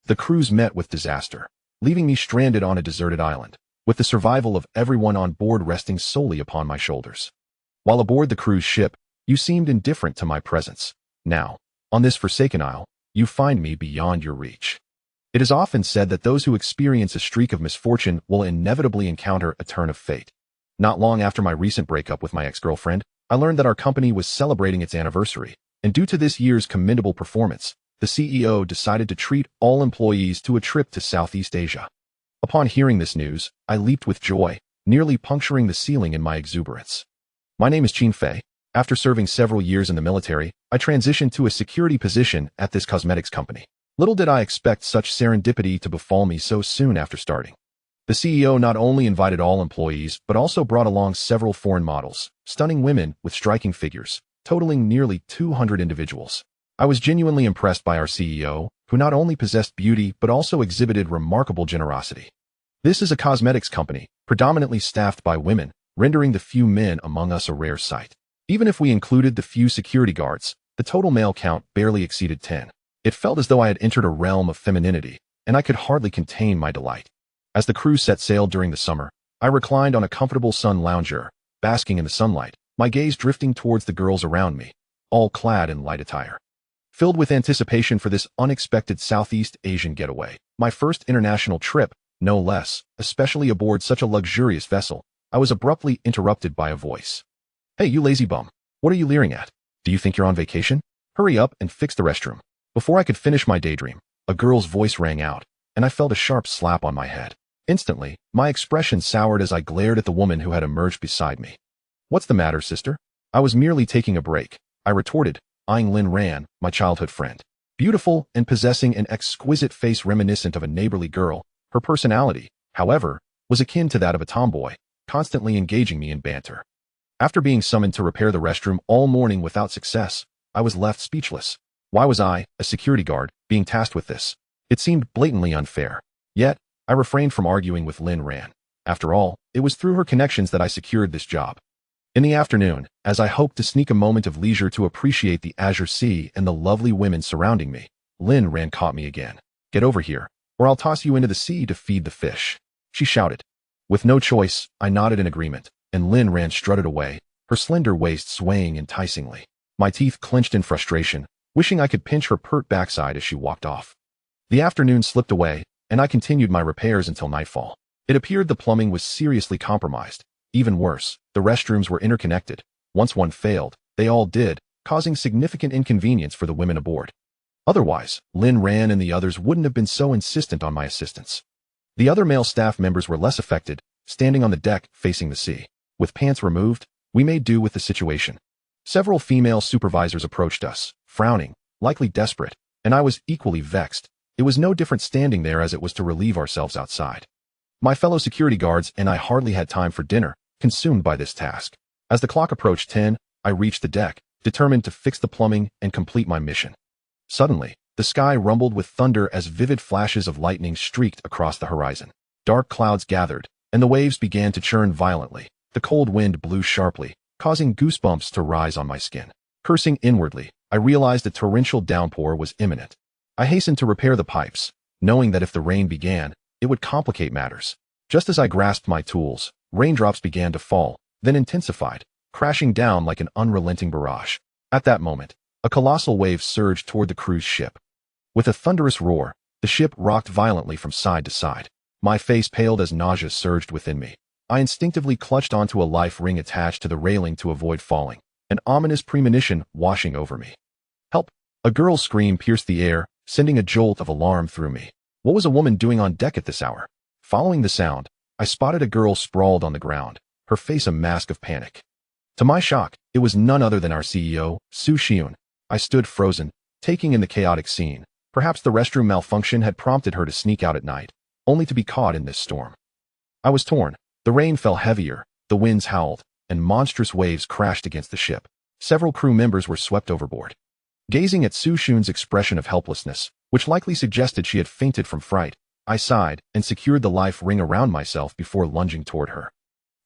The cruise met with disaster, leaving me stranded on a deserted island, with the survival of everyone on board resting solely upon my shoulders. While aboard the cruise ship, you seemed indifferent to my presence. Now, on this forsaken isle, you find me beyond your reach. It is often said that those who experience a streak of misfortune will inevitably encounter a turn of fate. Not long after my recent breakup with my ex-girlfriend, I learned that our company was celebrating its anniversary, and due to this year's commendable performance, the CEO decided to treat all employees to a trip to Southeast Asia. Upon hearing this news, I leaped with joy, nearly puncturing the ceiling in my exuberance. My name is Chin Fei. After serving several years in the military, I transitioned to a security position at this cosmetics company. Little did I expect such serendipity to befall me so soon after starting. The CEO not only invited all employees, but also brought along several foreign models, stunning women with striking figures, totaling nearly 200 individuals. I was genuinely impressed by our CEO, who not only possessed beauty but also exhibited remarkable generosity. This is a cosmetics company, predominantly staffed by women, rendering the few men among us a rare sight. Even if we included the few security guards, the total male count barely exceeded 10. It felt as though I had entered a realm of femininity, and I could hardly contain my delight. As the crew set sail during the summer, I reclined on a comfortable sun lounger, basking in the sunlight, my gaze drifting towards the girls around me, all clad in light attire. Filled with anticipation for this unexpected Southeast Asian getaway, my first international trip, no less, especially aboard such a luxurious vessel, I was abruptly interrupted by a voice. "Hey, you lazy bum. What are you leering at? Do you think you're on vacation? Hurry up and fix the restroom." Before I could finish my daydream, a girl's voice rang out, and I felt a sharp slap on my head. Instantly, my expression soured as I glared at the woman who had emerged beside me. "What's the matter, sister?" "I was merely taking a break," I retorted, eyeing Lin Ran, my childhood friend. Beautiful and possessing an exquisite face reminiscent of a neighborly girl, her personality, however, was akin to that of a tomboy, constantly engaging me in banter. After being summoned to repair the restroom all morning without success, I was left speechless. Why was I, a security guard, being tasked with this? It seemed blatantly unfair. Yet, I refrained from arguing with Lin Ran. After all, it was through her connections that I secured this job. In the afternoon, as I hoped to sneak a moment of leisure to appreciate the azure sea and the lovely women surrounding me, Lin Ran caught me again. "Get over here, or I'll toss you into the sea to feed the fish," she shouted. With no choice, I nodded in agreement, and Lin Ran strutted away, her slender waist swaying enticingly. My teeth clenched in frustration, wishing I could pinch her pert backside as she walked off. The afternoon slipped away, and I continued my repairs until nightfall. It appeared the plumbing was seriously compromised. Even worse, the restrooms were interconnected. Once one failed, they all did, causing significant inconvenience for the women aboard. Otherwise, Lin Ran and the others wouldn't have been so insistent on my assistance. The other male staff members were less affected, standing on the deck facing the sea. With pants removed, we made do with the situation. Several female supervisors approached us, frowning, likely desperate, and I was equally vexed. It was no different standing there as it was to relieve ourselves outside. My fellow security guards and I hardly had time for dinner, consumed by this task. As the clock approached 10, I reached the deck, determined to fix the plumbing and complete my mission. Suddenly, the sky rumbled with thunder as vivid flashes of lightning streaked across the horizon. Dark clouds gathered, and the waves began to churn violently. The cold wind blew sharply, causing goosebumps to rise on my skin. Cursing inwardly, I realized a torrential downpour was imminent. I hastened to repair the pipes, knowing that if the rain began, it would complicate matters. Just as I grasped my tools, raindrops began to fall, then intensified, crashing down like an unrelenting barrage. At that moment, a colossal wave surged toward the cruise ship. With a thunderous roar, the ship rocked violently from side to side. My face paled as nausea surged within me. I instinctively clutched onto a life ring attached to the railing to avoid falling, an ominous premonition washing over me. "Help!" A girl's scream pierced the air, sending a jolt of alarm through me. What was a woman doing on deck at this hour? Following the sound, I spotted a girl sprawled on the ground, her face a mask of panic. To my shock, it was none other than our CEO, Su Xiun. I stood frozen, taking in the chaotic scene. Perhaps the restroom malfunction had prompted her to sneak out at night, only to be caught in this storm. I was torn. The rain fell heavier, the winds howled, and monstrous waves crashed against the ship. Several crew members were swept overboard. Gazing at Su Xiun's expression of helplessness, which likely suggested she had fainted from fright, I sighed and secured the life ring around myself before lunging toward her.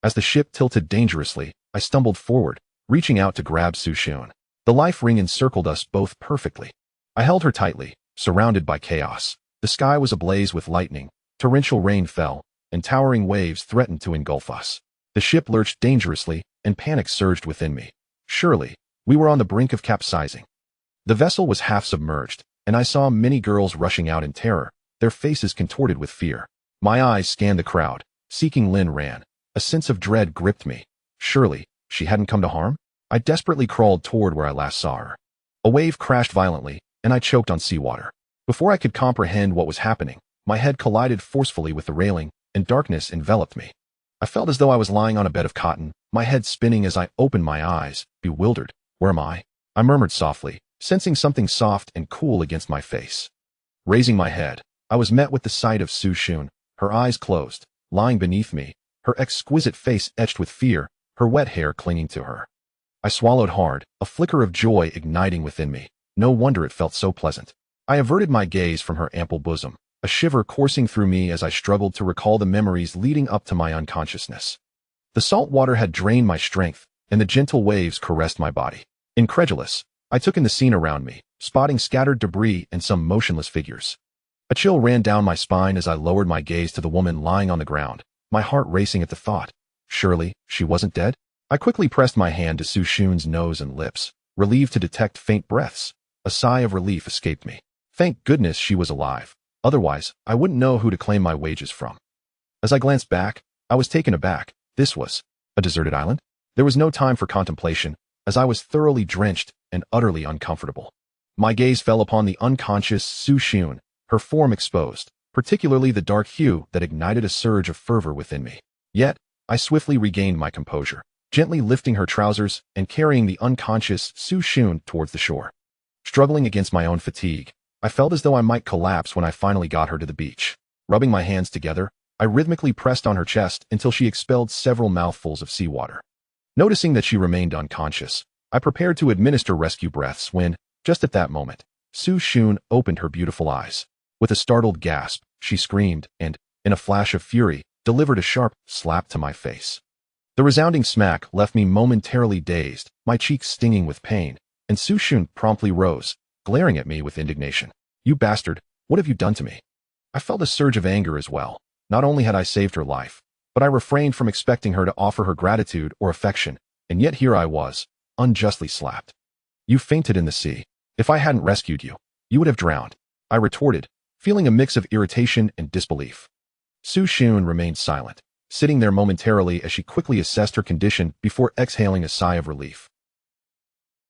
As the ship tilted dangerously, I stumbled forward, reaching out to grab Su Xiun. The life ring encircled us both perfectly. I held her tightly, surrounded by chaos. The sky was ablaze with lightning, torrential rain fell, and towering waves threatened to engulf us. The ship lurched dangerously, and panic surged within me. Surely, we were on the brink of capsizing. The vessel was half submerged, and I saw many girls rushing out in terror, their faces contorted with fear. My eyes scanned the crowd, seeking Lin Ran. A sense of dread gripped me. Surely, she hadn't come to harm? I desperately crawled toward where I last saw her. A wave crashed violently, and I choked on seawater. Before I could comprehend what was happening, my head collided forcefully with the railing, and darkness enveloped me. I felt as though I was lying on a bed of cotton, my head spinning as I opened my eyes, bewildered. Where am I? I murmured softly, sensing something soft and cool against my face. Raising my head, I was met with the sight of Su Xun, her eyes closed, lying beneath me, her exquisite face etched with fear, her wet hair clinging to her. I swallowed hard, a flicker of joy igniting within me. No wonder it felt so pleasant. I averted my gaze from her ample bosom, a shiver coursing through me as I struggled to recall the memories leading up to my unconsciousness. The salt water had drained my strength, and the gentle waves caressed my body. Incredulous, I took in the scene around me, spotting scattered debris and some motionless figures. A chill ran down my spine as I lowered my gaze to the woman lying on the ground, my heart racing at the thought. Surely, she wasn't dead? I quickly pressed my hand to Su Xun's nose and lips, relieved to detect faint breaths. A sigh of relief escaped me. Thank goodness she was alive. Otherwise, I wouldn't know who to claim my wages from. As I glanced back, I was taken aback. This was a deserted island? There was no time for contemplation, as I was thoroughly drenched and utterly uncomfortable. My gaze fell upon the unconscious Su Xun, her form exposed, particularly the dark hue that ignited a surge of fervor within me. Yet, I swiftly regained my composure, gently lifting her trousers and carrying the unconscious Su Xun towards the shore. Struggling against my own fatigue, I felt as though I might collapse when I finally got her to the beach. Rubbing my hands together, I rhythmically pressed on her chest until she expelled several mouthfuls of seawater. Noticing that she remained unconscious, I prepared to administer rescue breaths when, just at that moment, Su Xun opened her beautiful eyes. With a startled gasp, she screamed and, in a flash of fury, delivered a sharp slap to my face. The resounding smack left me momentarily dazed, my cheeks stinging with pain, and Su Xun promptly rose, glaring at me with indignation. You bastard, what have you done to me? I felt a surge of anger as well. Not only had I saved her life, but I refrained from expecting her to offer her gratitude or affection, and yet here I was, unjustly slapped. You fainted in the sea. If I hadn't rescued you, you would have drowned, I retorted, feeling a mix of irritation and disbelief. Su Xun remained silent, sitting there momentarily as she quickly assessed her condition before exhaling a sigh of relief.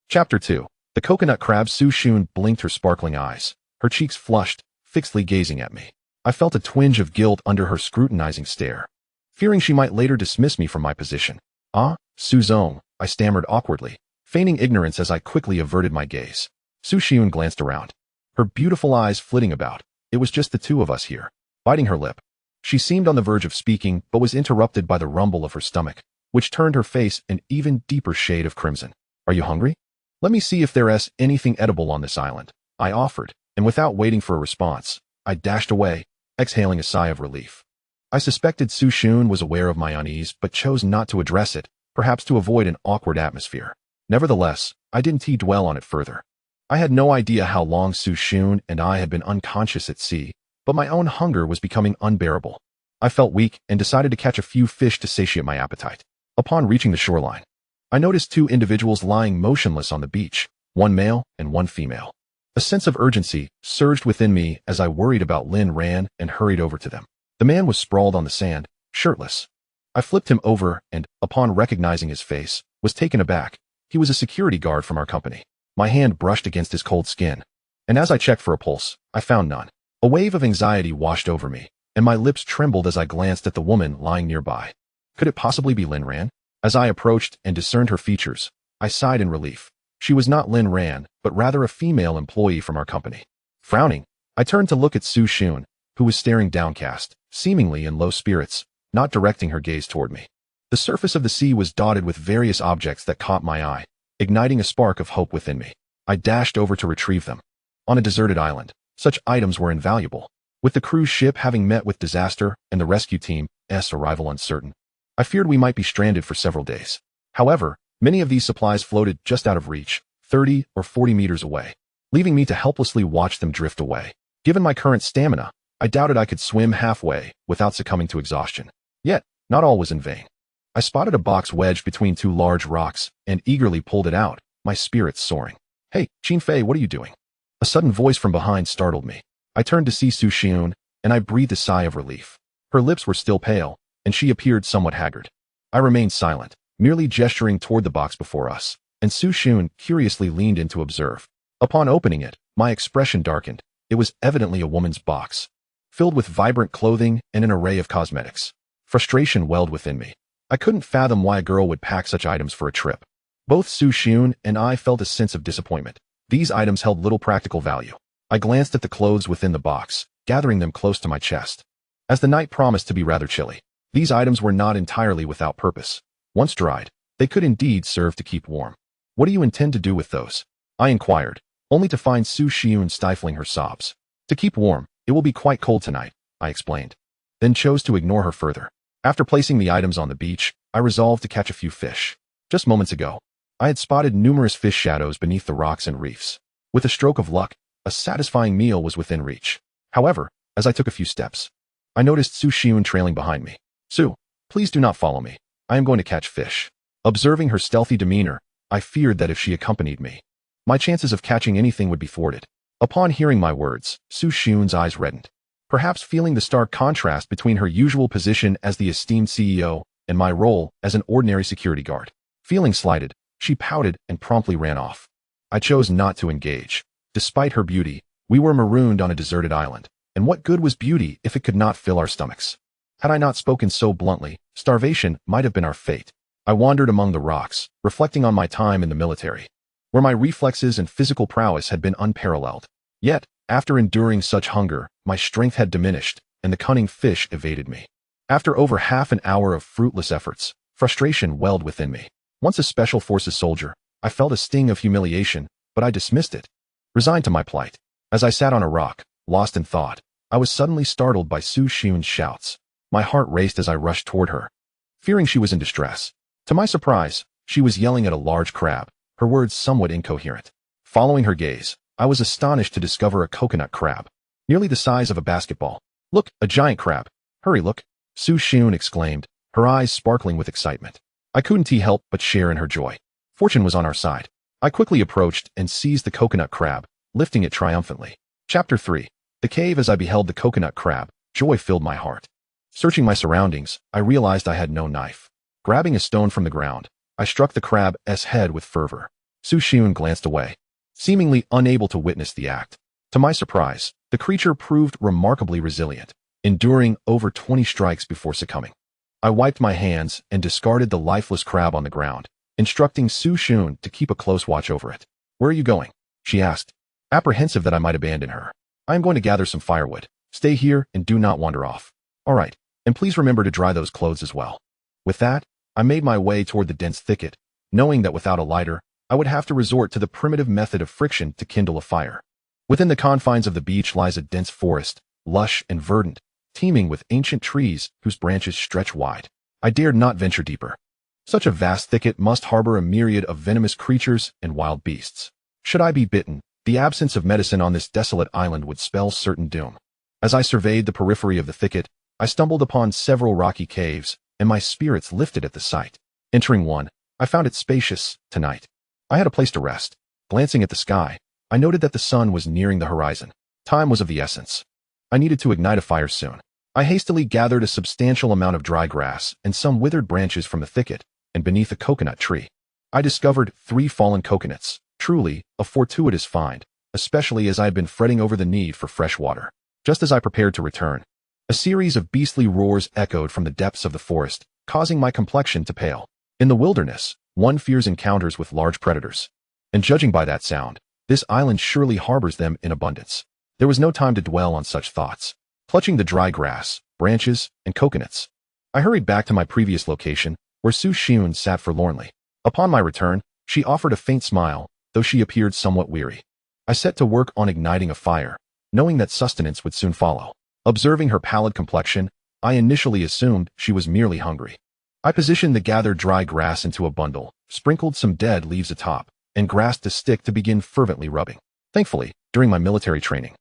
Chapter 2. The coconut crab. Su Xun blinked her sparkling eyes, her cheeks flushed, fixedly gazing at me. I felt a twinge of guilt under her scrutinizing stare, fearing she might later dismiss me from my position. Ah, Su Zong, I stammered awkwardly, feigning ignorance as I quickly averted my gaze. Su Xun glanced around, her beautiful eyes flitting about. It was just the two of us here. Biting her lip, she seemed on the verge of speaking but was interrupted by the rumble of her stomach, which turned her face an even deeper shade of crimson. Are you hungry? Let me see if there's anything edible on this island, I offered, and without waiting for a response, I dashed away, exhaling a sigh of relief. I suspected Su Xun was aware of my unease but chose not to address it, perhaps to avoid an awkward atmosphere. Nevertheless, I didn't dwell on it further. I had no idea how long Su Xun and I had been unconscious at sea, but my own hunger was becoming unbearable. I felt weak and decided to catch a few fish to satiate my appetite. Upon reaching the shoreline, I noticed two individuals lying motionless on the beach, one male and one female. A sense of urgency surged within me as I worried about Lin Ran and hurried over to them. The man was sprawled on the sand, shirtless. I flipped him over and, upon recognizing his face, was taken aback. He was a security guard from our company. My hand brushed against his cold skin, and as I checked for a pulse, I found none. A wave of anxiety washed over me, and my lips trembled as I glanced at the woman lying nearby. Could it possibly be Lin Ran? As I approached and discerned her features, I sighed in relief. She was not Lin Ran, but rather a female employee from our company. Frowning, I turned to look at Su Xun, who was staring downcast, seemingly in low spirits, not directing her gaze toward me. The surface of the sea was dotted with various objects that caught my eye, igniting a spark of hope within me. I dashed over to retrieve them. On a deserted island, such items were invaluable. With the cruise ship having met with disaster and the rescue team's arrival uncertain, I feared we might be stranded for several days. However, many of these supplies floated just out of reach, 30 or 40 meters away, leaving me to helplessly watch them drift away. Given my current stamina, I doubted I could swim halfway without succumbing to exhaustion. Yet, not all was in vain. I spotted a box wedged between two large rocks and eagerly pulled it out, my spirits soaring. "Hey, Qin-Fei, what are you doing?" A sudden voice from behind startled me. I turned to see Su Xiun, and I breathed a sigh of relief. Her lips were still pale, and she appeared somewhat haggard. I remained silent, merely gesturing toward the box before us, and Su Xiun curiously leaned in to observe. Upon opening it, my expression darkened. It was evidently a woman's box, filled with vibrant clothing and an array of cosmetics. Frustration welled within me. I couldn't fathom why a girl would pack such items for a trip. Both Su Xiun and I felt a sense of disappointment. These items held little practical value. I glanced at the clothes within the box, gathering them close to my chest. As the night promised to be rather chilly, these items were not entirely without purpose. Once dried, they could indeed serve to keep warm. "What do you intend to do with those?" I inquired, only to find Su Xiun stifling her sobs. "To keep warm, it will be quite cold tonight," I explained, then chose to ignore her further. After placing the items on the beach, I resolved to catch a few fish. Just moments ago, I had spotted numerous fish shadows beneath the rocks and reefs. With a stroke of luck, a satisfying meal was within reach. However, as I took a few steps, I noticed Su Xiun trailing behind me. "Su, please do not follow me. I am going to catch fish." Observing her stealthy demeanor, I feared that if she accompanied me, my chances of catching anything would be thwarted. Upon hearing my words, Su Xiun's eyes reddened, perhaps feeling the stark contrast between her usual position as the esteemed CEO and my role as an ordinary security guard. Feeling slighted, she pouted and promptly ran off. I chose not to engage. Despite her beauty, we were marooned on a deserted island, and what good was beauty if it could not fill our stomachs? Had I not spoken so bluntly, starvation might have been our fate. I wandered among the rocks, reflecting on my time in the military, where my reflexes and physical prowess had been unparalleled. Yet, after enduring such hunger, my strength had diminished, and the cunning fish evaded me. After over half an hour of fruitless efforts, frustration welled within me. Once a Special Forces soldier, I felt a sting of humiliation, but I dismissed it, resigned to my plight. As I sat on a rock, lost in thought, I was suddenly startled by Su Xiun's shouts. My heart raced as I rushed toward her, fearing she was in distress. To my surprise, she was yelling at a large crab, her words somewhat incoherent. Following her gaze, I was astonished to discover a coconut crab, nearly the size of a basketball. "Look, a giant crab. Hurry, look," Su Xiun exclaimed, her eyes sparkling with excitement. I couldn't help but share in her joy. Fortune was on our side. I quickly approached and seized the coconut crab, lifting it triumphantly. Chapter 3. The cave. As I beheld the coconut crab, joy filled my heart. Searching my surroundings, I realized I had no knife. Grabbing a stone from the ground, I struck the crab's head with fervor. Su Xiun glanced away, seemingly unable to witness the act. To my surprise, the creature proved remarkably resilient, enduring over 20 strikes before succumbing. I wiped my hands and discarded the lifeless crab on the ground, instructing Su Xiun to keep a close watch over it. "Where are you going?" she asked, apprehensive that I might abandon her. "I am going to gather some firewood. Stay here and do not wander off." "All right, and please remember to dry those clothes as well." With that, I made my way toward the dense thicket, knowing that without a lighter, I would have to resort to the primitive method of friction to kindle a fire. Within the confines of the beach lies a dense forest, lush and verdant, teeming with ancient trees whose branches stretch wide. I dared not venture deeper. Such a vast thicket must harbor a myriad of venomous creatures and wild beasts. Should I be bitten, the absence of medicine on this desolate island would spell certain doom. As I surveyed the periphery of the thicket, I stumbled upon several rocky caves, and my spirits lifted at the sight. Entering one, I found it spacious. Tonight, I had a place to rest. Glancing at the sky, I noted that the sun was nearing the horizon. Time was of the essence. I needed to ignite a fire soon. I hastily gathered a substantial amount of dry grass and some withered branches from the thicket, and beneath a coconut tree, I discovered 3 fallen coconuts. Truly, a fortuitous find, especially as I had been fretting over the need for fresh water. Just as I prepared to return, a series of beastly roars echoed from the depths of the forest, causing my complexion to pale. In the wilderness, one fears encounters with large predators, and judging by that sound, this island surely harbors them in abundance. There was no time to dwell on such thoughts. Clutching the dry grass, branches, and coconuts, I hurried back to my previous location, where Su Xiun sat forlornly. Upon my return, she offered a faint smile, though she appeared somewhat weary. I set to work on igniting a fire, knowing that sustenance would soon follow. Observing her pallid complexion, I initially assumed she was merely hungry. I positioned the gathered dry grass into a bundle, sprinkled some dead leaves atop, and grasped a stick to begin fervently rubbing. Thankfully, during my military training,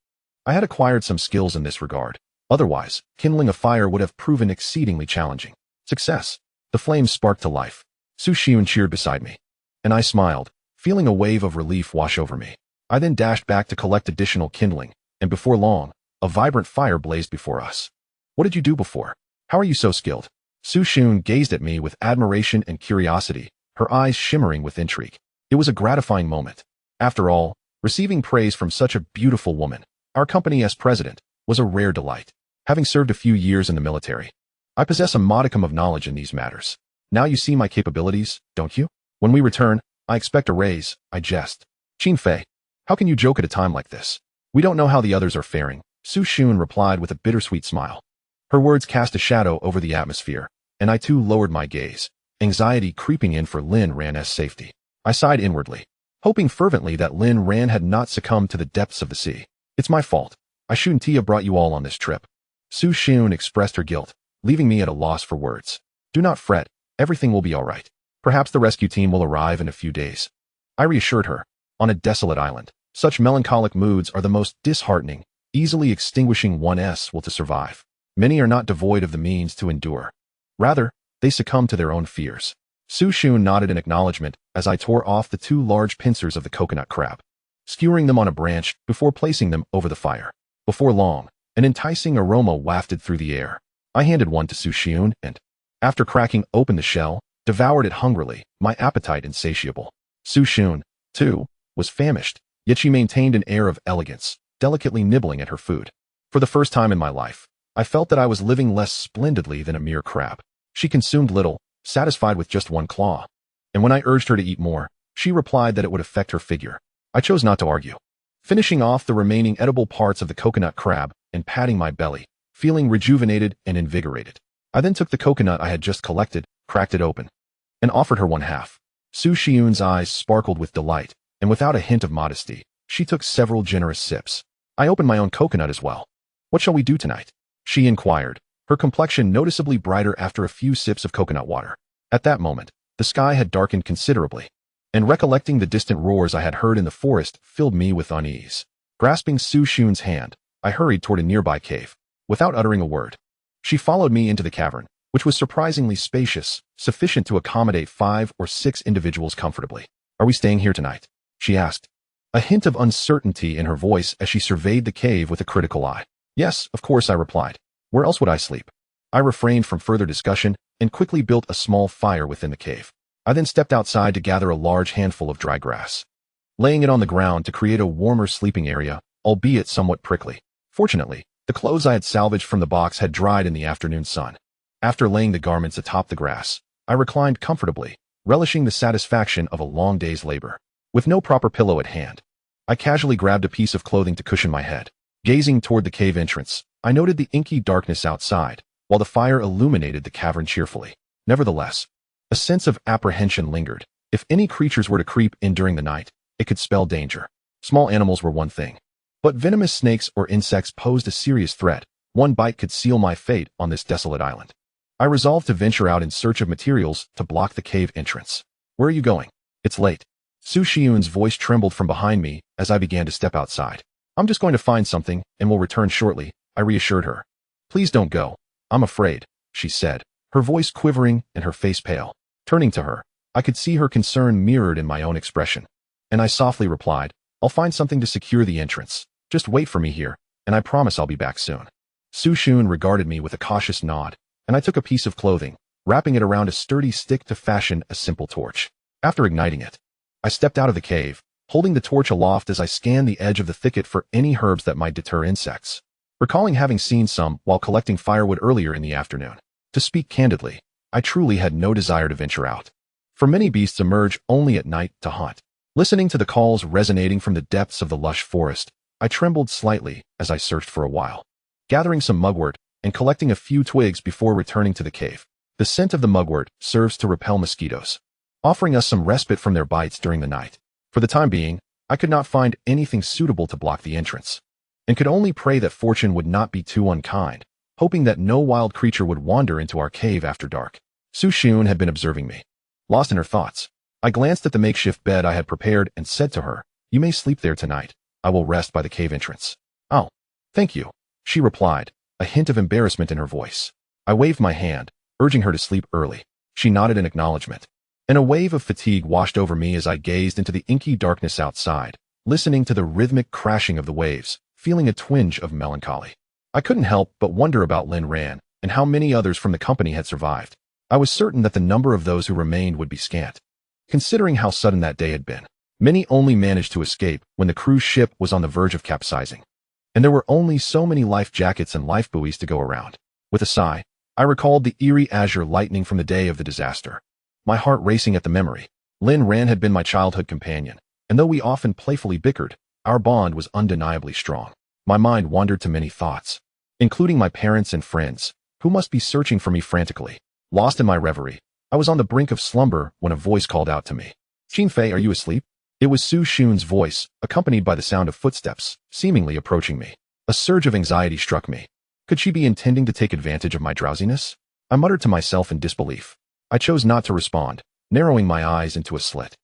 I had acquired some skills in this regard. Otherwise, kindling a fire would have proven exceedingly challenging. Success. The flames sparked to life. Su Xiun cheered beside me, and I smiled, feeling a wave of relief wash over me. I then dashed back to collect additional kindling, and before long, a vibrant fire blazed before us. What did you do before? How are you so skilled? Su Xiun gazed at me with admiration and curiosity, her eyes shimmering with intrigue. It was a gratifying moment. After all, receiving praise from such a beautiful woman, our company as president, was a rare delight. Having served a few years in the military, I possess a modicum of knowledge in these matters. Now you see my capabilities, don't you? When we return, I expect a raise, I jest. Qin Fei, how can you joke at a time like this? We don't know how the others are faring, Su Xiun replied with a bittersweet smile. Her words cast a shadow over the atmosphere, and I too lowered my gaze, anxiety creeping in for Lin Ran's safety. I sighed inwardly, hoping fervently that Lin Ran had not succumbed to the depths of the sea. It's my fault. I shouldn't have brought you all on this trip. Su Xiun expressed her guilt, leaving me at a loss for words. Do not fret, everything will be all right. Perhaps the rescue team will arrive in a few days. I reassured her. On a desolate island, such melancholic moods are the most disheartening, easily extinguishing one's will to survive. Many are not devoid of the means to endure. Rather, they succumb to their own fears. Su Xiun nodded in acknowledgement as I tore off the 2 large pincers of the coconut crab, skewering them on a branch before placing them over the fire. Before long, an enticing aroma wafted through the air. I handed one to Su Xiun and, after cracking open the shell, devoured it hungrily, my appetite insatiable. Su Xiun, too, was famished, yet she maintained an air of elegance, delicately nibbling at her food. For the first time in my life, I felt that I was living less splendidly than a mere crab. She consumed little, satisfied with just 1 claw. And when I urged her to eat more, she replied that it would affect her figure. I chose not to argue. Finishing off the remaining edible parts of the coconut crab and patting my belly, feeling rejuvenated and invigorated. I then took the coconut I had just collected, cracked it open, and offered her 1/2. Su Xiun's eyes sparkled with delight, and without a hint of modesty, she took several generous sips. I opened my own coconut as well. What shall we do tonight? She inquired, her complexion noticeably brighter after a few sips of coconut water. At that moment, the sky had darkened considerably, and recollecting the distant roars I had heard in the forest filled me with unease. Grasping Su Xiun's hand, I hurried toward a nearby cave, without uttering a word. She followed me into the cavern, which was surprisingly spacious, sufficient to accommodate 5 or 6 individuals comfortably. Are we staying here tonight? She asked, a hint of uncertainty in her voice as she surveyed the cave with a critical eye. Yes, of course, I replied. Where else would I sleep? I refrained from further discussion and quickly built a small fire within the cave. I then stepped outside to gather a large handful of dry grass, laying it on the ground to create a warmer sleeping area, albeit somewhat prickly. Fortunately, the clothes I had salvaged from the box had dried in the afternoon sun. After laying the garments atop the grass, I reclined comfortably, relishing the satisfaction of a long day's labor. With no proper pillow at hand, I casually grabbed a piece of clothing to cushion my head. Gazing toward the cave entrance, I noted the inky darkness outside, while the fire illuminated the cavern cheerfully. Nevertheless, a sense of apprehension lingered. If any creatures were to creep in during the night, it could spell danger. Small animals were one thing, but venomous snakes or insects posed a serious threat. One bite could seal my fate on this desolate island. I resolved to venture out in search of materials to block the cave entrance. Where are you going? It's late. Su Xiun's voice trembled from behind me as I began to step outside. I'm just going to find something and will return shortly, I reassured her. Please don't go. I'm afraid, she said, her voice quivering and her face pale. Turning to her, I could see her concern mirrored in my own expression, and I softly replied, I'll find something to secure the entrance. Just wait for me here, and I promise I'll be back soon. Su Xiun regarded me with a cautious nod, and I took a piece of clothing, wrapping it around a sturdy stick to fashion a simple torch. After igniting it, I stepped out of the cave, holding the torch aloft as I scanned the edge of the thicket for any herbs that might deter insects. Recalling having seen some while collecting firewood earlier in the afternoon. To speak candidly, I truly had no desire to venture out, for many beasts emerge only at night to hunt. Listening to the calls resonating from the depths of the lush forest, I trembled slightly as I searched for a while, gathering some mugwort and collecting a few twigs before returning to the cave. The scent of the mugwort serves to repel mosquitoes, offering us some respite from their bites during the night. For the time being, I could not find anything suitable to block the entrance, and could only pray that fortune would not be too unkind, hoping that no wild creature would wander into our cave after dark. Su Xiun had been observing me, lost in her thoughts. I glanced at the makeshift bed I had prepared and said to her, You may sleep there tonight. I will rest by the cave entrance. Oh, Thank you, she replied, a hint of embarrassment in her voice. I waved my hand, urging her to sleep early. She nodded in acknowledgement. And a wave of fatigue washed over me as I gazed into the inky darkness outside, listening to the rhythmic crashing of the waves, feeling a twinge of melancholy. I couldn't help but wonder about Lin Ran and how many others from the company had survived. I was certain that the number of those who remained would be scant. Considering how sudden that day had been, many only managed to escape when the cruise ship was on the verge of capsizing. And there were only so many life jackets and life buoys to go around. With a sigh, I recalled the eerie azure lightning from the day of the disaster. My heart racing at the memory. Lin Ran had been my childhood companion, and though we often playfully bickered, our bond was undeniably strong. My mind wandered to many thoughts, including my parents and friends, who must be searching for me frantically. Lost in my reverie, I was on the brink of slumber when a voice called out to me. "Qinfei, are you asleep?" It was Su Xun's voice, accompanied by the sound of footsteps, seemingly approaching me. A surge of anxiety struck me. Could she be intending to take advantage of my drowsiness? I muttered to myself in disbelief. I chose not to respond, narrowing my eyes into a slit.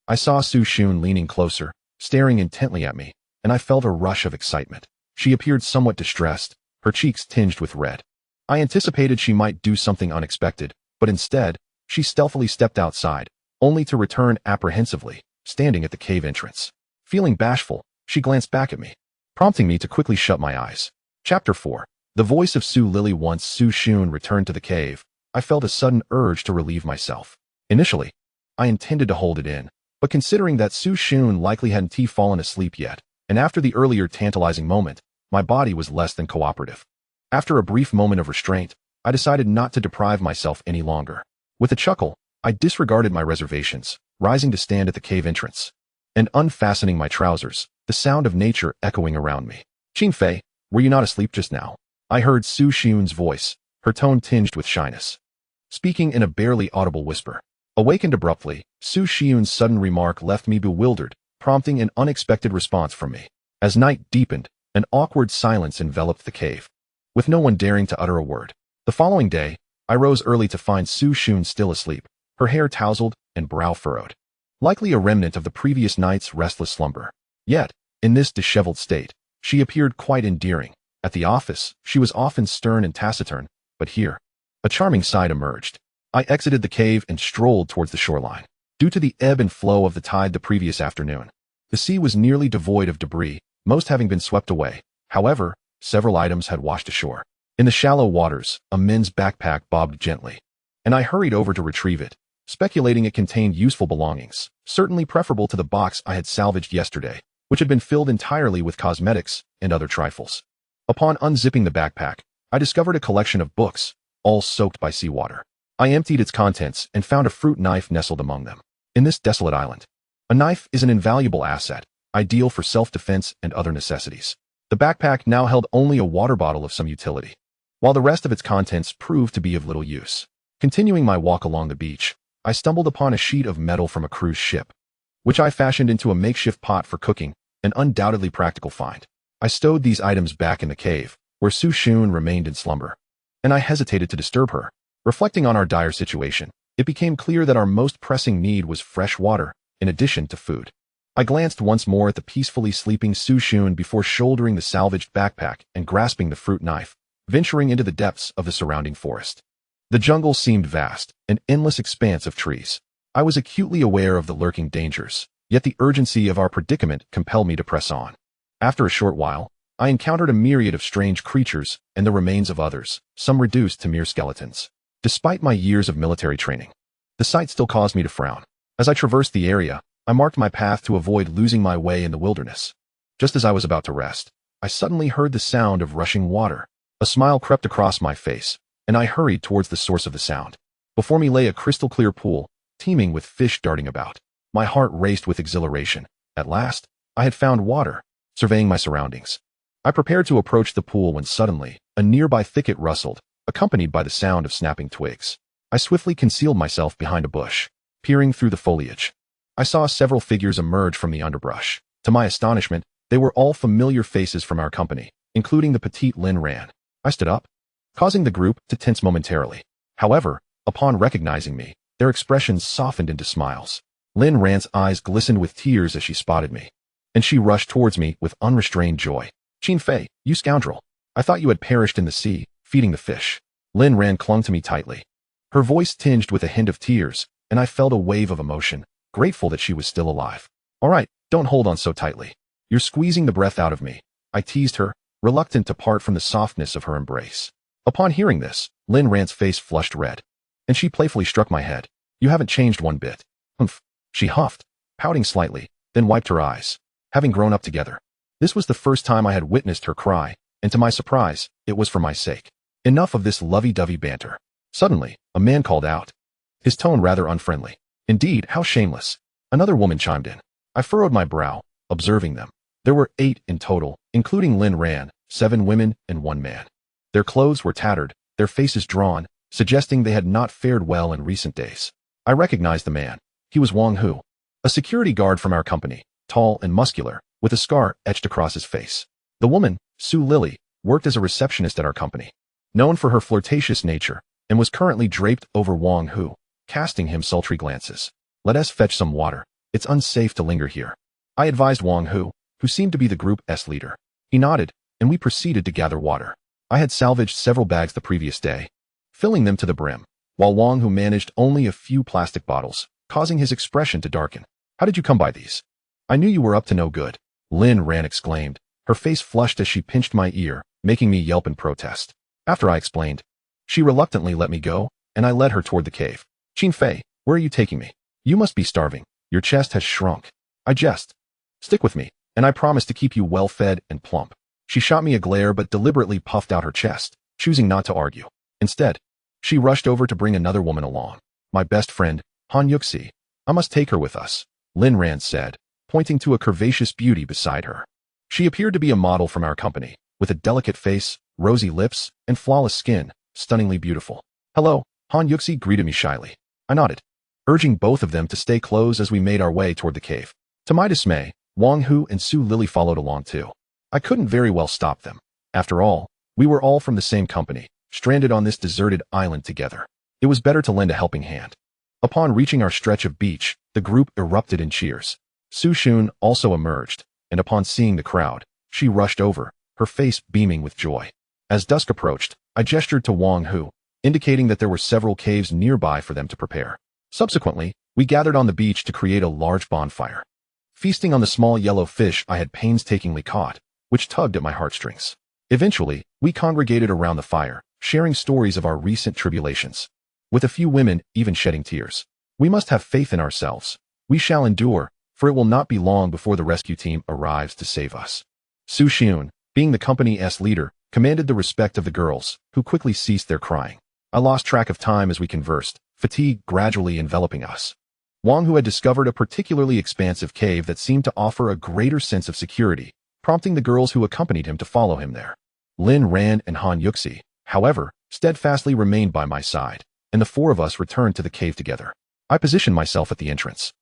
I saw Su Xun leaning closer, staring intently at me, and I felt a rush of excitement. She appeared somewhat distressed, her cheeks tinged with red. I anticipated she might do something unexpected, but instead, she stealthily stepped outside, only to return apprehensively, standing at the cave entrance. Feeling bashful, she glanced back at me, prompting me to quickly shut my eyes. Chapter 4. The voice of Su Lily. Once Su Xun returned to the cave, I felt a sudden urge to relieve myself. Initially, I intended to hold it in, but considering that Su Xun likely hadn't fallen asleep yet, and after the earlier tantalizing moment, my body was less than cooperative. After a brief moment of restraint, I decided not to deprive myself any longer. With a chuckle, I disregarded my reservations, rising to stand at the cave entrance, and unfastening my trousers, the sound of nature echoing around me. "Qinfei, were you not asleep just now?" I heard Su Xun's voice, her tone tinged with shyness, speaking in a barely audible whisper. Awakened abruptly, Su Xun's sudden remark left me bewildered, prompting an unexpected response from me. As night deepened, an awkward silence enveloped the cave, with no one daring to utter a word. The following day, I rose early to find Su Xun still asleep, her hair tousled and brow furrowed, likely a remnant of the previous night's restless slumber. Yet, in this disheveled state, she appeared quite endearing. At the office, she was often stern and taciturn, but here, a charming side emerged. I exited the cave and strolled towards the shoreline. Due to the ebb and flow of the tide the previous afternoon, the sea was nearly devoid of debris, most having been swept away. However, several items had washed ashore. In the shallow waters, a men's backpack bobbed gently, and I hurried over to retrieve it, speculating it contained useful belongings, certainly preferable to the box I had salvaged yesterday, which had been filled entirely with cosmetics and other trifles. Upon unzipping the backpack, I discovered a collection of books, all soaked by seawater. I emptied its contents and found a fruit knife nestled among them. In this desolate island, a knife is an invaluable asset, ideal for self-defense and other necessities. The backpack now held only a water bottle of some utility, while the rest of its contents proved to be of little use. Continuing my walk along the beach, I stumbled upon a sheet of metal from a cruise ship, which I fashioned into a makeshift pot for cooking, an undoubtedly practical find. I stowed these items back in the cave, where Su Xun remained in slumber, and I hesitated to disturb her. Reflecting on our dire situation, it became clear that our most pressing need was fresh water, in addition to food. I glanced once more at the peacefully sleeping Su Xun before shouldering the salvaged backpack and grasping the fruit knife, venturing into the depths of the surrounding forest. The jungle seemed vast, an endless expanse of trees. I was acutely aware of the lurking dangers, yet the urgency of our predicament compelled me to press on. After a short while, I encountered a myriad of strange creatures and the remains of others, some reduced to mere skeletons. Despite my years of military training, the sight still caused me to frown. As I traversed the area, I marked my path to avoid losing my way in the wilderness. Just as I was about to rest, I suddenly heard the sound of rushing water. A smile crept across my face, and I hurried towards the source of the sound. Before me lay a crystal-clear pool, teeming with fish darting about. My heart raced with exhilaration. At last, I had found water. Surveying my surroundings, I prepared to approach the pool when suddenly, a nearby thicket rustled, accompanied by the sound of snapping twigs. I swiftly concealed myself behind a bush, peering through the foliage. I saw several figures emerge from the underbrush. To my astonishment, they were all familiar faces from our company, including the petite Lin Ran. I stood up, causing the group to tense momentarily. However, upon recognizing me, their expressions softened into smiles. Lin Ran's eyes glistened with tears as she spotted me, and she rushed towards me with unrestrained joy. Qin Fei, you scoundrel. I thought you had perished in the sea, feeding the fish. Lin Ran clung to me tightly. Her voice tinged with a hint of tears, and I felt a wave of emotion, grateful that she was still alive. All right, don't hold on so tightly. You're squeezing the breath out of me. I teased her, reluctant to part from the softness of her embrace. Upon hearing this, Lin Ran's face flushed red, and she playfully struck my head. You haven't changed one bit. Humph. She huffed, pouting slightly, then wiped her eyes. Having grown up together. This was the first time I had witnessed her cry, and to my surprise, it was for my sake. Enough of this lovey-dovey banter. Suddenly, a man called out. His tone rather unfriendly. Indeed, how shameless. Another woman chimed in. I furrowed my brow, observing them. There were 8 in total, including Lin Ran, 7 women and 1 man. Their clothes were tattered, their faces drawn, suggesting they had not fared well in recent days. I recognized the man. He was Wang Hu, a security guard from our company, tall and muscular, with a scar etched across his face. The woman, Su Lily, worked as a receptionist at our company, known for her flirtatious nature, and was currently draped over Wang Hu, casting him sultry glances. Let us fetch some water. It's unsafe to linger here. I advised Wang Hu, who seemed to be the group's leader. He nodded, and we proceeded to gather water. I had salvaged several bags the previous day, filling them to the brim, while Wang Hu managed only a few plastic bottles, causing his expression to darken. How did you come by these? I knew you were up to no good, Lin Ran exclaimed. Her face flushed as she pinched my ear, making me yelp in protest. After I explained, she reluctantly let me go, and I led her toward the cave. Qin Fei, where are you taking me? You must be starving. Your chest has shrunk. I jest. Stick with me, and I promise to keep you well-fed and plump. She shot me a glare but deliberately puffed out her chest, choosing not to argue. Instead, she rushed over to bring another woman along. My best friend, Han Yuxi. I must take her with us, Lin Ran said, pointing to a curvaceous beauty beside her. She appeared to be a model from our company, with a delicate face, rosy lips, and flawless skin, stunningly beautiful. Hello, Han Yuxi greeted me shyly. I nodded, urging both of them to stay close as we made our way toward the cave. To my dismay, Wang Hu and Su Lily followed along too. I couldn't very well stop them. After all, we were all from the same company, stranded on this deserted island together. It was better to lend a helping hand. Upon reaching our stretch of beach, the group erupted in cheers. Su Xun also emerged, and upon seeing the crowd, she rushed over, her face beaming with joy. As dusk approached, I gestured to Wang Hu, indicating that there were several caves nearby for them to prepare. Subsequently, we gathered on the beach to create a large bonfire, feasting on the small yellow fish I had painstakingly caught, which tugged at my heartstrings. Eventually, we congregated around the fire, sharing stories of our recent tribulations, with a few women even shedding tears. We must have faith in ourselves. We shall endure, for it will not be long before the rescue team arrives to save us. Su Xun, being the company's leader, commanded the respect of the girls, who quickly ceased their crying. I lost track of time as we conversed, fatigue gradually enveloping us. Wang Hu had discovered a particularly expansive cave that seemed to offer a greater sense of security, prompting the girls who accompanied him to follow him there. Lin Ran and Han Yuxi, however, steadfastly remained by my side, and the 4 of us returned to the cave together. I positioned myself at the entrance,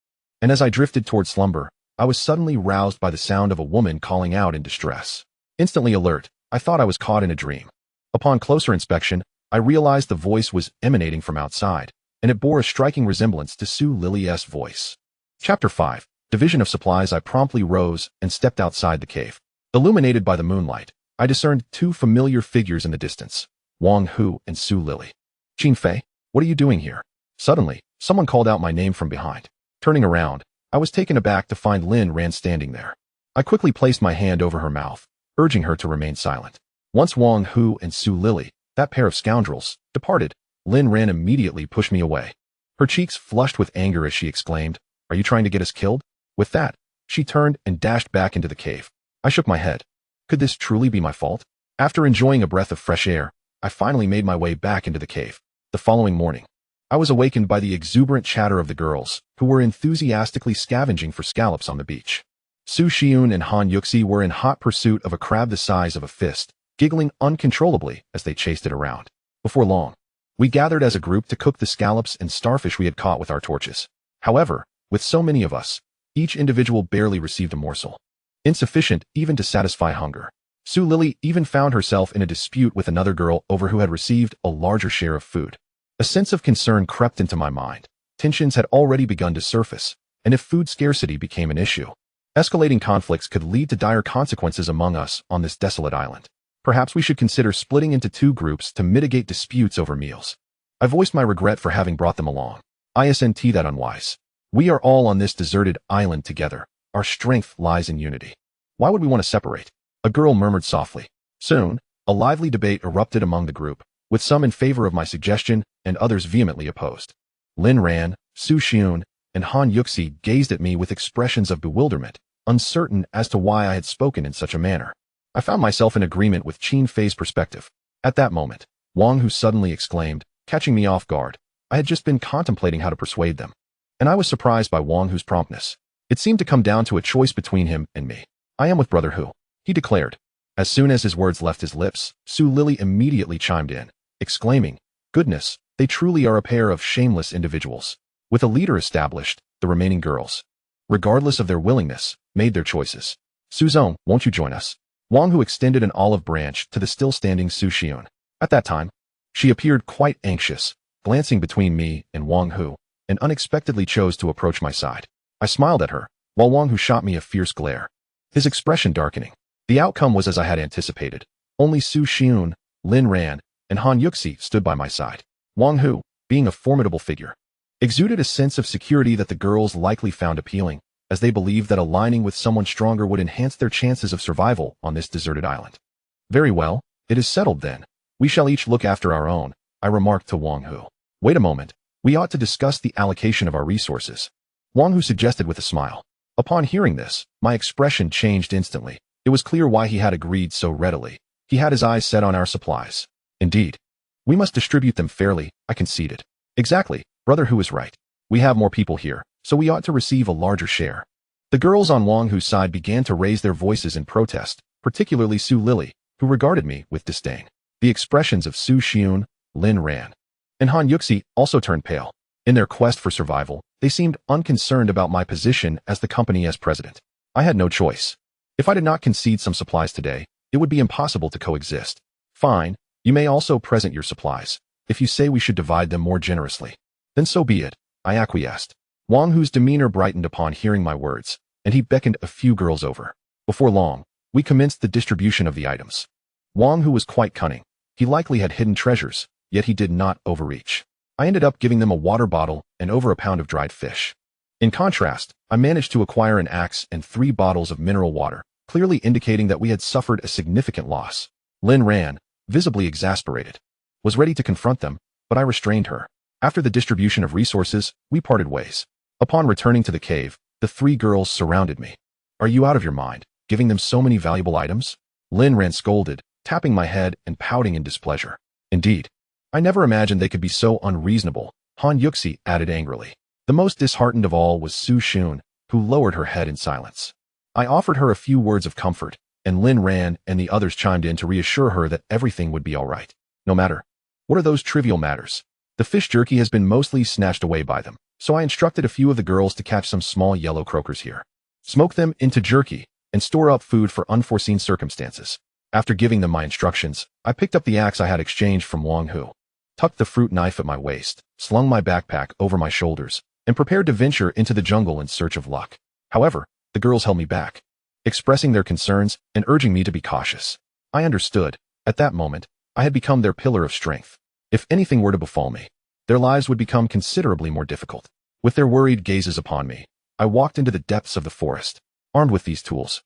and as I drifted toward slumber, I was suddenly roused by the sound of a woman calling out in distress. Instantly alert, I thought I was caught in a dream. Upon closer inspection, I realized the voice was emanating from outside, and it bore a striking resemblance to Su Lily's voice. Chapter 5. Division of Supplies. I promptly rose and stepped outside the cave. Illuminated by the moonlight, I discerned 2 familiar figures in the distance, Wang Hu and Su Lily. Qin Fei, what are you doing here? Suddenly, someone called out my name from behind. Turning around, I was taken aback to find Lin Ran standing there. I quickly placed my hand over her mouth, urging her to remain silent. Once Wang Hu and Su Lily, that pair of scoundrels, departed, Lin Ran immediately pushed me away. Her cheeks flushed with anger as she exclaimed, "Are you trying to get us killed?" With that, she turned and dashed back into the cave. I shook my head. Could this truly be my fault? After enjoying a breath of fresh air, I finally made my way back into the cave. The following morning, I was awakened by the exuberant chatter of the girls, who were enthusiastically scavenging for scallops on the beach. Su Xiun and Han Yuxi were in hot pursuit of a crab the size of a fist, giggling uncontrollably as they chased it around. Before long, we gathered as a group to cook the scallops and starfish we had caught with our torches. However, with so many of us, each individual barely received a morsel, insufficient even to satisfy hunger. Su Lily even found herself in a dispute with another girl over who had received a larger share of food. A sense of concern crept into my mind. Tensions had already begun to surface, and if food scarcity became an issue, Escalating conflicts could lead to dire consequences among us on this desolate island. Perhaps we should consider splitting into 2 groups to mitigate disputes over meals. I voiced my regret for having brought them along. Isn't that unwise? We are all on this deserted island together. Our strength lies in unity. Why would we want to separate? A girl murmured softly. Soon, a lively debate erupted among the group, with some in favor of my suggestion and others vehemently opposed. Lin Ran, Su Xiun, and Han Yuxi gazed at me with expressions of bewilderment, uncertain as to why I had spoken in such a manner. I found myself in agreement with Qin Fei's perspective. At that moment, Wang Hu suddenly exclaimed, catching me off guard. I had just been contemplating how to persuade them, and I was surprised by Wang Hu's promptness. It seemed to come down to a choice between him and me. I am with Brother Hu, he declared. As soon as his words left his lips, Su Lily immediately chimed in, exclaiming, goodness, they truly are a pair of shameless individuals. With a leader established, the remaining girls, regardless of their willingness, made their choices. Suzong, won't you join us? Wang Hu extended an olive branch to the still-standing Su Xiun. At that time, she appeared quite anxious, glancing between me and Wang Hu, and unexpectedly chose to approach my side. I smiled at her, while Wang Hu shot me a fierce glare, his expression darkening. The outcome was as I had anticipated. Only Su Xiun, Lin Ran, and Han Yuxi stood by my side. Wang Hu, being a formidable figure, exuded a sense of security that the girls likely found appealing, as they believed that aligning with someone stronger would enhance their chances of survival on this deserted island. Very well, it is settled then. We shall each look after our own, I remarked to Wang Hu. Wait a moment, we ought to discuss the allocation of our resources, Wang Hu suggested with a smile. Upon hearing this, my expression changed instantly. It was clear why he had agreed so readily. He had his eyes set on our supplies. Indeed, we must distribute them fairly, I conceded. Exactly, Brother Hu is right. We have more people here, so we ought to receive a larger share. The girls on Wang Hu's side began to raise their voices in protest, particularly Su Lily, who regarded me with disdain. The expressions of Su Xiun, Lin Ran, and Han Yuxi also turned pale. In their quest for survival, they seemed unconcerned about my position as the company as president. I had no choice. If I did not concede some supplies today, it would be impossible to coexist. Fine, you may also present your supplies. If you say we should divide them more generously, then so be it, I acquiesced. Wang Hu's demeanor brightened upon hearing my words, and he beckoned a few girls over. Before long, we commenced the distribution of the items. Wang Hu was quite cunning. He likely had hidden treasures, yet he did not overreach. I ended up giving them a water bottle and over a pound of dried fish. In contrast, I managed to acquire an axe and 3 bottles of mineral water, clearly indicating that we had suffered a significant loss. Lin Ran, visibly exasperated, was ready to confront them, but I restrained her. After the distribution of resources, we parted ways. Upon returning to the cave, the 3 girls surrounded me. Are you out of your mind, giving them so many valuable items? Lin Ran scolded, tapping my head and pouting in displeasure. Indeed, I never imagined they could be so unreasonable, Han Yuxi added angrily. The most disheartened of all was Su Xiun, who lowered her head in silence. I offered her a few words of comfort, and Lin Ran and the others chimed in to reassure her that everything would be all right. No matter. What are those trivial matters? The fish jerky has been mostly snatched away by them, so I instructed a few of the girls to catch some small yellow croakers here, smoke them into jerky, and store up food for unforeseen circumstances. After giving them my instructions, I picked up the axe I had exchanged from Wang Hu, tucked the fruit knife at my waist, slung my backpack over my shoulders, and prepared to venture into the jungle in search of luck. However, the girls held me back, expressing their concerns and urging me to be cautious. I understood. At that moment, I had become their pillar of strength. If anything were to befall me, their lives would become considerably more difficult. With their worried gazes upon me, I walked into the depths of the forest. Armed with these tools,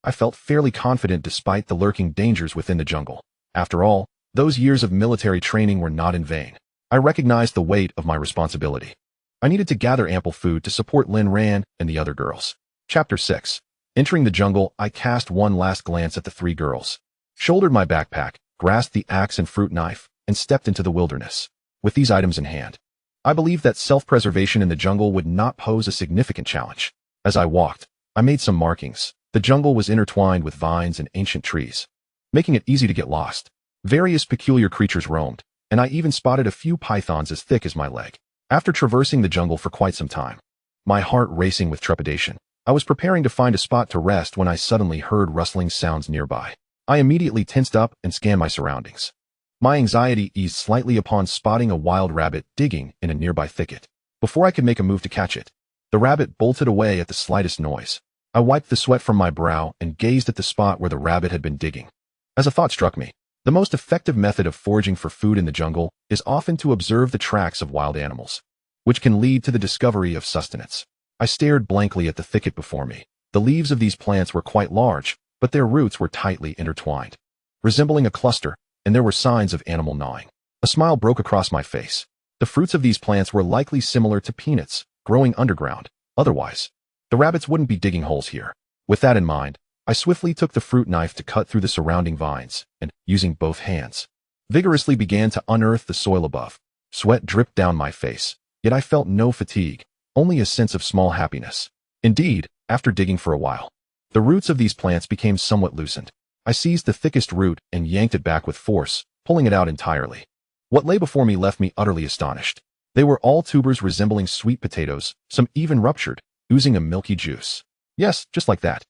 I felt fairly confident despite the lurking dangers within the jungle. After all, those years of military training were not in vain. I recognized the weight of my responsibility. I needed to gather ample food to support Lin Ran and the other girls. Chapter 6. Entering the jungle, I cast one last glance at the 3 girls, shouldered my backpack, grasped the axe and fruit knife, and stepped into the wilderness. With these items in hand, I believed that self-preservation in the jungle would not pose a significant challenge. As I walked, I made some markings. The jungle was intertwined with vines and ancient trees, making it easy to get lost. Various peculiar creatures roamed, and I even spotted a few pythons as thick as my leg. After traversing the jungle for quite some time, my heart racing with trepidation, I was preparing to find a spot to rest when I suddenly heard rustling sounds nearby. I immediately tensed up and scanned my surroundings. My anxiety eased slightly upon spotting a wild rabbit digging in a nearby thicket. Before I could make a move to catch it, the rabbit bolted away at the slightest noise. I wiped the sweat from my brow and gazed at the spot where the rabbit had been digging. As a thought struck me, the most effective method of foraging for food in the jungle is often to observe the tracks of wild animals, which can lead to the discovery of sustenance. I stared blankly at the thicket before me. The leaves of these plants were quite large, but their roots were tightly intertwined, resembling a cluster, and there were signs of animal gnawing. A smile broke across my face. The fruits of these plants were likely similar to peanuts, growing underground. Otherwise, the rabbits wouldn't be digging holes here. With that in mind, I swiftly took the fruit knife to cut through the surrounding vines, and, using both hands, vigorously began to unearth the soil above. Sweat dripped down my face, yet I felt no fatigue, only a sense of small happiness. Indeed, after digging for a while, the roots of these plants became somewhat loosened. I seized the thickest root and yanked it back with force, pulling it out entirely. What lay before me left me utterly astonished. They were all tubers resembling sweet potatoes, some even ruptured, oozing a milky juice. Yes, just like that.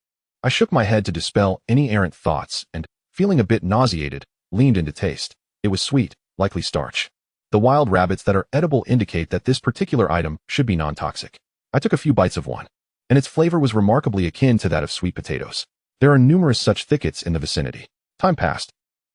I shook my head to dispel any errant thoughts and, feeling a bit nauseated, leaned into taste. It was sweet, likely starch. The wild rabbits that are edible indicate that this particular item should be non-toxic. I took a few bites of one, and its flavor was remarkably akin to that of sweet potatoes. There are numerous such thickets in the vicinity. Time passed,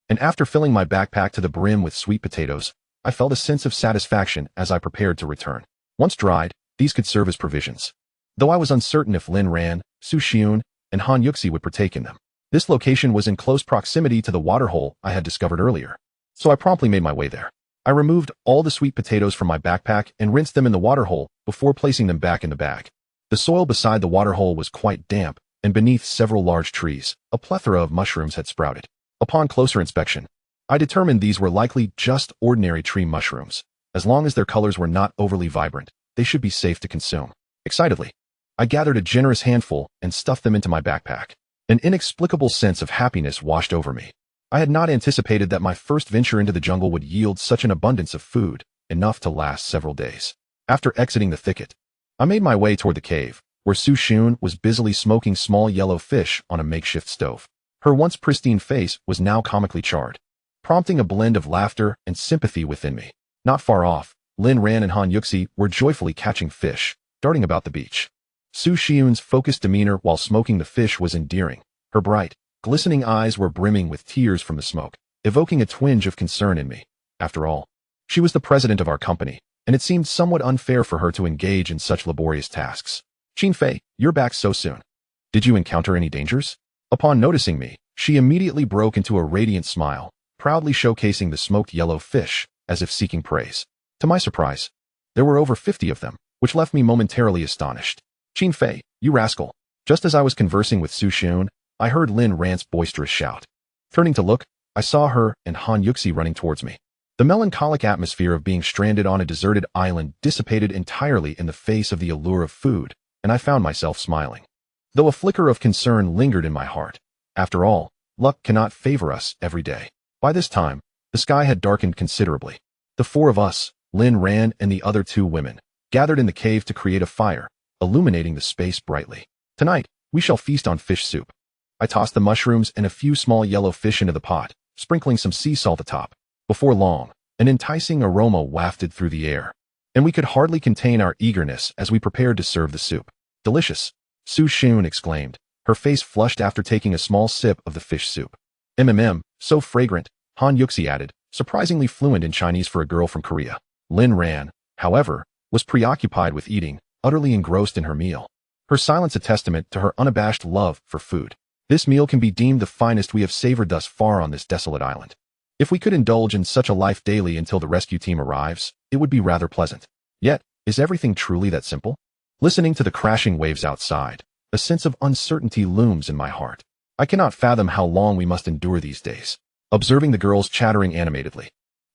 and after filling my backpack to the brim with sweet potatoes, I felt a sense of satisfaction as I prepared to return. Once dried, these could serve as provisions, though I was uncertain if Lin Ran, Su Xiun, and Han Yuxi would partake in them. This location was in close proximity to the waterhole I had discovered earlier, so I promptly made my way there. I removed all the sweet potatoes from my backpack and rinsed them in the waterhole before placing them back in the bag. The soil beside the waterhole was quite damp, and beneath several large trees, a plethora of mushrooms had sprouted. Upon closer inspection, I determined these were likely just ordinary tree mushrooms. As long as their colors were not overly vibrant, they should be safe to consume. Excitedly, I gathered a generous handful and stuffed them into my backpack. An inexplicable sense of happiness washed over me. I had not anticipated that my first venture into the jungle would yield such an abundance of food, enough to last several days. After exiting the thicket, I made my way toward the cave, where Su Xiun was busily smoking small yellow fish on a makeshift stove. Her once pristine face was now comically charred, prompting a blend of laughter and sympathy within me. Not far off, Lin Ran and Han Yuxi were joyfully catching fish, darting about the beach. Su Xiun's focused demeanor while smoking the fish was endearing. Her bright, glistening eyes were brimming with tears from the smoke, evoking a twinge of concern in me. After all, she was the president of our company, and it seemed somewhat unfair for her to engage in such laborious tasks. Qin Fei, you're back so soon. Did you encounter any dangers? Upon noticing me, she immediately broke into a radiant smile, proudly showcasing the smoked yellow fish, as if seeking praise. To my surprise, there were over 50 of them, which left me momentarily astonished. Qin Fei, you rascal. Just as I was conversing with Su Xiun, I heard Lin Ran's boisterous shout. Turning to look, I saw her and Han Yuxi running towards me. The melancholic atmosphere of being stranded on a deserted island dissipated entirely in the face of the allure of food, and I found myself smiling. Though a flicker of concern lingered in my heart. After all, luck cannot favor us every day. By this time, the sky had darkened considerably. The four of us, Lin Ran and the other two women, gathered in the cave to create a fire, illuminating the space brightly. Tonight, we shall feast on fish soup. I tossed the mushrooms and a few small yellow fish into the pot, sprinkling some sea salt atop. Before long, an enticing aroma wafted through the air, and we could hardly contain our eagerness as we prepared to serve the soup. Delicious, Su Xiun exclaimed, her face flushed after taking a small sip of the fish soup. So fragrant, Han Yuxi added, surprisingly fluent in Chinese for a girl from Korea. Lin Ran, however, was preoccupied with eating, utterly engrossed in her meal. Her silence a testament to her unabashed love for food. This meal can be deemed the finest we have savored thus far on this desolate island. If we could indulge in such a life daily until the rescue team arrives, it would be rather pleasant. Yet, is everything truly that simple? Listening to the crashing waves outside, a sense of uncertainty looms in my heart. I cannot fathom how long we must endure these days. Observing the girls chattering animatedly,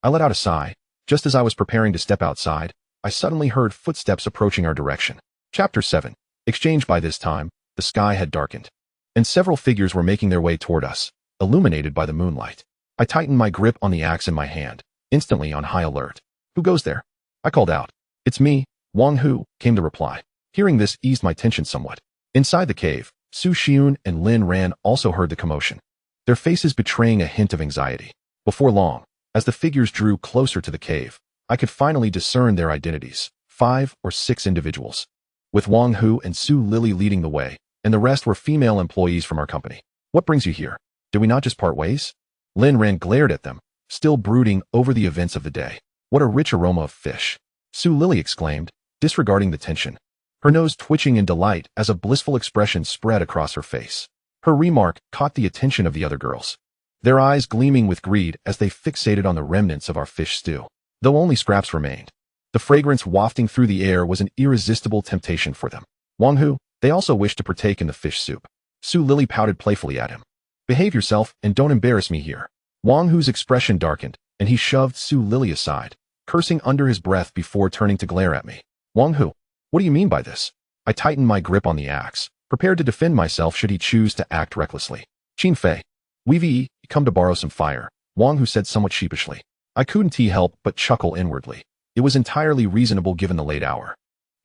I let out a sigh. Just as I was preparing to step outside, I suddenly heard footsteps approaching our direction. Chapter 7. Exchange. By this time, the sky had darkened, and several figures were making their way toward us, illuminated by the moonlight. I tightened my grip on the axe in my hand, instantly on high alert. Who goes there? I called out. It's me, Wang Hu, came the reply. Hearing this eased my tension somewhat. Inside the cave, Su Xiun and Lin Ran also heard the commotion, their faces betraying a hint of anxiety. Before long, as the figures drew closer to the cave, I could finally discern their identities, 5 or 6 individuals. With Wang Hu and Su Lily leading the way, and the rest were female employees from our company. What brings you here? Did we not just part ways? Lin Ran glared at them, still brooding over the events of the day. What a rich aroma of fish, Su Lily exclaimed, disregarding the tension, her nose twitching in delight as a blissful expression spread across her face. Her remark caught the attention of the other girls, their eyes gleaming with greed as they fixated on the remnants of our fish stew. Though only scraps remained, the fragrance wafting through the air was an irresistible temptation for them. Wang Hu, they also wished to partake in the fish soup. Su Lily pouted playfully at him. Behave yourself and don't embarrass me here. Wang Hu's expression darkened, and he shoved Su Lily aside, cursing under his breath before turning to glare at me. Wang Hu, what do you mean by this? I tightened my grip on the axe, prepared to defend myself should he choose to act recklessly. Qin Fei, we've come to borrow some fire, Wang Hu said somewhat sheepishly. I couldn't help but chuckle inwardly. It was entirely reasonable given the late hour,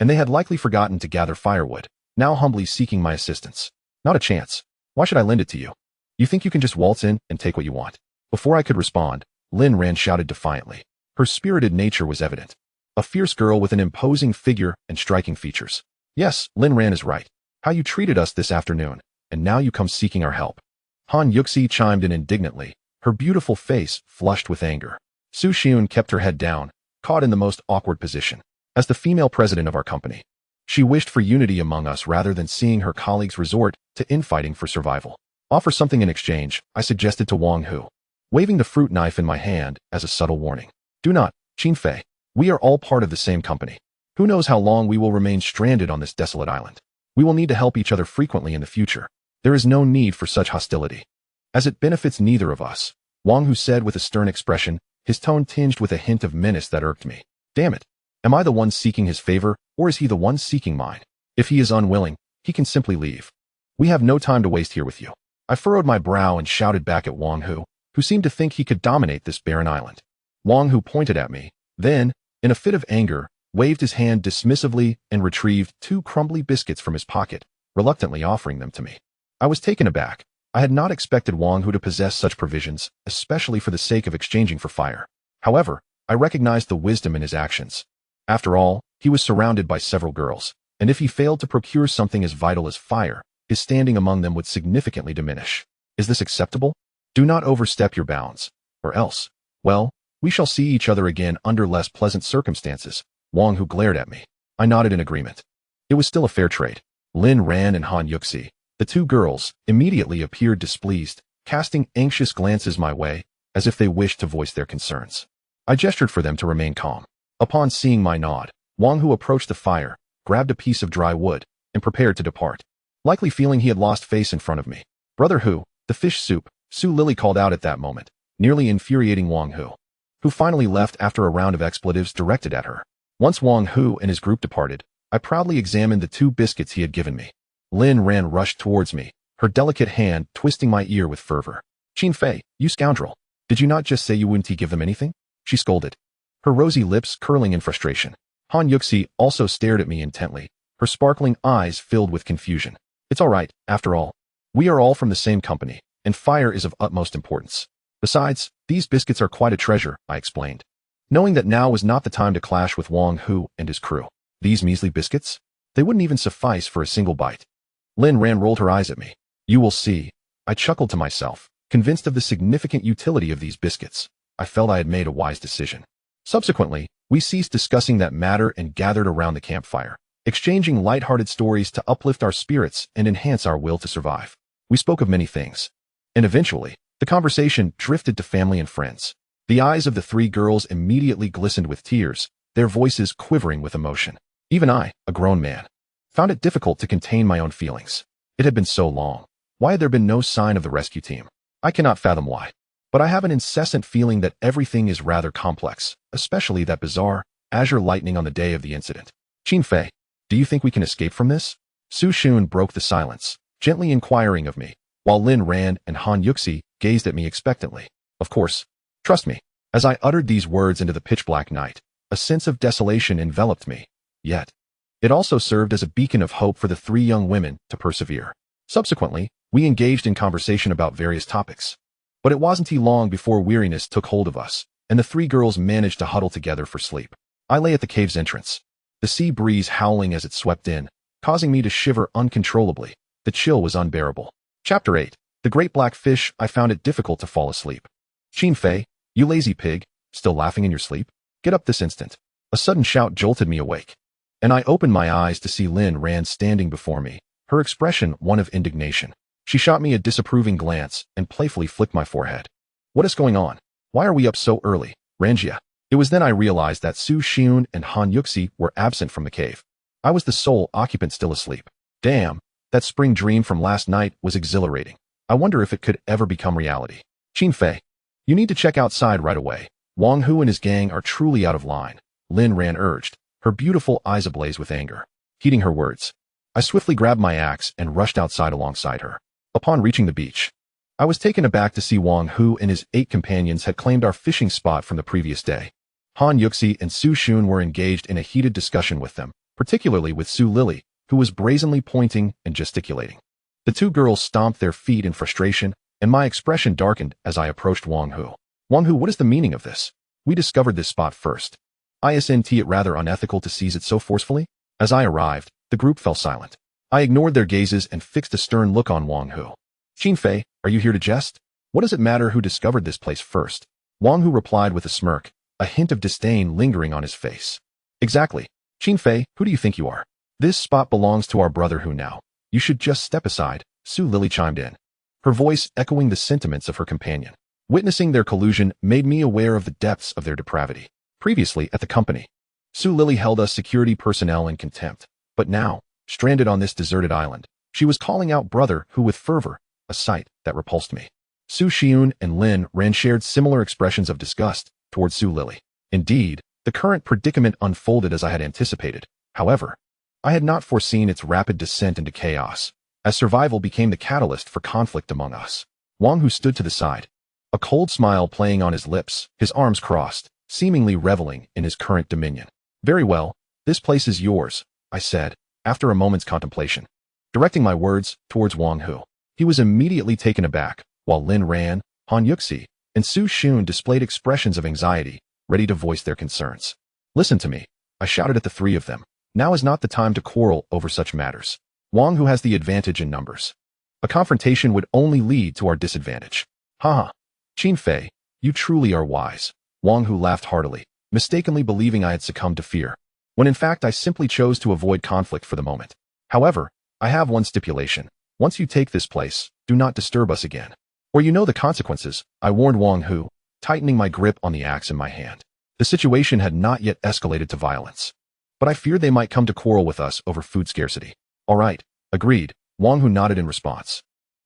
and they had likely forgotten to gather firewood, now humbly seeking my assistance. Not a chance. Why should I lend it to you? You think you can just waltz in and take what you want? Before I could respond, Lin Ran shouted defiantly. Her spirited nature was evident. A fierce girl with an imposing figure and striking features. Yes, Lin Ran is right. How you treated us this afternoon, and now you come seeking our help. Han Yuxi chimed in indignantly, her beautiful face flushed with anger. Su Xiun kept her head down, caught in the most awkward position. As the female president of our company, she wished for unity among us rather than seeing her colleagues resort to infighting for survival. Offer something in exchange, I suggested to Wang Hu, waving the fruit knife in my hand as a subtle warning. Do not, Qin Fei. We are all part of the same company. Who knows how long we will remain stranded on this desolate island. We will need to help each other frequently in the future. There is no need for such hostility, as it benefits neither of us, Wang Hu said with a stern expression, his tone tinged with a hint of menace that irked me. Damn it. Am I the one seeking his favor, or is he the one seeking mine? If he is unwilling, he can simply leave. We have no time to waste here with you. I furrowed my brow and shouted back at Wang Hu, who seemed to think he could dominate this barren island. Wang Hu pointed at me, then, in a fit of anger, waved his hand dismissively and retrieved 2 crumbly biscuits from his pocket, reluctantly offering them to me. I was taken aback. I had not expected Wang Hu to possess such provisions, especially for the sake of exchanging for fire. However, I recognized the wisdom in his actions. After all, he was surrounded by several girls, and if he failed to procure something as vital as fire, his standing among them would significantly diminish. Is this acceptable? Do not overstep your bounds, or else, well, we shall see each other again under less pleasant circumstances. Wang Hu glared at me. I nodded in agreement. It was still a fair trade. Lin Ran and Han Yuxi, the 2 girls, immediately appeared displeased, casting anxious glances my way, as if they wished to voice their concerns. I gestured for them to remain calm. Upon seeing my nod, Wang Hu approached the fire, grabbed a piece of dry wood, and prepared to depart, likely feeling he had lost face in front of me. Brother Hu, the fish soup, Su Lily called out at that moment, nearly infuriating Wang Hu, who finally left after a round of expletives directed at her. Once Wang Hu and his group departed, I proudly examined the 2 biscuits he had given me. Lin Ran rushed towards me, her delicate hand twisting my ear with fervor. Qin Fei, you scoundrel. Did you not just say you wouldn't give them anything? She scolded, her rosy lips curling in frustration. Han Yuxi also stared at me intently, her sparkling eyes filled with confusion. It's all right, after all. We are all from the same company, and fire is of utmost importance. Besides, these biscuits are quite a treasure, I explained, knowing that now was not the time to clash with Wang Hu and his crew. These measly biscuits? They wouldn't even suffice for a single bite. Lin Ran rolled her eyes at me. You will see. I chuckled to myself, convinced of the significant utility of these biscuits. I felt I had made a wise decision. Subsequently, we ceased discussing that matter and gathered around the campfire, exchanging light-hearted stories to uplift our spirits and enhance our will to survive. We spoke of many things, and eventually, the conversation drifted to family and friends. The eyes of the 3 girls immediately glistened with tears, their voices quivering with emotion. Even I, a grown man, found it difficult to contain my own feelings. It had been so long. Why had there been no sign of the rescue team? I cannot fathom why. But I have an incessant feeling that everything is rather complex, especially that bizarre, azure lightning on the day of the incident. Qin Fei, do you think we can escape from this? Su Xiun broke the silence, gently inquiring of me, while Lin Ran and Han Yuxi gazed at me expectantly. Of course. Trust me. As I uttered these words into the pitch-black night, a sense of desolation enveloped me. Yet, it also served as a beacon of hope for the 3 young women to persevere. Subsequently, we engaged in conversation about various topics. But it wasn't long before weariness took hold of us, and the 3 girls managed to huddle together for sleep. I lay at the cave's entrance, the sea breeze howling as it swept in, causing me to shiver uncontrollably, The chill was unbearable. Chapter 8. The Great Black Fish. I found it difficult to fall asleep. Qin Fei, you lazy pig, still laughing in your sleep? Get up this instant. A sudden shout jolted me awake, and I opened my eyes to see Lin Ran standing before me, her expression one of indignation. She shot me a disapproving glance and playfully flicked my forehead. What is going on? Why are we up so early, Ranjia? It was then I realized that Su Xiun and Han Yuxi were absent from the cave. I was the sole occupant still asleep. Damn, that spring dream from last night was exhilarating. I wonder if it could ever become reality. Qin Fei, you need to check outside right away. Wang Hu and his gang are truly out of line, Lin Ran urged, her beautiful eyes ablaze with anger. Heeding her words, I swiftly grabbed my axe and rushed outside alongside her. Upon reaching the beach, I was taken aback to see Wang Hu and his 8 companions had claimed our fishing spot from the previous day. Han Yuxi and Su Xiun were engaged in a heated discussion with them, particularly with Su Lily, who was brazenly pointing and gesticulating. The 2 girls stomped their feet in frustration, and my expression darkened as I approached Wang Hu. Wang Hu, what is the meaning of this? We discovered this spot first. Isn't it rather unethical to seize it so forcefully? As I arrived, the group fell silent. I ignored their gazes and fixed a stern look on Wang Hu. Qin Fei, are you here to jest? What does it matter who discovered this place first? Wang Hu replied with a smirk, a hint of disdain lingering on his face. Exactly. Qin Fei, who do you think you are? This spot belongs to our brother Hu now. You should just step aside, Su Lily chimed in, her voice echoing the sentiments of her companion. Witnessing their collusion made me aware of the depths of their depravity. Previously at the company, Su Lily held us security personnel in contempt, but now, stranded on this deserted island, she was calling out brother Hu with fervor, a sight that repulsed me. Su Xiun and Lin Ran shared similar expressions of disgust towards Su Lily. Indeed, the current predicament unfolded as I had anticipated. However, I had not foreseen its rapid descent into chaos, as survival became the catalyst for conflict among us. Wang Hu stood to the side, a cold smile playing on his lips, his arms crossed, seemingly reveling in his current dominion. Very well, this place is yours, I said, after a moment's contemplation, directing my words towards Wang Hu. He was immediately taken aback, while Lin Ran, Han Yuxi, and Su Xiun displayed expressions of anxiety, ready to voice their concerns. Listen to me, I shouted at the 3 of them. Now is not the time to quarrel over such matters. Wang Hu has the advantage in numbers. A confrontation would only lead to our disadvantage. Haha. Qin Fei, you truly are wise. Wang Hu laughed heartily, mistakenly believing I had succumbed to fear, when in fact I simply chose to avoid conflict for the moment. However, I have one stipulation. Once you take this place, do not disturb us again, or you know the consequences, I warned Wang Hu, tightening my grip on the axe in my hand. The situation had not yet escalated to violence, but I feared they might come to quarrel with us over food scarcity. All right, agreed, Wang Hu nodded in response.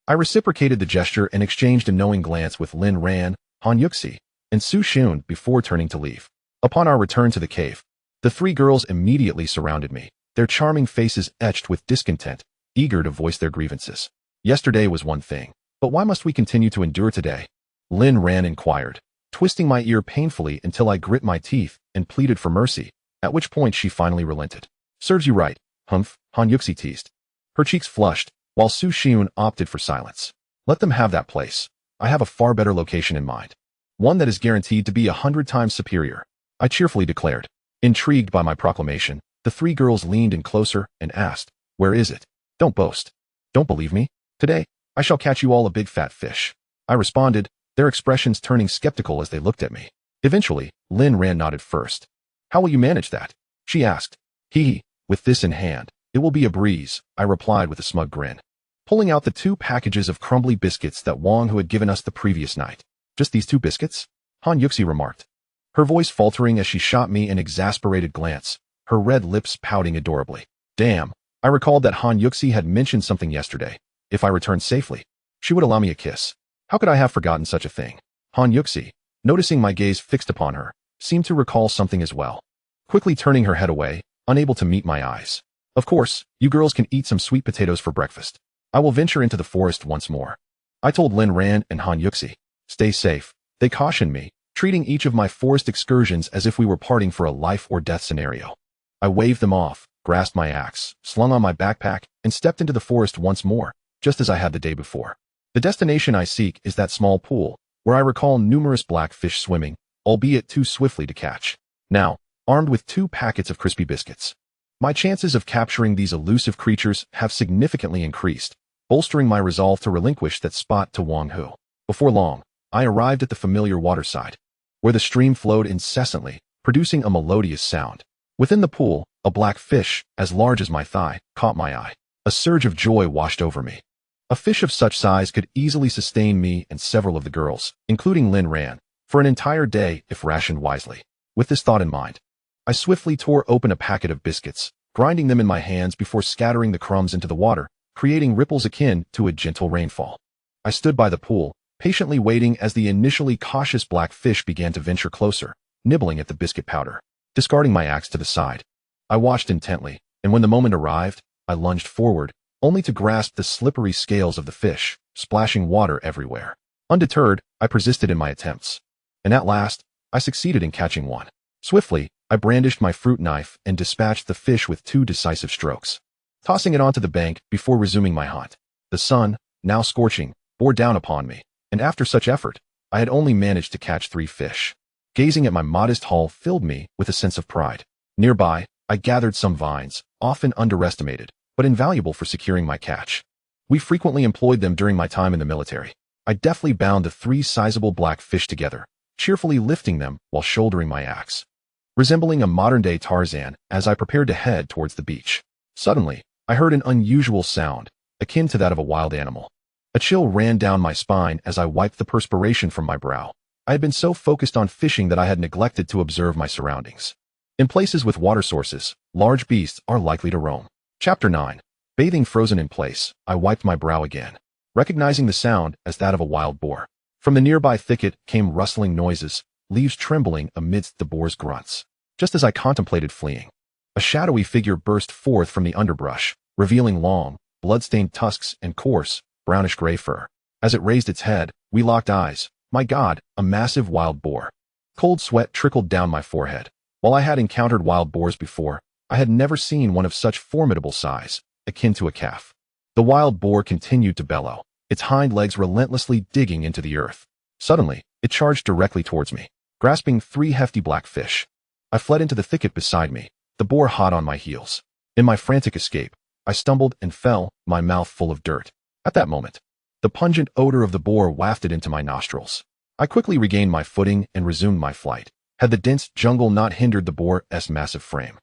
I reciprocated the gesture and exchanged a knowing glance with Lin Ran, Han Yuxi, and Su Xiun before turning to leave. Upon our return to the cave, the 3 girls immediately surrounded me, their charming faces etched with discontent, eager to voice their grievances. Yesterday was one thing, but why must we continue to endure today? Lin Ran inquired, twisting my ear painfully until I grit my teeth and pleaded for mercy, at which point she finally relented. Serves you right, humph, Han Yuxi teased. Her cheeks flushed, while Su Xiun opted for silence. Let them have that place. I have a far better location in mind. One that is guaranteed to be 100 times superior, I cheerfully declared. Intrigued by my proclamation, the 3 girls leaned in closer and asked, where is it? Don't boast. Don't believe me? Today, I shall catch you all a big fat fish. I responded, their expressions turning skeptical as they looked at me. Eventually, Lin Ran nodded first. How will you manage that? She asked. Hee, with this in hand, it will be a breeze, I replied with a smug grin, pulling out the 2 packages of crumbly biscuits that Wang Hu had given us the previous night. Just these 2 biscuits? Han Yuxi remarked, her voice faltering as she shot me an exasperated glance, her red lips pouting adorably. Damn, I recalled that Han Yuxi had mentioned something yesterday. If I returned safely, she would allow me a kiss. How could I have forgotten such a thing? Han Yuxi, noticing my gaze fixed upon her, seemed to recall something as well, quickly turning her head away, unable to meet my eyes. Of course, you girls can eat some sweet potatoes for breakfast. I will venture into the forest once more, I told Lin Ran and Han Yuxi. Stay safe, they cautioned me, treating each of my forest excursions as if we were parting for a life or death scenario. I waved them off, grasped my axe, slung on my backpack, and stepped into the forest once more, just as I had the day before. The destination I seek is that small pool, where I recall numerous black fish swimming, albeit too swiftly to catch. Now, armed with 2 packets of crispy biscuits, my chances of capturing these elusive creatures have significantly increased, bolstering my resolve to relinquish that spot to Wang Hu. Before long, I arrived at the familiar waterside, where the stream flowed incessantly, producing a melodious sound. Within the pool, a black fish, as large as my thigh, caught my eye. A surge of joy washed over me. A fish of such size could easily sustain me and several of the girls, including Lin Ran, for an entire day if rationed wisely. With this thought in mind, I swiftly tore open a packet of biscuits, grinding them in my hands before scattering the crumbs into the water, creating ripples akin to a gentle rainfall. I stood by the pool, patiently waiting as the initially cautious black fish began to venture closer, nibbling at the biscuit powder. Discarding my axe to the side, I watched intently, and when the moment arrived, I lunged forward, only to grasp the slippery scales of the fish, splashing water everywhere. Undeterred, I persisted in my attempts, and at last, I succeeded in catching one. Swiftly, I brandished my fruit knife and dispatched the fish with 2 decisive strokes, tossing it onto the bank before resuming my hunt. The sun, now scorching, bore down upon me, and after such effort, I had only managed to catch 3 fish. Gazing at my modest haul filled me with a sense of pride. Nearby, I gathered some vines, often underestimated, but invaluable for securing my catch. We frequently employed them during my time in the military. I deftly bound the 3 sizable black fish together, cheerfully lifting them while shouldering my axe, resembling a modern-day Tarzan as I prepared to head towards the beach. Suddenly, I heard an unusual sound, akin to that of a wild animal. A chill ran down my spine as I wiped the perspiration from my brow. I had been so focused on fishing that I had neglected to observe my surroundings. In places with water sources, large beasts are likely to roam. Chapter 9. Bathing frozen in place, I wiped my brow again, recognizing the sound as that of a wild boar. From the nearby thicket came rustling noises, leaves trembling amidst the boar's grunts. Just as I contemplated fleeing, a shadowy figure burst forth from the underbrush, revealing long, blood-stained tusks and coarse, brownish-gray fur. As it raised its head, we locked eyes. My God, a massive wild boar. Cold sweat trickled down my forehead. While I had encountered wild boars before, I had never seen one of such formidable size, akin to a calf. The wild boar continued to bellow, its hind legs relentlessly digging into the earth. Suddenly, it charged directly towards me, grasping 3 hefty black fish. I fled into the thicket beside me, the boar hot on my heels. In my frantic escape, I stumbled and fell, my mouth full of dirt. At that moment, the pungent odor of the boar wafted into my nostrils. I quickly regained my footing and resumed my flight. Had the dense jungle not hindered the boar's massive frame,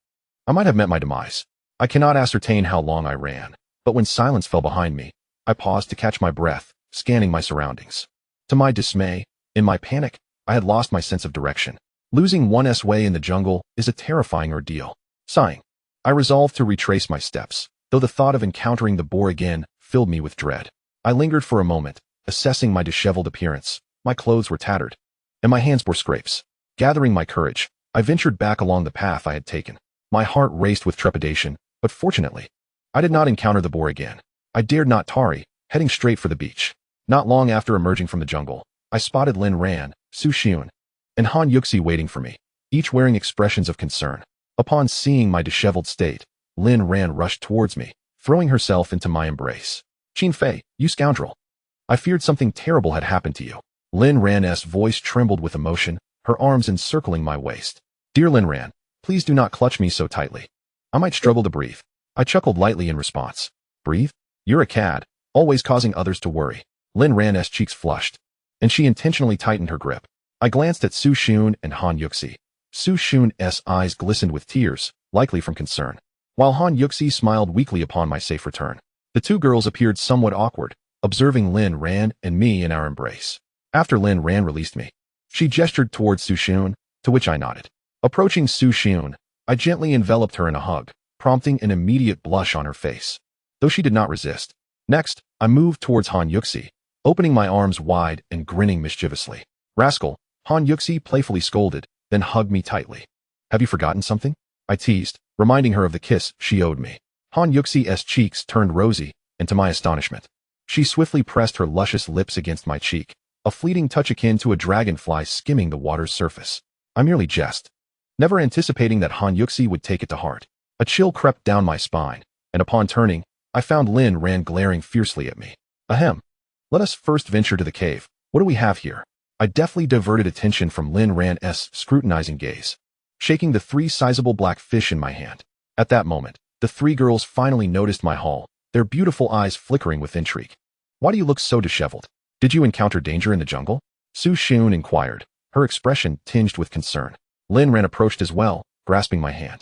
I might have met my demise. I cannot ascertain how long I ran, but when silence fell behind me, I paused to catch my breath, scanning my surroundings. To my dismay, in my panic, I had lost my sense of direction. Losing one's way in the jungle is a terrifying ordeal. Sighing, I resolved to retrace my steps, though the thought of encountering the boar again filled me with dread. I lingered for a moment, assessing my disheveled appearance. My clothes were tattered, and my hands bore scrapes. Gathering my courage, I ventured back along the path I had taken. My heart raced with trepidation, but fortunately, I did not encounter the boar again. I dared not tarry, heading straight for the beach. Not long after emerging from the jungle, I spotted Lin Ran, Su Xiun, and Han Yuxi waiting for me, each wearing expressions of concern. Upon seeing my disheveled state, Lin Ran rushed towards me, throwing herself into my embrace. "Qin Fei, you scoundrel. I feared something terrible had happened to you." Lin Ran's voice trembled with emotion, her arms encircling my waist. "Dear Lin Ran, please do not clutch me so tightly. I might struggle to breathe." I chuckled lightly in response. "Breathe? You're a cad, always causing others to worry." Lin Ran's cheeks flushed, and she intentionally tightened her grip. I glanced at Su Xiun and Han Yuxi. Su Xiun's eyes glistened with tears, likely from concern, while Han Yuxi smiled weakly upon my safe return. The 2 girls appeared somewhat awkward, observing Lin Ran and me in our embrace. After Lin Ran released me, she gestured towards Su Xiun, to which I nodded. Approaching Su Xiun, I gently enveloped her in a hug, prompting an immediate blush on her face, though she did not resist. Next, I moved towards Han Yuxi, opening my arms wide and grinning mischievously. "Rascal," Han Yuxi playfully scolded, then hugged me tightly. "Have you forgotten something?" I teased, reminding her of the kiss she owed me. Han Yuxi's cheeks turned rosy, and to my astonishment, she swiftly pressed her luscious lips against my cheek, a fleeting touch akin to a dragonfly skimming the water's surface. I merely jested, never anticipating that Han Yuxi would take it to heart. A chill crept down my spine, and upon turning, I found Lin Ran glaring fiercely at me. "Ahem. Let us first venture to the cave. What do we have here?" I deftly diverted attention from Lin Ran's scrutinizing gaze, shaking the 3 sizable black fish in my hand. At that moment, the 3 girls finally noticed my haul, their beautiful eyes flickering with intrigue. Why do you look so disheveled? Did you encounter danger in the jungle? Su Xun inquired, her expression tinged with concern. Lin Ran approached as well, grasping my hand.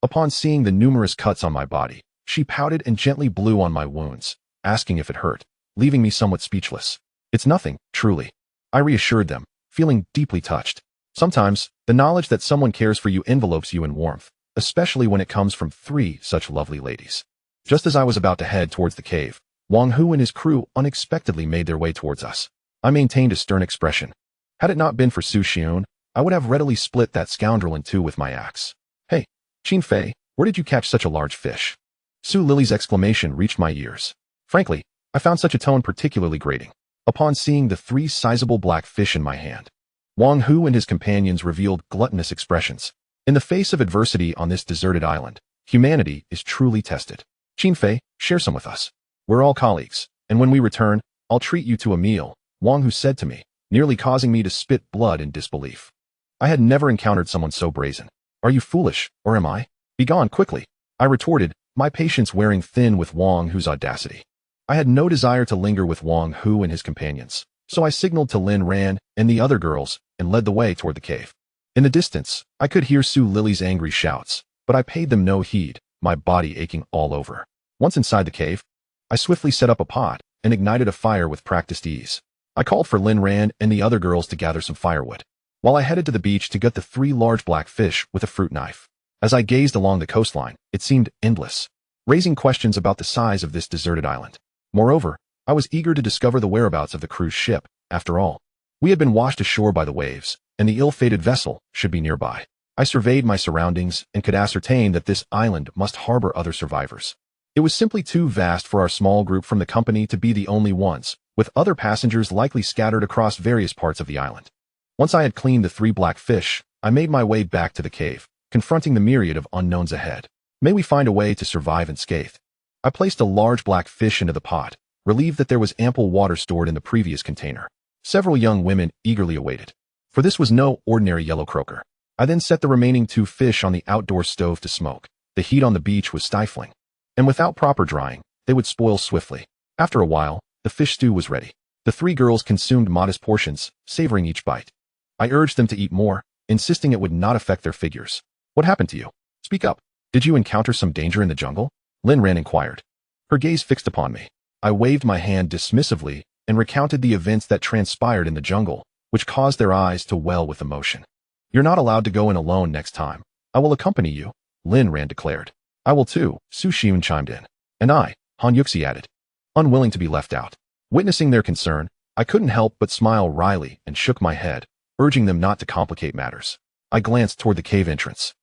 Upon seeing the numerous cuts on my body, she pouted and gently blew on my wounds, asking if it hurt, leaving me somewhat speechless. It's nothing, truly. I reassured them, feeling deeply touched. Sometimes, the knowledge that someone cares for you envelopes you in warmth, especially when it comes from 3 such lovely ladies. Just as I was about to head towards the cave, Wang Hu and his crew unexpectedly made their way towards us. I maintained a stern expression. Had it not been for Su Xion, I would have readily split that scoundrel in 2 with my axe. Hey, Qin Fei, where did you catch such a large fish? Su Lily's exclamation reached my ears. Frankly, I found such a tone particularly grating. Upon seeing the 3 sizable black fish in my hand, Wang Hu and his companions revealed gluttonous expressions. In the face of adversity on this deserted island, humanity is truly tested. Qin Fei, share some with us. We're all colleagues, and when we return, I'll treat you to a meal, Wang Hu said to me, nearly causing me to spit blood in disbelief. I had never encountered someone so brazen. Are you foolish, or am I? Begone quickly, I retorted, my patience wearing thin with Wang Hu's audacity. I had no desire to linger with Wang Hu and his companions, so I signaled to Lin Ran and the other girls and led the way toward the cave. In the distance, I could hear Su Lily's angry shouts, but I paid them no heed, my body aching all over. Once inside the cave, I swiftly set up a pot and ignited a fire with practiced ease. I called for Lin Ran and the other girls to gather some firewood, while I headed to the beach to get the 3 large black fish with a fruit knife. As I gazed along the coastline, it seemed endless, raising questions about the size of this deserted island. Moreover, I was eager to discover the whereabouts of the cruise ship. After all, we had been washed ashore by the waves, and the ill-fated vessel should be nearby. I surveyed my surroundings and could ascertain that this island must harbor other survivors. It was simply too vast for our small group from the company to be the only ones, with other passengers likely scattered across various parts of the island. Once I had cleaned the 3 black fish, I made my way back to the cave, confronting the myriad of unknowns ahead. May we find a way to survive unscathed. I placed a large black fish into the pot, relieved that there was ample water stored in the previous container. Several young women eagerly awaited, for this was no ordinary yellow croaker. I then set the remaining 2 fish on the outdoor stove to smoke. The heat on the beach was stifling, and without proper drying, they would spoil swiftly. After a while, the fish stew was ready. The 3 girls consumed modest portions, savoring each bite. I urged them to eat more, insisting it would not affect their figures. What happened to you? Speak up. Did you encounter some danger in the jungle? Lin Ran inquired. Her gaze fixed upon me. I waved my hand dismissively and recounted the events that transpired in the jungle, which caused their eyes to well with emotion. You're not allowed to go in alone next time. I will accompany you, Lin Ran declared. I will too, Su Xiun chimed in. And I, Han Yuxi added, unwilling to be left out. Witnessing their concern, I couldn't help but smile wryly and shook my head, urging them not to complicate matters. I glanced toward the cave entrance.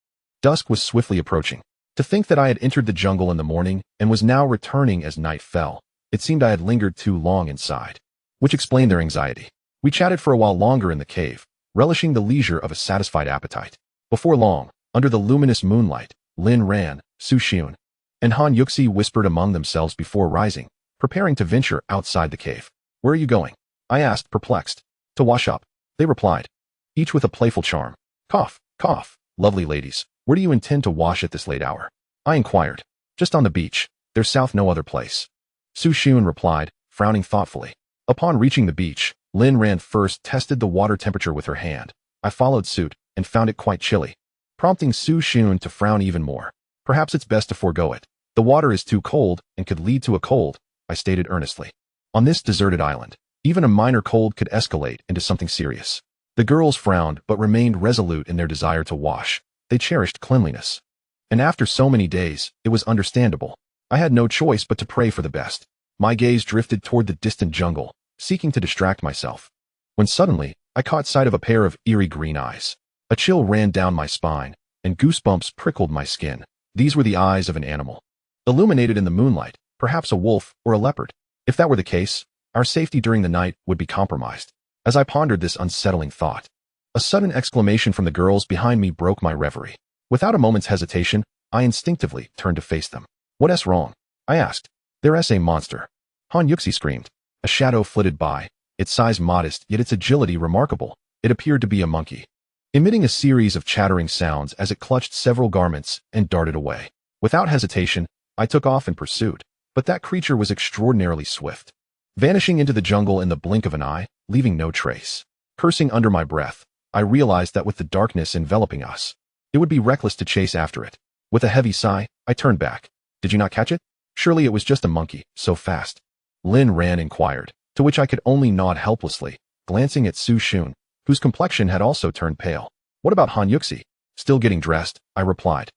Dusk was swiftly approaching. To think that I had entered the jungle in the morning and was now returning as night fell, it seemed I had lingered too long inside, which explained their anxiety. We chatted for a while longer in the cave, relishing the leisure of a satisfied appetite. Before long, under the luminous moonlight, Lin Ran, Su Xiun, and Han Yuxi whispered among themselves before rising, preparing to venture outside the cave. Where are you going? I asked, perplexed. To wash up, they replied, each with a playful charm. Cough, cough, lovely ladies, where do you intend to wash at this late hour? I inquired. Just on the beach, there's south no other place. Su Xiun replied, frowning thoughtfully. Upon reaching the beach, Lin Ran first tested the water temperature with her hand. I followed suit and found it quite chilly, prompting Su Xiun to frown even more. Perhaps it's best to forego it. The water is too cold and could lead to a cold, I stated earnestly. On this deserted island, even a minor cold could escalate into something serious. The girls frowned but remained resolute in their desire to wash. They cherished cleanliness. And after so many days, it was understandable. I had no choice but to pray for the best. My gaze drifted toward the distant jungle, seeking to distract myself. When suddenly, I caught sight of a pair of eerie green eyes. A chill ran down my spine, and goosebumps prickled my skin. These were the eyes of an animal, illuminated in the moonlight, perhaps a wolf or a leopard. If that were the case, our safety during the night would be compromised. As I pondered this unsettling thought, a sudden exclamation from the girls behind me broke my reverie. Without a moment's hesitation, I instinctively turned to face them. What's wrong? I asked. There's a monster, Han Yuxi screamed. A shadow flitted by, its size modest yet its agility remarkable. It appeared to be a monkey, emitting a series of chattering sounds as it clutched several garments and darted away. Without hesitation, I took off in pursuit, but that creature was extraordinarily swift, vanishing into the jungle in the blink of an eye, leaving no trace. Cursing under my breath, I realized that with the darkness enveloping us, it would be reckless to chase after it. With a heavy sigh, I turned back. Did you not catch it? Surely it was just a monkey, so fast. Lin Ran inquired, to which I could only nod helplessly, glancing at Su Shun, whose complexion had also turned pale. What about Han Yuxi? Still getting dressed, I replied.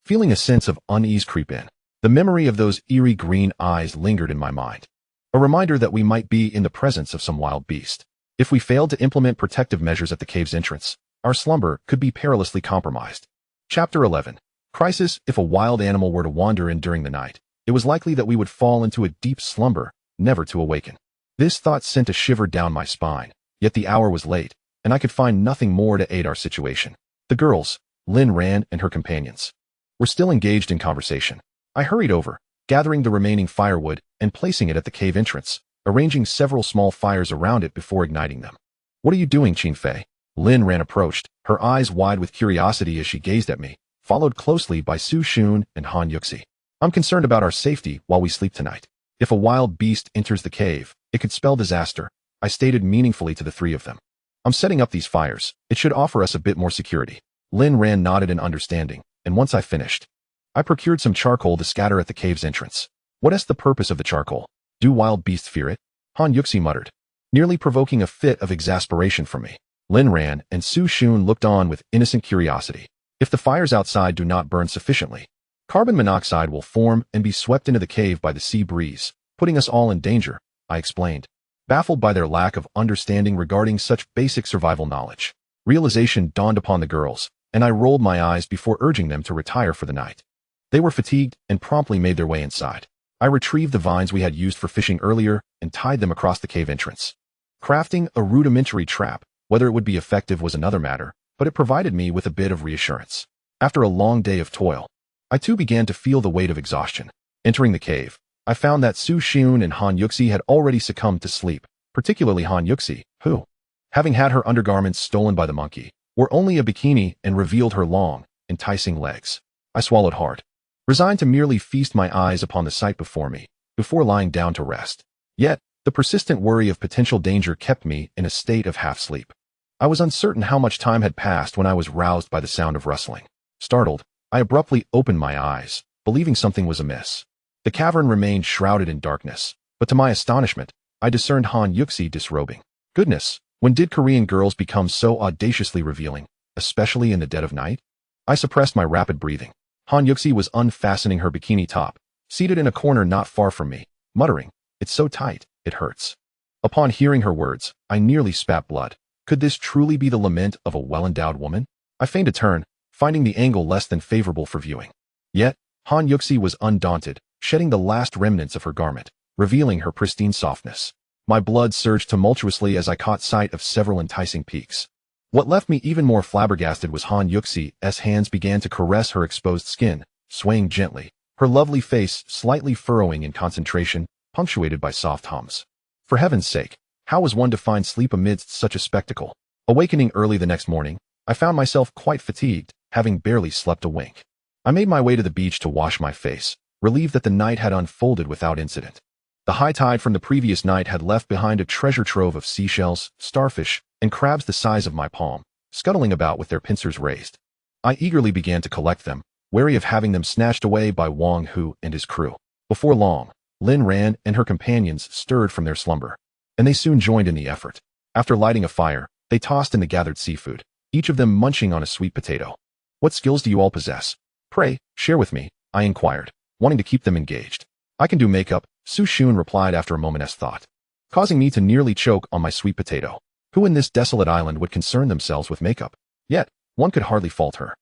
Feeling a sense of unease creep in, the memory of those eerie green eyes lingered in my mind. A reminder that we might be in the presence of some wild beast. If we failed to implement protective measures at the cave's entrance, our slumber could be perilously compromised. Chapter 11. Crisis. If a wild animal were to wander in during the night, it was likely that we would fall into a deep slumber, never to awaken. This thought sent a shiver down my spine, yet the hour was late, and I could find nothing more to aid our situation. The girls, Lin Ran and her companions, were still engaged in conversation. I hurried over, gathering the remaining firewood and placing it at the cave entrance, arranging several small fires around it before igniting them. What are you doing, Qin Fei? Lin Ran approached, her eyes wide with curiosity as she gazed at me, followed closely by Su Shun and Han Yuxi. I'm concerned about our safety while we sleep tonight. If a wild beast enters the cave, it could spell disaster, I stated meaningfully to the three of them. I'm setting up these fires. It should offer us a bit more security. Lin Ran nodded in understanding, and once I finished, I procured some charcoal to scatter at the cave's entrance. What is the purpose of the charcoal? Do wild beasts fear it? Han Yuxi muttered, nearly provoking a fit of exasperation from me. Lin Ran and Su Shun looked on with innocent curiosity. If the fires outside do not burn sufficiently, carbon monoxide will form and be swept into the cave by the sea breeze, putting us all in danger, I explained, baffled by their lack of understanding regarding such basic survival knowledge. Realization dawned upon the girls, and I rolled my eyes before urging them to retire for the night. They were fatigued and promptly made their way inside. I retrieved the vines we had used for fishing earlier and tied them across the cave entrance. Crafting a rudimentary trap, whether it would be effective was another matter, but it provided me with a bit of reassurance. After a long day of toil, I too began to feel the weight of exhaustion. Entering the cave, I found that Su Shun and Han Yuxi had already succumbed to sleep, particularly Han Yuxi, who, having had her undergarments stolen by the monkey, wore only a bikini and revealed her long, enticing legs. I swallowed hard, resigned to merely feast my eyes upon the sight before me, before lying down to rest. Yet, the persistent worry of potential danger kept me in a state of half-sleep. I was uncertain how much time had passed when I was roused by the sound of rustling. Startled, I abruptly opened my eyes, believing something was amiss. The cavern remained shrouded in darkness, but to my astonishment, I discerned Han Yuxi disrobing. Goodness, when did Korean girls become so audaciously revealing, especially in the dead of night? I suppressed my rapid breathing. Han Yuxi was unfastening her bikini top, seated in a corner not far from me, muttering, "It's so tight, it hurts." Upon hearing her words, I nearly spat blood. Could this truly be the lament of a well-endowed woman? I feigned a turn, finding the angle less than favorable for viewing. Yet, Han Yuxi was undaunted, shedding the last remnants of her garment, revealing her pristine softness. My blood surged tumultuously as I caught sight of several enticing peaks. What left me even more flabbergasted was Han Yuxi's hands began to caress her exposed skin, swaying gently, her lovely face slightly furrowing in concentration, punctuated by soft hums. For heaven's sake, how was one to find sleep amidst such a spectacle? Awakening early the next morning, I found myself quite fatigued, having barely slept a wink. I made my way to the beach to wash my face, relieved that the night had unfolded without incident. The high tide from the previous night had left behind a treasure trove of seashells, starfish, and crabs the size of my palm, scuttling about with their pincers raised. I eagerly began to collect them, wary of having them snatched away by Wang Hu and his crew. Before long, Lin Ran and her companions stirred from their slumber, and they soon joined in the effort. After lighting a fire, they tossed in the gathered seafood, each of them munching on a sweet potato. "What skills do you all possess? Pray, share with me," I inquired, wanting to keep them engaged. "I can do makeup," Su Shun replied after a moment's thought, causing me to nearly choke on my sweet potato. Who in this desolate island would concern themselves with makeup? Yet, one could hardly fault her.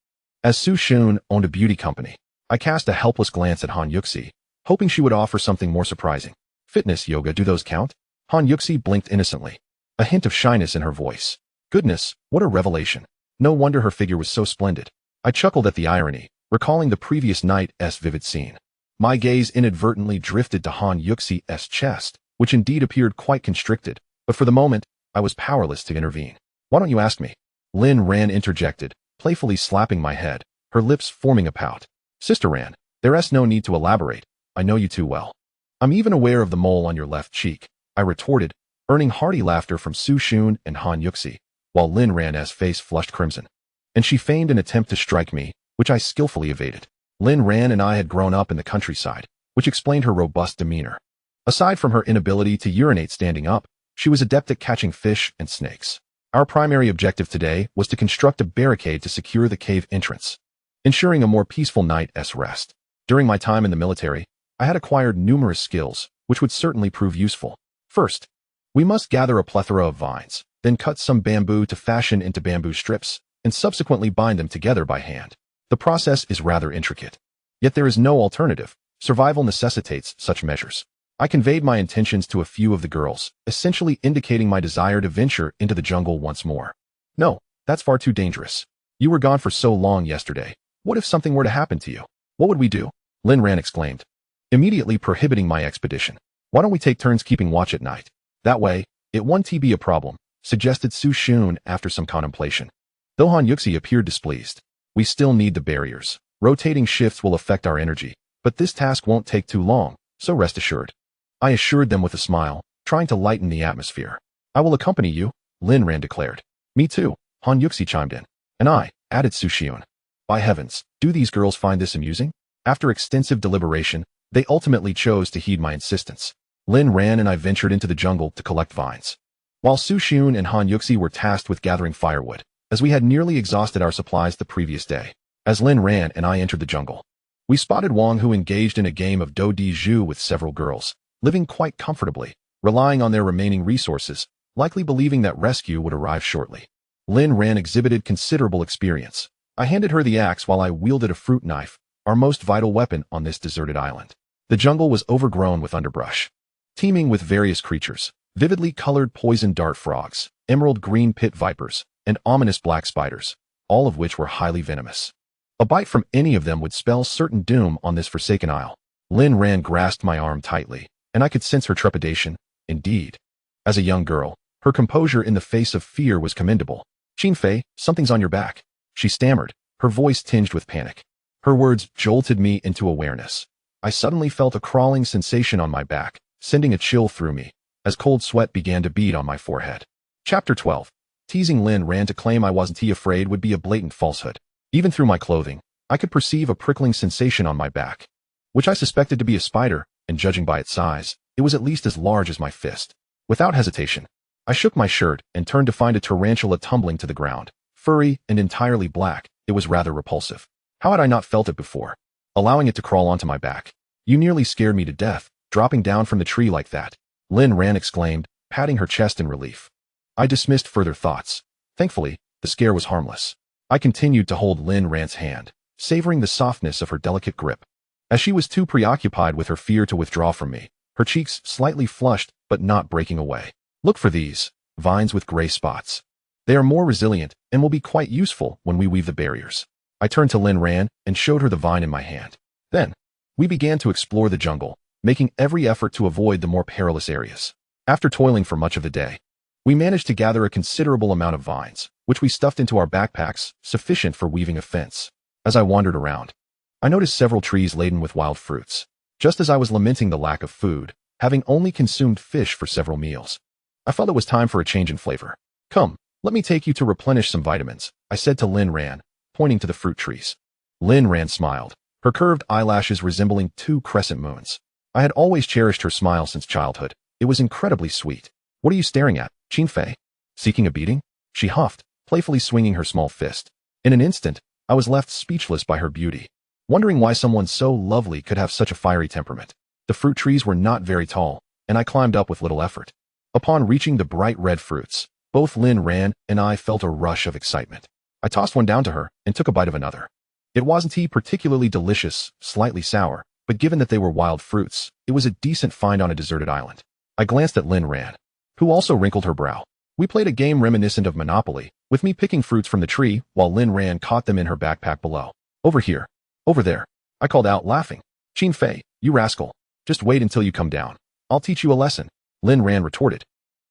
As Su Shun owned a beauty company, I cast a helpless glance at Han Yuxi, hoping she would offer something more surprising. "Fitness, yoga, do those count?" Han Yuxi blinked innocently, a hint of shyness in her voice. Goodness, what a revelation. No wonder her figure was so splendid. I chuckled at the irony, recalling the previous night's vivid scene. My gaze inadvertently drifted to Han Yuxi's chest, which indeed appeared quite constricted, but for the moment, I was powerless to intervene. "Why don't you ask me?" Lin Ran interjected, playfully slapping my head, her lips forming a pout. "Sister Ran, there's no need to elaborate. I know you too well." I'm even aware of the mole on your left cheek, I retorted, earning hearty laughter from Su Xun and Han Yuxi, while Lin Ran's face flushed crimson. And she feigned an attempt to strike me, which I skillfully evaded. Lin Ran and I had grown up in the countryside, which explained her robust demeanor. Aside from her inability to urinate standing up, she was adept at catching fish and snakes. Our primary objective today was to construct a barricade to secure the cave entrance, ensuring a more peaceful night's rest. During my time in the military, I had acquired numerous skills, which would certainly prove useful. First, we must gather a plethora of vines, then cut some bamboo to fashion into bamboo strips, and subsequently bind them together by hand. The process is rather intricate. Yet there is no alternative. Survival necessitates such measures. I conveyed my intentions to a few of the girls, essentially indicating my desire to venture into the jungle once more. No, that's far too dangerous. You were gone for so long yesterday. What if something were to happen to you? What would we do? Lin Ran exclaimed, immediately prohibiting my expedition. Why don't we take turns keeping watch at night? That way, it won't be a problem, suggested Su Xun after some contemplation. Though Han Yuxi appeared displeased. We still need the barriers. Rotating shifts will affect our energy, but this task won't take too long, so rest assured. I assured them with a smile, trying to lighten the atmosphere. I will accompany you, Lin Ran declared. Me too, Han Yuxi chimed in. And I, added Su Xun. By heavens, do these girls find this amusing? After extensive deliberation, they ultimately chose to heed my insistence. Lin Ran and I ventured into the jungle to collect vines, while Su Xun and Han Yuxi were tasked with gathering firewood, as we had nearly exhausted our supplies the previous day. As Lin Ran and I entered the jungle, we spotted Wang, who engaged in a game of do di zhu with several girls, living quite comfortably, relying on their remaining resources, likely believing that rescue would arrive shortly. Lin Ran exhibited considerable experience. I handed her the axe while I wielded a fruit knife, our most vital weapon on this deserted island. The jungle was overgrown with underbrush, teeming with various creatures, vividly colored poison dart frogs, emerald green pit vipers, and ominous black spiders, all of which were highly venomous. A bite from any of them would spell certain doom on this forsaken isle. Lin Ran grasped my arm tightly, and I could sense her trepidation. Indeed, as a young girl, her composure in the face of fear was commendable. Qin Fei, something's on your back, she stammered, her voice tinged with panic. Her words jolted me into awareness. I suddenly felt a crawling sensation on my back, sending a chill through me, as cold sweat began to bead on my forehead. Chapter 12. Teasing Lin Ran to claim I wasn't afraid would be a blatant falsehood. Even through my clothing, I could perceive a prickling sensation on my back, which I suspected to be a spider, and judging by its size, it was at least as large as my fist. Without hesitation, I shook my shirt and turned to find a tarantula tumbling to the ground. Furry and entirely black, it was rather repulsive. How had I not felt it before? Allowing it to crawl onto my back. You nearly scared me to death, dropping down from the tree like that, Lin Ran exclaimed, patting her chest in relief. I dismissed further thoughts. Thankfully, the scare was harmless. I continued to hold Lin Ran's hand, savoring the softness of her delicate grip. As she was too preoccupied with her fear to withdraw from me, her cheeks slightly flushed but not breaking away. Look for these vines with gray spots. They are more resilient and will be quite useful when we weave the barriers. I turned to Lin Ran and showed her the vine in my hand. Then, we began to explore the jungle, making every effort to avoid the more perilous areas. After toiling for much of the day, we managed to gather a considerable amount of vines, which we stuffed into our backpacks, sufficient for weaving a fence. As I wandered around, I noticed several trees laden with wild fruits. Just as I was lamenting the lack of food, having only consumed fish for several meals, I felt it was time for a change in flavor. Come, let me take you to replenish some vitamins, I said to Lin Ran, pointing to the fruit trees. Lin Ran smiled, her curved eyelashes resembling two crescent moons. I had always cherished her smile since childhood. It was incredibly sweet. What are you staring at, Qin Fei? Seeking a beating? She huffed, playfully swinging her small fist. In an instant, I was left speechless by her beauty, wondering why someone so lovely could have such a fiery temperament. The fruit trees were not very tall, and I climbed up with little effort. Upon reaching the bright red fruits, both Lin Ran and I felt a rush of excitement. I tossed one down to her and took a bite of another. It wasn't particularly delicious, slightly sour, but given that they were wild fruits, it was a decent find on a deserted island. I glanced at Lin Ran, who also wrinkled her brow. We played a game reminiscent of Monopoly, with me picking fruits from the tree while Lin Ran caught them in her backpack below. Over here. Over there. I called out, laughing. Qin Fei, you rascal. Just wait until you come down. I'll teach you a lesson, Lin Ran retorted,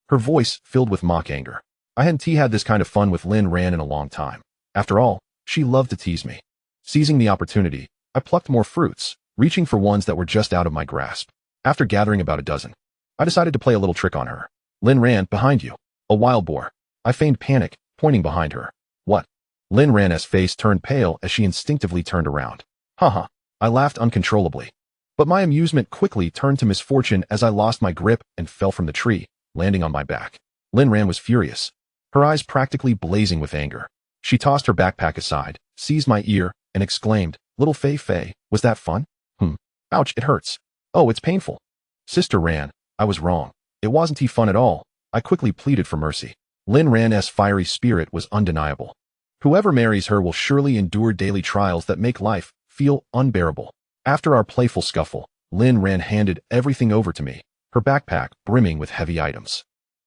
her voice filled with mock anger. I hadn't had this kind of fun with Lin Ran in a long time. After all, she loved to tease me. Seizing the opportunity, I plucked more fruits, reaching for ones that were just out of my grasp. After gathering about a dozen, I decided to play a little trick on her. Lynn ran behind you. A wild boar. I feigned panic, pointing behind her. What? Lynn Ran's face turned pale as she instinctively turned around. Haha. I laughed uncontrollably. But my amusement quickly turned to misfortune as I lost my grip and fell from the tree, landing on my back. Lynn Ran was furious, her eyes practically blazing with anger. She tossed her backpack aside, seized my ear, and exclaimed, "Little Fei, was that fun? Ouch, it hurts. Oh, it's painful." Sister Ran, I was wrong. It wasn't fun at all. I quickly pleaded for mercy. Lynn Ran's fiery spirit was undeniable. Whoever marries her will surely endure daily trials that make life feel unbearable. After our playful scuffle, Lynn Ran handed everything over to me, her backpack brimming with heavy items.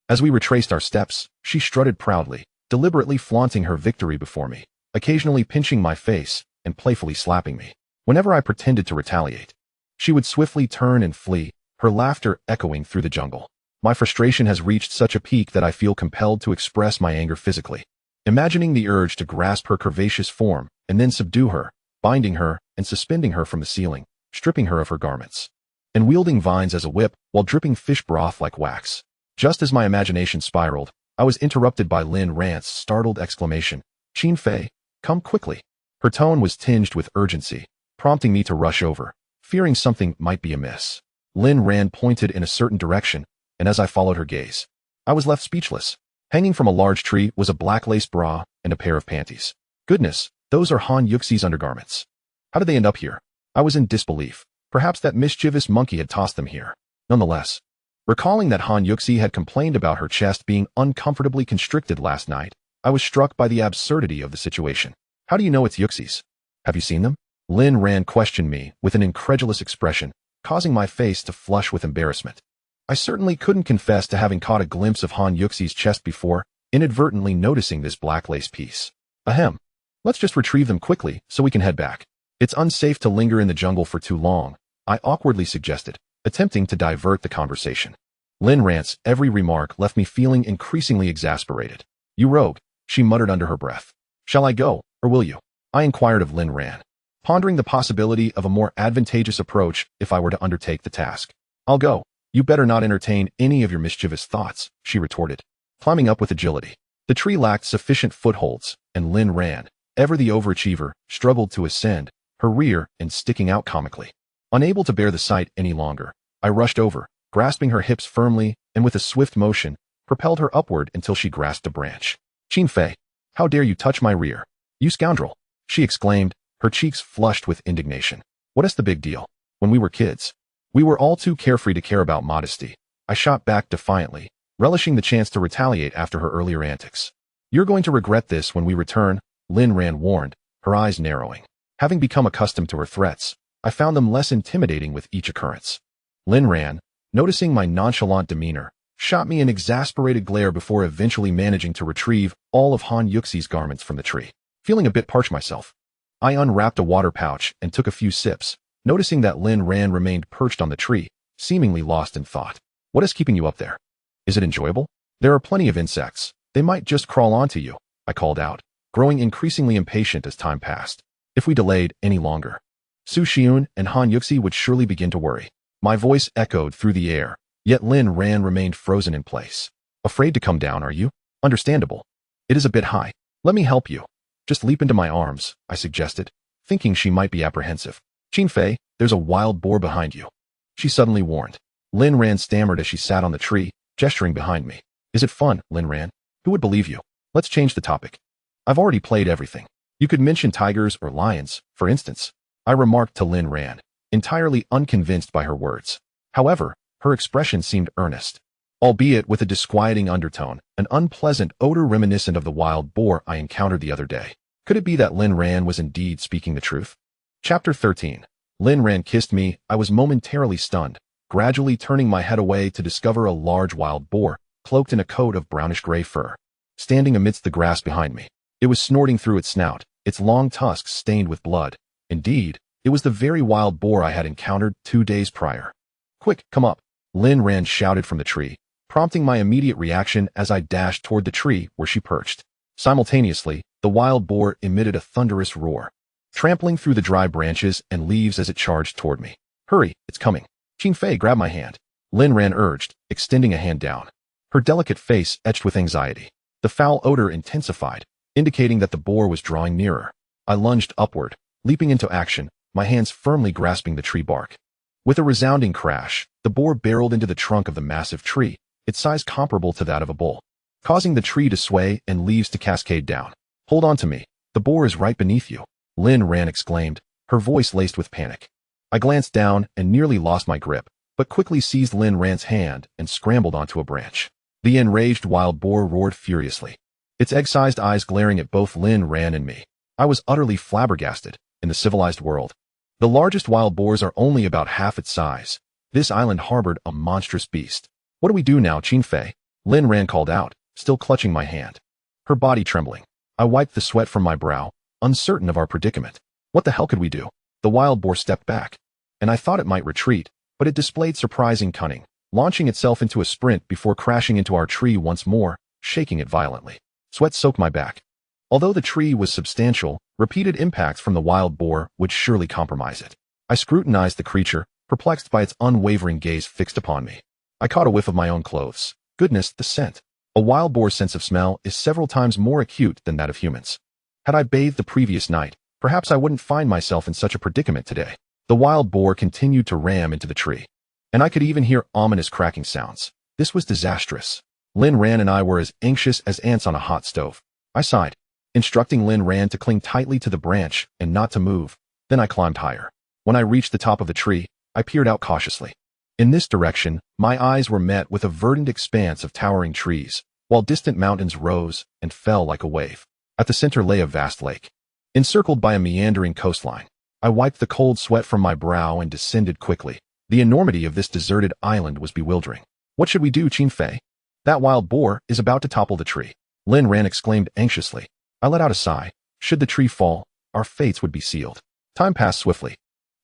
As we retraced our steps, she strutted proudly, deliberately flaunting her victory before me, occasionally pinching my face and playfully slapping me. Whenever I pretended to retaliate, she would swiftly turn and flee, her laughter echoing through the jungle. My frustration has reached such a peak that I feel compelled to express my anger physically. Imagining the urge to grasp her curvaceous form and then subdue her, binding her and suspending her from the ceiling, stripping her of her garments, and wielding vines as a whip while dripping fish broth like wax. Just as my imagination spiraled, I was interrupted by Lynn Ran's startled exclamation, "Qin Fei, come quickly." Her tone was tinged with urgency, prompting me to rush over, fearing something might be amiss. Lynn Ran pointed in a certain direction, and as I followed her gaze, I was left speechless. Hanging from a large tree was a black lace bra and a pair of panties. Goodness, those are Han Yuxi's undergarments. How did they end up here? I was in disbelief. Perhaps that mischievous monkey had tossed them here. Nonetheless, recalling that Han Yuxi had complained about her chest being uncomfortably constricted last night, I was struck by the absurdity of the situation. How do you know it's Yuxi's? Have you seen them? Lynn Ran questioned me with an incredulous expression, causing my face to flush with embarrassment. I certainly couldn't confess to having caught a glimpse of Han Yuxi's chest before, inadvertently noticing this black lace piece. Ahem. Let's just retrieve them quickly so we can head back. It's unsafe to linger in the jungle for too long, I awkwardly suggested, attempting to divert the conversation. Lynn Ran's every remark left me feeling increasingly exasperated. "You rogue," she muttered under her breath. "Shall I go, or will you?" I inquired of Lynn Ran, pondering the possibility of a more advantageous approach if I were to undertake the task. "I'll go. You better not entertain any of your mischievous thoughts," she retorted, climbing up with agility. The tree lacked sufficient footholds, and Lynn Ran, ever the overachiever, struggled to ascend, her rear end sticking out comically. Unable to bear the sight any longer, I rushed over, grasping her hips firmly, and with a swift motion, propelled her upward until she grasped a branch. "Qin Fei, how dare you touch my rear? You scoundrel!" she exclaimed, her cheeks flushed with indignation. "What is the big deal? When we were kids, we were all too carefree to care about modesty." I shot back defiantly, relishing the chance to retaliate after her earlier antics. "You're going to regret this when we return," Lynn Ran warned, her eyes narrowing. Having become accustomed to her threats, I found them less intimidating with each occurrence. Lynn Ran, noticing my nonchalant demeanor, shot me an exasperated glare before eventually managing to retrieve all of Han Yuxi's garments from the tree. Feeling a bit parched myself, I unwrapped a water pouch and took a few sips, noticing that Lynn Ran remained perched on the tree, seemingly lost in thought. "What is keeping you up there? Is it enjoyable? There are plenty of insects. They might just crawl onto you," I called out, growing increasingly impatient as time passed. If we delayed any longer, Su Xiun and Han Yuxi would surely begin to worry. My voice echoed through the air, yet Lynn Ran remained frozen in place. "Afraid to come down, are you? Understandable. It is a bit high. Let me help you. Just leap into my arms," I suggested, thinking she might be apprehensive. "Qin Fei, there's a wild boar behind you," she suddenly warned. Lynn Ran stammered as she sat on the tree, gesturing behind me. "Is it fun, Lynn Ran? Who would believe you? Let's change the topic. I've already played everything. You could mention tigers or lions, for instance," I remarked to Lynn Ran, entirely unconvinced by her words. However, her expression seemed earnest, albeit with a disquieting undertone, an unpleasant odor reminiscent of the wild boar I encountered the other day. Could it be that Lynn Ran was indeed speaking the truth? Chapter 13. Lynn Ran kissed me. I was momentarily stunned, gradually turning my head away to discover a large wild boar, cloaked in a coat of brownish-gray fur, standing amidst the grass behind me. It was snorting through its snout, its long tusks stained with blood. Indeed, it was the very wild boar I had encountered 2 days prior. "Quick, come up," Lynn Ran shouted from the tree, prompting my immediate reaction as I dashed toward the tree where she perched. Simultaneously, the wild boar emitted a thunderous roar, trampling through the dry branches and leaves as it charged toward me. "Hurry, it's coming." Qing Fei, grab my hand. Lin Ran urged, extending a hand down. Her delicate face etched with anxiety. The foul odor intensified, indicating that the boar was drawing nearer. I lunged upward, leaping into action, my hands firmly grasping the tree bark. With a resounding crash, the boar barreled into the trunk of the massive tree, its size comparable to that of a bull, causing the tree to sway and leaves to cascade down. Hold on to me. The boar is right beneath you, Lin Ran exclaimed, her voice laced with panic. I glanced down and nearly lost my grip, but quickly seized Lin Ran's hand and scrambled onto a branch. The enraged wild boar roared furiously, its egg-sized eyes glaring at both Lin Ran and me. I was utterly flabbergasted. In the civilized world, the largest wild boars are only about half its size. This island harbored a monstrous beast. What do we do now, Qing Fei? Lin Ran called out, still clutching my hand, her body trembling. I wiped the sweat from my brow, uncertain of our predicament. What the hell could we do? The wild boar stepped back, and I thought it might retreat, but it displayed surprising cunning, launching itself into a sprint before crashing into our tree once more, shaking it violently. Sweat soaked my back. Although the tree was substantial, repeated impacts from the wild boar would surely compromise it. I scrutinized the creature, perplexed by its unwavering gaze fixed upon me. I caught a whiff of my own clothes. Goodness, the scent. A wild boar's sense of smell is several times more acute than that of humans. Had I bathed the previous night, perhaps I wouldn't find myself in such a predicament today. The wild boar continued to ram into the tree, and I could even hear ominous cracking sounds. This was disastrous. Lin Ran and I were as anxious as ants on a hot stove. I sighed, instructing Lin Ran to cling tightly to the branch and not to move. Then I climbed higher. When I reached the top of the tree, I peered out cautiously. In this direction, my eyes were met with a verdant expanse of towering trees, while distant mountains rose and fell like a wave. At the center lay a vast lake, encircled by a meandering coastline. I wiped the cold sweat from my brow and descended quickly. The enormity of this deserted island was bewildering. What should we do, Qing Fei? That wild boar is about to topple the tree, Lin Ran exclaimed anxiously. I let out a sigh. Should the tree fall, our fates would be sealed. Time passed swiftly.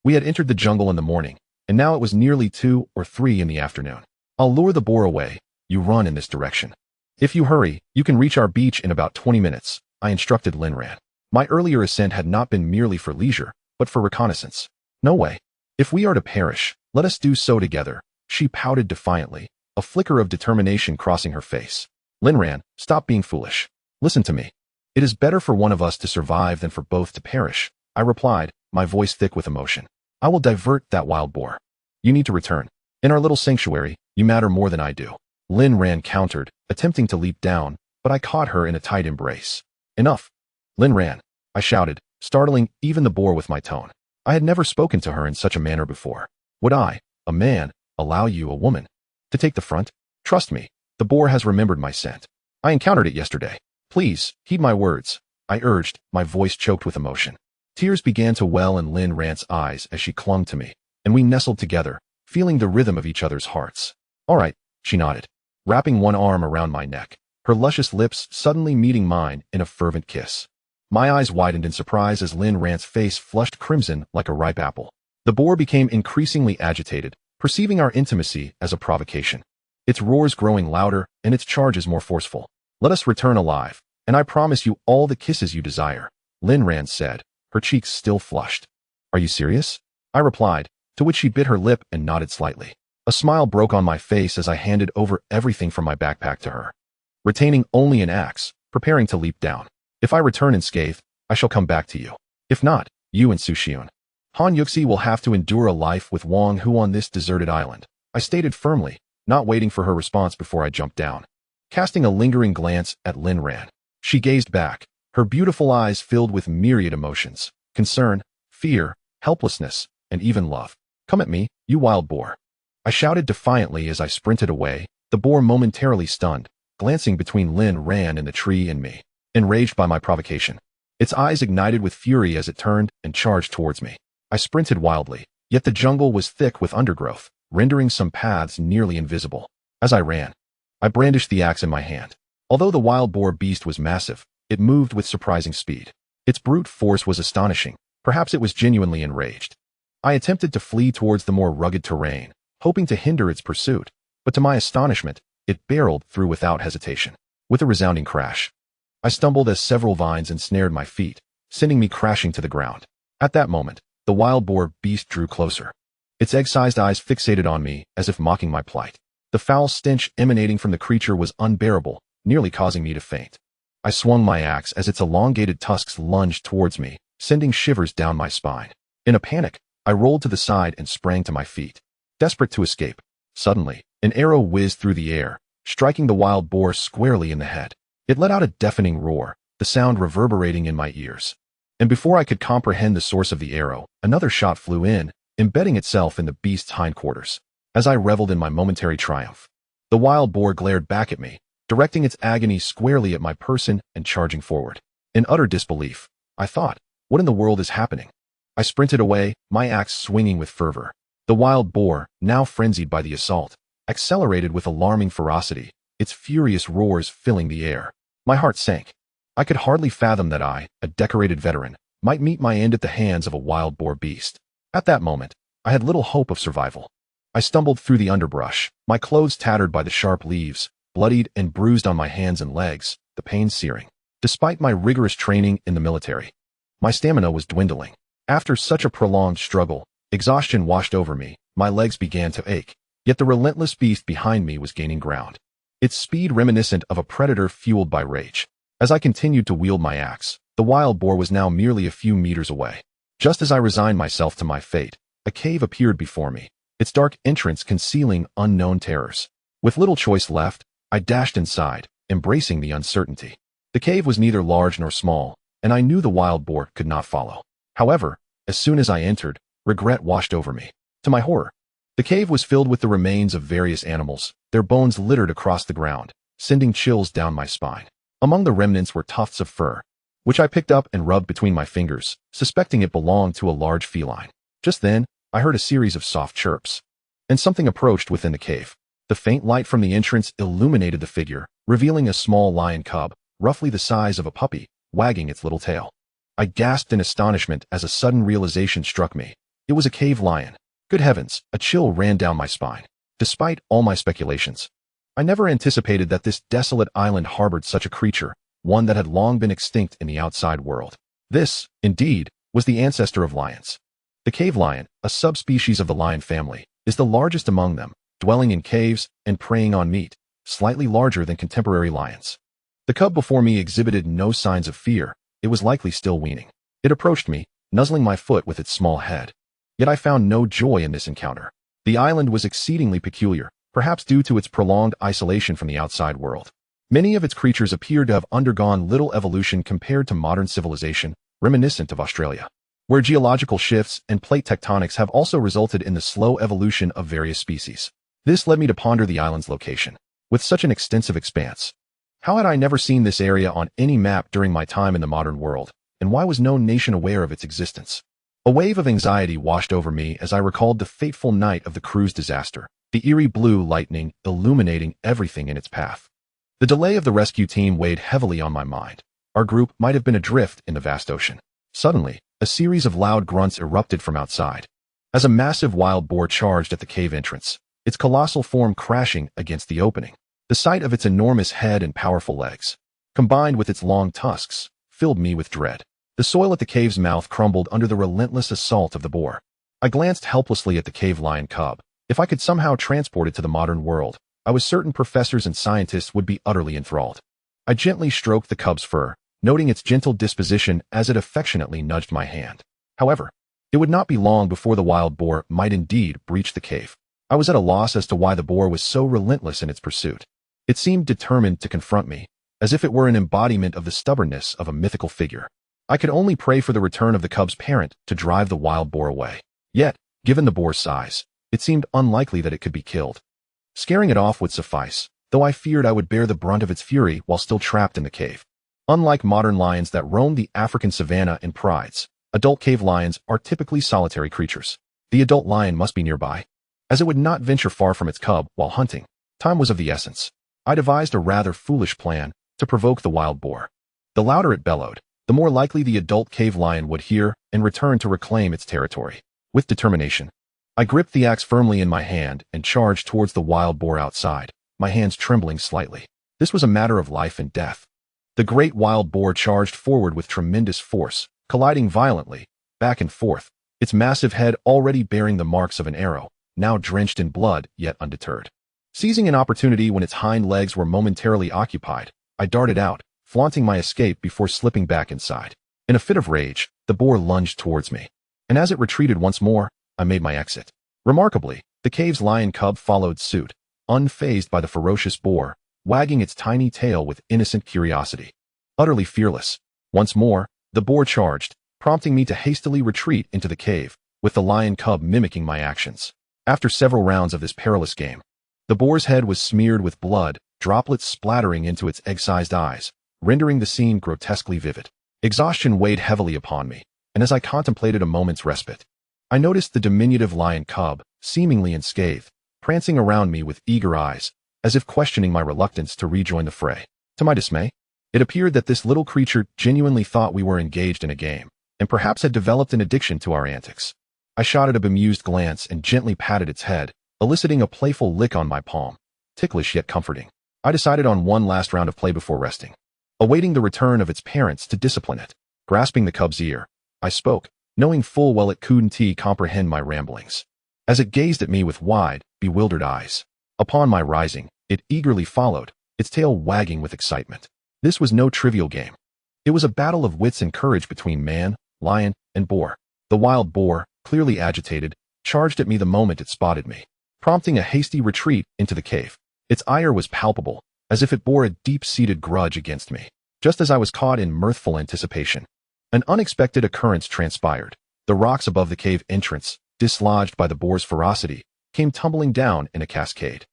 We had entered the jungle in the morning, and now it was nearly 2 or 3 in the afternoon. I'll lure the boar away. You run in this direction. If you hurry, you can reach our beach in about 20 minutes, I instructed Lin Ran. My earlier ascent had not been merely for leisure, but for reconnaissance. No way. If we are to perish, let us do so together, she pouted defiantly, a flicker of determination crossing her face. Lin Ran, stop being foolish. Listen to me. It is better for one of us to survive than for both to perish, I replied, my voice thick with emotion. I will divert that wild boar. You need to return. In our little sanctuary, you matter more than I do. Lin Ran countered, attempting to leap down, but I caught her in a tight embrace. Enough. Lin Ran, I shouted, startling even the boar with my tone. I had never spoken to her in such a manner before. Would I, a man, allow you, a woman, to take the front? Trust me, the boar has remembered my scent. I encountered it yesterday. Please, heed my words, I urged, my voice choked with emotion. Tears began to well in Lin Ran's eyes as she clung to me, and we nestled together, feeling the rhythm of each other's hearts. All right, she nodded, wrapping one arm around my neck, her luscious lips suddenly meeting mine in a fervent kiss. My eyes widened in surprise as Lin Ran's face flushed crimson like a ripe apple. The boar became increasingly agitated, perceiving our intimacy as a provocation. Its roars growing louder and its charges more forceful. Let us return alive, and I promise you all the kisses you desire, Lin Ran said, her cheeks still flushed. Are you serious? I replied, to which she bit her lip and nodded slightly. A smile broke on my face as I handed over everything from my backpack to her, retaining only an axe, preparing to leap down. If I return unscathed, I shall come back to you. If not, you and Su Xiun, Han Yuxi will have to endure a life with Wang Hu on this deserted island, I stated firmly, not waiting for her response before I jumped down. Casting a lingering glance at Lin Ran, she gazed back, her beautiful eyes filled with myriad emotions, concern, fear, helplessness, and even love. Come at me, you wild boar. I shouted defiantly as I sprinted away, the boar momentarily stunned, glancing between Lin Ran and the tree and me, enraged by my provocation. Its eyes ignited with fury as it turned and charged towards me. I sprinted wildly, yet the jungle was thick with undergrowth, rendering some paths nearly invisible. As I ran, I brandished the axe in my hand. Although the wild boar beast was massive, it moved with surprising speed. Its brute force was astonishing. Perhaps it was genuinely enraged. I attempted to flee towards the more rugged terrain, hoping to hinder its pursuit, but to my astonishment, it barreled through without hesitation. With a resounding crash, I stumbled as several vines ensnared my feet, sending me crashing to the ground. At that moment, the wild boar beast drew closer. its egg-sized eyes fixated on me as if mocking my plight. The foul stench emanating from the creature was unbearable, nearly causing me to faint. I swung my axe as its elongated tusks lunged towards me, sending shivers down my spine. In a panic, I rolled to the side and sprang to my feet, desperate to escape. Suddenly, an arrow whizzed through the air, striking the wild boar squarely in the head. It let out a deafening roar, the sound reverberating in my ears. And before I could comprehend the source of the arrow, another shot flew in, embedding itself in the beast's hindquarters. As I reveled in my momentary triumph, the wild boar glared back at me, directing its agony squarely at my person and charging forward. In utter disbelief, I thought, what in the world is happening? I sprinted away, my axe swinging with fervor. The wild boar, now frenzied by the assault, accelerated with alarming ferocity, its furious roars filling the air. My heart sank. I could hardly fathom that I, a decorated veteran, might meet my end at the hands of a wild boar beast. At that moment, I had little hope of survival. I stumbled through the underbrush, my clothes tattered by the sharp leaves, bloodied and bruised on my hands and legs, the pain searing. Despite my rigorous training in the military, my stamina was dwindling. After such a prolonged struggle, exhaustion washed over me, my legs began to ache, yet the relentless beast behind me was gaining ground. Its speed reminiscent of a predator fueled by rage. As I continued to wield my axe, the wild boar was now merely a few meters away. Just as I resigned myself to my fate, a cave appeared before me, its dark entrance concealing unknown terrors. With little choice left, I dashed inside, embracing the uncertainty. The cave was neither large nor small, and I knew the wild boar could not follow. However, as soon as I entered, regret washed over me. To my horror, the cave was filled with the remains of various animals, their bones littered across the ground, sending chills down my spine. Among the remnants were tufts of fur, which I picked up and rubbed between my fingers, suspecting it belonged to a large feline. Just then, I heard a series of soft chirps, and something approached within the cave. The faint light from the entrance illuminated the figure, revealing a small lion cub, roughly the size of a puppy, wagging its little tail. I gasped in astonishment as a sudden realization struck me. It was a cave lion. Good heavens, a chill ran down my spine. Despite all my speculations, I never anticipated that this desolate island harbored such a creature, one that had long been extinct in the outside world. This, indeed, was the ancestor of lions. The cave lion, a subspecies of the lion family, is the largest among them, dwelling in caves and preying on meat, slightly larger than contemporary lions. The cub before me exhibited no signs of fear. It was likely still weaning. It approached me, nuzzling my foot with its small head. Yet I found no joy in this encounter. The island was exceedingly peculiar, perhaps due to its prolonged isolation from the outside world. Many of its creatures appeared to have undergone little evolution compared to modern civilization, reminiscent of Australia, where geological shifts and plate tectonics have also resulted in the slow evolution of various species. This led me to ponder the island's location. With such an extensive expanse, how had I never seen this area on any map during my time in the modern world, and why was no nation aware of its existence? A wave of anxiety washed over me as I recalled the fateful night of the cruise disaster, the eerie blue lightning illuminating everything in its path. The delay of the rescue team weighed heavily on my mind. Our group might have been adrift in the vast ocean. Suddenly, a series of loud grunts erupted from outside, as a massive wild boar charged at the cave entrance, its colossal form crashing against the opening. The sight of its enormous head and powerful legs, combined with its long tusks, filled me with dread. The soil at the cave's mouth crumbled under the relentless assault of the boar. I glanced helplessly at the cave lion cub. If I could somehow transport it to the modern world, I was certain professors and scientists would be utterly enthralled. I gently stroked the cub's fur, noting its gentle disposition as it affectionately nudged my hand. However, it would not be long before the wild boar might indeed breach the cave. I was at a loss as to why the boar was so relentless in its pursuit. It seemed determined to confront me, as if it were an embodiment of the stubbornness of a mythical figure. I could only pray for the return of the cub's parent to drive the wild boar away. Yet, given the boar's size, it seemed unlikely that it could be killed. Scaring it off would suffice, though I feared I would bear the brunt of its fury while still trapped in the cave. Unlike modern lions that roam the African savanna in prides, adult cave lions are typically solitary creatures. The adult lion must be nearby, as it would not venture far from its cub while hunting. Time was of the essence. I devised a rather foolish plan to provoke the wild boar. The louder it bellowed, the more likely the adult cave lion would hear and return to reclaim its territory. With determination, I gripped the axe firmly in my hand and charged towards the wild boar outside, my hands trembling slightly. This was a matter of life and death. The great wild boar charged forward with tremendous force, colliding violently, back and forth, its massive head already bearing the marks of an arrow, now drenched in blood, yet undeterred. Seizing an opportunity when its hind legs were momentarily occupied, I darted out, flaunting my escape before slipping back inside. In a fit of rage, the boar lunged towards me, and as it retreated once more, I made my exit. Remarkably, the cave's lion cub followed suit, unfazed by the ferocious boar, wagging its tiny tail with innocent curiosity. Utterly fearless, once more, the boar charged, prompting me to hastily retreat into the cave, with the lion cub mimicking my actions. After several rounds of this perilous game, the boar's head was smeared with blood, droplets splattering into its egg-sized eyes, rendering the scene grotesquely vivid. Exhaustion weighed heavily upon me, and as I contemplated a moment's respite, I noticed the diminutive lion cub, seemingly unscathed, prancing around me with eager eyes, as if questioning my reluctance to rejoin the fray. To my dismay, it appeared that this little creature genuinely thought we were engaged in a game, and perhaps had developed an addiction to our antics. I shot it a bemused glance and gently patted its head, eliciting a playful lick on my palm, ticklish yet comforting. I decided on one last round of play before resting, awaiting the return of its parents to discipline it. Grasping the cub's ear, I spoke, knowing full well it couldn't comprehend my ramblings. As it gazed at me with wide, bewildered eyes, upon my rising, it eagerly followed, its tail wagging with excitement. This was no trivial game. It was a battle of wits and courage between man, lion, and boar. The wild boar, clearly agitated, charged at me the moment it spotted me, prompting a hasty retreat into the cave. Its ire was palpable, as if it bore a deep-seated grudge against me. Just as I was caught in mirthful anticipation, an unexpected occurrence transpired. The rocks above the cave entrance, dislodged by the boar's ferocity, came tumbling down in a cascade,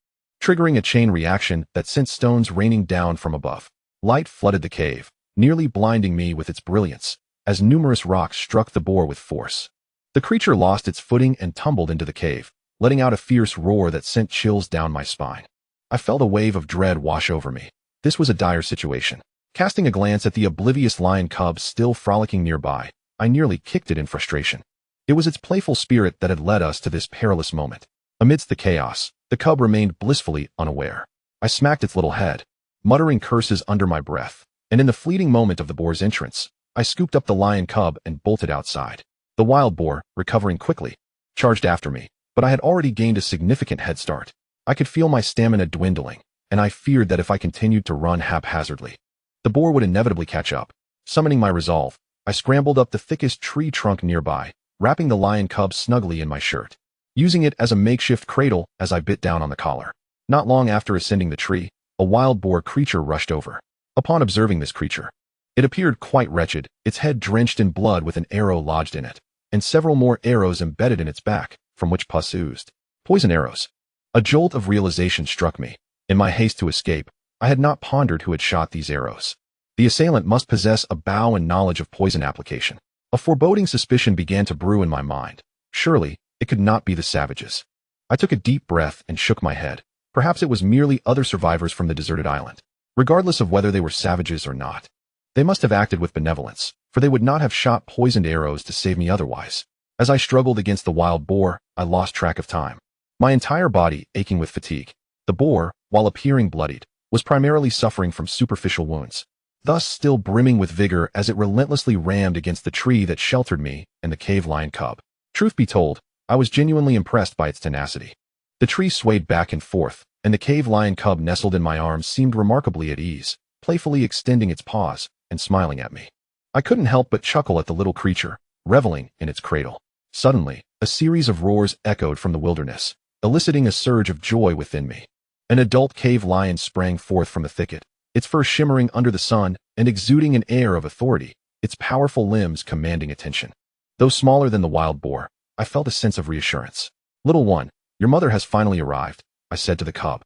triggering a chain reaction that sent stones raining down from above. Light flooded the cave, nearly blinding me with its brilliance, as numerous rocks struck the boar with force. The creature lost its footing and tumbled into the cave, letting out a fierce roar that sent chills down my spine. I felt a wave of dread wash over me. This was a dire situation. Casting a glance at the oblivious lion cub still frolicking nearby, I nearly kicked it in frustration. It was its playful spirit that had led us to this perilous moment. Amidst the chaos, the cub remained blissfully unaware. I smacked its little head, muttering curses under my breath, and in the fleeting moment of the boar's entrance, I scooped up the lion cub and bolted outside. The wild boar, recovering quickly, charged after me, but I had already gained a significant head start. I could feel my stamina dwindling, and I feared that if I continued to run haphazardly, the boar would inevitably catch up. Summoning my resolve, I scrambled up the thickest tree trunk nearby, wrapping the lion cub snugly in my shirt, using it as a makeshift cradle as I bit down on the collar. Not long after ascending the tree, a wild boar creature rushed over. Upon observing this creature, it appeared quite wretched, its head drenched in blood with an arrow lodged in it, and several more arrows embedded in its back, from which pus oozed. Poison arrows. A jolt of realization struck me. In my haste to escape, I had not pondered who had shot these arrows. The assailant must possess a bow and knowledge of poison application. A foreboding suspicion began to brew in my mind. Surely, it could not be the savages. I took a deep breath and shook my head. Perhaps it was merely other survivors from the deserted island. Regardless of whether they were savages or not, they must have acted with benevolence, for they would not have shot poisoned arrows to save me otherwise. As I struggled against the wild boar, I lost track of time, my entire body aching with fatigue. The boar, while appearing bloodied, was primarily suffering from superficial wounds, thus still brimming with vigor as it relentlessly rammed against the tree that sheltered me and the cave lion cub. Truth be told, I was genuinely impressed by its tenacity. The tree swayed back and forth, and the cave lion cub nestled in my arms seemed remarkably at ease, playfully extending its paws and smiling at me. I couldn't help but chuckle at the little creature, reveling in its cradle. Suddenly, a series of roars echoed from the wilderness, eliciting a surge of joy within me. An adult cave lion sprang forth from the thicket, its fur shimmering under the sun and exuding an air of authority, its powerful limbs commanding attention. Though smaller than the wild boar, I felt a sense of reassurance. "Little one, your mother has finally arrived," I said to the cub,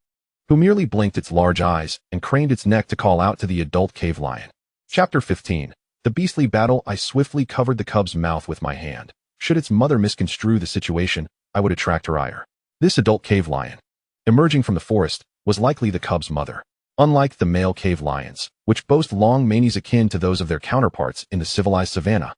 who merely blinked its large eyes and craned its neck to call out to the adult cave lion. Chapter 15. The beastly battle. I swiftly covered the cub's mouth with my hand. Should its mother misconstrue the situation, I would attract her ire. This adult cave lion, emerging from the forest, was likely the cub's mother. Unlike the male cave lions, which boast long manes akin to those of their counterparts in the civilized savanna,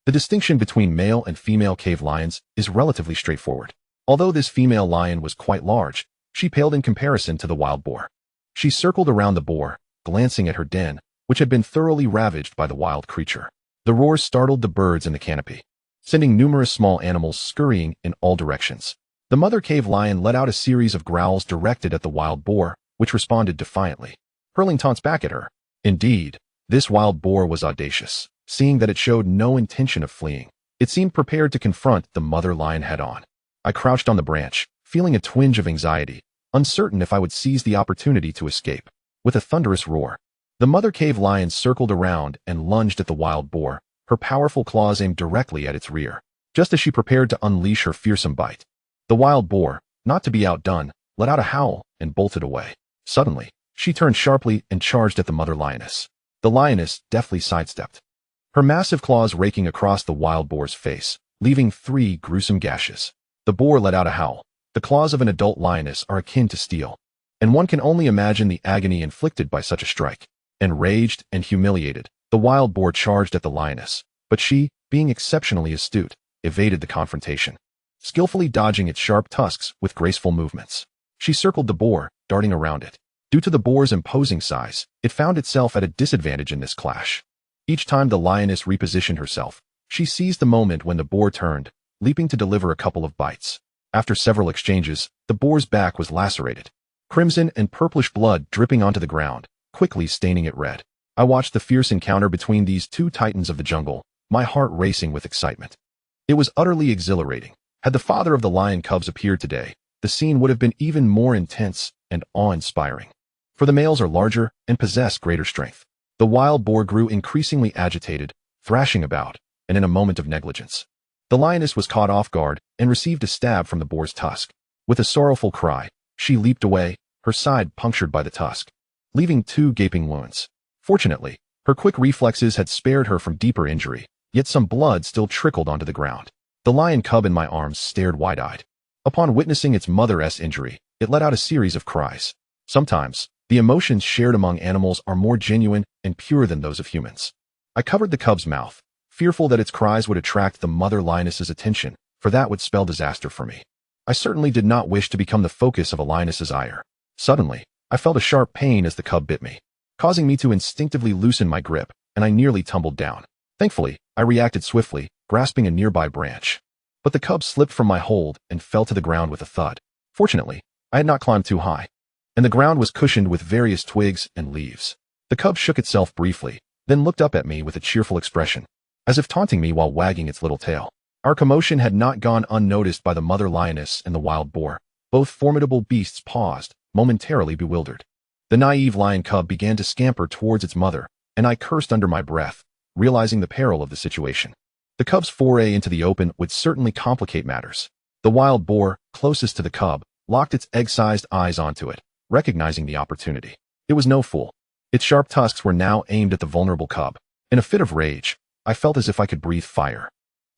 the distinction between male and female cave lions is relatively straightforward. Although this female lion was quite large, she paled in comparison to the wild boar. She circled around the boar, glancing at her den, which had been thoroughly ravaged by the wild creature. The roars startled the birds in the canopy, sending numerous small animals scurrying in all directions. The mother cave lion let out a series of growls directed at the wild boar, which responded defiantly, hurling taunts back at her. Indeed, this wild boar was audacious, seeing that it showed no intention of fleeing. It seemed prepared to confront the mother lion head-on. I crouched on the branch, feeling a twinge of anxiety, uncertain if I would seize the opportunity to escape. With a thunderous roar, the mother cave lion circled around and lunged at the wild boar, her powerful claws aimed directly at its rear, just as she prepared to unleash her fearsome bite. The wild boar, not to be outdone, let out a howl and bolted away. Suddenly, she turned sharply and charged at the mother lioness. The lioness deftly sidestepped, her massive claws raking across the wild boar's face, leaving 3 gruesome gashes. The boar let out a howl. The claws of an adult lioness are akin to steel, and one can only imagine the agony inflicted by such a strike. Enraged and humiliated, the wild boar charged at the lioness, but she, being exceptionally astute, evaded the confrontation, skillfully dodging its sharp tusks with graceful movements. She circled the boar, darting around it. Due to the boar's imposing size, it found itself at a disadvantage in this clash. Each time the lioness repositioned herself, she seized the moment when the boar turned, leaping to deliver a couple of bites. After several exchanges, the boar's back was lacerated, crimson and purplish blood dripping onto the ground, quickly staining it red. I watched the fierce encounter between these 2 titans of the jungle, my heart racing with excitement. It was utterly exhilarating. Had the father of the lion cubs appeared today, the scene would have been even more intense and awe-inspiring. For the males are larger and possess greater strength. The wild boar grew increasingly agitated, thrashing about, and in a moment of negligence, the lioness was caught off guard and received a stab from the boar's tusk. With a sorrowful cry, she leaped away, her side punctured by the tusk, leaving 2 gaping wounds. Fortunately, her quick reflexes had spared her from deeper injury, yet some blood still trickled onto the ground. The lion cub in my arms stared wide-eyed. Upon witnessing its mother's injury, it let out a series of cries. Sometimes, the emotions shared among animals are more genuine and pure than those of humans. I covered the cub's mouth, fearful that its cries would attract the mother lioness's attention, for that would spell disaster for me. I certainly did not wish to become the focus of a lioness's ire. Suddenly, I felt a sharp pain as the cub bit me, causing me to instinctively loosen my grip, and I nearly tumbled down. Thankfully, I reacted swiftly, grasping a nearby branch. But the cub slipped from my hold and fell to the ground with a thud. Fortunately, I had not climbed too high, and the ground was cushioned with various twigs and leaves. The cub shook itself briefly, then looked up at me with a cheerful expression, as if taunting me while wagging its little tail. Our commotion had not gone unnoticed by the mother lioness and the wild boar. Both formidable beasts paused, momentarily bewildered. The naive lion cub began to scamper towards its mother, and I cursed under my breath, realizing the peril of the situation. The cub's foray into the open would certainly complicate matters. The wild boar, closest to the cub, locked its egg-sized eyes onto it, recognizing the opportunity. It was no fool. Its sharp tusks were now aimed at the vulnerable cub. In a fit of rage, I felt as if I could breathe fire.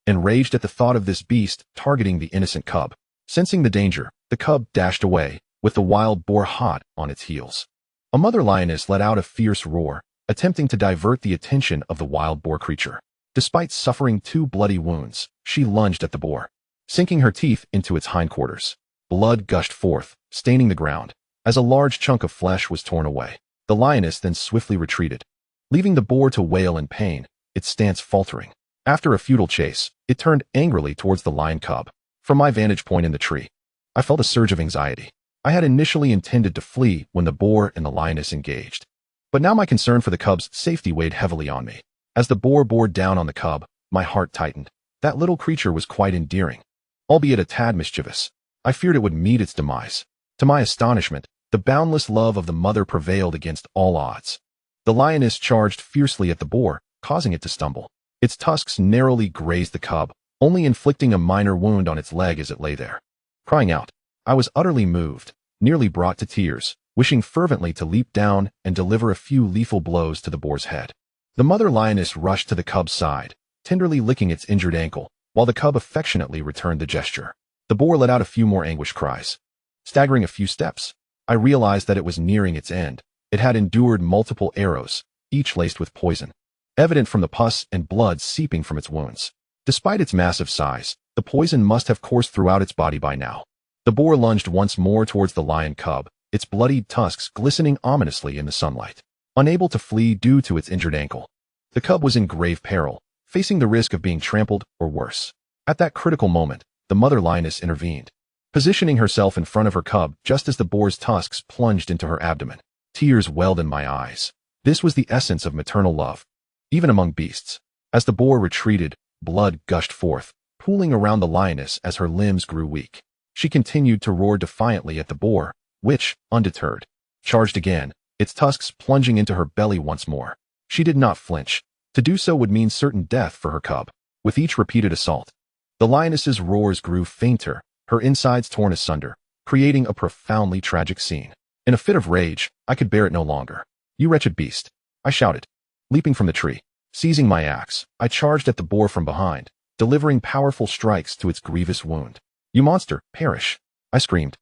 Enraged at the thought of this beast targeting the innocent cub, sensing the danger, the cub dashed away, with the wild boar hot on its heels. A mother lioness let out a fierce roar, attempting to divert the attention of the wild boar creature. Despite suffering 2 bloody wounds, she lunged at the boar, sinking her teeth into its hindquarters. Blood gushed forth, staining the ground, as a large chunk of flesh was torn away. The lioness then swiftly retreated, leaving the boar to wail in pain, its stance faltering. After a futile chase, it turned angrily towards the lion cub. From my vantage point in the tree, I felt a surge of anxiety. I had initially intended to flee when the boar and the lioness engaged, but now my concern for the cub's safety weighed heavily on me. As the boar bore down on the cub, my heart tightened. That little creature was quite endearing, albeit a tad mischievous. I feared it would meet its demise. To my astonishment, the boundless love of the mother prevailed against all odds. The lioness charged fiercely at the boar, causing it to stumble. Its tusks narrowly grazed the cub, only inflicting a minor wound on its leg as it lay there. Crying out, I was utterly moved, nearly brought to tears, wishing fervently to leap down and deliver a few lethal blows to the boar's head. The mother lioness rushed to the cub's side, tenderly licking its injured ankle, while the cub affectionately returned the gesture. The boar let out a few more anguished cries. Staggering a few steps, I realized that it was nearing its end. It had endured multiple arrows, each laced with poison, evident from the pus and blood seeping from its wounds. Despite its massive size, the poison must have coursed throughout its body by now. The boar lunged once more towards the lion cub, its bloodied tusks glistening ominously in the sunlight. Unable to flee due to its injured ankle, the cub was in grave peril, facing the risk of being trampled or worse. At that critical moment, the mother lioness intervened, positioning herself in front of her cub just as the boar's tusks plunged into her abdomen. Tears welled in my eyes. This was the essence of maternal love, even among beasts. As the boar retreated, blood gushed forth, pooling around the lioness as her limbs grew weak. She continued to roar defiantly at the boar, which, undeterred, charged again, its tusks plunging into her belly once more. She did not flinch. To do so would mean certain death for her cub. With each repeated assault, the lioness's roars grew fainter, her insides torn asunder, creating a profoundly tragic scene. In a fit of rage, I could bear it no longer. "You wretched beast!" I shouted. Leaping from the tree, seizing my axe, I charged at the boar from behind, delivering powerful strikes to its grievous wound. "You monster, perish!" I screamed,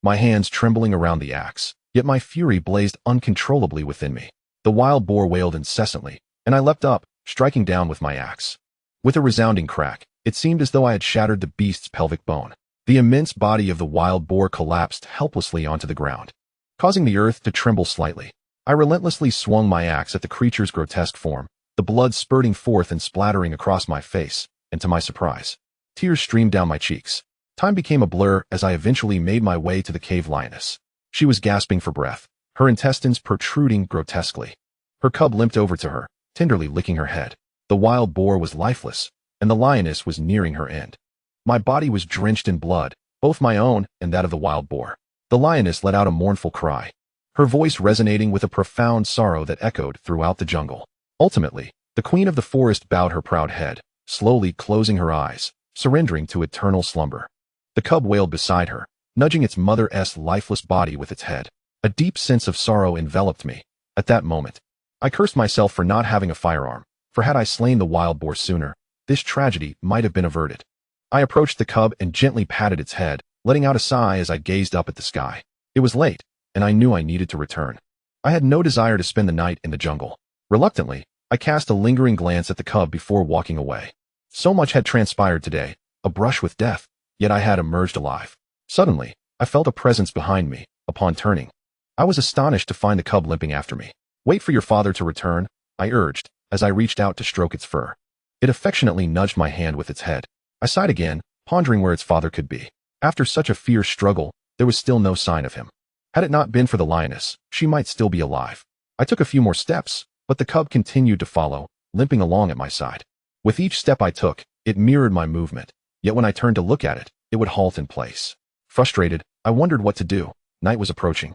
my hands trembling around the axe, yet my fury blazed uncontrollably within me. The wild boar wailed incessantly, and I leapt up, striking down with my axe. With a resounding crack, it seemed as though I had shattered the beast's pelvic bone. The immense body of the wild boar collapsed helplessly onto the ground, causing the earth to tremble slightly. I relentlessly swung my axe at the creature's grotesque form, the blood spurting forth and splattering across my face, and to my surprise, tears streamed down my cheeks. Time became a blur as I eventually made my way to the cave lioness. She was gasping for breath, her intestines protruding grotesquely. Her cub limped over to her, tenderly licking her head. The wild boar was lifeless, and the lioness was nearing her end. My body was drenched in blood, both my own and that of the wild boar. The lioness let out a mournful cry, her voice resonating with a profound sorrow that echoed throughout the jungle. Ultimately, the queen of the forest bowed her proud head, slowly closing her eyes, surrendering to eternal slumber. The cub wailed beside her, nudging its mother's lifeless body with its head. A deep sense of sorrow enveloped me. At that moment, I cursed myself for not having a firearm, for had I slain the wild boar sooner, this tragedy might have been averted. I approached the cub and gently patted its head, letting out a sigh as I gazed up at the sky. It was late, and I knew I needed to return. I had no desire to spend the night in the jungle. Reluctantly, I cast a lingering glance at the cub before walking away. So much had transpired today, a brush with death, yet I had emerged alive. Suddenly, I felt a presence behind me. Upon turning, I was astonished to find the cub limping after me. "Wait for your father to return," I urged, as I reached out to stroke its fur. It affectionately nudged my hand with its head. I sighed again, pondering where its father could be. After such a fierce struggle, there was still no sign of him. Had it not been for the lioness, she might still be alive. I took a few more steps, but the cub continued to follow, limping along at my side. With each step I took, it mirrored my movement, yet when I turned to look at it, it would halt in place. Frustrated, I wondered what to do. Night was approaching,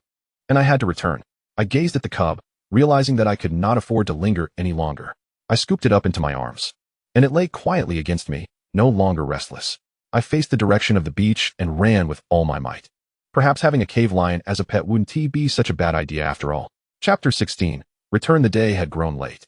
and I had to return. I gazed at the cub, realizing that I could not afford to linger any longer. I scooped it up into my arms, and it lay quietly against me, no longer restless. I faced the direction of the beach and ran with all my might. Perhaps having a cave lion as a pet wouldn't be such a bad idea after all. Chapter 16. Return. The day had grown late,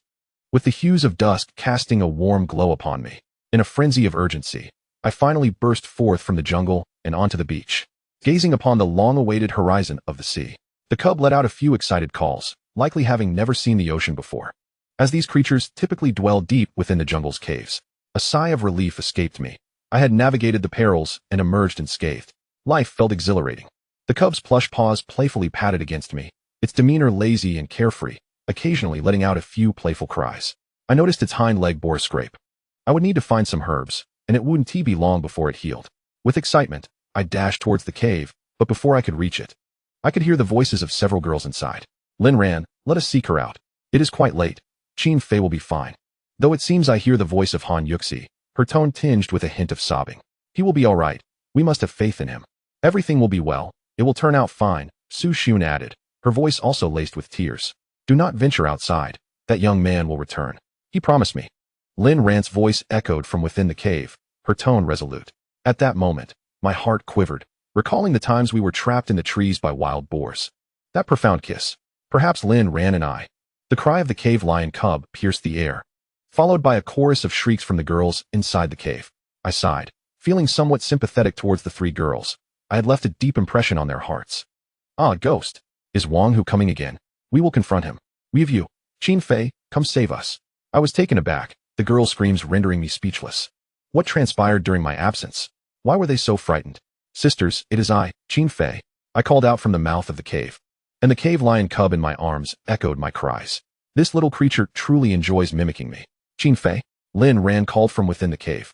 with the hues of dusk casting a warm glow upon me. In a frenzy of urgency, I finally burst forth from the jungle and onto the beach, gazing upon the long-awaited horizon of the sea. The cub let out a few excited calls, likely having never seen the ocean before. As these creatures typically dwell deep within the jungle's caves, a sigh of relief escaped me. I had navigated the perils and emerged unscathed. Life felt exhilarating. The cub's plush paws playfully patted against me, its demeanor lazy and carefree, occasionally letting out a few playful cries. I noticed its hind leg bore a scrape. I would need to find some herbs, and it wouldn't be long before it healed. With excitement, I dashed towards the cave, but before I could reach it, I could hear the voices of several girls inside. "Lin ran, let us seek her out. It is quite late. Qin Fei will be fine." Though it seems I hear the voice of Han Yuxi, her tone tinged with a hint of sobbing. "He will be all right. We must have faith in him. Everything will be well. It will turn out fine," Su Xun added, her voice also laced with tears. "Do not venture outside. That young man will return. He promised me." Lin Ran's voice echoed from within the cave, her tone resolute. At that moment, my heart quivered, recalling the times we were trapped in the trees by wild boars. That profound kiss. Perhaps Lin Ran and I. The cry of the cave lion cub pierced the air, followed by a chorus of shrieks from the girls inside the cave. I sighed, feeling somewhat sympathetic towards the three girls. I had left a deep impression on their hearts. "Ah, ghost. Is Wang Hu coming again? We will confront him. We have you. Qin Fei, come save us." I was taken aback, the girls' screams rendering me speechless. What transpired during my absence? Why were they so frightened? "Sisters, it is I, Qin Fei," I called out from the mouth of the cave, and the cave lion cub in my arms echoed my cries. This little creature truly enjoys mimicking me. "Qin Fei," Lin Ran called from within the cave.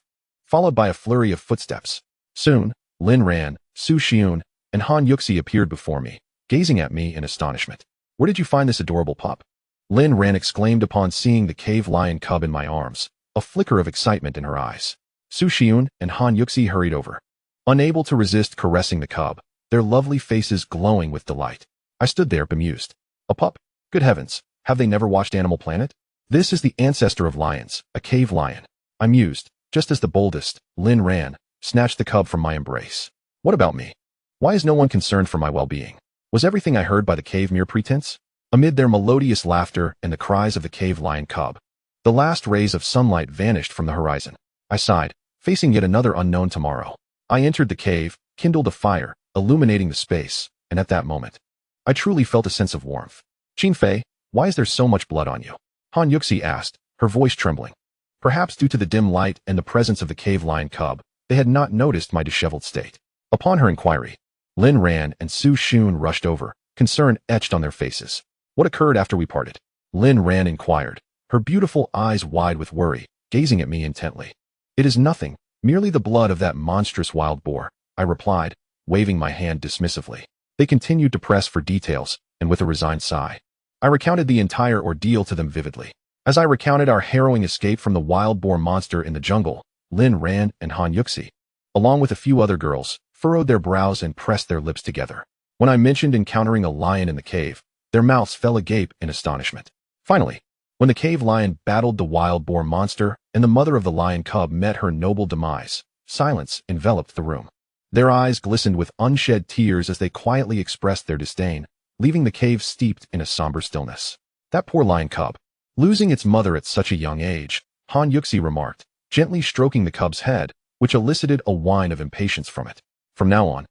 followed by a flurry of footsteps. Soon, Lin Ran, Su Xiun, and Han Yuxi appeared before me, gazing at me in astonishment. "Where did you find this adorable pup?" Lin Ran exclaimed upon seeing the cave lion cub in my arms, a flicker of excitement in her eyes. Su Xiun and Han Yuxi hurried over, unable to resist caressing the cub, their lovely faces glowing with delight. I stood there bemused. A pup? Good heavens, have they never watched Animal Planet? This is the ancestor of lions, a cave lion. I mused, just as the boldest, Lin Ran, snatched the cub from my embrace. What about me? Why is no one concerned for my well-being? Was everything I heard by the cave mere pretense? Amid their melodious laughter and the cries of the cave lion cub, the last rays of sunlight vanished from the horizon. I sighed, facing yet another unknown tomorrow. I entered the cave, kindled a fire, illuminating the space, and at that moment, I truly felt a sense of warmth. "Qin Fei, why is there so much blood on you?" Han Yuxi asked, her voice trembling. Perhaps due to the dim light and the presence of the cave lion cub, they had not noticed my disheveled state. Upon her inquiry, Lin Ran and Su Xiun rushed over, concern etched on their faces. "What occurred after we parted?" Lin Ran inquired, her beautiful eyes wide with worry, gazing at me intently. "It is nothing, merely the blood of that monstrous wild boar," I replied, waving my hand dismissively. They continued to press for details, and with a resigned sigh, I recounted the entire ordeal to them vividly. As I recounted our harrowing escape from the wild boar monster in the jungle, Lin Ran and Han Yuxi, along with a few other girls, furrowed their brows and pressed their lips together. When I mentioned encountering a lion in the cave, their mouths fell agape in astonishment. Finally, when the cave lion battled the wild boar monster and the mother of the lion cub met her noble demise, silence enveloped the room. Their eyes glistened with unshed tears as they quietly expressed their disdain, leaving the cave steeped in a somber stillness. "That poor lion cub, losing its mother at such a young age," Han Yuxi remarked, gently stroking the cub's head, which elicited a whine of impatience from it. "From now on,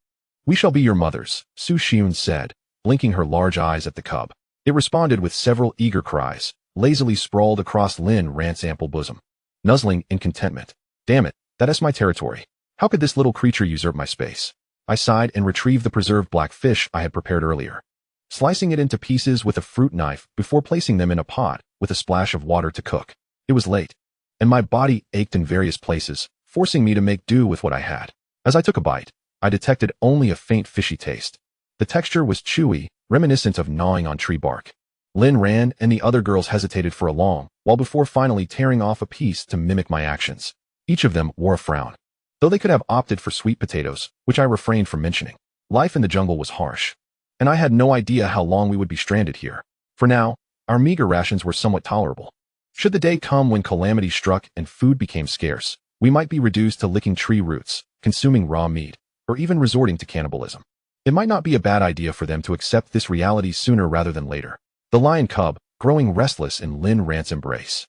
we shall be your mothers," Su Xiun said, blinking her large eyes at the cub. It responded with several eager cries, lazily sprawled across Lin Ran's ample bosom, nuzzling in contentment. "Damn it, that is my territory. How could this little creature usurp my space?" I sighed and retrieved the preserved black fish I had prepared earlier, slicing it into pieces with a fruit knife before placing them in a pot with a splash of water to cook. It was late, and my body ached in various places, forcing me to make do with what I had. As I took a bite, I detected only a faint fishy taste. The texture was chewy, reminiscent of gnawing on tree bark. Lin Ran and the other girls hesitated for a long while before finally tearing off a piece to mimic my actions. Each of them wore a frown, though they could have opted for sweet potatoes, which I refrained from mentioning. Life in the jungle was harsh, and I had no idea how long we would be stranded here. For now, our meager rations were somewhat tolerable. Should the day come when calamity struck and food became scarce, we might be reduced to licking tree roots, consuming raw meat, or even resorting to cannibalism. It might not be a bad idea for them to accept this reality sooner rather than later. The lion cub, growing restless in Lin Ran's embrace,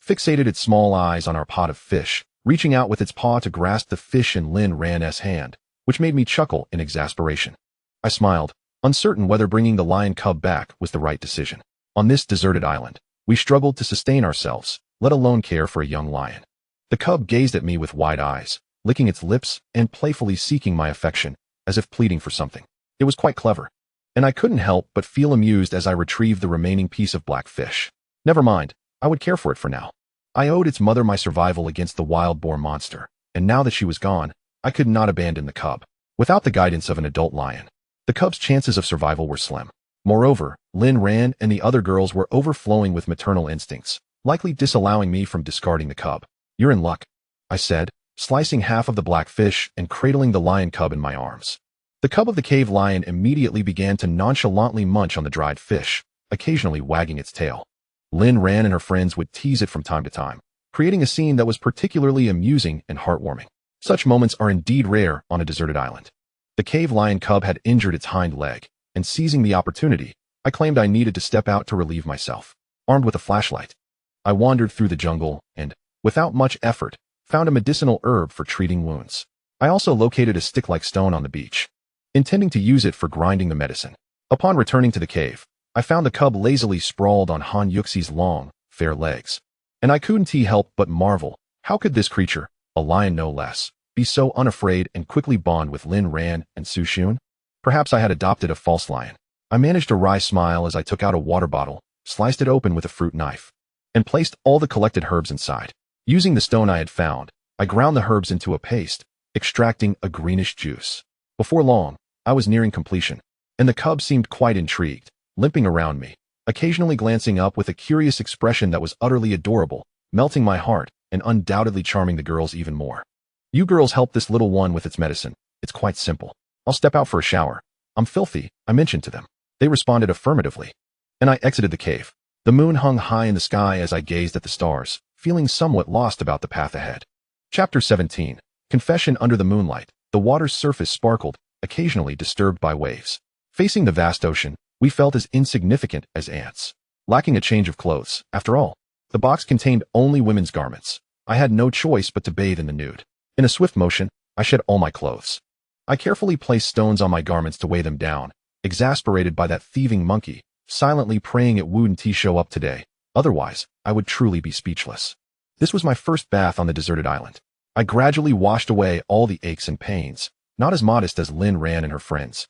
fixated its small eyes on our pot of fish, reaching out with its paw to grasp the fish in Lin Ran's hand, which made me chuckle in exasperation. I smiled, uncertain whether bringing the lion cub back was the right decision. On this deserted island, we struggled to sustain ourselves, let alone care for a young lion. The cub gazed at me with wide eyes, licking its lips and playfully seeking my affection, as if pleading for something. It was quite clever, and I couldn't help but feel amused as I retrieved the remaining piece of black fish. Never mind, I would care for it for now. I owed its mother my survival against the wild boar monster, and now that she was gone, I could not abandon the cub. Without the guidance of an adult lion, the cub's chances of survival were slim. Moreover, Lin Ran and the other girls were overflowing with maternal instincts, likely disallowing me from discarding the cub. "You're in luck," I said, slicing half of the black fish and cradling the lion cub in my arms. The cub of the cave lion immediately began to nonchalantly munch on the dried fish, occasionally wagging its tail. Lin Ran and her friends would tease it from time to time, creating a scene that was particularly amusing and heartwarming. Such moments are indeed rare on a deserted island. The cave lion cub had injured its hind leg, and seizing the opportunity, I claimed I needed to step out to relieve myself. Armed with a flashlight, I wandered through the jungle and, without much effort, found a medicinal herb for treating wounds. I also located a stick-like stone on the beach, intending to use it for grinding the medicine. Upon returning to the cave, I found the cub lazily sprawled on Han Yuxi's long, fair legs. And I couldn't help but marvel, how could this creature, a lion no less, be so unafraid and quickly bond with Lin Ran and Su Xiun? Perhaps I had adopted a false lion. I managed a wry smile as I took out a water bottle, sliced it open with a fruit knife, and placed all the collected herbs inside. Using the stone I had found, I ground the herbs into a paste, extracting a greenish juice. Before long, I was nearing completion, and the cub seemed quite intrigued, limping around me, occasionally glancing up with a curious expression that was utterly adorable, melting my heart and undoubtedly charming the girls even more. You girls help this little one with its medicine. It's quite simple. I'll step out for a shower. I'm filthy, I mentioned to them. They responded affirmatively, and I exited the cave. The moon hung high in the sky as I gazed at the stars, feeling somewhat lost about the path ahead. Chapter 17. Confession under the moonlight. The water's surface sparkled, occasionally disturbed by waves. Facing the vast ocean, we felt as insignificant as ants. Lacking a change of clothes, after all. The box contained only women's garments. I had no choice but to bathe in the nude. In a swift motion, I shed all my clothes. I carefully placed stones on my garments to weigh them down, exasperated by that thieving monkey, silently praying it wouldn't show up today. Otherwise, I would truly be speechless. This was my first bath on the deserted island. I gradually washed away all the aches and pains, not as modest as Lynn Ran and her friends.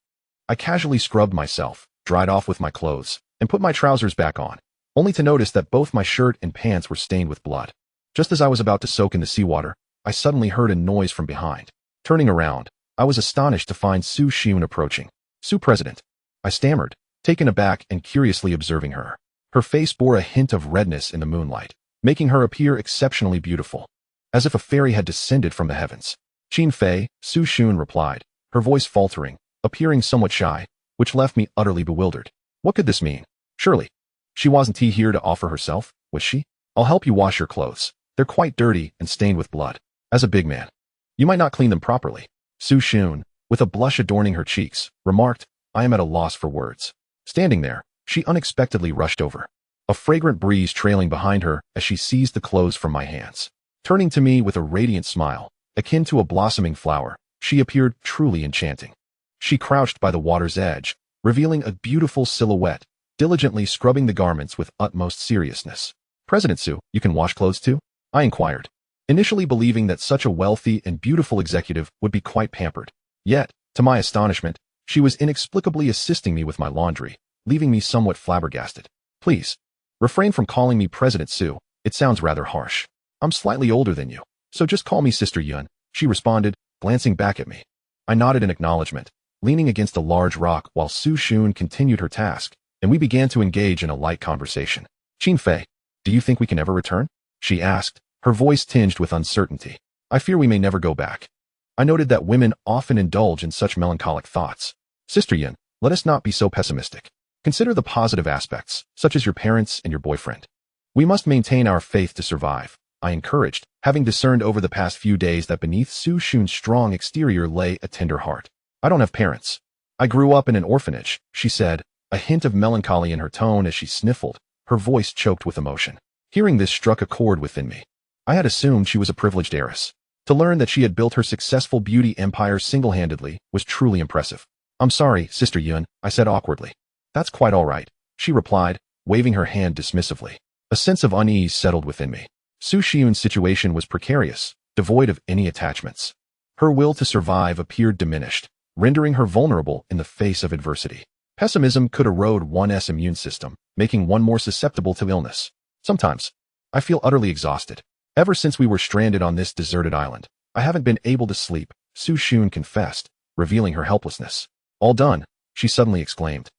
I casually scrubbed myself, dried off with my clothes, and put my trousers back on, only to notice that both my shirt and pants were stained with blood. Just as I was about to soak in the seawater, I suddenly heard a noise from behind. Turning around, I was astonished to find Su Xiun approaching. "Su President," I stammered, taken aback and curiously observing her. Her face bore a hint of redness in the moonlight, making her appear exceptionally beautiful, as if a fairy had descended from the heavens. "Qin Fei," Su Xiun replied, her voice faltering, appearing somewhat shy, which left me utterly bewildered. What could this mean? Surely, she wasn't here to offer herself, was she? "I'll help you wash your clothes. They're quite dirty and stained with blood. As a big man, you might not clean them properly." Su Xiun, with a blush adorning her cheeks, remarked, "I am at a loss for words." Standing there, she unexpectedly rushed over, a fragrant breeze trailing behind her as she seized the clothes from my hands. Turning to me with a radiant smile, akin to a blossoming flower, she appeared truly enchanting. She crouched by the water's edge, revealing a beautiful silhouette, diligently scrubbing the garments with utmost seriousness. "President Su, you can wash clothes too?" I inquired, initially believing that such a wealthy and beautiful executive would be quite pampered. Yet, to my astonishment, she was inexplicably assisting me with my laundry, leaving me somewhat flabbergasted. "Please, refrain from calling me President Su. It sounds rather harsh. I'm slightly older than you, so just call me Sister Yun," she responded, glancing back at me. I nodded in acknowledgement, leaning against a large rock while Su Xiun continued her task, and we began to engage in a light conversation. "Qin Fei, do you think we can ever return?" she asked, her voice tinged with uncertainty. "I fear we may never go back." I noted that women often indulge in such melancholic thoughts. "Sister Yun, let us not be so pessimistic. Consider the positive aspects, such as your parents and your boyfriend. We must maintain our faith to survive," I encouraged, having discerned over the past few days that beneath Su Xiun's strong exterior lay a tender heart. "I don't have parents. I grew up in an orphanage," she said, a hint of melancholy in her tone as she sniffled, her voice choked with emotion. Hearing this struck a chord within me. I had assumed she was a privileged heiress. To learn that she had built her successful beauty empire single-handedly was truly impressive. "I'm sorry, Sister Yun," I said awkwardly. "That's quite all right," she replied, waving her hand dismissively. A sense of unease settled within me. Su Xiun's situation was precarious, devoid of any attachments. Her will to survive appeared diminished, rendering her vulnerable in the face of adversity. Pessimism could erode one's immune system, making one more susceptible to illness. "Sometimes, I feel utterly exhausted. Ever since we were stranded on this deserted island, I haven't been able to sleep," Su Xiun confessed, revealing her helplessness. "All done," she suddenly exclaimed,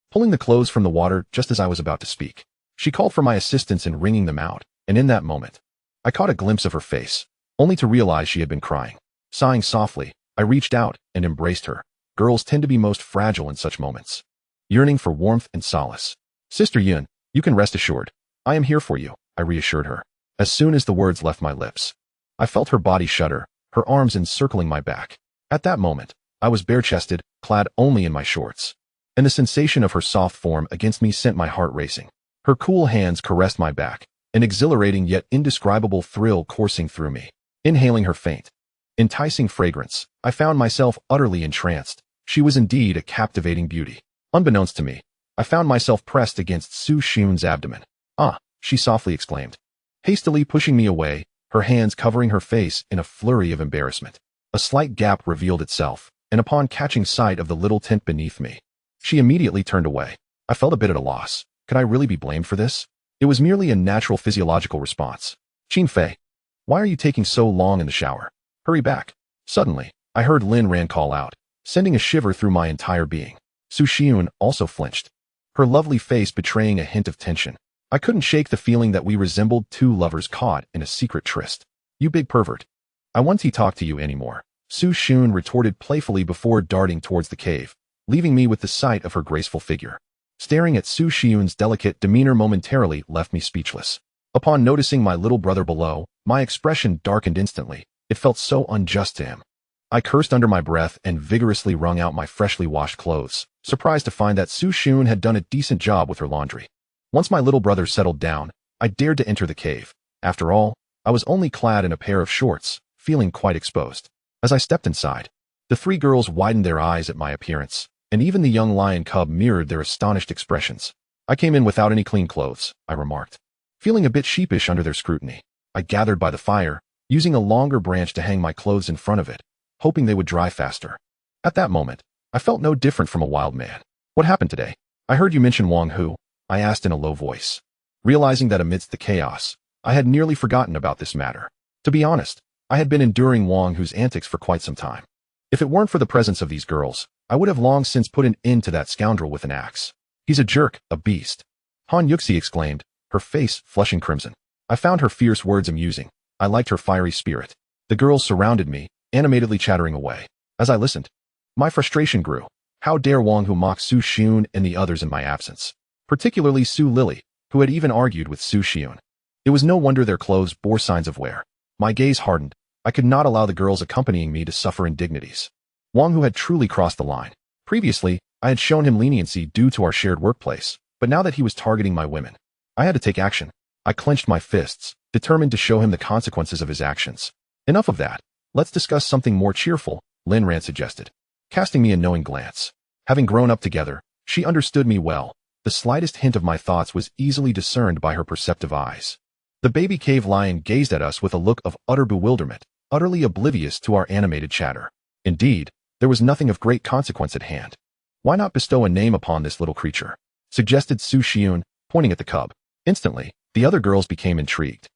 pulling the clothes from the water just as I was about to speak. She called for my assistance in wringing them out, and in that moment, I caught a glimpse of her face, only to realize she had been crying. Sighing softly, I reached out and embraced her. Girls tend to be most fragile in such moments, yearning for warmth and solace. "Sister Yun, you can rest assured. I am here for you," I reassured her. As soon as the words left my lips, I felt her body shudder, her arms encircling my back. At that moment, I was bare-chested, clad only in my shorts, and the sensation of her soft form against me sent my heart racing. Her cool hands caressed my back, an exhilarating yet indescribable thrill coursing through me. Inhaling her faint, enticing fragrance, I found myself utterly entranced. She was indeed a captivating beauty. Unbeknownst to me, I found myself pressed against Su Xiun's abdomen. "Ah," she softly exclaimed, hastily pushing me away, her hands covering her face in a flurry of embarrassment. A slight gap revealed itself, and upon catching sight of the little tent beneath me, she immediately turned away. I felt a bit at a loss. Could I really be blamed for this? It was merely a natural physiological response. "Qin Fei, Why are you taking so long in the shower? Hurry back. Suddenly, I heard Lin Ran call out, sending a shiver through my entire being. Su Xiun also flinched, her lovely face betraying a hint of tension. I couldn't shake the feeling that we resembled two lovers caught in a secret tryst. You big pervert. I won't talk to you anymore, Su Xiun retorted playfully before darting towards the cave, leaving me with the sight of her graceful figure. Staring at Su Xiun's delicate demeanor momentarily left me speechless. Upon noticing my little brother below, my expression darkened instantly. It felt so unjust to him. I cursed under my breath and vigorously wrung out my freshly washed clothes, surprised to find that Su Xiun had done a decent job with her laundry. Once my little brother settled down, I dared to enter the cave. After all, I was only clad in a pair of shorts, feeling quite exposed. As I stepped inside, the three girls widened their eyes at my appearance, and even the young lion cub mirrored their astonished expressions. I came in without any clean clothes, I remarked. Feeling a bit sheepish under their scrutiny, I gathered by the fire, using a longer branch to hang my clothes in front of it, hoping they would dry faster. At that moment, I felt no different from a wild man. What happened today? I heard you mention Wang Hu, I asked in a low voice. Realizing that amidst the chaos, I had nearly forgotten about this matter. To be honest, I had been enduring Wang Hu's antics for quite some time. If it weren't for the presence of these girls, I would have long since put an end to that scoundrel with an axe. He's a jerk, a beast. Han Yuxi exclaimed, her face flushing crimson. I found her fierce words amusing. I liked her fiery spirit. The girls surrounded me, animatedly chattering away. As I listened, my frustration grew. How dare Wang Hu mock Su Xiun and the others in my absence? Particularly Su Lily, who had even argued with Su Xiun. It was no wonder their clothes bore signs of wear. My gaze hardened. I could not allow the girls accompanying me to suffer indignities. Wang Hu had truly crossed the line. Previously, I had shown him leniency due to our shared workplace, but now that he was targeting my women, I had to take action. I clenched my fists, determined to show him the consequences of his actions. Enough of that. Let's discuss something more cheerful, Lin Ran suggested, casting me a knowing glance. Having grown up together, she understood me well. The slightest hint of my thoughts was easily discerned by her perceptive eyes. The baby cave lion gazed at us with a look of utter bewilderment, utterly oblivious to our animated chatter. Indeed, there was nothing of great consequence at hand. Why not bestow a name upon this little creature? Suggested Su Xiun, pointing at the cub. Instantly, the other girls became intrigued.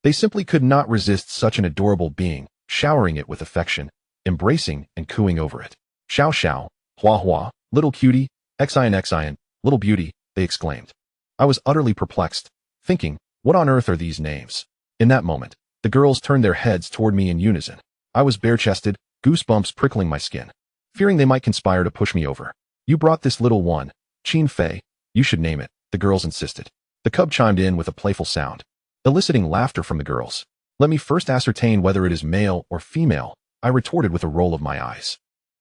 They simply could not resist such an adorable being, showering it with affection, embracing and cooing over it. Xiao Xiao, Hua Hua, little cutie, Xian, little beauty, they exclaimed. I was utterly perplexed, thinking, what on earth are these names? In that moment, the girls turned their heads toward me in unison. I was bare-chested, goosebumps prickling my skin, fearing they might conspire to push me over. You brought this little one, Qin Fei, you should name it, the girls insisted. The cub chimed in with a playful sound, eliciting laughter from the girls. Let me first ascertain whether it is male or female, I retorted with a roll of my eyes.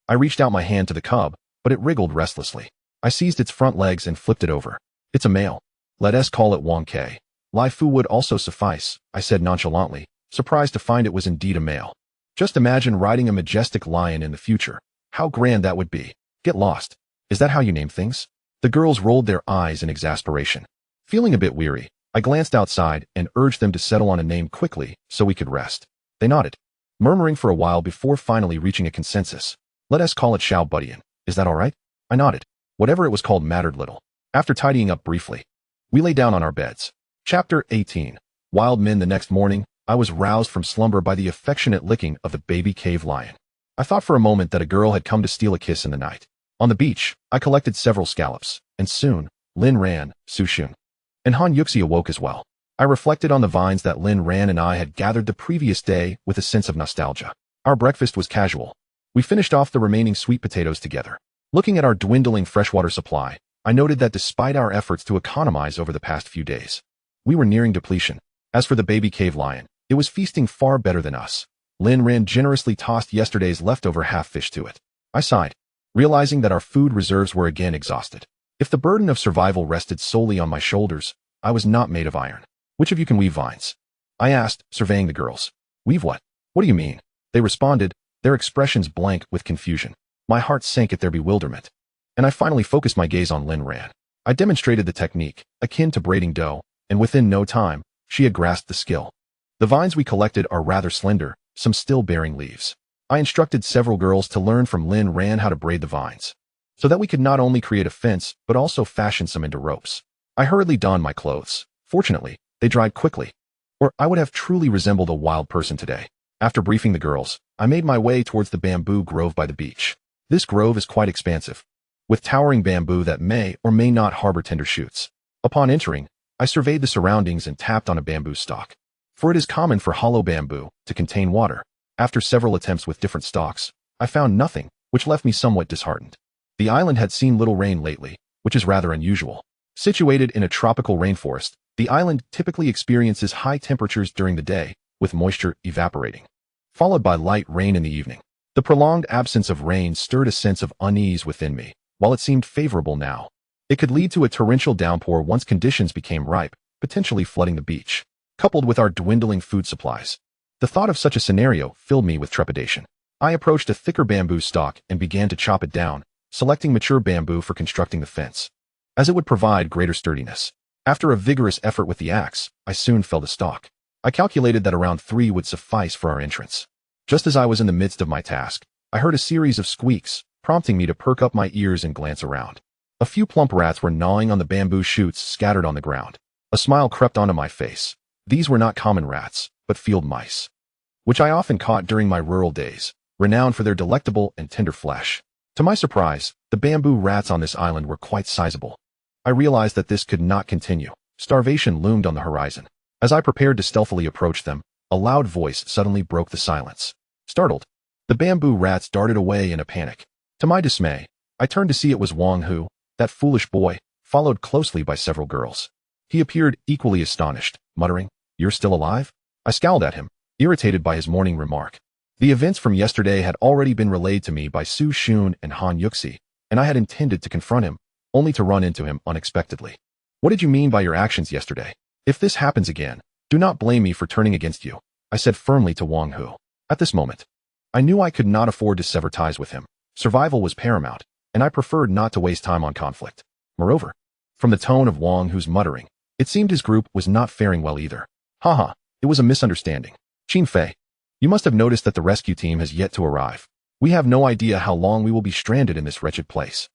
I reached out my hand to the cub, but it wriggled restlessly. I seized its front legs and flipped it over. It's a male. Let us call it Wang Ke. Lai Fu would also suffice, I said nonchalantly, surprised to find it was indeed a male. Just imagine riding a majestic lion in the future. How grand that would be. Get lost. Is that how you name things? The girls rolled their eyes in exasperation. Feeling a bit weary, I glanced outside and urged them to settle on a name quickly so we could rest. They nodded, murmuring for a while before finally reaching a consensus. Let us call it Xiao Budian. Is that all right? I nodded. Whatever it was called mattered little. After tidying up briefly, we lay down on our beds. Chapter 18. Wild Men. The next morning, I was roused from slumber by the affectionate licking of the baby cave lion. I thought for a moment that a girl had come to steal a kiss in the night. On the beach, I collected several scallops, and soon, Lin Ran, Su Xiun, and Han Yuxi awoke as well. I reflected on the vines that Lin Ran and I had gathered the previous day with a sense of nostalgia. Our breakfast was casual. We finished off the remaining sweet potatoes together. Looking at our dwindling freshwater supply, I noted that despite our efforts to economize over the past few days, we were nearing depletion. As for the baby cave lion, it was feasting far better than us. Lin Ran generously tossed yesterday's leftover half-fish to it. I sighed, realizing that our food reserves were again exhausted. If the burden of survival rested solely on my shoulders, I was not made of iron. Which of you can weave vines? I asked, surveying the girls. Weave what? What do you mean? They responded, their expressions blank with confusion. My heart sank at their bewilderment, and I finally focused my gaze on Lin Ran. I demonstrated the technique, akin to braiding dough, and within no time, she had grasped the skill. The vines we collected are rather slender, some still bearing leaves. I instructed several girls to learn from Lin Ran how to braid the vines, so that we could not only create a fence, but also fashion some into ropes. I hurriedly donned my clothes. Fortunately, they dried quickly. or I would have truly resembled a wild person today. After briefing the girls, I made my way towards the bamboo grove by the beach. This grove is quite expansive, with towering bamboo that may or may not harbor tender shoots. Upon entering, I surveyed the surroundings and tapped on a bamboo stalk, for it is common for hollow bamboo to contain water. After several attempts with different stalks, I found nothing, which left me somewhat disheartened. The island had seen little rain lately, which is rather unusual. Situated in a tropical rainforest, the island typically experiences high temperatures during the day, with moisture evaporating, followed by light rain in the evening. The prolonged absence of rain stirred a sense of unease within me. While it seemed favorable now, it could lead to a torrential downpour once conditions became ripe, potentially flooding the beach. Coupled with our dwindling food supplies, the thought of such a scenario filled me with trepidation. I approached a thicker bamboo stalk and began to chop it down, selecting mature bamboo for constructing the fence, as it would provide greater sturdiness. After a vigorous effort with the axe, I soon felled a stalk. I calculated that around 3 would suffice for our entrance. Just as I was in the midst of my task, I heard a series of squeaks, prompting me to perk up my ears and glance around. A few plump rats were gnawing on the bamboo shoots scattered on the ground. A smile crept onto my face. These were not common rats, but field mice, which I often caught during my rural days, renowned for their delectable and tender flesh. To my surprise, the bamboo rats on this island were quite sizable. I realized that this could not continue. Starvation loomed on the horizon. As I prepared to stealthily approach them, a loud voice suddenly broke the silence. Startled, the bamboo rats darted away in a panic. To my dismay, I turned to see it was Wang Hu, that foolish boy, followed closely by several girls. He appeared equally astonished, muttering, "You're still alive?" I scowled at him, irritated by his morning remark. The events from yesterday had already been relayed to me by Su Xun and Han Yuxi, and I had intended to confront him, only to run into him unexpectedly. "What did you mean by your actions yesterday? If this happens again, do not blame me for turning against you," I said firmly to Wang Hu. At this moment, I knew I could not afford to sever ties with him. Survival was paramount, and I preferred not to waste time on conflict. Moreover, from the tone of Wang Hu's muttering, it seemed his group was not faring well either. Haha, it was a misunderstanding. Qin Fei, you must have noticed that the rescue team has yet to arrive. We have no idea how long we will be stranded in this wretched place.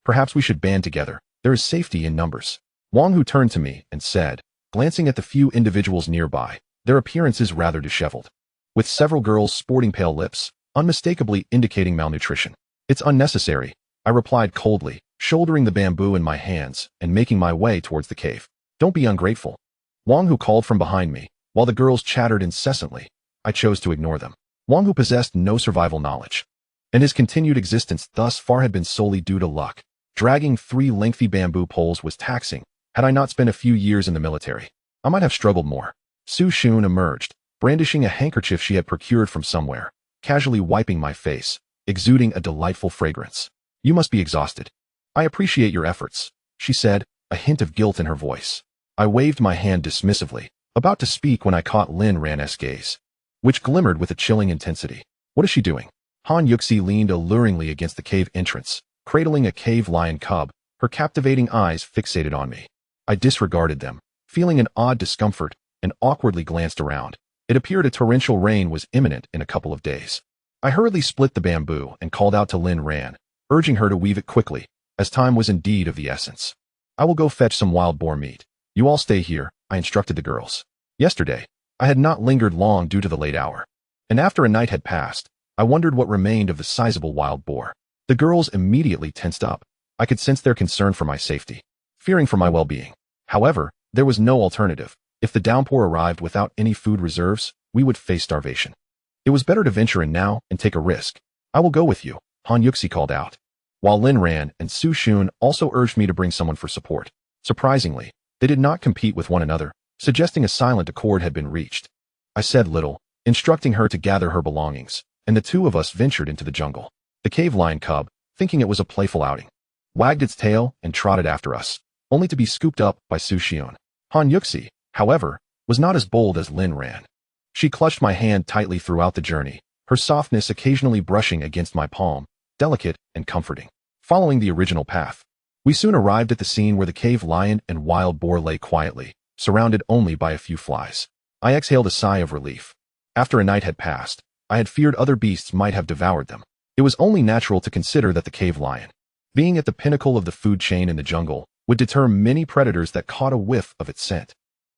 Perhaps we should band together. There is safety in numbers. Wang Hu turned to me and said, glancing at the few individuals nearby, their appearances rather disheveled, with several girls sporting pale lips, unmistakably indicating malnutrition. "It's unnecessary," I replied coldly, shouldering the bamboo in my hands and making my way towards the cave. "Don't be ungrateful." Wang Hu called from behind me, while the girls chattered incessantly. I chose to ignore them. Wang Hu possessed no survival knowledge, and his continued existence thus far had been solely due to luck. Dragging 3 lengthy bamboo poles was taxing. Had I not spent a few years in the military, I might have struggled more. Su Xun emerged, brandishing a handkerchief she had procured from somewhere, casually wiping my face, exuding a delightful fragrance. "You must be exhausted. I appreciate your efforts," she said, a hint of guilt in her voice. I waved my hand dismissively, about to speak when I caught Lin Ran's gaze, which glimmered with a chilling intensity. "What is she doing?" Han Yuxi leaned alluringly against the cave entrance, cradling a cave lion cub, her captivating eyes fixated on me. I disregarded them, feeling an odd discomfort, and awkwardly glanced around. It appeared a torrential rain was imminent in a couple of days. I hurriedly split the bamboo and called out to Lin Ran, urging her to weave it quickly, as time was indeed of the essence. "I will go fetch some wild boar meat. You all stay here," I instructed the girls. Yesterday, I had not lingered long due to the late hour, and after a night had passed, I wondered what remained of the sizable wild boar. The girls immediately tensed up. I could sense their concern for my safety, fearing for my well-being. However, there was no alternative. If the downpour arrived without any food reserves, we would face starvation. It was better to venture in now and take a risk. "I will go with you," Han Yuxi called out, while Lin Ran and Su Xun also urged me to bring someone for support. Surprisingly, they did not compete with one another, suggesting a silent accord had been reached. I said little, instructing her to gather her belongings, and the two of us ventured into the jungle. The cave lion cub, thinking it was a playful outing, wagged its tail and trotted after us, only to be scooped up by Su Xun. Han Yuxi, however, was not as bold as Lin Ran. She clutched my hand tightly throughout the journey, her softness occasionally brushing against my palm, delicate and comforting. Following the original path, we soon arrived at the scene where the cave lion and wild boar lay quietly, surrounded only by a few flies. I exhaled a sigh of relief. After a night had passed, I had feared other beasts might have devoured them. It was only natural to consider that the cave lion, being at the pinnacle of the food chain in the jungle, would deter many predators that caught a whiff of its scent.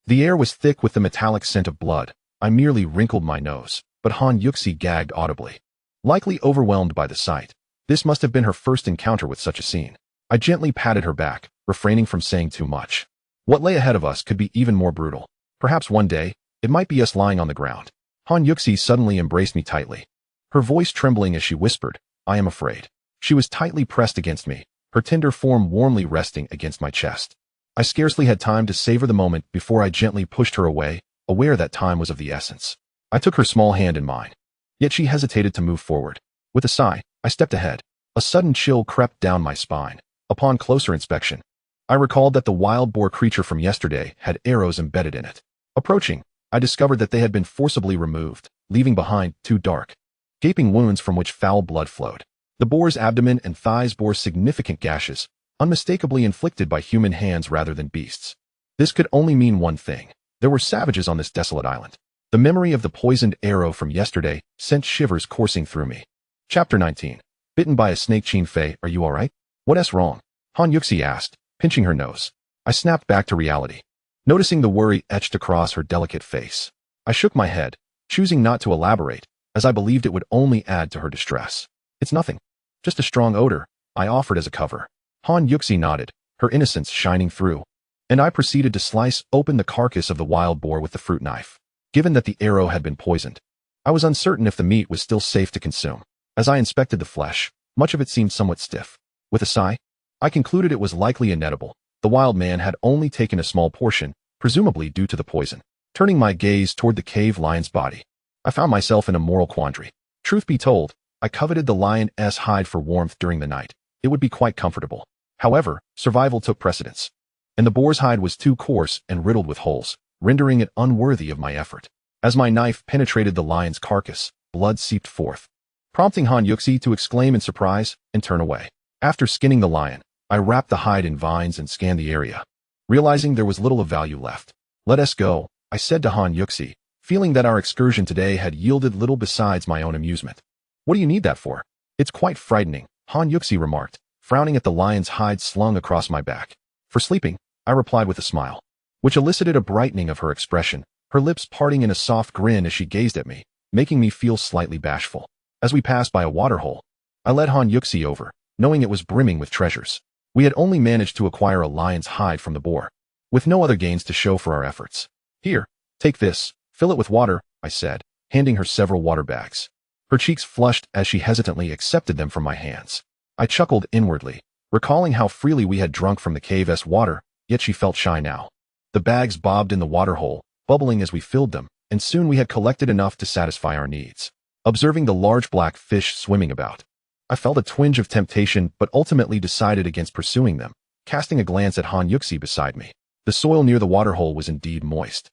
The air was thick with the metallic scent of blood. I merely wrinkled my nose, but Han Yuxi gagged audibly. Likely overwhelmed by the sight, this must have been her first encounter with such a scene. I gently patted her back, refraining from saying too much. What lay ahead of us could be even more brutal. Perhaps one day, it might be us lying on the ground. Han Yuxi suddenly embraced me tightly, her voice trembling as she whispered, "I am afraid." She was tightly pressed against me, her tender form warmly resting against my chest. I scarcely had time to savor the moment before I gently pushed her away, aware that time was of the essence. I took her small hand in mine. Yet she hesitated to move forward. With a sigh, I stepped ahead. A sudden chill crept down my spine. Upon closer inspection, I recalled that the wild boar creature from yesterday had arrows embedded in it. Approaching, I discovered that they had been forcibly removed, leaving behind 2 dark, gaping wounds from which foul blood flowed. The boar's abdomen and thighs bore significant gashes, unmistakably inflicted by human hands rather than beasts. This could only mean one thing. There were savages on this desolate island. The memory of the poisoned arrow from yesterday sent shivers coursing through me. Chapter 19. Bitten by a snake. Qin Fei, are you alright? What's wrong? Han Yuxi asked, pinching her nose. I snapped back to reality, noticing the worry etched across her delicate face. I shook my head, choosing not to elaborate, as I believed it would only add to her distress. It's nothing. Just a strong odor, I offered as a cover. Han Yuxi nodded, her innocence shining through, and I proceeded to slice open the carcass of the wild boar with the fruit knife. Given that the arrow had been poisoned, I was uncertain if the meat was still safe to consume. As I inspected the flesh, much of it seemed somewhat stiff. With a sigh, I concluded it was likely inedible. The wild man had only taken a small portion, presumably due to the poison. Turning my gaze toward the cave lion's body, I found myself in a moral quandary. Truth be told, I coveted the lion's hide for warmth during the night. It would be quite comfortable. However, survival took precedence, and the boar's hide was too coarse and riddled with holes, rendering it unworthy of my effort. As my knife penetrated the lion's carcass, blood seeped forth, prompting Han Yuxi to exclaim in surprise and turn away. After skinning the lion, I wrapped the hide in vines and scanned the area, realizing there was little of value left. "Let us go," I said to Han Yuxi, feeling that our excursion today had yielded little besides my own amusement. "What do you need that for?" "It's quite frightening," Han Yuxi remarked, frowning at the lion's hide slung across my back. "For sleeping," I replied with a smile, which elicited a brightening of her expression, her lips parting in a soft grin as she gazed at me, making me feel slightly bashful. As we passed by a waterhole, I led Han Yuxi over, knowing it was brimming with treasures. We had only managed to acquire a lion's hide from the boar, with no other gains to show for our efforts. "Here, take this, fill it with water," I said, handing her several water bags. Her cheeks flushed as she hesitantly accepted them from my hands. I chuckled inwardly, recalling how freely we had drunk from the cave's water, yet she felt shy now. The bags bobbed in the waterhole, bubbling as we filled them, and soon we had collected enough to satisfy our needs. Observing the large black fish swimming about, I felt a twinge of temptation but ultimately decided against pursuing them, casting a glance at Han Yuxi beside me. The soil near the waterhole was indeed moist,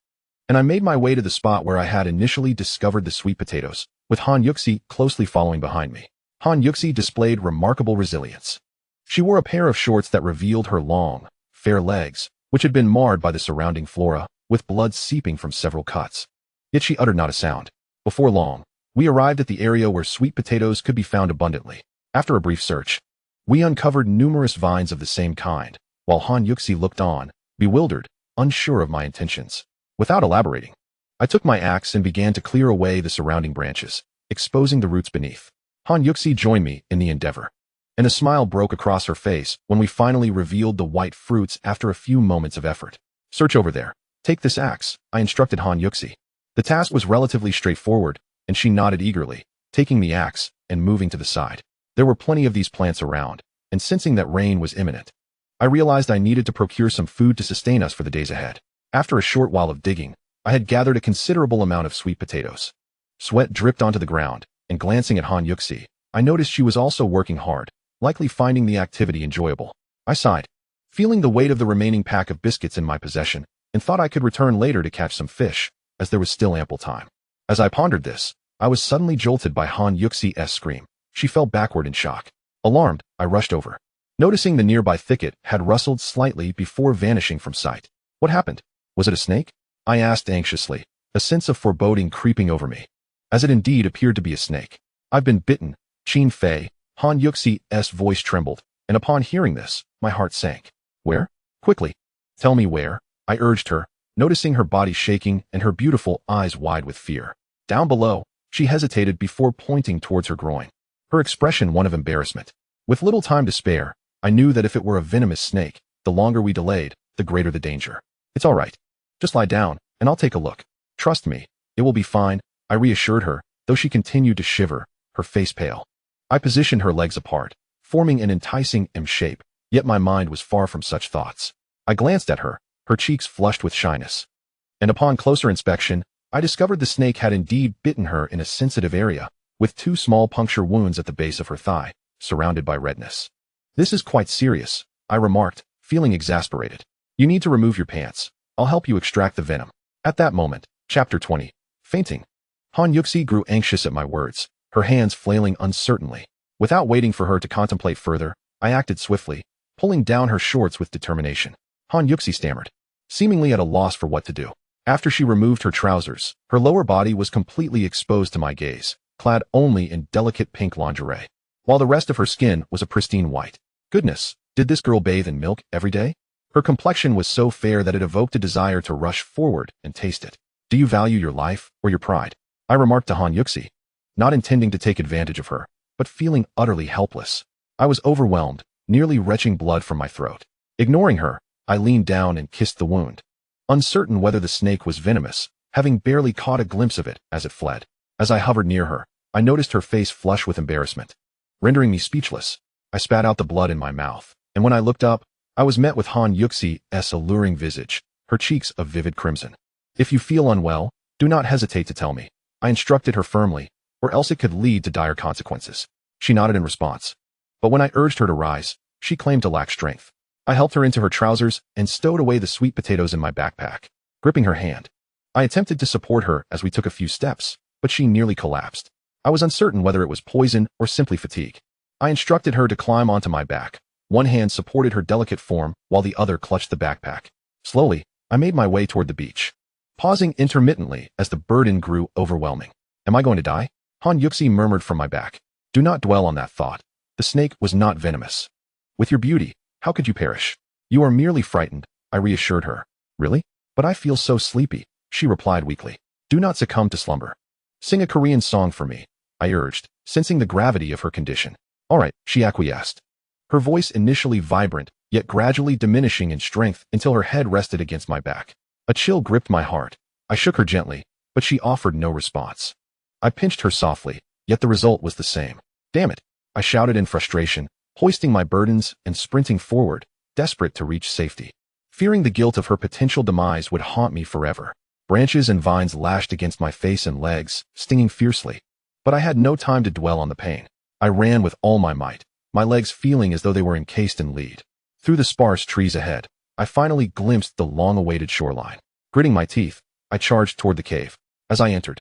and I made my way to the spot where I had initially discovered the sweet potatoes, with Han Yuxi closely following behind me. Han Yuxi displayed remarkable resilience. She wore a pair of shorts that revealed her long, fair legs, which had been marred by the surrounding flora, with blood seeping from several cuts. Yet she uttered not a sound. Before long, we arrived at the area where sweet potatoes could be found abundantly. After a brief search, we uncovered numerous vines of the same kind, while Han Yuxi looked on, bewildered, unsure of my intentions. Without elaborating, I took my axe and began to clear away the surrounding branches, exposing the roots beneath. Han Yuxi joined me in the endeavor, and a smile broke across her face when we finally revealed the white fruits after a few moments of effort. "Search over there. Take this axe," I instructed Han Yuxi. The task was relatively straightforward, and she nodded eagerly, taking the axe and moving to the side. There were plenty of these plants around, and sensing that rain was imminent, I realized I needed to procure some food to sustain us for the days ahead. After a short while of digging, I had gathered a considerable amount of sweet potatoes. Sweat dripped onto the ground, and glancing at Han Yuxi, I noticed she was also working hard, likely finding the activity enjoyable. I sighed, feeling the weight of the remaining pack of biscuits in my possession, and thought I could return later to catch some fish, as there was still ample time. As I pondered this, I was suddenly jolted by Han Yuxi's scream. She fell backward in shock. Alarmed, I rushed over, noticing the nearby thicket had rustled slightly before vanishing from sight. "What happened? Was it a snake?" I asked anxiously, a sense of foreboding creeping over me, as it indeed appeared to be a snake. "I've been bitten, Qin Fei." Han Yuxi's voice trembled, and upon hearing this, my heart sank. "Where? Quickly, tell me where," I urged her, noticing her body shaking and her beautiful eyes wide with fear. Down below, she hesitated before pointing towards her groin, her expression one of embarrassment. With little time to spare, I knew that if it were a venomous snake, the longer we delayed, the greater the danger. It's all right. Just lie down, and I'll take a look. Trust me, it will be fine, I reassured her, though she continued to shiver, her face pale. I positioned her legs apart, forming an enticing M shape, yet my mind was far from such thoughts. I glanced at her, her cheeks flushed with shyness. And upon closer inspection, I discovered the snake had indeed bitten her in a sensitive area, with 2 small puncture wounds at the base of her thigh, surrounded by redness. This is quite serious, I remarked, feeling exasperated. You need to remove your pants. I'll help you extract the venom. At that moment, Chapter 20. Fainting. Han Yuxi grew anxious at my words, her hands flailing uncertainly. Without waiting for her to contemplate further, I acted swiftly, pulling down her shorts with determination. Han Yuxi stammered, seemingly at a loss for what to do. After she removed her trousers, her lower body was completely exposed to my gaze, clad only in delicate pink lingerie, while the rest of her skin was a pristine white. Goodness, did this girl bathe in milk every day? Her complexion was so fair that it evoked a desire to rush forward and taste it. Do you value your life or your pride? I remarked to Han Yuxi, not intending to take advantage of her, but feeling utterly helpless. I was overwhelmed, nearly retching blood from my throat. Ignoring her, I leaned down and kissed the wound, uncertain whether the snake was venomous, having barely caught a glimpse of it as it fled. As I hovered near her, I noticed her face flush with embarrassment, rendering me speechless. I spat out the blood in my mouth, and when I looked up, I was met with Han Yuxi's alluring visage, her cheeks a vivid crimson. If you feel unwell, do not hesitate to tell me, I instructed her firmly, or else it could lead to dire consequences. She nodded in response. But when I urged her to rise, she claimed to lack strength. I helped her into her trousers and stowed away the sweet potatoes in my backpack, gripping her hand. I attempted to support her as we took a few steps, but she nearly collapsed. I was uncertain whether it was poison or simply fatigue. I instructed her to climb onto my back. One hand supported her delicate form while the other clutched the backpack. Slowly, I made my way toward the beach, pausing intermittently as the burden grew overwhelming. Am I going to die? Han Yuxi murmured from my back. Do not dwell on that thought. The snake was not venomous. With your beauty, how could you perish? You are merely frightened, I reassured her. Really? But I feel so sleepy, she replied weakly. Do not succumb to slumber. Sing a Korean song for me, I urged, sensing the gravity of her condition. All right, she acquiesced, her voice initially vibrant, yet gradually diminishing in strength until her head rested against my back. A chill gripped my heart. I shook her gently, but she offered no response. I pinched her softly, yet the result was the same. Damn it, I shouted in frustration, hoisting my burdens and sprinting forward, desperate to reach safety. Fearing the guilt of her potential demise would haunt me forever. Branches and vines lashed against my face and legs, stinging fiercely. But I had no time to dwell on the pain. I ran with all my might, my legs feeling as though they were encased in lead. Through the sparse trees ahead, I finally glimpsed the long-awaited shoreline. Gritting my teeth, I charged toward the cave. As I entered,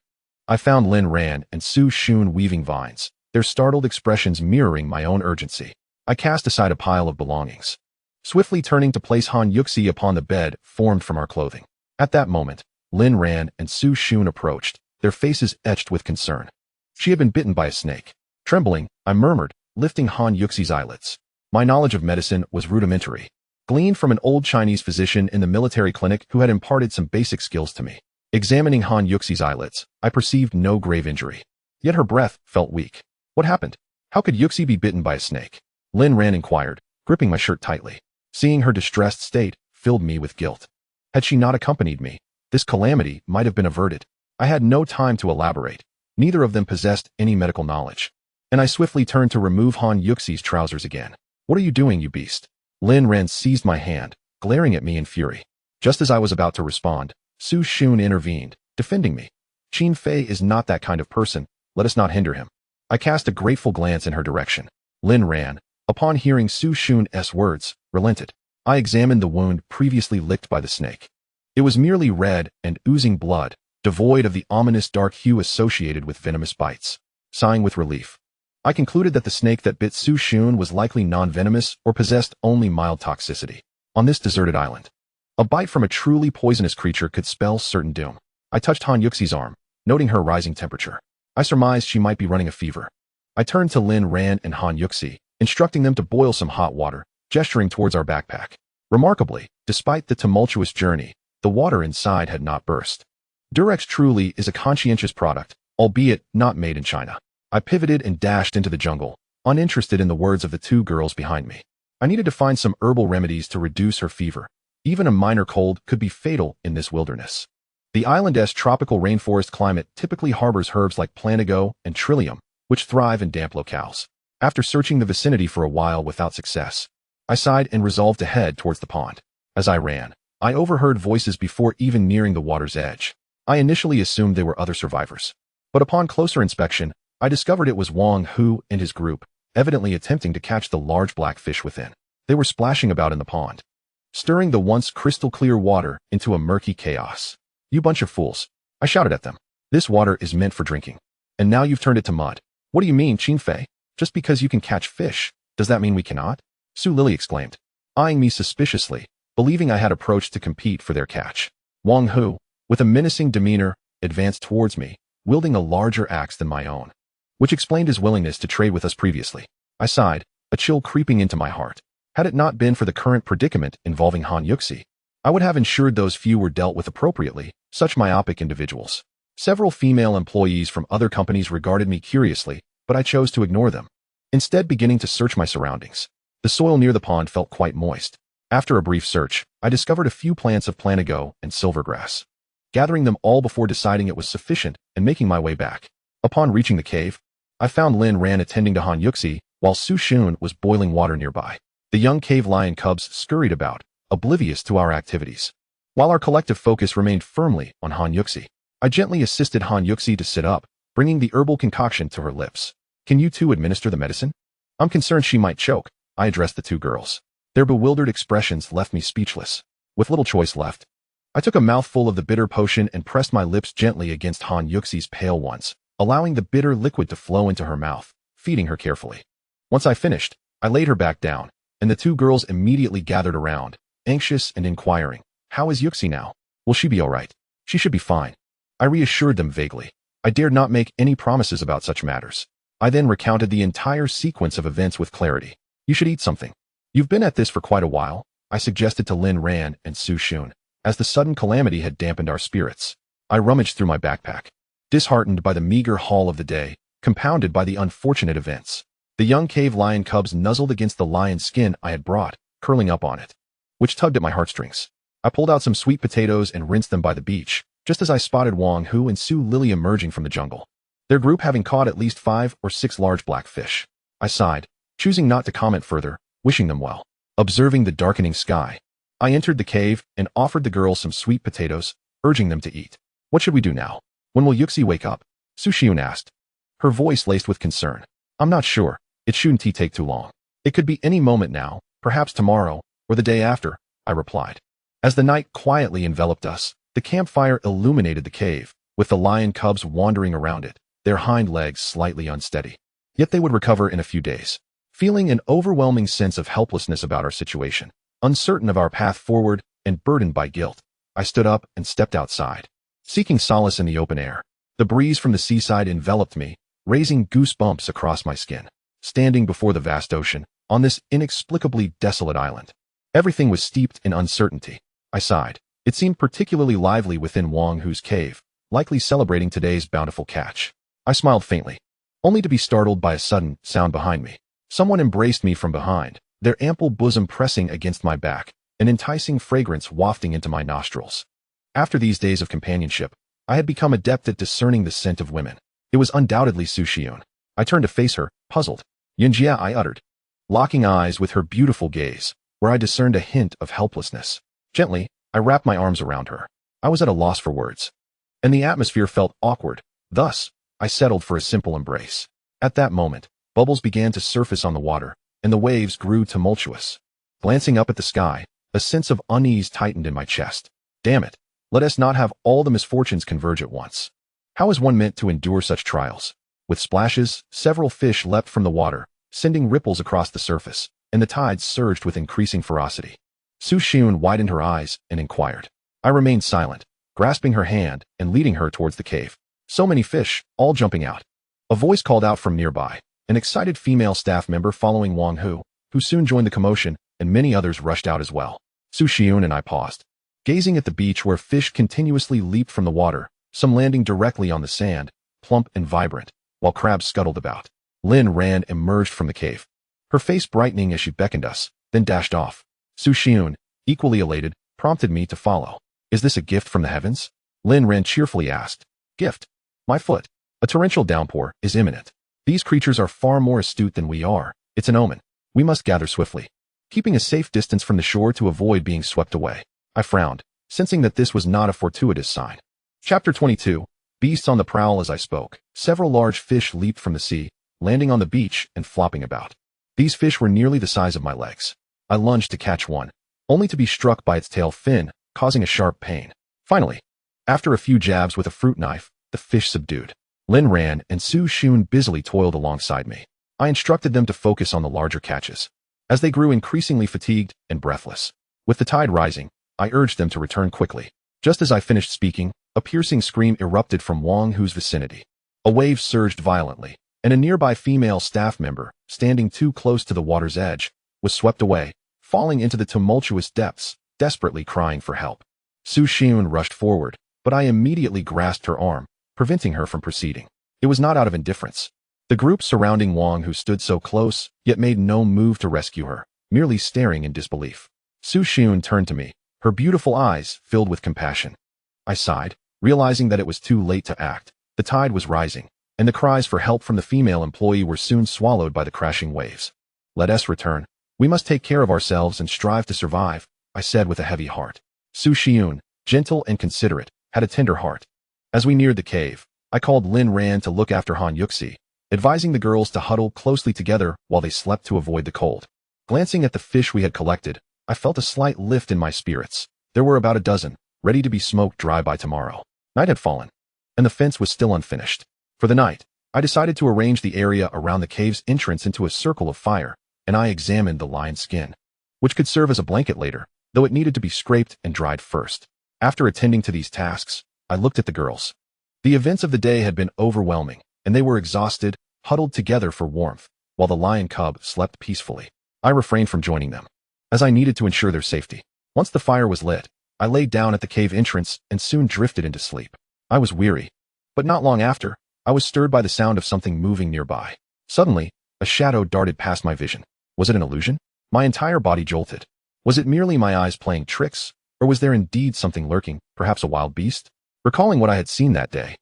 I found Lin Ran and Su Xun weaving vines, their startled expressions mirroring my own urgency. I cast aside a pile of belongings, swiftly turning to place Han Yuxi upon the bed formed from our clothing. At that moment, Lin Ran and Su Xun approached, their faces etched with concern. She had been bitten by a snake. Trembling, I murmured, lifting Han Yuxi's eyelids. My knowledge of medicine was rudimentary, gleaned from an old Chinese physician in the military clinic who had imparted some basic skills to me. Examining Han Yuxi's eyelids, I perceived no grave injury. Yet her breath felt weak. What happened? How could Yuxi be bitten by a snake? Lin Ran inquired, gripping my shirt tightly. Seeing her distressed state filled me with guilt. Had she not accompanied me, this calamity might have been averted. I had no time to elaborate. Neither of them possessed any medical knowledge. And I swiftly turned to remove Han Yuxi's trousers again. What are you doing, you beast? Lin Ran seized my hand, glaring at me in fury. Just as I was about to respond, Su Xun intervened, defending me. Qin Fei is not that kind of person, let us not hinder him. I cast a grateful glance in her direction. Lin Ran, upon hearing Su Xun's words, relented. I examined the wound previously licked by the snake. It was merely red and oozing blood, devoid of the ominous dark hue associated with venomous bites. Sighing with relief, I concluded that the snake that bit Su Xun was likely non-venomous or possessed only mild toxicity. On this deserted island, a bite from a truly poisonous creature could spell certain doom. I touched Han Yuxi's arm, noting her rising temperature. I surmised she might be running a fever. I turned to Lin Ran and Han Yuxi, instructing them to boil some hot water, gesturing towards our backpack. Remarkably, despite the tumultuous journey, The water inside had not burst. Durex truly is a conscientious product, albeit not made in China. I pivoted and dashed into the jungle, uninterested in the words of the two girls behind me. I needed to find some herbal remedies to reduce her fever. Even a minor cold could be fatal in this wilderness. The island's tropical rainforest climate typically harbors herbs like plantago and trillium, which thrive in damp locales. After searching the vicinity for a while without success, I sighed and resolved to head towards the pond. As I ran, I overheard voices before even nearing the water's edge. I initially assumed they were other survivors, but upon closer inspection, I discovered it was Wang Hu and his group, evidently attempting to catch the large black fish within. They were splashing about in the pond, stirring the once crystal-clear water into a murky chaos. "You bunch of fools," I shouted at them. "This water is meant for drinking, and now you've turned it to mud." "What do you mean, Qin Fei? Just because you can catch fish, does that mean we cannot?" Su Lily exclaimed, eyeing me suspiciously, believing I had approached to compete for their catch. Wang Hu, with a menacing demeanor, advanced towards me, wielding a larger axe than my own, which explained his willingness to trade with us previously. I sighed, a chill creeping into my heart. Had it not been for the current predicament involving Han Yuxi, I would have ensured those few were dealt with appropriately, such myopic individuals. Several female employees from other companies regarded me curiously, but I chose to ignore them, instead beginning to search my surroundings. The soil near the pond felt quite moist. After a brief search, I discovered a few plants of plantago and silvergrass, gathering them all before deciding it was sufficient and making my way back. Upon reaching the cave, I found Lin Ran attending to Han Yuxi, while Su Xun was boiling water nearby. The young cave lion cubs scurried about, oblivious to our activities. While our collective focus remained firmly on Han Yuxi, I gently assisted Han Yuxi to sit up, bringing the herbal concoction to her lips. "Can you two administer the medicine? I'm concerned she might choke," I addressed the two girls. Their bewildered expressions left me speechless. With little choice left, I took a mouthful of the bitter potion and pressed my lips gently against Han Yuxi's pale ones, allowing the bitter liquid to flow into her mouth, feeding her carefully. Once I finished, I laid her back down, and the two girls immediately gathered around, anxious and inquiring. "How is Yuxi now? Will she be all right?" "She should be fine," I reassured them vaguely. I dared not make any promises about such matters. I then recounted the entire sequence of events with clarity. "You should eat something. You've been at this for quite a while," I suggested to Lin Ran and Su Xun, as the sudden calamity had dampened our spirits. I rummaged through my backpack, disheartened by the meager haul of the day, compounded by the unfortunate events. The young cave lion cubs nuzzled against the lion's skin I had brought, curling up on it, which tugged at my heartstrings. I pulled out some sweet potatoes and rinsed them by the beach, just as I spotted Wang Hu and Su Lily emerging from the jungle, their group having caught at least 5 or 6 large black fish. I sighed, choosing not to comment further, wishing them well. Observing the darkening sky, I entered the cave and offered the girls some sweet potatoes, urging them to eat. "What should we do now? When will Yuxi wake up?" Su Xiun asked, her voice laced with concern. "I'm not sure. It shouldn't take too long. It could be any moment now, perhaps tomorrow, or the day after," I replied. As the night quietly enveloped us, the campfire illuminated the cave, with the lion cubs wandering around it, their hind legs slightly unsteady. Yet they would recover in a few days. Feeling an overwhelming sense of helplessness about our situation, uncertain of our path forward and burdened by guilt, I stood up and stepped outside, seeking solace in the open air. The breeze from the seaside enveloped me, raising goosebumps across my skin. Standing before the vast ocean, on this inexplicably desolate island, everything was steeped in uncertainty. I sighed. It seemed particularly lively within Wang Hu's cave, likely celebrating today's bountiful catch. I smiled faintly, only to be startled by a sudden sound behind me. Someone embraced me from behind, their ample bosom pressing against my back, an enticing fragrance wafting into my nostrils. After these days of companionship, I had become adept at discerning the scent of women. It was undoubtedly Su Xiun. I turned to face her, puzzled. "Yinjia," I uttered, locking eyes with her beautiful gaze, where I discerned a hint of helplessness. Gently, I wrapped my arms around her. I was at a loss for words, and the atmosphere felt awkward. Thus, I settled for a simple embrace. At that moment, bubbles began to surface on the water, and the waves grew tumultuous. Glancing up at the sky, a sense of unease tightened in my chest. Damn it, let us not have all the misfortunes converge at once. How is one meant to endure such trials? With splashes, several fish leapt from the water, sending ripples across the surface, and the tides surged with increasing ferocity. Su Xiun widened her eyes and inquired. I remained silent, grasping her hand and leading her towards the cave. So many fish, all jumping out. A voice called out from nearby, an excited female staff member following Wang Hu, who soon joined the commotion, and many others rushed out as well. Su Xiun and I paused, gazing at the beach where fish continuously leaped from the water, some landing directly on the sand, plump and vibrant, while crabs scuttled about. Lin Ran emerged from the cave, her face brightening as she beckoned us, then dashed off. Su Xiun, equally elated, prompted me to follow. Is this a gift from the heavens? Lin Ran cheerfully asked. Gift? My foot. A torrential downpour is imminent. These creatures are far more astute than we are. It's an omen. We must gather swiftly, keeping a safe distance from the shore to avoid being swept away. I frowned, sensing that this was not a fortuitous sign. Chapter 22. Beasts on the prowl. As I spoke, several large fish leaped from the sea, landing on the beach and flopping about. These fish were nearly the size of my legs. I lunged to catch one, only to be struck by its tail fin, causing a sharp pain. Finally, after a few jabs with a fruit knife, the fish subdued. Lin Ran and Su Xiun busily toiled alongside me. I instructed them to focus on the larger catches, as they grew increasingly fatigued and breathless. With the tide rising, I urged them to return quickly. Just as I finished speaking, a piercing scream erupted from Wang Hu's vicinity. A wave surged violently, and a nearby female staff member, standing too close to the water's edge, was swept away, falling into the tumultuous depths, desperately crying for help. Su Xiun rushed forward, but I immediately grasped her arm, preventing her from proceeding. It was not out of indifference. The group surrounding Wang Hu stood so close, yet made no move to rescue her, merely staring in disbelief. Su Xiun turned to me, her beautiful eyes filled with compassion. I sighed, realizing that it was too late to act. The tide was rising, and the cries for help from the female employee were soon swallowed by the crashing waves. Let us return. We must take care of ourselves and strive to survive, I said with a heavy heart. Su Xiun, gentle and considerate, had a tender heart. As we neared the cave, I called Lin Ran to look after Han Yuxi, advising the girls to huddle closely together while they slept to avoid the cold. Glancing at the fish we had collected, I felt a slight lift in my spirits. There were about a dozen, ready to be smoked dry by tomorrow. Night had fallen, and the fence was still unfinished. For the night, I decided to arrange the area around the cave's entrance into a circle of fire, and I examined the lion's skin, which could serve as a blanket later, though it needed to be scraped and dried first. After attending to these tasks, I looked at the girls. The events of the day had been overwhelming, and they were exhausted, huddled together for warmth, while the lion cub slept peacefully. I refrained from joining them, as I needed to ensure their safety. Once the fire was lit, I laid down at the cave entrance and soon drifted into sleep. I was weary, but not long after, I was stirred by the sound of something moving nearby. Suddenly, a shadow darted past my vision. Was it an illusion? My entire body jolted. Was it merely my eyes playing tricks, or was there indeed something lurking, perhaps a wild beast? Recalling what I had seen that day,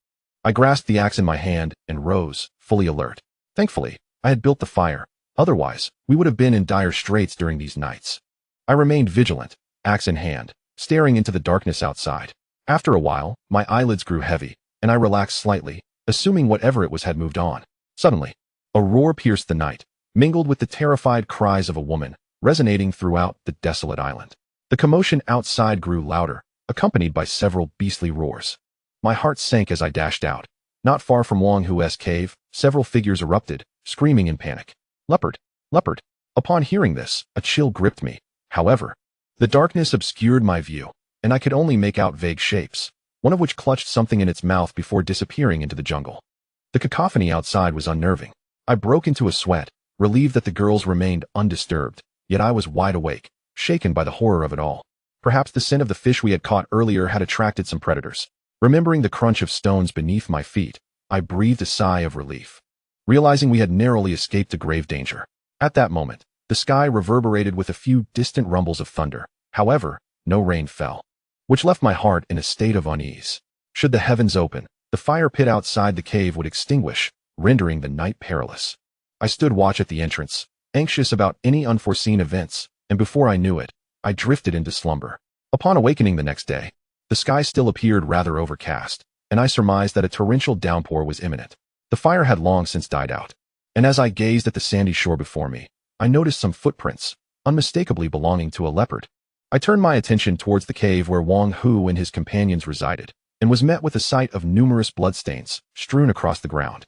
I grasped the axe in my hand and rose, fully alert. Thankfully, I had built the fire. Otherwise, we would have been in dire straits during these nights. I remained vigilant, axe in hand, staring into the darkness outside. After a while, my eyelids grew heavy, and I relaxed slightly, assuming whatever it was had moved on. Suddenly, a roar pierced the night, mingled with the terrified cries of a woman, resonating throughout the desolate island. The commotion outside grew louder, accompanied by several beastly roars. My heart sank as I dashed out. Not far from Wang Hu's cave, several figures erupted, screaming in panic. Leopard! Leopard! Upon hearing this, a chill gripped me. However, the darkness obscured my view, and I could only make out vague shapes, one of which clutched something in its mouth before disappearing into the jungle. The cacophony outside was unnerving. I broke into a sweat, relieved that the girls remained undisturbed, yet I was wide awake, shaken by the horror of it all. Perhaps the scent of the fish we had caught earlier had attracted some predators. Remembering the crunch of stones beneath my feet, I breathed a sigh of relief, realizing we had narrowly escaped a grave danger. At that moment, the sky reverberated with a few distant rumbles of thunder. However, no rain fell, which left my heart in a state of unease. Should the heavens open, the fire pit outside the cave would extinguish, rendering the night perilous. I stood watch at the entrance, anxious about any unforeseen events, and before I knew it, I drifted into slumber. Upon awakening the next day, the sky still appeared rather overcast, and I surmised that a torrential downpour was imminent. The fire had long since died out, and as I gazed at the sandy shore before me, I noticed some footprints, unmistakably belonging to a leopard. I turned my attention towards the cave where Wang Hu and his companions resided, and was met with a sight of numerous bloodstains strewn across the ground,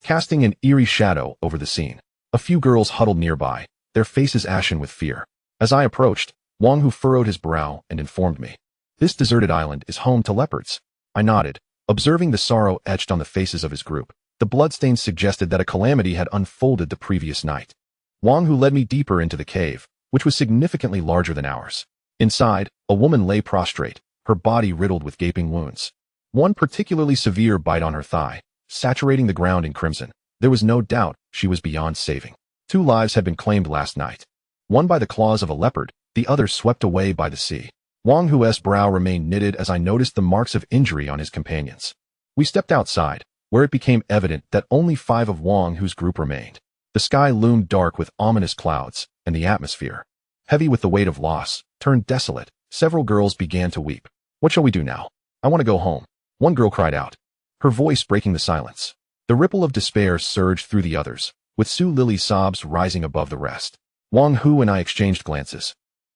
casting an eerie shadow over the scene. A few girls huddled nearby, their faces ashen with fear. As I approached, Wang Hu furrowed his brow and informed me, "This deserted island is home to leopards." I nodded, observing the sorrow etched on the faces of his group. The bloodstains suggested that a calamity had unfolded the previous night. Wang Hu led me deeper into the cave, which was significantly larger than ours. Inside, a woman lay prostrate, her body riddled with gaping wounds. One particularly severe bite on her thigh, saturating the ground in crimson. There was no doubt she was beyond saving. 2 lives had been claimed last night. One by the claws of a leopard, the other swept away by the sea. Wang Hu's brow remained knitted as I noticed the marks of injury on his companions. We stepped outside, where it became evident that only 5 of Wang Hu's group remained. The sky loomed dark with ominous clouds, and the atmosphere, heavy with the weight of loss, turned desolate. Several girls began to weep. "What shall we do now? I want to go home," one girl cried out, her voice breaking the silence. The ripple of despair surged through the others, with Su Lily's sobs rising above the rest. Wang Hu and I exchanged glances.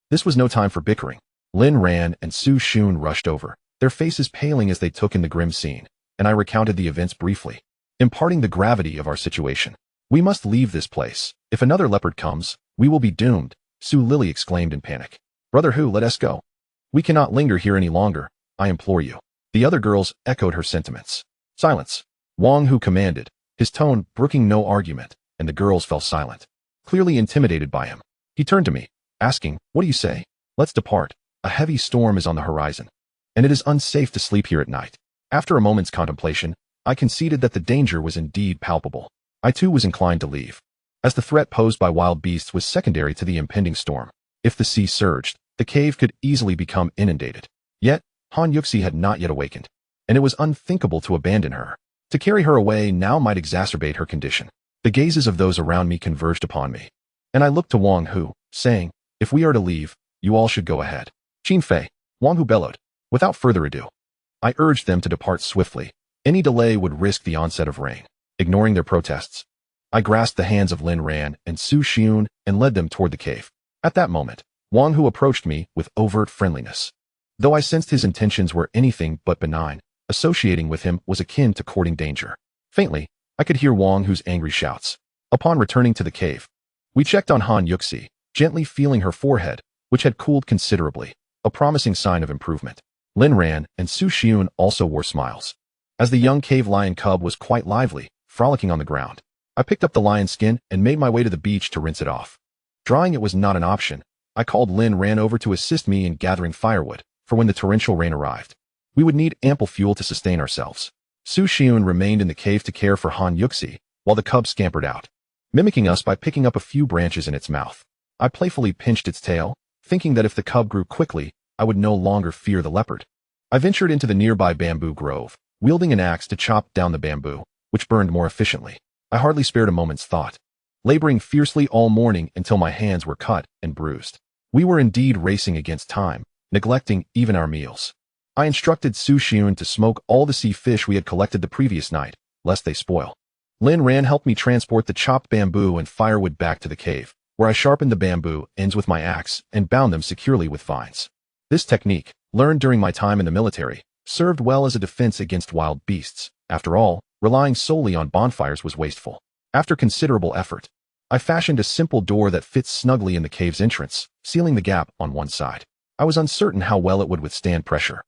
This was no time for bickering. Lin ran and Su Xun rushed over, their faces paling as they took in the grim scene, and I recounted the events briefly, imparting the gravity of our situation. "We must leave this place. If another leopard comes, we will be doomed," Su Lily exclaimed in panic. "Brother Hu, let us go. We cannot linger here any longer, I implore you." The other girls echoed her sentiments. "Silence," Wang Hu commanded, his tone brooking no argument, and the girls fell silent, clearly intimidated by him. He turned to me, asking, "What do you say? Let's depart. A heavy storm is on the horizon, and it is unsafe to sleep here at night." After a moment's contemplation, I conceded that the danger was indeed palpable. I too was inclined to leave, as the threat posed by wild beasts was secondary to the impending storm. If the sea surged, the cave could easily become inundated. Yet, Han Yuxi had not yet awakened, and it was unthinkable to abandon her. To carry her away now might exacerbate her condition. The gazes of those around me converged upon me, and I looked to Wang Hu, saying, "If we are to leave, you all should go ahead." "Qin Fei," Wang Hu bellowed. Without further ado, I urged them to depart swiftly. Any delay would risk the onset of rain. Ignoring their protests, I grasped the hands of Lin Ran and Su Xun and led them toward the cave. At that moment, Wang Hu approached me with overt friendliness. Though I sensed his intentions were anything but benign, associating with him was akin to courting danger. Faintly, I could hear Wang Hu's angry shouts. Upon returning to the cave, we checked on Han Yuxi, gently feeling her forehead, which had cooled considerably, a promising sign of improvement. Lin Ran and Su Xun also wore smiles, as the young cave lion cub was quite lively, frolicking on the ground. I picked up the lion's skin and made my way to the beach to rinse it off. Drying it was not an option. I called Lin Ran over to assist me in gathering firewood, for when the torrential rain arrived, we would need ample fuel to sustain ourselves. Su Xun remained in the cave to care for Han Yuxi, while the cub scampered out, mimicking us by picking up a few branches in its mouth. I playfully pinched its tail, thinking that if the cub grew quickly, I would no longer fear the leopard. I ventured into the nearby bamboo grove, wielding an axe to chop down the bamboo, which burned more efficiently. I hardly spared a moment's thought, laboring fiercely all morning until my hands were cut and bruised. We were indeed racing against time, neglecting even our meals. I instructed Su Xun to smoke all the sea fish we had collected the previous night, lest they spoil. Lin Ran helped me transport the chopped bamboo and firewood back to the cave, where I sharpened the bamboo ends with my axe and bound them securely with vines. This technique, learned during my time in the military, served well as a defense against wild beasts. After all, relying solely on bonfires was wasteful. After considerable effort, I fashioned a simple door that fits snugly in the cave's entrance, sealing the gap on one side. I was uncertain how well it would withstand pressure,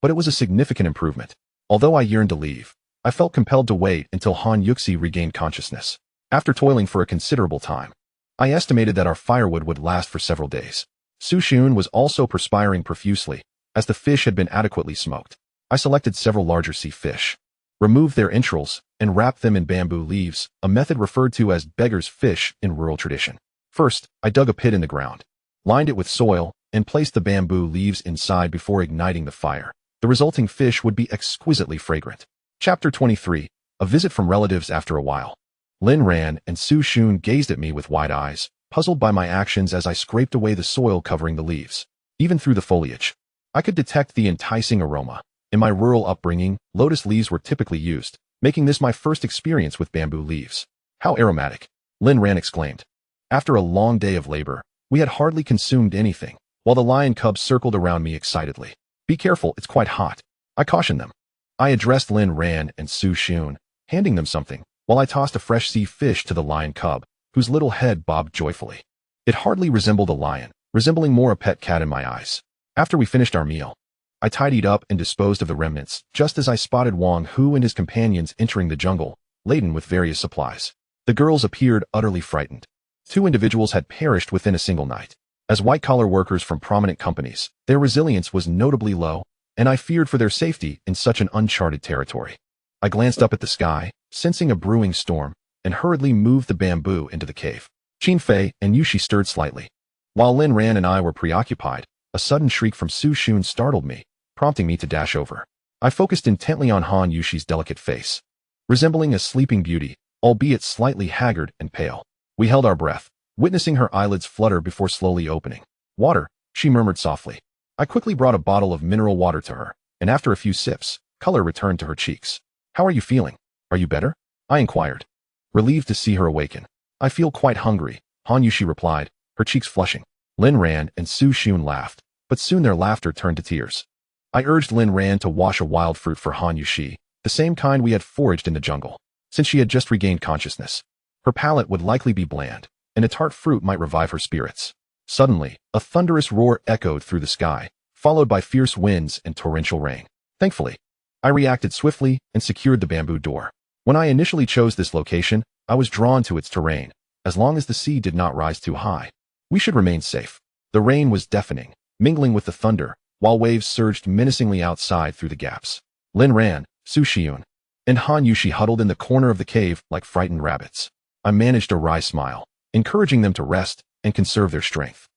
but it was a significant improvement. Although I yearned to leave, I felt compelled to wait until Han Yuxi regained consciousness. After toiling for a considerable time, I estimated that our firewood would last for several days. Su Xun was also perspiring profusely, as the fish had been adequately smoked. I selected several larger sea fish, removed their entrails, and wrapped them in bamboo leaves, a method referred to as beggar's fish in rural tradition. First, I dug a pit in the ground, lined it with soil, and placed the bamboo leaves inside before igniting the fire. The resulting fish would be exquisitely fragrant. Chapter 23. A visit from relatives after a while. Lin Ran and Su Xun gazed at me with wide eyes, puzzled by my actions as I scraped away the soil covering the leaves. Even through the foliage, I could detect the enticing aroma. In my rural upbringing, lotus leaves were typically used, making this my first experience with bamboo leaves. "How aromatic," Lin Ran exclaimed. After a long day of labor, we had hardly consumed anything, while the lion cubs circled around me excitedly. "Be careful, it's quite hot," I cautioned them. I addressed Lin Ran and Su Xun, handing them something, while I tossed a fresh sea fish to the lion cub, whose little head bobbed joyfully. It hardly resembled a lion, resembling more a pet cat in my eyes. After we finished our meal, I tidied up and disposed of the remnants, just as I spotted Wang Hu and his companions entering the jungle, laden with various supplies. The girls appeared utterly frightened. 2 individuals had perished within a single night. As white-collar workers from prominent companies, their resilience was notably low, and I feared for their safety in such an uncharted territory. I glanced up at the sky, sensing a brewing storm, and hurriedly moved the bamboo into the cave. Qin Fei and Yushi stirred slightly. While Lin Ran and I were preoccupied, a sudden shriek from Su Xun startled me, prompting me to dash over. I focused intently on Han Yushi's delicate face. Resembling a sleeping beauty, albeit slightly haggard and pale. We held our breath, witnessing her eyelids flutter before slowly opening. Water, she murmured softly. I quickly brought a bottle of mineral water to her, and after a few sips, color returned to her cheeks. How are you feeling? Are you better? I inquired, relieved to see her awaken. I feel quite hungry, Han Yushi replied, her cheeks flushing. Lin Ran and Su Xun laughed, but soon their laughter turned to tears. I urged Lin Ran to wash a wild fruit for Han Yushi, the same kind we had foraged in the jungle. Since she had just regained consciousness, her palate would likely be bland, and a tart fruit might revive her spirits. Suddenly, a thunderous roar echoed through the sky, followed by fierce winds and torrential rain. Thankfully, I reacted swiftly and secured the bamboo door. When I initially chose this location, I was drawn to its terrain. As long as the sea did not rise too high, we should remain safe. The rain was deafening, mingling with the thunder, while waves surged menacingly outside through the gaps. Lin Ran, Su Xun, and Han Yushi huddled in the corner of the cave like frightened rabbits. I managed a wry smile, encouraging them to rest and conserve their strength.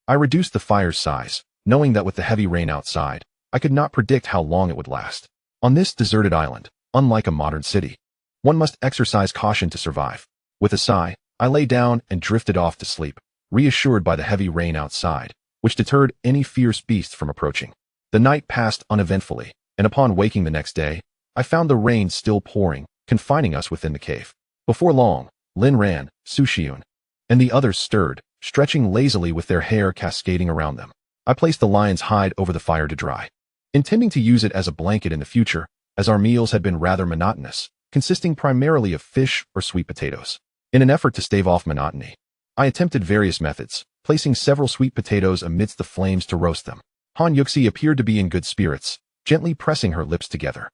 I reduced the fire's size, knowing that with the heavy rain outside, I could not predict how long it would last. On this deserted island, unlike a modern city, one must exercise caution to survive. With a sigh, I lay down and drifted off to sleep, reassured by the heavy rain outside, which deterred any fierce beast from approaching. The night passed uneventfully, and upon waking the next day, I found the rain still pouring, confining us within the cave. Before long, Lin Ran, Su Xun, and the others stirred, stretching lazily with their hair cascading around them. I placed the lion's hide over the fire to dry, intending to use it as a blanket in the future, as our meals had been rather monotonous, consisting primarily of fish or sweet potatoes. In an effort to stave off monotony, I attempted various methods, placing several sweet potatoes amidst the flames to roast them. Han Yuxi appeared to be in good spirits, gently pressing her lips together.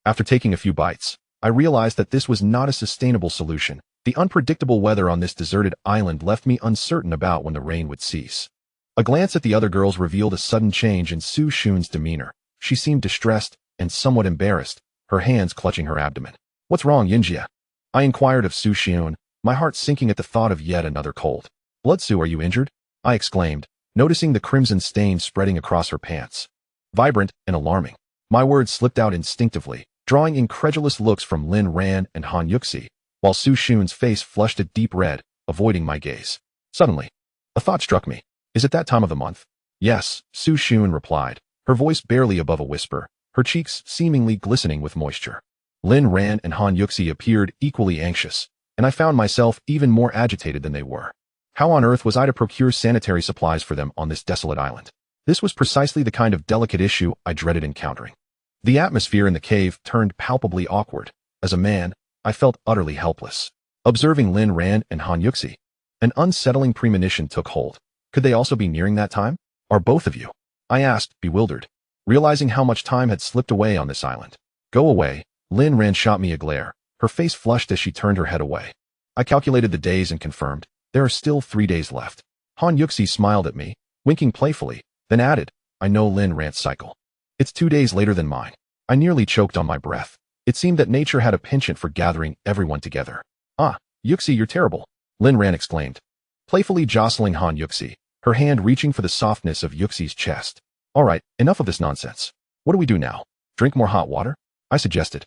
After taking a few bites, I realized that this was not a sustainable solution. The unpredictable weather on this deserted island left me uncertain about when the rain would cease. A glance at the other girls revealed a sudden change in Su Xun's demeanor. She seemed distressed and somewhat embarrassed, her hands clutching her abdomen. What's wrong, Yinjia? I inquired of Su Xun, my heart sinking at the thought of yet another cold. Blood, Su, are you injured? I exclaimed, noticing the crimson stain spreading across her pants. Vibrant and alarming. My words slipped out instinctively, drawing incredulous looks from Lin Ran and Han Yuxi, while Su Xun's face flushed a deep red, avoiding my gaze. Suddenly, a thought struck me. Is it that time of the month? Yes, Su Xun replied, her voice barely above a whisper, her cheeks seemingly glistening with moisture. Lin Ran and Han Yuxi appeared equally anxious, and I found myself even more agitated than they were. How on earth was I to procure sanitary supplies for them on this desolate island? This was precisely the kind of delicate issue I dreaded encountering. The atmosphere in the cave turned palpably awkward. As a man, I felt utterly helpless. Observing Lin Ran and Han Yuxi, an unsettling premonition took hold. Could they also be nearing that time? Are both of you? I asked, bewildered, realizing how much time had slipped away on this island. Go away. Lin Ran shot me a glare, her face flushed as she turned her head away. I calculated the days and confirmed, there are still 3 days left. Han Yuxi smiled at me, winking playfully, then added, I know Lin Ran's cycle. It's 2 days later than mine. I nearly choked on my breath. It seemed that nature had a penchant for gathering everyone together. Ah, Yuxi, you're terrible, Lin Ran exclaimed, playfully jostling Han Yuxi, her hand reaching for the softness of Yuxi's chest. All right, enough of this nonsense. What do we do now? Drink more hot water? I suggested,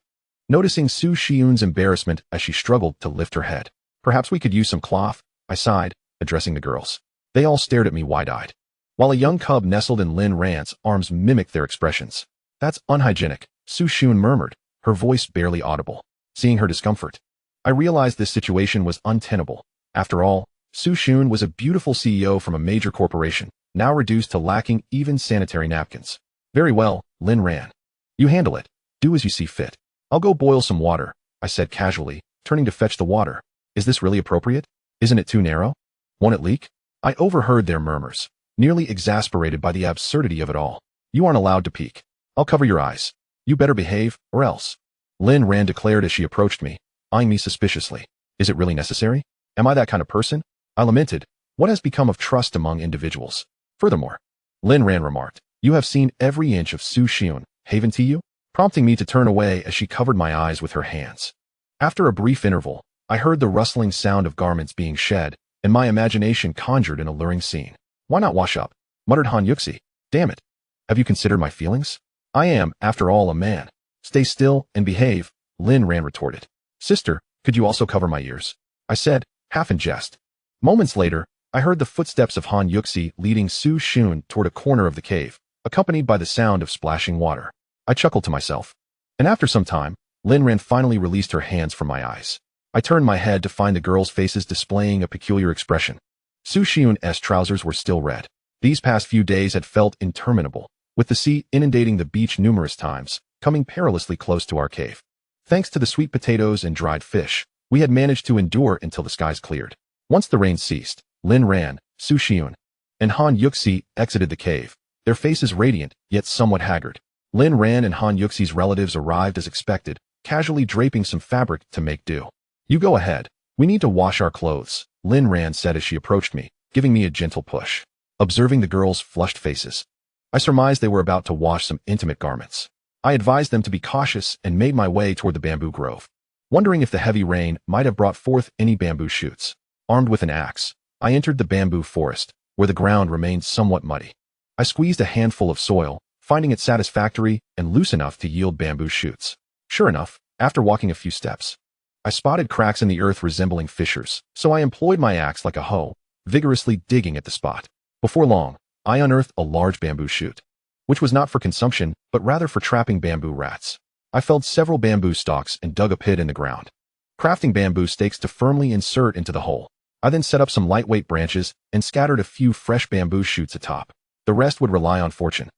noticing Su Xun's embarrassment as she struggled to lift her head. Perhaps we could use some cloth, I sighed, addressing the girls. They all stared at me wide-eyed, while a young cub nestled in Lin Ran's arms mimicked their expressions. That's unhygienic, Su Xun murmured, her voice barely audible. Seeing her discomfort, I realized this situation was untenable. After all, Su Xun was a beautiful CEO from a major corporation, now reduced to lacking even sanitary napkins. Very well, Lin Ran. You handle it. Do as you see fit. I'll go boil some water, I said casually, turning to fetch the water. Is this really appropriate? Isn't it too narrow? Won't it leak? I overheard their murmurs, nearly exasperated by the absurdity of it all. You aren't allowed to peek. I'll cover your eyes. You better behave, or else. Lin Ran declared as she approached me, eyeing me suspiciously. Is it really necessary? Am I that kind of person? I lamented. What has become of trust among individuals? Furthermore, Lin Ran remarked, you have seen every inch of Su Xun, Haven to you? Prompting me to turn away as she covered my eyes with her hands. After a brief interval, I heard the rustling sound of garments being shed, and my imagination conjured an alluring scene. Why not wash up? Muttered Han Yuxi. Damn it. Have you considered my feelings? I am, after all, a man. Stay still and behave, Lin Ran retorted. Sister, could you also cover my ears? I said, half in jest. Moments later, I heard the footsteps of Han Yuxi leading Su Xun toward a corner of the cave, accompanied by the sound of splashing water. I chuckled to myself. And after some time, Lin Ran finally released her hands from my eyes. I turned my head to find the girls' faces displaying a peculiar expression. Su Xun's trousers were still red. These past few days had felt interminable, with the sea inundating the beach numerous times, coming perilously close to our cave. Thanks to the sweet potatoes and dried fish, we had managed to endure until the skies cleared. Once the rain ceased, Lin Ran, Su Xun, and Han Yuxi exited the cave, their faces radiant, yet somewhat haggard. Lin Ran and Han Yuxi's relatives arrived as expected, casually draping some fabric to make do. You go ahead. We need to wash our clothes, Lin Ran said as she approached me, giving me a gentle push. Observing the girls' flushed faces, I surmised they were about to wash some intimate garments. I advised them to be cautious and made my way toward the bamboo grove, wondering if the heavy rain might have brought forth any bamboo shoots. Armed with an axe, I entered the bamboo forest, where the ground remained somewhat muddy. I squeezed a handful of soil, finding it satisfactory and loose enough to yield bamboo shoots. Sure enough, after walking a few steps, I spotted cracks in the earth resembling fissures, so I employed my axe like a hoe, vigorously digging at the spot. Before long, I unearthed a large bamboo shoot, which was not for consumption, but rather for trapping bamboo rats. I felled several bamboo stalks and dug a pit in the ground, crafting bamboo stakes to firmly insert into the hole. I then set up some lightweight branches and scattered a few fresh bamboo shoots atop. The rest would rely on fortune.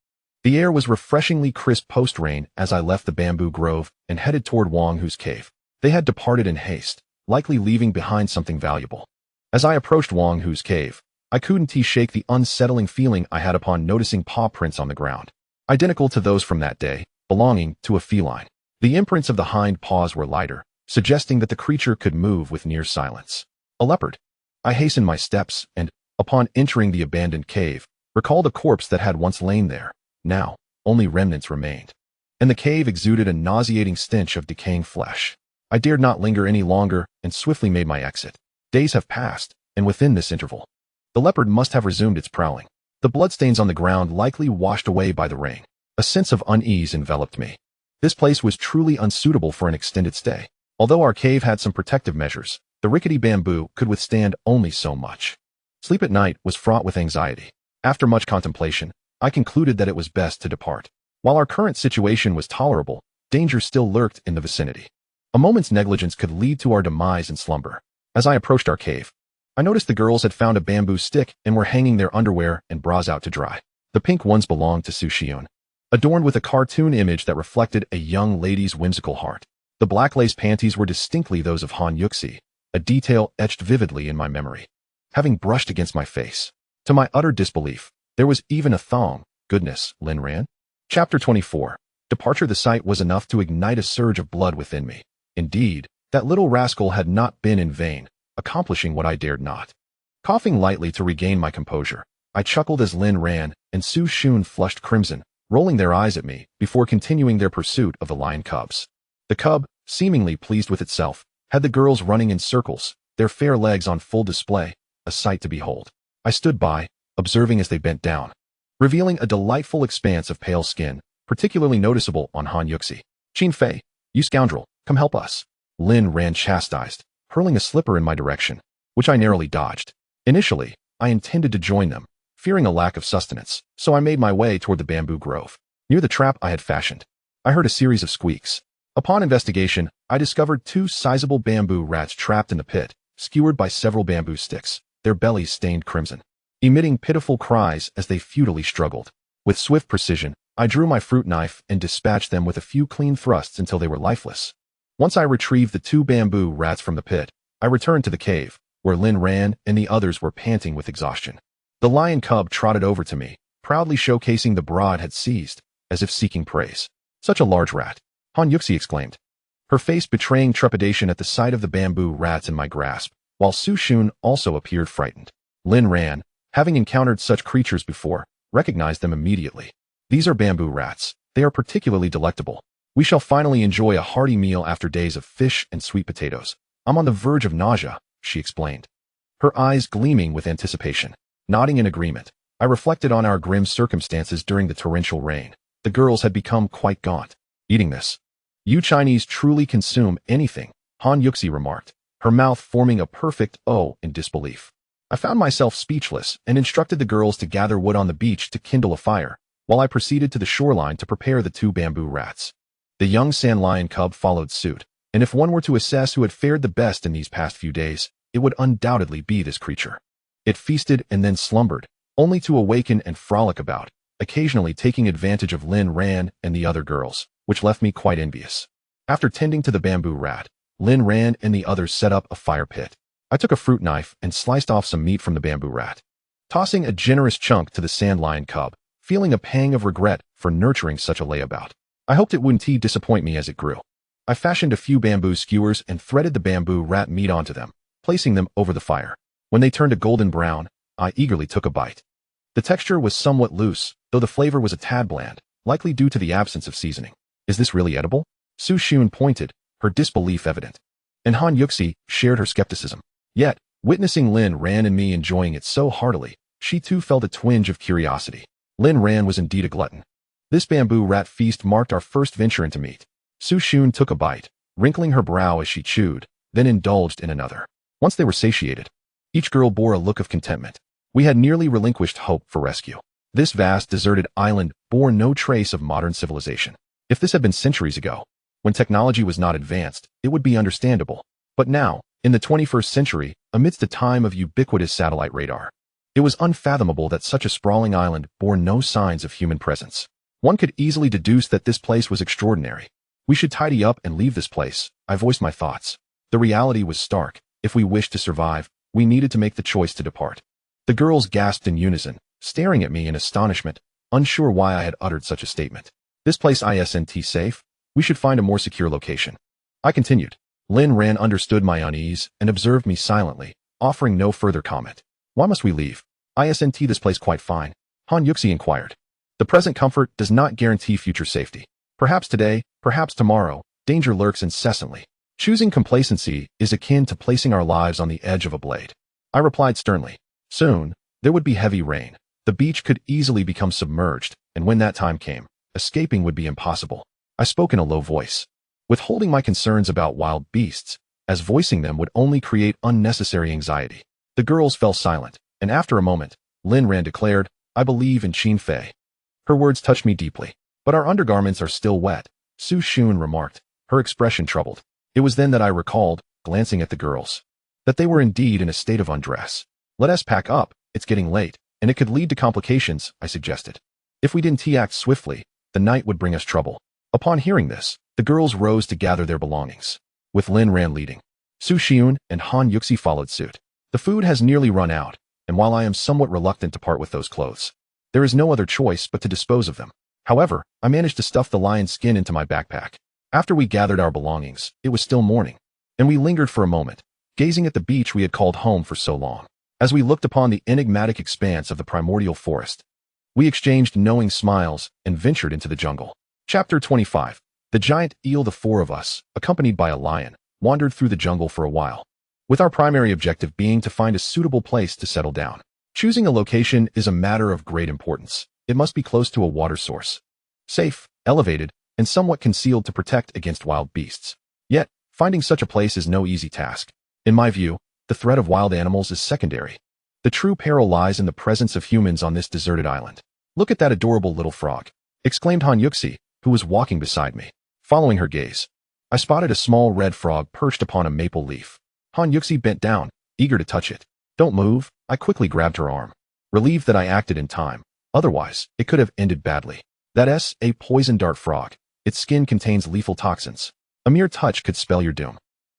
The air was refreshingly crisp post-rain as I left the bamboo grove and headed toward Wang Hu's cave. They had departed in haste, likely leaving behind something valuable. As I approached Wang Hu's cave, I couldn't shake the unsettling feeling I had upon noticing paw prints on the ground, identical to those from that day, belonging to a feline. The imprints of the hind paws were lighter, suggesting that the creature could move with near silence. A leopard. I hastened my steps and, upon entering the abandoned cave, recalled a corpse that had once lain there. Now, only remnants remained, and the cave exuded a nauseating stench of decaying flesh. I dared not linger any longer and swiftly made my exit. Days have passed, and within this interval, the leopard must have resumed its prowling. The bloodstains on the ground likely washed away by the rain. A sense of unease enveloped me. This place was truly unsuitable for an extended stay. Although our cave had some protective measures, the rickety bamboo could withstand only so much. Sleep at night was fraught with anxiety. After much contemplation, I concluded that it was best to depart. While our current situation was tolerable, danger still lurked in the vicinity. A moment's negligence could lead to our demise in slumber. As I approached our cave, I noticed the girls had found a bamboo stick and were hanging their underwear and bras out to dry. The pink ones belonged to Su Xun, adorned with a cartoon image that reflected a young lady's whimsical heart. The black lace panties were distinctly those of Han Yuxi, a detail etched vividly in my memory, having brushed against my face. To my utter disbelief, there was even a thong. Goodness, Lin Ran. Chapter 24. Departure. The sight was enough to ignite a surge of blood within me. Indeed, that little rascal had not been in vain, accomplishing what I dared not. Coughing lightly to regain my composure, I chuckled as Lin Ran and Su Xun flushed crimson, rolling their eyes at me before continuing their pursuit of the lion cubs. The cub, seemingly pleased with itself, had the girls running in circles, their fair legs on full display, a sight to behold. I stood by, observing as they bent down, revealing a delightful expanse of pale skin, particularly noticeable on Han Yuxi. Qin Fei, you scoundrel, come help us, Lin Ran chastised, hurling a slipper in my direction, which I narrowly dodged. Initially, I intended to join them, fearing a lack of sustenance, so I made my way toward the bamboo grove. Near the trap I had fashioned, I heard a series of squeaks. Upon investigation, I discovered two sizable bamboo rats trapped in the pit, skewered by several bamboo sticks, their bellies stained crimson, emitting pitiful cries as they futilely struggled. With swift precision, I drew my fruit knife and dispatched them with a few clean thrusts until they were lifeless. Once I retrieved the two bamboo rats from the pit, I returned to the cave, where Lin Ran and the others were panting with exhaustion. The lion cub trotted over to me, proudly showcasing the broad it had seized, as if seeking praise. Such a large rat, Han Yuxi exclaimed, her face betraying trepidation at the sight of the bamboo rats in my grasp, while Su Xun also appeared frightened. Lin Ran, having encountered such creatures before, recognized them immediately. These are bamboo rats, They are particularly delectable. We shall finally enjoy a hearty meal after days of fish and sweet potatoes. I'm on the verge of nausea, she explained, her eyes gleaming with anticipation. Nodding in agreement, I reflected on our grim circumstances during the torrential rain. The girls had become quite gaunt. Eating this. You Chinese truly consume anything, Han Yuxi remarked, her mouth forming a perfect O in disbelief. I found myself speechless and instructed the girls to gather wood on the beach to kindle a fire, while I proceeded to the shoreline to prepare the 2 bamboo rats. The young sand lion cub followed suit, and if one were to assess who had fared the best in these past few days, it would undoubtedly be this creature. It feasted and then slumbered, only to awaken and frolic about, occasionally taking advantage of Lin Ran and the other girls, which left me quite envious. After tending to the bamboo rat, Lin Ran and the others set up a fire pit. I took a fruit knife and sliced off some meat from the bamboo rat, tossing a generous chunk to the sand lion cub, feeling a pang of regret for nurturing such a layabout. I hoped it wouldn't disappoint me as it grew. I fashioned a few bamboo skewers and threaded the bamboo rat meat onto them, placing them over the fire. When they turned a golden brown, I eagerly took a bite. The texture was somewhat loose, though the flavor was a tad bland, likely due to the absence of seasoning. Is this really edible? Su Xun pointed, her disbelief evident. And Han Yuxi shared her skepticism. Yet, witnessing Lin Ran and me enjoying it so heartily, she too felt a twinge of curiosity. Lin Ran was indeed a glutton. This bamboo rat feast marked our first venture into meat. Su Xun took a bite, wrinkling her brow as she chewed, then indulged in another. Once they were satiated, each girl bore a look of contentment. We had nearly relinquished hope for rescue. This vast, deserted island bore no trace of modern civilization. If this had been centuries ago, when technology was not advanced, it would be understandable. But now, in the 21st century, amidst a time of ubiquitous satellite radar, it was unfathomable that such a sprawling island bore no signs of human presence. One could easily deduce that this place was extraordinary. We should tidy up and leave this place, I voiced my thoughts. The reality was stark. If we wished to survive, we needed to make the choice to depart. The girls gasped in unison, staring at me in astonishment, unsure why I had uttered such a statement. This place isn't safe? We should find a more secure location. I continued. Lin Ran understood my unease and observed me silently, offering no further comment. Why must we leave? Isn't this place quite fine? Han Yuxi inquired. The present comfort does not guarantee future safety. Perhaps today, perhaps tomorrow, danger lurks incessantly. Choosing complacency is akin to placing our lives on the edge of a blade. I replied sternly. Soon, there would be heavy rain. The beach could easily become submerged, and when that time came, escaping would be impossible. I spoke in a low voice, withholding my concerns about wild beasts, as voicing them would only create unnecessary anxiety. The girls fell silent, and after a moment, Lin Ran declared, I believe in Qin Fei. Her words touched me deeply. But our undergarments are still wet, Su Xun remarked, her expression troubled. It was then that I recalled, glancing at the girls, that they were indeed in a state of undress. Let us pack up, it's getting late, and it could lead to complications, I suggested. If we didn't act swiftly, the night would bring us trouble. Upon hearing this, the girls rose to gather their belongings, with Lin Ran leading. Su Xun and Han Yuxi followed suit. The food has nearly run out, and while I am somewhat reluctant to part with those clothes, there is no other choice but to dispose of them. However, I managed to stuff the lion's skin into my backpack. After we gathered our belongings, it was still morning, and we lingered for a moment, gazing at the beach we had called home for so long. As we looked upon the enigmatic expanse of the primordial forest, we exchanged knowing smiles and ventured into the jungle. Chapter 25. The giant eel. The 4 of us, accompanied by a lion, wandered through the jungle for a while, with our primary objective being to find a suitable place to settle down. Choosing a location is a matter of great importance. It must be close to a water source, safe, elevated, and somewhat concealed to protect against wild beasts. Yet, finding such a place is no easy task. In my view, the threat of wild animals is secondary. The true peril lies in the presence of humans on this deserted island. Look at that adorable little frog, exclaimed Han Yuxi, who was walking beside me. Following her gaze, I spotted a small red frog perched upon a maple leaf. Han Yuxi bent down, eager to touch it. Don't move, I quickly grabbed her arm, relieved that I acted in time. Otherwise, it could have ended badly. That's a poison dart frog. Its skin contains lethal toxins. A mere touch could spell your doom.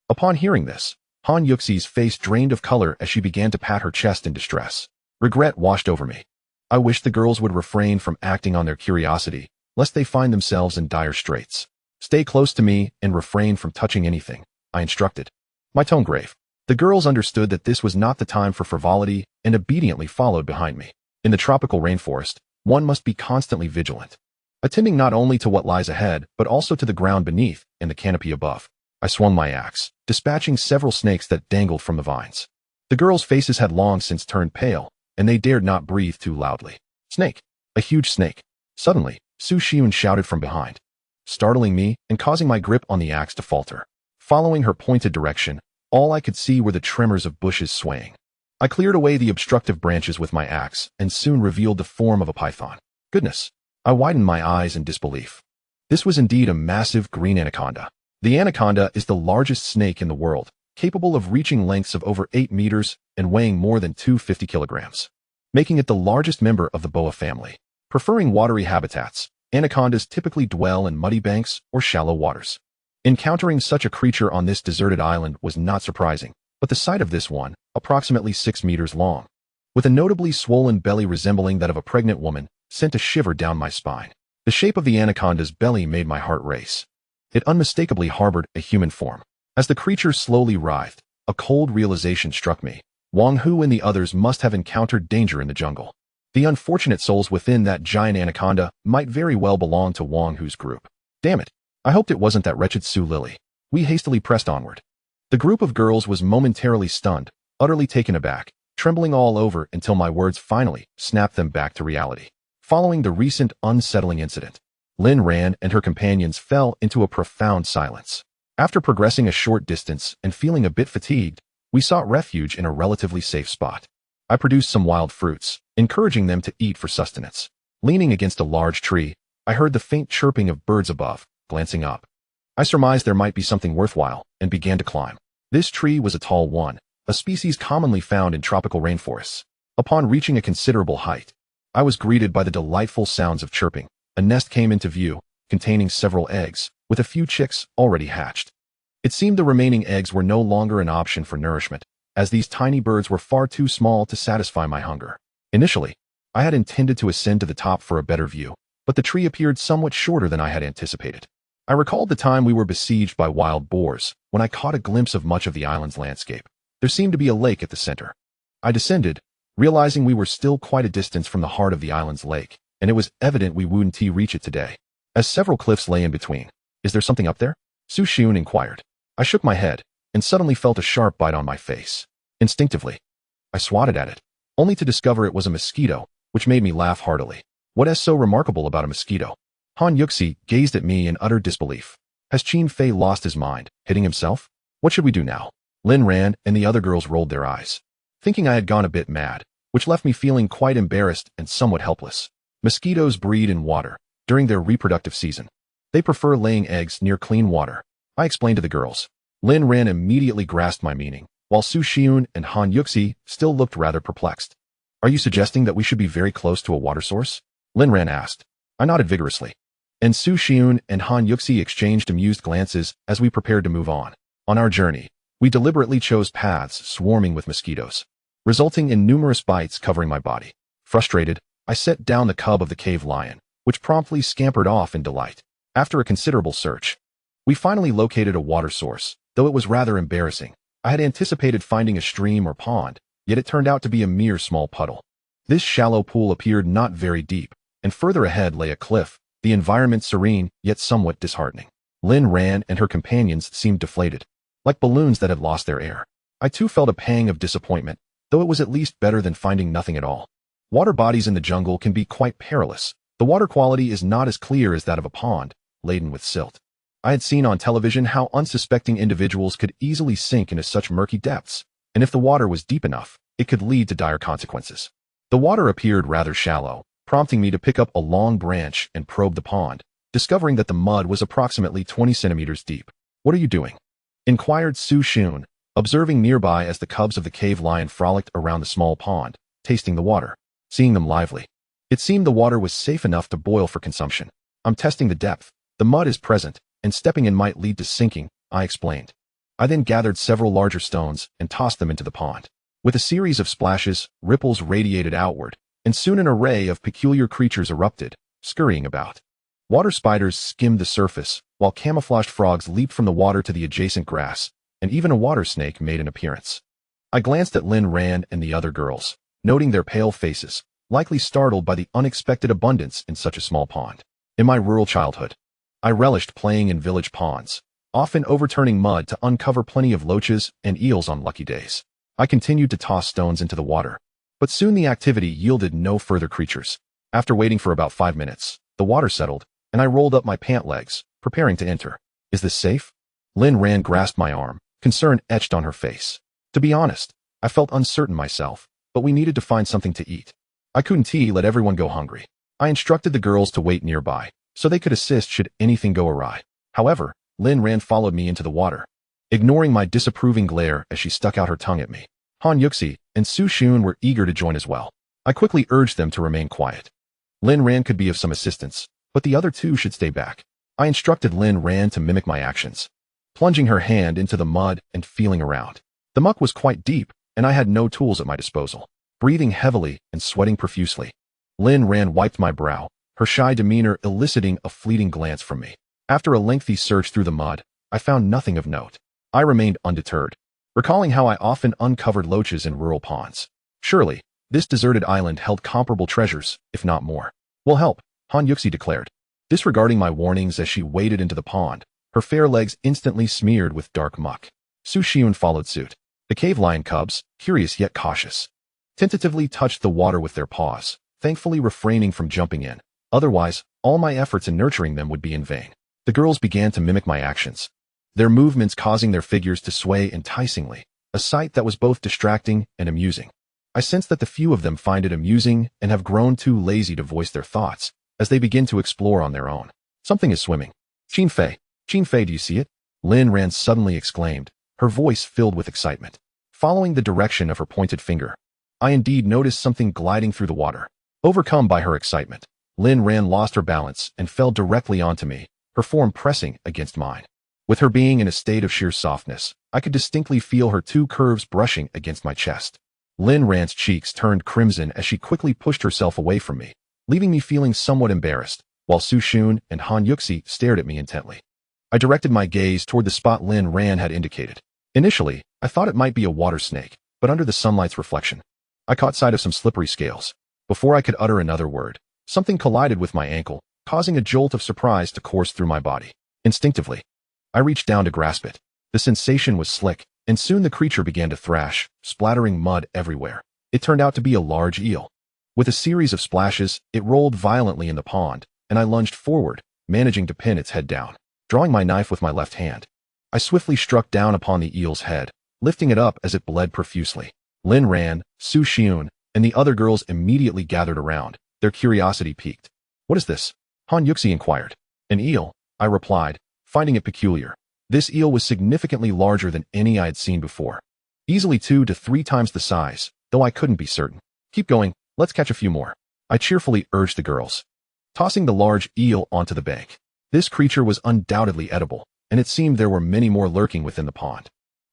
Upon hearing this, Han Yuxi's face drained of color as she began to pat her chest in distress. Regret washed over me. I wished the girls would refrain from acting on their curiosity, lest they find themselves in dire straits. Stay close to me and refrain from touching anything, I instructed, my tone grave. The girls understood that this was not the time for frivolity and obediently followed behind me. In the tropical rainforest, one must be constantly vigilant. attending not only to what lies ahead, but also to the ground beneath and the canopy above. I swung my axe, dispatching several snakes that dangled from the vines. The girls' faces had long since turned pale, and they dared not breathe too loudly. Snake! A huge snake! Suddenly, Su Xiun shouted from behind, startling me and causing my grip on the axe to falter. Following her pointed direction, all I could see were the tremors of bushes swaying. I cleared away the obstructive branches with my axe and soon revealed the form of a python. Goodness! I widened my eyes in disbelief. This was indeed a massive green anaconda. The anaconda is the largest snake in the world, capable of reaching lengths of over 8 meters and weighing more than 250 kilograms, making it the largest member of the boa family. Preferring watery habitats, anacondas typically dwell in muddy banks or shallow waters. Encountering such a creature on this deserted island was not surprising, but the sight of this one, approximately 6 meters long, with a notably swollen belly resembling that of a pregnant woman, sent a shiver down my spine. The shape of the anaconda's belly made my heart race. It unmistakably harbored a human form. As the creature slowly writhed, a cold realization struck me. Wang Hu and the others must have encountered danger in the jungle. The unfortunate souls within that giant anaconda might very well belong to Wang Hu's group. Damn it! I hoped it wasn't that wretched Su Lily. We hastily pressed onward. The group of girls was momentarily stunned, utterly taken aback, trembling all over until my words finally snapped them back to reality. Following the recent unsettling incident, Lin Ran and her companions fell into a profound silence. After progressing a short distance and feeling a bit fatigued, we sought refuge in a relatively safe spot. I produced some wild fruits, encouraging them to eat for sustenance. Leaning against a large tree, I heard the faint chirping of birds above. Glancing up, I surmised there might be something worthwhile and began to climb. This tree was a tall one, a species commonly found in tropical rainforests. Upon reaching a considerable height, I was greeted by the delightful sounds of chirping. A nest came into view, containing several eggs, with a few chicks already hatched. It seemed the remaining eggs were no longer an option for nourishment, as these tiny birds were far too small to satisfy my hunger. Initially, I had intended to ascend to the top for a better view, but the tree appeared somewhat shorter than I had anticipated. I recalled the time we were besieged by wild boars, when I caught a glimpse of much of the island's landscape. There seemed to be a lake at the center. I descended, realizing we were still quite a distance from the heart of the island's lake, and it was evident we wouldn't reach it today, as several cliffs lay in between. Is there something up there? Su Xiun inquired. I shook my head, and suddenly felt a sharp bite on my face. Instinctively, I swatted at it, only to discover it was a mosquito, which made me laugh heartily. What is so remarkable about a mosquito? Han Yuxi gazed at me in utter disbelief. Has Qin Fei lost his mind, hitting himself? What should we do now? Lin Ran and the other girls rolled their eyes, thinking I had gone a bit mad, which left me feeling quite embarrassed and somewhat helpless. Mosquitoes breed in water during their reproductive season. They prefer laying eggs near clean water, I explained to the girls. Lin Ran immediately grasped my meaning, while Su Xiun and Han Yuxi still looked rather perplexed. Are you suggesting that we should be very close to a water source? Lin Ran asked. I nodded vigorously, and Su Xiun and Han Yuxi exchanged amused glances as we prepared to move on. On our journey, we deliberately chose paths swarming with mosquitoes, resulting in numerous bites covering my body. Frustrated, I set down the cub of the cave lion, which promptly scampered off in delight. After a considerable search, we finally located a water source, though it was rather embarrassing. I had anticipated finding a stream or pond, yet it turned out to be a mere small puddle. This shallow pool appeared not very deep, and further ahead lay a cliff, the environment serene, yet somewhat disheartening. Lin Ran and her companions seemed deflated, like balloons that had lost their air. I too felt a pang of disappointment, though it was at least better than finding nothing at all. Water bodies in the jungle can be quite perilous. The water quality is not as clear as that of a pond, laden with silt. I had seen on television how unsuspecting individuals could easily sink into such murky depths, and if the water was deep enough, it could lead to dire consequences. The water appeared rather shallow, prompting me to pick up a long branch and probe the pond, discovering that the mud was approximately 20 centimeters deep. What are you doing? Inquired Su Xiun, observing nearby as the cubs of the cave lion frolicked around the small pond, tasting the water. Seeing them lively, it seemed the water was safe enough to boil for consumption. I'm testing the depth. The mud is present, and stepping in might lead to sinking, I explained. I then gathered several larger stones and tossed them into the pond. With a series of splashes, ripples radiated outward, and soon an array of peculiar creatures erupted, scurrying about. Water spiders skimmed the surface, while camouflaged frogs leaped from the water to the adjacent grass, and even a water snake made an appearance. I glanced at Lin Ran and the other girls, noting their pale faces, likely startled by the unexpected abundance in such a small pond. In my rural childhood, I relished playing in village ponds, often overturning mud to uncover plenty of loaches and eels on lucky days. I continued to toss stones into the water, but soon the activity yielded no further creatures. After waiting for about 5 minutes, the water settled, and I rolled up my pant legs, preparing to enter. Is this safe? Lin Ran grasped my arm, concern etched on her face. To be honest, I felt uncertain myself, but we needed to find something to eat. I couldn't let everyone go hungry. I instructed the girls to wait nearby, so they could assist should anything go awry. However, Lin Ran followed me into the water, ignoring my disapproving glare as she stuck out her tongue at me. Han Yuxi and Su Xun were eager to join as well. I quickly urged them to remain quiet. Lin Ran could be of some assistance, but the other two should stay back. I instructed Lin Ran to mimic my actions, plunging her hand into the mud and feeling around. The muck was quite deep, and I had no tools at my disposal. Breathing heavily and sweating profusely, Lin Ran wiped my brow, her shy demeanor eliciting a fleeting glance from me. After a lengthy search through the mud, I found nothing of note. I remained undeterred, recalling how I often uncovered loaches in rural ponds. Surely, this deserted island held comparable treasures, if not more. We'll help, Han Yuxi declared. Disregarding my warnings as she waded into the pond, her fair legs instantly smeared with dark muck. Su Xiun followed suit. The cave lion cubs, curious yet cautious, tentatively touched the water with their paws, thankfully refraining from jumping in. Otherwise, all my efforts in nurturing them would be in vain. The girls began to mimic my actions, their movements causing their figures to sway enticingly, a sight that was both distracting and amusing. I sense that the few of them find it amusing and have grown too lazy to voice their thoughts as they begin to explore on their own. Something is swimming. Qin Fei, do you see it? Lin Ran suddenly exclaimed, her voice filled with excitement. Following the direction of her pointed finger, I indeed noticed something gliding through the water. Overcome by her excitement, Lin Ran lost her balance and fell directly onto me, her form pressing against mine. With her being in a state of sheer softness, I could distinctly feel her two curves brushing against my chest. Lin Ran's cheeks turned crimson as she quickly pushed herself away from me, leaving me feeling somewhat embarrassed, while Su Xun and Han Yuxi stared at me intently. I directed my gaze toward the spot Lin Ran had indicated. Initially, I thought it might be a water snake, but under the sunlight's reflection, I caught sight of some slippery scales. Before I could utter another word, something collided with my ankle, causing a jolt of surprise to course through my body. Instinctively, I reached down to grasp it. The sensation was slick, and soon the creature began to thrash, splattering mud everywhere. It turned out to be a large eel. With a series of splashes, it rolled violently in the pond, and I lunged forward, managing to pin its head down. Drawing my knife with my left hand, I swiftly struck down upon the eel's head, lifting it up as it bled profusely. Lin Ran, Su Xiun, and the other girls immediately gathered around, their curiosity piqued. What is this? Han Yuxi inquired. An eel, I replied, finding it peculiar. This eel was significantly larger than any I had seen before. Easily 2 to 3 times the size, though I couldn't be certain. Keep going, let's catch a few more, I cheerfully urged the girls, tossing the large eel onto the bank. This creature was undoubtedly edible, and it seemed there were many more lurking within the pond.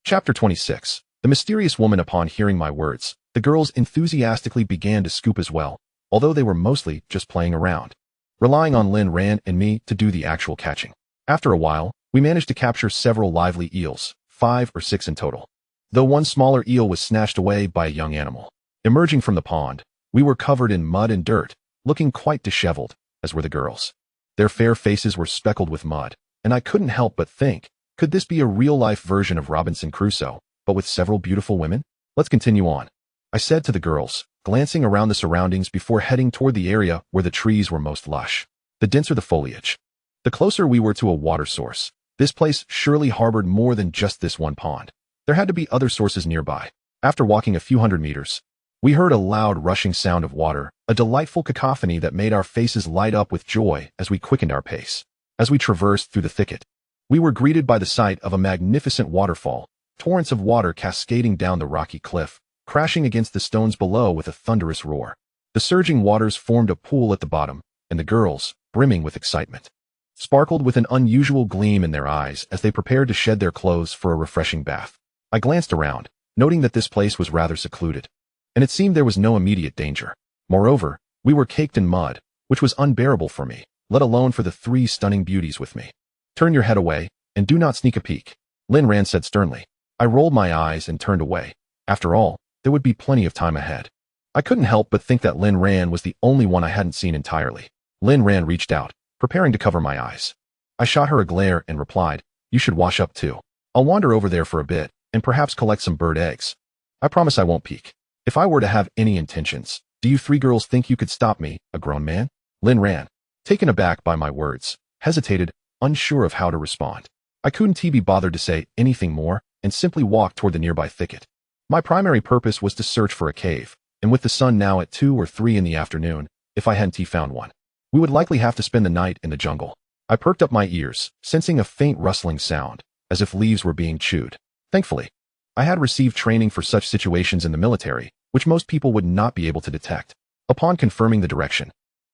Chapter 26. The mysterious woman. Upon hearing my words, the girls enthusiastically began to scoop as well, although they were mostly just playing around, relying on Lin Ran and me to do the actual catching. After a while, we managed to capture several lively eels, 5 or 6 in total, though one smaller eel was snatched away by a young animal. Emerging from the pond, we were covered in mud and dirt, looking quite disheveled, as were the girls. Their fair faces were speckled with mud, and I couldn't help but think, could this be a real-life version of Robinson Crusoe, but with several beautiful women? Let's continue on, I said to the girls, glancing around the surroundings before heading toward the area where the trees were most lush. The denser the foliage, the closer we were to a water source. This place surely harbored more than just this one pond. There had to be other sources nearby. After walking a few hundred meters, we heard a loud rushing sound of water, a delightful cacophony that made our faces light up with joy as we quickened our pace. As we traversed through the thicket, we were greeted by the sight of a magnificent waterfall, torrents of water cascading down the rocky cliff, crashing against the stones below with a thunderous roar. The surging waters formed a pool at the bottom, and the girls, brimming with excitement, sparkled with an unusual gleam in their eyes as they prepared to shed their clothes for a refreshing bath. I glanced around, noting that this place was rather secluded, and it seemed there was no immediate danger. Moreover, we were caked in mud, which was unbearable for me, let alone for the 3 stunning beauties with me. Turn your head away, and do not sneak a peek, Lin Ran said sternly. I rolled my eyes and turned away. After all, there would be plenty of time ahead. I couldn't help but think that Lin Ran was the only one I hadn't seen entirely. Lin Ran reached out, preparing to cover my eyes. I shot her a glare and replied, "You should wash up too. I'll wander over there for a bit and perhaps collect some bird eggs. I promise I won't peek. If I were to have any intentions, do you three girls think you could stop me, a grown man?" Lynn ran, taken aback by my words, hesitated, unsure of how to respond. I couldn't be bothered to say anything more and simply walked toward the nearby thicket. My primary purpose was to search for a cave, and with the sun now at 2 or 3 in the afternoon, if I hadn't found one, we would likely have to spend the night in the jungle. I perked up my ears, sensing a faint rustling sound, as if leaves were being chewed. Thankfully, I had received training for such situations in the military, which most people would not be able to detect. Upon confirming the direction,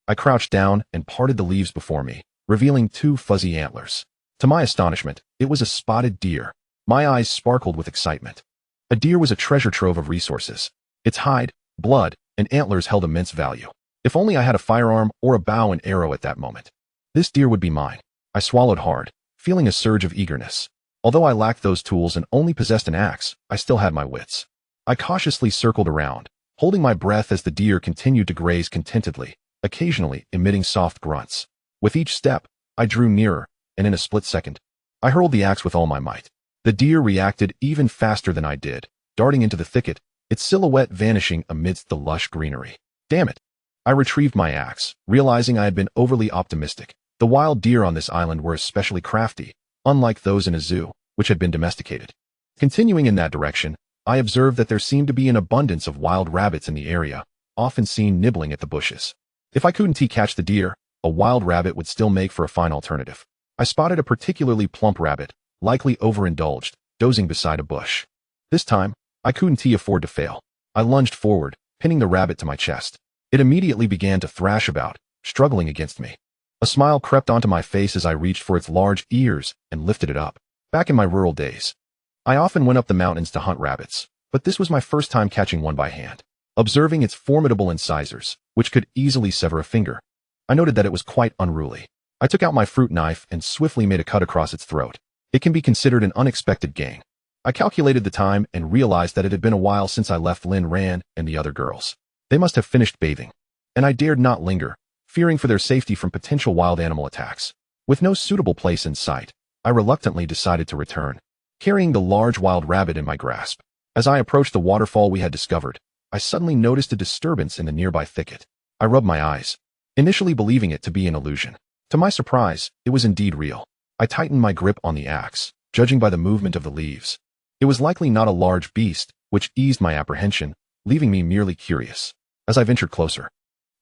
I crouched down and parted the leaves before me, revealing 2 fuzzy antlers. To my astonishment, it was a spotted deer. My eyes sparkled with excitement. A deer was a treasure trove of resources. Its hide, blood, and antlers held immense value. If only I had a firearm or a bow and arrow at that moment. This deer would be mine. I swallowed hard, feeling a surge of eagerness. Although I lacked those tools and only possessed an axe, I still had my wits. I cautiously circled around, holding my breath as the deer continued to graze contentedly, occasionally emitting soft grunts. With each step, I drew nearer, and in a split second, I hurled the axe with all my might. The deer reacted even faster than I did, darting into the thicket, its silhouette vanishing amidst the lush greenery. Damn it! I retrieved my axe, realizing I had been overly optimistic. The wild deer on this island were especially crafty, unlike those in a zoo, which had been domesticated. Continuing in that direction, I observed that there seemed to be an abundance of wild rabbits in the area, often seen nibbling at the bushes. If I couldn't catch the deer, a wild rabbit would still make for a fine alternative. I spotted a particularly plump rabbit, likely overindulged, dozing beside a bush. This time, I couldn't afford to fail. I lunged forward, pinning the rabbit to my chest. It immediately began to thrash about, struggling against me. A smile crept onto my face as I reached for its large ears and lifted it up. Back in my rural days, I often went up the mountains to hunt rabbits, but this was my first time catching one by hand. Observing its formidable incisors, which could easily sever a finger, I noted that it was quite unruly. I took out my fruit knife and swiftly made a cut across its throat. It can be considered an unexpected gain. I calculated the time and realized that it had been a while since I left Lynn Rand and the other girls. They must have finished bathing, and I dared not linger, fearing for their safety from potential wild animal attacks. With no suitable place in sight, I reluctantly decided to return, carrying the large wild rabbit in my grasp. As I approached the waterfall we had discovered, I suddenly noticed a disturbance in the nearby thicket. I rubbed my eyes, initially believing it to be an illusion. To my surprise, it was indeed real. I tightened my grip on the axe, judging by the movement of the leaves. It was likely not a large beast, which eased my apprehension, leaving me merely curious. As I ventured closer,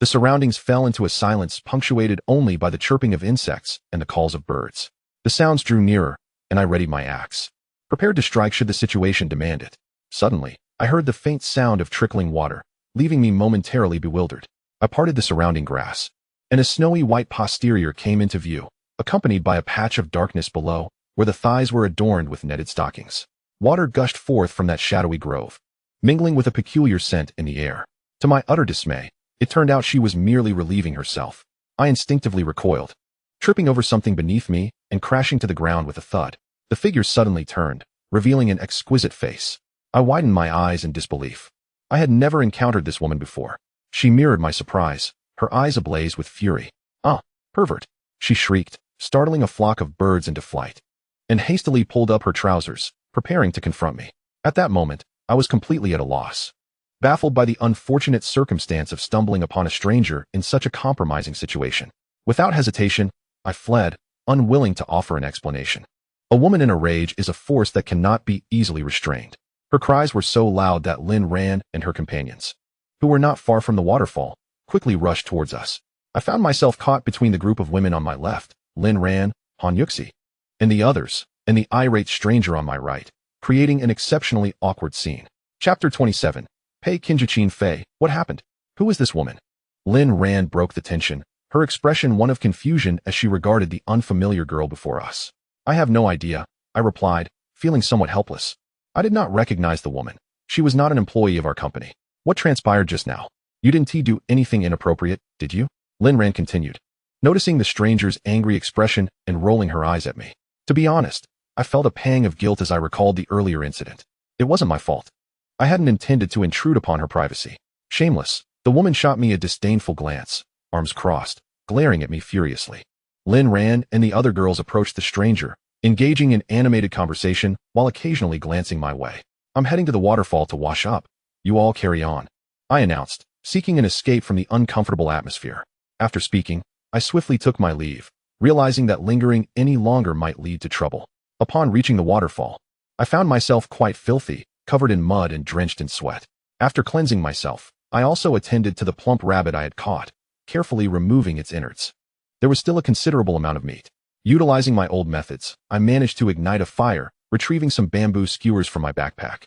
the surroundings fell into a silence punctuated only by the chirping of insects and the calls of birds. The sounds drew nearer, and I readied my axe, prepared to strike should the situation demand it. Suddenly, I heard the faint sound of trickling water, leaving me momentarily bewildered. I parted the surrounding grass, and a snowy white posterior came into view, accompanied by a patch of darkness below, where the thighs were adorned with netted stockings. Water gushed forth from that shadowy grove, mingling with a peculiar scent in the air. To my utter dismay, it turned out she was merely relieving herself. I instinctively recoiled, tripping over something beneath me and crashing to the ground with a thud. The figure suddenly turned, revealing an exquisite face. I widened my eyes in disbelief. I had never encountered this woman before. She mirrored my surprise, her eyes ablaze with fury. "Ah, pervert!" she shrieked, startling a flock of birds into flight, and hastily pulled up her trousers, preparing to confront me. At that moment, I was completely at a loss, baffled by the unfortunate circumstance of stumbling upon a stranger in such a compromising situation. Without hesitation, I fled, unwilling to offer an explanation. A woman in a rage is a force that cannot be easily restrained. Her cries were so loud that Lynn Rand and her companions, who were not far from the waterfall, quickly rushed towards us. I found myself caught between the group of women on my left, Lynn Rand, Han Yuxi, and the others, and the irate stranger on my right, creating an exceptionally awkward scene. Chapter 27. Pei Kinjichin Fei, what happened? Who is this woman? Lynn Rand broke the tension, her expression one of confusion as she regarded the unfamiliar girl before us. I have no idea, I replied, feeling somewhat helpless. I did not recognize the woman. She was not an employee of our company. What transpired just now? You didn't do anything inappropriate, did you? Lynn Rand continued, noticing the stranger's angry expression and rolling her eyes at me. To be honest, I felt a pang of guilt as I recalled the earlier incident. It wasn't my fault. I hadn't intended to intrude upon her privacy. Shameless, the woman shot me a disdainful glance, arms crossed, glaring at me furiously. Lin Ran and the other girls approached the stranger, engaging in animated conversation while occasionally glancing my way. I'm heading to the waterfall to wash up. You all carry on, I announced, seeking an escape from the uncomfortable atmosphere. After speaking, I swiftly took my leave, realizing that lingering any longer might lead to trouble. Upon reaching the waterfall, I found myself quite filthy, covered in mud and drenched in sweat. After cleansing myself, I also attended to the plump rabbit I had caught, carefully removing its innards. There was still a considerable amount of meat. Utilizing my old methods, I managed to ignite a fire, retrieving some bamboo skewers from my backpack,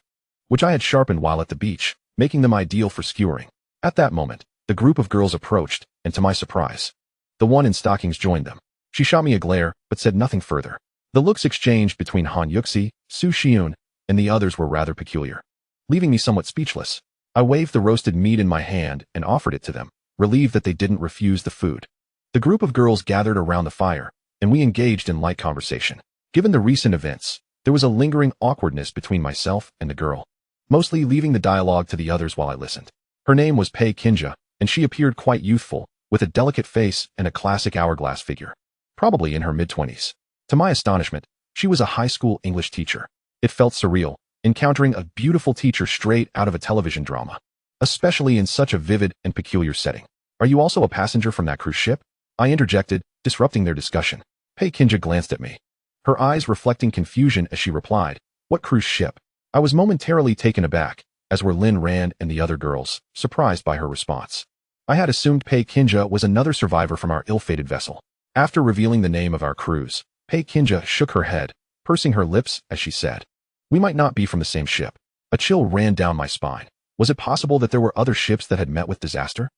which I had sharpened while at the beach, making them ideal for skewering. At that moment, the group of girls approached, and to my surprise, the one in stockings joined them. She shot me a glare, but said nothing further. The looks exchanged between Han Yuxi, Su Xiun, and the others were rather peculiar, leaving me somewhat speechless. I waved the roasted meat in my hand and offered it to them, relieved that they didn't refuse the food. The group of girls gathered around the fire, and we engaged in light conversation. Given the recent events, there was a lingering awkwardness between myself and the girl, mostly leaving the dialogue to the others while I listened. Her name was Pei Kinja, and she appeared quite youthful, with a delicate face and a classic hourglass figure, probably in her mid-20s. To my astonishment, she was a high school English teacher. It felt surreal, encountering a beautiful teacher straight out of a television drama, especially in such a vivid and peculiar setting. Are you also a passenger from that cruise ship? I interjected, disrupting their discussion. Pei Kinja glanced at me, her eyes reflecting confusion as she replied, "What cruise ship?" I was momentarily taken aback, as were Lin Ran and the other girls, surprised by her response. I had assumed Pei Kinja was another survivor from our ill-fated vessel. After revealing the name of our cruise, Pei Kinja shook her head, pursing her lips as she said, "We might not be from the same ship." A chill ran down my spine. Was it possible that there were other ships that had met with disaster?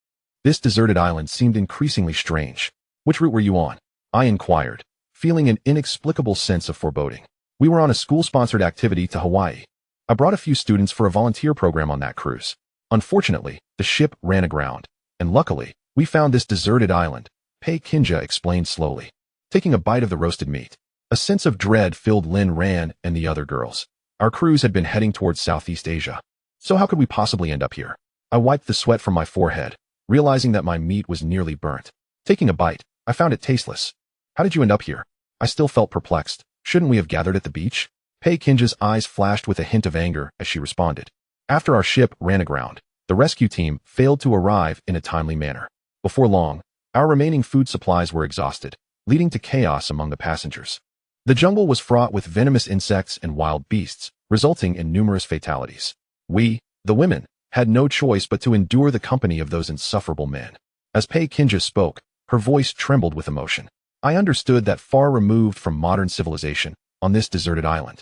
This deserted island seemed increasingly strange. Which route were you on? I inquired, feeling an inexplicable sense of foreboding. We were on a school-sponsored activity to Hawaii. I brought a few students for a volunteer program on that cruise. Unfortunately, the ship ran aground, and luckily, we found this deserted island, Pei Kinja explained slowly, taking a bite of the roasted meat. A sense of dread filled Lin Ran and the other girls. Our cruise had been heading towards Southeast Asia. So how could we possibly end up here? I wiped the sweat from my forehead, realizing that my meat was nearly burnt. Taking a bite, I found it tasteless. How did you end up here? I still felt perplexed. Shouldn't we have gathered at the beach? Pei Kinja's eyes flashed with a hint of anger as she responded. After our ship ran aground, the rescue team failed to arrive in a timely manner. Before long, our remaining food supplies were exhausted, leading to chaos among the passengers. The jungle was fraught with venomous insects and wild beasts, resulting in numerous fatalities. We, the women, had no choice but to endure the company of those insufferable men. As Pei Kinja spoke, her voice trembled with emotion. I understood that far removed from modern civilization, on this deserted island,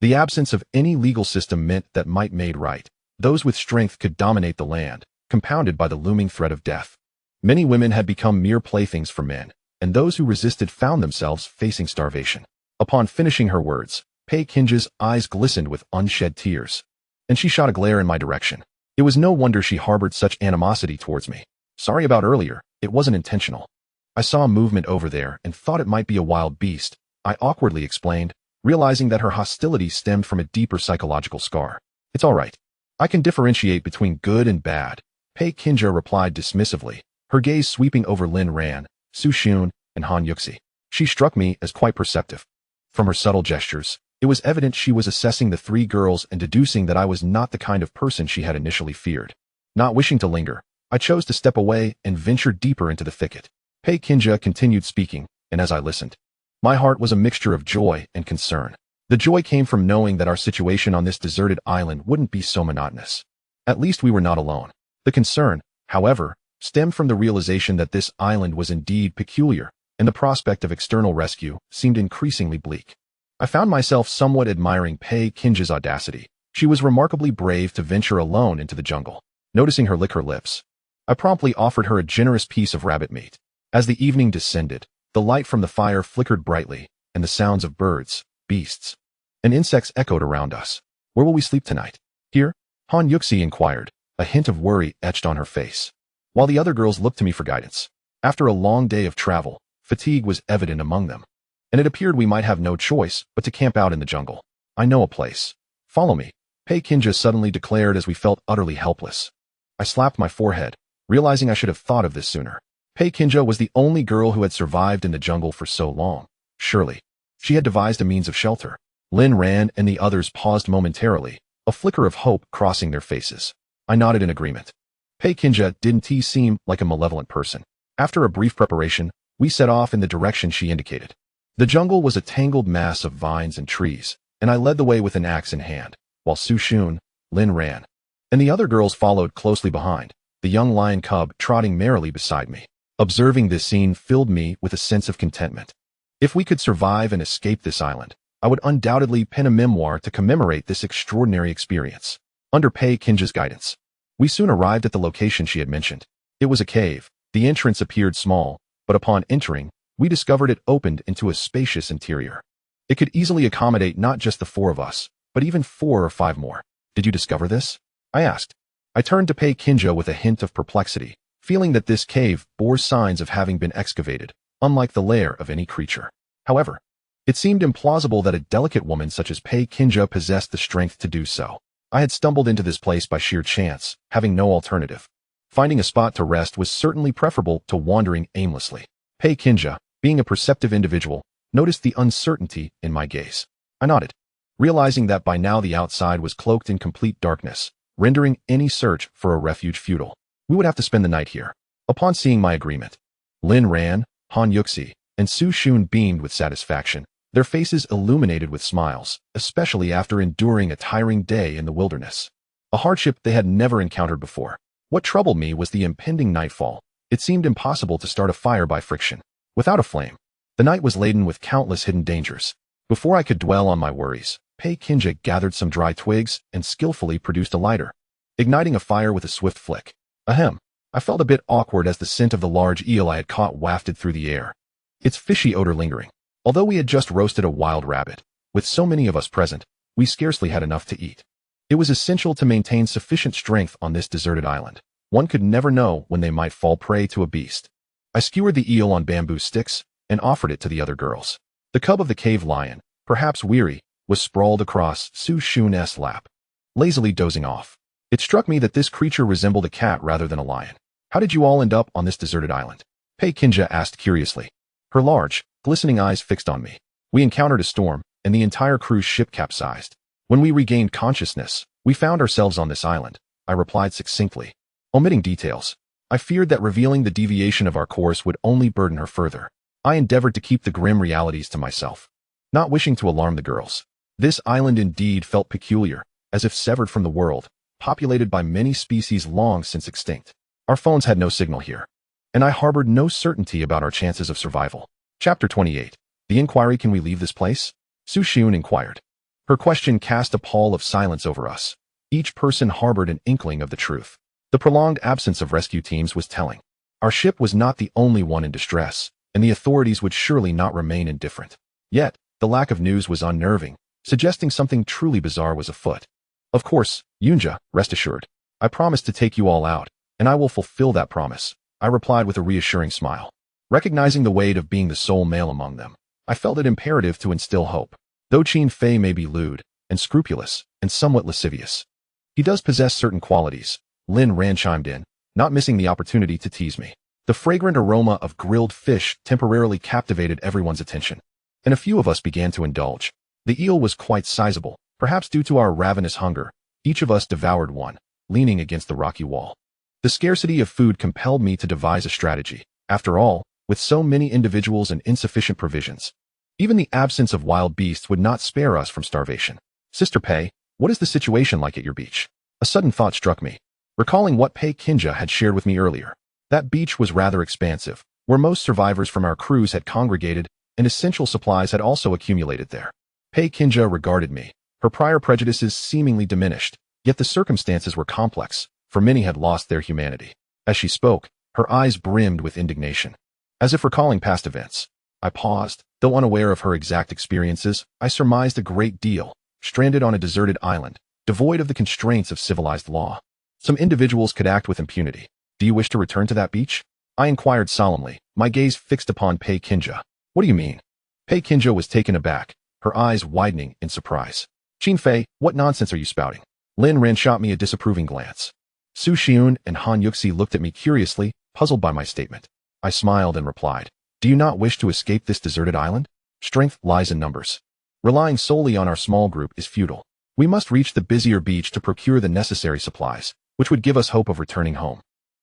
the absence of any legal system meant that might made right. Those with strength could dominate the land, compounded by the looming threat of death. Many women had become mere playthings for men, and those who resisted found themselves facing starvation. Upon finishing her words, Pei Kinja's eyes glistened with unshed tears, and she shot a glare in my direction. It was no wonder she harbored such animosity towards me. Sorry about earlier, it wasn't intentional. I saw a movement over there and thought it might be a wild beast, I awkwardly explained, realizing that her hostility stemmed from a deeper psychological scar. It's all right. I can differentiate between good and bad, Pei Kinja replied dismissively, her gaze sweeping over Lin Ran, Su Xiun, and Han Yuxi. She struck me as quite perceptive. From her subtle gestures, it was evident she was assessing the three girls and deducing that I was not the kind of person she had initially feared. Not wishing to linger, I chose to step away and venture deeper into the thicket. Pei Kinja continued speaking, and as I listened, my heart was a mixture of joy and concern. The joy came from knowing that our situation on this deserted island wouldn't be so monotonous. At least we were not alone. The concern, however, stemmed from the realization that this island was indeed peculiar, and the prospect of external rescue seemed increasingly bleak. I found myself somewhat admiring Pei Kinja's audacity. She was remarkably brave to venture alone into the jungle. Noticing her lick her lips, I promptly offered her a generous piece of rabbit meat. As the evening descended, the light from the fire flickered brightly, and the sounds of birds, beasts, and insects echoed around us. Where will we sleep tonight? Here? Han Yuxi inquired, a hint of worry etched on her face, while the other girls looked to me for guidance. After a long day of travel, fatigue was evident among them, and it appeared we might have no choice but to camp out in the jungle. I know a place. Follow me, Pei Kinja suddenly declared as we felt utterly helpless. I slapped my forehead, realizing I should have thought of this sooner. Pei Kinja was the only girl who had survived in the jungle for so long. Surely, she had devised a means of shelter. Lin Ran and the others paused momentarily, a flicker of hope crossing their faces. I nodded in agreement. Pei Kinja didn't seem like a malevolent person. After a brief preparation, we set off in the direction she indicated. The jungle was a tangled mass of vines and trees, and I led the way with an axe in hand, while Su Xun, Lin Ran, and the other girls followed closely behind, the young lion cub trotting merrily beside me. Observing this scene filled me with a sense of contentment. If we could survive and escape this island, I would undoubtedly pen a memoir to commemorate this extraordinary experience. Under Pei Kinja's guidance, we soon arrived at the location she had mentioned. It was a cave. The entrance appeared small, but upon entering, we discovered it opened into a spacious interior. It could easily accommodate not just the 4 of us, but even 4 or 5 more. Did you discover this? I asked. I turned to Pei Kinja with a hint of perplexity, feeling that this cave bore signs of having been excavated, unlike the lair of any creature. However, it seemed implausible that a delicate woman such as Pei Kinja possessed the strength to do so. I had stumbled into this place by sheer chance, having no alternative. Finding a spot to rest was certainly preferable to wandering aimlessly. Pei Kinja, being a perceptive individual, noticed the uncertainty in my gaze. I nodded, realizing that by now the outside was cloaked in complete darkness, rendering any search for a refuge futile. We would have to spend the night here. Upon seeing my agreement, Lin Ran, Han Yuxi, and Su Xun beamed with satisfaction, their faces illuminated with smiles, especially after enduring a tiring day in the wilderness. A hardship they had never encountered before. What troubled me was the impending nightfall. It seemed impossible to start a fire by friction. Without a flame, the night was laden with countless hidden dangers. Before I could dwell on my worries, Pei Kinja gathered some dry twigs and skillfully produced a lighter, igniting a fire with a swift flick. Ahem. I felt a bit awkward as the scent of the large eel I had caught wafted through the air, its fishy odor lingering. Although we had just roasted a wild rabbit, with so many of us present, we scarcely had enough to eat. It was essential to maintain sufficient strength on this deserted island. One could never know when they might fall prey to a beast. I skewered the eel on bamboo sticks and offered it to the other girls. The cub of the cave lion, perhaps weary, was sprawled across Su Xun's lap, lazily dozing off. It struck me that this creature resembled a cat rather than a lion. How did you all end up on this deserted island? Pei Kinja asked curiously, her large, glistening eyes fixed on me. We encountered a storm, and the entire cruise ship capsized. When we regained consciousness, we found ourselves on this island, I replied succinctly, omitting details. I feared that revealing the deviation of our course would only burden her further. I endeavored to keep the grim realities to myself, not wishing to alarm the girls. This island indeed felt peculiar, as if severed from the world, populated by many species long since extinct. Our phones had no signal here, and I harbored no certainty about our chances of survival. Chapter 28. The inquiry, can we leave this place? Su Xun inquired. Her question cast a pall of silence over us. Each person harbored an inkling of the truth. The prolonged absence of rescue teams was telling. Our ship was not the only one in distress, and the authorities would surely not remain indifferent. Yet, the lack of news was unnerving, suggesting something truly bizarre was afoot. Of course, Yunja, rest assured. I promised to take you all out, and I will fulfill that promise, I replied with a reassuring smile. Recognizing the weight of being the sole male among them, I felt it imperative to instill hope. Though Qin Fei may be lewd and scrupulous and somewhat lascivious, he does possess certain qualities, Lin Ran chimed in, not missing the opportunity to tease me. The fragrant aroma of grilled fish temporarily captivated everyone's attention, and a few of us began to indulge. The eel was quite sizable, perhaps due to our ravenous hunger. Each of us devoured one, leaning against the rocky wall. The scarcity of food compelled me to devise a strategy. After all, with so many individuals and insufficient provisions, even the absence of wild beasts would not spare us from starvation. Sister Pei, what is the situation like at your beach? A sudden thought struck me, recalling what Pei Kinja had shared with me earlier. That beach was rather expansive, where most survivors from our cruise had congregated, and essential supplies had also accumulated there. Pei Kinja regarded me, her prior prejudices seemingly diminished, yet the circumstances were complex, for many had lost their humanity. As she spoke, her eyes brimmed with indignation, as if recalling past events. I paused. Though unaware of her exact experiences, I surmised a great deal. Stranded on a deserted island, devoid of the constraints of civilized law, some individuals could act with impunity. Do you wish to return to that beach? I inquired solemnly, my gaze fixed upon Pei Kinja. What do you mean? Pei Kinja was taken aback, her eyes widening in surprise. Qin Fei, what nonsense are you spouting? Lin Ran shot me a disapproving glance. Su Xun and Han Yuxi looked at me curiously, puzzled by my statement. I smiled and replied, "Do you not wish to escape this deserted island? Strength lies in numbers. Relying solely on our small group is futile. We must reach the busier beach to procure the necessary supplies, which would give us hope of returning home."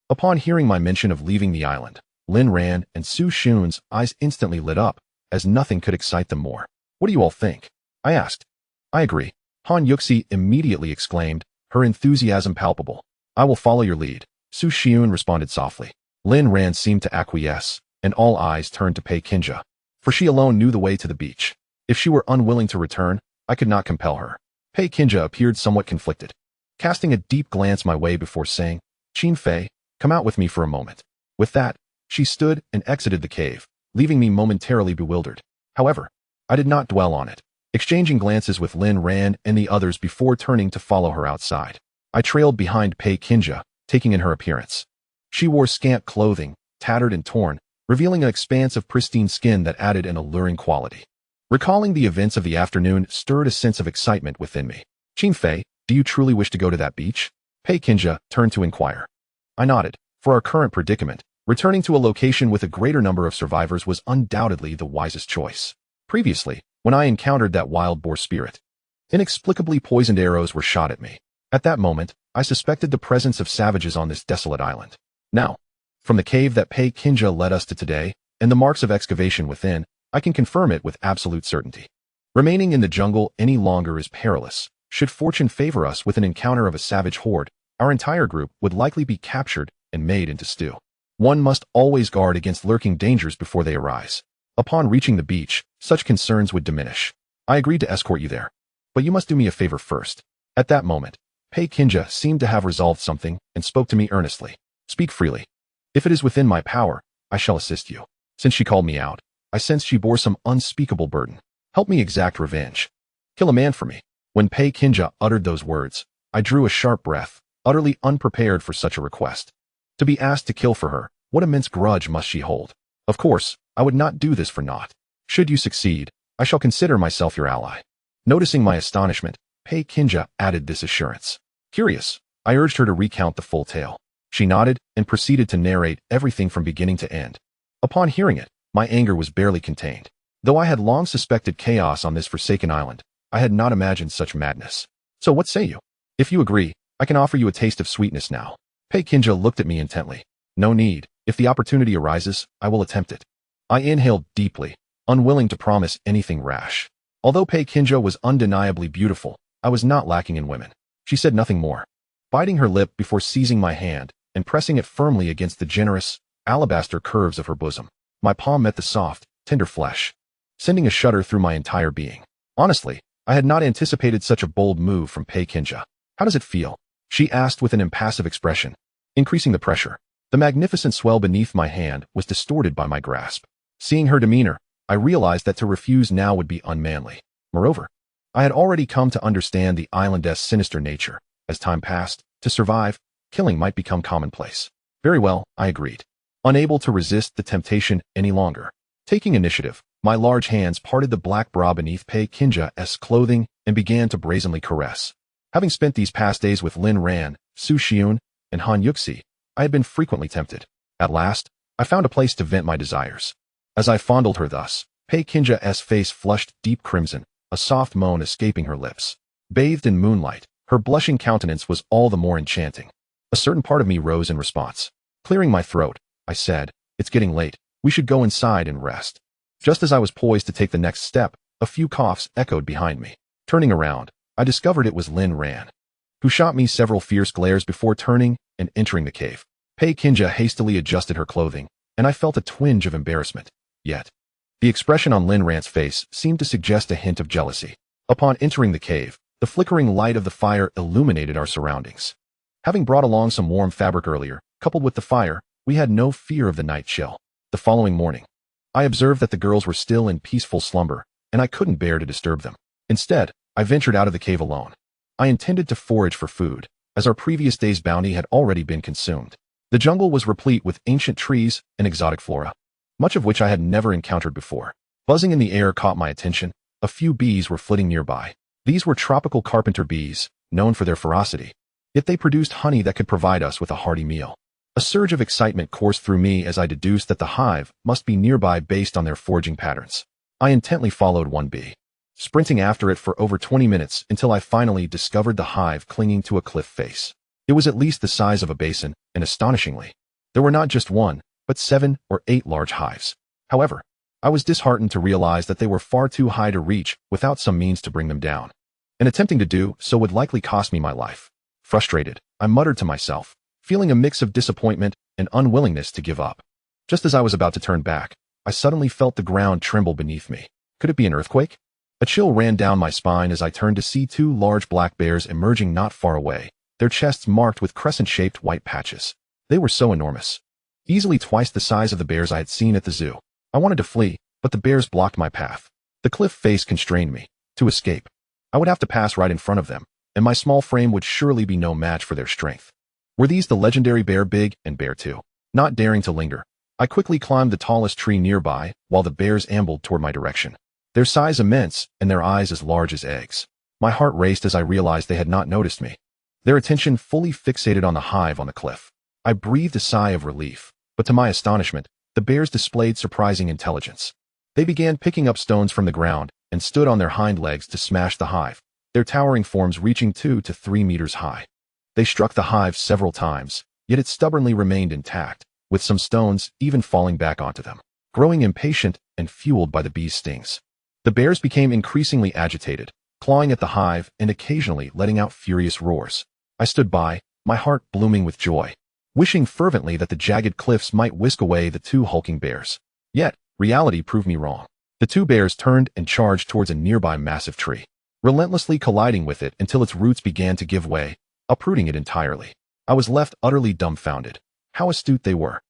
Upon hearing my mention of leaving the island, Lin Ran and Su Xun's eyes instantly lit up, as nothing could excite them more. "What do you all think?" I asked. "I agree," Han Yuxi immediately exclaimed, her enthusiasm palpable. "I will follow your lead," Su Xiun responded softly. Lin Ran seemed to acquiesce, and all eyes turned to Pei Qinja, for she alone knew the way to the beach. If she were unwilling to return, I could not compel her. Pei Qinja appeared somewhat conflicted, casting a deep glance my way before saying, "Qin Fei, come out with me for a moment." With that, she stood and exited the cave, leaving me momentarily bewildered. However, I did not dwell on it, exchanging glances with Lin Ran and the others before turning to follow her outside. I trailed behind Pei Qinja, taking in her appearance. She wore scant clothing, tattered and torn, revealing an expanse of pristine skin that added an alluring quality. Recalling the events of the afternoon stirred a sense of excitement within me. "Qin Fei, do you truly wish to go to that beach?" Pei Qinja turned to inquire. I nodded. For our current predicament, returning to a location with a greater number of survivors was undoubtedly the wisest choice. Previously, when I encountered that wild boar spirit, inexplicably poisoned arrows were shot at me. At that moment, I suspected the presence of savages on this desolate island. Now, from the cave that Pei Qinja led us to today, and the marks of excavation within, I can confirm it with absolute certainty. Remaining in the jungle any longer is perilous. Should fortune favor us with an encounter of a savage horde, our entire group would likely be captured and made into stew. One must always guard against lurking dangers before they arise. Upon reaching the beach, such concerns would diminish. I agreed to escort you there, but you must do me a favor first. At that moment, Pei Qinja seemed to have resolved something and spoke to me earnestly. "Speak freely. If it is within my power, I shall assist you." Since she called me out, I sensed she bore some unspeakable burden. "Help me exact revenge. Kill a man for me." When Pei Qinja uttered those words, I drew a sharp breath, utterly unprepared for such a request. To be asked to kill for her, what immense grudge must she hold? Of course, I would not do this for naught. "Should you succeed, I shall consider myself your ally." Noticing my astonishment, Pei Qinja added this assurance. Curious, I urged her to recount the full tale. She nodded and proceeded to narrate everything from beginning to end. Upon hearing it, my anger was barely contained. Though I had long suspected chaos on this forsaken island, I had not imagined such madness. "So what say you? If you agree, I can offer you a taste of sweetness now." Pei Qinja looked at me intently. "No need. If the opportunity arises, I will attempt it." I inhaled deeply, unwilling to promise anything rash. Although Pei Qinja was undeniably beautiful, I was not lacking in women. She said nothing more, biting her lip before seizing my hand and pressing it firmly against the generous, alabaster curves of her bosom. My palm met the soft, tender flesh, sending a shudder through my entire being. Honestly, I had not anticipated such a bold move from Pei Qinja. "How does it feel?" she asked with an impassive expression, increasing the pressure. The magnificent swell beneath my hand was distorted by my grasp. Seeing her demeanor, I realized that to refuse now would be unmanly. Moreover, I had already come to understand the island's sinister nature. As time passed, to survive, killing might become commonplace. Very well, I agreed, unable to resist the temptation any longer. Taking initiative, my large hands parted the black bra beneath Pei Qinja's clothing and began to brazenly caress. Having spent these past days with Lin Ran, Su Xiun, and Han Yuxi, I had been frequently tempted. At last, I found a place to vent my desires. As I fondled her thus, Pei Qinja's face flushed deep crimson, a soft moan escaping her lips. Bathed in moonlight, her blushing countenance was all the more enchanting. A certain part of me rose in response. Clearing my throat, I said, "It's getting late. We should go inside and rest." Just as I was poised to take the next step, a few coughs echoed behind me. Turning around, I discovered it was Lin Ran, who shot me several fierce glares before turning and entering the cave. Pei Qinja hastily adjusted her clothing, and I felt a twinge of embarrassment. Yet, the expression on Lin Ran's face seemed to suggest a hint of jealousy. Upon entering the cave, the flickering light of the fire illuminated our surroundings. Having brought along some warm fabric earlier, coupled with the fire, we had no fear of the night chill. The following morning, I observed that the girls were still in peaceful slumber, and I couldn't bear to disturb them. Instead, I ventured out of the cave alone. I intended to forage for food, as our previous day's bounty had already been consumed. The jungle was replete with ancient trees and exotic flora, much of which I had never encountered before. Buzzing in the air caught my attention. A few bees were flitting nearby. These were tropical carpenter bees, known for their ferocity, yet they produced honey that could provide us with a hearty meal. A surge of excitement coursed through me as I deduced that the hive must be nearby based on their foraging patterns. I intently followed one bee, sprinting after it for over 20 minutes until I finally discovered the hive clinging to a cliff face. It was at least the size of a basin, and astonishingly, there were not just one, but 7 or 8 large hives. However, I was disheartened to realize that they were far too high to reach without some means to bring them down, and attempting to do so would likely cost me my life. Frustrated, I muttered to myself, feeling a mix of disappointment and unwillingness to give up. Just as I was about to turn back, I suddenly felt the ground tremble beneath me. Could it be an earthquake? A chill ran down my spine as I turned to see 2 large black bears emerging not far away, their chests marked with crescent-shaped white patches. They were so enormous, easily twice the size of the bears I had seen at the zoo. I wanted to flee, but the bears blocked my path. The cliff face constrained me. To escape, I would have to pass right in front of them, and my small frame would surely be no match for their strength. Were these the legendary Bear Big and Bear 2? Not daring to linger, I quickly climbed the tallest tree nearby while the bears ambled toward my direction. Their size immense and their eyes as large as eggs. My heart raced as I realized they had not noticed me, their attention fully fixated on the hive on the cliff. I breathed a sigh of relief, but to my astonishment, the bears displayed surprising intelligence. They began picking up stones from the ground and stood on their hind legs to smash the hive, their towering forms reaching 2 to 3 meters high. They struck the hive several times, yet it stubbornly remained intact, with some stones even falling back onto them. Growing impatient and fueled by the bees' stings, the bears became increasingly agitated, clawing at the hive and occasionally letting out furious roars. I stood by, my heart blooming with joy, wishing fervently that the jagged cliffs might whisk away the 2 hulking bears. Yet, reality proved me wrong. The 2 bears turned and charged towards a nearby massive tree, relentlessly colliding with it until its roots began to give way, uprooting it entirely. I was left utterly dumbfounded. How astute they were.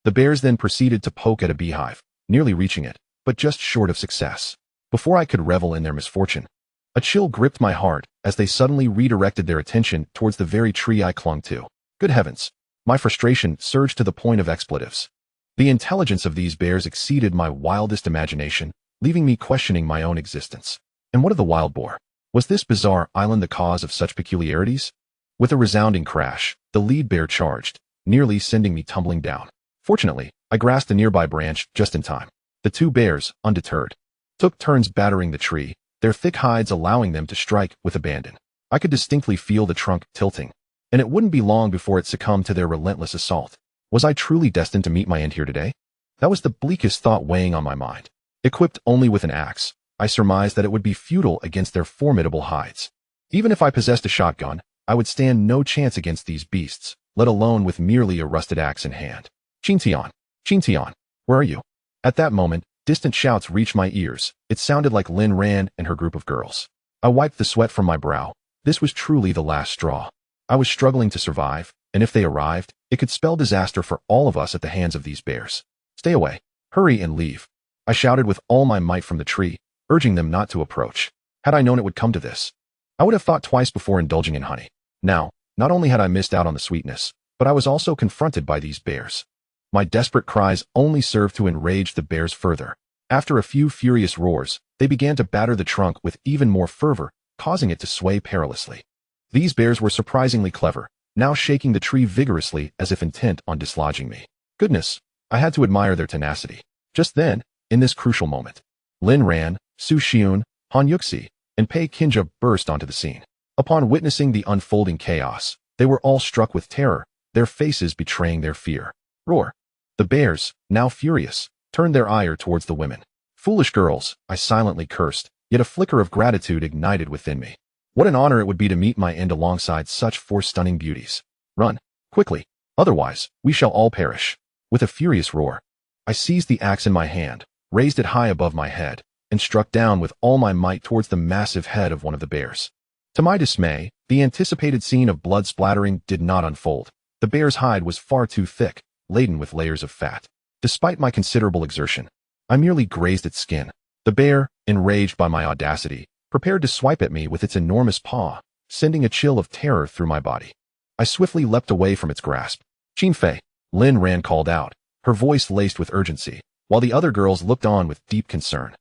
The bears then proceeded to poke at a beehive, nearly reaching it, but just short of success. Before I could revel in their misfortune, a chill gripped my heart as they suddenly redirected their attention towards the very tree I clung to. Good heavens! My frustration surged to the point of expletives. The intelligence of these bears exceeded my wildest imagination, leaving me questioning my own existence. And what of the wild boar? Was this bizarre island the cause of such peculiarities? With a resounding crash, the lead bear charged, nearly sending me tumbling down. Fortunately, I grasped a nearby branch just in time. The 2 bears, undeterred, took turns battering the tree, their thick hides allowing them to strike with abandon. I could distinctly feel the trunk tilting, and it wouldn't be long before it succumbed to their relentless assault. Was I truly destined to meet my end here today? That was the bleakest thought weighing on my mind. Equipped only with an axe, I surmised that it would be futile against their formidable hides. Even if I possessed a shotgun, I would stand no chance against these beasts, let alone with merely a rusted axe in hand. Chintian, Chintian, where are you? At that moment, distant shouts reached my ears. It sounded like Lin Ran and her group of girls. I wiped the sweat from my brow. This was truly the last straw. I was struggling to survive, and if they arrived, it could spell disaster for all of us at the hands of these bears. Stay away. Hurry and leave. I shouted with all my might from the tree, urging them not to approach. Had I known it would come to this, I would have thought twice before indulging in honey. Now, not only had I missed out on the sweetness, but I was also confronted by these bears. My desperate cries only served to enrage the bears further. After a few furious roars, they began to batter the trunk with even more fervor, causing it to sway perilously. These bears were surprisingly clever, now shaking the tree vigorously as if intent on dislodging me. Goodness, I had to admire their tenacity. Just then, in this crucial moment, Lin Ran, Su Xiun, Han Yuxi, and Pei Qinja burst onto the scene. Upon witnessing the unfolding chaos, they were all struck with terror, their faces betraying their fear. Roar! The bears, now furious, turned their ire towards the women. Foolish girls, I silently cursed, yet a flicker of gratitude ignited within me. What an honor it would be to meet my end alongside such 4 stunning beauties. Run, quickly, otherwise, we shall all perish. With a furious roar, I seized the axe in my hand, raised it high above my head, and struck down with all my might towards the massive head of one of the bears. To my dismay, the anticipated scene of blood splattering did not unfold. The bear's hide was far too thick, laden with layers of fat. Despite my considerable exertion, I merely grazed its skin. The bear, enraged by my audacity, prepared to swipe at me with its enormous paw, sending a chill of terror through my body. I swiftly leapt away from its grasp. Qin Fei, Lin Ran called out, her voice laced with urgency, while the other girls looked on with deep concern.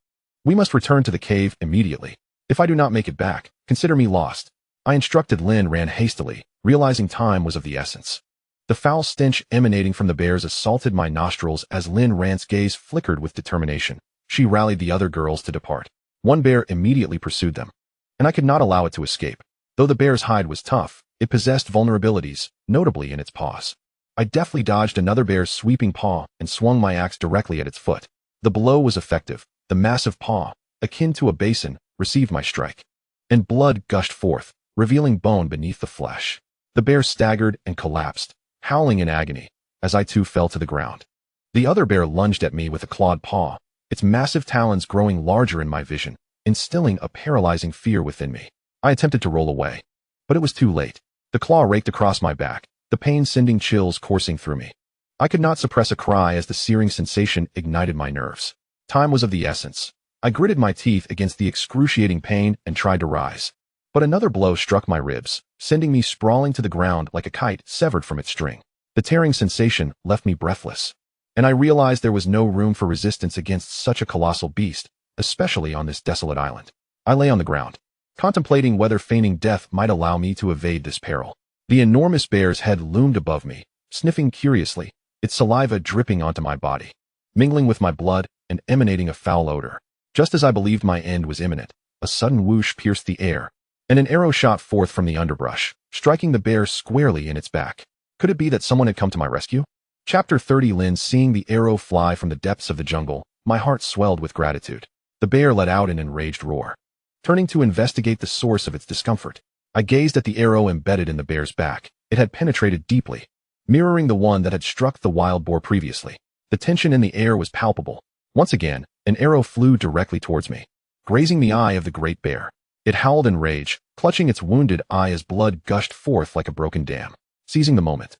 We must return to the cave immediately. If I do not make it back, consider me lost. I instructed Lin Ran hastily, realizing time was of the essence. The foul stench emanating from the bears assaulted my nostrils as Lin Rant's gaze flickered with determination. She rallied the other girls to depart. One bear immediately pursued them, and I could not allow it to escape. Though the bear's hide was tough, it possessed vulnerabilities, notably in its paws. I deftly dodged another bear's sweeping paw and swung my axe directly at its foot. The blow was effective. The massive paw, akin to a basin, received my strike, and blood gushed forth, revealing bone beneath the flesh. The bear staggered and collapsed, howling in agony, as I too fell to the ground. The other bear lunged at me with a clawed paw, its massive talons growing larger in my vision, instilling a paralyzing fear within me. I attempted to roll away, but it was too late. The claw raked across my back, the pain sending chills coursing through me. I could not suppress a cry as the searing sensation ignited my nerves. Time was of the essence. I gritted my teeth against the excruciating pain and tried to rise. But another blow struck my ribs, sending me sprawling to the ground like a kite severed from its string. The tearing sensation left me breathless, and I realized there was no room for resistance against such a colossal beast, especially on this desolate island. I lay on the ground, contemplating whether feigning death might allow me to evade this peril. The enormous bear's head loomed above me, sniffing curiously, its saliva dripping onto my body, mingling with my blood and emanating a foul odor. Just as I believed my end was imminent, a sudden whoosh pierced the air, and an arrow shot forth from the underbrush, striking the bear squarely in its back. Could it be that someone had come to my rescue? Chapter 30. Lin. Seeing the arrow fly from the depths of the jungle, my heart swelled with gratitude. The bear let out an enraged roar. Turning to investigate the source of its discomfort, I gazed at the arrow embedded in the bear's back. It had penetrated deeply, mirroring the one that had struck the wild boar previously. The tension in the air was palpable. Once again, an arrow flew directly towards me, grazing the eye of the great bear. It howled in rage, clutching its wounded eye as blood gushed forth like a broken dam. Seizing the moment,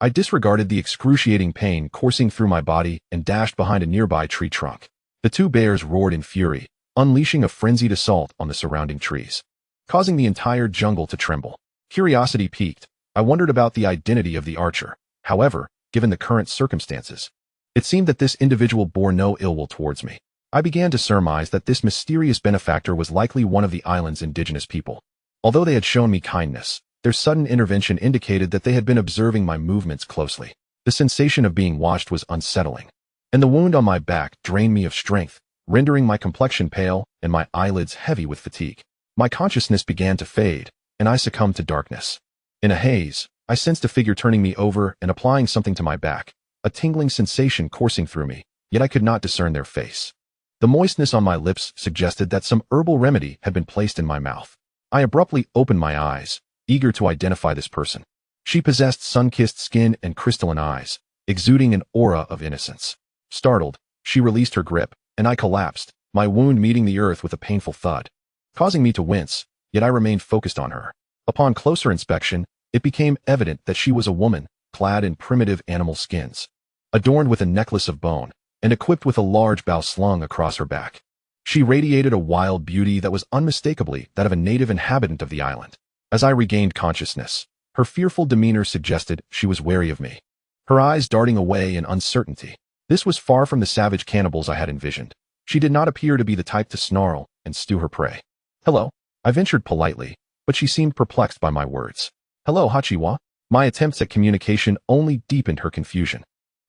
I disregarded the excruciating pain coursing through my body and dashed behind a nearby tree trunk. The two bears roared in fury, unleashing a frenzied assault on the surrounding trees, causing the entire jungle to tremble. Curiosity piqued. I wondered about the identity of the archer. However, given the current circumstances, it seemed that this individual bore no ill will towards me. I began to surmise that this mysterious benefactor was likely one of the island's indigenous people. Although they had shown me kindness, their sudden intervention indicated that they had been observing my movements closely. The sensation of being watched was unsettling, and the wound on my back drained me of strength, rendering my complexion pale and my eyelids heavy with fatigue. My consciousness began to fade, and I succumbed to darkness. In a haze, I sensed a figure turning me over and applying something to my back, a tingling sensation coursing through me, yet I could not discern their face. The moistness on my lips suggested that some herbal remedy had been placed in my mouth. I abruptly opened my eyes, eager to identify this person. She possessed sun-kissed skin and crystalline eyes, exuding an aura of innocence. Startled, she released her grip, and I collapsed, my wound meeting the earth with a painful thud, causing me to wince, yet I remained focused on her. Upon closer inspection, it became evident that she was a woman, clad in primitive animal skins, adorned with a necklace of bone, and equipped with a large bow slung across her back. She radiated a wild beauty that was unmistakably that of a native inhabitant of the island. As I regained consciousness, her fearful demeanor suggested she was wary of me, her eyes darting away in uncertainty. This was far from the savage cannibals I had envisioned. She did not appear to be the type to snarl and stew her prey. "Hello," I ventured politely, but she seemed perplexed by my words. "Hello, Hachiwa." My attempts at communication only deepened her confusion,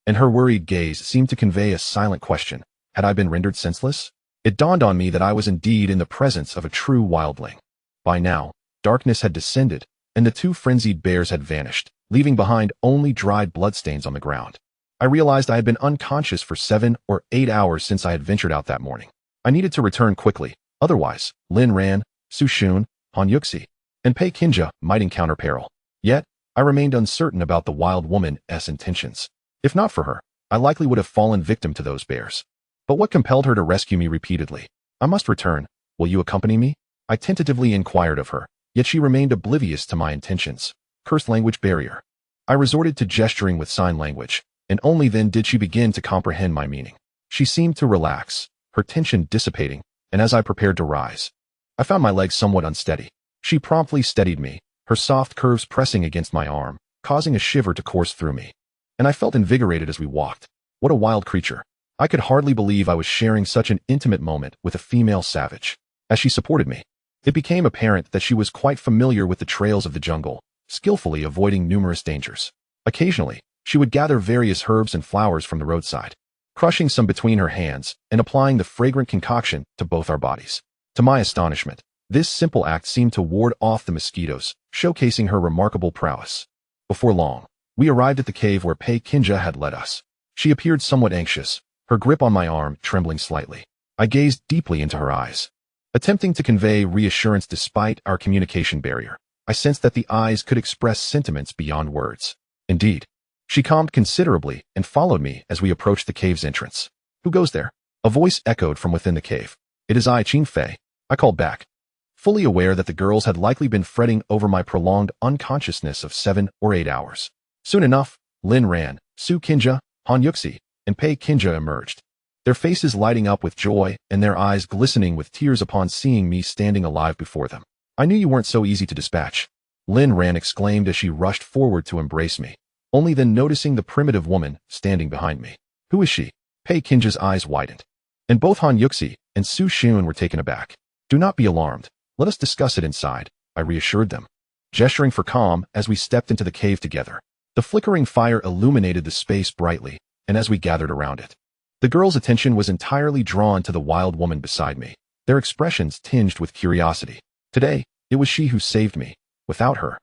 and her worried gaze seemed to convey a silent question. Had I been rendered senseless? It dawned on me that I was indeed in the presence of a true wildling. By now, darkness had descended, and the two frenzied bears had vanished, leaving behind only dried bloodstains on the ground. I realized I had been unconscious for 7 or 8 hours since I had ventured out that morning. I needed to return quickly, otherwise, Lin Ran, Su Shun, Han Yuxi, and Pei Kinja might encounter peril. Yet, I remained uncertain about the wild woman's intentions. If not for her, I likely would have fallen victim to those bears. But what compelled her to rescue me repeatedly? "I must return. Will you accompany me?" I tentatively inquired of her, yet she remained oblivious to my intentions. Cursed language barrier. I resorted to gesturing with sign language, and only then did she begin to comprehend my meaning. She seemed to relax, her tension dissipating, and as I prepared to rise, I found my legs somewhat unsteady. She promptly steadied me, her soft curves pressing against my arm, causing a shiver to course through me. And I felt invigorated as we walked. What a wild creature. I could hardly believe I was sharing such an intimate moment with a female savage. As she supported me, it became apparent that she was quite familiar with the trails of the jungle, skillfully avoiding numerous dangers. Occasionally, she would gather various herbs and flowers from the roadside, crushing some between her hands and applying the fragrant concoction to both our bodies. To my astonishment, this simple act seemed to ward off the mosquitoes, showcasing her remarkable prowess. Before long, we arrived at the cave where Pei Kinja had led us. She appeared somewhat anxious, her grip on my arm trembling slightly. I gazed deeply into her eyes, attempting to convey reassurance despite our communication barrier. I sensed that the eyes could express sentiments beyond words. Indeed, she calmed considerably and followed me as we approached the cave's entrance. "Who goes there?" A voice echoed from within the cave. "It is I, Qin Fei," I called back, fully aware that the girls had likely been fretting over my prolonged unconsciousness of 7 or 8 hours. Soon enough, Lin Ran, Su Kinja, Han Yuxi, and Pei Kinja emerged, their faces lighting up with joy and their eyes glistening with tears upon seeing me standing alive before them. "I knew you weren't so easy to dispatch," Lin Ran exclaimed as she rushed forward to embrace me, only then noticing the primitive woman standing behind me. "Who is she?" Pei Kinja's eyes widened, and both Han Yuxi and Su Xun were taken aback. "Do not be alarmed. Let us discuss it inside," I reassured them, gesturing for calm as we stepped into the cave together. The flickering fire illuminated the space brightly, and as we gathered around it, the girls' attention was entirely drawn to the wild woman beside me, their expressions tinged with curiosity. Today, it was she who saved me. Without her,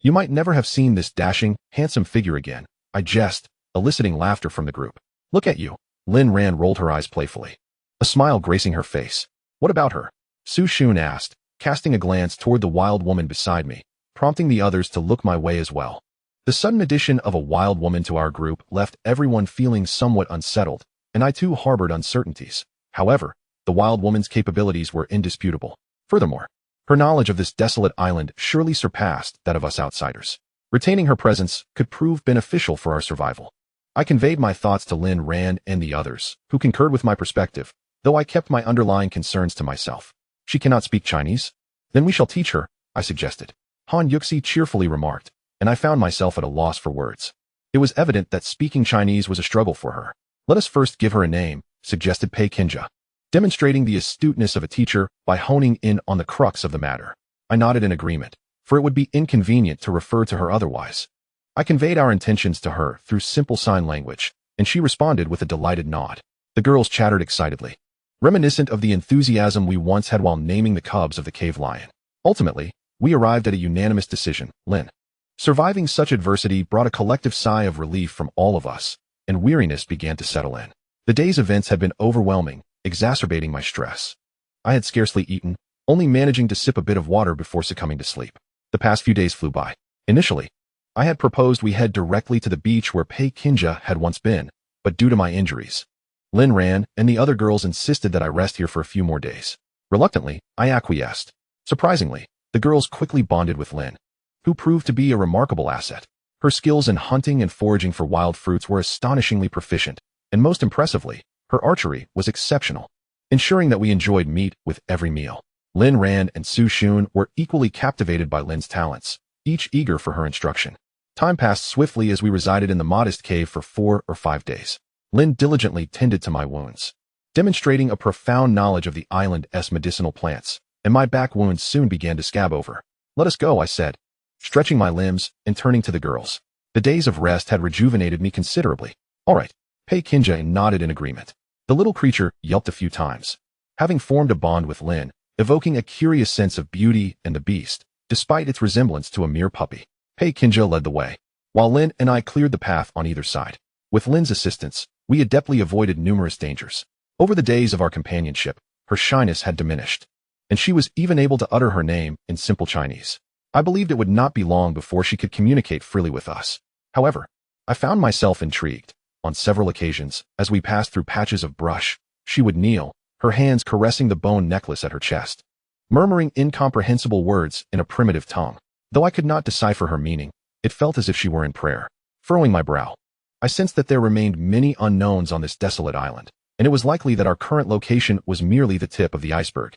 you might never have seen this dashing, handsome figure again, I jested, eliciting laughter from the group. "Look at you." Lin Ran rolled her eyes playfully, a smile gracing her face. "What about her?" Su Xun asked, casting a glance toward the wild woman beside me, prompting the others to look my way as well. The sudden addition of a wild woman to our group left everyone feeling somewhat unsettled, and I too harbored uncertainties. However, the wild woman's capabilities were indisputable. Furthermore, her knowledge of this desolate island surely surpassed that of us outsiders. Retaining her presence could prove beneficial for our survival. I conveyed my thoughts to Lin Ran and the others, who concurred with my perspective, though I kept my underlying concerns to myself. "She cannot speak Chinese? Then we shall teach her," I suggested. Han Yuxi cheerfully remarked, and I found myself at a loss for words. It was evident that speaking Chinese was a struggle for her. "Let us first give her a name," suggested Pei Kinja, demonstrating the astuteness of a teacher by honing in on the crux of the matter. I nodded in agreement, for it would be inconvenient to refer to her otherwise. I conveyed our intentions to her through simple sign language, and she responded with a delighted nod. The girls chattered excitedly, reminiscent of the enthusiasm we once had while naming the cubs of the cave lion. Ultimately, we arrived at a unanimous decision. Lin. Surviving such adversity brought a collective sigh of relief from all of us, and weariness began to settle in. The day's events had been overwhelming, exacerbating my stress. I had scarcely eaten, only managing to sip a bit of water before succumbing to sleep. The past few days flew by. Initially, I had proposed we head directly to the beach where Pei Kinja had once been, but due to my injuries, Lin Ran and the other girls insisted that I rest here for a few more days. Reluctantly, I acquiesced. Surprisingly, the girls quickly bonded with Lin, who proved to be a remarkable asset. Her skills in hunting and foraging for wild fruits were astonishingly proficient, and most impressively, her archery was exceptional, ensuring that we enjoyed meat with every meal. Lin Ran and Su Xun were equally captivated by Lin's talents, each eager for her instruction. Time passed swiftly as we resided in the modest cave for 4 or 5 days. Lin diligently tended to my wounds, demonstrating a profound knowledge of the island's medicinal plants, and my back wounds soon began to scab over. "Let us go," I said, stretching my limbs and turning to the girls. The days of rest had rejuvenated me considerably. "All right." Pei Kinja nodded in agreement. The little creature yelped a few times, having formed a bond with Lin, evoking a curious sense of beauty and the beast, despite its resemblance to a mere puppy. Pei Kinja led the way, while Lin and I cleared the path on either side. With Lin's assistance, we adeptly avoided numerous dangers. Over the days of our companionship, her shyness had diminished, and she was even able to utter her name in simple Chinese. I believed it would not be long before she could communicate freely with us. However, I found myself intrigued. On several occasions, as we passed through patches of brush, she would kneel, her hands caressing the bone necklace at her chest, murmuring incomprehensible words in a primitive tongue. Though I could not decipher her meaning, it felt as if she were in prayer. Furrowing my brow, I sensed that there remained many unknowns on this desolate island, and it was likely that our current location was merely the tip of the iceberg.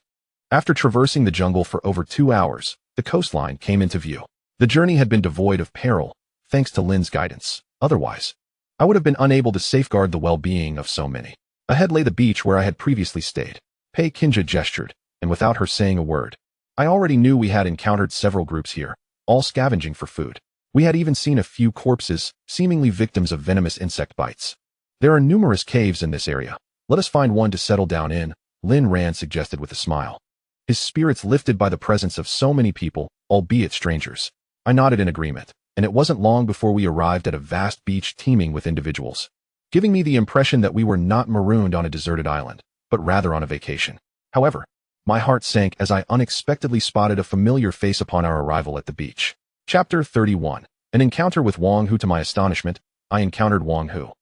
After traversing the jungle for over 2 hours, the coastline came into view. The journey had been devoid of peril, thanks to Lin's guidance. Otherwise, I would have been unable to safeguard the well-being of so many. Ahead lay the beach where I had previously stayed. Pei Kinja gestured, and without her saying a word, I already knew we had encountered several groups here, all scavenging for food. We had even seen a few corpses, seemingly victims of venomous insect bites. There are numerous caves in this area. Let us find one to settle down in, Lin Ran suggested with a smile. His spirits lifted by the presence of so many people, albeit strangers. I nodded in agreement, and it wasn't long before we arrived at a vast beach teeming with individuals, giving me the impression that we were not marooned on a deserted island, but rather on a vacation. However, my heart sank as I unexpectedly spotted a familiar face upon our arrival at the beach. Chapter 31. An encounter with Wang Hu. To my astonishment, I encountered Wang Hu,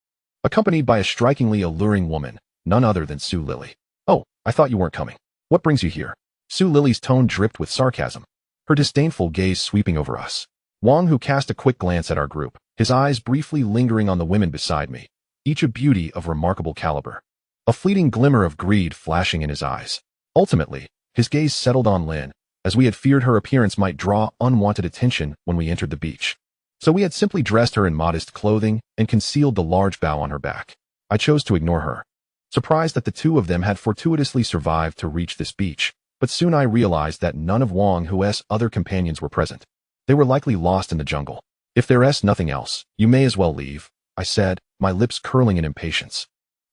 accompanied by a strikingly alluring woman, none other than Su Lily. Oh, I thought you weren't coming. What brings you here? Su Lily's tone dripped with sarcasm, her disdainful gaze sweeping over us. Wang Hu cast a quick glance at our group, his eyes briefly lingering on the women beside me, each a beauty of remarkable caliber. A fleeting glimmer of greed flashing in his eyes. Ultimately, his gaze settled on Lin, as we had feared her appearance might draw unwanted attention when we entered the beach. So we had simply dressed her in modest clothing and concealed the large bow on her back. I chose to ignore her, surprised that the two of them had fortuitously survived to reach this beach, but soon I realized that none of Wang Hu's other companions were present. They were likely lost in the jungle. If there's nothing else, you may as well leave, I said, my lips curling in impatience,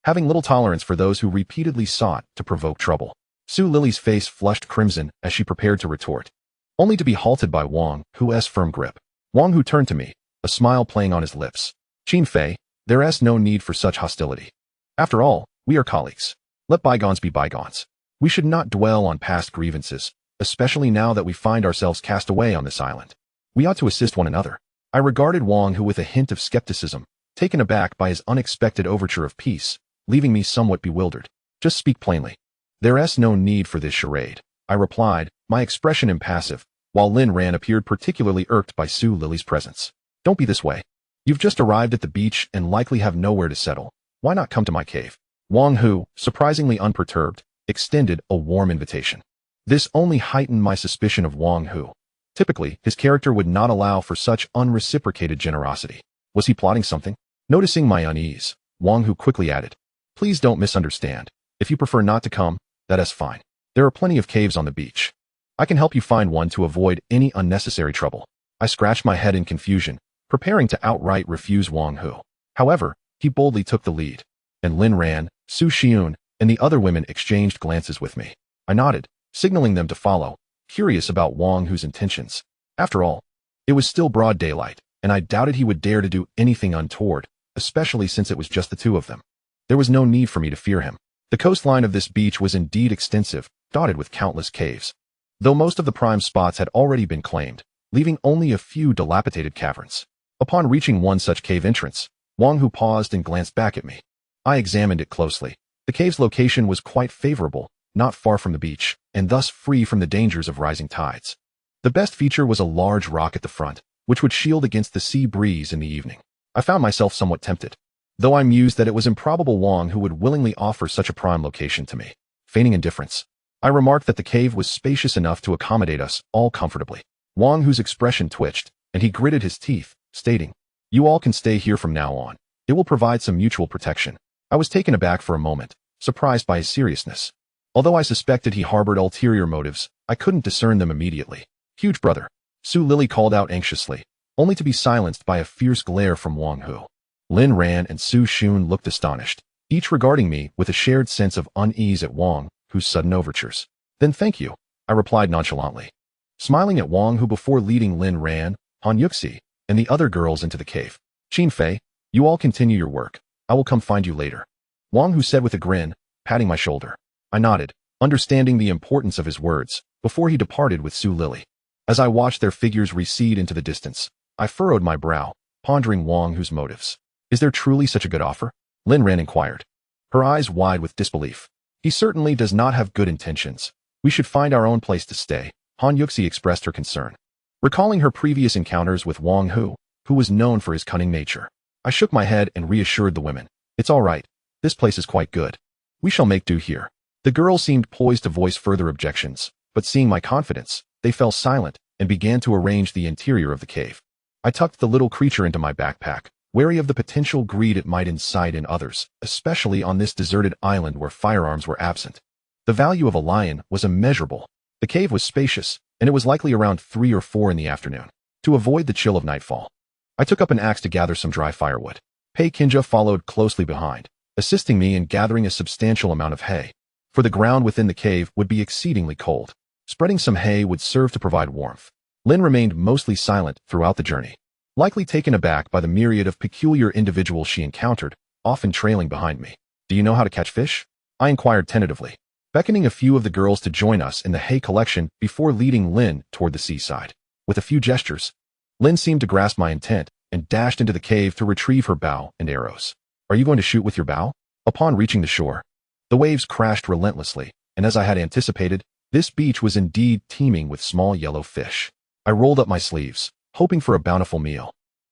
having little tolerance for those who repeatedly sought to provoke trouble. Su Lily's face flushed crimson as she prepared to retort, only to be halted by Wang Hu's firm grip. Wang Hu turned to me, a smile playing on his lips. Qin Fei, there's no need for such hostility. After all, we are colleagues. Let bygones be bygones. We should not dwell on past grievances, especially now that we find ourselves cast away on this island. We ought to assist one another. I regarded Wang Hu with a hint of skepticism, taken aback by his unexpected overture of peace, leaving me somewhat bewildered. Just speak plainly. There's no need for this charade, I replied, my expression impassive, while Lin Ran appeared particularly irked by Su Lily's presence. Don't be this way. You've just arrived at the beach and likely have nowhere to settle. Why not come to my cave? Wang Hu, surprisingly unperturbed, extended a warm invitation. This only heightened my suspicion of Wang Hu. Typically, his character would not allow for such unreciprocated generosity. Was he plotting something? Noticing my unease, Wang Hu quickly added, please don't misunderstand. If you prefer not to come, that's fine. There are plenty of caves on the beach. I can help you find one to avoid any unnecessary trouble. I scratched my head in confusion, preparing to outright refuse Wang Hu. However, he boldly took the lead, and Lin Ran, Su Xiun, and the other women exchanged glances with me. I nodded, signaling them to follow, curious about Wang Hu's intentions. After all, it was still broad daylight, and I doubted he would dare to do anything untoward, especially since it was just the two of them. There was no need for me to fear him. The coastline of this beach was indeed extensive, dotted with countless caves, though most of the prime spots had already been claimed, leaving only a few dilapidated caverns. Upon reaching one such cave entrance, Wang Hu paused and glanced back at me. I examined it closely. The cave's location was quite favorable, not far from the beach, and thus free from the dangers of rising tides. The best feature was a large rock at the front, which would shield against the sea breeze in the evening. I found myself somewhat tempted, though I mused that it was improbable Wang Hu would willingly offer such a prime location to me. Feigning indifference, I remarked that the cave was spacious enough to accommodate us all comfortably. Wang Hu's expression twitched, and he gritted his teeth, stating, you all can stay here from now on. It will provide some mutual protection. I was taken aback for a moment, surprised by his seriousness. Although I suspected he harbored ulterior motives, I couldn't discern them immediately. Huge brother, Su Lily called out anxiously, only to be silenced by a fierce glare from Wang Hu. Lin Ran and Su Xiun looked astonished, each regarding me with a shared sense of unease at Wang Hu's sudden overtures. Then thank you, I replied nonchalantly, smiling at Wang Hu before leading Lin Ran, Han Yuxi, and the other girls into the cave. Qin Fei, you all continue your work. I will come find you later, Wang Hu said with a grin, patting my shoulder. I nodded, understanding the importance of his words, before he departed with Su Lily. As I watched their figures recede into the distance, I furrowed my brow, pondering Wang Hu's motives. Is there truly such a good offer? Lin Ran inquired, her eyes wide with disbelief. He certainly does not have good intentions. We should find our own place to stay, Han Yuxi expressed her concern, recalling her previous encounters with Wang Hu, who was known for his cunning nature. I shook my head and reassured the women. It's all right. This place is quite good. We shall make do here. The girls seemed poised to voice further objections, but seeing my confidence, they fell silent and began to arrange the interior of the cave. I tucked the little creature into my backpack, wary of the potential greed it might incite in others, especially on this deserted island where firearms were absent. The value of a lion was immeasurable. The cave was spacious, and it was likely around 3 or 4 in the afternoon. to avoid the chill of nightfall. I took up an axe to gather some dry firewood. Pei Kinja followed closely behind, assisting me in gathering a substantial amount of hay, for the ground within the cave would be exceedingly cold. Spreading some hay would serve to provide warmth. Lin remained mostly silent throughout the journey, likely taken aback by the myriad of peculiar individuals she encountered, often trailing behind me. Do you know how to catch fish? I inquired tentatively, beckoning a few of the girls to join us in the hay collection before leading Lin toward the seaside. With a few gestures, Lin seemed to grasp my intent and dashed into the cave to retrieve her bow and arrows. Are you going to shoot with your bow? Upon reaching the shore, the waves crashed relentlessly, and as I had anticipated, this beach was indeed teeming with small yellow fish. I rolled up my sleeves, hoping for a bountiful meal,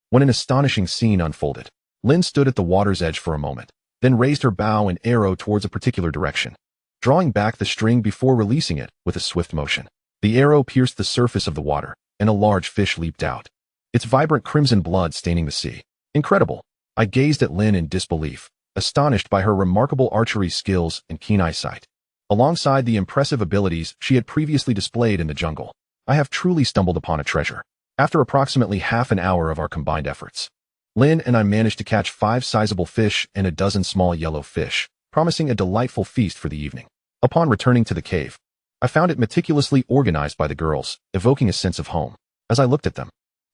when an astonishing scene unfolded. Lin stood at the water's edge for a moment, then raised her bow and arrow towards a particular direction, drawing back the string before releasing it with a swift motion. The arrow pierced the surface of the water, and a large fish leaped out, its vibrant crimson blood staining the sea. Incredible! I gazed at Lin in disbelief, astonished by her remarkable archery skills and keen eyesight, alongside the impressive abilities she had previously displayed in the jungle. I have truly stumbled upon a treasure. After approximately half an hour of our combined efforts, Lin and I managed to catch 5 sizable fish and a dozen small yellow fish, promising a delightful feast for the evening. Upon returning to the cave, I found it meticulously organized by the girls, evoking a sense of home. As I looked at them,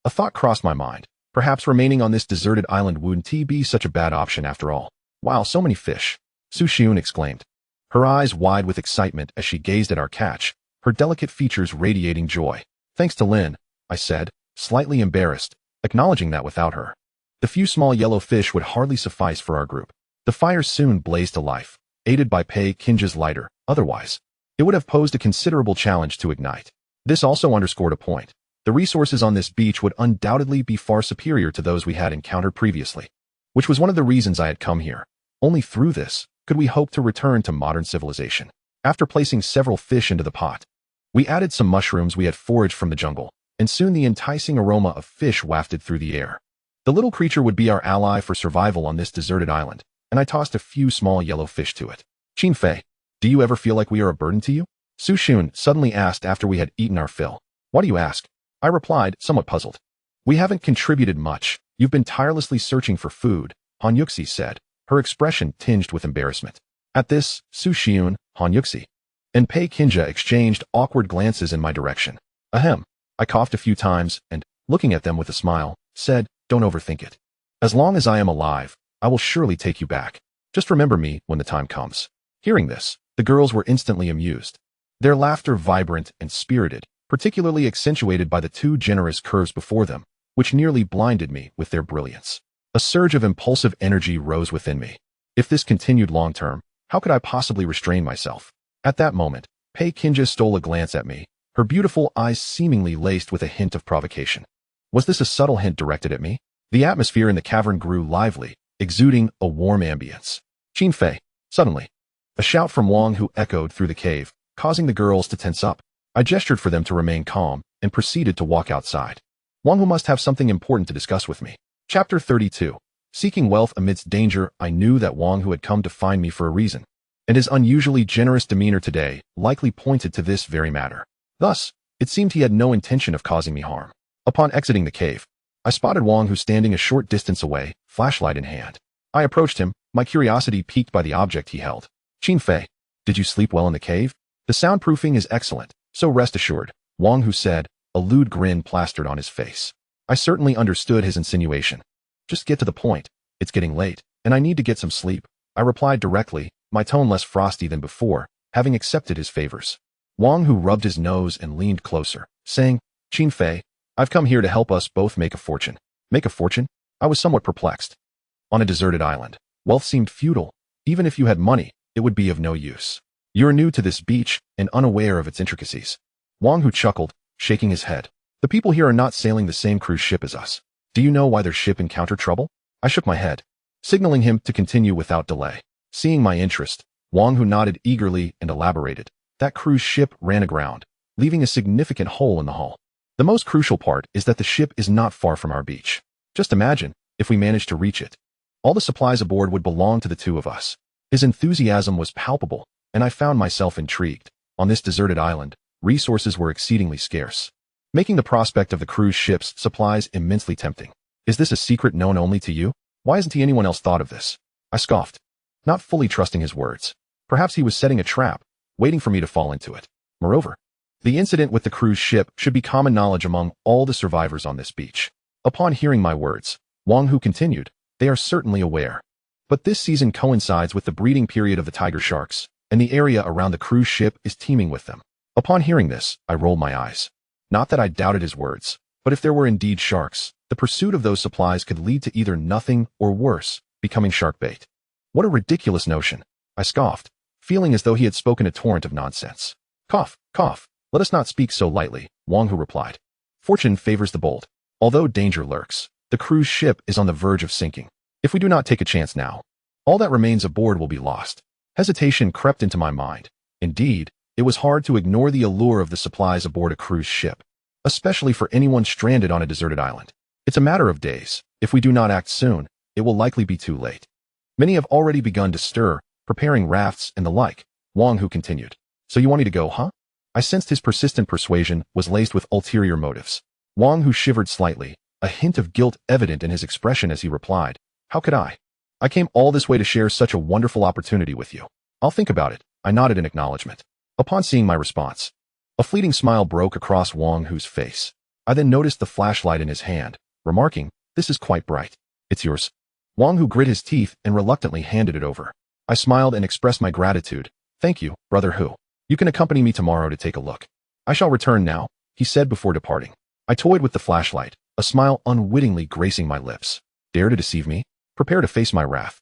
a thought crossed my mind. Perhaps remaining on this deserted island wouldn't be such a bad option after all. Wow, so many fish! Su Xiun exclaimed, her eyes wide with excitement as she gazed at our catch, her delicate features radiating joy. Thanks to Lin, I said, slightly embarrassed, acknowledging that without her, the few small yellow fish would hardly suffice for our group. The fire soon blazed to life, aided by Pei Kinja's lighter. Otherwise, it would have posed a considerable challenge to ignite. This also underscored a point. The resources on this beach would undoubtedly be far superior to those we had encountered previously, which was one of the reasons I had come here. Only through this could we hope to return to modern civilization. After placing several fish into the pot, we added some mushrooms we had foraged from the jungle, and soon the enticing aroma of fish wafted through the air. The little creature would be our ally for survival on this deserted island, and I tossed a few small yellow fish to it. Qin Fei, do you ever feel like we are a burden to you? Su Xiun suddenly asked after we had eaten our fill. Why do you ask? I replied, somewhat puzzled. We haven't contributed much. You've been tirelessly searching for food, Han Yuxi said, her expression tinged with embarrassment. At this, Su Xiun, Han Yuxi, and Pei Kinja exchanged awkward glances in my direction. Ahem. I coughed a few times and, looking at them with a smile, said, don't overthink it. As long as I am alive, I will surely take you back. Just remember me when the time comes. Hearing this, the girls were instantly amused, their laughter vibrant and spirited, particularly accentuated by the 2 generous curves before them, which nearly blinded me with their brilliance. A surge of impulsive energy rose within me. If this continued long-term, how could I possibly restrain myself? At that moment, Pei Kinja stole a glance at me, her beautiful eyes seemingly laced with a hint of provocation. Was this a subtle hint directed at me? The atmosphere in the cavern grew lively, exuding a warm ambience. Qin Fei. Suddenly, a shout from Wang Hu echoed through the cave, causing the girls to tense up. I gestured for them to remain calm and proceeded to walk outside. Wang Hu must have something important to discuss with me. Chapter 32. Seeking wealth amidst danger. I knew that Wang Hu had come to find me for a reason, and his unusually generous demeanor today likely pointed to this very matter. Thus, it seemed he had no intention of causing me harm. Upon exiting the cave, I spotted Wang Hu standing a short distance away, flashlight in hand. I approached him, my curiosity piqued by the object he held. Qin Fei, did you sleep well in the cave? The soundproofing is excellent, so rest assured, Wang Hu said, a lewd grin plastered on his face. I certainly understood his insinuation. Just get to the point. It's getting late, and I need to get some sleep. I replied directly, my tone less frosty than before, having accepted his favors. Wang Hu rubbed his nose and leaned closer, saying, Qin Fei, I've come here to help us both make a fortune. Make a fortune? I was somewhat perplexed. On a deserted island, wealth seemed futile. Even if you had money, it would be of no use. You're new to this beach and unaware of its intricacies. Wang Hu chuckled, shaking his head. The people here are not sailing the same cruise ship as us. Do you know why their ship encountered trouble? I shook my head, signaling him to continue without delay. Seeing my interest, Wang Hu nodded eagerly and elaborated. That cruise ship ran aground, leaving a significant hole in the hull. The most crucial part is that the ship is not far from our beach. Just imagine, if we managed to reach it, all the supplies aboard would belong to the 2 of us. His enthusiasm was palpable, and I found myself intrigued. On this deserted island, resources were exceedingly scarce, making the prospect of the cruise ship's supplies immensely tempting. Is this a secret known only to you? Why hasn't anyone else thought of this? I scoffed, not fully trusting his words. Perhaps he was setting a trap, waiting for me to fall into it. Moreover, the incident with the cruise ship should be common knowledge among all the survivors on this beach. Upon hearing my words, Wang Hu continued, they are certainly aware. But this season coincides with the breeding period of the tiger sharks, and the area around the cruise ship is teeming with them. Upon hearing this, I rolled my eyes. Not that I doubted his words, but if there were indeed sharks, the pursuit of those supplies could lead to either nothing or worse, becoming shark bait. What a ridiculous notion, I scoffed, feeling as though he had spoken a torrent of nonsense. Cough, cough, let us not speak so lightly, Wang Hu replied. Fortune favors the bold. Although danger lurks, the cruise ship is on the verge of sinking. If we do not take a chance now, all that remains aboard will be lost. Hesitation crept into my mind. Indeed, it was hard to ignore the allure of the supplies aboard a cruise ship, especially for anyone stranded on a deserted island. It's a matter of days. If we do not act soon, it will likely be too late. Many have already begun to stir, preparing rafts and the like, Wang Hu continued. So you want me to go, huh? I sensed his persistent persuasion was laced with ulterior motives. Wang Hu shivered slightly, a hint of guilt evident in his expression as he replied, how could I? I came all this way to share such a wonderful opportunity with you. I'll think about it, I nodded in acknowledgement. Upon seeing my response, a fleeting smile broke across Wang Hu's face. I then noticed the flashlight in his hand, remarking, this is quite bright. It's yours. Wang Hu grit his teeth and reluctantly handed it over. I smiled and expressed my gratitude. Thank you, Brother Hu. You can accompany me tomorrow to take a look. I shall return now, he said before departing. I toyed with the flashlight, a smile unwittingly gracing my lips. Dare to deceive me? Prepare to face my wrath.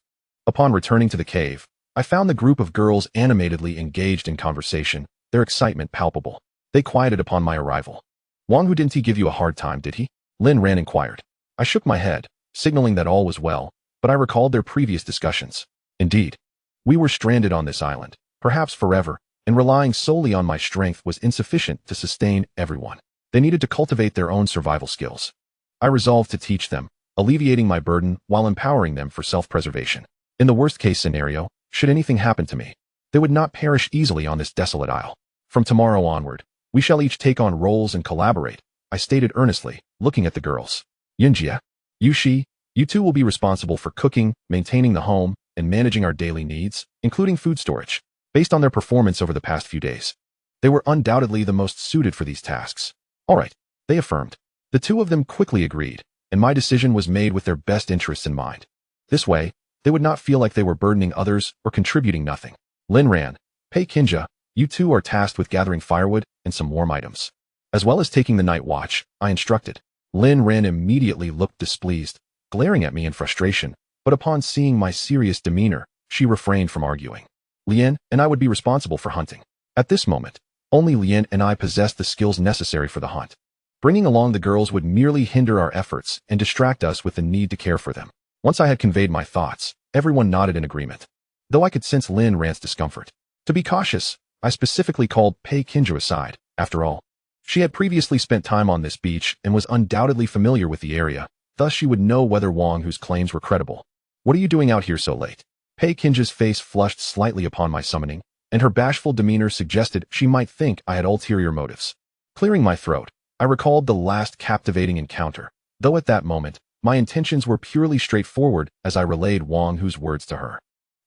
Upon returning to the cave, I found the group of girls animatedly engaged in conversation, their excitement palpable. They quieted upon my arrival. Wang Hu, didn't he give you a hard time, did he? Lin Ran inquired. I shook my head, signaling that all was well, but I recalled their previous discussions. Indeed, we were stranded on this island, perhaps forever, and relying solely on my strength was insufficient to sustain everyone. They needed to cultivate their own survival skills. I resolved to teach them, alleviating my burden while empowering them for self-preservation. In the worst-case scenario, should anything happen to me, they would not perish easily on this desolate isle. From tomorrow onward, we shall each take on roles and collaborate, I stated earnestly, looking at the girls. Yinjie, Yushi, you two will be responsible for cooking, maintaining the home, and managing our daily needs, including food storage. Based on their performance over the past few days, they were undoubtedly the most suited for these tasks. All right, they affirmed. The two of them quickly agreed, and my decision was made with their best interests in mind. This way, they would not feel like they were burdening others or contributing nothing. Lin Ran, Pei Kinja, you two are tasked with gathering firewood and some warm items. As well as taking the night watch, I instructed. Lin Ran immediately looked displeased, glaring at me in frustration, but upon seeing my serious demeanor, she refrained from arguing. Lian and I would be responsible for hunting. At this moment, only Lian and I possessed the skills necessary for the hunt. Bringing along the girls would merely hinder our efforts and distract us with the need to care for them. Once I had conveyed my thoughts, everyone nodded in agreement, though I could sense Lin Ran's discomfort. To be cautious, I specifically called Pei Kinju aside. After all, she had previously spent time on this beach and was undoubtedly familiar with the area, thus she would know whether Wang Hu's claims were credible. What are you doing out here so late? Pei Kinja's face flushed slightly upon my summoning, and her bashful demeanor suggested she might think I had ulterior motives. Clearing my throat, I recalled the last captivating encounter, though at that moment, my intentions were purely straightforward as I relayed Wang Hu's words to her.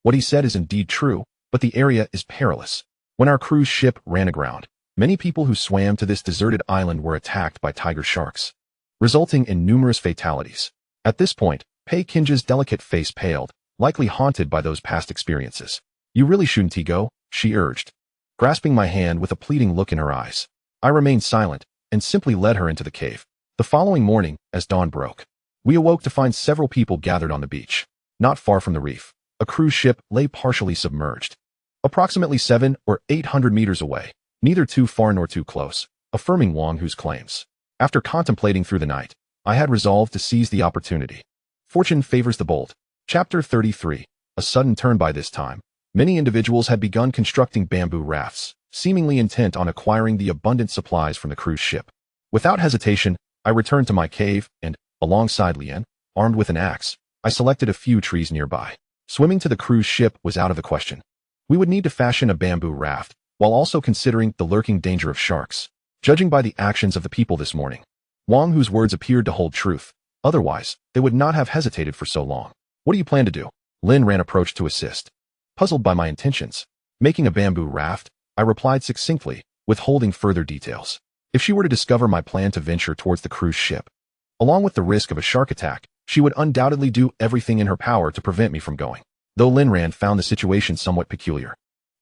What he said is indeed true, but the area is perilous. When our cruise ship ran aground, many people who swam to this deserted island were attacked by tiger sharks, resulting in numerous fatalities. At this point, Pei Kinja's delicate face paled, likely haunted by those past experiences. You really shouldn't go, she urged, grasping my hand with a pleading look in her eyes. I remained silent and simply led her into the cave. The following morning, as dawn broke, we awoke to find several people gathered on the beach. Not far from the reef, a cruise ship lay partially submerged. Approximately 700 or 800 meters away, neither too far nor too close, affirming Wang Hu's claims. After contemplating through the night, I had resolved to seize the opportunity. Fortune favors the bold. Chapter 33. A sudden turn. By this time, many individuals had begun constructing bamboo rafts, seemingly intent on acquiring the abundant supplies from the cruise ship. Without hesitation, I returned to my cave and, alongside Lian, armed with an axe, I selected a few trees nearby. Swimming to the cruise ship was out of the question. We would need to fashion a bamboo raft, while also considering the lurking danger of sharks. Judging by the actions of the people this morning, Wang Hu's words appeared to hold truth. Otherwise, they would not have hesitated for so long. What do you plan to do? Lin Ran approached to assist. Puzzled by my intentions, making a bamboo raft, I replied succinctly, withholding further details. If she were to discover my plan to venture towards the cruise ship, along with the risk of a shark attack, she would undoubtedly do everything in her power to prevent me from going. Though Lin Ran found the situation somewhat peculiar.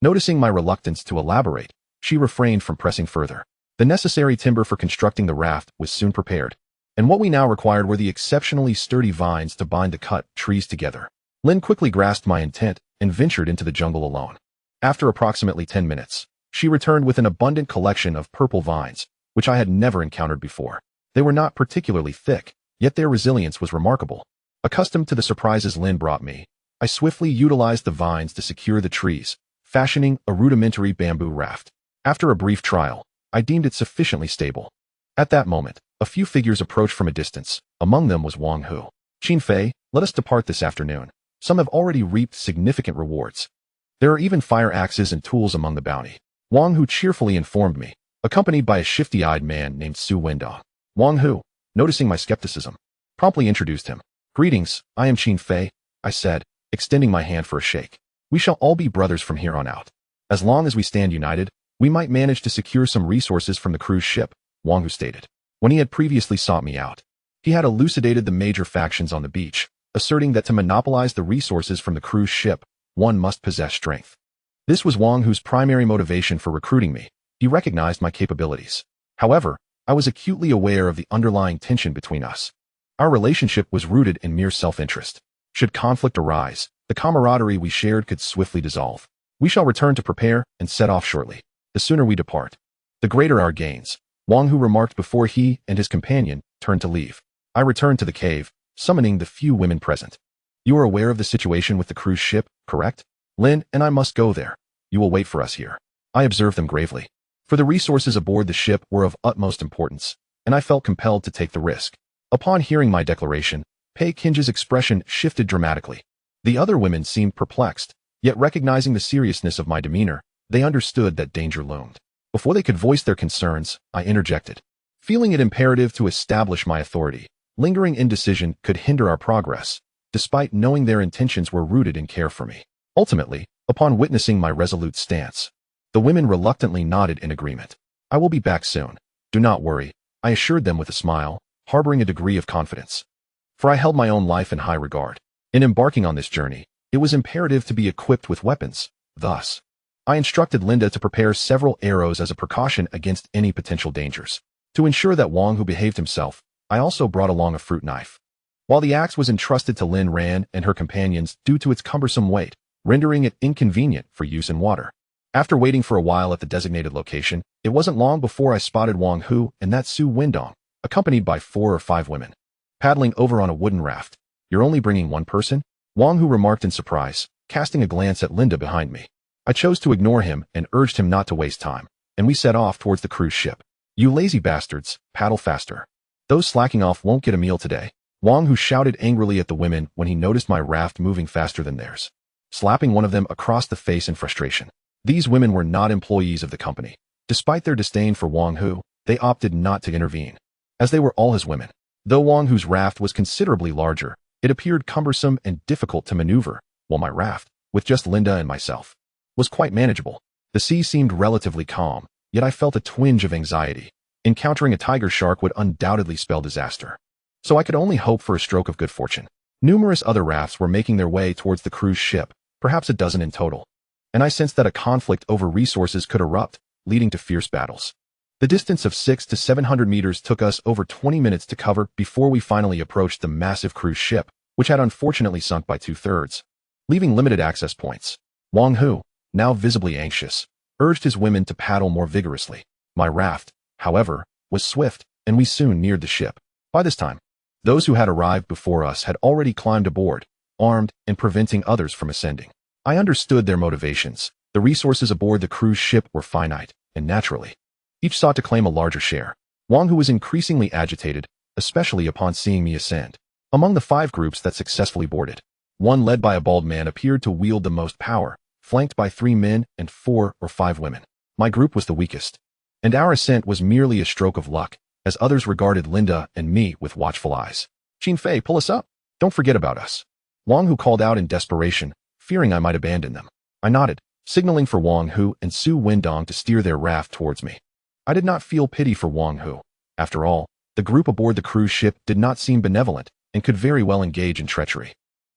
Noticing my reluctance to elaborate, she refrained from pressing further. The necessary timber for constructing the raft was soon prepared, and what we now required were the exceptionally sturdy vines to bind the cut trees together. Lin quickly grasped my intent and ventured into the jungle alone. After approximately 10 minutes, she returned with an abundant collection of purple vines, which I had never encountered before. They were not particularly thick, yet their resilience was remarkable. Accustomed to the surprises Lin brought me, I swiftly utilized the vines to secure the trees, fashioning a rudimentary bamboo raft. After a brief trial, I deemed it sufficiently stable. At that moment, a few figures approached from a distance. Among them was Wang Hu. Qin Fei, let us depart this afternoon. Some have already reaped significant rewards. There are even fire axes and tools among the bounty. Wang Hu cheerfully informed me, accompanied by a shifty-eyed man named Su Wendong. Wang Hu, noticing my skepticism, promptly introduced him. Greetings, I am Qin Fei, I said, extending my hand for a shake. We shall all be brothers from here on out. As long as we stand united, we might manage to secure some resources from the cruise ship, Wang Hu stated. When he had previously sought me out, he had elucidated the major factions on the beach, asserting that to monopolize the resources from the cruise ship, one must possess strength. This was Wang Hu's primary motivation for recruiting me. He recognized my capabilities. However, I was acutely aware of the underlying tension between us. Our relationship was rooted in mere self-interest. Should conflict arise, the camaraderie we shared could swiftly dissolve. We shall return to prepare and set off shortly. The sooner we depart, the greater our gains, Wang Hu remarked before he and his companion turned to leave. I returned to the cave, summoning the few women present. You are aware of the situation with the cruise ship, correct? Lin and I must go there. You will wait for us here. I observed them gravely. For the resources aboard the ship were of utmost importance, and I felt compelled to take the risk. Upon hearing my declaration, Pei Qin's expression shifted dramatically. The other women seemed perplexed, yet recognizing the seriousness of my demeanor, they understood that danger loomed. Before they could voice their concerns, I interjected. Feeling it imperative to establish my authority, lingering indecision could hinder our progress, despite knowing their intentions were rooted in care for me. Ultimately, upon witnessing my resolute stance, the women reluctantly nodded in agreement. I will be back soon. Do not worry, I assured them with a smile, harboring a degree of confidence. For I held my own life in high regard. In embarking on this journey, it was imperative to be equipped with weapons. Thus, I instructed Linda to prepare several arrows as a precaution against any potential dangers. To ensure that Wang Hu behaved himself, I also brought along a fruit knife. While the axe was entrusted to Lin Ran and her companions due to its cumbersome weight, rendering it inconvenient for use in water. After waiting for a while at the designated location, it wasn't long before I spotted Wang Hu and that Su Wendong, accompanied by 4 or 5 women, paddling over on a wooden raft. You're only bringing one person? Wang Hu remarked in surprise, casting a glance at Linda behind me. I chose to ignore him and urged him not to waste time, and we set off towards the cruise ship. You lazy bastards, paddle faster. Those slacking off won't get a meal today. Wang Hu shouted angrily at the women when he noticed my raft moving faster than theirs, slapping one of them across the face in frustration. These women were not employees of the company. Despite their disdain for Wang Hu, they opted not to intervene, as they were all his women. Though Wang Hu's raft was considerably larger, it appeared cumbersome and difficult to maneuver, while my raft, with just Linda and myself, was quite manageable. The sea seemed relatively calm, yet I felt a twinge of anxiety. Encountering a tiger shark would undoubtedly spell disaster. So I could only hope for a stroke of good fortune. Numerous other rafts were making their way towards the cruise ship, perhaps a dozen in total, and I sensed that a conflict over resources could erupt, leading to fierce battles. The distance of 600 to 700 meters took us over 20 minutes to cover before we finally approached the massive cruise ship, which had unfortunately sunk by 2/3, leaving limited access points. Wang Hu, now visibly anxious, urged his women to paddle more vigorously. My raft, however, was swift, and we soon neared the ship. By this time, those who had arrived before us had already climbed aboard, armed and preventing others from ascending. I understood their motivations. The resources aboard the cruise ship were finite, and naturally, each sought to claim a larger share. Wang Hu was increasingly agitated, especially upon seeing me ascend. Among the 5 groups that successfully boarded, one led by a bald man appeared to wield the most power, flanked by 3 men and 4 or 5 women. My group was the weakest. And our ascent was merely a stroke of luck, as others regarded Linda and me with watchful eyes. Xin Fei, pull us up. Don't forget about us. Wang Hu called out in desperation, fearing I might abandon them. I nodded, signaling for Wang Hu and Su Wendong to steer their raft towards me. I did not feel pity for Wang Hu. After all, the group aboard the cruise ship did not seem benevolent and could very well engage in treachery.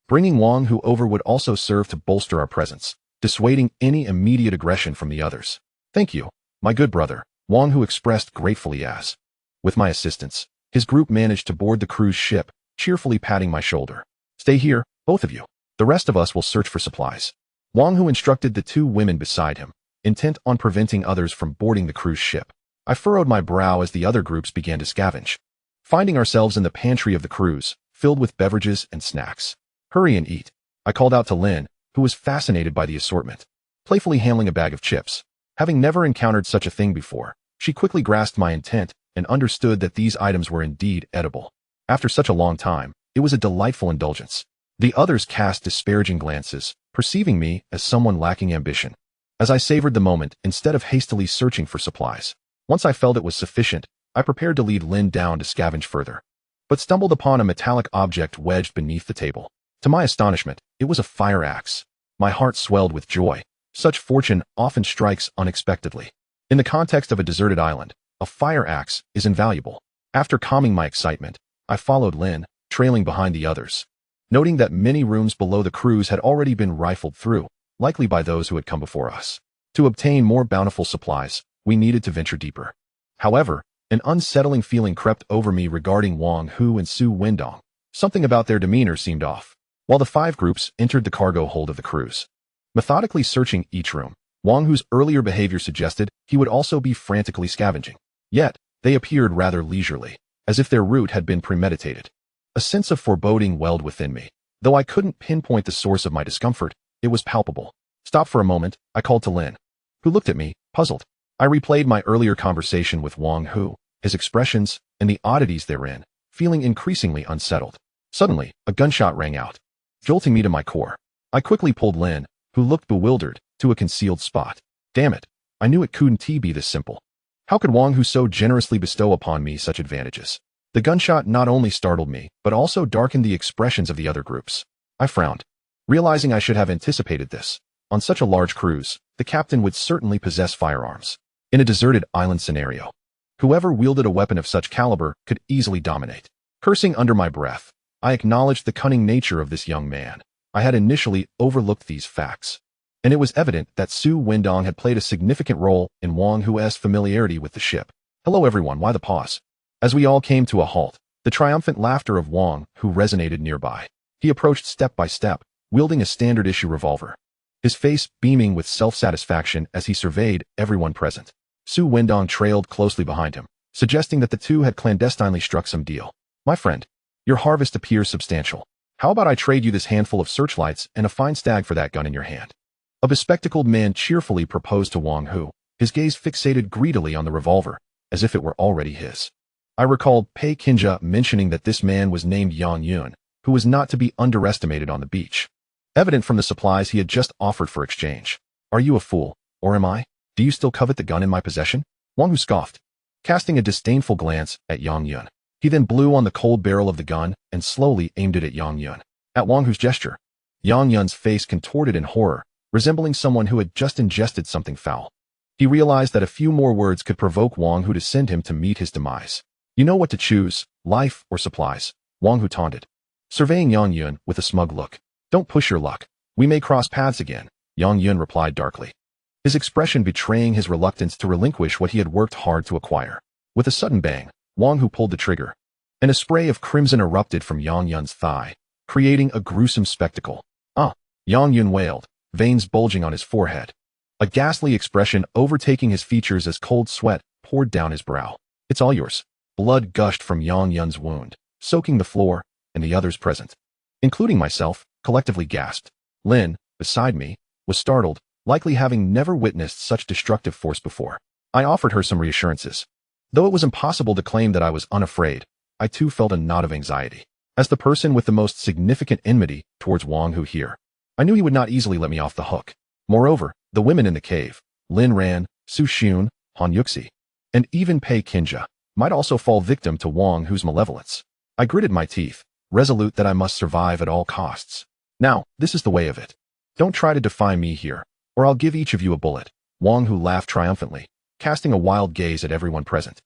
Bringing Wang Hu over would also serve to bolster our presence, dissuading any immediate aggression from the others. Thank you, my good brother, Wang Hu expressed gratefully as. With my assistance, his group managed to board the cruise ship, cheerfully patting my shoulder. Stay here, both of you. The rest of us will search for supplies. Wang Hu instructed the two women beside him, intent on preventing others from boarding the cruise ship. I furrowed my brow as the other groups began to scavenge, finding ourselves in the pantry of the cruise, filled with beverages and snacks. Hurry and eat, I called out to Lin, who was fascinated by the assortment. Playfully handling a bag of chips. Having never encountered such a thing before, she quickly grasped my intent and understood that these items were indeed edible. After such a long time, it was a delightful indulgence. The others cast disparaging glances, perceiving me as someone lacking ambition. As I savored the moment, instead of hastily searching for supplies, once I felt it was sufficient, I prepared to lead Lin down to scavenge further, but stumbled upon a metallic object wedged beneath the table. To my astonishment, it was a fire axe. My heart swelled with joy. Such fortune often strikes unexpectedly. In the context of a deserted island, a fire axe is invaluable. After calming my excitement, I followed Lin, trailing behind the others. Noting that many rooms below the cruise had already been rifled through, likely by those who had come before us. To obtain more bountiful supplies, we needed to venture deeper. However, an unsettling feeling crept over me regarding Wang Hu and Su Wendong. Something about their demeanor seemed off. While the five groups entered the cargo hold of the cruise, methodically searching each room, Wang Hu's earlier behavior suggested he would also be frantically scavenging. Yet, they appeared rather leisurely, as if their route had been premeditated. A sense of foreboding welled within me. Though I couldn't pinpoint the source of my discomfort, it was palpable. Stop for a moment, I called to Lin, who looked at me, puzzled. I replayed my earlier conversation with Wang Hu, his expressions, and the oddities therein, feeling increasingly unsettled. Suddenly, a gunshot rang out, jolting me to my core. I quickly pulled Lin, who looked bewildered, to a concealed spot. Damn it, I knew it couldn't be this simple. How could Wang Hu so generously bestow upon me such advantages? The gunshot not only startled me, but also darkened the expressions of the other groups. I frowned, realizing I should have anticipated this. On such a large cruise, the captain would certainly possess firearms. In a deserted island scenario, whoever wielded a weapon of such caliber could easily dominate. Cursing under my breath, I acknowledged the cunning nature of this young man. I had initially overlooked these facts, and it was evident that Su Wendong had played a significant role in Wang Hu's familiarity with the ship. Hello everyone, why the pause? As we all came to a halt, the triumphant laughter of Wang Hu resonated nearby. He approached step by step, wielding a standard-issue revolver, his face beaming with self-satisfaction as he surveyed everyone present. Su Wendong trailed closely behind him, suggesting that the two had clandestinely struck some deal. My friend, your harvest appears substantial. How about I trade you this handful of searchlights and a fine stag for that gun in your hand? A bespectacled man cheerfully proposed to Wang Hu, his gaze fixated greedily on the revolver, as if it were already his. I recalled Pei Qinjia mentioning that this man was named Yang Yun, who was not to be underestimated on the beach. Evident from the supplies he had just offered for exchange. Are you a fool, or am I? Do you still covet the gun in my possession? Wang Hu scoffed, casting a disdainful glance at Yang Yun. He then blew on the cold barrel of the gun and slowly aimed it at Yang Yun. At Wang Hu's gesture, Yang Yun's face contorted in horror, resembling someone who had just ingested something foul. He realized that a few more words could provoke Wang Hu to send him to meet his demise. You know what to choose, life or supplies, Wang Hu taunted, surveying Yang Yun with a smug look. Don't push your luck. We may cross paths again, Yang Yun replied darkly, his expression betraying his reluctance to relinquish what he had worked hard to acquire. With a sudden bang, Wang Hu pulled the trigger, and a spray of crimson erupted from Yang Yun's thigh, creating a gruesome spectacle. Ah! Yang Yun wailed, veins bulging on his forehead, a ghastly expression overtaking his features as cold sweat poured down his brow. It's all yours. Blood gushed from Yang Yun's wound, soaking the floor, and the others present, including myself, collectively gasped. Lin, beside me, was startled, likely having never witnessed such destructive force before. I offered her some reassurances. Though it was impossible to claim that I was unafraid, I too felt a knot of anxiety. As the person with the most significant enmity towards Wang Hu here, I knew he would not easily let me off the hook. Moreover, the women in the cave, Lin Ran, Su Xun, Han Yuxi, And even Pei Kinja might also fall victim to Wang Hu's malevolence. I gritted my teeth, resolute that I must survive at all costs. Now, this is the way of it. Don't try to defy me here, or I'll give each of you a bullet. Wang Hu laughed triumphantly, casting a wild gaze at everyone present.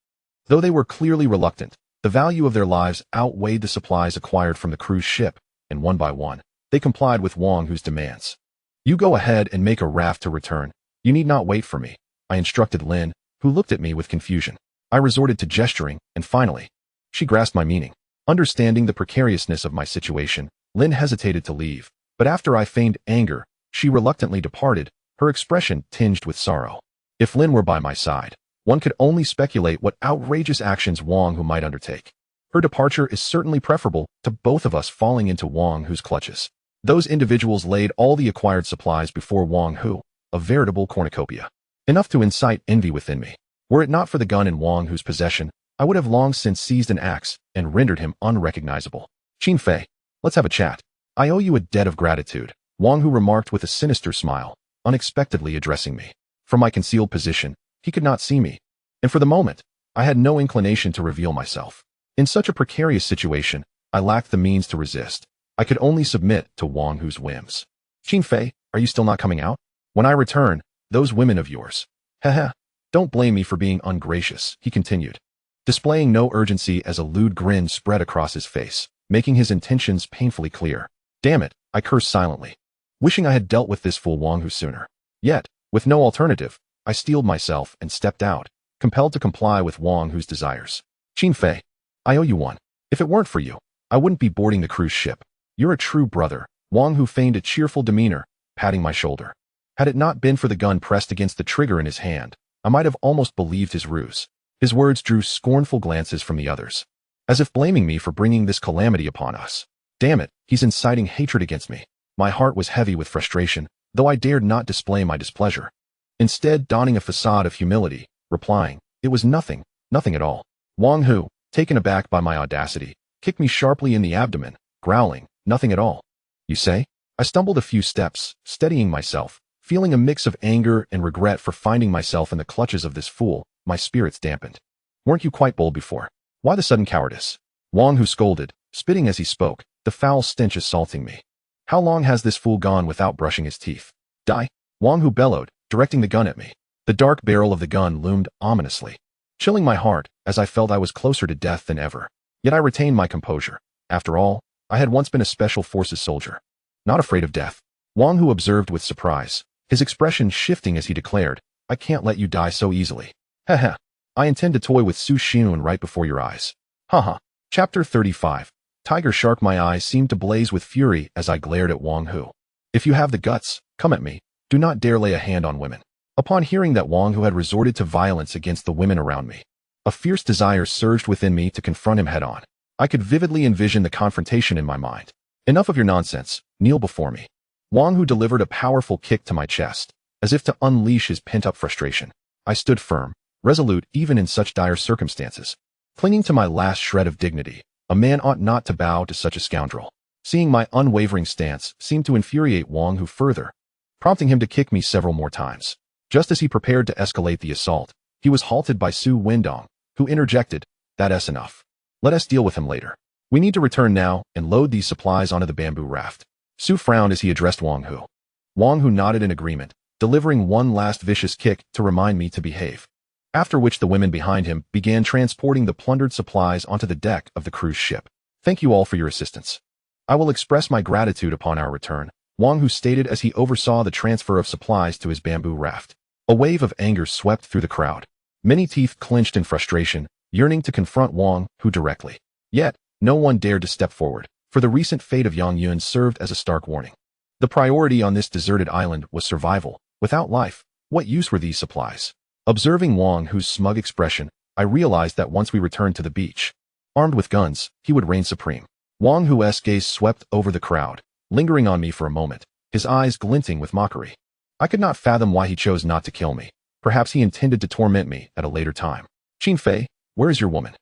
Though they were clearly reluctant, the value of their lives outweighed the supplies acquired from the cruise ship, and one by one, they complied with Wang Hu's demands. You go ahead and make a raft to return. You need not wait for me, I instructed Lin, who looked at me with confusion. I resorted to gesturing, and finally, she grasped my meaning. Understanding the precariousness of my situation, Lin hesitated to leave, but after I feigned anger, she reluctantly departed, her expression tinged with sorrow. If Lin were by my side, one could only speculate what outrageous actions Wang Hu might undertake. Her departure is certainly preferable to both of us falling into Wang Hu's clutches. Those individuals laid all the acquired supplies before Wang Hu, a veritable cornucopia. Enough to incite envy within me. Were it not for the gun in Wang Hu's possession, I would have long since seized an axe and rendered him unrecognizable. Qin Fei, let's have a chat. I owe you a debt of gratitude, Wang Hu remarked with a sinister smile, unexpectedly addressing me. From my concealed position, he could not see me, and for the moment, I had no inclination to reveal myself. In such a precarious situation, I lacked the means to resist. I could only submit to Wang Hu's whims. Qin Fei, are you still not coming out? When I return, those women of yours. Heh. Don't blame me for being ungracious, he continued, displaying no urgency as a lewd grin spread across his face, making his intentions painfully clear. Damn it, I cursed silently, wishing I had dealt with this fool Wang Hu sooner. Yet, with no alternative, I steeled myself and stepped out, compelled to comply with Wang Hu's desires. Qin Fei, I owe you one. If it weren't for you, I wouldn't be boarding the cruise ship. You're a true brother, Wang Hu feigned a cheerful demeanor, patting my shoulder. Had it not been for the gun pressed against the trigger in his hand, I might have almost believed his ruse. His words drew scornful glances from the others, as if blaming me for bringing this calamity upon us. Damn it, he's inciting hatred against me. My heart was heavy with frustration, though I dared not display my displeasure. Instead, donning a facade of humility, replying, it was nothing at all. Wang Hu, taken aback by my audacity, kicked me sharply in the abdomen, growling, nothing at all. You say? I stumbled a few steps, steadying myself, feeling a mix of anger and regret for finding myself in the clutches of this fool, my spirits dampened. Weren't you quite bold before? Why the sudden cowardice? Wang Hu scolded, spitting as he spoke, the foul stench assaulting me. How long has this fool gone without brushing his teeth? Die! Wang Hu bellowed, directing the gun at me. The dark barrel of the gun loomed ominously, chilling my heart as I felt I was closer to death than ever. Yet I retained my composure. After all, I had once been a special forces soldier, not afraid of death. Wang Hu observed with surprise, his expression shifting as he declared, I can't let you die so easily. Heh. I intend to toy with Su Xinun right before your eyes. Haha. Chapter 35. Tiger Shark. My eyes seemed to blaze with fury as I glared at Wang Hu. If you have the guts, come at me. Do not dare lay a hand on women. Upon hearing that Wang Hu had resorted to violence against the women around me, a fierce desire surged within me to confront him head-on. I could vividly envision the confrontation in my mind. Enough of your nonsense. Kneel before me. Wang Hu delivered a powerful kick to my chest, as if to unleash his pent-up frustration. I stood firm, resolute even in such dire circumstances. Clinging to my last shred of dignity, a man ought not to bow to such a scoundrel. Seeing my unwavering stance seemed to infuriate Wang Hu further, prompting him to kick me several more times. Just as he prepared to escalate the assault, he was halted by Su Wendong, who interjected, That's enough. Let us deal with him later. We need to return now and load these supplies onto the bamboo raft. Su frowned as he addressed Wang Hu. Wang Hu nodded in agreement, delivering one last vicious kick to remind me to behave. After which the women behind him began transporting the plundered supplies onto the deck of the cruise ship. Thank you all for your assistance. I will express my gratitude upon our return, Wang Hu stated as he oversaw the transfer of supplies to his bamboo raft. A wave of anger swept through the crowd. Many teeth clenched in frustration, yearning to confront Wang Hu directly. Yet, no one dared to step forward, for the recent fate of Yang Yun served as a stark warning. The priority on this deserted island was survival. Without life, what use were these supplies? Observing Wang Hu's smug expression, I realized that once we returned to the beach, armed with guns, he would reign supreme. Wang Hu's gaze swept over the crowd, lingering on me for a moment, his eyes glinting with mockery. I could not fathom why he chose not to kill me. Perhaps he intended to torment me at a later time. Qin Fei, where is your woman?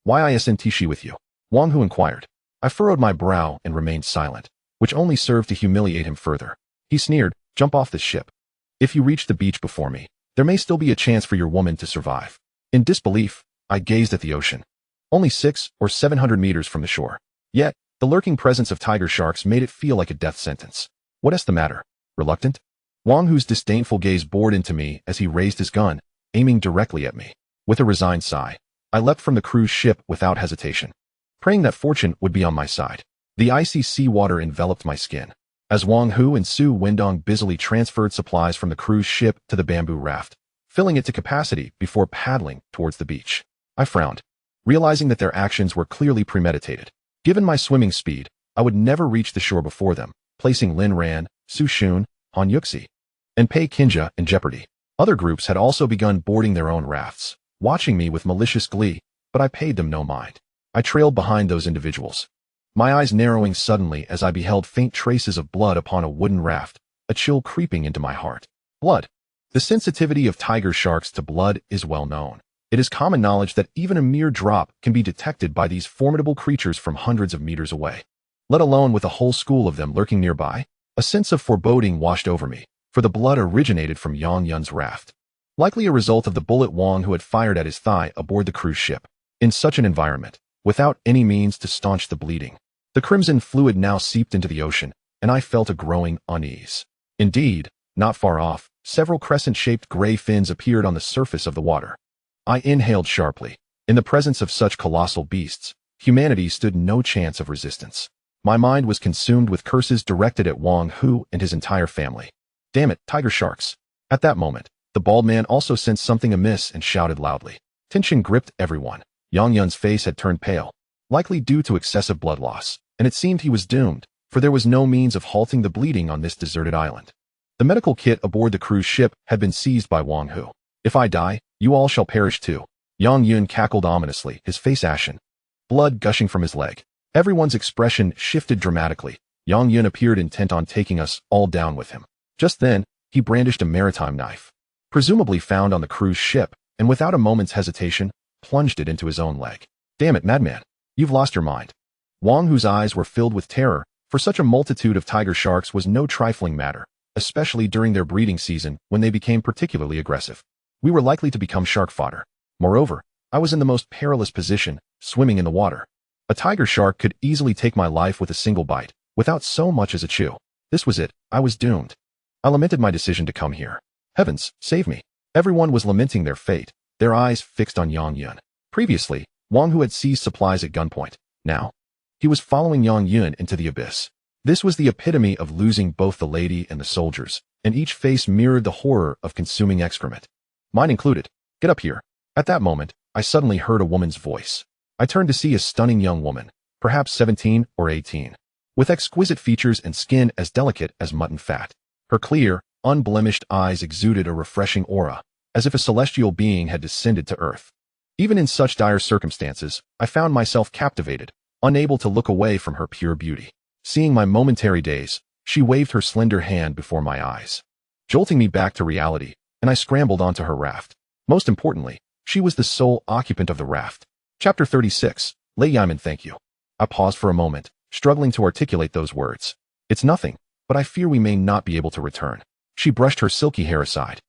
Why isn't she with you? Wang Hu inquired. I furrowed my brow and remained silent, which only served to humiliate him further. He sneered, Jump off this ship. If you reach the beach before me, there may still be a chance for your woman to survive. In disbelief, I gazed at the ocean. Only 600 or 700 meters from the shore. Yet, the lurking presence of tiger sharks made it feel like a death sentence. What's the matter? Reluctant? Wang Hu's disdainful gaze bored into me as he raised his gun, aiming directly at me. With a resigned sigh, I leapt from the cruise ship without hesitation, praying that fortune would be on my side. The icy seawater enveloped my skin, as Wang Hu and Su Wendong busily transferred supplies from the cruise ship to the bamboo raft, filling it to capacity before paddling towards the beach. I frowned, realizing that their actions were clearly premeditated. Given my swimming speed, I would never reach the shore before them, placing Lin Ran, Su Shun, Han Yuxi, and Pei Qinjia in jeopardy. Other groups had also begun boarding their own rafts, watching me with malicious glee, but I paid them no mind. I trailed behind those individuals, my eyes narrowing suddenly as I beheld faint traces of blood upon a wooden raft, a chill creeping into my heart. Blood. The sensitivity of tiger sharks to blood is well known. It is common knowledge that even a mere drop can be detected by these formidable creatures from hundreds of meters away, let alone with a whole school of them lurking nearby. A sense of foreboding washed over me, for the blood originated from Yang Yun's raft, likely a result of the bullet Wang Hu had fired at his thigh aboard the cruise ship. In such an environment, without any means to staunch the bleeding, the crimson fluid now seeped into the ocean, and I felt a growing unease. Indeed, not far off, several crescent-shaped gray fins appeared on the surface of the water. I inhaled sharply. In the presence of such colossal beasts, humanity stood no chance of resistance. My mind was consumed with curses directed at Wang Hu and his entire family. Damn it, tiger sharks. At that moment, the bald man also sensed something amiss and shouted loudly. Tension gripped everyone. Yang Yun's face had turned pale, likely due to excessive blood loss, and it seemed he was doomed, for there was no means of halting the bleeding on this deserted island. The medical kit aboard the cruise ship had been seized by Wang Hu. If I die, you all shall perish too. Yang Yun cackled ominously, his face ashen, blood gushing from his leg. Everyone's expression shifted dramatically. Yang Yun appeared intent on taking us all down with him. Just then, he brandished a maritime knife, presumably found on the cruise ship, and without a moment's hesitation, plunged it into his own leg. Damn it, madman. You've lost your mind. Wang Hu's eyes were filled with terror, for such a multitude of tiger sharks was no trifling matter, especially during their breeding season when they became particularly aggressive. We were likely to become shark fodder. Moreover, I was in the most perilous position, swimming in the water. A tiger shark could easily take my life with a single bite, without so much as a chew. This was it. I was doomed. I lamented my decision to come here. Heavens, save me. Everyone was lamenting their fate, their eyes fixed on Yang Yun. Previously, Wang Hu had seized supplies at gunpoint. Now, he was following Yang Yun into the abyss. This was the epitome of losing both the lady and the soldiers, and each face mirrored the horror of consuming excrement. Mine included. Get up here. At that moment, I suddenly heard a woman's voice. I turned to see a stunning young woman, perhaps 17 or 18, with exquisite features and skin as delicate as mutton fat. Her clear, unblemished eyes exuded a refreshing aura, as if a celestial being had descended to earth. Even in such dire circumstances, I found myself captivated, unable to look away from her pure beauty. Seeing my momentary daze, she waved her slender hand before my eyes, jolting me back to reality, and I scrambled onto her raft. Most importantly, she was the sole occupant of the raft. Chapter 36. Lei Yiman, thank you. I paused for a moment, struggling to articulate those words. It's nothing, but I fear we may not be able to return. She brushed her silky hair aside,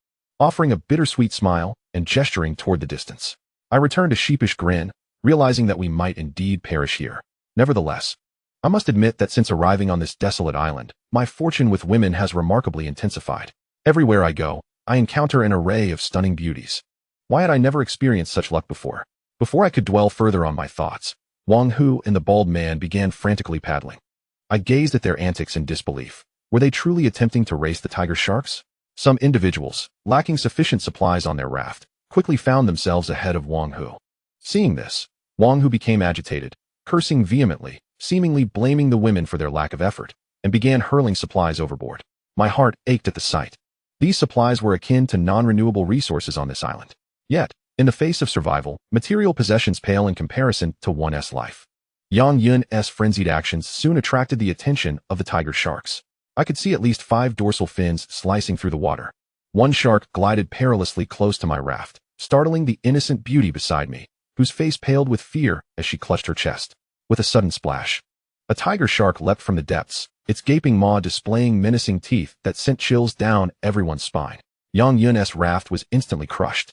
offering a bittersweet smile and gesturing toward the distance. I returned a sheepish grin, realizing that we might indeed perish here. Nevertheless, I must admit that since arriving on this desolate island, my fortune with women has remarkably intensified. Everywhere I go, I encounter an array of stunning beauties. Why had I never experienced such luck before? Before I could dwell further on my thoughts, Wang Hu and the bald man began frantically paddling. I gazed at their antics in disbelief. Were they truly attempting to race the tiger sharks? Some individuals, lacking sufficient supplies on their raft, quickly found themselves ahead of Wang Hu. Seeing this, Wang Hu became agitated, cursing vehemently, seemingly blaming the women for their lack of effort, and began hurling supplies overboard. My heart ached at the sight. These supplies were akin to non-renewable resources on this island. Yet, in the face of survival, material possessions pale in comparison to one's life. Yang Yun's frenzied actions soon attracted the attention of the tiger sharks. I could see at least 5 dorsal fins slicing through the water. One shark glided perilously close to my raft, startling the innocent beauty beside me, whose face paled with fear as she clutched her chest. With a sudden splash, a tiger shark leapt from the depths, its gaping maw displaying menacing teeth that sent chills down everyone's spine. Yang Yun's raft was instantly crushed,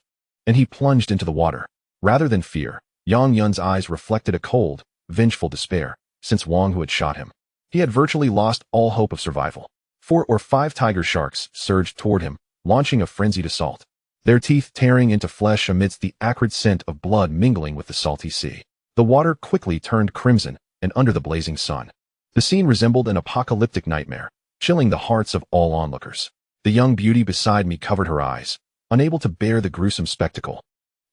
and he plunged into the water. Rather than fear, Yang Yun's eyes reflected a cold, vengeful despair, since Wang Hu had shot him. He had virtually lost all hope of survival. 4 or 5 tiger sharks surged toward him, launching a frenzied assault, their teeth tearing into flesh amidst the acrid scent of blood mingling with the salty sea. The water quickly turned crimson, and under the blazing sun, the scene resembled an apocalyptic nightmare, chilling the hearts of all onlookers. The young beauty beside me covered her eyes, unable to bear the gruesome spectacle.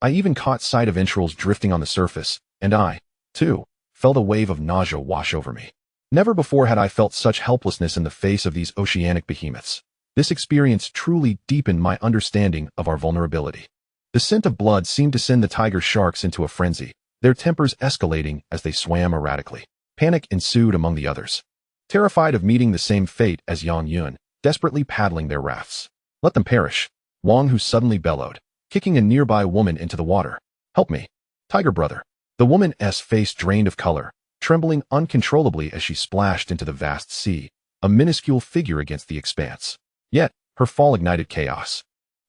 I even caught sight of entrails drifting on the surface, and I, too, felt a wave of nausea wash over me. Never before had I felt such helplessness in the face of these oceanic behemoths. This experience truly deepened my understanding of our vulnerability. The scent of blood seemed to send the tiger sharks into a frenzy, their tempers escalating as they swam erratically. Panic ensued among the others, terrified of meeting the same fate as Yang Yun, desperately paddling their rafts. Let them perish, Wang Hu suddenly bellowed, kicking a nearby woman into the water. Help me, tiger brother. The woman's face drained of color, trembling uncontrollably as she splashed into the vast sea, a minuscule figure against the expanse. Yet, her fall ignited chaos.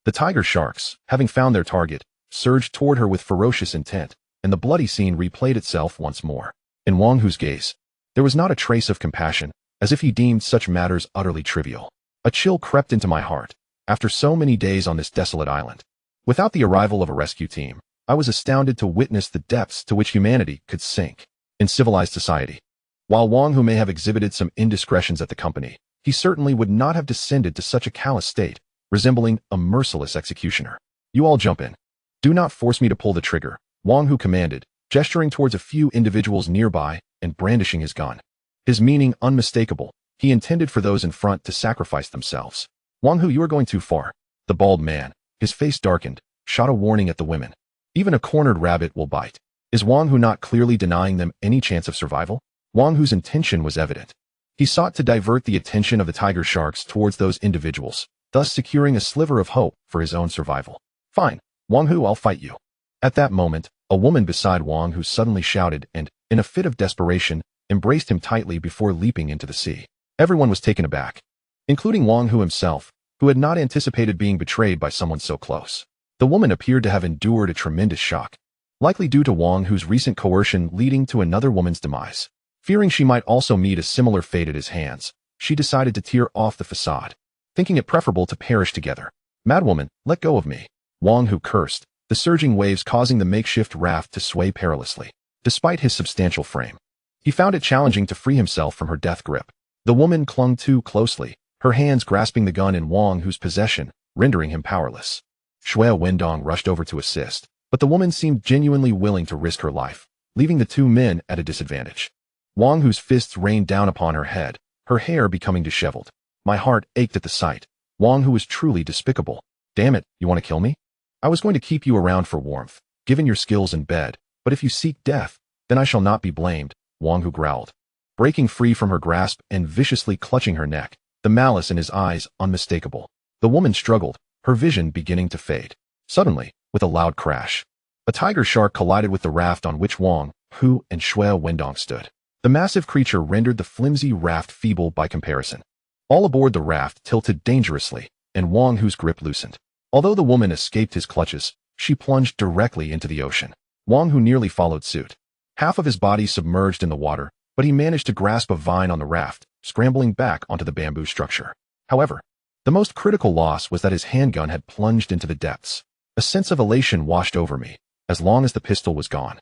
The tiger sharks, having found their target, surged toward her with ferocious intent, and the bloody scene replayed itself once more. In Wang Hu's gaze, there was not a trace of compassion, as if he deemed such matters utterly trivial. A chill crept into my heart, after so many days on this desolate island. Without the arrival of a rescue team, I was astounded to witness the depths to which humanity could sink in civilized society. While Wang Hu may have exhibited some indiscretions at the company, he certainly would not have descended to such a callous state, resembling a merciless executioner. You all jump in. Do not force me to pull the trigger, Wang Hu commanded, gesturing towards a few individuals nearby and brandishing his gun. His meaning unmistakable. He intended for those in front to sacrifice themselves. Wang Hu, you are going too far. The bald man, his face darkened, shot a warning at the women. Even a cornered rabbit will bite. Is Wang Hu not clearly denying them any chance of survival? Wang Hu's intention was evident. He sought to divert the attention of the tiger sharks towards those individuals, thus securing a sliver of hope for his own survival. Fine, Wang Hu, I'll fight you. At that moment, a woman beside Wang Hu suddenly shouted and, in a fit of desperation, embraced him tightly before leaping into the sea. Everyone was taken aback, including Wang Hu himself, who had not anticipated being betrayed by someone so close. The woman appeared to have endured a tremendous shock, likely due to Wang Hu's recent coercion leading to another woman's demise. Fearing she might also meet a similar fate at his hands, she decided to tear off the facade, thinking it preferable to perish together. Madwoman, let go of me, Wang Hu cursed, the surging waves causing the makeshift raft to sway perilously. Despite his substantial frame, he found it challenging to free himself from her death grip. The woman clung too closely, her hands grasping the gun in Wang Hu's possession, rendering him powerless. Shui Wendong rushed over to assist, but the woman seemed genuinely willing to risk her life, leaving the two men at a disadvantage. Wang Hu's fists rained down upon her head, her hair becoming disheveled. My heart ached at the sight. Wang Hu was truly despicable. Damn it, you want to kill me? I was going to keep you around for warmth, given your skills in bed, but if you seek death, then I shall not be blamed, Wang Hu growled, breaking free from her grasp and viciously clutching her neck, the malice in his eyes unmistakable. The woman struggled, her vision beginning to fade. Suddenly, with a loud crash, a tiger shark collided with the raft on which Wang Hu and Shui Wendong stood. The massive creature rendered the flimsy raft feeble by comparison. All aboard the raft tilted dangerously, and Wang Hu's grip loosened. Although the woman escaped his clutches, she plunged directly into the ocean. Wang Hu nearly followed suit. Half of his body submerged in the water, but he managed to grasp a vine on the raft, scrambling back onto the bamboo structure. However, the most critical loss was that his handgun had plunged into the depths. A sense of elation washed over me, as long as the pistol was gone.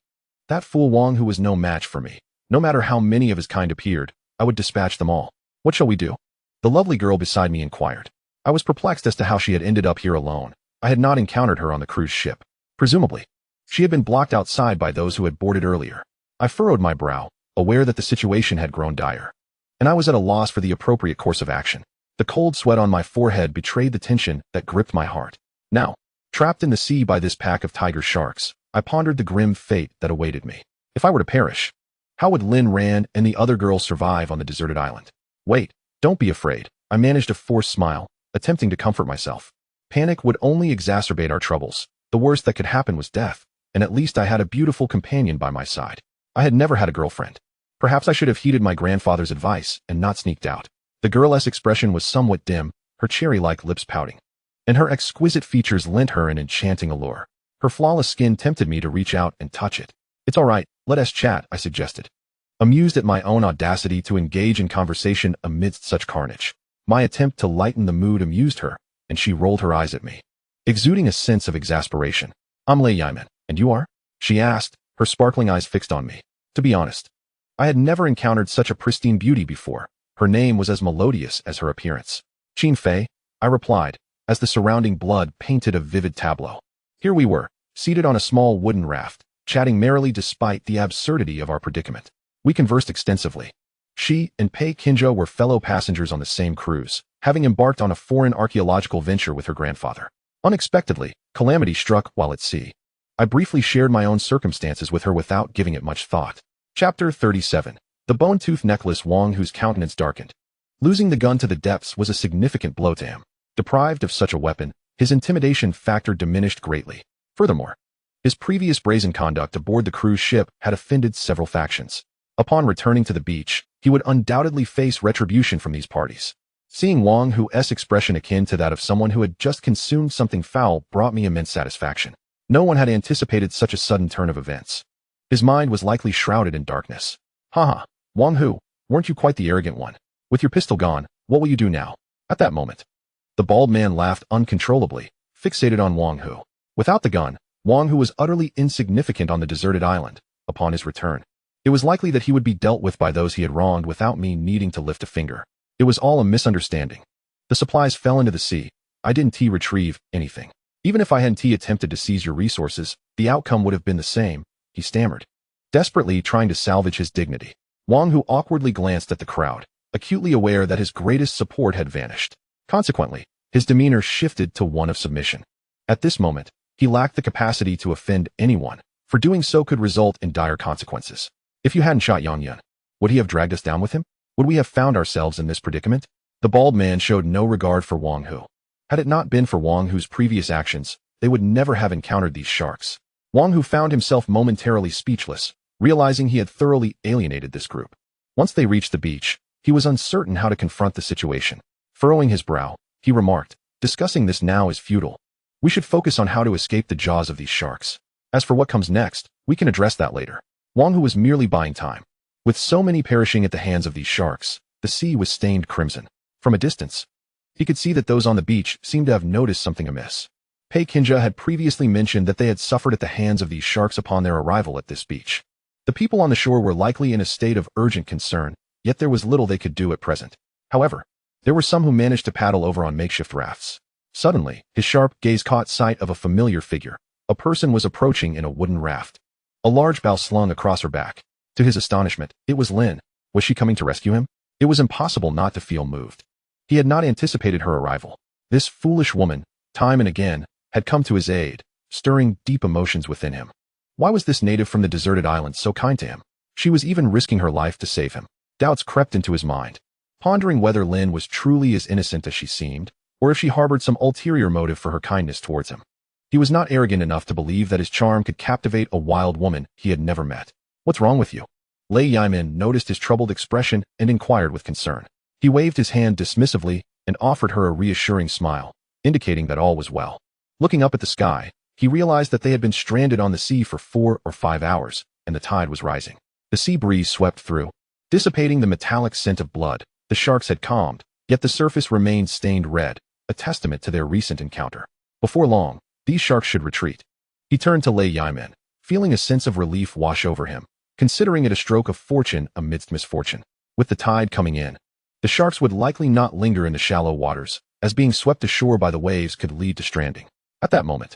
That fool Wang Hu was no match for me. No matter how many of his kind appeared, I would dispatch them all. What shall we do? The lovely girl beside me inquired. I was perplexed as to how she had ended up here alone. I had not encountered her on the cruise ship. Presumably, she had been blocked outside by those who had boarded earlier. I furrowed my brow, aware that the situation had grown dire, and I was at a loss for the appropriate course of action. The cold sweat on my forehead betrayed the tension that gripped my heart. Now, trapped in the sea by this pack of tiger sharks, I pondered the grim fate that awaited me. If I were to perish, how would Lin Ran and the other girls survive on the deserted island? Wait, don't be afraid. I managed a forced smile, attempting to comfort myself. Panic would only exacerbate our troubles. The worst that could happen was death, and at least I had a beautiful companion by my side. I had never had a girlfriend. Perhaps I should have heeded my grandfather's advice and not sneaked out. The girl's expression was somewhat dim, her cherry-like lips pouting, and her exquisite features lent her an enchanting allure. Her flawless skin tempted me to reach out and touch it. "It's all right, let us chat," I suggested, amused at my own audacity to engage in conversation amidst such carnage. My attempt to lighten the mood amused her, and she rolled her eyes at me, exuding a sense of exasperation. "I'm Lei Yiman, and you are?" she asked, her sparkling eyes fixed on me. To be honest, I had never encountered such a pristine beauty before. Her name was as melodious as her appearance. "Qin Fei," I replied, as the surrounding blood painted a vivid tableau. Here we were, seated on a small wooden raft, chatting merrily despite the absurdity of our predicament. We conversed extensively. She and Pei Kinja were fellow passengers on the same cruise, having embarked on a foreign archaeological venture with her grandfather. Unexpectedly, calamity struck while at sea. I briefly shared my own circumstances with her without giving it much thought. Chapter 37. The bone-tooth necklace. Wang Hu's countenance darkened. Losing the gun to the depths was a significant blow to him. Deprived of such a weapon, his intimidation factor diminished greatly. Furthermore, his previous brazen conduct aboard the cruise ship had offended several factions. Upon returning to the beach, he would undoubtedly face retribution from these parties. Seeing Wang Hu's expression akin to that of someone who had just consumed something foul brought me immense satisfaction. No one had anticipated such a sudden turn of events. His mind was likely shrouded in darkness. "Haha, Wang Hu, weren't you quite the arrogant one? With your pistol gone, what will you do now?" At that moment, the bald man laughed uncontrollably, fixated on Wang Hu. Without the gun, Wang Hu was utterly insignificant on the deserted island. Upon his return, it was likely that he would be dealt with by those he had wronged without me needing to lift a finger. It was all a misunderstanding. The supplies fell into the sea. I didn't retrieve anything. "Even if I hadn't attempted to seize your resources, the outcome would have been the same," he stammered, desperately trying to salvage his dignity. Wang Hu awkwardly glanced at the crowd, acutely aware that his greatest support had vanished. Consequently, his demeanor shifted to one of submission. At this moment, he lacked the capacity to offend anyone, for doing so could result in dire consequences. If you hadn't shot Yang Yun, would he have dragged us down with him? Would we have found ourselves in this predicament? The bald man showed no regard for Wang Hu. Had it not been for Wang Hu's previous actions, they would never have encountered these sharks. Wang Hu found himself momentarily speechless, realizing he had thoroughly alienated this group. Once they reached the beach, he was uncertain how to confront the situation. Furrowing his brow, he remarked, "Discussing this now is futile. We should focus on how to escape the jaws of these sharks. As for what comes next, we can address that later." Wang Hu was merely buying time. With so many perishing at the hands of these sharks, the sea was stained crimson. From a distance, he could see that those on the beach seemed to have noticed something amiss. Pei Kinja had previously mentioned that they had suffered at the hands of these sharks upon their arrival at this beach. The people on the shore were likely in a state of urgent concern, yet there was little they could do at present. However, there were some who managed to paddle over on makeshift rafts. Suddenly, his sharp gaze caught sight of a familiar figure. A person was approaching in a wooden raft, a large bough slung across her back. To his astonishment, it was Lin. Was she coming to rescue him? It was impossible not to feel moved. He had not anticipated her arrival. This foolish woman, time and again, had come to his aid, stirring deep emotions within him. Why was this native from the deserted island so kind to him? She was even risking her life to save him. Doubts crept into his mind, pondering whether Lin was truly as innocent as she seemed, or if she harbored some ulterior motive for her kindness towards him. He was not arrogant enough to believe that his charm could captivate a wild woman he had never met. "What's wrong with you?" Lei Yiman noticed his troubled expression and inquired with concern. He waved his hand dismissively and offered her a reassuring smile, indicating that all was well. Looking up at the sky, he realized that they had been stranded on the sea for 4 or 5 hours, and the tide was rising. The sea breeze swept through, dissipating the metallic scent of blood. The sharks had calmed, yet the surface remained stained red, a testament to their recent encounter. Before long, these sharks should retreat. He turned to Lei Yiman, feeling a sense of relief wash over him, considering it a stroke of fortune amidst misfortune. With the tide coming in, the sharks would likely not linger in the shallow waters, as being swept ashore by the waves could lead to stranding. At that moment,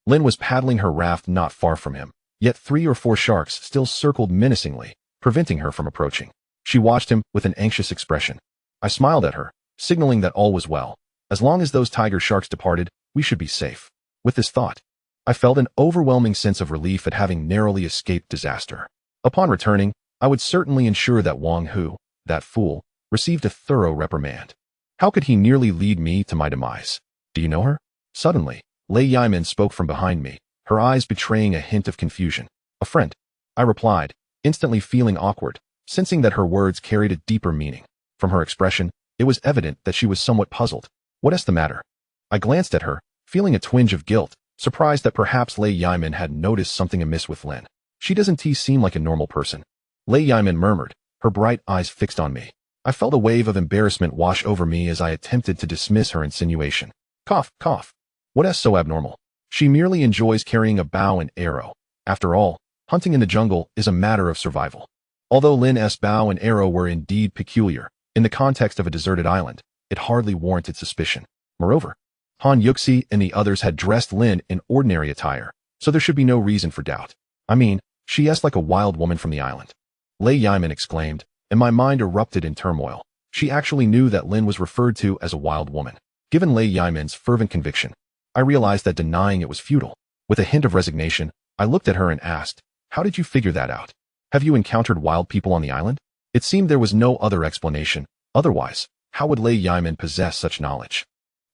Lin was paddling her raft not far from him, yet 3 or 4 sharks still circled menacingly, preventing her from approaching. She watched him with an anxious expression. I smiled at her, signaling that all was well. As long as those tiger sharks departed, we should be safe. With this thought, I felt an overwhelming sense of relief at having narrowly escaped disaster. Upon returning, I would certainly ensure that Wang Hu, that fool, received a thorough reprimand. How could he nearly lead me to my demise? "Do you know her?" Suddenly, Lei Yiman spoke from behind me, her eyes betraying a hint of confusion. "A friend," I replied, instantly feeling awkward, sensing that her words carried a deeper meaning. From her expression, it was evident that she was somewhat puzzled. "What's the matter?" I glanced at her, feeling a twinge of guilt, surprised that perhaps Lei Yimin had noticed something amiss with Lin. She doesn't seem like a normal person. Lei Yimin murmured, her bright eyes fixed on me. I felt a wave of embarrassment wash over me as I attempted to dismiss her insinuation. Cough, cough. What's so abnormal? She merely enjoys carrying a bow and arrow. After all, hunting in the jungle is a matter of survival. Although Lin's bow and arrow were indeed peculiar, in the context of a deserted island, it hardly warranted suspicion. Moreover, Han Yuxi and the others had dressed Lin in ordinary attire, so there should be no reason for doubt. I mean, she is like a wild woman from the island. Lei Yimin exclaimed, and my mind erupted in turmoil. She actually knew that Lin was referred to as a wild woman. Given Lei Yimin's fervent conviction, I realized that denying it was futile. With a hint of resignation, I looked at her and asked, how did you figure that out? Have you encountered wild people on the island? It seemed there was no other explanation. Otherwise, how would Lei Yimin possess such knowledge?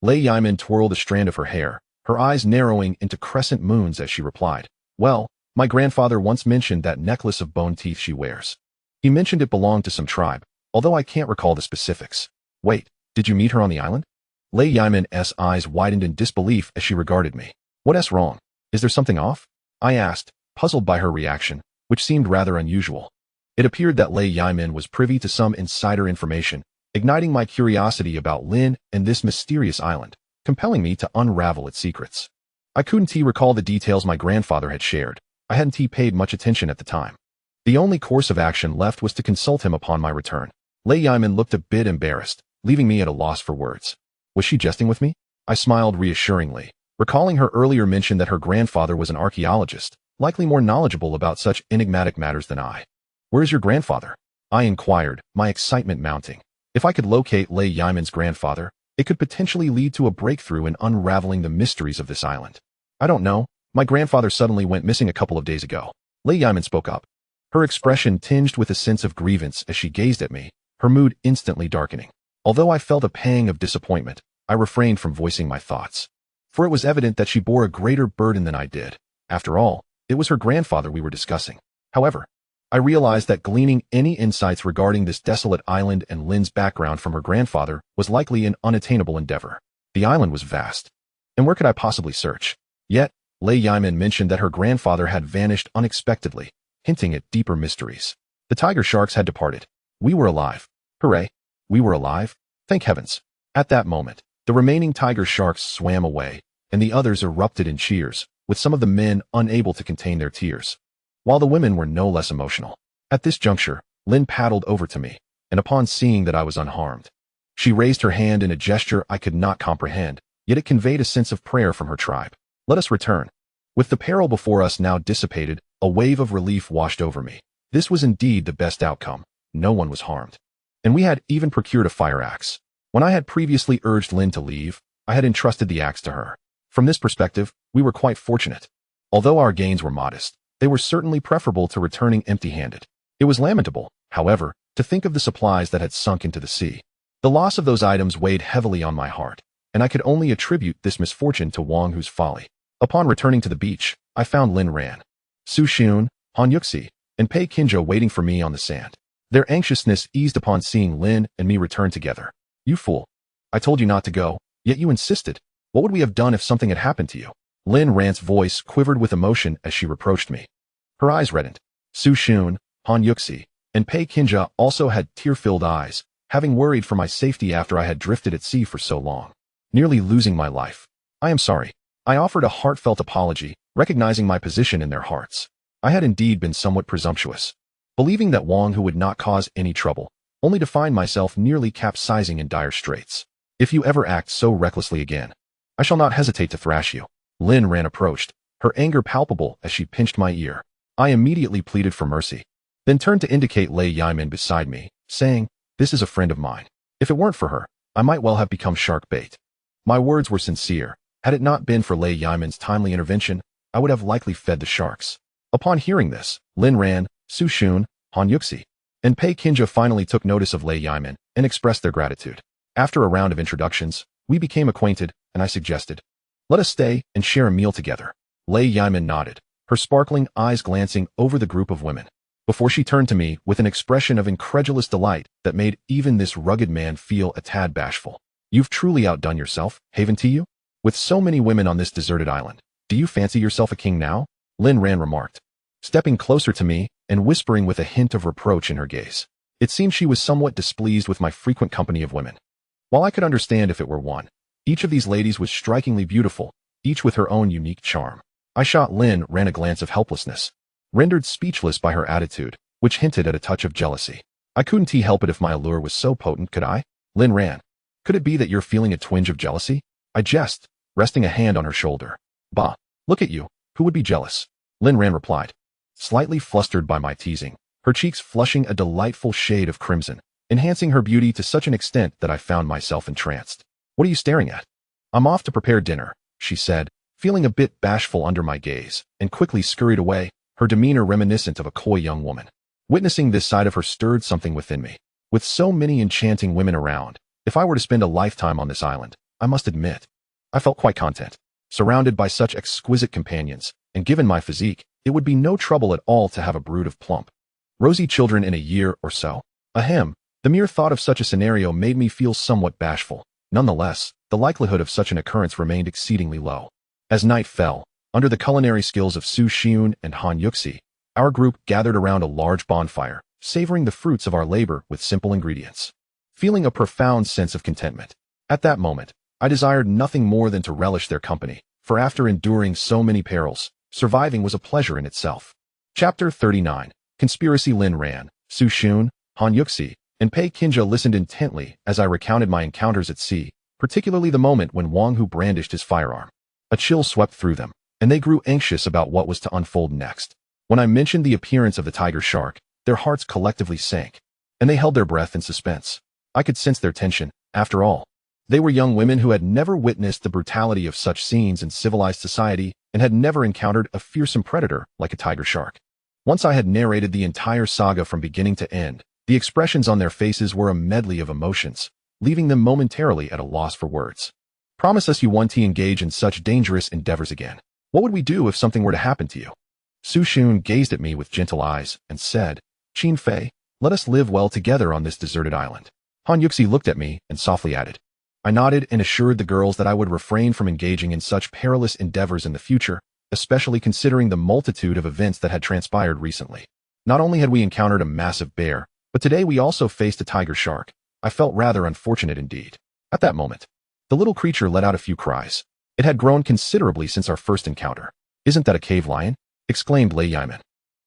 Lei Yimin twirled a strand of her hair, her eyes narrowing into crescent moons as she replied, well, my grandfather once mentioned that necklace of bone teeth she wears. He mentioned it belonged to some tribe, although I can't recall the specifics. Wait, did you meet her on the island? Lei Yimin's eyes widened in disbelief as she regarded me. What's wrong? Is there something off? I asked, puzzled by her reaction, which seemed rather unusual. It appeared that Lei Yimin was privy to some insider information, igniting my curiosity about Lin and this mysterious island, compelling me to unravel its secrets. I couldn't recall the details my grandfather had shared. I hadn't paid much attention at the time. The only course of action left was to consult him upon my return. Lei Yimin looked a bit embarrassed, leaving me at a loss for words. Was she jesting with me? I smiled reassuringly, recalling her earlier mention that her grandfather was an archaeologist, likely more knowledgeable about such enigmatic matters than I. Where is your grandfather? I inquired, my excitement mounting. If I could locate Lei Yimin's grandfather, it could potentially lead to a breakthrough in unraveling the mysteries of this island. I don't know. My grandfather suddenly went missing a couple of days ago. Lei Yimin spoke up. Her expression tinged with a sense of grievance as she gazed at me, her mood instantly darkening. Although I felt a pang of disappointment, I refrained from voicing my thoughts. For it was evident that she bore a greater burden than I did. After all, it was her grandfather we were discussing. However, I realized that gleaning any insights regarding this desolate island and Lin's background from her grandfather was likely an unattainable endeavor. The island was vast. And where could I possibly search? Yet, Lei Yimin mentioned that her grandfather had vanished unexpectedly, hinting at deeper mysteries. The tiger sharks had departed. We were alive. Hooray! We were alive? Thank heavens. At that moment, the remaining tiger sharks swam away, and the others erupted in cheers, with some of the men unable to contain their tears, while the women were no less emotional. At this juncture, Lin paddled over to me, and upon seeing that I was unharmed, she raised her hand in a gesture I could not comprehend, yet it conveyed a sense of prayer from her tribe. Let us return. With the peril before us now dissipated, a wave of relief washed over me. This was indeed the best outcome. No one was harmed. And we had even procured a fire axe. When I had previously urged Lin to leave, I had entrusted the axe to her. From this perspective, we were quite fortunate. Although our gains were modest, they were certainly preferable to returning empty-handed. It was lamentable, however, to think of the supplies that had sunk into the sea. The loss of those items weighed heavily on my heart, and I could only attribute this misfortune to Wang Hu's folly. Upon returning to the beach, I found Lin Ran, Su Xun, Han Yuxi, and Pei Qinzhou waiting for me on the sand. Their anxiousness eased upon seeing Lin and me return together. You fool. I told you not to go, yet you insisted. What would we have done if something had happened to you? Lin Ran's voice quivered with emotion as she reproached me. Her eyes reddened. Su Xun, Han Yuxi, and Pei Qinzhou also had tear-filled eyes, having worried for my safety after I had drifted at sea for so long, nearly losing my life. I am sorry. I offered a heartfelt apology, recognizing my position in their hearts. I had indeed been somewhat presumptuous, believing that Wang Hu would not cause any trouble, only to find myself nearly capsizing in dire straits. If you ever act so recklessly again, I shall not hesitate to thrash you. Lin Ran approached, her anger palpable as she pinched my ear. I immediately pleaded for mercy, then turned to indicate Lei Yimin beside me, saying, this is a friend of mine. If it weren't for her, I might well have become shark bait. My words were sincere. Had it not been for Lei Yimin's timely intervention, I would have likely fed the sharks. Upon hearing this, Lin Ran, Su Xun, Han Yuxi, and Pei Qinzhou finally took notice of Lei Yimin and expressed their gratitude. After a round of introductions, we became acquainted, and I suggested, let us stay and share a meal together. Lei Yimin nodded, her sparkling eyes glancing over the group of women, before she turned to me with an expression of incredulous delight that made even this rugged man feel a tad bashful. You've truly outdone yourself, haven't you? With so many women on this deserted island, Do you fancy yourself a king now? Lin Ran remarked, stepping closer to me and whispering with a hint of reproach in her gaze. It seemed she was somewhat displeased with my frequent company of women. While I could understand if it were one, each of these ladies was strikingly beautiful, each with her own unique charm. I shot Lin Ran a glance of helplessness, rendered speechless by her attitude, which hinted at a touch of jealousy. I couldn't help it if my allure was so potent, could I? Lin Ran, could it be that you're feeling a twinge of jealousy? I jested, resting a hand on her shoulder. Bah, look at you, who would be jealous? Lin Ran replied, slightly flustered by my teasing, her cheeks flushing a delightful shade of crimson, enhancing her beauty to such an extent that I found myself entranced. What are you staring at? I'm off to prepare dinner, she said, feeling a bit bashful under my gaze, and quickly scurried away, her demeanor reminiscent of a coy young woman. Witnessing this side of her stirred something within me. With so many enchanting women around, if I were to spend a lifetime on this island, I must admit, I felt quite content. Surrounded by such exquisite companions, and given my physique, it would be no trouble at all to have a brood of plump, rosy children in a year or so. Ahem, the mere thought of such a scenario made me feel somewhat bashful. Nonetheless, the likelihood of such an occurrence remained exceedingly low. As night fell, under the culinary skills of Su Xiun and Han Yuxi, our group gathered around a large bonfire, savoring the fruits of our labor with simple ingredients, feeling a profound sense of contentment. At that moment, I desired nothing more than to relish their company, for after enduring so many perils, surviving was a pleasure in itself. Chapter 39. Conspiracy. Lin Ran, Su Xiun, Han Yuxi, and Pei Qinjia listened intently as I recounted my encounters at sea, particularly the moment when Wang Hu brandished his firearm. A chill swept through them, and they grew anxious about what was to unfold next. When I mentioned the appearance of the tiger shark, their hearts collectively sank, and they held their breath in suspense. I could sense their tension. After all, they were young women who had never witnessed the brutality of such scenes in civilized society and had never encountered a fearsome predator like a tiger shark. Once I had narrated the entire saga from beginning to end, the expressions on their faces were a medley of emotions, leaving them momentarily at a loss for words. Promise us you won't engage in such dangerous endeavors again. What would we do if something were to happen to you? Su Xiun gazed at me with gentle eyes and said, Qin Fei, let us live well together on this deserted island. Han Yuxi looked at me and softly added. I nodded and assured the girls that I would refrain from engaging in such perilous endeavors in the future, especially considering the multitude of events that had transpired recently. Not only had we encountered a massive bear, but today we also faced a tiger shark. I felt rather unfortunate indeed. At that moment, the little creature let out a few cries. It had grown considerably since our first encounter. Isn't that a cave lion? Exclaimed Lei Yiman,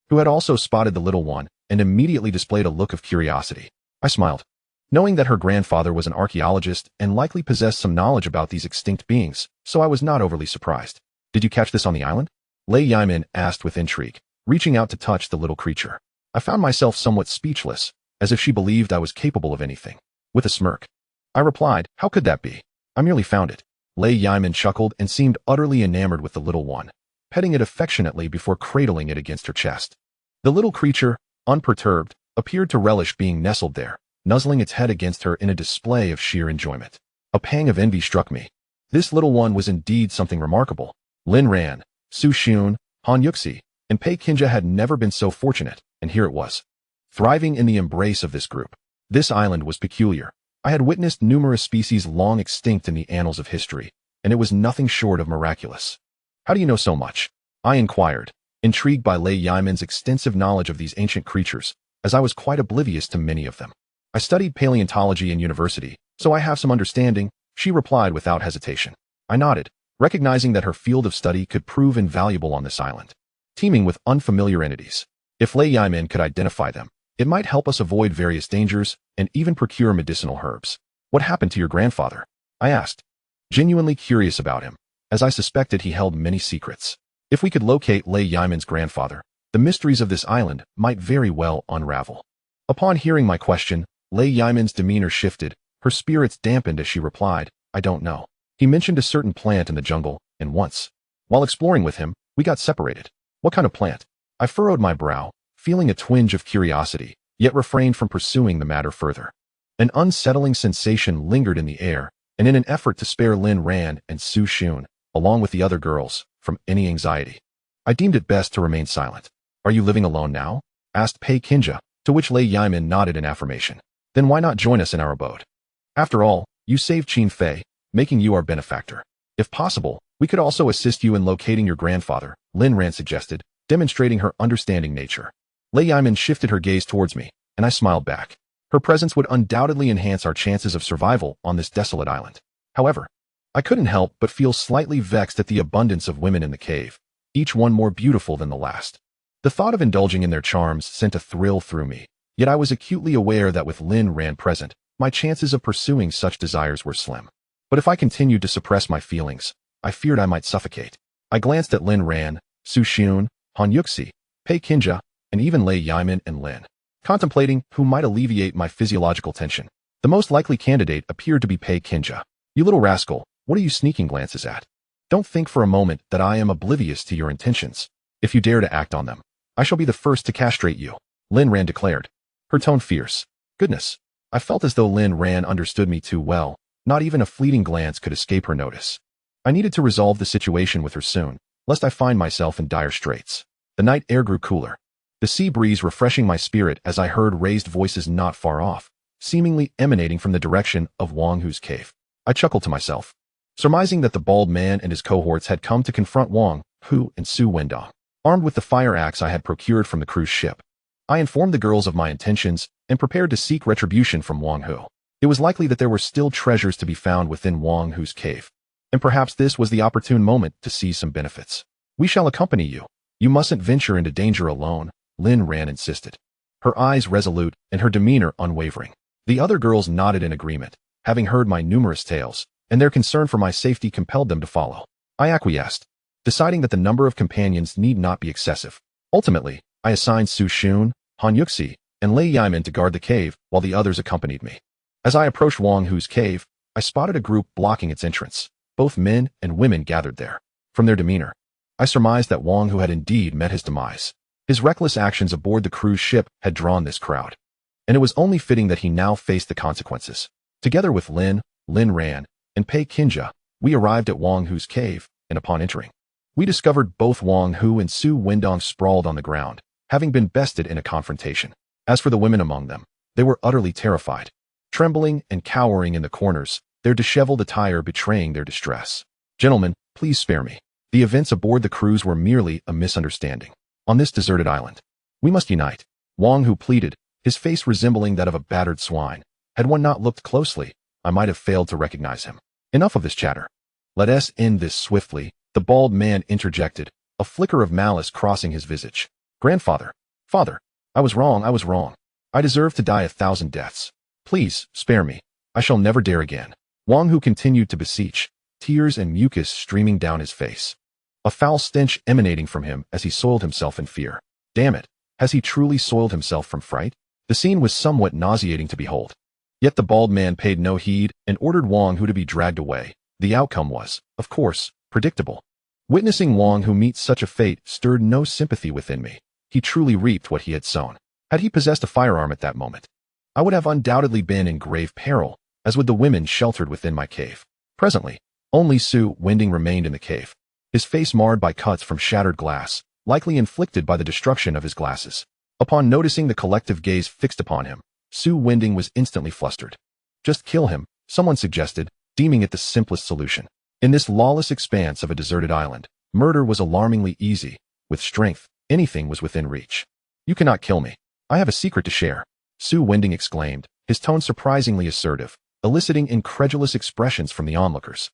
who had also spotted the little one and immediately displayed a look of curiosity. I smiled, knowing that her grandfather was an archaeologist and likely possessed some knowledge about these extinct beings, so I was not overly surprised. Did you catch this on the island? Lei Yiman asked with intrigue, reaching out to touch the little creature. I found myself somewhat speechless, as if she believed I was capable of anything. With a smirk, I replied, how could that be? I merely found it. Lei Yiman chuckled and seemed utterly enamored with the little one, petting it affectionately before cradling it against her chest. The little creature, unperturbed, appeared to relish being nestled there, nuzzling its head against her in a display of sheer enjoyment. A pang of envy struck me. This little one was indeed something remarkable. Lin Ran, Su Xiun, Han Yuxi, and Pei Qinjia had never been so fortunate, and here it was, thriving in the embrace of this group. This island was peculiar. I had witnessed numerous species long extinct in the annals of history, and it was nothing short of miraculous. How do you know so much? I inquired, intrigued by Lei Yiman's extensive knowledge of these ancient creatures, as I was quite oblivious to many of them. I studied paleontology in university, so I have some understanding, she replied without hesitation. I nodded, recognizing that her field of study could prove invaluable on this island, teeming with unfamiliar entities. If Lei Yiman could identify them, it might help us avoid various dangers and even procure medicinal herbs. What happened to your grandfather? I asked, genuinely curious about him, as I suspected he held many secrets. If we could locate Lei Yiman's grandfather, the mysteries of this island might very well unravel. Upon hearing my question, Lei Yiman's demeanor shifted, her spirits dampened as she replied, I don't know. He mentioned a certain plant in the jungle, and once, while exploring with him, we got separated. What kind of plant? I furrowed my brow, feeling a twinge of curiosity, yet refrained from pursuing the matter further. An unsettling sensation lingered in the air, and in an effort to spare Lin Ran and Su Xiun, along with the other girls, from any anxiety, I deemed it best to remain silent. Are you living alone now? Asked Pei Qinjia, to which Lei Yiman nodded in affirmation. Then why not join us in our abode? After all, you saved Qin Fei, making you our benefactor. If possible, We could also assist you in locating your grandfather, Lin Ran suggested, demonstrating her understanding nature. Lei Yimin shifted her gaze towards me, and I smiled back. Her presence would undoubtedly enhance our chances of survival on this desolate island. However, I couldn't help but feel slightly vexed at the abundance of women in the cave, each one more beautiful than the last. The thought of indulging in their charms sent a thrill through me, yet I was acutely aware that with Lin Ran present, my chances of pursuing such desires were slim. But if I continued to suppress my feelings, I feared I might suffocate. I glanced at Lin Ran, Su Xun, Han Yuxi, Pei Qinjia, and even Lei Yimin and Lin, contemplating who might alleviate my physiological tension. The most likely candidate appeared to be Pei Qinjia. You little rascal, what are you sneaking glances at? Don't think for a moment that I am oblivious to your intentions. If you dare to act on them, I shall be the first to castrate you, Lin Ran declared, her tone fierce. Goodness, I felt as though Lin Ran understood me too well. Not even a fleeting glance could escape her notice. I needed to resolve the situation with her soon, lest I find myself in dire straits. The night air grew cooler, the sea breeze refreshing my spirit as I heard raised voices not far off, seemingly emanating from the direction of Wang Hu's cave. I chuckled to myself, surmising that the bald man and his cohorts had come to confront Wang Hu and Su Wendong. Armed with the fire axe I had procured from the cruise ship, I informed the girls of my intentions and prepared to seek retribution from Wang Hu. It was likely that there were still treasures to be found within Wang Hu's cave, and perhaps this was the opportune moment to seize some benefits. We shall accompany you. You mustn't venture into danger alone, Lin Ran insisted, her eyes resolute and her demeanor unwavering. The other girls nodded in agreement, having heard my numerous tales, and their concern for my safety compelled them to follow. I acquiesced, deciding that the number of companions need not be excessive. Ultimately, I assigned Su Xun, Han Yuxi, and Lei Yimin to guard the cave while the others accompanied me. As I approached Wang Hu's cave, I spotted a group blocking its entrance. Both men and women gathered there. From their demeanor, I surmised that Wang Hu had indeed met his demise. His reckless actions aboard the cruise ship had drawn this crowd, and it was only fitting that he now faced the consequences. Together with Lin Ran, and Pei Qinjia, we arrived at Wang Hu's cave, and upon entering, we discovered both Wang Hu and Su Wendong sprawled on the ground, having been bested in a confrontation. As for the women among them, they were utterly terrified, trembling and cowering in the corners, their disheveled attire betraying their distress. Gentlemen, please spare me. The events aboard the cruise were merely a misunderstanding. On this deserted island, we must unite, Wang Hu pleaded, his face resembling that of a battered swine. Had one not looked closely, I might have failed to recognize him. Enough of this chatter. Let us end this swiftly, the bald man interjected, a flicker of malice crossing his visage. Grandfather, father, I was wrong. I deserve to die 1,000 deaths. Please, spare me. I shall never dare again. Wang Hu continued to beseech, tears and mucus streaming down his face, a foul stench emanating from him as he soiled himself in fear. Damn it, has he truly soiled himself from fright? The scene was somewhat nauseating to behold. Yet the bald man paid no heed and ordered Wang Hu to be dragged away. The outcome was, of course, predictable. Witnessing Wang Hu meet such a fate stirred no sympathy within me. He truly reaped what he had sown. Had he possessed a firearm at that moment, I would have undoubtedly been in grave peril, as would the women sheltered within my cave. Presently, only Su Wending remained in the cave, his face marred by cuts from shattered glass, likely inflicted by the destruction of his glasses. Upon noticing the collective gaze fixed upon him, Su Wending was instantly flustered. Just kill him, someone suggested, deeming it the simplest solution. In this lawless expanse of a deserted island, murder was alarmingly easy. With strength, anything was within reach. You cannot kill me. I have a secret to share, Su Wending exclaimed, his tone surprisingly assertive, eliciting incredulous expressions from the onlookers.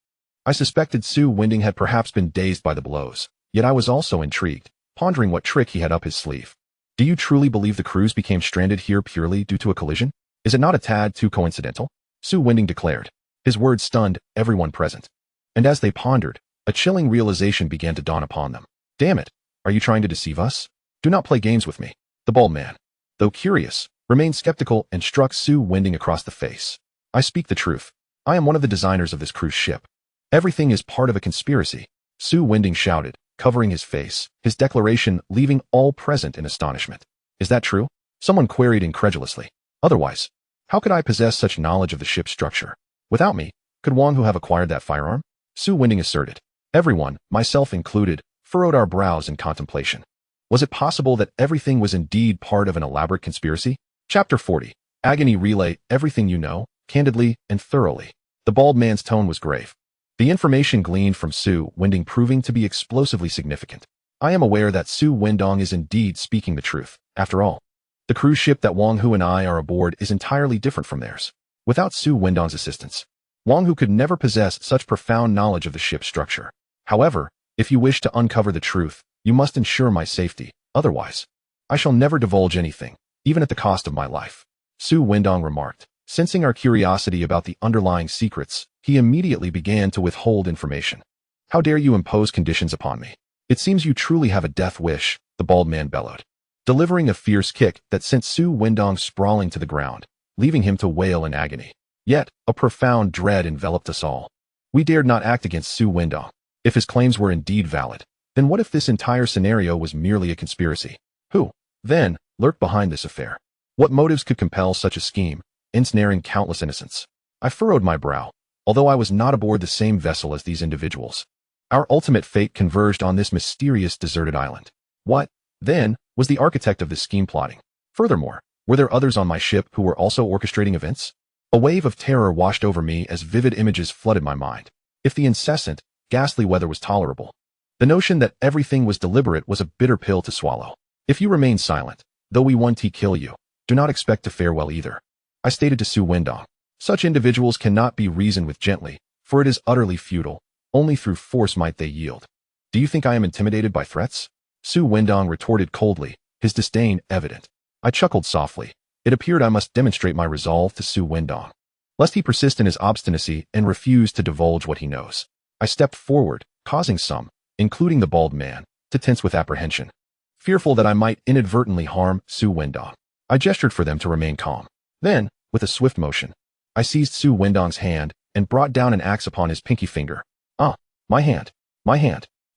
I suspected Su Wending had perhaps been dazed by the blows, yet I was also intrigued, pondering what trick he had up his sleeve. Do you truly believe the crews became stranded here purely due to a collision? Is it not a tad too coincidental? Su Wending declared. His words stunned everyone present. And as they pondered, a chilling realization began to dawn upon them. Damn it, are you trying to deceive us? Do not play games with me. The bald man, though curious, remained skeptical and struck Su Wending across the face. I speak the truth. I am one of the designers of this cruise ship. Everything is part of a conspiracy, Su Wending shouted, covering his face, his declaration leaving all present in astonishment. Is that true? Someone queried incredulously. Otherwise, how could I possess such knowledge of the ship's structure? Without me, could Wang Hu have acquired that firearm? Su Wending asserted. Everyone, myself included, furrowed our brows in contemplation. Was it possible that everything was indeed part of an elaborate conspiracy? Chapter 40. Agony relay everything you know, candidly and thoroughly. The bald man's tone was grave. The information gleaned from Su Wendong proving to be explosively significant. I am aware that Su Wendong is indeed speaking the truth. After all, the cruise ship that Wang Hu and I are aboard is entirely different from theirs. Without Su Wendong's assistance, Wang Hu could never possess such profound knowledge of the ship's structure. However, if you wish to uncover the truth, you must ensure my safety. Otherwise, I shall never divulge anything, even at the cost of my life. Su Wendong remarked. Sensing our curiosity about the underlying secrets, he immediately began to withhold information. How dare you impose conditions upon me? It seems you truly have a death wish, the bald man bellowed, delivering a fierce kick that sent Su Wendong sprawling to the ground, leaving him to wail in agony. Yet, a profound dread enveloped us all. We dared not act against Su Wendong. If his claims were indeed valid, then what if this entire scenario was merely a conspiracy? Who, then, lurked behind this affair? What motives could compel such a scheme, ensnaring countless innocents? I furrowed my brow, although I was not aboard the same vessel as these individuals. Our ultimate fate converged on this mysterious deserted island. What, then, was the architect of this scheme plotting? Furthermore, were there others on my ship who were also orchestrating events? A wave of terror washed over me as vivid images flooded my mind. If the incessant, ghastly weather was tolerable, the notion that everything was deliberate was a bitter pill to swallow. If you remain silent, though we want to kill you, do not expect to fare well either, I stated to Su Wendong. Such individuals cannot be reasoned with gently, for it is utterly futile. Only through force might they yield. Do you think I am intimidated by threats? Su Wendong retorted coldly, his disdain evident. I chuckled softly. It appeared I must demonstrate my resolve to Su Wendong, lest he persist in his obstinacy and refuse to divulge what he knows. I stepped forward, causing some, including the bald man, to tense with apprehension, fearful that I might inadvertently harm Su Wendong. I gestured for them to remain calm. Then, with a swift motion, I seized Su Wendong's hand and brought down an axe upon his pinky finger. Ah, my hand,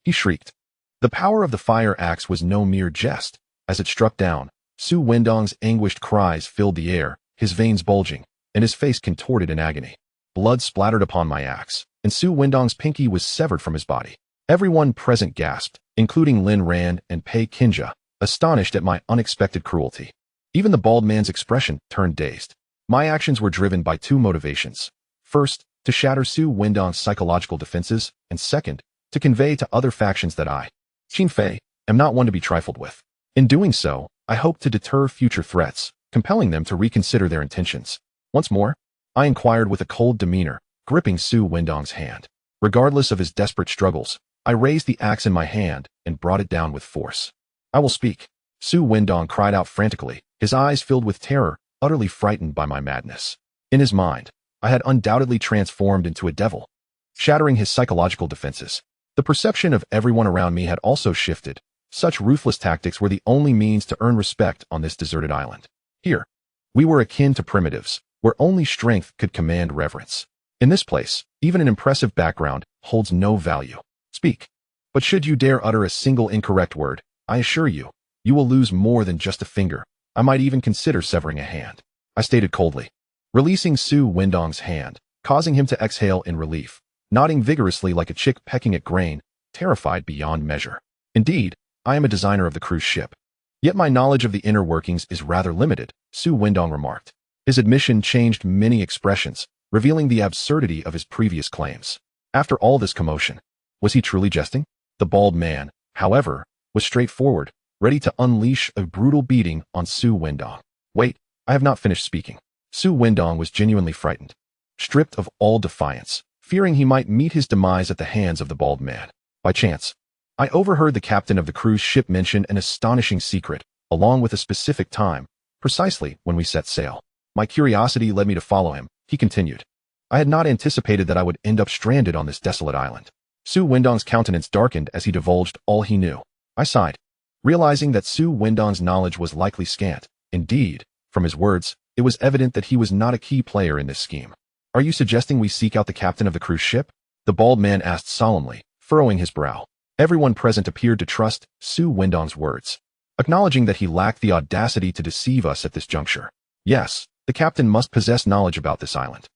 he shrieked. The power of the fire axe was no mere jest. As it struck down, Su Wendong's anguished cries filled the air, his veins bulging, and his face contorted in agony. Blood splattered upon my axe, and Su Wendong's pinky was severed from his body. Everyone present gasped, including Lin Ran and Pei Kinja, astonished at my unexpected cruelty. Even the bald man's expression turned dazed. My actions were driven by two motivations. First, to shatter Su Wendong's psychological defenses, and second, to convey to other factions that I, Qin Fei, am not one to be trifled with. In doing so, I hope to deter future threats, compelling them to reconsider their intentions. Once more, I inquired with a cold demeanor, gripping Su Wendong's hand. Regardless of his desperate struggles, I raised the axe in my hand and brought it down with force. I will speak. Su Wendong cried out frantically, his eyes filled with terror, utterly frightened by my madness. In his mind, I had undoubtedly transformed into a devil, shattering his psychological defenses. The perception of everyone around me had also shifted. Such ruthless tactics were the only means to earn respect on this deserted island. Here, we were akin to primitives, where only strength could command reverence. In this place, even an impressive background holds no value. Speak. But should you dare utter a single incorrect word, I assure you, you will lose more than just a finger. I might even consider severing a hand, I stated coldly, releasing Su Wendong's hand, causing him to exhale in relief, nodding vigorously like a chick pecking at grain, terrified beyond measure. Indeed, I am a designer of the cruise ship. Yet my knowledge of the inner workings is rather limited, Su Wendong remarked. His admission changed many expressions, revealing the absurdity of his previous claims. After all this commotion, was he truly jesting? The bald man, however, was straightforward, ready to unleash a brutal beating on Su Wendong. Wait, I have not finished speaking. Su Wendong was genuinely frightened, stripped of all defiance, fearing he might meet his demise at the hands of the bald man. By chance, I overheard the captain of the cruise ship mention an astonishing secret, along with a specific time, precisely when we set sail. My curiosity led me to follow him, he continued. I had not anticipated that I would end up stranded on this desolate island. Su Wendong's countenance darkened as he divulged all he knew. I sighed, realizing that Su Wendong's knowledge was likely scant. Indeed, from his words, it was evident that he was not a key player in this scheme. Are you suggesting we seek out the captain of the cruise ship? The bald man asked solemnly, furrowing his brow. Everyone present appeared to trust Su Wendong's words, acknowledging that he lacked the audacity to deceive us at this juncture. Yes, the captain must possess knowledge about this island.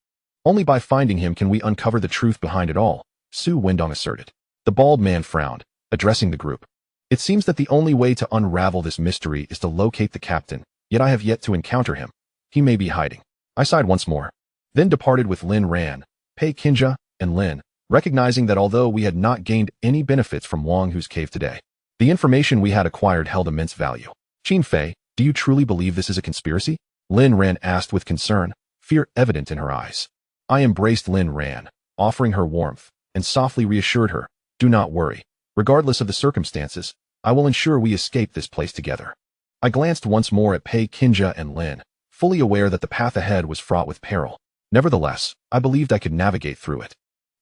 Only by finding him can we uncover the truth behind it all, Su Wendong asserted. The bald man frowned, addressing the group. It seems that the only way to unravel this mystery is to locate the captain, yet I have yet to encounter him. He may be hiding. I sighed once more, then departed with Lin Ran, Pei Kinja, and Lin, recognizing that although we had not gained any benefits from Wang Hu's cave today, the information we had acquired held immense value. Qin Fei, do you truly believe this is a conspiracy? Lin Ran asked with concern, fear evident in her eyes. I embraced Lin Ran, offering her warmth, and softly reassured her, do not worry. Regardless of the circumstances, I will ensure we escape this place together. I glanced once more at Pei Qinja and Lin, fully aware that the path ahead was fraught with peril. Nevertheless, I believed I could navigate through it.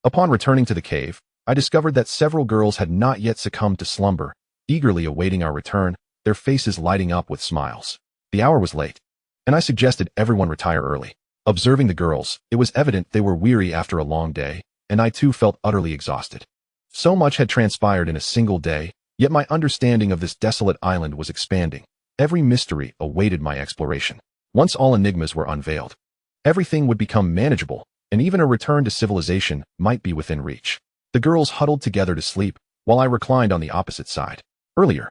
Upon returning to the cave, I discovered that several girls had not yet succumbed to slumber, eagerly awaiting our return, their faces lighting up with smiles. The hour was late, and I suggested everyone retire early. Observing the girls, it was evident they were weary after a long day, and I too felt utterly exhausted. So much had transpired in a single day, yet my understanding of this desolate island was expanding. Every mystery awaited my exploration. Once all enigmas were unveiled, everything would become manageable, and even a return to civilization might be within reach. The girls huddled together to sleep, while I reclined on the opposite side. Earlier,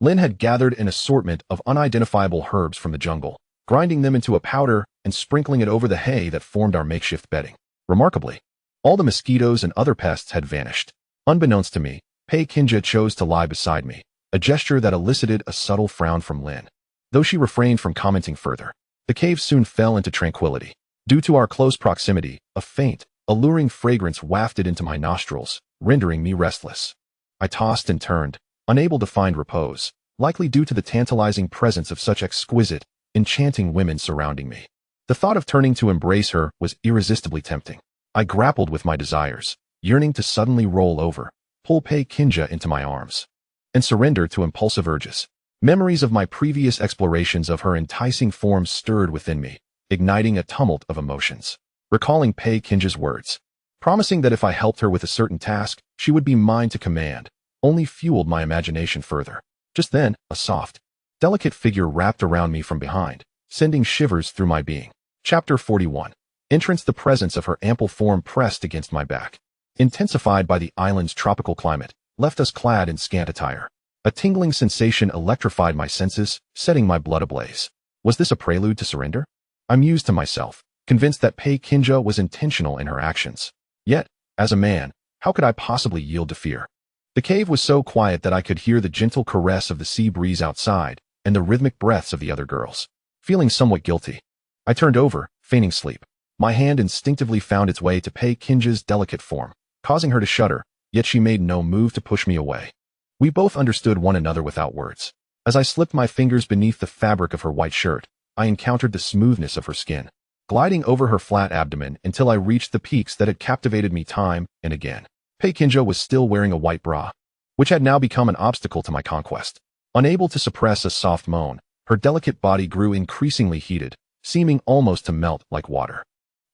Lin had gathered an assortment of unidentifiable herbs from the jungle, grinding them into a powder and sprinkling it over the hay that formed our makeshift bedding. Remarkably, all the mosquitoes and other pests had vanished. Unbeknownst to me, Pei Qinja chose to lie beside me, a gesture that elicited a subtle frown from Lin. Though she refrained from commenting further, the cave soon fell into tranquility. Due to our close proximity, a faint, alluring fragrance wafted into my nostrils, rendering me restless. I tossed and turned, unable to find repose, likely due to the tantalizing presence of such exquisite, enchanting women surrounding me. The thought of turning to embrace her was irresistibly tempting. I grappled with my desires, yearning to suddenly roll over, pull Pei Qinja into my arms, and surrender to impulsive urges. Memories of my previous explorations of her enticing form stirred within me, igniting a tumult of emotions. Recalling Pei Qinja's words, promising that if I helped her with a certain task, she would be mine to command, only fueled my imagination further. Just then, a soft, delicate figure wrapped around me from behind, sending shivers through my being. Chapter 41. Entrance. The presence of her ample form pressed against my back, intensified by the island's tropical climate, left us clad in scant attire. A tingling sensation electrified my senses, setting my blood ablaze. Was this a prelude to surrender? I mused to myself, convinced that Pei Qinja was intentional in her actions. Yet, as a man, how could I possibly yield to fear? The cave was so quiet that I could hear the gentle caress of the sea breeze outside and the rhythmic breaths of the other girls. Feeling somewhat guilty, I turned over, feigning sleep. My hand instinctively found its way to Pei Qinja's delicate form, causing her to shudder, yet she made no move to push me away. We both understood one another without words. As I slipped my fingers beneath the fabric of her white shirt, I encountered the smoothness of her skin, gliding over her flat abdomen until I reached the peaks that had captivated me time and again. Pei Qinja was still wearing a white bra, which had now become an obstacle to my conquest. Unable to suppress a soft moan, her delicate body grew increasingly heated, seeming almost to melt like water.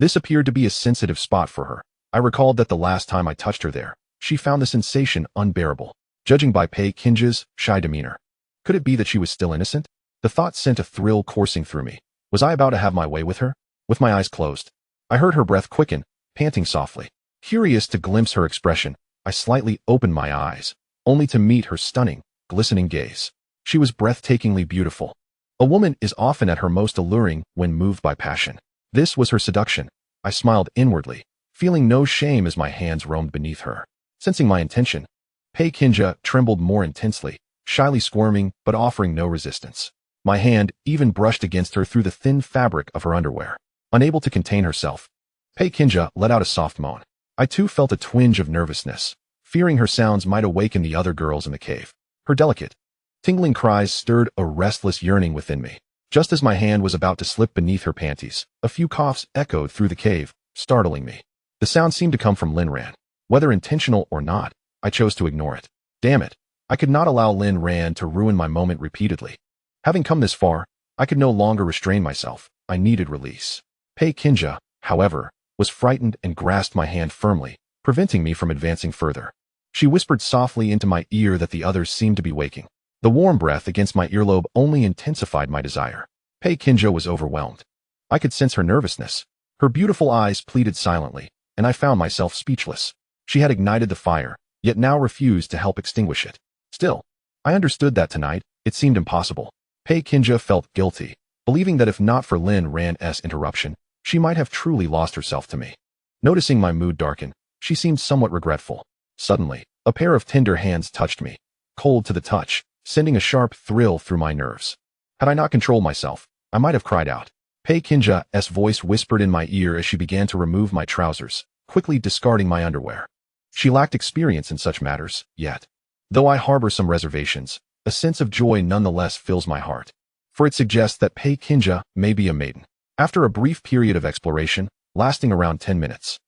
This appeared to be a sensitive spot for her. I recalled that the last time I touched her there, she found the sensation unbearable, judging by Pei Qinja's shy demeanor. Could it be that she was still innocent? The thought sent a thrill coursing through me. Was I about to have my way with her? With my eyes closed, I heard her breath quicken, panting softly. Curious to glimpse her expression, I slightly opened my eyes, only to meet her stunning, glistening gaze. She was breathtakingly beautiful. A woman is often at her most alluring when moved by passion. This was her seduction. I smiled inwardly, feeling no shame as my hands roamed beneath her. Sensing my intention, Pei Qinja trembled more intensely, shyly squirming but offering no resistance. My hand even brushed against her through the thin fabric of her underwear. Unable to contain herself, Pei Qinja let out a soft moan. I too felt a twinge of nervousness, fearing her sounds might awaken the other girls in the cave. Her delicate, tingling cries stirred a restless yearning within me. Just as my hand was about to slip beneath her panties, a few coughs echoed through the cave, startling me. The sound seemed to come from Lin Ran. Whether intentional or not, I chose to ignore it. Damn it, I could not allow Lin Ran to ruin my moment repeatedly. Having come this far, I could no longer restrain myself. I needed release. Pei Qinja, however, was frightened and grasped my hand firmly, preventing me from advancing further. She whispered softly into my ear that the others seemed to be waking. The warm breath against my earlobe only intensified my desire. Pei Qinja was overwhelmed. I could sense her nervousness. Her beautiful eyes pleaded silently, and I found myself speechless. She had ignited the fire, yet now refused to help extinguish it. Still, I understood that tonight, it seemed impossible. Pei Qinja felt guilty, believing that if not for Lin Ran's interruption, she might have truly lost herself to me. Noticing my mood darken, She seemed somewhat regretful. Suddenly, a pair of tender hands touched me, cold to the touch, sending a sharp thrill through my nerves. Had I not controlled myself, I might have cried out. Pei Kinja's voice whispered in my ear as she began to remove my trousers, quickly discarding my underwear. She lacked experience in such matters, yet. Though I harbor some reservations, a sense of joy nonetheless fills my heart, for it suggests that Pei Kinja may be a maiden. After a brief period of exploration, lasting around 10 minutes,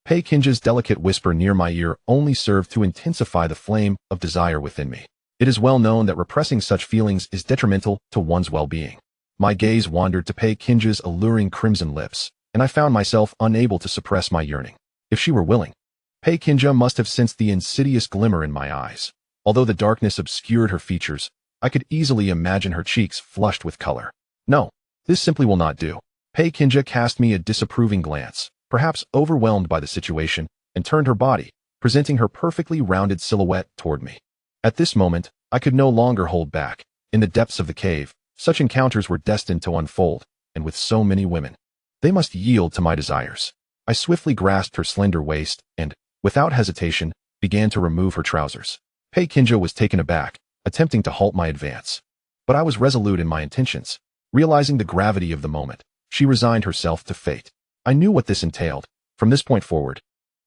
Pei Kinja's delicate whisper near my ear only served to intensify the flame of desire within me. It is well known that repressing such feelings is detrimental to one's well-being. My gaze wandered to Pei Kinja's alluring crimson lips, and I found myself unable to suppress my yearning. If she were willing, Pei Kinja must have sensed the insidious glimmer in my eyes. Although the darkness obscured her features, I could easily imagine her cheeks flushed with color. No, this simply will not do. Pei Kinja cast me a disapproving glance, perhaps overwhelmed by the situation, and turned her body, presenting her perfectly rounded silhouette toward me. At this moment, I could no longer hold back. In the depths of the cave, such encounters were destined to unfold, and with so many women, they must yield to my desires. I swiftly grasped her slender waist and, without hesitation, began to remove her trousers. Pei Kinja was taken aback, attempting to halt my advance. But I was resolute in my intentions. Realizing the gravity of the moment, she resigned herself to fate. I knew what this entailed. From this point forward,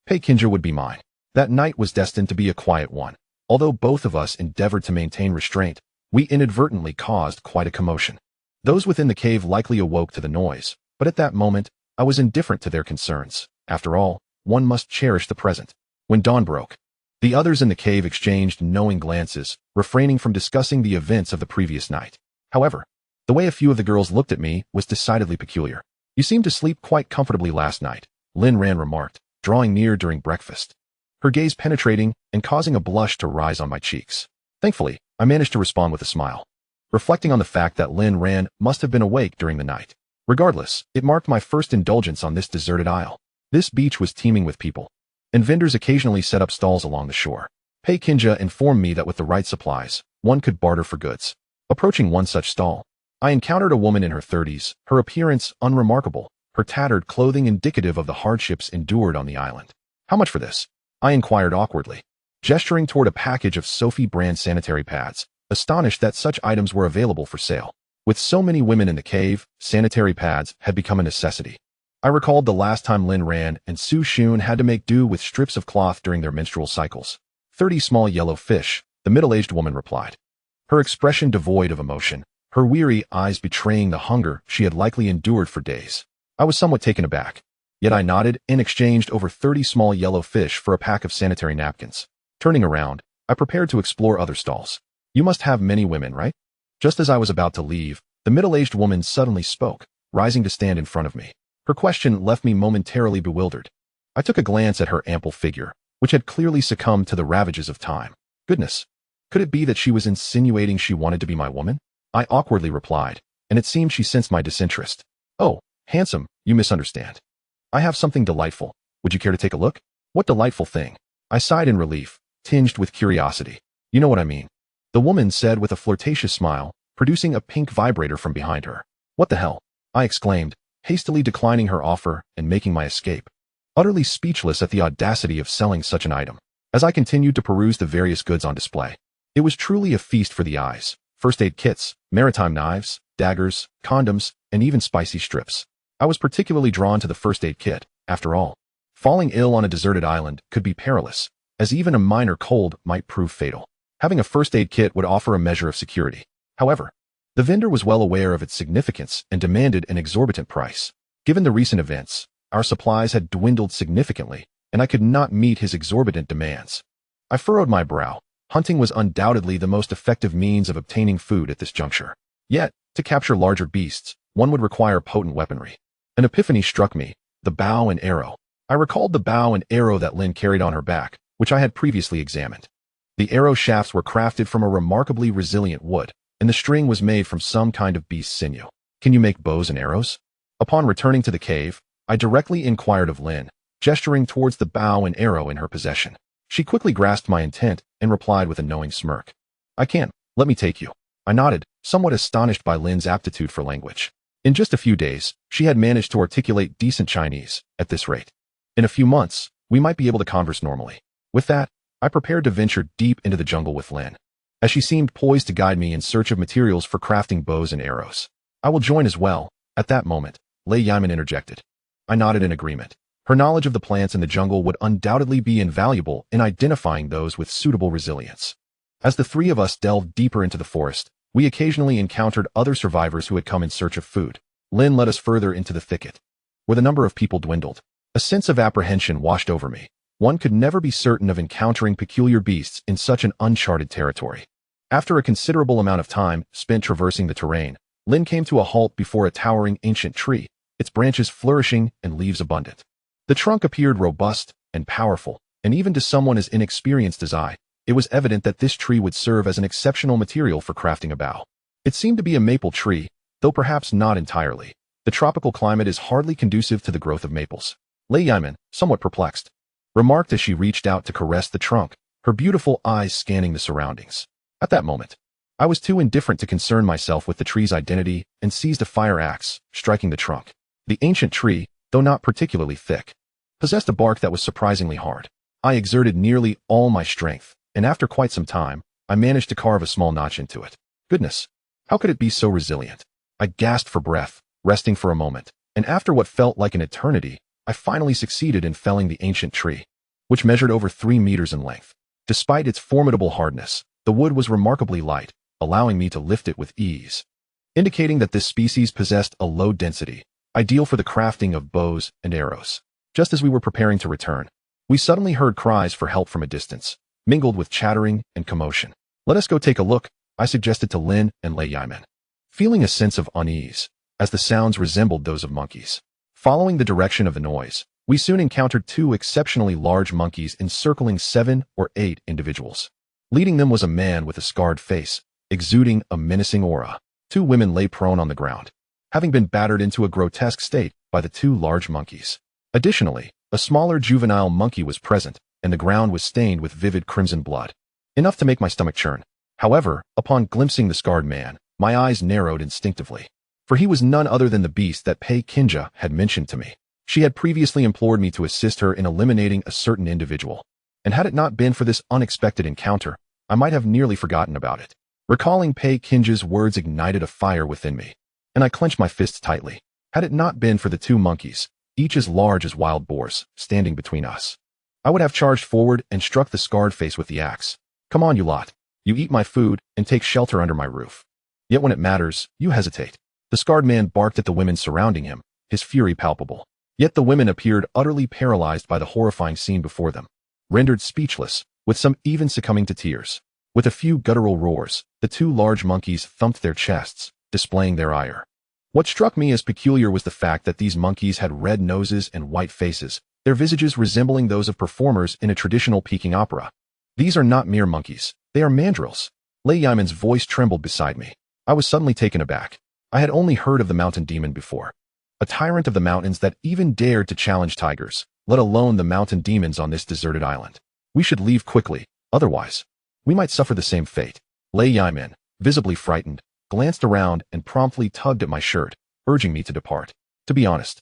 Pei Kinja would be mine. That night was destined to be a quiet one. Although both of us endeavored to maintain restraint, we inadvertently caused quite a commotion. Those within the cave likely awoke to the noise, but at that moment, I was indifferent to their concerns. After all, one must cherish the present. When dawn broke, the others in the cave exchanged knowing glances, refraining from discussing the events of the previous night. However, the way a few of the girls looked at me was decidedly peculiar. You seemed to sleep quite comfortably last night, Lin Ran remarked, drawing near during breakfast, her gaze penetrating and causing a blush to rise on my cheeks. Thankfully, I managed to respond with a smile, reflecting on the fact that Lin Ran must have been awake during the night. Regardless, it marked my first indulgence on this deserted isle. This beach was teeming with people, and vendors occasionally set up stalls along the shore. Pei Kinja informed me that with the right supplies, one could barter for goods. Approaching one such stall, I encountered a woman in her 30s, her appearance unremarkable, her tattered clothing indicative of the hardships endured on the island. How much for this? I inquired awkwardly, gesturing toward a package of Sophie brand sanitary pads, astonished that such items were available for sale. With so many women in the cave, sanitary pads had become a necessity. I recalled the last time Lin Ran and Su Xun had to make do with strips of cloth during their menstrual cycles. 30 small yellow fish, the middle-aged woman replied, her expression devoid of emotion, her weary eyes betraying the hunger she had likely endured for days. I was somewhat taken aback, yet I nodded and exchanged over 30 small yellow fish for a pack of sanitary napkins. Turning around, I prepared to explore other stalls. You must have many women, right? Just as I was about to leave, the middle-aged woman suddenly spoke, rising to stand in front of me. Her question left me momentarily bewildered. I took a glance at her ample figure, which had clearly succumbed to the ravages of time. Goodness, could it be that she was insinuating she wanted to be my woman? I awkwardly replied, and it seemed she sensed my disinterest. Oh, handsome, you misunderstand. I have something delightful. Would you care to take a look? What delightful thing? I sighed in relief, tinged with curiosity. You know what I mean. The woman said with a flirtatious smile, producing a pink vibrator from behind her. What the hell? I exclaimed, hastily declining her offer and making my escape, utterly speechless at the audacity of selling such an item. As I continued to peruse the various goods on display, it was truly a feast for the eyes. First aid kits, maritime knives, daggers, condoms, and even spicy strips. I was particularly drawn to the first aid kit. After all, falling ill on a deserted island could be perilous, as even a minor cold might prove fatal. Having a first aid kit would offer a measure of security. However, the vendor was well aware of its significance and demanded an exorbitant price. Given the recent events, our supplies had dwindled significantly, and I could not meet his exorbitant demands. I furrowed my brow. Hunting was undoubtedly the most effective means of obtaining food at this juncture. Yet, to capture larger beasts, one would require potent weaponry. An epiphany struck me, the bow and arrow. I recalled the bow and arrow that Lin carried on her back, which I had previously examined. The arrow shafts were crafted from a remarkably resilient wood, and the string was made from some kind of beast sinew. Can you make bows and arrows? Upon returning to the cave, I directly inquired of Lin, gesturing towards the bow and arrow in her possession. She quickly grasped my intent and replied with a knowing smirk. I can. Let me take you. I nodded, somewhat astonished by Lin's aptitude for language. In just a few days, she had managed to articulate decent Chinese. At this rate, in a few months, we might be able to converse normally. With that, I prepared to venture deep into the jungle with Lin, as she seemed poised to guide me in search of materials for crafting bows and arrows. I will join as well. At that moment, Lei Yiman interjected. I nodded in agreement. Her knowledge of the plants in the jungle would undoubtedly be invaluable in identifying those with suitable resilience. As the three of us delved deeper into the forest, we occasionally encountered other survivors who had come in search of food. Lin led us further into the thicket, where the number of people dwindled. A sense of apprehension washed over me. One could never be certain of encountering peculiar beasts in such an uncharted territory. After a considerable amount of time spent traversing the terrain, Lin came to a halt before a towering ancient tree, its branches flourishing and leaves abundant. The trunk appeared robust and powerful, and even to someone as inexperienced as I, it was evident that this tree would serve as an exceptional material for crafting a bow. It seemed to be a maple tree, though perhaps not entirely. The tropical climate is hardly conducive to the growth of maples. Lei Yiman, somewhat perplexed, remarked as she reached out to caress the trunk, her beautiful eyes scanning the surroundings. At that moment, I was too indifferent to concern myself with the tree's identity and seized a fire axe, striking the trunk. The ancient tree, though not particularly thick, possessed a bark that was surprisingly hard. I exerted nearly all my strength, and after quite some time, I managed to carve a small notch into it. Goodness, how could it be so resilient? I gasped for breath, resting for a moment, and after what felt like an eternity, I finally succeeded in felling the ancient tree, which measured over 3 meters in length. Despite its formidable hardness, the wood was remarkably light, allowing me to lift it with ease, indicating that this species possessed a low density, ideal for the crafting of bows and arrows. Just as we were preparing to return, we suddenly heard cries for help from a distance, mingled with chattering and commotion. Let us go take a look, I suggested to Lin and Lei Yiman, feeling a sense of unease, as the sounds resembled those of monkeys. Following the direction of the noise, we soon encountered 2 exceptionally large monkeys encircling 7 or 8 individuals. Leading them was a man with a scarred face, exuding a menacing aura. 2 women lay prone on the ground, having been battered into a grotesque state by the 2 large monkeys. Additionally, a smaller juvenile monkey was present, and the ground was stained with vivid crimson blood, enough to make my stomach churn. However, upon glimpsing the scarred man, my eyes narrowed instinctively, for he was none other than the beast that Pei Kinja had mentioned to me. She had previously implored me to assist her in eliminating a certain individual, and had it not been for this unexpected encounter, I might have nearly forgotten about it. Recalling Pei Kinja's words ignited a fire within me, and I clenched my fists tightly. Had it not been for the 2 monkeys, each as large as wild boars, standing between us, I would have charged forward and struck the scarred face with the axe. Come on, you lot. You eat my food and take shelter under my roof. Yet when it matters, you hesitate. The scarred man barked at the women surrounding him, his fury palpable. Yet the women appeared utterly paralyzed by the horrifying scene before them, rendered speechless, with some even succumbing to tears. With a few guttural roars, the 2 large monkeys thumped their chests, displaying their ire. What struck me as peculiar was the fact that these monkeys had red noses and white faces, their visages resembling those of performers in a traditional Peking opera. These are not mere monkeys, they are mandrills. Lei Yiman's voice trembled beside me. I was suddenly taken aback. I had only heard of the mountain demon before, a tyrant of the mountains that even dared to challenge tigers, let alone the mountain demons on this deserted island. We should leave quickly, otherwise, we might suffer the same fate. Lei Yiman, visibly frightened, glanced around and promptly tugged at my shirt, urging me to depart. To be honest,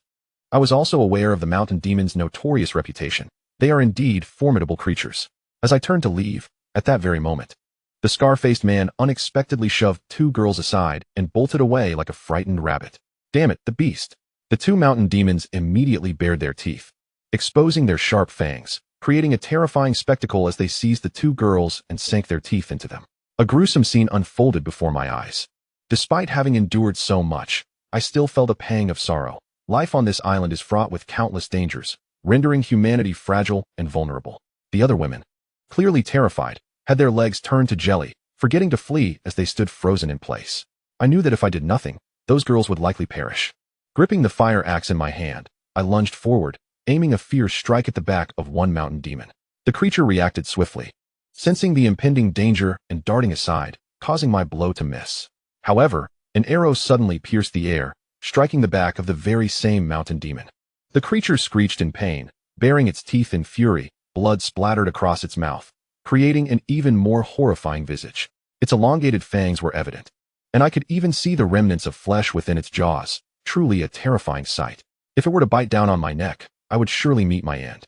I was also aware of the mountain demon's notorious reputation. They are indeed formidable creatures. As I turned to leave, at that very moment, the scar-faced man unexpectedly shoved 2 girls aside and bolted away like a frightened rabbit. Damn it, the beast! The 2 mountain demons immediately bared their teeth, exposing their sharp fangs, creating a terrifying spectacle as they seized the 2 girls and sank their teeth into them. A gruesome scene unfolded before my eyes. Despite having endured so much, I still felt a pang of sorrow. Life on this island is fraught with countless dangers, rendering humanity fragile and vulnerable. The other women, clearly terrified, had their legs turned to jelly, forgetting to flee as they stood frozen in place. I knew that if I did nothing, those girls would likely perish. Gripping the fire axe in my hand, I lunged forward, aiming a fierce strike at the back of one mountain demon. The creature reacted swiftly, sensing the impending danger and darting aside, causing my blow to miss. However, an arrow suddenly pierced the air, striking the back of the very same mountain demon. The creature screeched in pain, baring its teeth in fury, blood splattered across its mouth, creating an even more horrifying visage. Its elongated fangs were evident, and I could even see the remnants of flesh within its jaws, truly a terrifying sight. If it were to bite down on my neck, I would surely meet my end.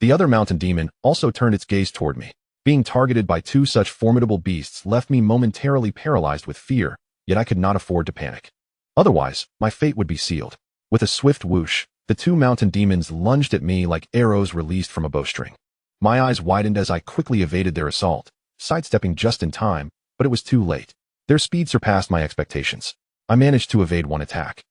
The other mountain demon also turned its gaze toward me. Being targeted by two such formidable beasts left me momentarily paralyzed with fear, yet I could not afford to panic. Otherwise, my fate would be sealed. With a swift whoosh, the two mountain demons lunged at me like arrows released from a bowstring. My eyes widened as I quickly evaded their assault, sidestepping just in time, but it was too late. Their speed surpassed my expectations. I managed to evade one attack.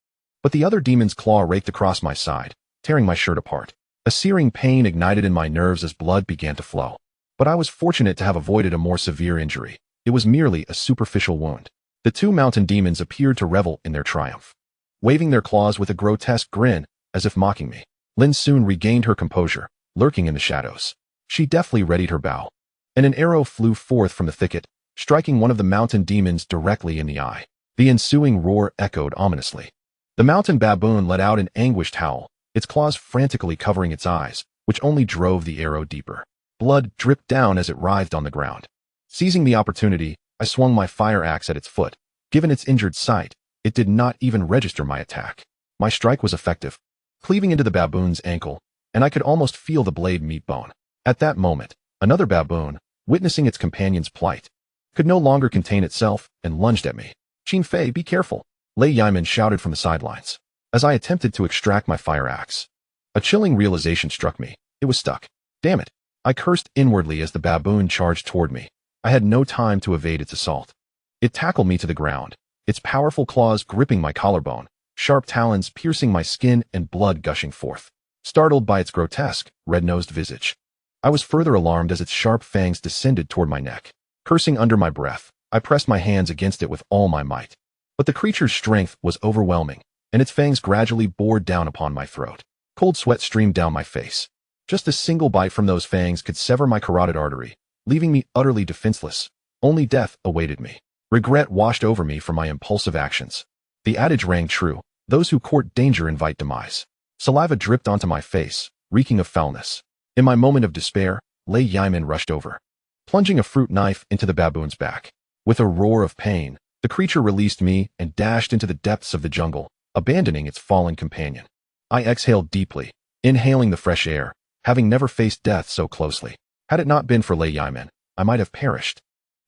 But the other demon's claw raked across my side, tearing my shirt apart. A searing pain ignited in my nerves as blood began to flow. But I was fortunate to have avoided a more severe injury. It was merely a superficial wound. The two mountain demons appeared to revel in their triumph, waving their claws with a grotesque grin, as if mocking me. Lin soon regained her composure, lurking in the shadows. She deftly readied her bow, and an arrow flew forth from the thicket, striking one of the mountain demons directly in the eye. The ensuing roar echoed ominously. The mountain baboon let out an anguished howl, its claws frantically covering its eyes, which only drove the arrow deeper. Blood dripped down as it writhed on the ground. Seizing the opportunity, I swung my fire axe at its foot. Given its injured sight, it did not even register my attack. My strike was effective, cleaving into the baboon's ankle, and I could almost feel the blade meet bone. At that moment, another baboon, witnessing its companion's plight, could no longer contain itself and lunged at me. "Qin Fei, be careful," Lei Yiman shouted from the sidelines. As I attempted to extract my fire axe, a chilling realization struck me. It was stuck. Damn it. I cursed inwardly as the baboon charged toward me. I had no time to evade its assault. It tackled me to the ground, its powerful claws gripping my collarbone, sharp talons piercing my skin and blood gushing forth. Startled by its grotesque, red-nosed visage, I was further alarmed as its sharp fangs descended toward my neck. Cursing under my breath, I pressed my hands against it with all my might. But the creature's strength was overwhelming, and its fangs gradually bored down upon my throat. Cold sweat streamed down my face. Just a single bite from those fangs could sever my carotid artery, leaving me utterly defenseless. Only death awaited me. Regret washed over me for my impulsive actions. The adage rang true: those who court danger invite demise. Saliva dripped onto my face, reeking of foulness. In my moment of despair, Lei Yiman rushed over, plunging a fruit knife into the baboon's back. With a roar of pain, the creature released me and dashed into the depths of the jungle, abandoning its fallen companion. I exhaled deeply, inhaling the fresh air, having never faced death so closely. Had it not been for Lei Yiman, I might have perished.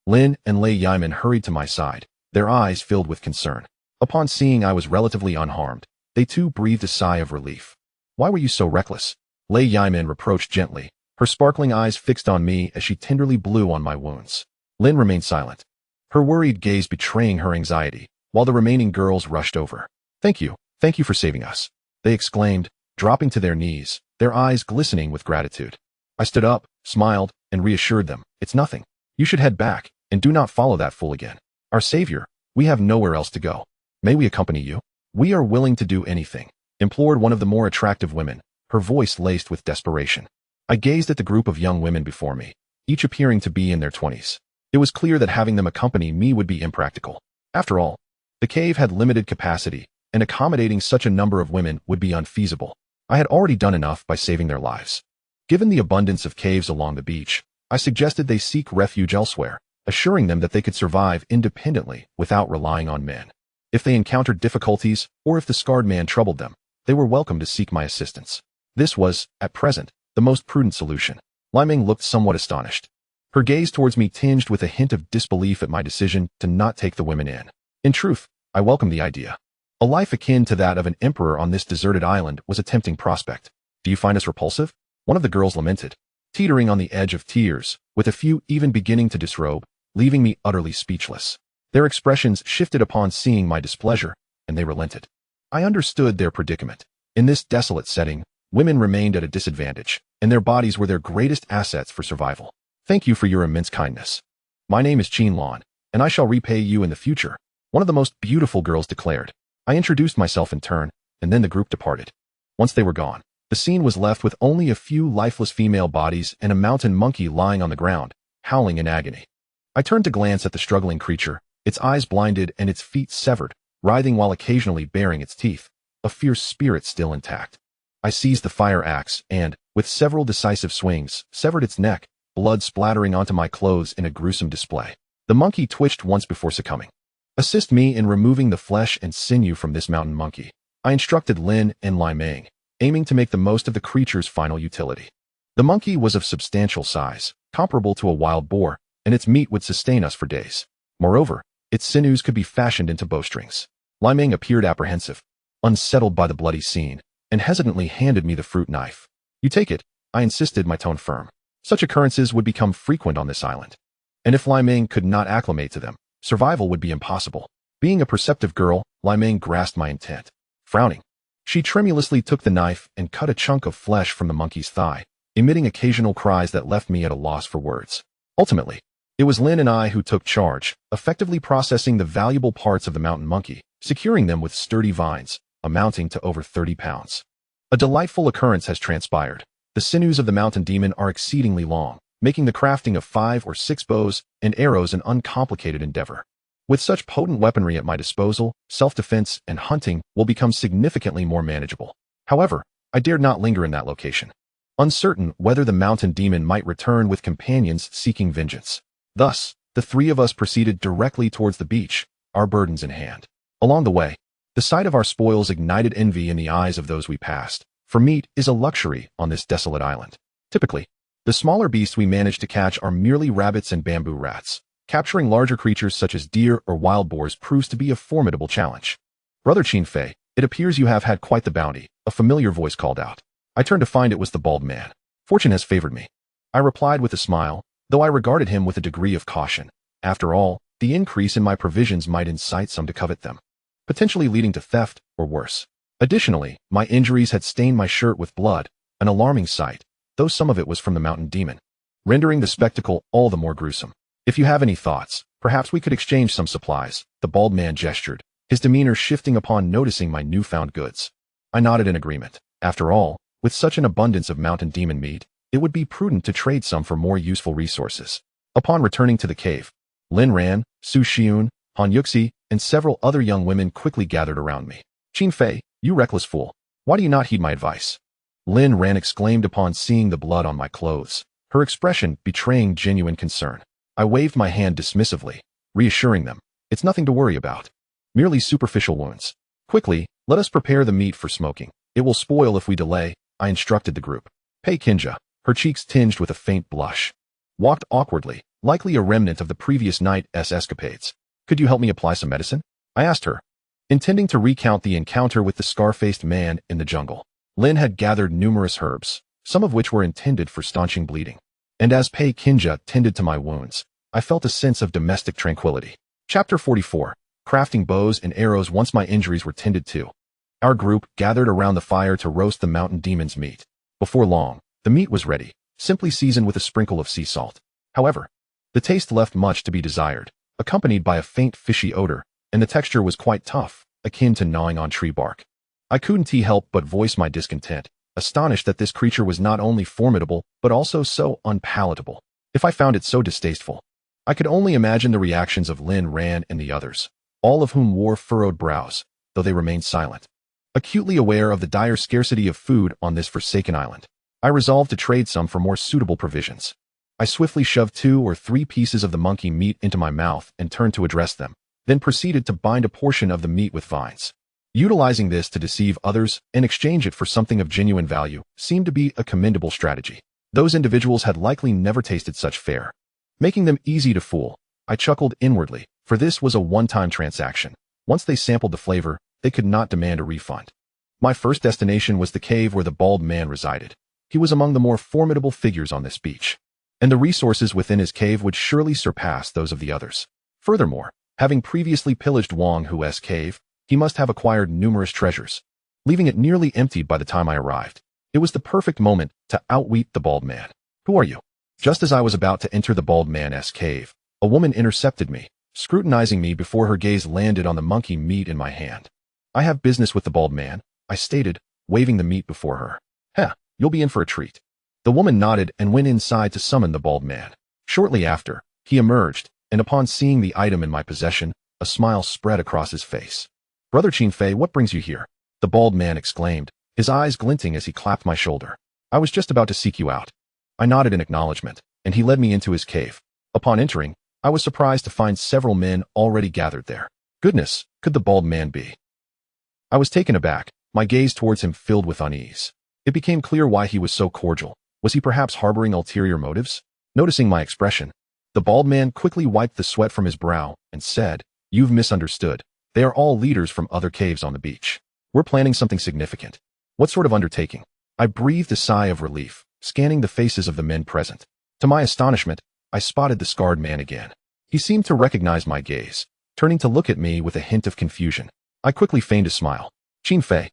Lin and Lei Yiman hurried to my side, their eyes filled with concern. Upon seeing I was relatively unharmed, they too breathed a sigh of relief. "Why were you so reckless?" Lei Yiman reproached gently, her sparkling eyes fixed on me as she tenderly blew on my wounds. Lin remained silent, her worried gaze betraying her anxiety, while the remaining girls rushed over. Thank you for saving us," they exclaimed, dropping to their knees, their eyes glistening with gratitude. I stood up, smiled, and reassured them. "It's nothing. You should head back, and do not follow that fool again. Our savior, we have nowhere else to go. May we accompany you?" "We are willing to do anything," implored one of the more attractive women, her voice laced with desperation. I gazed at the group of young women before me, each appearing to be in their 20s. It was clear that having them accompany me would be impractical. After all, the cave had limited capacity, and accommodating such a number of women would be unfeasible. I had already done enough by saving their lives. Given the abundance of caves along the beach, I suggested they seek refuge elsewhere, assuring them that they could survive independently without relying on men. If they encountered difficulties, or if the scarred man troubled them, they were welcome to seek my assistance. This was, at present, the most prudent solution. Li Ming looked somewhat astonished, her gaze towards me tinged with a hint of disbelief at my decision to not take the women in. In truth, I welcomed the idea. A life akin to that of an emperor on this deserted island was a tempting prospect. "Do you find us repulsive?" one of the girls lamented, teetering on the edge of tears, with a few even beginning to disrobe, leaving me utterly speechless. Their expressions shifted upon seeing my displeasure, and they relented. I understood their predicament. In this desolate setting, women remained at a disadvantage, and their bodies were their greatest assets for survival. "Thank you for your immense kindness. My name is Qin Lan, and I shall repay you in the future," one of the most beautiful girls declared. I introduced myself in turn, and then the group departed. Once they were gone, the scene was left with only a few lifeless female bodies and a mountain monkey lying on the ground, howling in agony. I turned to glance at the struggling creature, its eyes blinded and its feet severed, writhing while occasionally baring its teeth, a fierce spirit still intact. I seized the fire axe and, with several decisive swings, severed its neck, blood splattering onto my clothes in a gruesome display. The monkey twitched once before succumbing. "Assist me in removing the flesh and sinew from this mountain monkey," I instructed Lin and Li Ming, aiming to make the most of the creature's final utility. The monkey was of substantial size, comparable to a wild boar, and its meat would sustain us for days. Moreover, its sinews could be fashioned into bowstrings. Li Ming appeared apprehensive, unsettled by the bloody scene, and hesitantly handed me the fruit knife. "You take it," I insisted, my tone firm. Such occurrences would become frequent on this island. And if Li Ming could not acclimate to them, survival would be impossible. Being a perceptive girl, Li Ming grasped my intent. Frowning, she tremulously took the knife and cut a chunk of flesh from the monkey's thigh, emitting occasional cries that left me at a loss for words. Ultimately, it was Lin and I who took charge, effectively processing the valuable parts of the mountain monkey, securing them with sturdy vines, amounting to over 30 pounds. A delightful occurrence has transpired. The sinews of the mountain demon are exceedingly long, making the crafting of 5 or 6 bows and arrows an uncomplicated endeavor. With such potent weaponry at my disposal, self-defense and hunting will become significantly more manageable. However, I dared not linger in that location, uncertain whether the mountain demon might return with companions seeking vengeance. Thus, the 3 of us proceeded directly towards the beach, our burdens in hand. Along the way, the sight of our spoils ignited envy in the eyes of those we passed, for meat is a luxury on this desolate island. Typically, the smaller beasts we manage to catch are merely rabbits and bamboo rats. Capturing larger creatures such as deer or wild boars proves to be a formidable challenge. "Brother Qin Fei, it appears you have had quite the bounty," a familiar voice called out. I turned to find it was the bald man. "Fortune has favored me," I replied with a smile, though I regarded him with a degree of caution. After all, the increase in my provisions might incite some to covet them, potentially leading to theft or worse. Additionally, my injuries had stained my shirt with blood, an alarming sight, though some of it was from the mountain demon, rendering the spectacle all the more gruesome. "If you have any thoughts, perhaps we could exchange some supplies," the bald man gestured, his demeanor shifting upon noticing my newfound goods. I nodded in agreement. After all, with such an abundance of mountain demon meat, it would be prudent to trade some for more useful resources. Upon returning to the cave, Lin Ran, Su Xiun, Han Yuxi, and several other young women quickly gathered around me. "Qin Fei, you reckless fool. Why do you not heed my advice?" Lin Ran exclaimed upon seeing the blood on my clothes, her expression betraying genuine concern. I waved my hand dismissively, reassuring them, "It's nothing to worry about. Merely superficial wounds. Quickly, let us prepare the meat for smoking. It will spoil if we delay," I instructed the group. Pei Kinja, her cheeks tinged with a faint blush, walked awkwardly, likely a remnant of the previous night's escapades. "Could you help me apply some medicine?" I asked her, intending to recount the encounter with the scar-faced man in the jungle. Lin had gathered numerous herbs, some of which were intended for staunching bleeding. And as Pei Kinja tended to my wounds, I felt a sense of domestic tranquility. Chapter 44. Crafting bows and arrows. Once my injuries were tended to, our group gathered around the fire to roast the mountain demon's meat. Before long, the meat was ready, simply seasoned with a sprinkle of sea salt. However, the taste left much to be desired, accompanied by a faint fishy odor, and the texture was quite tough, akin to gnawing on tree bark. I couldn't help but voice my discontent, astonished that this creature was not only formidable, but also so unpalatable. If I found it so distasteful, I could only imagine the reactions of Lin Ran and the others, all of whom wore furrowed brows, though they remained silent. Acutely aware of the dire scarcity of food on this forsaken island, I resolved to trade some for more suitable provisions. I swiftly shoved 2 or 3 pieces of the monkey meat into my mouth and turned to address them, then proceeded to bind a portion of the meat with vines. Utilizing this to deceive others and exchange it for something of genuine value seemed to be a commendable strategy. Those individuals had likely never tasted such fare, making them easy to fool. I chuckled inwardly, for this was a one-time transaction. Once they sampled the flavor, they could not demand a refund. My first destination was the cave where the bald man resided. He was among the more formidable figures on this beach, and the resources within his cave would surely surpass those of the others. Furthermore, having previously pillaged Wang Hu's cave, he must have acquired numerous treasures, leaving it nearly emptied by the time I arrived. It was the perfect moment to outwit the bald man. "Who are you?" Just as I was about to enter the bald man's cave, a woman intercepted me, scrutinizing me before her gaze landed on the monkey meat in my hand. "I have business with the bald man," I stated, waving the meat before her. "Heh, you'll be in for a treat." The woman nodded and went inside to summon the bald man. Shortly after, he emerged, and upon seeing the item in my possession, a smile spread across his face. "Brother Qin Fei, what brings you here?" the bald man exclaimed, his eyes glinting as he clapped my shoulder. "I was just about to seek you out." I nodded in acknowledgement, and he led me into his cave. Upon entering, I was surprised to find several men already gathered there. Goodness, could the bald man be? I was taken aback, my gaze towards him filled with unease. It became clear why he was so cordial. Was he perhaps harboring ulterior motives? Noticing my expression, the bald man quickly wiped the sweat from his brow and said, "You've misunderstood. They are all leaders from other caves on the beach. We're planning something significant." "What sort of undertaking?" I breathed a sigh of relief, scanning the faces of the men present. To my astonishment, I spotted the scarred man again. He seemed to recognize my gaze, turning to look at me with a hint of confusion. I quickly feigned a smile. "Qin Fei,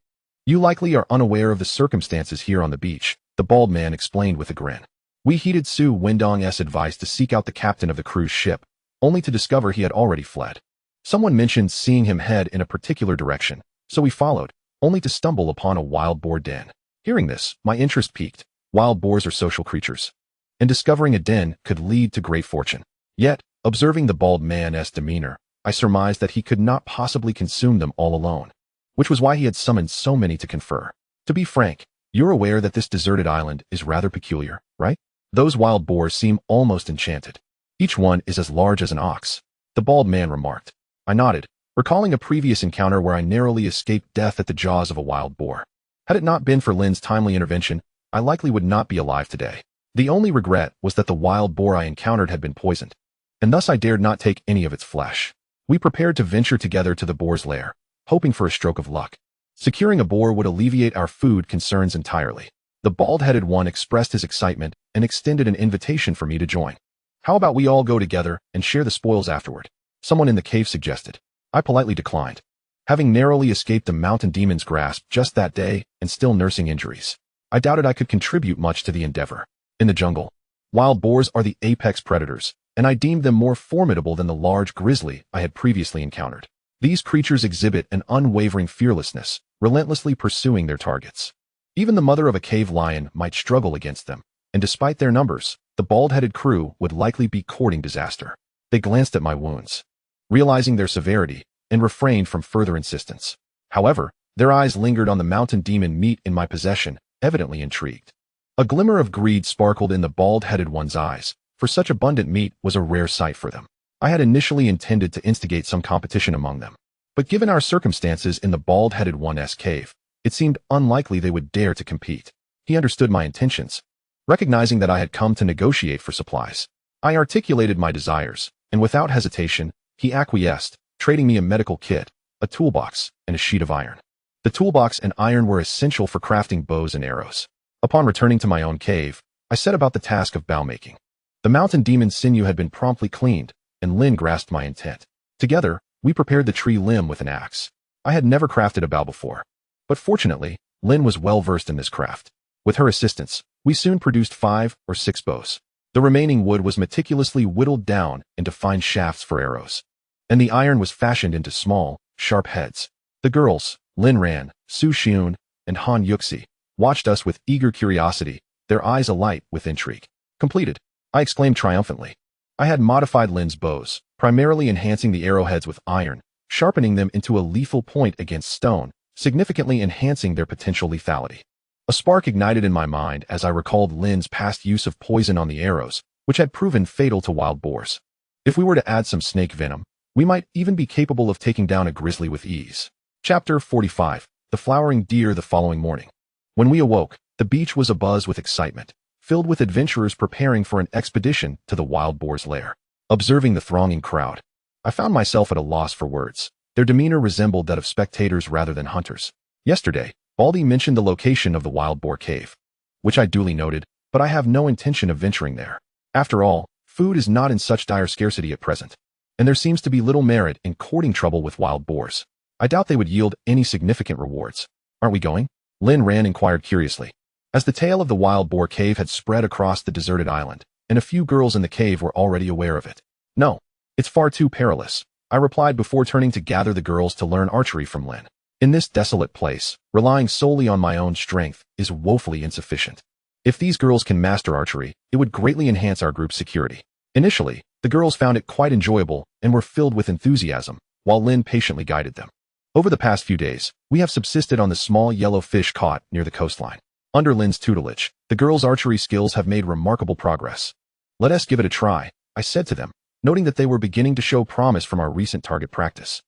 you likely are unaware of the circumstances here on the beach," the bald man explained with a grin. "We heeded Su Wendong's advice to seek out the captain of the cruise ship, only to discover he had already fled. Someone mentioned seeing him head in a particular direction, so we followed, only to stumble upon a wild boar den." Hearing this, my interest piqued. Wild boars are social creatures, and discovering a den could lead to great fortune. Yet, observing the bald man's demeanor, I surmised that he could not possibly consume them all alone, which was why he had summoned so many to confer. "To be frank, you're aware that this deserted island is rather peculiar, right? Those wild boars seem almost enchanted. Each one is as large as an ox," the bald man remarked. I nodded, recalling a previous encounter where I narrowly escaped death at the jaws of a wild boar. Had it not been for Lin's timely intervention, I likely would not be alive today. The only regret was that the wild boar I encountered had been poisoned, and thus I dared not take any of its flesh. We prepared to venture together to the boar's lair, hoping for a stroke of luck. Securing a boar would alleviate our food concerns entirely. The bald-headed one expressed his excitement and extended an invitation for me to join. "How about we all go together and share the spoils afterward?" someone in the cave suggested. I politely declined. Having narrowly escaped the mountain demon's grasp just that day and still nursing injuries, I doubted I could contribute much to the endeavor. In the jungle, wild boars are the apex predators, and I deemed them more formidable than the large grizzly I had previously encountered. These creatures exhibit an unwavering fearlessness, relentlessly pursuing their targets. Even the mother of a cave lion might struggle against them, and despite their numbers, the bald-headed crew would likely be courting disaster. They glanced at my wounds, realizing their severity, and refrained from further insistence. However, their eyes lingered on the mountain demon meat in my possession, evidently intrigued. A glimmer of greed sparkled in the bald-headed one's eyes, for such abundant meat was a rare sight for them. I had initially intended to instigate some competition among them, but given our circumstances in the bald-headed one's cave, it seemed unlikely they would dare to compete. He understood my intentions. Recognizing that I had come to negotiate for supplies, I articulated my desires, and without hesitation, he acquiesced, trading me a medical kit, a toolbox, and a sheet of iron. The toolbox and iron were essential for crafting bows and arrows. Upon returning to my own cave, I set about the task of bow making. The mountain demon's sinew had been promptly cleaned, and Lin grasped my intent. Together, we prepared the tree limb with an axe. I had never crafted a bow before, but fortunately, Lin was well versed in this craft. With her assistance, we soon produced 5 or 6 bows. The remaining wood was meticulously whittled down into fine shafts for arrows, and the iron was fashioned into small, sharp heads. The girls, Lin Ran, Su Xiun, and Han Yuxi, watched us with eager curiosity, their eyes alight with intrigue. "Completed," I exclaimed triumphantly. I had modified Lin's bows, primarily enhancing the arrowheads with iron, sharpening them into a lethal point against stone, significantly enhancing their potential lethality. A spark ignited in my mind as I recalled Lin's past use of poison on the arrows, which had proven fatal to wild boars. If we were to add some snake venom, we might even be capable of taking down a grizzly with ease. Chapter 45. The Flowering Deer. The following morning, when we awoke, the beach was abuzz with excitement, filled with adventurers preparing for an expedition to the wild boar's lair. Observing the thronging crowd, I found myself at a loss for words. Their demeanor resembled that of spectators rather than hunters. Yesterday, Baldy mentioned the location of the wild boar cave, which I duly noted, but I have no intention of venturing there. After all, food is not in such dire scarcity at present, and there seems to be little merit in courting trouble with wild boars. I doubt they would yield any significant rewards. "Aren't we going?" Lin Ran inquired curiously, as the tale of the wild boar cave had spread across the deserted island, and a few girls in the cave were already aware of it. "No, it's far too perilous," I replied before turning to gather the girls to learn archery from Lin. "In this desolate place, relying solely on my own strength is woefully insufficient. If these girls can master archery, it would greatly enhance our group's security." Initially, the girls found it quite enjoyable and were filled with enthusiasm, while Lin patiently guided them. Over the past few days, we have subsisted on the small yellow fish caught near the coastline. Under Lin's tutelage, the girls' archery skills have made remarkable progress. "Let us give it a try," I said to them, noting that they were beginning to show promise from our recent target practice.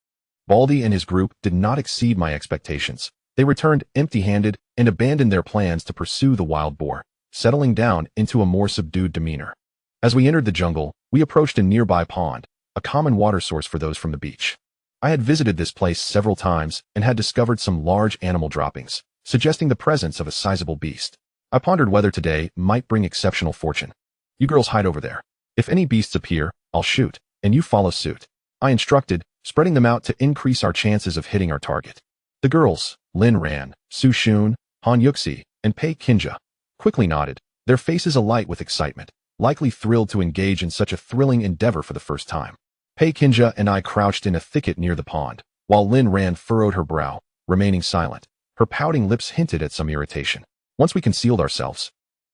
Baldy and his group did not exceed my expectations. They returned empty-handed and abandoned their plans to pursue the wild boar. settling down into a more subdued demeanor. As we entered the jungle, we approached a nearby pond, a common water source for those from the beach. I had visited this place several times and had discovered some large animal droppings, suggesting the presence of a sizable beast. I pondered whether today might bring exceptional fortune. You girls hide over there. If any beasts appear, I'll shoot, and you follow suit, I instructed, spreading them out to increase our chances of hitting our target. The girls, Lin Ran, Su Xun, Han Yuxi, and Pei Kinja, quickly nodded, their faces alight with excitement, likely thrilled to engage in such a thrilling endeavor for the first time. Pei Kinja and I crouched in a thicket near the pond, while Lin Ran furrowed her brow, remaining silent. Her pouting lips hinted at some irritation. Once we concealed ourselves,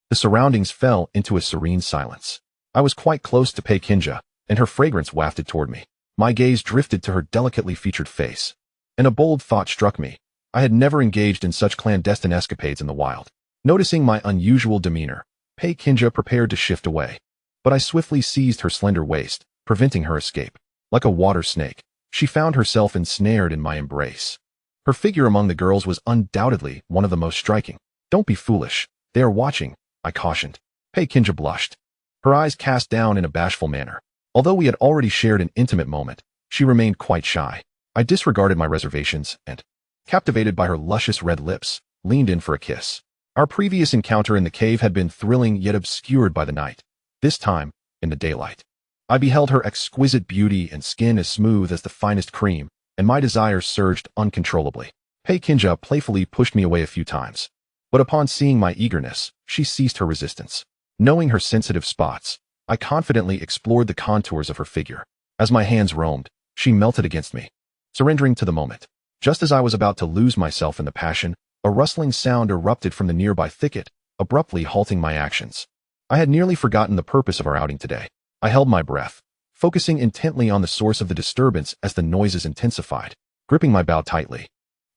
the surroundings fell into a serene silence. I was quite close to Pei Kinja, and her fragrance wafted toward me. My gaze drifted to her delicately featured face, and a bold thought struck me. I had never engaged in such clandestine escapades in the wild. Noticing my unusual demeanor, Pei Kinja prepared to shift away, but I swiftly seized her slender waist, preventing her escape. Like a water snake, she found herself ensnared in my embrace. Her figure among the girls was undoubtedly one of the most striking. Don't be foolish. They are watching, I cautioned. Pei Kinja blushed, her eyes cast down in a bashful manner. Although we had already shared an intimate moment, she remained quite shy. I disregarded my reservations and, captivated by her luscious red lips, leaned in for a kiss. Our previous encounter in the cave had been thrilling yet obscured by the night. This time, in the daylight, I beheld her exquisite beauty and skin as smooth as the finest cream, and my desires surged uncontrollably. Pei Kinja playfully pushed me away a few times, but upon seeing my eagerness, she ceased her resistance. Knowing her sensitive spots, I confidently explored the contours of her figure. As my hands roamed, she melted against me, surrendering to the moment. Just as I was about to lose myself in the passion, a rustling sound erupted from the nearby thicket, abruptly halting my actions. I had nearly forgotten the purpose of our outing today. I held my breath, focusing intently on the source of the disturbance as the noises intensified. Gripping my bow tightly,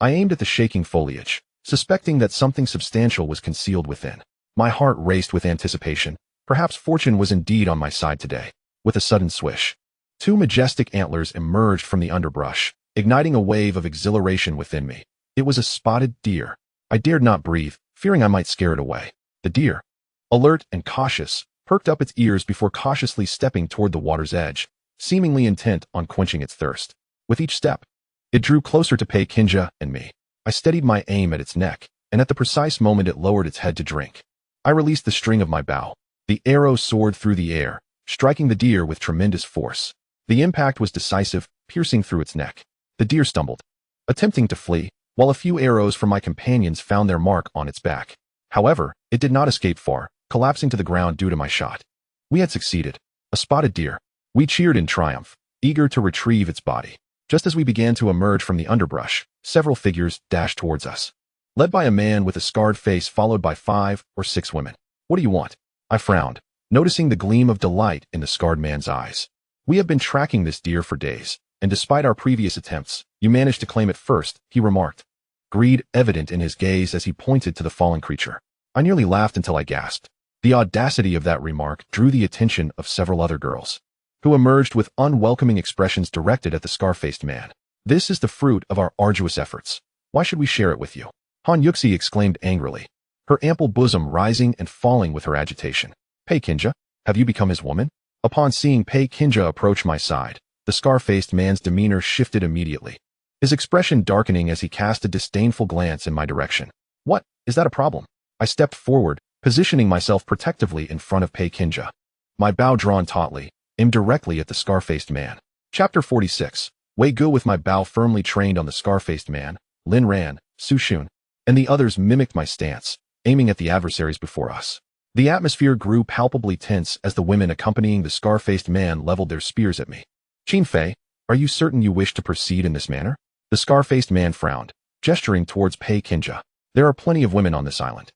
I aimed at the shaking foliage, suspecting that something substantial was concealed within. My heart raced with anticipation. Perhaps fortune was indeed on my side today. With a sudden swish, two majestic antlers emerged from the underbrush, igniting a wave of exhilaration within me. It was a spotted deer. I dared not breathe, fearing I might scare it away. The deer, alert and cautious, perked up its ears before cautiously stepping toward the water's edge, seemingly intent on quenching its thirst. With each step, it drew closer to Pei Kinja and me. I steadied my aim at its neck, and at the precise moment it lowered its head to drink, I released the string of my bow. The arrow soared through the air, striking the deer with tremendous force. The impact was decisive, piercing through its neck. The deer stumbled, attempting to flee, while a few arrows from my companions found their mark on its back. However, it did not escape far, collapsing to the ground due to my shot. We had succeeded. A spotted deer. We cheered in triumph, eager to retrieve its body. Just as we began to emerge from the underbrush, several figures dashed towards us, led by a man with a scarred face followed by 5 or 6 women. What do you want? I frowned, noticing the gleam of delight in the scarred man's eyes. We have been tracking this deer for days, and despite our previous attempts, you managed to claim it first, he remarked, greed evident in his gaze as he pointed to the fallen creature. I nearly laughed until I gasped. The audacity of that remark drew the attention of several other girls, who emerged with unwelcoming expressions directed at the scar-faced man. This is the fruit of our arduous efforts. Why should we share it with you? Han Yuxi exclaimed angrily, her ample bosom rising and falling with her agitation. Pei Kinja, have you become his woman? Upon seeing Pei Kinja approach my side, the scar-faced man's demeanor shifted immediately, his expression darkening as he cast a disdainful glance in my direction. What? Is that a problem? I stepped forward, positioning myself protectively in front of Pei Kinja, my bow drawn tautly, aimed directly at the scar-faced man. Chapter 46. Wei Gu. With my bow firmly trained on the scar-faced man, Lin Ran, Su Xun, and the others mimicked my stance, aiming at the adversaries before us. The atmosphere grew palpably tense as the women accompanying the scar-faced man leveled their spears at me. Qin Fei, are you certain you wish to proceed in this manner? The scar-faced man frowned, gesturing towards Pei Kinja. There are plenty of women on this island.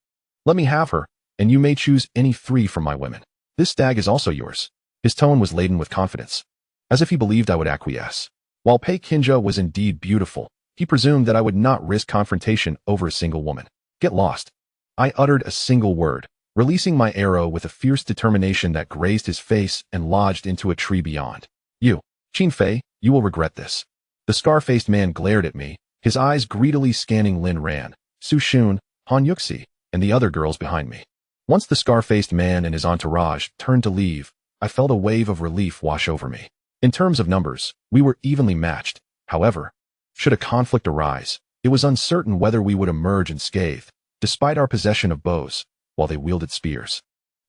Let me have her, and you may choose any 3 from my women. This stag is also yours. His tone was laden with confidence, as if he believed I would acquiesce. While Pei Kinja was indeed beautiful, he presumed that I would not risk confrontation over a single woman. Get lost. I uttered a single word, releasing my arrow with a fierce determination that grazed his face and lodged into a tree beyond. You, Qin Fei, you will regret this. The scar-faced man glared at me, his eyes greedily scanning Lin Ran, Su Xun, Han Yuxi, and the other girls behind me. Once the scar-faced man and his entourage turned to leave, I felt a wave of relief wash over me. In terms of numbers, we were evenly matched. However, should a conflict arise, it was uncertain whether we would emerge unscathed, despite our possession of bows, while they wielded spears.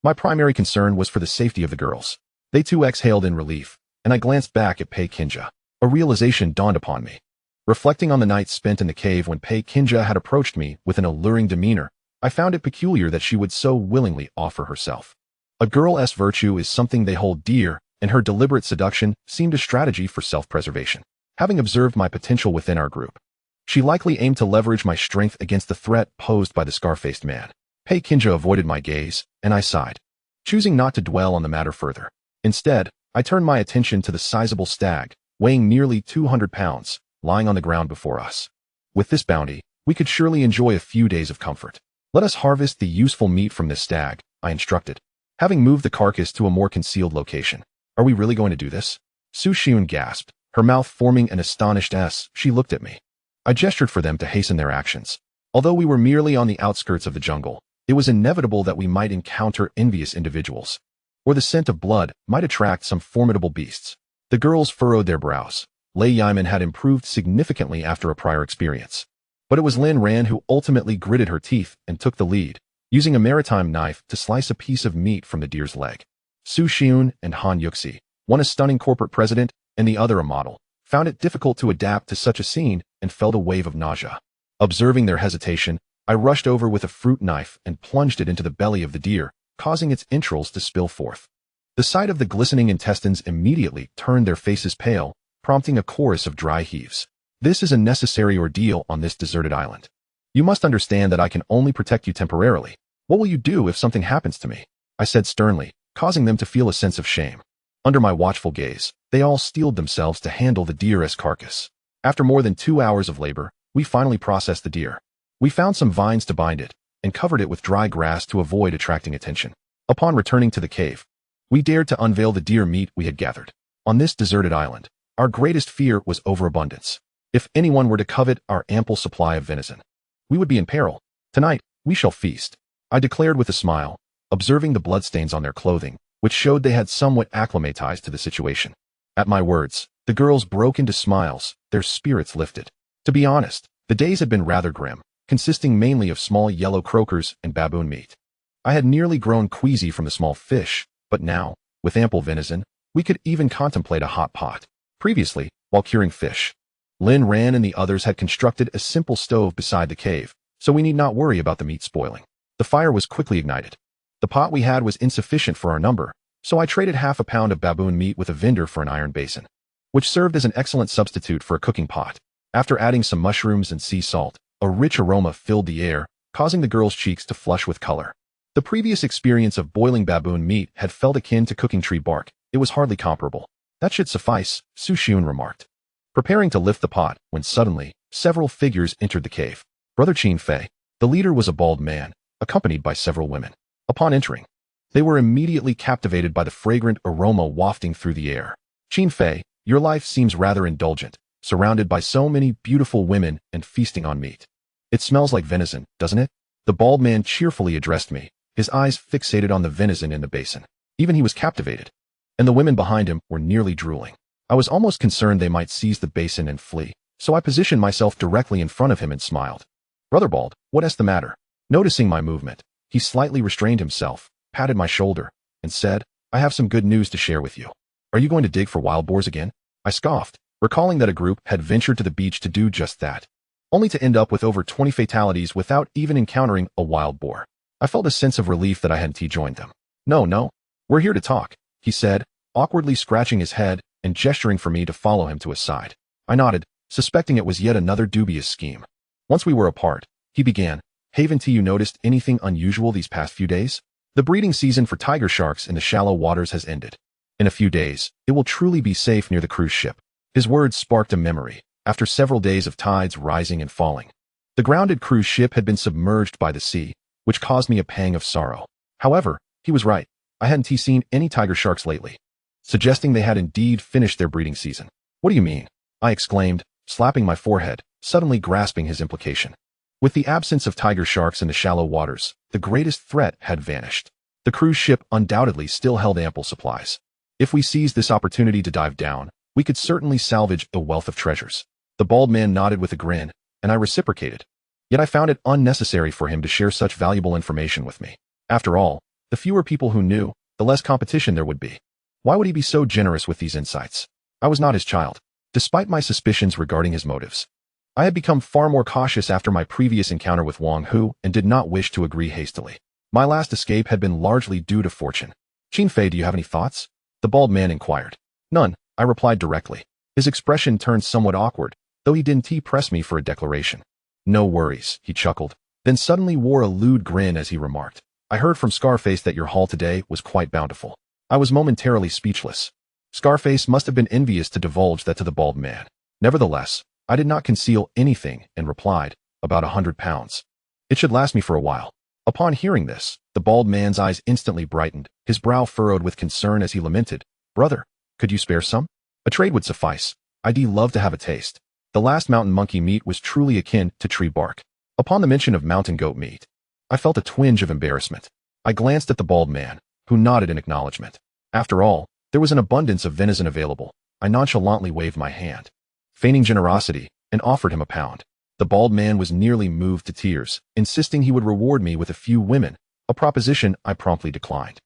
My primary concern was for the safety of the girls. They too exhaled in relief, and I glanced back at Pei Kinja. A realization dawned upon me. Reflecting on the night spent in the cave when Pei Kinja had approached me with an alluring demeanor, I found it peculiar that she would so willingly offer herself. A girl's virtue is something they hold dear, and her deliberate seduction seemed a strategy for self-preservation. Having observed my potential within our group, she likely aimed to leverage my strength against the threat posed by the scar-faced man. Pei Kinja avoided my gaze, and I sighed, choosing not to dwell on the matter further. Instead, I turned my attention to the sizable stag, weighing nearly 200 pounds, lying on the ground before us. With this bounty, we could surely enjoy a few days of comfort. Let us harvest the useful meat from this stag, I instructed, having moved the carcass to a more concealed location. Are we really going to do this? Su Xiun gasped, her mouth forming an astonished S. She looked at me. I gestured for them to hasten their actions. Although we were merely on the outskirts of the jungle, it was inevitable that we might encounter envious individuals, or the scent of blood might attract some formidable beasts. The girls furrowed their brows. Lei Yiman had improved significantly after a prior experience. But it was Lin Ran who ultimately gritted her teeth and took the lead, using a maritime knife to slice a piece of meat from the deer's leg. Su Xiun and Han Yuxi, one a stunning corporate president and the other a model, found it difficult to adapt to such a scene and felt a wave of nausea. Observing their hesitation, I rushed over with a fruit knife and plunged it into the belly of the deer, causing its entrails to spill forth. The sight of the glistening intestines immediately turned their faces pale, prompting a chorus of dry heaves. This is a necessary ordeal on this deserted island. You must understand that I can only protect you temporarily. What will you do if something happens to me? I said sternly, causing them to feel a sense of shame. Under my watchful gaze, they all steeled themselves to handle the deer's carcass. After more than 2 hours of labor, we finally processed the deer. We found some vines to bind it, and covered it with dry grass to avoid attracting attention. Upon returning to the cave, we dared to unveil the deer meat we had gathered. On this deserted island, our greatest fear was overabundance. If anyone were to covet our ample supply of venison, we would be in peril. Tonight, we shall feast, I declared with a smile, observing the bloodstains on their clothing, which showed they had somewhat acclimatized to the situation. At my words, the girls broke into smiles, their spirits lifted. To be honest, the days had been rather grim, consisting mainly of small yellow croakers and baboon meat. I had nearly grown queasy from the small fish, but now, with ample venison, we could even contemplate a hot pot. Previously, while curing fish, Lin Ran and the others had constructed a simple stove beside the cave, so we need not worry about the meat spoiling. The fire was quickly ignited. The pot we had was insufficient for our number, so I traded half a pound of baboon meat with a vendor for an iron basin, which served as an excellent substitute for a cooking pot. After adding some mushrooms and sea salt, a rich aroma filled the air, causing the girls' cheeks to flush with color. The previous experience of boiling baboon meat had felt akin to cooking tree bark. It was hardly comparable. That should suffice, Su Xiun remarked, preparing to lift the pot, when suddenly, several figures entered the cave. Brother Qin Fei, the leader, was a bald man, accompanied by several women. Upon entering, they were immediately captivated by the fragrant aroma wafting through the air. Qin Fei, your life seems rather indulgent, surrounded by so many beautiful women and feasting on meat. It smells like venison, doesn't it? The bald man cheerfully addressed me, his eyes fixated on the venison in the basin. Even he was captivated, and the women behind him were nearly drooling. I was almost concerned they might seize the basin and flee, so I positioned myself directly in front of him and smiled. Brother Bald, what's the matter? Noticing my movement, he slightly restrained himself, patted my shoulder, and said, I have some good news to share with you. Are you going to dig for wild boars again? I scoffed, recalling that a group had ventured to the beach to do just that, only to end up with over 20 fatalities without even encountering a wild boar. I felt a sense of relief that I hadn't joined them. No, we're here to talk, he said, awkwardly scratching his head and gesturing for me to follow him to his side. I nodded, suspecting it was yet another dubious scheme. Once we were apart, he began, Haven't you noticed anything unusual these past few days? The breeding season for tiger sharks in the shallow waters has ended. In a few days, it will truly be safe near the cruise ship. His words sparked a memory, after several days of tides rising and falling. The grounded cruise ship had been submerged by the sea, which caused me a pang of sorrow. However, he was right. I hadn't seen any tiger sharks lately, suggesting they had indeed finished their breeding season. What do you mean? I exclaimed, slapping my forehead, suddenly grasping his implication. With the absence of tiger sharks in the shallow waters, the greatest threat had vanished. The cruise ship undoubtedly still held ample supplies. If we seized this opportunity to dive down, we could certainly salvage a wealth of treasures. The bald man nodded with a grin, and I reciprocated. Yet I found it unnecessary for him to share such valuable information with me. After all, the fewer people who knew, the less competition there would be. Why would he be so generous with these insights? I was not his child, despite my suspicions regarding his motives. I had become far more cautious after my previous encounter with Wang Hu and did not wish to agree hastily. My last escape had been largely due to fortune. Qin Fei, do you have any thoughts? The bald man inquired. None, I replied directly. His expression turned somewhat awkward, though he didn't press me for a declaration. No worries, he chuckled, then suddenly wore a lewd grin as he remarked. I heard from Scarface that your haul today was quite bountiful. I was momentarily speechless. Scarface must have been envious to divulge that to the bald man. Nevertheless, I did not conceal anything and replied, about 100 pounds. It should last me for a while. Upon hearing this, the bald man's eyes instantly brightened, his brow furrowed with concern as he lamented, Brother, could you spare some? A trade would suffice. I'd love to have a taste. The last mountain monkey meat was truly akin to tree bark. Upon the mention of mountain goat meat, I felt a twinge of embarrassment. I glanced at the bald man, who nodded in acknowledgement. After all, there was an abundance of venison available. I nonchalantly waved my hand, feigning generosity, and offered him a pound. The bald man was nearly moved to tears, insisting he would reward me with a few women, a proposition I promptly declined.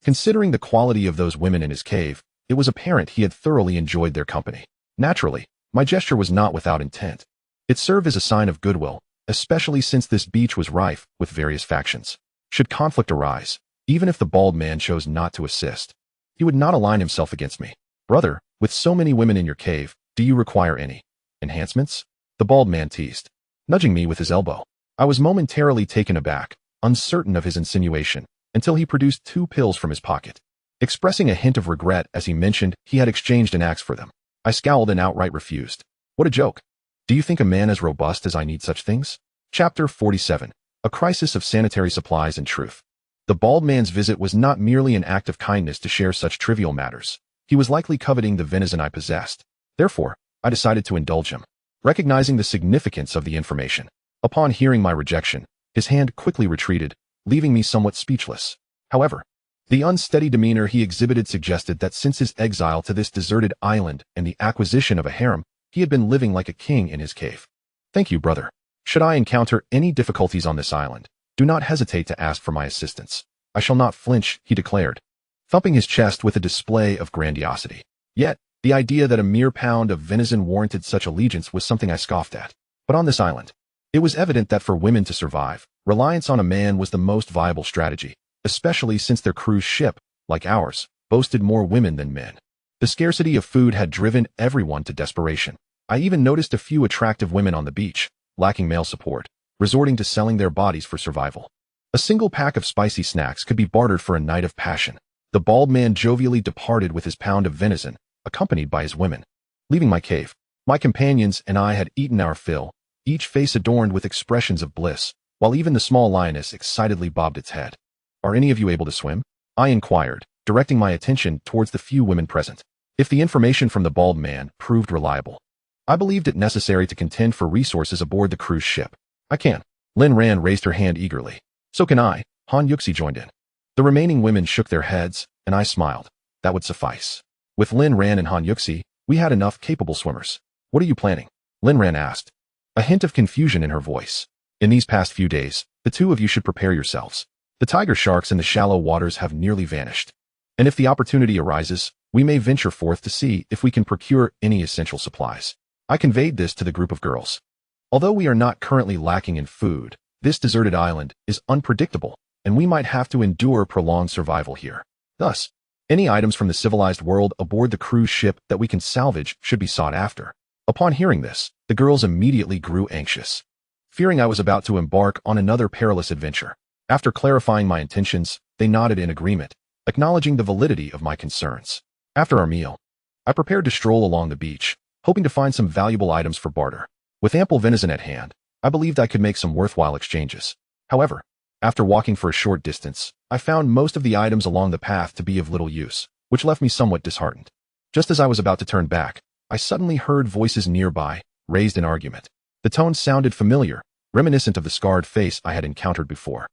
Considering the quality of those women in his cave, it was apparent he had thoroughly enjoyed their company. Naturally, my gesture was not without intent. It served as a sign of goodwill, especially since this beach was rife with various factions. Should conflict arise, even if the bald man chose not to assist, he would not align himself against me. Brother, with so many women in your cave, do you require any enhancements? The bald man teased, nudging me with his elbow. I was momentarily taken aback, uncertain of his insinuation, until he produced 2 pills from his pocket. Expressing a hint of regret as he mentioned he had exchanged an axe for them, I scowled and outright refused. What a joke. Do you think a man as robust as I need such things? Chapter 47. A Crisis of Sanitary Supplies and Truth. The bald man's visit was not merely an act of kindness to share such trivial matters. He was likely coveting the venison I possessed. Therefore, I decided to indulge him. Recognizing the significance of the information, upon hearing my rejection, his hand quickly retreated, leaving me somewhat speechless. However, the unsteady demeanor he exhibited suggested that since his exile to this deserted island and the acquisition of a harem, he had been living like a king in his cave. Thank you, brother. Should I encounter any difficulties on this island, do not hesitate to ask for my assistance. I shall not flinch, he declared, thumping his chest with a display of grandiosity. Yet, the idea that a mere pound of venison warranted such allegiance was something I scoffed at. But on this island, it was evident that for women to survive, reliance on a man was the most viable strategy, especially since their cruise ship, like ours, boasted more women than men. The scarcity of food had driven everyone to desperation. I even noticed a few attractive women on the beach, lacking male support, resorting to selling their bodies for survival. A single pack of spicy snacks could be bartered for a night of passion. The bald man jovially departed with his pound of venison, accompanied by his women. Leaving my cave, my companions and I had eaten our fill, each face adorned with expressions of bliss, while even the small lioness excitedly bobbed its head. Are any of you able to swim? I inquired, directing my attention towards the few women present. If the information from the bald man proved reliable, I believed it necessary to contend for resources aboard the cruise ship. I can. Lin Ran raised her hand eagerly. So can I. Han Yuxi joined in. The remaining women shook their heads, and I smiled. That would suffice. With Lin Ran and Han Yuxi, we had enough capable swimmers. What are you planning? Lin Ran asked, a hint of confusion in her voice. In these past few days, the two of you should prepare yourselves. The tiger sharks in the shallow waters have nearly vanished. And if the opportunity arises, we may venture forth to see if we can procure any essential supplies. I conveyed this to the group of girls. Although we are not currently lacking in food, this deserted island is unpredictable, and we might have to endure prolonged survival here. Thus, any items from the civilized world aboard the cruise ship that we can salvage should be sought after. Upon hearing this, the girls immediately grew anxious, fearing I was about to embark on another perilous adventure. After clarifying my intentions, they nodded in agreement, acknowledging the validity of my concerns. After our meal, I prepared to stroll along the beach, hoping to find some valuable items for barter. With ample venison at hand, I believed I could make some worthwhile exchanges. However, after walking for a short distance, I found most of the items along the path to be of little use, which left me somewhat disheartened. Just as I was about to turn back, I suddenly heard voices nearby, raised in argument. The tone sounded familiar, reminiscent of the scarred face I had encountered before.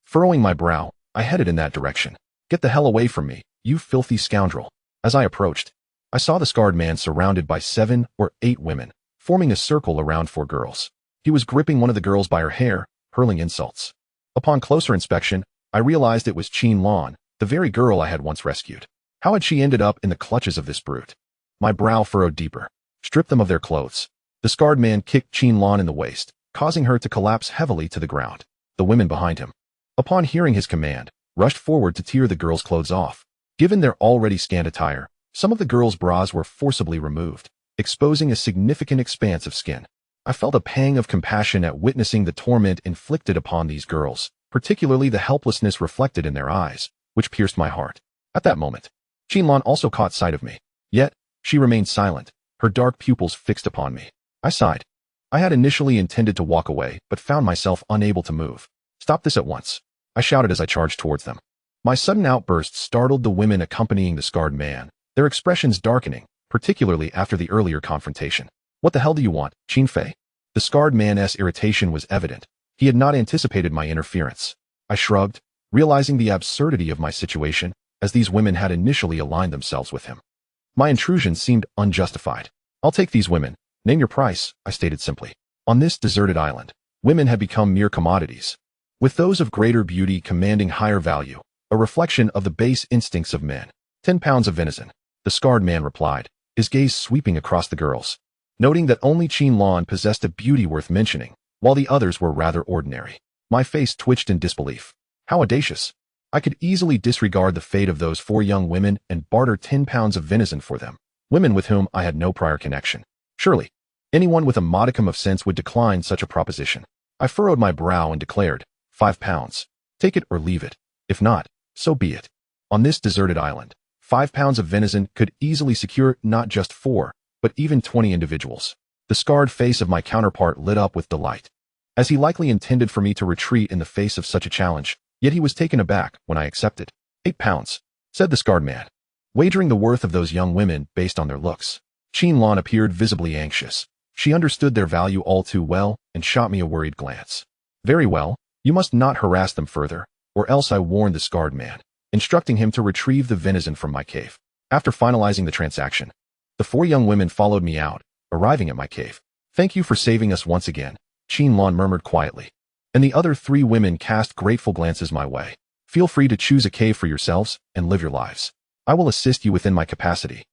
Furrowing my brow, I headed in that direction. Get the hell away from me, you filthy scoundrel. As I approached, I saw the scarred man surrounded by 7 or 8 women, forming a circle around 4 girls. He was gripping one of the girls by her hair, hurling insults. Upon closer inspection, I realized it was Qin Lan, the very girl I had once rescued. How had she ended up in the clutches of this brute? My brow furrowed deeper. Strip them of their clothes. The scarred man kicked Qin Lan in the waist, causing her to collapse heavily to the ground. The women behind him, upon hearing his command, rushed forward to tear the girls' clothes off. Given their already scant attire, some of the girls' bras were forcibly removed, exposing a significant expanse of skin. I felt a pang of compassion at witnessing the torment inflicted upon these girls, particularly the helplessness reflected in their eyes, which pierced my heart. At that moment, Qin Lan also caught sight of me. Yet, she remained silent, her dark pupils fixed upon me. I sighed. I had initially intended to walk away, but found myself unable to move. Stop this at once, I shouted as I charged towards them. My sudden outburst startled the women accompanying the scarred man, their expressions darkening, particularly after the earlier confrontation. What the hell do you want, Qin Fei? The scarred man's irritation was evident. He had not anticipated my interference. I shrugged, realizing the absurdity of my situation, as these women had initially aligned themselves with him. My intrusion seemed unjustified. I'll take these women. Name your price, I stated simply. On this deserted island, women had become mere commodities, with those of greater beauty commanding higher value, a reflection of the base instincts of men. 10 pounds of venison, the scarred man replied, his gaze sweeping across the girls, noting that only Qin Lan possessed a beauty worth mentioning, while the others were rather ordinary. My face twitched in disbelief. How audacious. I could easily disregard the fate of those 4 young women and barter 10 pounds of venison for them, women with whom I had no prior connection. Surely, anyone with a modicum of sense would decline such a proposition. I furrowed my brow and declared, 5 pounds. Take it or leave it. If not, so be it. On this deserted island, 5 pounds of venison could easily secure not just 4, but even 20 individuals. The scarred face of my counterpart lit up with delight, as he likely intended for me to retreat in the face of such a challenge, yet he was taken aback when I accepted. 8 pounds, said the scarred man, wagering the worth of those young women based on their looks. Qin Lan appeared visibly anxious. She understood their value all too well and shot me a worried glance. Very well, you must not harass them further, or else, I warned the scarred man, instructing him to retrieve the venison from my cave. After finalizing the transaction, the 4 young women followed me out, arriving at my cave. Thank you for saving us once again, Qin Lan murmured quietly, and the other 3 women cast grateful glances my way. Feel free to choose a cave for yourselves and live your lives. I will assist you within my capacity,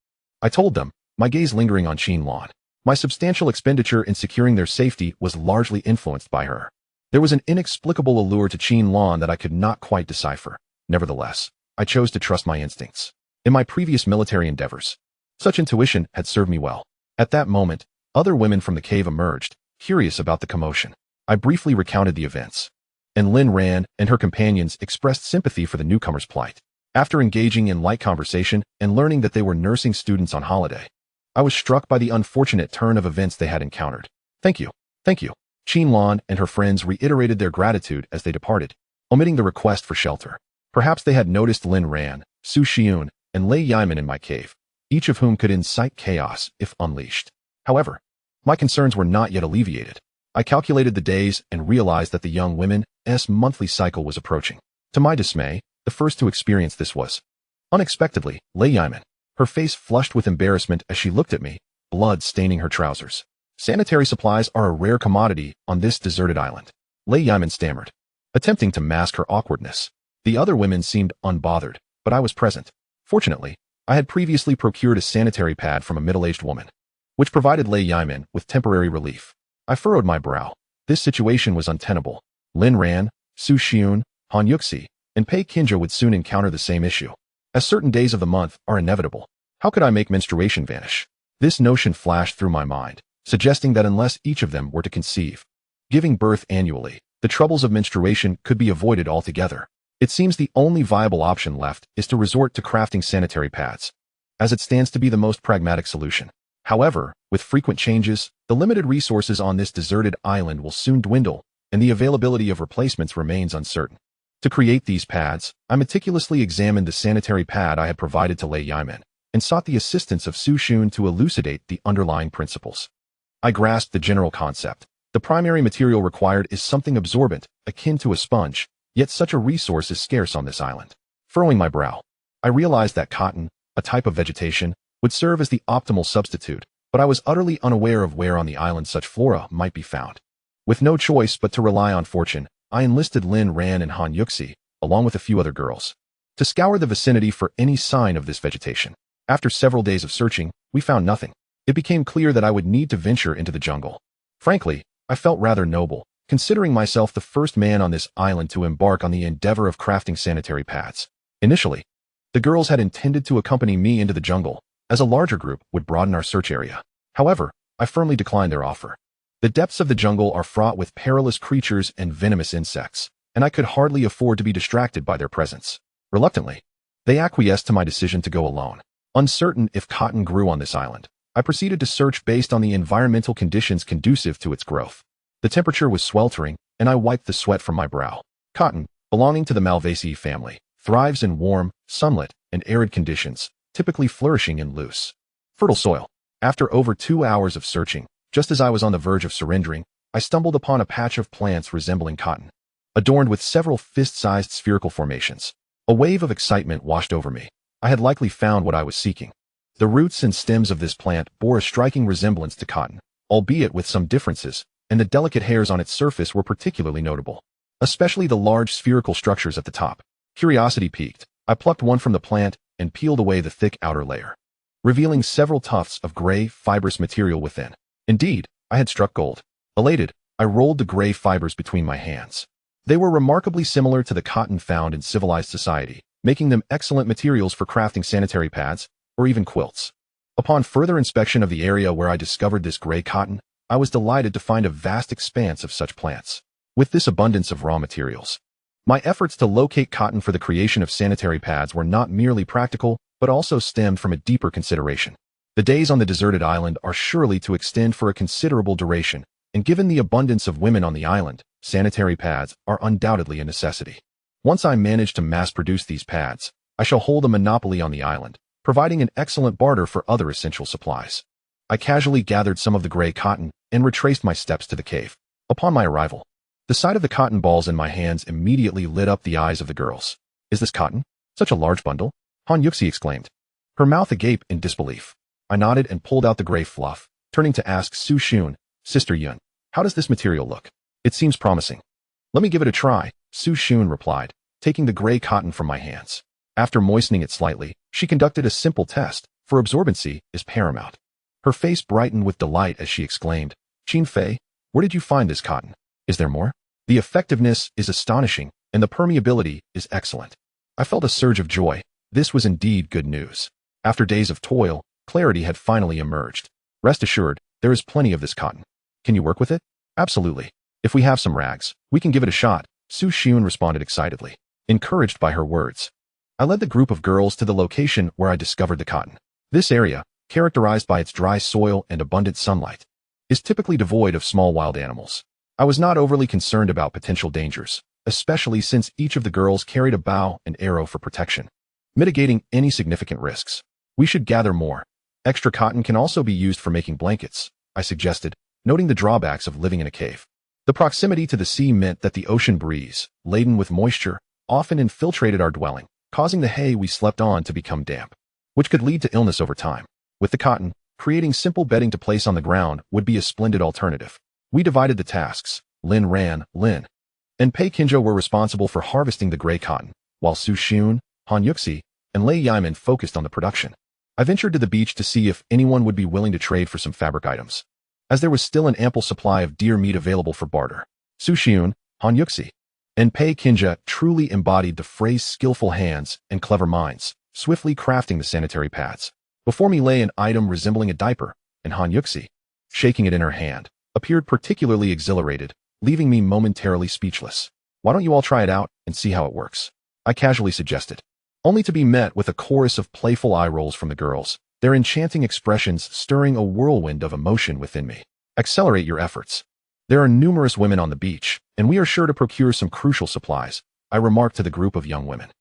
I told them, my gaze lingering on Qin Lan. My substantial expenditure in securing their safety was largely influenced by her. There was an inexplicable allure to Qin Lan that I could not quite decipher. Nevertheless, I chose to trust my instincts. In my previous military endeavors, such intuition had served me well. At that moment, other women from the cave emerged, curious about the commotion. I briefly recounted the events, and Lin Ran and her companions expressed sympathy for the newcomer's plight. After engaging in light conversation and learning that they were nursing students on holiday, I was struck by the unfortunate turn of events they had encountered. Thank you. Thank you. Qin Lan and her friends reiterated their gratitude as they departed, omitting the request for shelter. Perhaps they had noticed Lin Ran, Su Xiun, and Lei Yiman in my cave, each of whom could incite chaos if unleashed. However, my concerns were not yet alleviated. I calculated the days and realized that the young women's monthly cycle was approaching. To my dismay, the first to experience this was, unexpectedly, Lei Yiman. Her face flushed with embarrassment as she looked at me, blood staining her trousers. Sanitary supplies are a rare commodity on this deserted island, Lei Yiman stammered, attempting to mask her awkwardness. The other women seemed unbothered, but I was present. Fortunately, I had previously procured a sanitary pad from a middle-aged woman, which provided Lei Yiman with temporary relief. I furrowed my brow. This situation was untenable. Lin Ran, Su Xiun, Han Yuxi, and Pei Qinzhe would soon encounter the same issue, as certain days of the month are inevitable. How could I make menstruation vanish? This notion flashed through my mind, suggesting that unless each of them were to conceive, giving birth annually, the troubles of menstruation could be avoided altogether. It seems the only viable option left is to resort to crafting sanitary pads, as it stands to be the most pragmatic solution. However, with frequent changes, the limited resources on this deserted island will soon dwindle, and the availability of replacements remains uncertain. To create these pads, I meticulously examined the sanitary pad I had provided to Lei Yiman, and sought the assistance of Su Xiun to elucidate the underlying principles. I grasped the general concept, The primary material required is something absorbent, akin to a sponge, yet such a resource is scarce on this island. Furrowing my brow, I realized that cotton, a type of vegetation, would serve as the optimal substitute, but I was utterly unaware of where on the island such flora might be found. With no choice but to rely on fortune, I enlisted Lin Ran and Han Yuxi, along with a few other girls, to scour the vicinity for any sign of this vegetation. After several days of searching, we found nothing. It became clear that I would need to venture into the jungle. Frankly, I felt rather noble, considering myself the first man on this island to embark on the endeavor of crafting sanitary pads. Initially, the girls had intended to accompany me into the jungle, as a larger group would broaden our search area. However, I firmly declined their offer. The depths of the jungle are fraught with perilous creatures and venomous insects, and I could hardly afford to be distracted by their presence. Reluctantly, they acquiesced to my decision to go alone. Uncertain if cotton grew on this island, I proceeded to search based on the environmental conditions conducive to its growth. The temperature was sweltering, and I wiped the sweat from my brow. Cotton, belonging to the Malvaceae family, thrives in warm, sunlit, and arid conditions, typically flourishing in loose, fertile soil. After over 2 hours of searching, just as I was on the verge of surrendering, I stumbled upon a patch of plants resembling cotton, adorned with several fist-sized spherical formations. A wave of excitement washed over me. I had likely found what I was seeking. The roots and stems of this plant bore a striking resemblance to cotton, albeit with some differences, and the delicate hairs on its surface were particularly notable, especially the large spherical structures at the top. Curiosity piqued, I plucked one from the plant and peeled away the thick outer layer, revealing several tufts of gray, fibrous material within. Indeed, I had struck gold. Elated, I rolled the gray fibers between my hands. They were remarkably similar to the cotton found in civilized society, making them excellent materials for crafting sanitary pads, or even quilts. Upon further inspection of the area where I discovered this gray cotton, I was delighted to find a vast expanse of such plants. With this abundance of raw materials, my efforts to locate cotton for the creation of sanitary pads were not merely practical, but also stemmed from a deeper consideration. The days on the deserted island are surely to extend for a considerable duration, and given the abundance of women on the island, sanitary pads are undoubtedly a necessity. Once I manage to mass-produce these pads, I shall hold a monopoly on the island, providing an excellent barter for other essential supplies. I casually gathered some of the gray cotton and retraced my steps to the cave. Upon my arrival, the sight of the cotton balls in my hands immediately lit up the eyes of the girls. "Is this cotton? Such a large bundle?" Han Yuxi exclaimed, her mouth agape in disbelief. I nodded and pulled out the gray fluff, turning to ask Su Xun, "Sister Yun, how does this material look? It seems promising." "Let me give it a try," Su Xun replied, taking the gray cotton from my hands. After moistening it slightly, she conducted a simple test, for absorbency is paramount. Her face brightened with delight as she exclaimed, "Qin Fei, where did you find this cotton? Is there more?" "The effectiveness is astonishing, and the permeability is excellent." I felt a surge of joy. This was indeed good news. After days of toil, clarity had finally emerged. "Rest assured, there is plenty of this cotton. Can you work with it?" "Absolutely. If we have some rags, we can give it a shot," Su Xun responded excitedly. Encouraged by her words, I led the group of girls to the location where I discovered the cotton. This area, characterized by its dry soil and abundant sunlight, is typically devoid of small wild animals. I was not overly concerned about potential dangers, especially since each of the girls carried a bow and arrow for protection, mitigating any significant risks. "We should gather more. Extra cotton can also be used for making blankets," I suggested, noting the drawbacks of living in a cave. The proximity to the sea meant that the ocean breeze, laden with moisture, often infiltrated our dwelling, causing the hay we slept on to become damp, which could lead to illness over time. With the cotton, creating simple bedding to place on the ground would be a splendid alternative. We divided the tasks. Lin Ran, Lin, and Pei Kinja were responsible for harvesting the gray cotton, while Su Xun, Han Yuxi, and Lei Yiman focused on the production. I ventured to the beach to see if anyone would be willing to trade for some fabric items, as there was still an ample supply of deer meat available for barter. Su Xun, Han Yuxi, and Pei Kinja truly embodied the phrase skillful hands and clever minds, swiftly crafting the sanitary pads. Before me lay an item resembling a diaper, and Han Yuxi, shaking it in her hand, appeared particularly exhilarated, leaving me momentarily speechless. "Why don't you all try it out and see how it works?" I casually suggested, only to be met with a chorus of playful eye rolls from the girls, their enchanting expressions stirring a whirlwind of emotion within me. "Accelerate your efforts. There are numerous women on the beach, and we are sure to procure some crucial supplies," I remarked to the group of young women.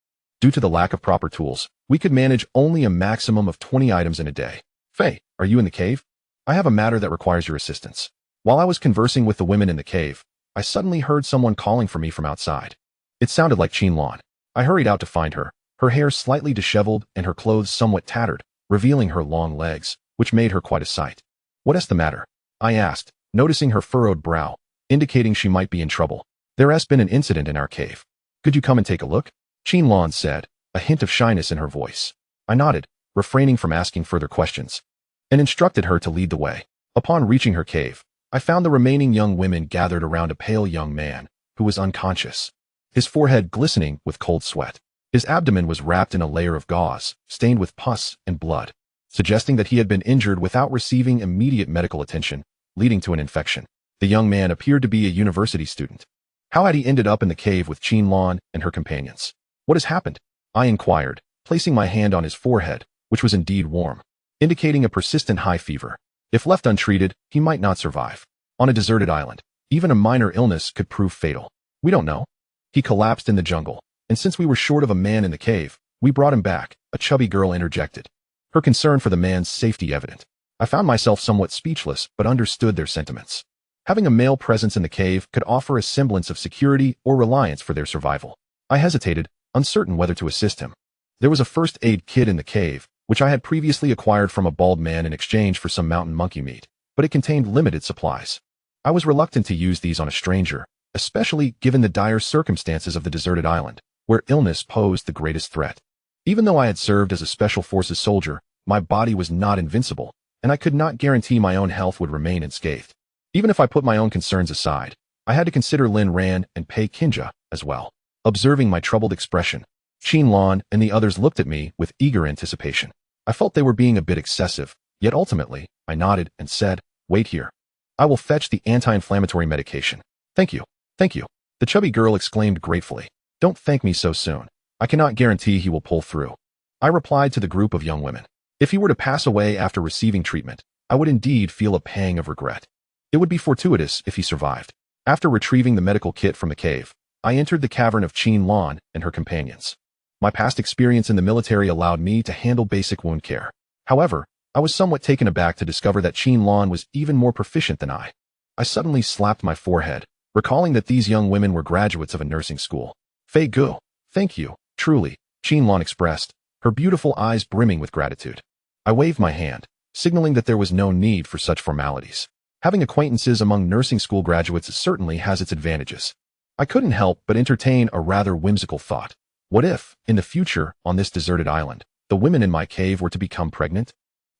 Due to the lack of proper tools, we could manage only a maximum of 20 items in a day. "Faye, are you in the cave? I have a matter that requires your assistance." While I was conversing with the women in the cave, I suddenly heard someone calling for me from outside. It sounded like Qinlan. I hurried out to find her, her hair slightly disheveled and her clothes somewhat tattered, revealing her long legs, which made her quite a sight. "What is the matter?" I asked, noticing her furrowed brow, indicating she might be in trouble. "There has been an incident in our cave. Could you come and take a look?" Qinlan said, a hint of shyness in her voice. I nodded, refraining from asking further questions, and instructed her to lead the way. Upon reaching her cave, I found the remaining young women gathered around a pale young man, who was unconscious, his forehead glistening with cold sweat. His abdomen was wrapped in a layer of gauze, stained with pus and blood, suggesting that he had been injured without receiving immediate medical attention, leading to an infection. The young man appeared to be a university student. How had he ended up in the cave with Qinlan and her companions? "What has happened?" I inquired, placing my hand on his forehead, which was indeed warm, indicating a persistent high fever. If left untreated, he might not survive. On a deserted island, even a minor illness could prove fatal. "We don't know. He collapsed in the jungle, and since we were short of a man in the cave, we brought him back," a chubby girl interjected, her concern for the man's safety evident. I found myself somewhat speechless, but understood their sentiments. Having a male presence in the cave could offer a semblance of security or reliance for their survival. I hesitated, uncertain whether to assist him. There was a first aid kit in the cave, which I had previously acquired from a bald man in exchange for some mountain monkey meat, but it contained limited supplies. I was reluctant to use these on a stranger, especially given the dire circumstances of the deserted island, where illness posed the greatest threat. Even though I had served as a special forces soldier, my body was not invincible, and I could not guarantee my own health would remain unscathed. Even if I put my own concerns aside, I had to consider Lin Ran and Pei Kinja as well. Observing my troubled expression, Qinlan and the others looked at me with eager anticipation. I felt they were being a bit excessive, yet ultimately, I nodded and said, "Wait here. I will fetch the anti-inflammatory medication." "Thank you, thank you," the chubby girl exclaimed gratefully. "Don't thank me so soon. I cannot guarantee he will pull through." I replied to the group of young women. If he were to pass away after receiving treatment, I would indeed feel a pang of regret. It would be fortuitous if he survived. After retrieving the medical kit from the cave, I entered the cavern of Qinlan and her companions. My past experience in the military allowed me to handle basic wound care. However, I was somewhat taken aback to discover that Qinlan was even more proficient than I. I suddenly slapped my forehead, recalling that these young women were graduates of a nursing school. "Fei Gu, thank you, truly," Qinlan expressed, her beautiful eyes brimming with gratitude. I waved my hand, signaling that there was no need for such formalities. Having acquaintances among nursing school graduates certainly has its advantages. I couldn't help but entertain a rather whimsical thought. What if, in the future, on this deserted island, the women in my cave were to become pregnant?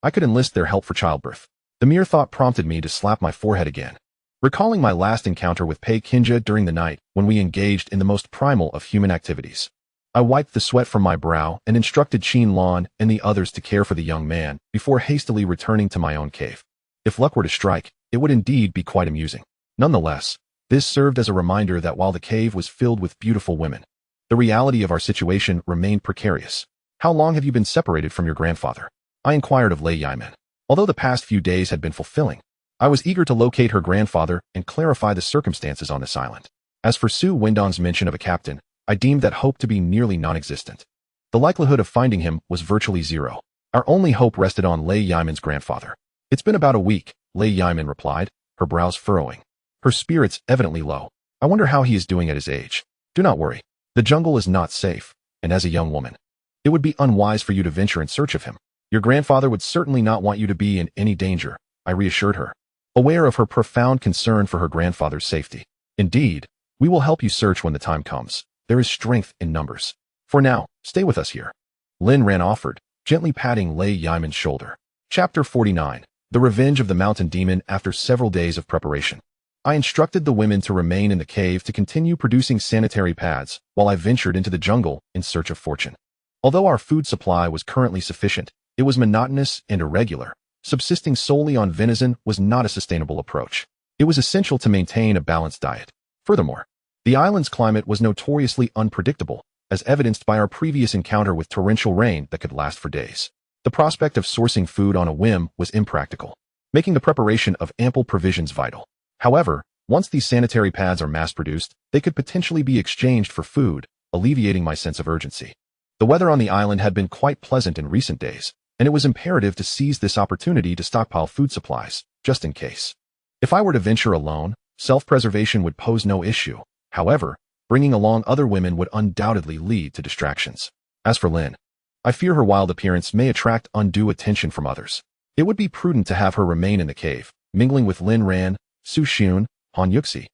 I could enlist their help for childbirth. The mere thought prompted me to slap my forehead again. Recalling my last encounter with Pei Kinja during the night when we engaged in the most primal of human activities, I wiped the sweat from my brow and instructed Qinlan and the others to care for the young man before hastily returning to my own cave. If luck were to strike, it would indeed be quite amusing. Nonetheless, this served as a reminder that while the cave was filled with beautiful women, the reality of our situation remained precarious. "How long have you been separated from your grandfather?" I inquired of Lei Yiman. Although the past few days had been fulfilling, I was eager to locate her grandfather and clarify the circumstances on this island. As for Su Wendong's mention of a captain, I deemed that hope to be nearly non-existent. The likelihood of finding him was virtually zero. Our only hope rested on Lei Yiman's grandfather. "It's been about a week," Lei Yiman replied, her brows furrowing, her spirits evidently low. "I wonder how he is doing at his age." "Do not worry. The jungle is not safe, and as a young woman, it would be unwise for you to venture in search of him. Your grandfather would certainly not want you to be in any danger," I reassured her, aware of her profound concern for her grandfather's safety. "Indeed, we will help you search when the time comes. There is strength in numbers. For now, stay with us here," Lin Ran offered, gently patting Lei Yiman's shoulder. Chapter 49. The Revenge of the Mountain Demon. After several days of preparation, I instructed the women to remain in the cave to continue producing sanitary pads while I ventured into the jungle in search of fortune. Although our food supply was currently sufficient, it was monotonous and irregular. Subsisting solely on venison was not a sustainable approach. It was essential to maintain a balanced diet. Furthermore, the island's climate was notoriously unpredictable, as evidenced by our previous encounter with torrential rain that could last for days. The prospect of sourcing food on a whim was impractical, making the preparation of ample provisions vital. However, once these sanitary pads are mass-produced, they could potentially be exchanged for food, alleviating my sense of urgency. The weather on the island had been quite pleasant in recent days, and it was imperative to seize this opportunity to stockpile food supplies, just in case. If I were to venture alone, self-preservation would pose no issue. However, bringing along other women would undoubtedly lead to distractions. As for Lin, I fear her wild appearance may attract undue attention from others. It would be prudent to have her remain in the cave, mingling with Lin Ran, Su Xun, Han Yuxi,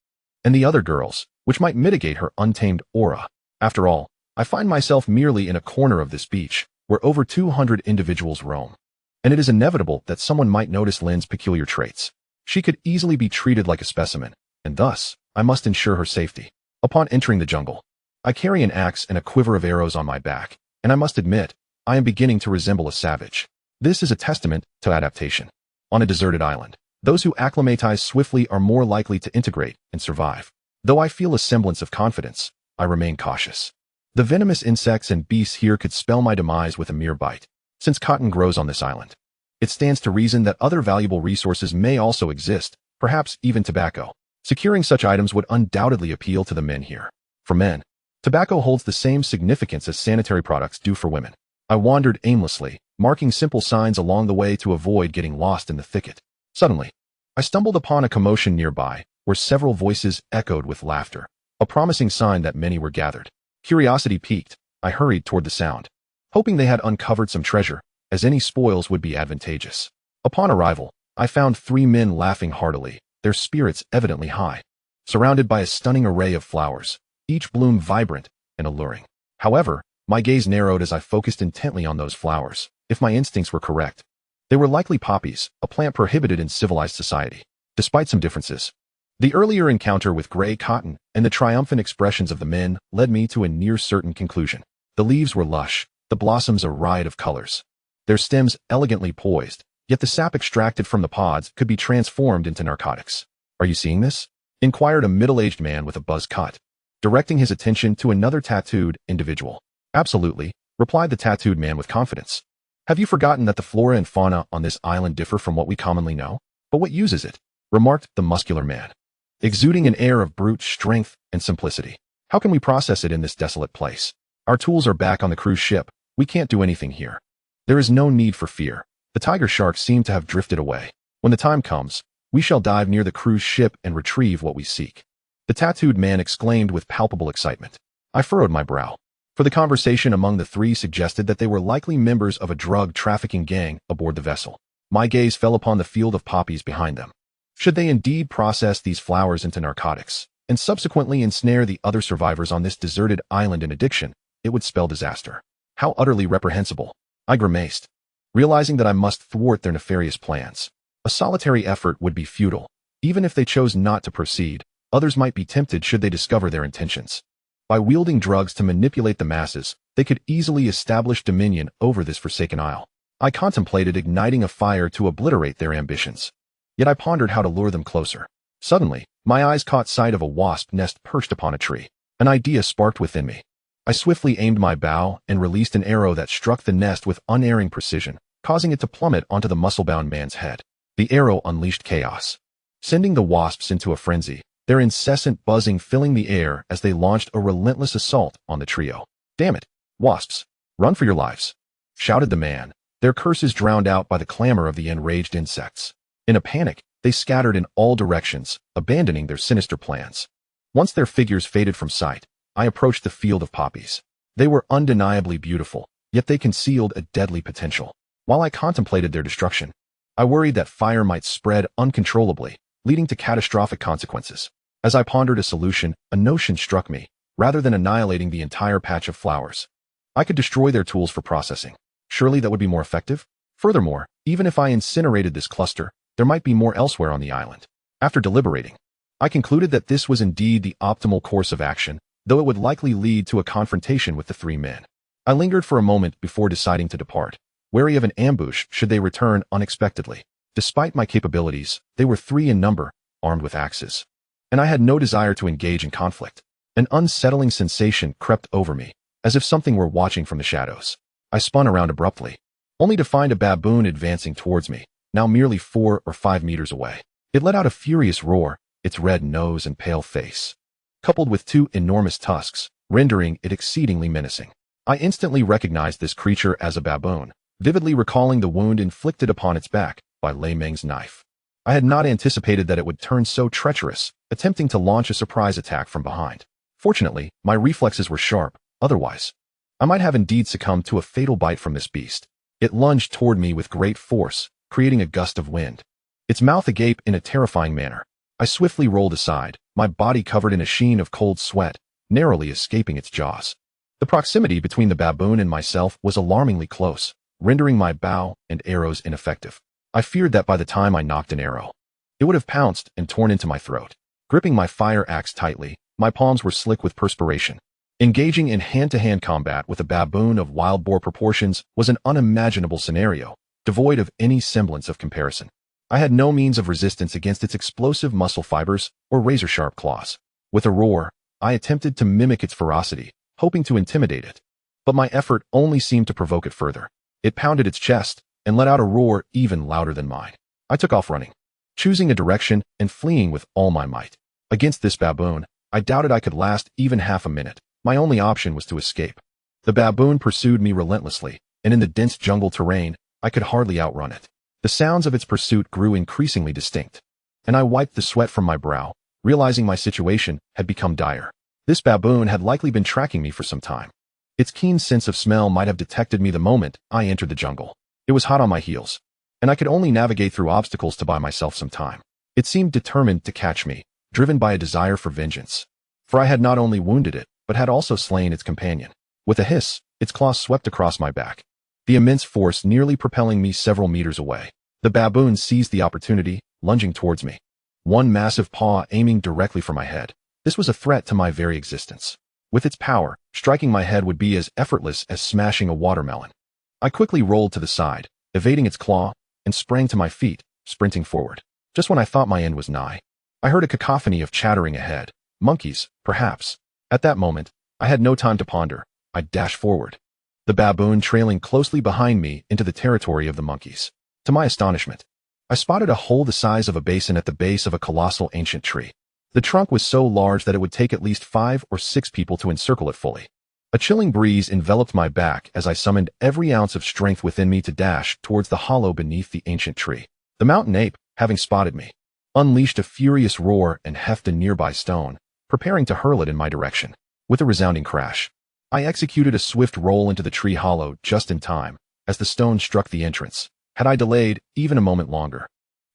and the other girls, which might mitigate her untamed aura. After all, I find myself merely in a corner of this beach, where over 200 individuals roam. And it is inevitable that someone might notice Lin's peculiar traits. She could easily be treated like a specimen, and thus, I must ensure her safety. Upon entering the jungle, I carry an axe and a quiver of arrows on my back, and I must admit, I am beginning to resemble a savage. This is a testament to adaptation. On a deserted island, those who acclimatize swiftly are more likely to integrate and survive. Though I feel a semblance of confidence, I remain cautious. The venomous insects and beasts here could spell my demise with a mere bite. Since cotton grows on this island, it stands to reason that other valuable resources may also exist, perhaps even tobacco. Securing such items would undoubtedly appeal to the men here. For men, tobacco holds the same significance as sanitary products do for women. I wandered aimlessly, marking simple signs along the way to avoid getting lost in the thicket. Suddenly, I stumbled upon a commotion nearby, where several voices echoed with laughter, a promising sign that many were gathered. Curiosity piqued, I hurried toward the sound, hoping they had uncovered some treasure, as any spoils would be advantageous. Upon arrival, I found 3 men laughing heartily, their spirits evidently high, surrounded by a stunning array of flowers, each bloom vibrant and alluring. However, my gaze narrowed as I focused intently on those flowers. If my instincts were correct, they were likely poppies, a plant prohibited in civilized society. Despite some differences, the earlier encounter with gray cotton and the triumphant expressions of the men led me to a near-certain conclusion. The leaves were lush, the blossoms a riot of colors, their stems elegantly poised, yet the sap extracted from the pods could be transformed into narcotics. "Are you seeing this?" inquired a middle-aged man with a buzz cut, directing his attention to another tattooed individual. "Absolutely," replied the tattooed man with confidence. "Have you forgotten that the flora and fauna on this island differ from what we commonly know? But what use is it?" remarked the muscular man, exuding an air of brute strength and simplicity. "How can we process it in this desolate place? Our tools are back on the cruise ship. We can't do anything here." "There is no need for fear. The tiger sharks seem to have drifted away. When the time comes, we shall dive near the cruise ship and retrieve what we seek," the tattooed man exclaimed with palpable excitement. I furrowed my brow, for the conversation among the three suggested that they were likely members of a drug trafficking gang aboard the vessel. My gaze fell upon the field of poppies behind them. Should they indeed process these flowers into narcotics, and subsequently ensnare the other survivors on this deserted island in addiction, it would spell disaster. How utterly reprehensible. I grimaced, realizing that I must thwart their nefarious plans. A solitary effort would be futile. Even if they chose not to proceed, others might be tempted should they discover their intentions. By wielding drugs to manipulate the masses, they could easily establish dominion over this forsaken isle. I contemplated igniting a fire to obliterate their ambitions. Yet I pondered how to lure them closer. Suddenly, my eyes caught sight of a wasp nest perched upon a tree. An idea sparked within me. I swiftly aimed my bow and released an arrow that struck the nest with unerring precision, causing it to plummet onto the muscle-bound man's head. The arrow unleashed chaos, sending the wasps into a frenzy, their incessant buzzing filling the air as they launched a relentless assault on the trio. "Damn it, wasps, run for your lives," shouted the man, their curses drowned out by the clamor of the enraged insects. In a panic, they scattered in all directions, abandoning their sinister plans. Once their figures faded from sight, I approached the field of poppies. They were undeniably beautiful, yet they concealed a deadly potential. While I contemplated their destruction, I worried that fire might spread uncontrollably, leading to catastrophic consequences. As I pondered a solution, a notion struck me. Rather than annihilating the entire patch of flowers, I could destroy their tools for processing. Surely that would be more effective? Furthermore, even if I incinerated this cluster, there might be more elsewhere on the island. After deliberating, I concluded that this was indeed the optimal course of action, though it would likely lead to a confrontation with the three men. I lingered for a moment before deciding to depart, wary of an ambush should they return unexpectedly. Despite my capabilities, they were 3 in number, armed with axes, and I had no desire to engage in conflict. An unsettling sensation crept over me, as if something were watching from the shadows. I spun around abruptly, only to find a baboon advancing towards me, now merely 4 or 5 meters away. It let out a furious roar, its red nose and pale face, coupled with 2 enormous tusks, rendering it exceedingly menacing. I instantly recognized this creature as a baboon, vividly recalling the wound inflicted upon its back by Lei Meng's knife. I had not anticipated that it would turn so treacherous, attempting to launch a surprise attack from behind. Fortunately, my reflexes were sharp, otherwise, I might have indeed succumbed to a fatal bite from this beast. It lunged toward me with great force, creating a gust of wind. Its mouth agape in a terrifying manner. I swiftly rolled aside, my body covered in a sheen of cold sweat, narrowly escaping its jaws. The proximity between the baboon and myself was alarmingly close, rendering my bow and arrows ineffective. I feared that by the time I nocked an arrow, it would have pounced and torn into my throat. Gripping my fire axe tightly, my palms were slick with perspiration. Engaging in hand-to-hand combat with a baboon of wild boar proportions was an unimaginable scenario, devoid of any semblance of comparison. I had no means of resistance against its explosive muscle fibers or razor-sharp claws. With a roar, I attempted to mimic its ferocity, hoping to intimidate it. But my effort only seemed to provoke it further. It pounded its chest and let out a roar even louder than mine. I took off running, choosing a direction and fleeing with all my might. Against this baboon, I doubted I could last even half a minute. My only option was to escape. The baboon pursued me relentlessly, and in the dense jungle terrain, I could hardly outrun it. The sounds of its pursuit grew increasingly distinct, and I wiped the sweat from my brow, realizing my situation had become dire. This baboon had likely been tracking me for some time. Its keen sense of smell might have detected me the moment I entered the jungle. It was hot on my heels, and I could only navigate through obstacles to buy myself some time. It seemed determined to catch me, driven by a desire for vengeance. For I had not only wounded it, but had also slain its companion. With a hiss, its claws swept across my back, the immense force nearly propelling me several meters away. The baboon seized the opportunity, lunging towards me, one massive paw aiming directly for my head. This was a threat to my very existence. With its power, striking my head would be as effortless as smashing a watermelon. I quickly rolled to the side, evading its claw, and sprang to my feet, sprinting forward. Just when I thought my end was nigh, I heard a cacophony of chattering ahead. Monkeys, perhaps. At that moment, I had no time to ponder. I dashed forward, the baboon trailing closely behind me into the territory of the monkeys. To my astonishment, I spotted a hole the size of a basin at the base of a colossal ancient tree. The trunk was so large that it would take at least 5 or 6 people to encircle it fully. A chilling breeze enveloped my back as I summoned every ounce of strength within me to dash towards the hollow beneath the ancient tree. The mountain ape, having spotted me, unleashed a furious roar and heft a nearby stone, preparing to hurl it in my direction. With a resounding crash, I executed a swift roll into the tree hollow just in time, as the stone struck the entrance. Had I delayed even a moment longer,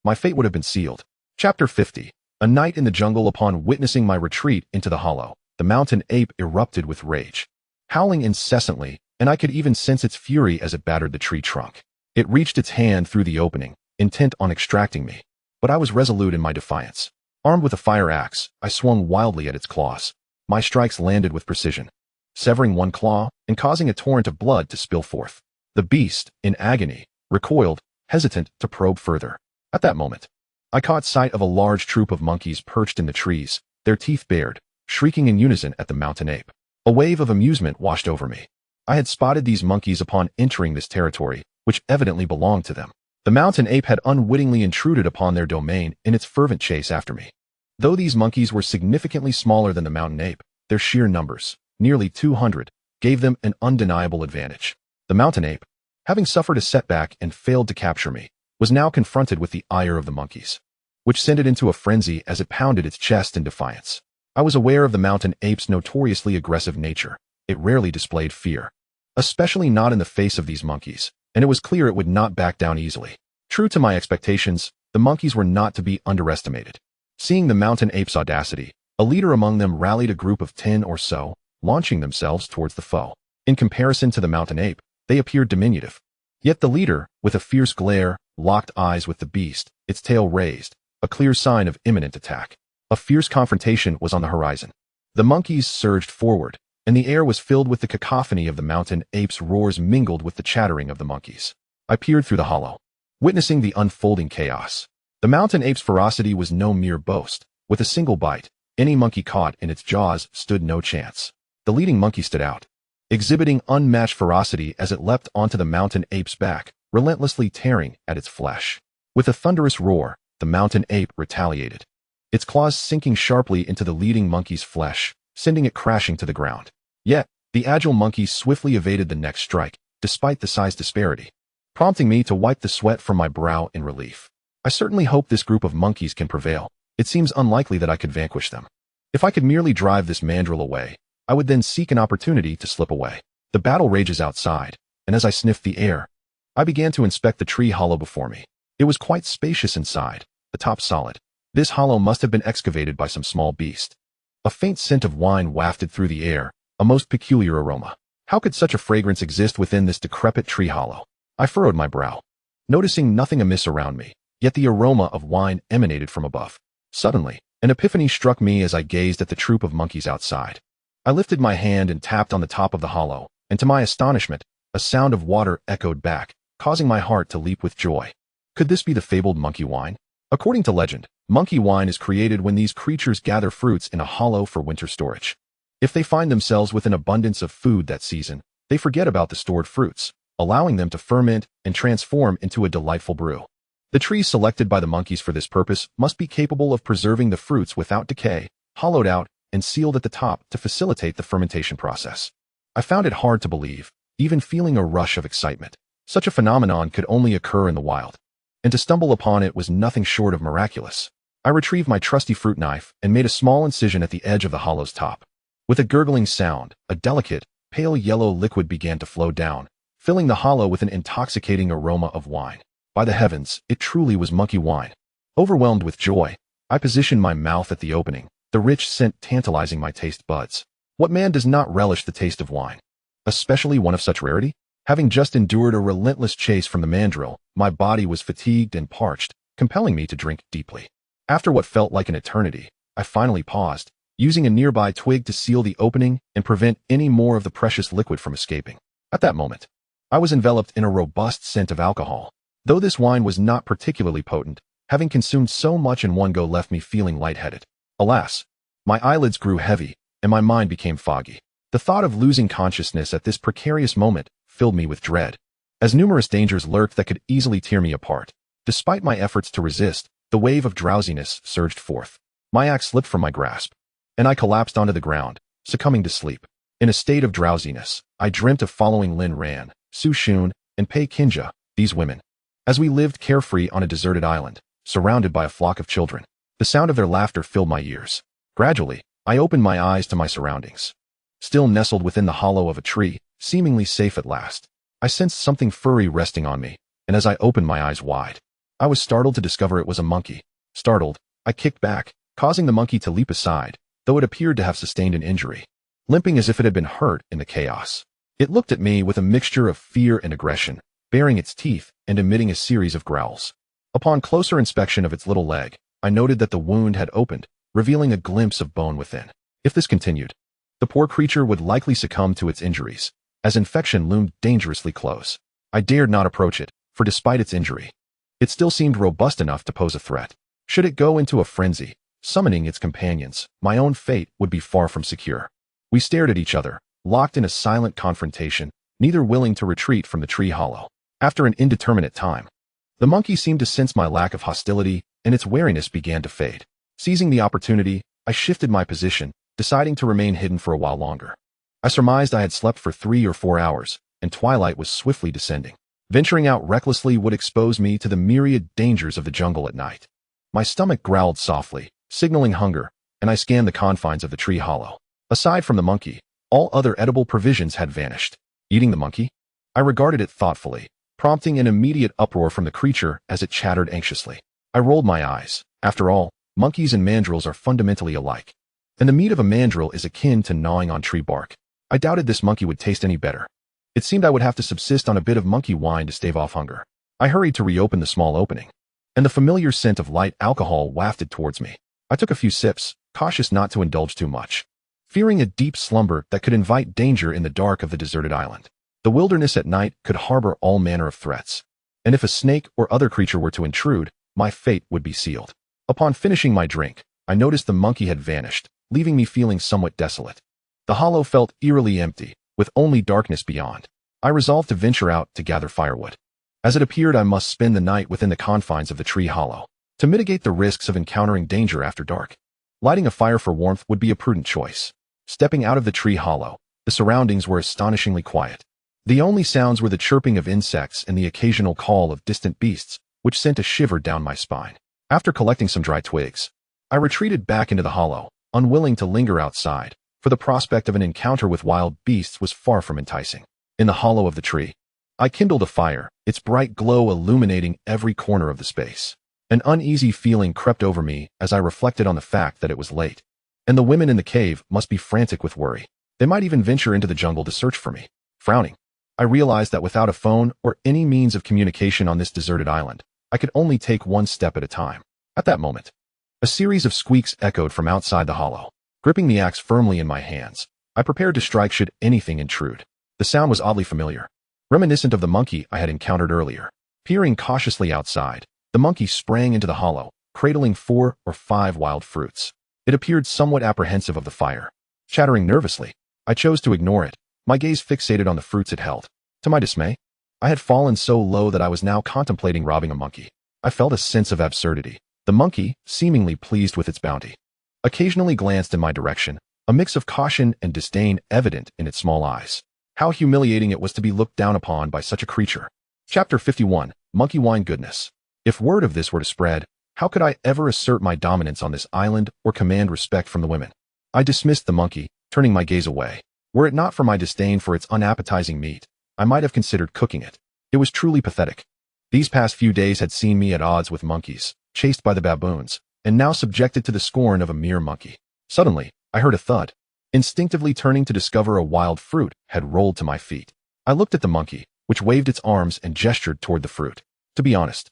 my fate would have been sealed. Chapter 50. A night in the jungle. Upon witnessing my retreat into the hollow, the mountain ape erupted with rage, howling incessantly, and I could even sense its fury as it battered the tree trunk. It reached its hand through the opening, intent on extracting me, but I was resolute in my defiance. Armed with a fire axe, I swung wildly at its claws. My strikes landed with precision, severing one claw and causing a torrent of blood to spill forth. The beast, in agony, recoiled, hesitant to probe further. At that moment, I caught sight of a large troop of monkeys perched in the trees, their teeth bared, shrieking in unison at the mountain ape. A wave of amusement washed over me. I had spotted these monkeys upon entering this territory, which evidently belonged to them. The mountain ape had unwittingly intruded upon their domain in its fervent chase after me. Though these monkeys were significantly smaller than the mountain ape, their sheer numbers, nearly 200, gave them an undeniable advantage. The mountain ape, having suffered a setback and failed to capture me, was now confronted with the ire of the monkeys, which sent it into a frenzy as it pounded its chest in defiance. I was aware of the mountain ape's notoriously aggressive nature. It rarely displayed fear, especially not in the face of these monkeys, and it was clear it would not back down easily. True to my expectations, the monkeys were not to be underestimated. Seeing the mountain ape's audacity, a leader among them rallied a group of 10 or so, launching themselves towards the foe. In comparison to the mountain ape, they appeared diminutive. Yet the leader, with a fierce glare, locked eyes with the beast, its tail raised, a clear sign of imminent attack. A fierce confrontation was on the horizon. The monkeys surged forward, and the air was filled with the cacophony of the mountain ape's roars mingled with the chattering of the monkeys. I peered through the hollow, witnessing the unfolding chaos. The mountain ape's ferocity was no mere boast. With a single bite, any monkey caught in its jaws stood no chance. The leading monkey stood out, exhibiting unmatched ferocity as it leapt onto the mountain ape's back, relentlessly tearing at its flesh. With a thunderous roar, the mountain ape retaliated, its claws sinking sharply into the leading monkey's flesh, sending it crashing to the ground. Yet, the agile monkey swiftly evaded the next strike, despite the size disparity, prompting me to wipe the sweat from my brow in relief. I certainly hope this group of monkeys can prevail. It seems unlikely that I could vanquish them. If I could merely drive this mandrill away, I would then seek an opportunity to slip away. The battle rages outside, and as I sniffed the air, I began to inspect the tree hollow before me. It was quite spacious inside, the top solid. This hollow must have been excavated by some small beast. A faint scent of wine wafted through the air, a most peculiar aroma. How could such a fragrance exist within this decrepit tree hollow? I furrowed my brow, noticing nothing amiss around me, yet the aroma of wine emanated from above. Suddenly, an epiphany struck me as I gazed at the troop of monkeys outside. I lifted my hand and tapped on the top of the hollow, and to my astonishment, a sound of water echoed back, causing my heart to leap with joy. Could this be the fabled monkey wine? According to legend, monkey wine is created when these creatures gather fruits in a hollow for winter storage. If they find themselves with an abundance of food that season, they forget about the stored fruits, allowing them to ferment and transform into a delightful brew. The trees selected by the monkeys for this purpose must be capable of preserving the fruits without decay, hollowed out, and sealed at the top to facilitate the fermentation process. I found it hard to believe, even feeling a rush of excitement. Such a phenomenon could only occur in the wild, and to stumble upon it was nothing short of miraculous. I retrieved my trusty fruit knife and made a small incision at the edge of the hollow's top. With a gurgling sound, a delicate, pale yellow liquid began to flow down, filling the hollow with an intoxicating aroma of wine. By the heavens, it truly was monkey wine. Overwhelmed with joy, I positioned my mouth at the opening, the rich scent tantalizing my taste buds. What man does not relish the taste of wine? Especially one of such rarity? Having just endured a relentless chase from the mandrill, my body was fatigued and parched, compelling me to drink deeply. After what felt like an eternity, I finally paused, using a nearby twig to seal the opening and prevent any more of the precious liquid from escaping. At that moment, I was enveloped in a robust scent of alcohol. Though this wine was not particularly potent, having consumed so much in one go left me feeling lightheaded. Alas, my eyelids grew heavy, and my mind became foggy. The thought of losing consciousness at this precarious moment filled me with dread, as numerous dangers lurked that could easily tear me apart. Despite my efforts to resist, the wave of drowsiness surged forth. My axe slipped from my grasp, and I collapsed onto the ground, succumbing to sleep. In a state of drowsiness, I dreamt of following Lin Ran, Su Shun, and Pei Kinja, these women, as we lived carefree on a deserted island, surrounded by a flock of children. The sound of their laughter filled my ears. Gradually, I opened my eyes to my surroundings. Still nestled within the hollow of a tree, seemingly safe at last, I sensed something furry resting on me, and as I opened my eyes wide, I was startled to discover it was a monkey. Startled, I kicked back, causing the monkey to leap aside, though it appeared to have sustained an injury, limping as if it had been hurt in the chaos. It looked at me with a mixture of fear and aggression, baring its teeth and emitting a series of growls. Upon closer inspection of its little leg, I noted that the wound had opened, revealing a glimpse of bone within. If this continued, the poor creature would likely succumb to its injuries, as infection loomed dangerously close. I dared not approach it, for despite its injury, it still seemed robust enough to pose a threat. Should it go into a frenzy, summoning its companions, my own fate would be far from secure. We stared at each other, locked in a silent confrontation, neither willing to retreat from the tree hollow. After an indeterminate time, the monkey seemed to sense my lack of hostility, and its wariness began to fade. Seizing the opportunity, I shifted my position, deciding to remain hidden for a while longer. I surmised I had slept for 3 or 4 hours, and twilight was swiftly descending. Venturing out recklessly would expose me to the myriad dangers of the jungle at night. My stomach growled softly, signaling hunger, and I scanned the confines of the tree hollow. Aside from the monkey, all other edible provisions had vanished. Eating the monkey? I regarded it thoughtfully, prompting an immediate uproar from the creature as it chattered anxiously. I rolled my eyes. After all, monkeys and mandrills are fundamentally alike, and the meat of a mandrill is akin to gnawing on tree bark. I doubted this monkey would taste any better. It seemed I would have to subsist on a bit of monkey wine to stave off hunger. I hurried to reopen the small opening, and the familiar scent of light alcohol wafted towards me. I took a few sips, cautious not to indulge too much, fearing a deep slumber that could invite danger in the dark of the deserted island. The wilderness at night could harbor all manner of threats, and if a snake or other creature were to intrude, my fate would be sealed. Upon finishing my drink, I noticed the monkey had vanished, leaving me feeling somewhat desolate. The hollow felt eerily empty, with only darkness beyond. I resolved to venture out to gather firewood, as it appeared I must spend the night within the confines of the tree hollow. To mitigate the risks of encountering danger after dark, lighting a fire for warmth would be a prudent choice. Stepping out of the tree hollow, the surroundings were astonishingly quiet. The only sounds were the chirping of insects and the occasional call of distant beasts, which sent a shiver down my spine. After collecting some dry twigs, I retreated back into the hollow, unwilling to linger outside, for the prospect of an encounter with wild beasts was far from enticing. In the hollow of the tree, I kindled a fire, its bright glow illuminating every corner of the space. An uneasy feeling crept over me as I reflected on the fact that it was late, and the women in the cave must be frantic with worry. They might even venture into the jungle to search for me. Frowning, I realized that without a phone or any means of communication on this deserted island, I could only take one step at a time. At that moment, a series of squeaks echoed from outside the hollow. Gripping the axe firmly in my hands, I prepared to strike should anything intrude. The sound was oddly familiar, reminiscent of the monkey I had encountered earlier. Peering cautiously outside, the monkey sprang into the hollow, cradling 4 or 5 wild fruits. It appeared somewhat apprehensive of the fire. Chattering nervously, I chose to ignore it, my gaze fixated on the fruits it held. To my dismay, I had fallen so low that I was now contemplating robbing a monkey. I felt a sense of absurdity. The monkey, seemingly pleased with its bounty, occasionally glanced in my direction, a mix of caution and disdain evident in its small eyes. How humiliating it was to be looked down upon by such a creature. Chapter 51, Monkey Wine Goodness. If word of this were to spread, how could I ever assert my dominance on this island or command respect from the women? I dismissed the monkey, turning my gaze away. Were it not for my disdain for its unappetizing meat, I might have considered cooking it. It was truly pathetic. These past few days had seen me at odds with monkeys, chased by the baboons, and now subjected to the scorn of a mere monkey. Suddenly, I heard a thud. Instinctively turning to discover a wild fruit had rolled to my feet. I looked at the monkey, which waved its arms and gestured toward the fruit. To be honest,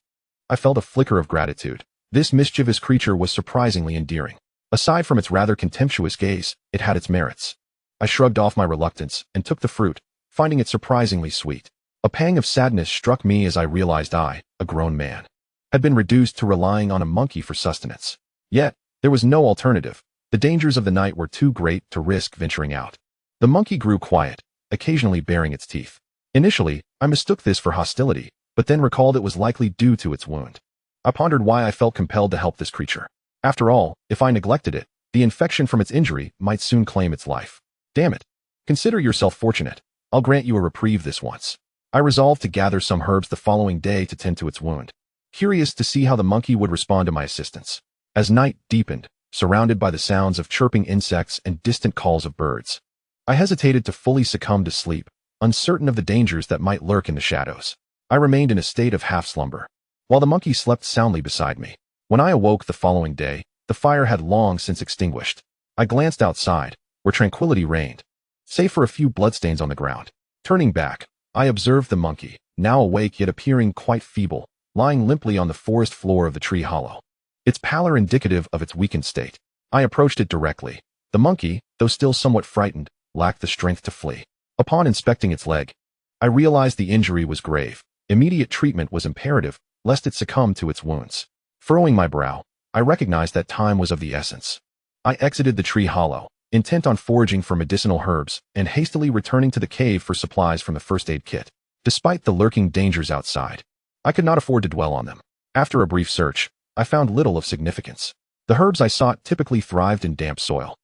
I felt a flicker of gratitude. This mischievous creature was surprisingly endearing. Aside from its rather contemptuous gaze, it had its merits. I shrugged off my reluctance and took the fruit, finding it surprisingly sweet. A pang of sadness struck me as I realized I, a grown man, had been reduced to relying on a monkey for sustenance. Yet, there was no alternative. The dangers of the night were too great to risk venturing out. The monkey grew quiet, occasionally baring its teeth. Initially, I mistook this for hostility, but then recalled it was likely due to its wound. I pondered why I felt compelled to help this creature. After all, if I neglected it, the infection from its injury might soon claim its life. Damn it. Consider yourself fortunate. I'll grant you a reprieve this once. I resolved to gather some herbs the following day to tend to its wound, curious to see how the monkey would respond to my assistance. As night deepened, surrounded by the sounds of chirping insects and distant calls of birds, I hesitated to fully succumb to sleep, uncertain of the dangers that might lurk in the shadows. I remained in a state of half-slumber, while the monkey slept soundly beside me. When I awoke the following day, the fire had long since extinguished. I glanced outside, where tranquility reigned, save for a few bloodstains on the ground. Turning back, I observed the monkey, now awake yet appearing quite feeble, lying limply on the forest floor of the tree hollow, its pallor indicative of its weakened state. I approached it directly. The monkey, though still somewhat frightened, lacked the strength to flee. Upon inspecting its leg, I realized the injury was grave. Immediate treatment was imperative, lest it succumb to its wounds. Furrowing my brow, I recognized that time was of the essence. I exited the tree hollow, intent on foraging for medicinal herbs, and hastily returning to the cave for supplies from the first aid kit. Despite the lurking dangers outside, I could not afford to dwell on them. After a brief search, I found little of significance. The herbs I sought typically thrived in damp soil,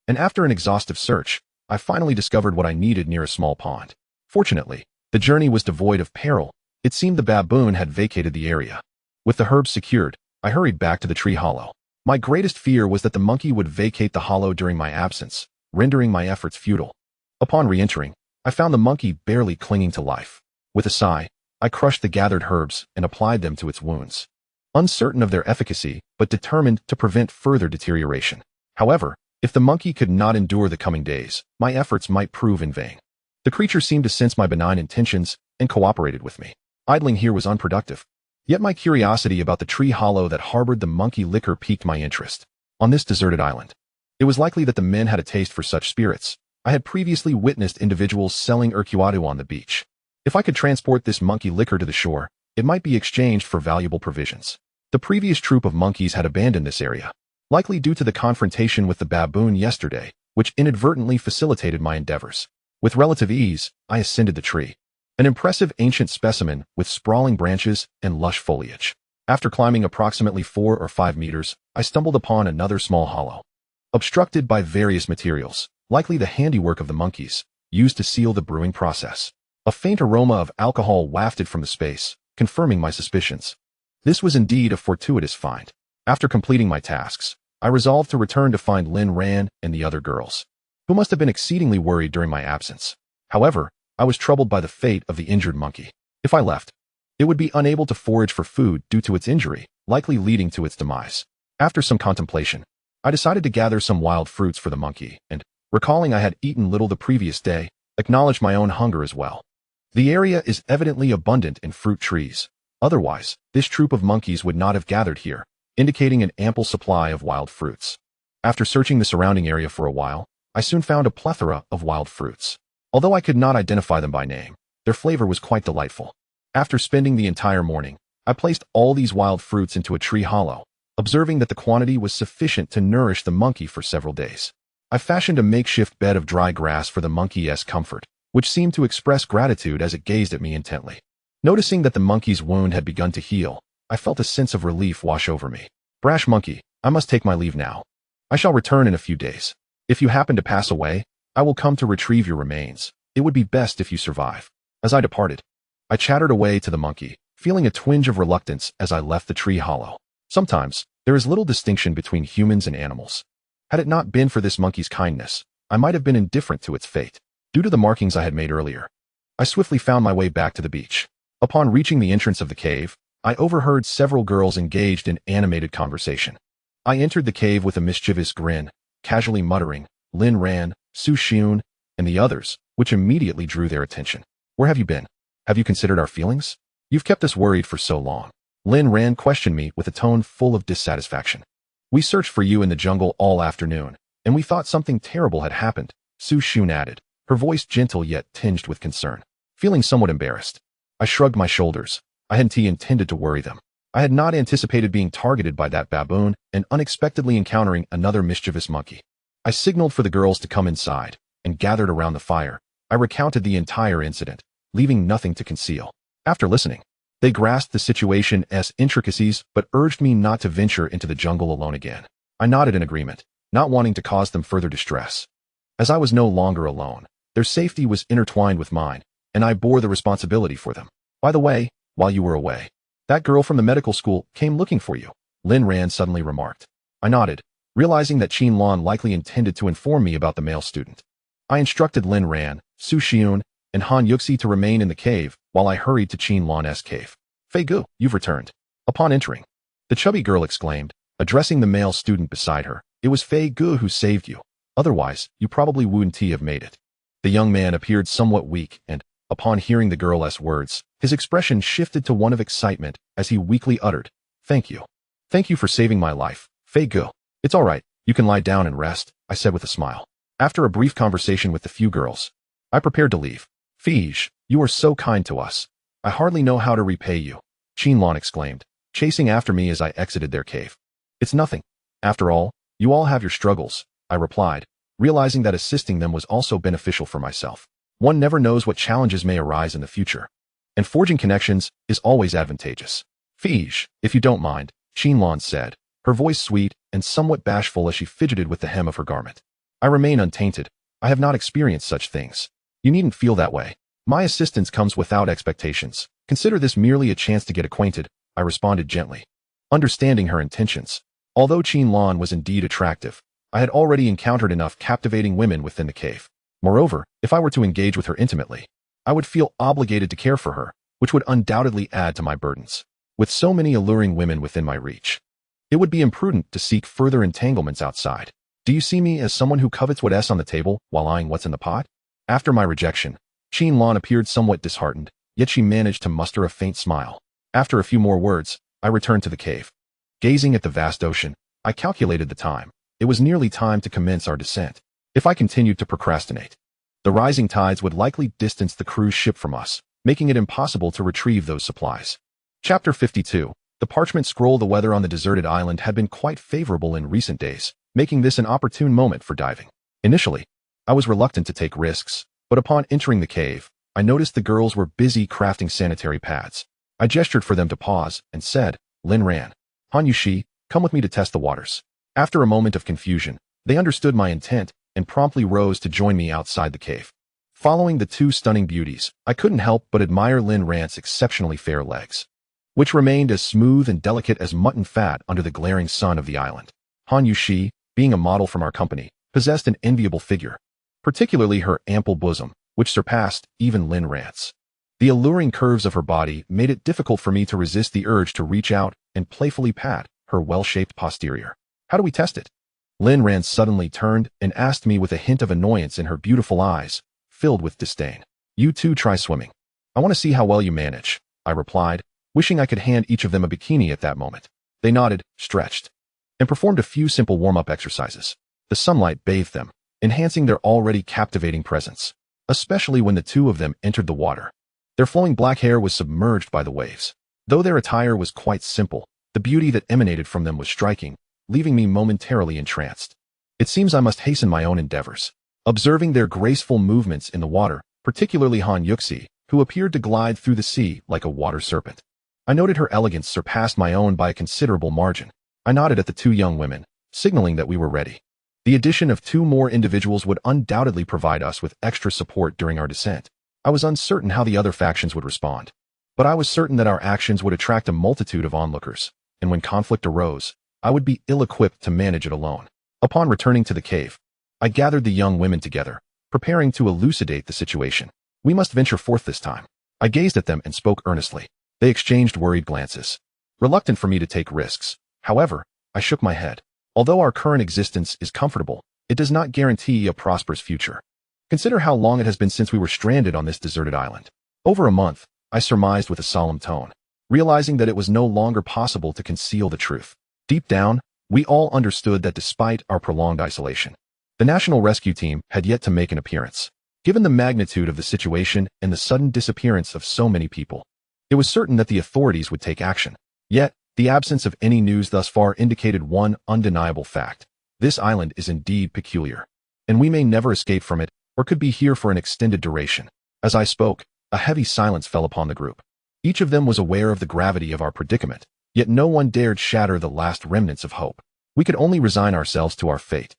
and after an exhaustive search, I finally discovered what I needed near a small pond. Fortunately, the journey was devoid of peril. It seemed the baboon had vacated the area. With the herbs secured, I hurried back to the tree hollow. My greatest fear was that the monkey would vacate the hollow during my absence, rendering my efforts futile. Upon re-entering, I found the monkey barely clinging to life. With a sigh, I crushed the gathered herbs and applied them to its wounds, uncertain of their efficacy, but determined to prevent further deterioration. However, if the monkey could not endure the coming days, my efforts might prove in vain. The creature seemed to sense my benign intentions and cooperated with me. Idling here was unproductive. Yet my curiosity about the tree hollow that harbored the monkey liquor piqued my interest. On this deserted island, it was likely that the men had a taste for such spirits. I had previously witnessed individuals selling urquioado on the beach. If I could transport this monkey liquor to the shore, it might be exchanged for valuable provisions. The previous troop of monkeys had abandoned this area, likely due to the confrontation with the baboon yesterday, which inadvertently facilitated my endeavors. With relative ease, I ascended the tree, an impressive ancient specimen with sprawling branches and lush foliage. After climbing approximately 4 or 5 meters, I stumbled upon another small hollow, obstructed by various materials, likely the handiwork of the monkeys, used to seal the brewing process. A faint aroma of alcohol wafted from the space, confirming my suspicions. This was indeed a fortuitous find. After completing my tasks, I resolved to return to find Lin Ran and the other girls, who must have been exceedingly worried during my absence. However, I was troubled by the fate of the injured monkey. If I left, it would be unable to forage for food due to its injury, likely leading to its demise. After some contemplation, I decided to gather some wild fruits for the monkey, and, recalling I had eaten little the previous day, acknowledged my own hunger as well. The area is evidently abundant in fruit trees. Otherwise, this troop of monkeys would not have gathered here, indicating an ample supply of wild fruits. After searching the surrounding area for a while, I soon found a plethora of wild fruits. Although I could not identify them by name, their flavor was quite delightful. After spending the entire morning, I placed all these wild fruits into a tree hollow, observing that the quantity was sufficient to nourish the monkey for several days. I fashioned a makeshift bed of dry grass for the monkey's comfort, which seemed to express gratitude as it gazed at me intently. Noticing that the monkey's wound had begun to heal, I felt a sense of relief wash over me. Brash monkey, I must take my leave now. I shall return in a few days. If you happen to pass away, I will come to retrieve your remains. It would be best if you survive. As I departed, I chattered away to the monkey, feeling a twinge of reluctance as I left the tree hollow. Sometimes, there is little distinction between humans and animals. Had it not been for this monkey's kindness, I might have been indifferent to its fate. Due to the markings I had made earlier, I swiftly found my way back to the beach. Upon reaching the entrance of the cave, I overheard several girls engaged in animated conversation. I entered the cave with a mischievous grin, casually muttering, Lin Ran, Su Xiun, and the others, which immediately drew their attention. Where have you been? Have you considered our feelings? You've kept us worried for so long. Lin Ran questioned me with a tone full of dissatisfaction. We searched for you in the jungle all afternoon, and we thought something terrible had happened, Su Xiun added, her voice gentle yet tinged with concern. Feeling somewhat embarrassed, I shrugged my shoulders. I hadn't intended to worry them. I had not anticipated being targeted by that baboon and unexpectedly encountering another mischievous monkey. I signaled for the girls to come inside and gathered around the fire. I recounted the entire incident, leaving nothing to conceal. After listening, they grasped the situation's intricacies but urged me not to venture into the jungle alone again. I nodded in agreement, not wanting to cause them further distress. As I was no longer alone, their safety was intertwined with mine, and I bore the responsibility for them. By the way, while you were away, that girl from the medical school came looking for you, Lin Ran suddenly remarked. I nodded, realizing that Qin Lan likely intended to inform me about the male student. I instructed Lin Ran, Su Xiun, and Han Yuxi to remain in the cave while I hurried to Qin Lan's cave. Fei Gu, you've returned. Upon entering, the chubby girl exclaimed, addressing the male student beside her. It was Fei Gu who saved you. Otherwise, you probably wouldn't have made it. The young man appeared somewhat weak and, upon hearing the girl's words, his expression shifted to one of excitement as he weakly uttered, Thank you. Thank you for saving my life, Fei Gu. It's all right, you can lie down and rest, I said with a smile. After a brief conversation with the few girls, I prepared to leave. Fij, you are so kind to us. I hardly know how to repay you, Qin Lan exclaimed, chasing after me as I exited their cave. It's nothing. After all, you all have your struggles, I replied, realizing that assisting them was also beneficial for myself. One never knows what challenges may arise in the future, and forging connections is always advantageous. Fij, if you don't mind, Qin Lan said, her voice sweet and somewhat bashful as she fidgeted with the hem of her garment. I remain untainted. I have not experienced such things. You needn't feel that way. My assistance comes without expectations. Consider this merely a chance to get acquainted, I responded gently, understanding her intentions. Although Qin Lan was indeed attractive, I had already encountered enough captivating women within the cave. Moreover, if I were to engage with her intimately, I would feel obligated to care for her, which would undoubtedly add to my burdens. With so many alluring women within my reach, it would be imprudent to seek further entanglements outside. Do you see me as someone who covets what's on the table while eyeing what's in the pot? After my rejection, Qin Lan appeared somewhat disheartened, yet she managed to muster a faint smile. After a few more words, I returned to the cave. Gazing at the vast ocean, I calculated the time. It was nearly time to commence our descent. If I continued to procrastinate, the rising tides would likely distance the cruise ship from us, making it impossible to retrieve those supplies. Chapter 52. The parchment scroll. The weather on the deserted island had been quite favorable in recent days, making this an opportune moment for diving. Initially, I was reluctant to take risks, but upon entering the cave, I noticed the girls were busy crafting sanitary pads. I gestured for them to pause and said, Lin Ran, Han Yuxi, come with me to test the waters. After a moment of confusion, they understood my intent and promptly rose to join me outside the cave. Following the two stunning beauties, I couldn't help but admire Lin Ran's exceptionally fair legs. which remained as smooth and delicate as mutton fat under the glaring sun of the island. Han Yushi, being a model from our company, possessed an enviable figure, particularly her ample bosom, which surpassed even Lin Rance. The alluring curves of her body made it difficult for me to resist the urge to reach out and playfully pat her well-shaped posterior. How do we test it? Lin Rance suddenly turned and asked me with a hint of annoyance in her beautiful eyes, filled with disdain. You too try swimming. I want to see how well you manage, I replied, wishing I could hand each of them a bikini at that moment. They nodded, stretched, and performed a few simple warm-up exercises. The sunlight bathed them, enhancing their already captivating presence, especially when the two of them entered the water. Their flowing black hair was submerged by the waves. Though their attire was quite simple, the beauty that emanated from them was striking, leaving me momentarily entranced. It seems I must hasten my own endeavors. Observing their graceful movements in the water, particularly Han Yuxi, who appeared to glide through the sea like a water serpent, I noted her elegance surpassed my own by a considerable margin. I nodded at the two young women, signaling that we were ready. The addition of 2 more individuals would undoubtedly provide us with extra support during our descent. I was uncertain how the other factions would respond, but I was certain that our actions would attract a multitude of onlookers, and when conflict arose, I would be ill-equipped to manage it alone. Upon returning to the cave, I gathered the young women together, preparing to elucidate the situation. We must venture forth this time. I gazed at them and spoke earnestly. They exchanged worried glances, reluctant for me to take risks. However, I shook my head. Although our current existence is comfortable, it does not guarantee a prosperous future. Consider how long it has been since we were stranded on this deserted island. Over a month, I surmised with a solemn tone, realizing that it was no longer possible to conceal the truth. Deep down, we all understood that despite our prolonged isolation, the National Rescue Team had yet to make an appearance. Given the magnitude of the situation and the sudden disappearance of so many people, it was certain that the authorities would take action. Yet, the absence of any news thus far indicated one undeniable fact. This island is indeed peculiar, and we may never escape from it, or could be here for an extended duration. As I spoke, a heavy silence fell upon the group. Each of them was aware of the gravity of our predicament, yet no one dared shatter the last remnants of hope. We could only resign ourselves to our fate.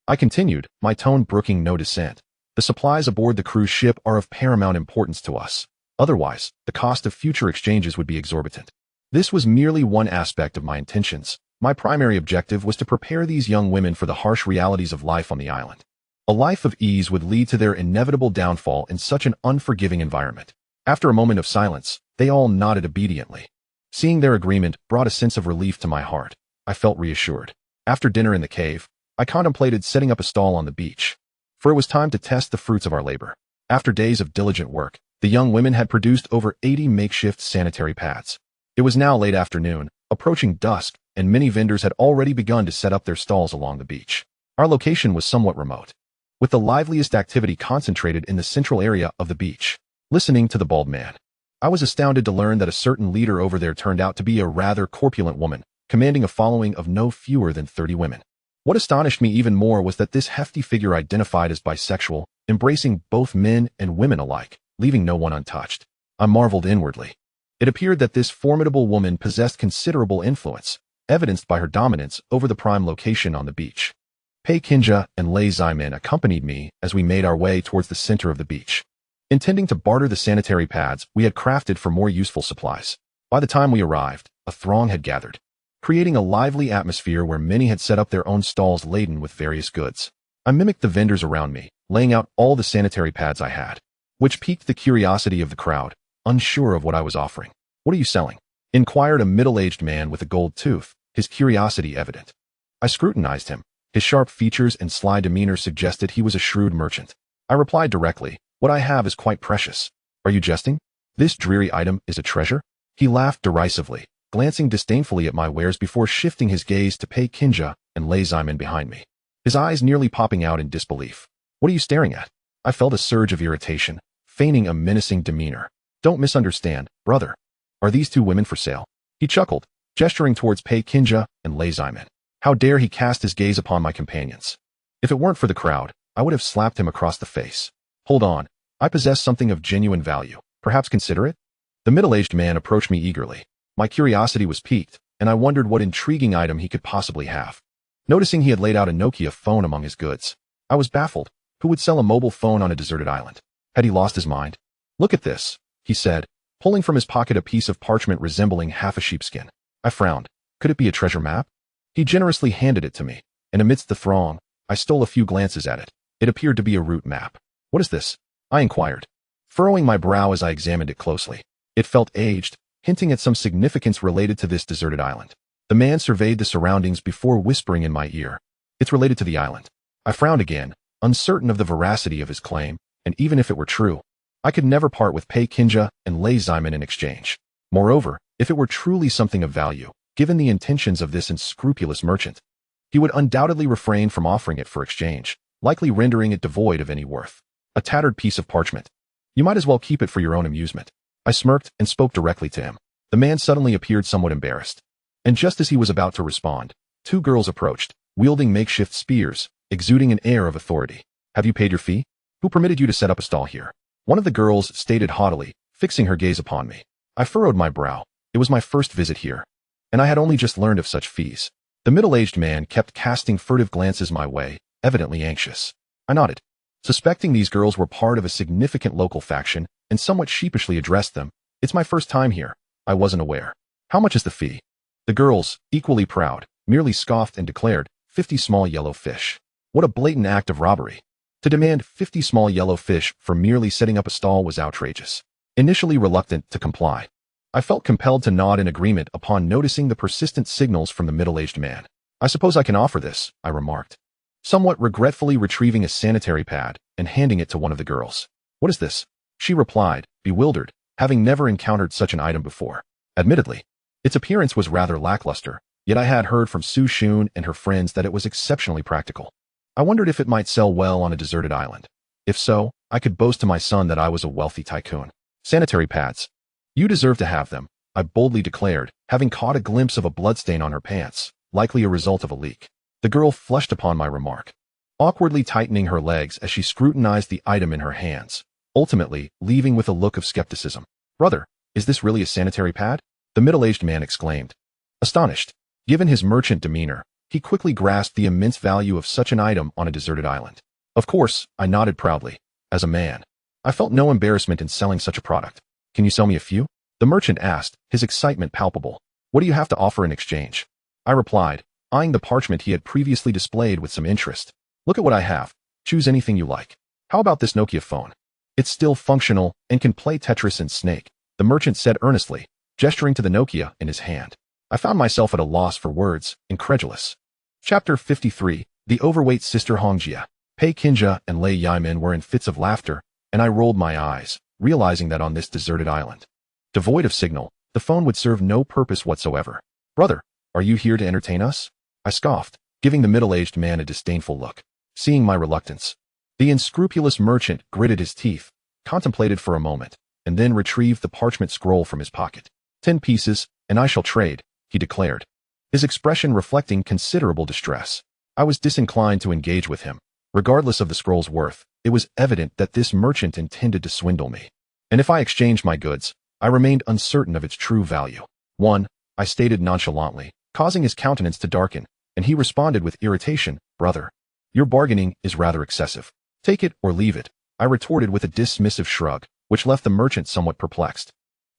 I continued, my tone brooking no dissent. The supplies aboard the cruise ship are of paramount importance to us. Otherwise, the cost of future exchanges would be exorbitant. This was merely one aspect of my intentions. My primary objective was to prepare these young women for the harsh realities of life on the island. A life of ease would lead to their inevitable downfall in such an unforgiving environment. After a moment of silence, they all nodded obediently. Seeing their agreement brought a sense of relief to my heart. I felt reassured. After dinner in the cave, I contemplated setting up a stall on the beach, for it was time to test the fruits of our labor. After days of diligent work, the young women had produced over 80 makeshift sanitary pads. It was now late afternoon, approaching dusk, and many vendors had already begun to set up their stalls along the beach. Our location was somewhat remote, with the liveliest activity concentrated in the central area of the beach. Listening to the bald man, I was astounded to learn that a certain leader over there turned out to be a rather corpulent woman, commanding a following of no fewer than 30 women. What astonished me even more was that this hefty figure identified as bisexual, embracing both men and women alike, leaving no one untouched. I marveled inwardly. It appeared that this formidable woman possessed considerable influence, evidenced by her dominance over the prime location on the beach. Pei Kinja and Lei Ximen accompanied me as we made our way towards the center of the beach. Intending to barter the sanitary pads we had crafted for more useful supplies. By the time we arrived, a throng had gathered, creating a lively atmosphere where many had set up their own stalls laden with various goods. I mimicked the vendors around me, laying out all the sanitary pads I had, which piqued the curiosity of the crowd, unsure of what I was offering. What are you selling? Inquired a middle-aged man with a gold tooth, his curiosity evident. I scrutinized him. His sharp features and sly demeanor suggested he was a shrewd merchant. I replied directly, what I have is quite precious. Are you jesting? This dreary item is a treasure? He laughed derisively, glancing disdainfully at my wares before shifting his gaze to Pei Kinja and Lei Ximen behind me, his eyes nearly popping out in disbelief. What are you staring at? I felt a surge of irritation, feigning a menacing demeanor. Don't misunderstand, brother. Are these 2 women for sale? He chuckled, gesturing towards Pei Kinja and Lei Ximen. How dare he cast his gaze upon my companions? If it weren't for the crowd, I would have slapped him across the face. Hold on, I possess something of genuine value. Perhaps consider it? The middle-aged man approached me eagerly. My curiosity was piqued, and I wondered what intriguing item he could possibly have. Noticing he had laid out a Nokia phone among his goods, I was baffled. Who would sell a mobile phone on a deserted island? Had he lost his mind? Look at this, he said, pulling from his pocket a piece of parchment resembling half a sheepskin. I frowned. Could it be a treasure map? He generously handed it to me, and amidst the throng, I stole a few glances at it. It appeared to be a route map. What is this? I inquired, furrowing my brow as I examined it closely. It felt aged, hinting at some significance related to this deserted island. The man surveyed the surroundings before whispering in my ear. It's related to the island. I frowned again, uncertain of the veracity of his claim, and even if it were true, I could never part with Pei Kinja and Lei Xiamen in exchange. Moreover, if it were truly something of value, given the intentions of this unscrupulous merchant, he would undoubtedly refrain from offering it for exchange, likely rendering it devoid of any worth. A tattered piece of parchment. You might as well keep it for your own amusement. I smirked and spoke directly to him. The man suddenly appeared somewhat embarrassed. And just as he was about to respond, two girls approached, wielding makeshift spears, exuding an air of authority. Have you paid your fee? Who permitted you to set up a stall here? One of the girls stated haughtily, fixing her gaze upon me. I furrowed my brow. It was my first visit here, and I had only just learned of such fees. The middle-aged man kept casting furtive glances my way, evidently anxious. I nodded. Suspecting these girls were part of a significant local faction, and somewhat sheepishly addressed them. It's my first time here. I wasn't aware. How much is the fee? The girls, equally proud, merely scoffed and declared, 50 small yellow fish. What a blatant act of robbery. To demand 50 small yellow fish for merely setting up a stall was outrageous. Initially reluctant to comply, I felt compelled to nod in agreement upon noticing the persistent signals from the middle-aged man. I suppose I can offer this, I remarked, somewhat regretfully retrieving a sanitary pad and handing it to one of the girls. What is this? She replied, bewildered, having never encountered such an item before. Admittedly, its appearance was rather lackluster, yet I had heard from Su Xun and her friends that it was exceptionally practical. I wondered if it might sell well on a deserted island. If so, I could boast to my son that I was a wealthy tycoon. Sanitary pads. You deserve to have them, I boldly declared, having caught a glimpse of a bloodstain on her pants, likely a result of a leak. The girl flushed upon my remark, awkwardly tightening her legs as she scrutinized the item in her hands, ultimately leaving with a look of skepticism. Brother, is this really a sanitary pad? The middle-aged man exclaimed. Astonished, given his merchant demeanor, he quickly grasped the immense value of such an item on a deserted island. Of course, I nodded proudly. As a man, I felt no embarrassment in selling such a product. Can you sell me a few? The merchant asked, his excitement palpable. What do you have to offer in exchange? I replied, eyeing the parchment he had previously displayed with some interest. Look at what I have. Choose anything you like. How about this Nokia phone? It's still functional and can play Tetris and Snake, the merchant said earnestly, gesturing to the Nokia in his hand. I found myself at a loss for words, incredulous. Chapter 53. The overweight sister Hongjia. Pei Kinja and Lei Yimin were in fits of laughter, and I rolled my eyes, realizing that on this deserted island, devoid of signal, the phone would serve no purpose whatsoever. Brother, are you here to entertain us? I scoffed, giving the middle-aged man a disdainful look. Seeing my reluctance, the unscrupulous merchant gritted his teeth, contemplated for a moment, and then retrieved the parchment scroll from his pocket. 10 pieces, and I shall trade, he declared, his expression reflecting considerable distress. I was disinclined to engage with him. Regardless of the scroll's worth, it was evident that this merchant intended to swindle me. And if I exchanged my goods, I remained uncertain of its true value. 1, I stated nonchalantly, causing his countenance to darken, and he responded with irritation, brother, your bargaining is rather excessive. Take it or leave it, I retorted with a dismissive shrug, which left the merchant somewhat perplexed.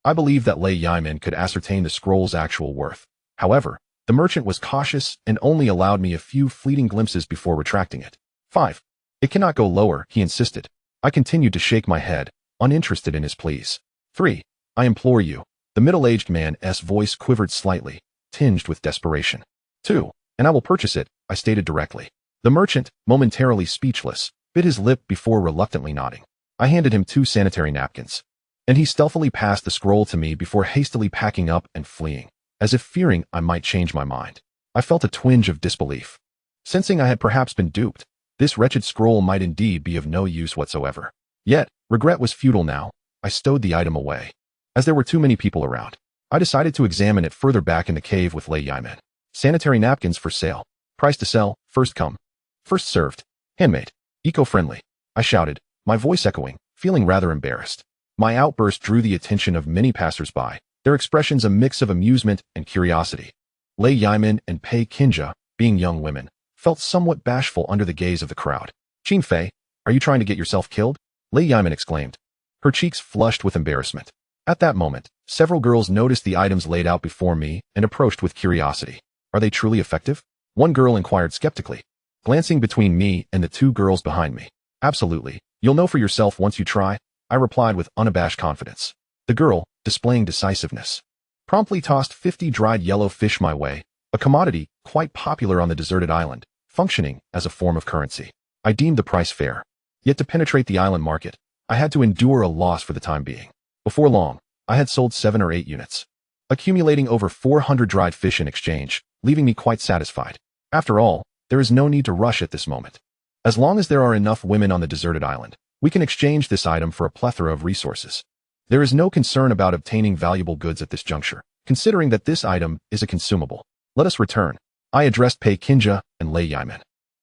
I believed that Lei Yimin could ascertain the scroll's actual worth. However, the merchant was cautious and only allowed me a few fleeting glimpses before retracting it. 5. It cannot go lower, he insisted. I continued to shake my head, uninterested in his pleas. 3. I implore you. The middle-aged man's voice quivered slightly, tinged with desperation. 2. And I will purchase it, I stated directly. The merchant, momentarily speechless, bit his lip before reluctantly nodding. I handed him 2 sanitary napkins, and he stealthily passed the scroll to me before hastily packing up and fleeing, as if fearing I might change my mind. I felt a twinge of disbelief. Sensing I had perhaps been duped, this wretched scroll might indeed be of no use whatsoever. Yet, regret was futile now. I stowed the item away. As there were too many people around, I decided to examine it further back in the cave with Lei Yimin. Sanitary napkins for sale. Price to sell, first come, first served. Handmade. Eco-friendly. I shouted, my voice echoing, feeling rather embarrassed. My outburst drew the attention of many passers-by, their expressions a mix of amusement and curiosity. Lei Yimin and Pei Kinja, being young women, felt somewhat bashful under the gaze of the crowd. Qin Fei, are you trying to get yourself killed? Lei Yimin exclaimed, her cheeks flushed with embarrassment. At that moment, several girls noticed the items laid out before me and approached with curiosity. Are they truly effective? One girl inquired skeptically, glancing between me and the two girls behind me. Absolutely. You'll know for yourself once you try, I replied with unabashed confidence. The girl, displaying decisiveness, promptly tossed 50 dried yellow fish my way, a commodity quite popular on the deserted island, functioning as a form of currency. I deemed the price fair. Yet to penetrate the island market, I had to endure a loss for the time being. Before long, I had sold 7 or 8 units, accumulating over 400 dried fish in exchange, leaving me quite satisfied. After all, there is no need to rush at this moment. As long as there are enough women on the deserted island, we can exchange this item for a plethora of resources. There is no concern about obtaining valuable goods at this juncture, considering that this item is a consumable. Let us return. I addressed Pei Kinja and Lei Yimin,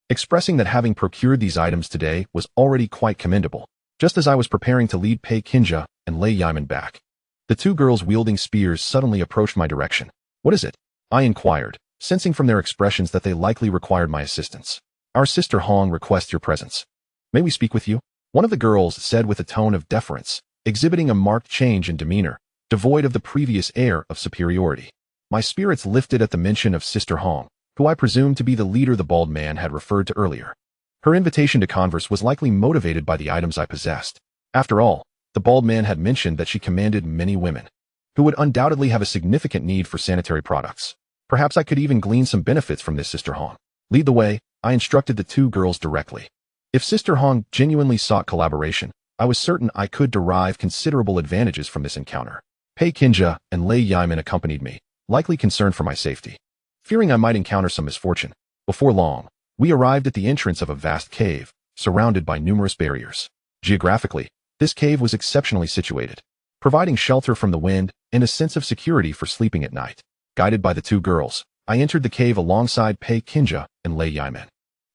expressing that having procured these items today was already quite commendable. Just as I was preparing to lead Pei Kinja and Lei Yimin back, the two girls wielding spears suddenly approached my direction. What is it? I inquired, sensing from their expressions that they likely required my assistance. Our sister Hong requests your presence. May we speak with you? One of the girls said with a tone of deference, exhibiting a marked change in demeanor, devoid of the previous air of superiority. My spirits lifted at the mention of Sister Hong, who I presumed to be the leader the bald man had referred to earlier. Her invitation to converse was likely motivated by the items I possessed. After all, the bald man had mentioned that she commanded many women, who would undoubtedly have a significant need for sanitary products. Perhaps I could even glean some benefits from this Sister Hong. Lead the way, I instructed the two girls directly. If Sister Hong genuinely sought collaboration, I was certain I could derive considerable advantages from this encounter. Pei Kinja and Lei Yimin accompanied me, likely concerned for my safety, fearing I might encounter some misfortune. Before long, we arrived at the entrance of a vast cave, surrounded by numerous barriers. Geographically, this cave was exceptionally situated, providing shelter from the wind and a sense of security for sleeping at night. Guided by the two girls, I entered the cave alongside Pei Kinja and Lei Yimin.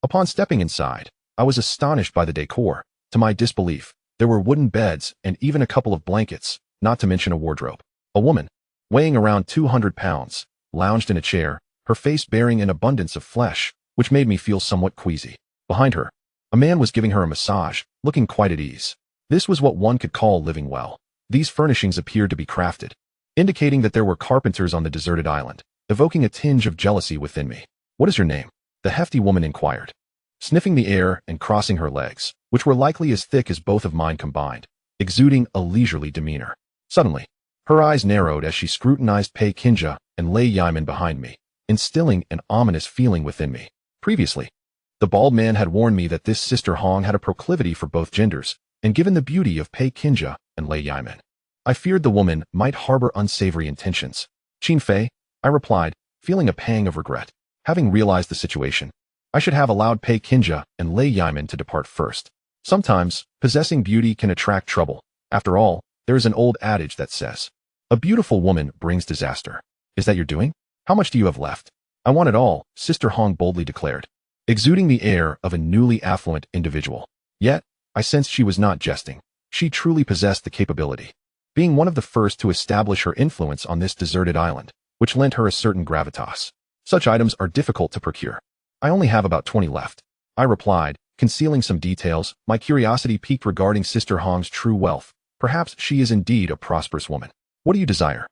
Upon stepping inside, I was astonished by the decor. To my disbelief, there were wooden beds and even a couple of blankets, not to mention a wardrobe. A woman, weighing around 200 pounds, lounged in a chair, her face bearing an abundance of flesh, which made me feel somewhat queasy. Behind her, a man was giving her a massage, looking quite at ease. This was what one could call living well. These furnishings appeared to be crafted, indicating that there were carpenters on the deserted island, evoking a tinge of jealousy within me. What is your name? The hefty woman inquired, sniffing the air and crossing her legs, which were likely as thick as both of mine combined, exuding a leisurely demeanor. Suddenly, her eyes narrowed as she scrutinized Pei Kinja and Lei Yimin behind me, instilling an ominous feeling within me. Previously, the bald man had warned me that this Sister Hong had a proclivity for both genders, and given the beauty of Pei Kinja and Lei Yimin, I feared the woman might harbor unsavory intentions. Qin Fei, I replied, feeling a pang of regret. Having realized the situation, I should have allowed Pei Kinja and Lei Yimin to depart first. Sometimes, possessing beauty can attract trouble. After all, there is an old adage that says, a beautiful woman brings disaster. Is that your doing? How much do you have left? I want it all, Sister Hong boldly declared, exuding the air of a newly affluent individual. Yet, I sensed she was not jesting. She truly possessed the capability, being one of the first to establish her influence on this deserted island, which lent her a certain gravitas. Such items are difficult to procure. I only have about 20 left, I replied, concealing some details. My curiosity piqued regarding Sister Hong's true wealth. Perhaps she is indeed a prosperous woman. What do you desire?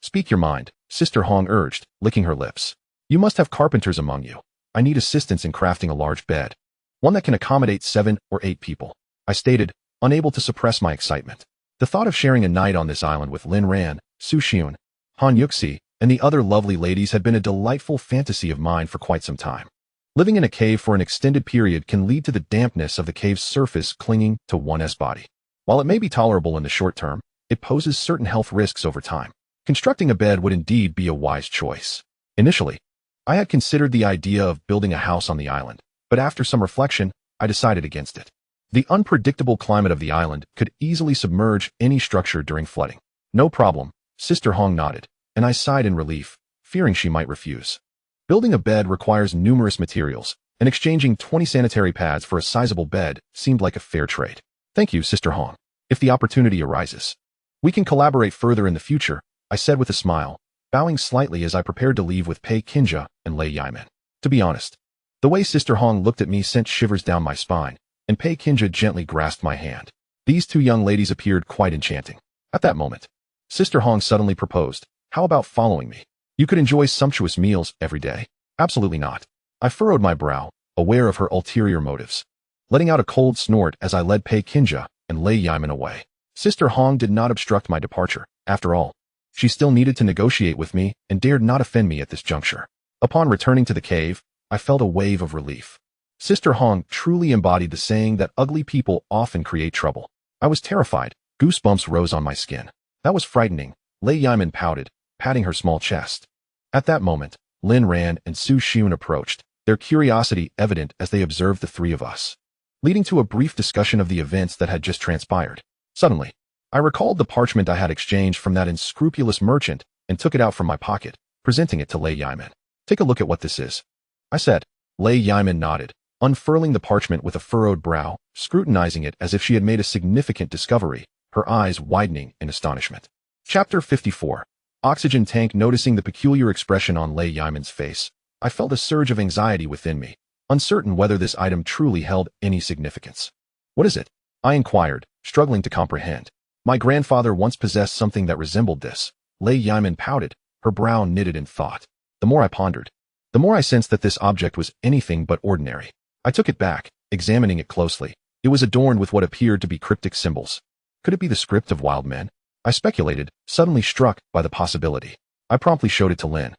Speak your mind, Sister Hong urged, licking her lips. You must have carpenters among you. I need assistance in crafting a large bed, one that can accommodate 7 or 8 people, I stated, unable to suppress my excitement. The thought of sharing a night on this island with Lin Ran, Su Xiun, Han Yuxi, and the other lovely ladies had been a delightful fantasy of mine for quite some time. Living in a cave for an extended period can lead to the dampness of the cave's surface clinging to one's body. While it may be tolerable in the short term, it poses certain health risks over time. Constructing a bed would indeed be a wise choice. Initially, I had considered the idea of building a house on the island, but after some reflection, I decided against it. The unpredictable climate of the island could easily submerge any structure during flooding. No problem, Sister Hong nodded, and I sighed in relief, fearing she might refuse. Building a bed requires numerous materials, and exchanging 20 sanitary pads for a sizable bed seemed like a fair trade. Thank you, Sister Hong. If the opportunity arises, we can collaborate further in the future, I said with a smile, bowing slightly as I prepared to leave with Pei Kinja and Lei Yimin. To be honest, the way Sister Hong looked at me sent shivers down my spine, and Pei Kinja gently grasped my hand. These two young ladies appeared quite enchanting. At that moment, Sister Hong suddenly proposed. How about following me? You could enjoy sumptuous meals every day. Absolutely not. I furrowed my brow, aware of her ulterior motives. Letting out a cold snort as I led Pei Kinja and Lei Yiman away. Sister Hong did not obstruct my departure. After all, she still needed to negotiate with me and dared not offend me at this juncture. Upon returning to the cave, I felt a wave of relief. Sister Hong truly embodied the saying that ugly people often create trouble. I was terrified. Goosebumps rose on my skin. That was frightening. Lei Yiman pouted, patting her small chest. At that moment, Lin Ran and Su Xiun approached, their curiosity evident as they observed the three of us, leading to a brief discussion of the events that had just transpired. Suddenly, I recalled the parchment I had exchanged from that unscrupulous merchant and took it out from my pocket, presenting it to Lei Yiman. Take a look at what this is, I said. Lei Yiman nodded, unfurling the parchment with a furrowed brow, scrutinizing it as if she had made a significant discovery, her eyes widening in astonishment. Chapter 54. Oxygen tank. Noticing the peculiar expression on Lei Yiman's face, I felt a surge of anxiety within me, uncertain whether this item truly held any significance. What is it? I inquired, struggling to comprehend. My grandfather once possessed something that resembled this. Lei Yiman pouted, her brow knitted in thought. The more I pondered, the more I sensed that this object was anything but ordinary. I took it back, examining it closely. It was adorned with what appeared to be cryptic symbols. Could it be the script of wild men? I speculated, suddenly struck by the possibility. I promptly showed it to Lin,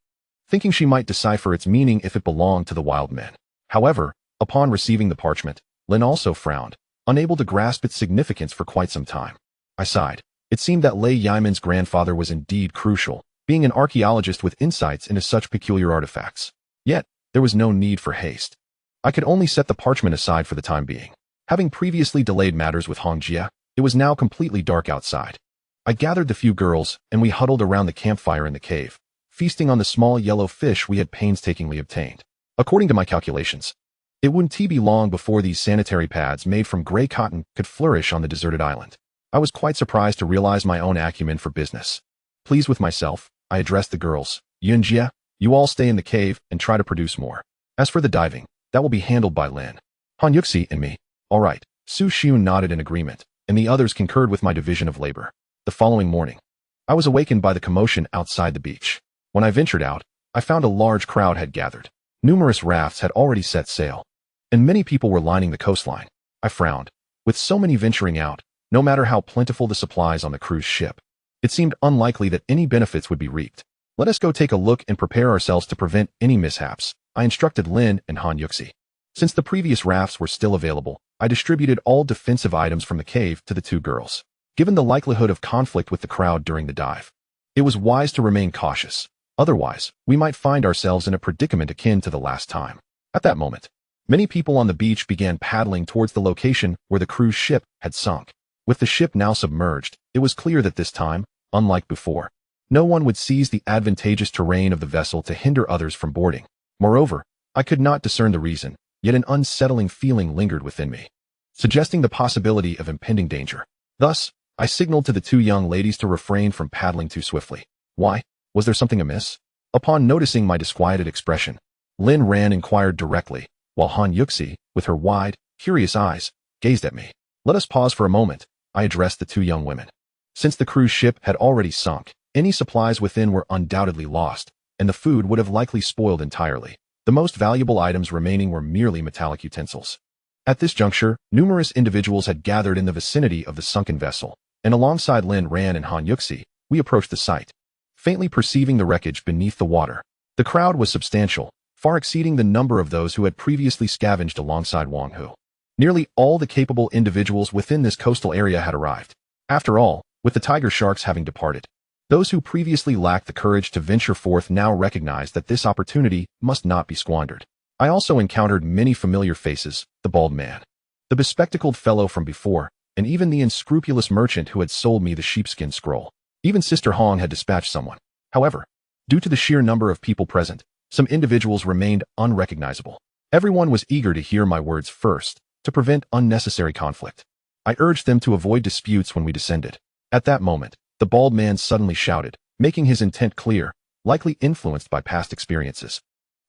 thinking she might decipher its meaning if it belonged to the wild men. However, upon receiving the parchment, Lin also frowned, unable to grasp its significance for quite some time. I sighed. It seemed that Lei Yiman's grandfather was indeed crucial, being an archaeologist with insights into such peculiar artifacts. Yet, there was no need for haste. I could only set the parchment aside for the time being. Having previously delayed matters with Hong Jia, it was now completely dark outside. I gathered the few girls, and we huddled around the campfire in the cave, feasting on the small yellow fish we had painstakingly obtained. According to my calculations, it wouldn't be long before these sanitary pads made from gray cotton could flourish on the deserted island. I was quite surprised to realize my own acumen for business. Pleased with myself, I addressed the girls. Yunjia, you all stay in the cave and try to produce more. As for the diving, that will be handled by Lin, Han Yuxi, and me. All right. Su Xiun nodded in agreement, and the others concurred with my division of labor. The following morning, I was awakened by the commotion outside the beach. When I ventured out, I found a large crowd had gathered. Numerous rafts had already set sail, and many people were lining the coastline. I frowned. With so many venturing out, no matter how plentiful the supplies on the cruise ship, it seemed unlikely that any benefits would be reaped. Let us go take a look and prepare ourselves to prevent any mishaps, I instructed Lin and Han Yuxi. Since the previous rafts were still available, I distributed all defensive items from the cave to the two girls. Given the likelihood of conflict with the crowd during the dive, it was wise to remain cautious. Otherwise, we might find ourselves in a predicament akin to the last time. At that moment, many people on the beach began paddling towards the location where the cruise ship had sunk. With the ship now submerged, it was clear that this time, unlike before, no one would seize the advantageous terrain of the vessel to hinder others from boarding. Moreover, I could not discern the reason, yet an unsettling feeling lingered within me, suggesting the possibility of impending danger. Thus, I signaled to the two young ladies to refrain from paddling too swiftly. Why? Was there something amiss? Upon noticing my disquieted expression, Lin Ran inquired directly, while Han Yuxi, with her wide, curious eyes, gazed at me. Let us pause for a moment, I addressed the two young women. Since the cruise ship had already sunk, any supplies within were undoubtedly lost, and the food would have likely spoiled entirely. The most valuable items remaining were merely metallic utensils. At this juncture, numerous individuals had gathered in the vicinity of the sunken vessel, and alongside Lin Ran and Han Yuxi, we approached the site, faintly perceiving the wreckage beneath the water. The crowd was substantial, far exceeding the number of those who had previously scavenged alongside Wang Hu. Nearly all the capable individuals within this coastal area had arrived. After all, with the tiger sharks having departed, those who previously lacked the courage to venture forth now recognized that this opportunity must not be squandered. I also encountered many familiar faces, the bald man, the bespectacled fellow from before, and even the unscrupulous merchant who had sold me the sheepskin scroll. Even Sister Hong had dispatched someone. However, due to the sheer number of people present, some individuals remained unrecognizable. Everyone was eager to hear my words first, to prevent unnecessary conflict. I urged them to avoid disputes when we descended. At that moment, the bald man suddenly shouted, making his intent clear, likely influenced by past experiences.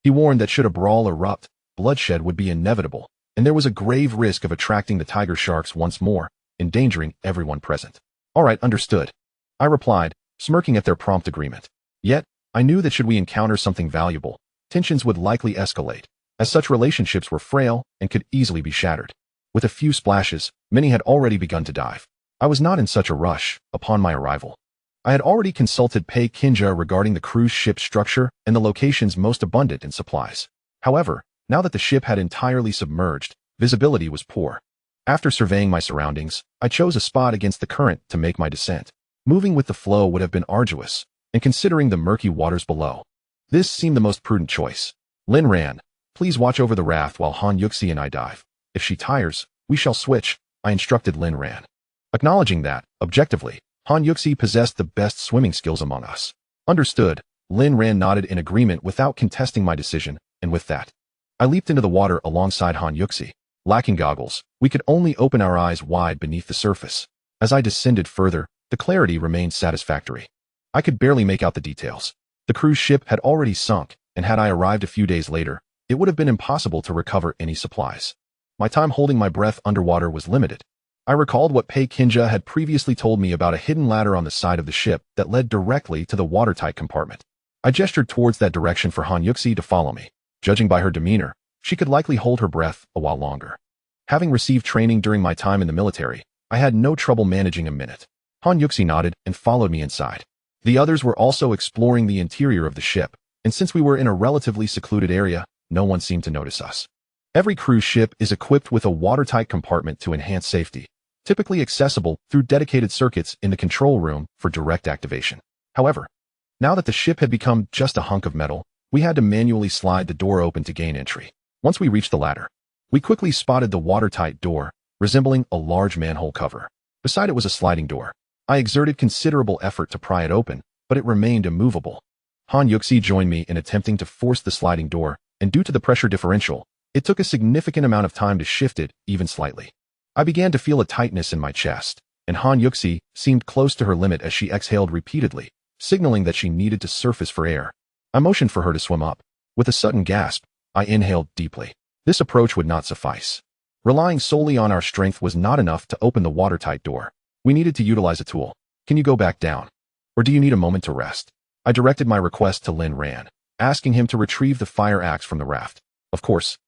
He warned that should a brawl erupt, bloodshed would be inevitable, and there was a grave risk of attracting the tiger sharks once more, endangering everyone present. All right, understood, I replied, smirking at their prompt agreement. Yet, I knew that should we encounter something valuable, tensions would likely escalate, as such relationships were frail and could easily be shattered. With a few splashes, many had already begun to dive. I was not in such a rush upon my arrival. I had already consulted Pei Kinja regarding the cruise ship structure and the locations most abundant in supplies. However, now that the ship had entirely submerged, visibility was poor. After surveying my surroundings, I chose a spot against the current to make my descent. Moving with the flow would have been arduous, and considering the murky waters below, this seemed the most prudent choice. Lin ran. Please watch over the raft while Han Yuxi and I dive. If she tires, we shall switch, I instructed Lin ran. Acknowledging that, objectively, Han Yuxi possessed the best swimming skills among us. Understood, Lin ran nodded in agreement without contesting my decision, and with that, I leaped into the water alongside Han Yuxi. Lacking goggles, we could only open our eyes wide beneath the surface. As I descended further, the clarity remained satisfactory. I could barely make out the details. The cruise ship had already sunk, and had I arrived a few days later, it would have been impossible to recover any supplies. My time holding my breath underwater was limited. I recalled what Pei Kinja had previously told me about a hidden ladder on the side of the ship that led directly to the watertight compartment. I gestured towards that direction for Han Yuxi to follow me. Judging by her demeanor, she could likely hold her breath a while longer. Having received training during my time in the military, I had no trouble managing a minute. Han Yuxi nodded and followed me inside. The others were also exploring the interior of the ship, and since we were in a relatively secluded area, no one seemed to notice us. Every cruise ship is equipped with a watertight compartment to enhance safety, typically accessible through dedicated circuits in the control room for direct activation. However, now that the ship had become just a hunk of metal, we had to manually slide the door open to gain entry. Once we reached the ladder, we quickly spotted the watertight door, resembling a large manhole cover. Beside it was a sliding door. I exerted considerable effort to pry it open, but it remained immovable. Han Yuxi joined me in attempting to force the sliding door, and due to the pressure differential, it took a significant amount of time to shift it, even slightly. I began to feel a tightness in my chest, and Han Yuxi seemed close to her limit as she exhaled repeatedly, signaling that she needed to surface for air. I motioned for her to swim up. With a sudden gasp, I inhaled deeply. This approach would not suffice. Relying solely on our strength was not enough to open the watertight door. We needed to utilize a tool. Can you go back down? Or do you need a moment to rest? I directed my request to Lin Ran, asking him to retrieve the fire axe from the raft. Of course.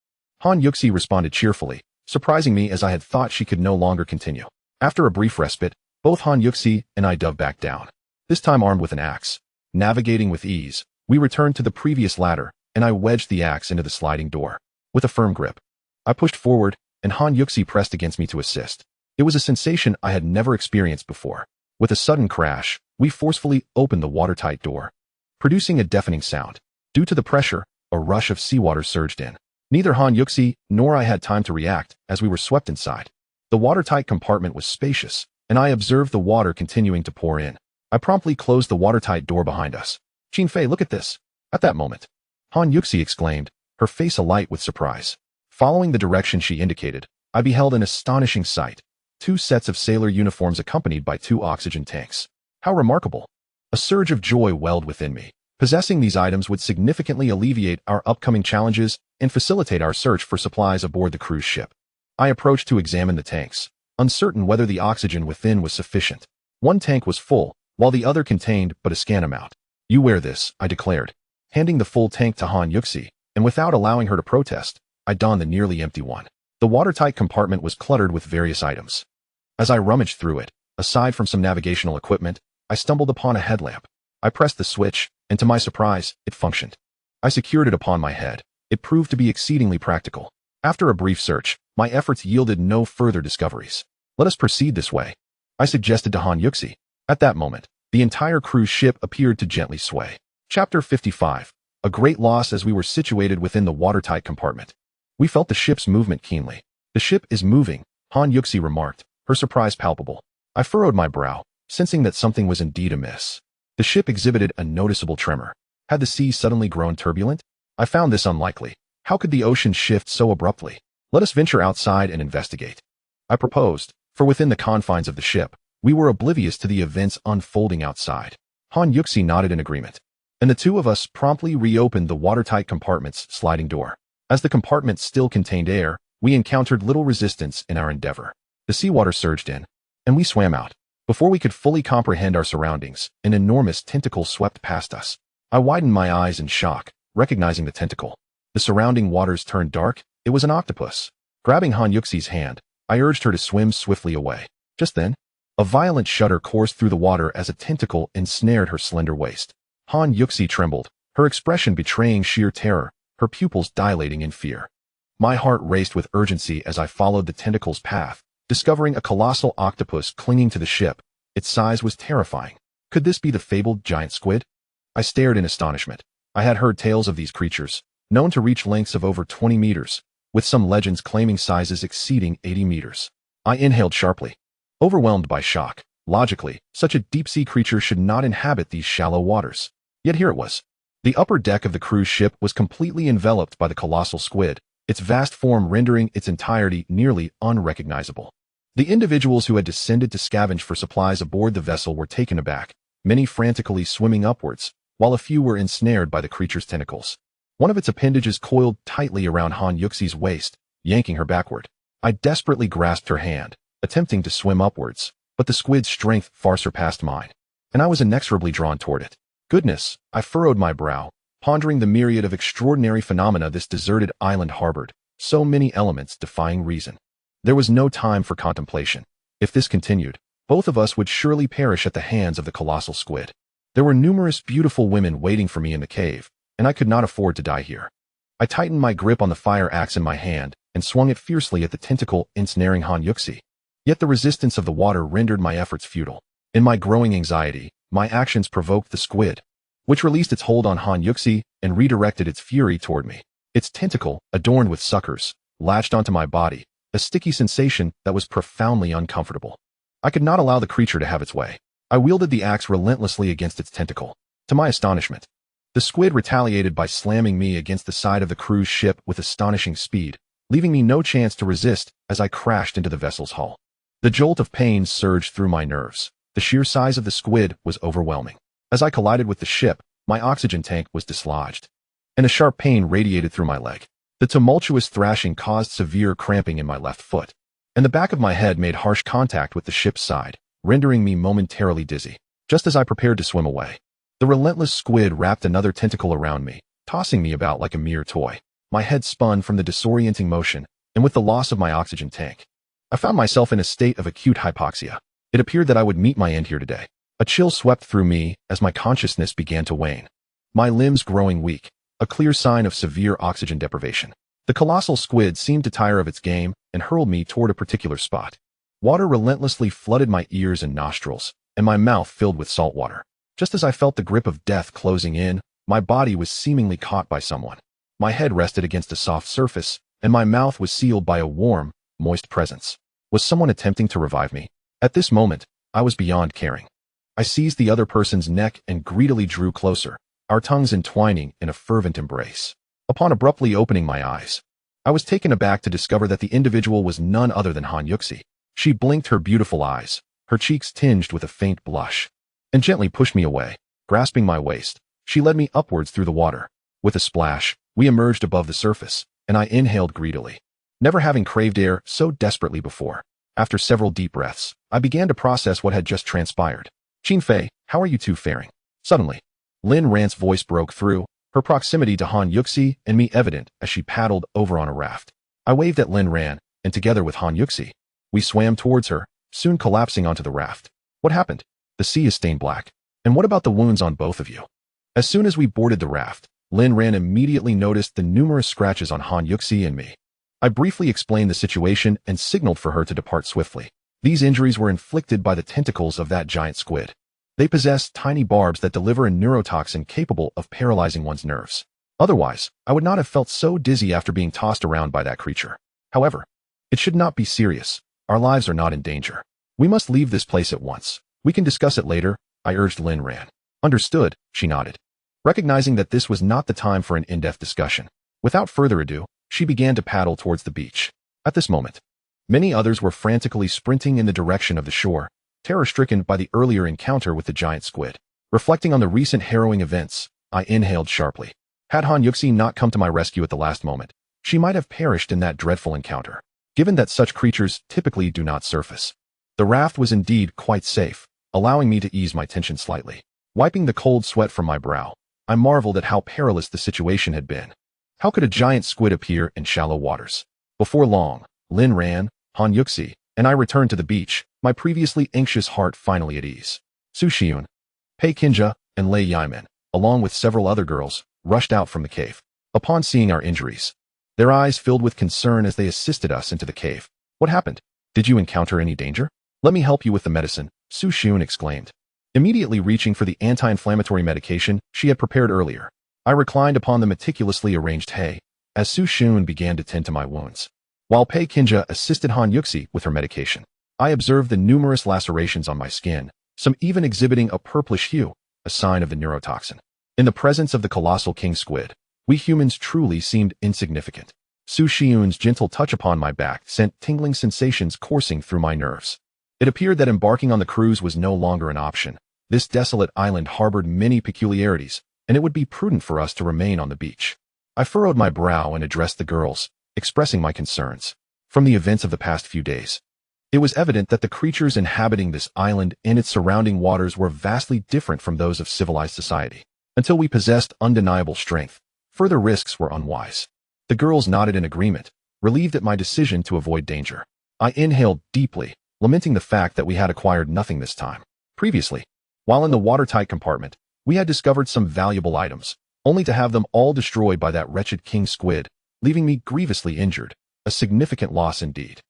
Han Yuxi responded cheerfully, surprising me as I had thought she could no longer continue. After a brief respite, both Han Yuxi and I dove back down, this time armed with an axe. Navigating with ease, we returned to the previous ladder, and I wedged the axe into the sliding door. With a firm grip, I pushed forward, and Han Yuxi pressed against me to assist. It was a sensation I had never experienced before. With a sudden crash, we forcefully opened the watertight door, producing a deafening sound. Due to the pressure, a rush of seawater surged in. Neither Han Yuxi nor I had time to react as we were swept inside. The watertight compartment was spacious, and I observed the water continuing to pour in. I promptly closed the watertight door behind us. Qin Fei, look at this. At that moment, Han Yuxi exclaimed, her face alight with surprise. Following the direction she indicated, I beheld an astonishing sight. 2 sets of sailor uniforms accompanied by 2 oxygen tanks. How remarkable! A surge of joy welled within me. Possessing these items would significantly alleviate our upcoming challenges and facilitate our search for supplies aboard the cruise ship. I approached to examine the tanks, uncertain whether the oxygen within was sufficient. One tank was full, while the other contained but a scant amount. You wear this, I declared, handing the full tank to Han Yuxi, and without allowing her to protest, I donned the nearly empty one. The watertight compartment was cluttered with various items. As I rummaged through it, aside from some navigational equipment, I stumbled upon a headlamp. I pressed the switch, and to my surprise, it functioned. I secured it upon my head. It proved to be exceedingly practical. After a brief search, my efforts yielded no further discoveries. Let us proceed this way, I suggested to Han Yuxi. At that moment, the entire cruise ship appeared to gently sway. Chapter 55. A great loss as we were situated within the watertight compartment. We felt the ship's movement keenly. The ship is moving, Han Yuxi remarked, her surprise palpable. I furrowed my brow, sensing that something was indeed amiss. The ship exhibited a noticeable tremor. Had the sea suddenly grown turbulent? I found this unlikely. How could the ocean shift so abruptly? Let us venture outside and investigate, I proposed, for within the confines of the ship, we were oblivious to the events unfolding outside. Han Yuxi nodded in agreement, and the 2 of us promptly reopened the watertight compartment's sliding door. As the compartment still contained air, we encountered little resistance in our endeavor. The seawater surged in, and we swam out. Before we could fully comprehend our surroundings, an enormous tentacle swept past us. I widened my eyes in shock, recognizing the tentacle. The surrounding waters turned dark. It was an octopus. Grabbing Han Yuxi's hand, I urged her to swim swiftly away. Just then, a violent shudder coursed through the water as a tentacle ensnared her slender waist. Han Yuxi trembled, her expression betraying sheer terror, her pupils dilating in fear. My heart raced with urgency as I followed the tentacle's path, discovering a colossal octopus clinging to the ship. Its size was terrifying. Could this be the fabled giant squid? I stared in astonishment. I had heard tales of these creatures, known to reach lengths of over 20 meters, with some legends claiming sizes exceeding 80 meters. I inhaled sharply, overwhelmed by shock. Logically, such a deep-sea creature should not inhabit these shallow waters. Yet here it was. The upper deck of the cruise ship was completely enveloped by the colossal squid, its vast form rendering its entirety nearly unrecognizable. The individuals who had descended to scavenge for supplies aboard the vessel were taken aback, many frantically swimming upwards, while a few were ensnared by the creature's tentacles. One of its appendages coiled tightly around Han Yuxi's waist, yanking her backward. I desperately grasped her hand, attempting to swim upwards, but the squid's strength far surpassed mine, and I was inexorably drawn toward it. Goodness, I furrowed my brow, pondering the myriad of extraordinary phenomena this deserted island harbored, so many elements defying reason. There was no time for contemplation. If this continued, both of us would surely perish at the hands of the colossal squid. There were numerous beautiful women waiting for me in the cave, and I could not afford to die here. I tightened my grip on the fire axe in my hand and swung it fiercely at the tentacle ensnaring Han Yuxi. Yet the resistance of the water rendered my efforts futile. In my growing anxiety, my actions provoked the squid, which released its hold on Han Yuxi and redirected its fury toward me. Its tentacle, adorned with suckers, latched onto my body, a sticky sensation that was profoundly uncomfortable. I could not allow the creature to have its way. I wielded the axe relentlessly against its tentacle. To my astonishment, the squid retaliated by slamming me against the side of the cruise ship with astonishing speed, leaving me no chance to resist as I crashed into the vessel's hull. The jolt of pain surged through my nerves. The sheer size of the squid was overwhelming. As I collided with the ship, my oxygen tank was dislodged, and a sharp pain radiated through my leg. The tumultuous thrashing caused severe cramping in my left foot, and the back of my head made harsh contact with the ship's side, rendering me momentarily dizzy. Just as I prepared to swim away, the relentless squid wrapped another tentacle around me, tossing me about like a mere toy. My head spun from the disorienting motion, and with the loss of my oxygen tank, I found myself in a state of acute hypoxia. It appeared that I would meet my end here today. A chill swept through me as my consciousness began to wane, my limbs growing weak, a clear sign of severe oxygen deprivation. The colossal squid seemed to tire of its game and hurled me toward a particular spot. Water relentlessly flooded my ears and nostrils, and my mouth filled with salt water. Just as I felt the grip of death closing in, my body was seemingly caught by someone. My head rested against a soft surface, and my mouth was sealed by a warm, moist presence. Was someone attempting to revive me? At this moment, I was beyond caring. I seized the other person's neck and greedily drew closer, our tongues entwining in a fervent embrace. Upon abruptly opening my eyes, I was taken aback to discover that the individual was none other than Han Yuxi. She blinked her beautiful eyes, her cheeks tinged with a faint blush, and gently pushed me away. Grasping my waist, she led me upwards through the water. With a splash, we emerged above the surface, and I inhaled greedily, never having craved air so desperately before. After several deep breaths, I began to process what had just transpired. Qin Fei, how are you two faring? Suddenly, Lin Ran's voice broke through, her proximity to Han Yuxi and me evident as she paddled over on a raft. I waved at Lin Ran, and together with Han Yuxi, we swam towards her, soon collapsing onto the raft. What happened? The sea is stained black. And what about the wounds on both of you? As soon as we boarded the raft, Lin Ran immediately noticed the numerous scratches on Han Yuxi and me. I briefly explained the situation and signaled for her to depart swiftly. These injuries were inflicted by the tentacles of that giant squid. They possess tiny barbs that deliver a neurotoxin capable of paralyzing one's nerves. Otherwise, I would not have felt so dizzy after being tossed around by that creature. However, it should not be serious. Our lives are not in danger. We must leave this place at once. We can discuss it later, I urged Lin Ran. Understood, she nodded, recognizing that this was not the time for an in-depth discussion. Without further ado, she began to paddle towards the beach. At this moment, many others were frantically sprinting in the direction of the shore, terror-stricken by the earlier encounter with the giant squid. Reflecting on the recent harrowing events, I inhaled sharply. Had Han Yuxi not come to my rescue at the last moment, she might have perished in that dreadful encounter. Given that such creatures typically do not surface, The raft was indeed quite safe, allowing me to ease my tension slightly. Wiping the cold sweat from my brow, I marveled at how perilous the situation had been. How could a giant squid appear in shallow waters? Before long, Lin Ran, Han Yuxi, and I returned to the beach, my previously anxious heart finally at ease. Su Xiun, Pei Qinja, and Lei Yimin, along with several other girls, rushed out from the cave. Upon seeing our injuries, their eyes filled with concern as they assisted us into the cave. What happened? Did you encounter any danger? Let me help you with the medicine, Su Xiun exclaimed. Immediately reaching for the anti-inflammatory medication she had prepared earlier, I reclined upon the meticulously arranged hay as Su Xiun began to tend to my wounds. While Pei Qinja assisted Han Yuxi with her medication, I observed the numerous lacerations on my skin, some even exhibiting a purplish hue, a sign of the neurotoxin. In the presence of the colossal king squid, we humans truly seemed insignificant. Su Xiun's gentle touch upon my back sent tingling sensations coursing through my nerves. It appeared that embarking on the cruise was no longer an option. This desolate island harbored many peculiarities, and it would be prudent for us to remain on the beach. I furrowed my brow and addressed the girls, expressing my concerns. From the events of the past few days, it was evident that the creatures inhabiting this island and its surrounding waters were vastly different from those of civilized society. Until we possessed undeniable strength, further risks were unwise. The girls nodded in agreement, relieved at my decision to avoid danger. I inhaled deeply, lamenting the fact that we had acquired nothing this time. Previously, while in the watertight compartment, we had discovered some valuable items, only to have them all destroyed by that wretched king squid, leaving me grievously injured, a significant loss indeed.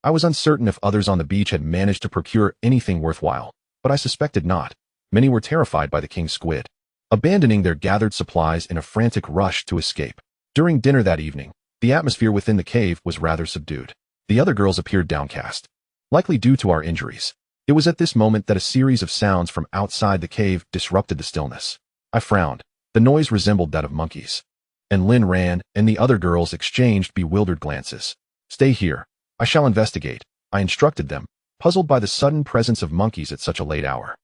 I was uncertain if others on the beach had managed to procure anything worthwhile, but I suspected not. Many were terrified by the king squid, abandoning their gathered supplies in a frantic rush to escape. During dinner that evening, the atmosphere within the cave was rather subdued. The other girls appeared downcast, likely due to our injuries. It was at this moment that a series of sounds from outside the cave disrupted the stillness. I frowned. The noise resembled that of monkeys. And Lin Ran and the other girls exchanged bewildered glances. Stay here. I shall investigate, I instructed them, puzzled by the sudden presence of monkeys at such a late hour.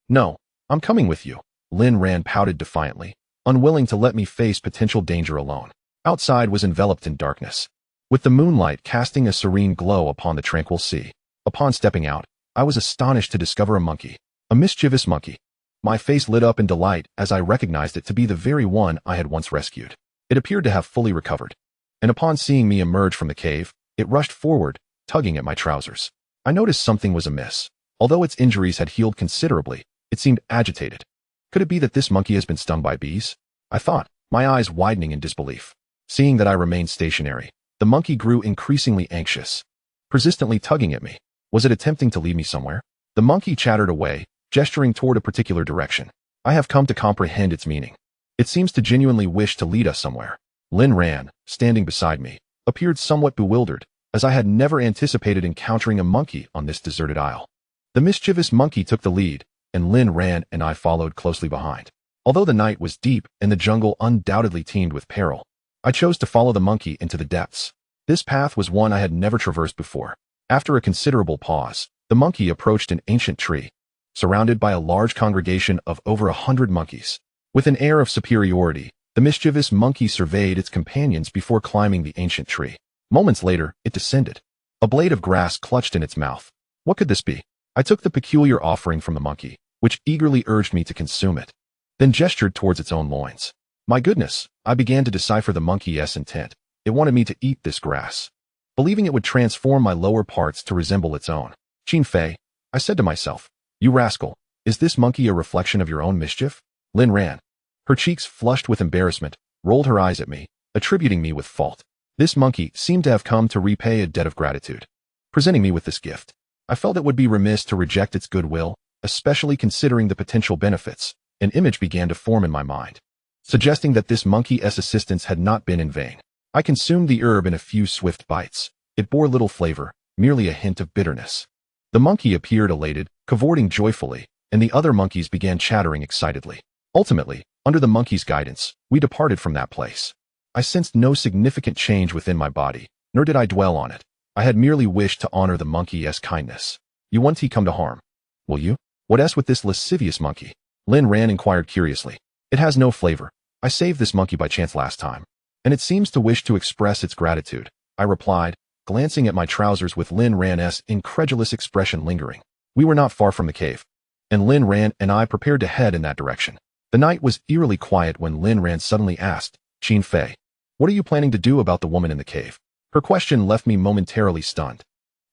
No, I'm coming with you. Lin Ran pouted defiantly, unwilling to let me face potential danger alone. Outside was enveloped in darkness, with the moonlight casting a serene glow upon the tranquil sea. Upon stepping out, I was astonished to discover a monkey, a mischievous monkey. My face lit up in delight as I recognized it to be the very one I had once rescued. It appeared to have fully recovered, and upon seeing me emerge from the cave, it rushed forward, tugging at my trousers. I noticed something was amiss. Although its injuries had healed considerably, it seemed agitated. Could it be that this monkey has been stung by bees? I thought, my eyes widening in disbelief. Seeing that I remained stationary, the monkey grew increasingly anxious, persistently tugging at me. Was it attempting to lead me somewhere? The monkey chattered away, gesturing toward a particular direction. I have come to comprehend its meaning. It seems to genuinely wish to lead us somewhere. Lin Ran, standing beside me, appeared somewhat bewildered, as I had never anticipated encountering a monkey on this deserted isle. The mischievous monkey took the lead, and Lin Ran and I followed closely behind. Although the night was deep and the jungle undoubtedly teemed with peril, I chose to follow the monkey into the depths. This path was one I had never traversed before. After a considerable pause, the monkey approached an ancient tree, surrounded by a large congregation of over 100 monkeys. With an air of superiority, the mischievous monkey surveyed its companions before climbing the ancient tree. Moments later, it descended. A blade of grass clutched in its mouth. What could this be? I took the peculiar offering from the monkey, which eagerly urged me to consume it, then gestured towards its own loins. My goodness, I began to decipher the monkey's intent. It wanted me to eat this grass, believing it would transform my lower parts to resemble its own. Qin Fei, I said to myself, you rascal, is this monkey a reflection of your own mischief? Lin Ran, her cheeks flushed with embarrassment, rolled her eyes at me, attributing me with fault. This monkey seemed to have come to repay a debt of gratitude, presenting me with this gift. I felt it would be remiss to reject its goodwill, especially considering the potential benefits. An image began to form in my mind, suggesting that this monkey's assistance had not been in vain. I consumed the herb in a few swift bites. It bore little flavor, merely a hint of bitterness. The monkey appeared elated, cavorting joyfully, and the other monkeys began chattering excitedly. Ultimately, under the monkey's guidance, we departed from that place. I sensed no significant change within my body, nor did I dwell on it. I had merely wished to honor the monkey's kindness. You won't come to harm, will you? What with this lascivious monkey? Lin Ran inquired curiously. It has no flavor. I saved this monkey by chance last time, and it seems to wish to express its gratitude, I replied, glancing at my trousers with Lin Ran's incredulous expression lingering. We were not far from the cave, and Lin Ran and I prepared to head in that direction. The night was eerily quiet when Lin Ran suddenly asked, "Qin Fei, what are you planning to do about the woman in the cave?" Her question left me momentarily stunned.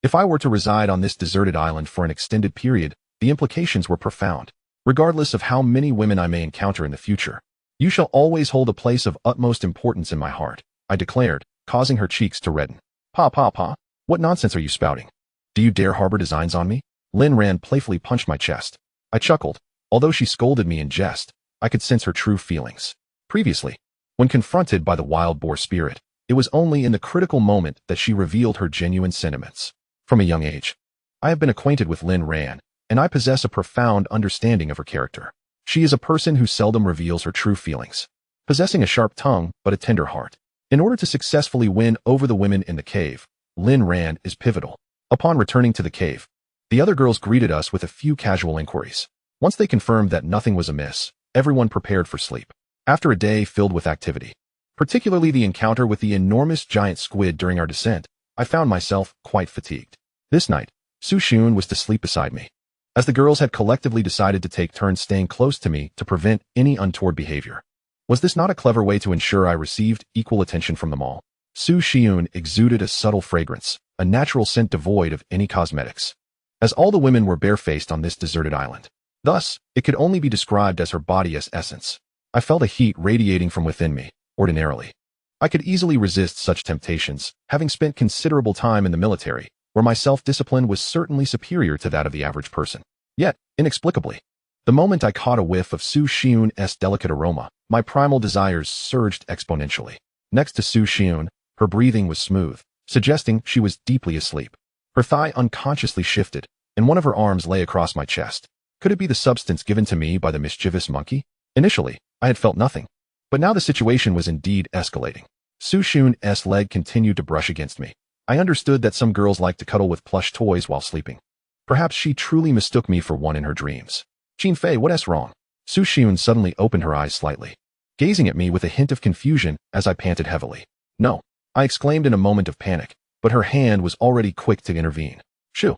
If I were to reside on this deserted island for an extended period, the implications were profound. Regardless of how many women I may encounter in the future, you shall always hold a place of utmost importance in my heart, I declared, causing her cheeks to redden. Pa, what nonsense are you spouting? Do you dare harbor designs on me? Lin Ran playfully punched my chest. I chuckled. Although she scolded me in jest, I could sense her true feelings. Previously, when confronted by the wild boar spirit, it was only in the critical moment that she revealed her genuine sentiments. From a young age, I have been acquainted with Lin Ran, and I possess a profound understanding of her character. She is a person who seldom reveals her true feelings, possessing a sharp tongue but a tender heart. In order to successfully win over the women in the cave, Lin Ran is pivotal. Upon returning to the cave, the other girls greeted us with a few casual inquiries. Once they confirmed that nothing was amiss, everyone prepared for sleep. After a day filled with activity, particularly the encounter with the enormous giant squid during our descent, I found myself quite fatigued. This night, Su Xun was to sleep beside me, as the girls had collectively decided to take turns staying close to me to prevent any untoward behavior. Was this not a clever way to ensure I received equal attention from them all? Su Xun exuded a subtle fragrance, a natural scent devoid of any cosmetics, as all the women were barefaced on this deserted island. Thus, it could only be described as her body's essence. I felt a heat radiating from within me. Ordinarily, I could easily resist such temptations, having spent considerable time in the military, where my self-discipline was certainly superior to that of the average person. Yet, inexplicably, the moment I caught a whiff of Su Xun's delicate aroma, my primal desires surged exponentially. Next to Su Xun, her breathing was smooth, suggesting she was deeply asleep. Her thigh unconsciously shifted, and one of her arms lay across my chest. Could it be the substance given to me by the mischievous monkey? Initially, I had felt nothing, but now the situation was indeed escalating. Su Xun's leg continued to brush against me. I understood that some girls like to cuddle with plush toys while sleeping. Perhaps she truly mistook me for one in her dreams. Qin Fei, what's wrong? Su Xun suddenly opened her eyes slightly, gazing at me with a hint of confusion as I panted heavily. No, I exclaimed in a moment of panic, but her hand was already quick to intervene. Shoo!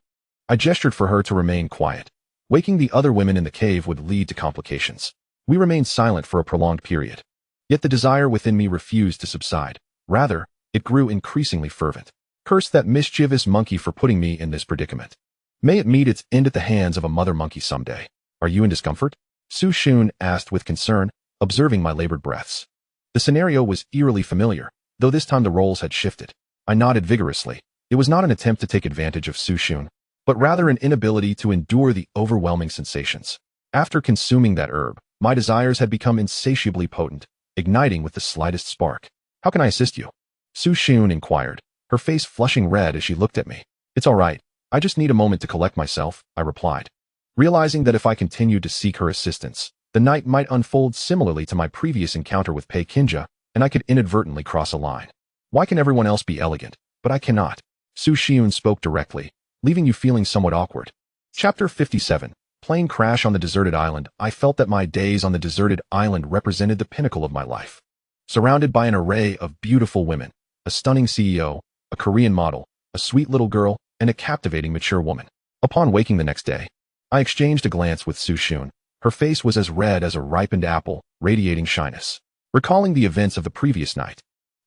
I gestured for her to remain quiet. Waking the other women in the cave would lead to complications. We remained silent for a prolonged period. Yet the desire within me refused to subside. Rather, it grew increasingly fervent. Curse that mischievous monkey for putting me in this predicament. May it meet its end at the hands of a mother monkey someday. Are you in discomfort? Su Xun asked with concern, observing my labored breaths. The scenario was eerily familiar, though this time the roles had shifted. I nodded vigorously. It was not an attempt to take advantage of Su Xun, but rather an inability to endure the overwhelming sensations. After consuming that herb, my desires had become insatiably potent, igniting with the slightest spark. How can I assist you? Su Xun inquired, her face flushing red as she looked at me. It's all right. I just need a moment to collect myself, I replied, realizing that if I continued to seek her assistance, the night might unfold similarly to my previous encounter with Pei Kinja, and I could inadvertently cross a line. Why can everyone else be elegant, but I cannot? Su Xun spoke directly, leaving you feeling somewhat awkward. Chapter 57. Plane crash on the deserted island. I felt that my days on the deserted island represented the pinnacle of my life. Surrounded by an array of beautiful women, a stunning CEO, a Korean model, a sweet little girl, and a captivating mature woman. Upon waking the next day, I exchanged a glance with Su Xun. Her face was as red as a ripened apple, radiating shyness. Recalling the events of the previous night,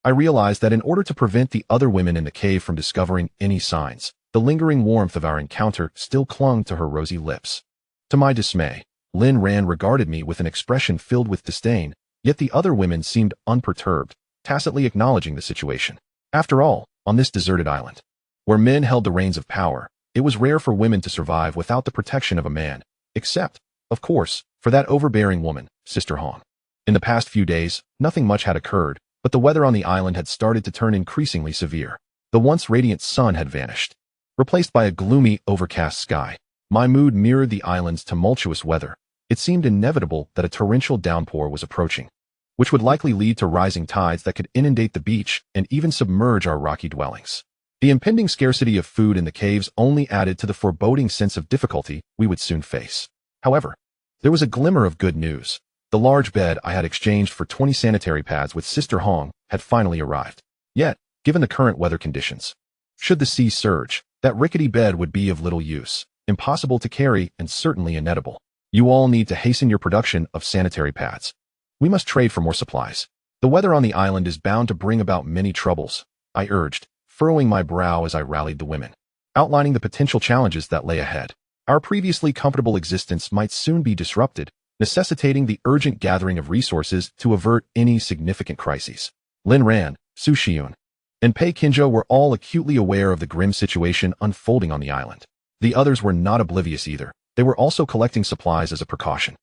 I realized that in order to prevent the other women in the cave from discovering any signs, the lingering warmth of our encounter still clung to her rosy lips. To my dismay, Lin Ran regarded me with an expression filled with disdain, yet the other women seemed unperturbed, tacitly acknowledging the situation. After all, on this deserted island, where men held the reins of power, it was rare for women to survive without the protection of a man, except, of course, for that overbearing woman, Sister Hong. In the past few days, nothing much had occurred, but the weather on the island had started to turn increasingly severe. The once radiant sun had vanished, replaced by a gloomy, overcast sky. My mood mirrored the island's tumultuous weather. It seemed inevitable that a torrential downpour was approaching, which would likely lead to rising tides that could inundate the beach and even submerge our rocky dwellings. The impending scarcity of food in the caves only added to the foreboding sense of difficulty we would soon face. However, there was a glimmer of good news. The large bed I had exchanged for 20 sanitary pads with Sister Hong had finally arrived. Yet, given the current weather conditions, Should the sea surge, that rickety bed would be of little use, impossible to carry, and certainly inedible. You all need to hasten your production of sanitary pads. We must trade for more supplies. The weather on the island is bound to bring about many troubles, I urged, furrowing my brow as I rallied the women, outlining the potential challenges that lay ahead. Our previously comfortable existence might soon be disrupted, necessitating the urgent gathering of resources to avert any significant crises. Lin Ran, Su Xiun, and Pei Qinzhou were all acutely aware of the grim situation unfolding on the island. The others were not oblivious either. They were also collecting supplies as a precaution.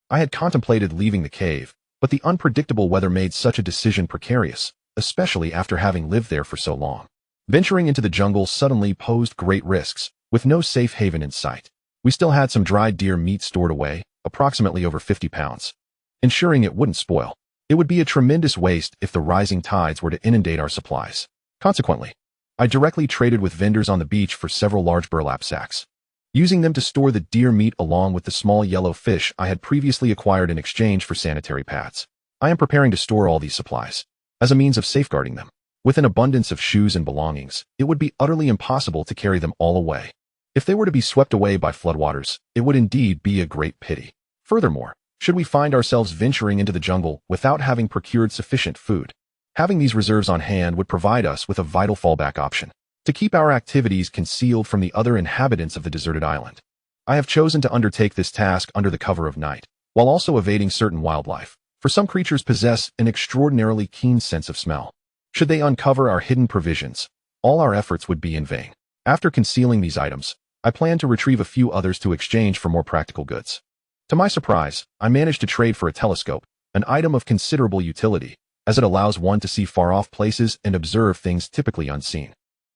I had contemplated leaving the cave, but the unpredictable weather made such a decision precarious, especially after having lived there for so long. Venturing into the jungle suddenly posed great risks, with no safe haven in sight. We still had some dried deer meat stored away, approximately over 50 pounds, ensuring it wouldn't spoil. It would be a tremendous waste if the rising tides were to inundate our supplies. Consequently, I directly traded with vendors on the beach for several large burlap sacks, using them to store the deer meat along with the small yellow fish I had previously acquired in exchange for sanitary pads. I am preparing to store all these supplies as a means of safeguarding them. With an abundance of shoes and belongings, it would be utterly impossible to carry them all away. If they were to be swept away by floodwaters, it would indeed be a great pity. Furthermore, should we find ourselves venturing into the jungle without having procured sufficient food, having these reserves on hand would provide us with a vital fallback option to keep our activities concealed from the other inhabitants of the deserted island. I have chosen to undertake this task under the cover of night, while also evading certain wildlife, for some creatures possess an extraordinarily keen sense of smell. Should they uncover our hidden provisions, all our efforts would be in vain. After concealing these items, I plan to retrieve a few others to exchange for more practical goods. To my surprise, I managed to trade for a telescope, an item of considerable utility, as it allows one to see far-off places and observe things typically unseen.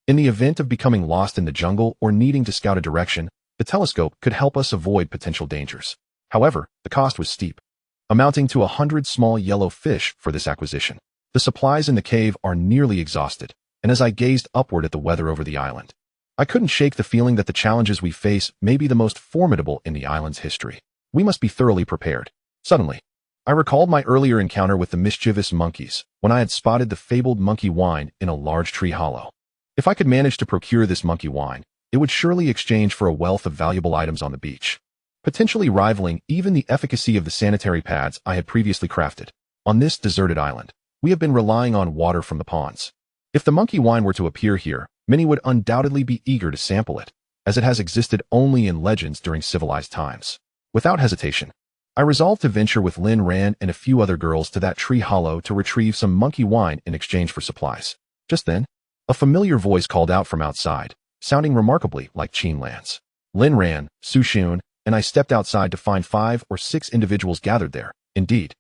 In the event of becoming lost in the jungle or needing to scout a direction, the telescope could help us avoid potential dangers. However, the cost was steep, amounting to 100 small yellow fish for this acquisition. The supplies in the cave are nearly exhausted, and as I gazed upward at the weather over the island, I couldn't shake the feeling that the challenges we face may be the most formidable in the island's history. We must be thoroughly prepared. Suddenly, I recalled my earlier encounter with the mischievous monkeys, when I had spotted the fabled monkey wine in a large tree hollow. If I could manage to procure this monkey wine, it would surely exchange for a wealth of valuable items on the beach, potentially rivaling even the efficacy of the sanitary pads I had previously crafted. On this deserted island, we have been relying on water from the ponds. If the monkey wine were to appear here, many would undoubtedly be eager to sample it, as it has existed only in legends during civilized times. Without hesitation, I resolved to venture with Lin Ran and a few other girls to that tree hollow to retrieve some monkey wine in exchange for supplies. Just then, a familiar voice called out from outside, sounding remarkably like Qin Lan's. Lin Ran, Su Xiun, and I stepped outside to find 5 or 6 individuals gathered there. Indeed,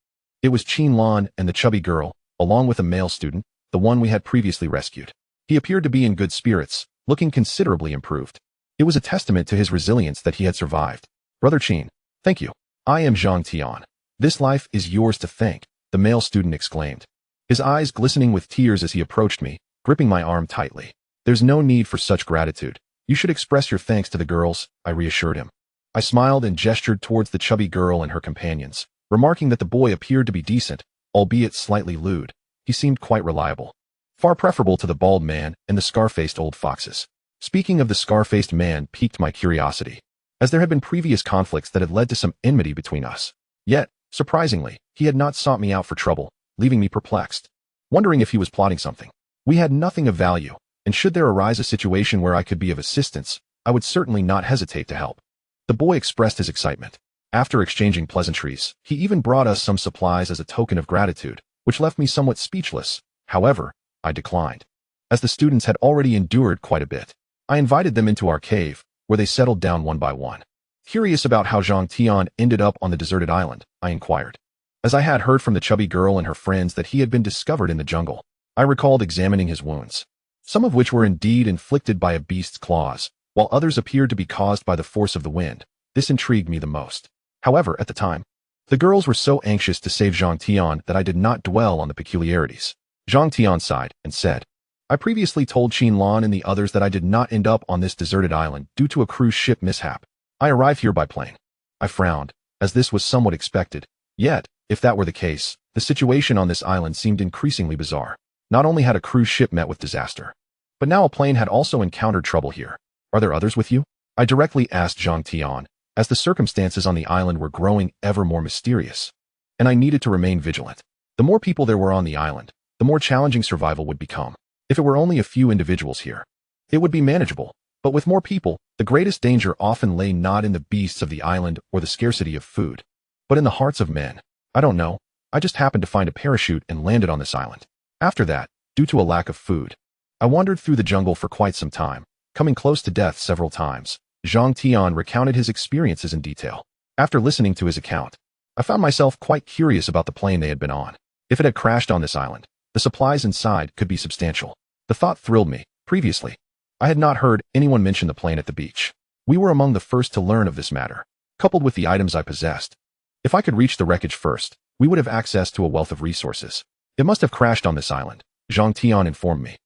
it was Qin Lan and the chubby girl, along with a male student, the one we had previously rescued. He appeared to be in good spirits, looking considerably improved. It was a testament to his resilience that he had survived. Brother Qin, thank you. I am Zhang Tian. This life is yours to thank, the male student exclaimed, his eyes glistening with tears as he approached me, gripping my arm tightly. There's no need for such gratitude. You should express your thanks to the girls, I reassured him. I smiled and gestured towards the chubby girl and her companions, remarking that the boy appeared to be decent, albeit slightly lewd. He seemed quite reliable, far preferable to the bald man and the scar-faced old foxes. Speaking of the scar-faced man piqued my curiosity, as there had been previous conflicts that had led to some enmity between us. Yet, surprisingly, he had not sought me out for trouble, leaving me perplexed, wondering if he was plotting something. We had nothing of value, and should there arise a situation where I could be of assistance, I would certainly not hesitate to help. The boy expressed his excitement. After exchanging pleasantries, he even brought us some supplies as a token of gratitude, which left me somewhat speechless. However, I declined, as the students had already endured quite a bit. I invited them into our cave, where they settled down one by one. Curious about how Zhang Tian ended up on the deserted island, I inquired. As I had heard from the chubby girl and her friends that he had been discovered in the jungle, I recalled examining his wounds, some of which were indeed inflicted by a beast's claws, while others appeared to be caused by the force of the wind. This intrigued me the most. However, at the time, the girls were so anxious to save Zhang Tian that I did not dwell on the peculiarities. Zhang Tian sighed and said, I previously told Qin Lan and the others that I did not end up on this deserted island due to a cruise ship mishap. I arrived here by plane. I frowned, as this was somewhat expected. Yet, if that were the case, the situation on this island seemed increasingly bizarre. Not only had a cruise ship met with disaster, But now a plane had also encountered trouble here. Are there others with you? I directly asked Zhang Tian, as the circumstances on the island were growing ever more mysterious. And I needed to remain vigilant. The more people there were on the island, the more challenging survival would become. If it were only a few individuals here, it would be manageable. But with more people, the greatest danger often lay not in the beasts of the island or the scarcity of food, but in the hearts of men. I don't know. I just happened to find a parachute and landed on this island. After that, due to a lack of food, I wandered through the jungle for quite some time, coming close to death several times. Zhang Tian recounted his experiences in detail. After listening to his account, I found myself quite curious about the plane they had been on. If it had crashed on this island, the supplies inside could be substantial. The thought thrilled me. Previously, I had not heard anyone mention the plane at the beach. We were among the first to learn of this matter, coupled with the items I possessed. If I could reach the wreckage first, we would have access to a wealth of resources. It must have crashed on this island, Zhang Tian informed me.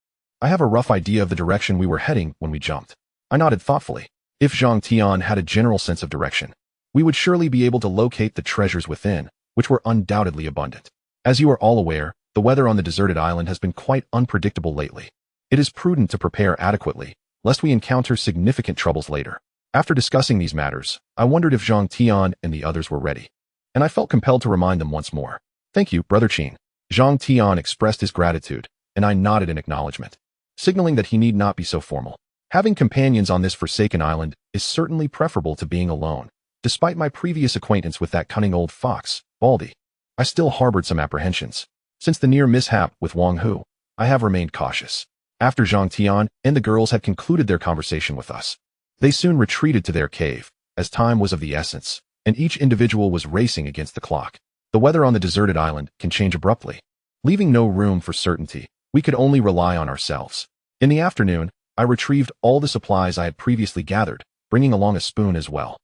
I have a rough idea of the direction we were heading when we jumped. I nodded thoughtfully. If Zhang Tian had a general sense of direction, we would surely be able to locate the treasures within, which were undoubtedly abundant. As you are all aware, the weather on the deserted island has been quite unpredictable lately. It is prudent to prepare adequately, lest we encounter significant troubles later. After discussing these matters, I wondered if Zhang Tian and the others were ready, and I felt compelled to remind them once more. Thank you, Brother Qin. Zhang Tian expressed his gratitude, and I nodded in acknowledgement, signaling that he need not be so formal. Having companions on this forsaken island is certainly preferable to being alone. Despite my previous acquaintance with that cunning old fox, Baldy, I still harbored some apprehensions. Since the near mishap with Wang Hu, I have remained cautious. After Zhang Tian and the girls had concluded their conversation with us, they soon retreated to their cave, as time was of the essence, and each individual was racing against the clock. The weather on the deserted island can change abruptly. Leaving no room for certainty, we could only rely on ourselves. In the afternoon, I retrieved all the supplies I had previously gathered, bringing along a spoon as well.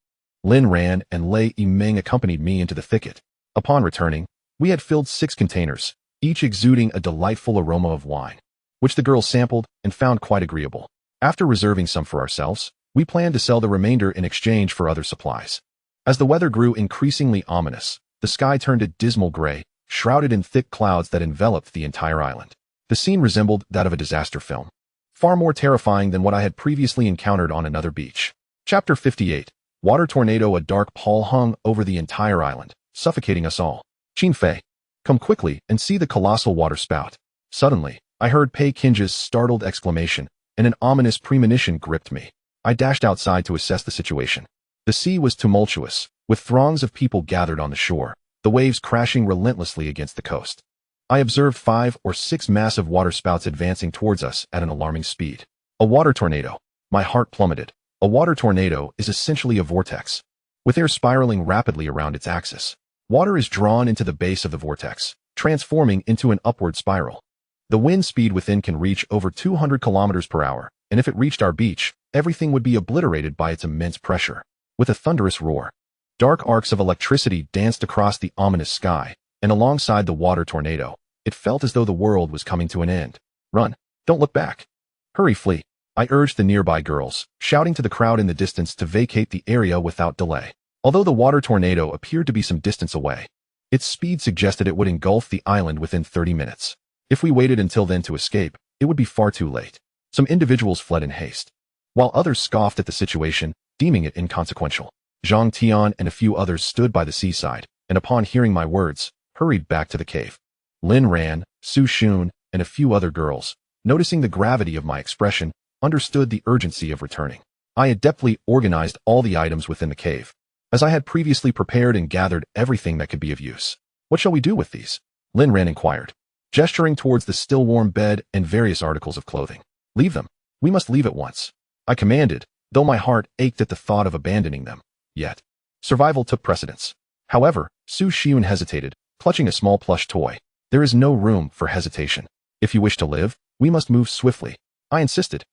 Lin Ran and Lei Yimeng accompanied me into the thicket. Upon returning, we had filled 6 containers, each exuding a delightful aroma of wine, which the girls sampled and found quite agreeable. After reserving some for ourselves, we planned to sell the remainder in exchange for other supplies. As the weather grew increasingly ominous, the sky turned a dismal gray, shrouded in thick clouds that enveloped the entire island. The scene resembled that of a disaster film, far more terrifying than what I had previously encountered on another beach. Chapter 58. Water Tornado. A dark pall hung over the entire island, suffocating us all. Qin Fei, come quickly and see the colossal water spout. Suddenly, I heard Pei Qin's startled exclamation, and an ominous premonition gripped me. I dashed outside to assess the situation. The sea was tumultuous, with throngs of people gathered on the shore, the waves crashing relentlessly against the coast. I observed 5 or 6 massive water spouts advancing towards us at an alarming speed. A water tornado. My heart plummeted. A water tornado is essentially a vortex, with air spiraling rapidly around its axis. Water is drawn into the base of the vortex, transforming into an upward spiral. The wind speed within can reach over 200 kilometers per hour, and if it reached our beach, everything would be obliterated by its immense pressure. With a thunderous roar, dark arcs of electricity danced across the ominous sky, and alongside the water tornado, it felt as though the world was coming to an end. Run! Don't look back! Hurry, flee! I urged the nearby girls, shouting to the crowd in the distance to vacate the area without delay. Although the water tornado appeared to be some distance away, its speed suggested it would engulf the island within 30 minutes. If we waited until then to escape, it would be far too late. Some individuals fled in haste, while others scoffed at the situation, deeming it inconsequential. Zhang Tian and a few others stood by the seaside, and upon hearing my words, hurried back to the cave. Lin Ran, Su Xun, and a few other girls, noticing the gravity of my expression, understood the urgency of returning. I adeptly organized all the items within the cave, as I had previously prepared and gathered everything that could be of use. What shall we do with these? Lin Ran inquired, gesturing towards the still warm bed and various articles of clothing. Leave them. We must leave at once, I commanded, though my heart ached at the thought of abandoning them. Yet, survival took precedence. However, Su Xun hesitated, clutching a small plush toy. There is no room for hesitation. If you wish to live, we must move swiftly, I insisted,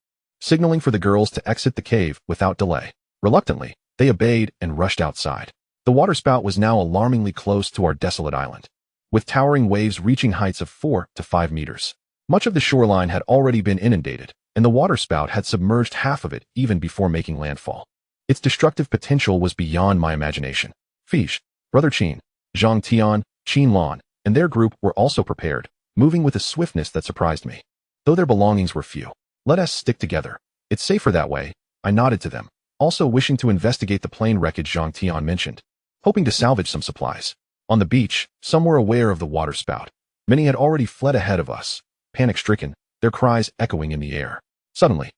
signaling for the girls to exit the cave without delay. Reluctantly, they obeyed and rushed outside. The waterspout was now alarmingly close to our desolate island, with towering waves reaching heights of 4 to 5 meters. Much of the shoreline had already been inundated, and the waterspout had submerged half of it even before making landfall. Its destructive potential was beyond my imagination. Fish, Brother Qin, Zhang Tian, Qin Lan, and their group were also prepared, moving with a swiftness that surprised me. Though their belongings were few, Let us stick together. It's safer that way. I nodded to them, also wishing to investigate the plane wreckage Zhang Tian mentioned, hoping to salvage some supplies. On the beach, some were aware of the water spout. Many had already fled ahead of us, panic-stricken, their cries echoing in the air. Suddenly,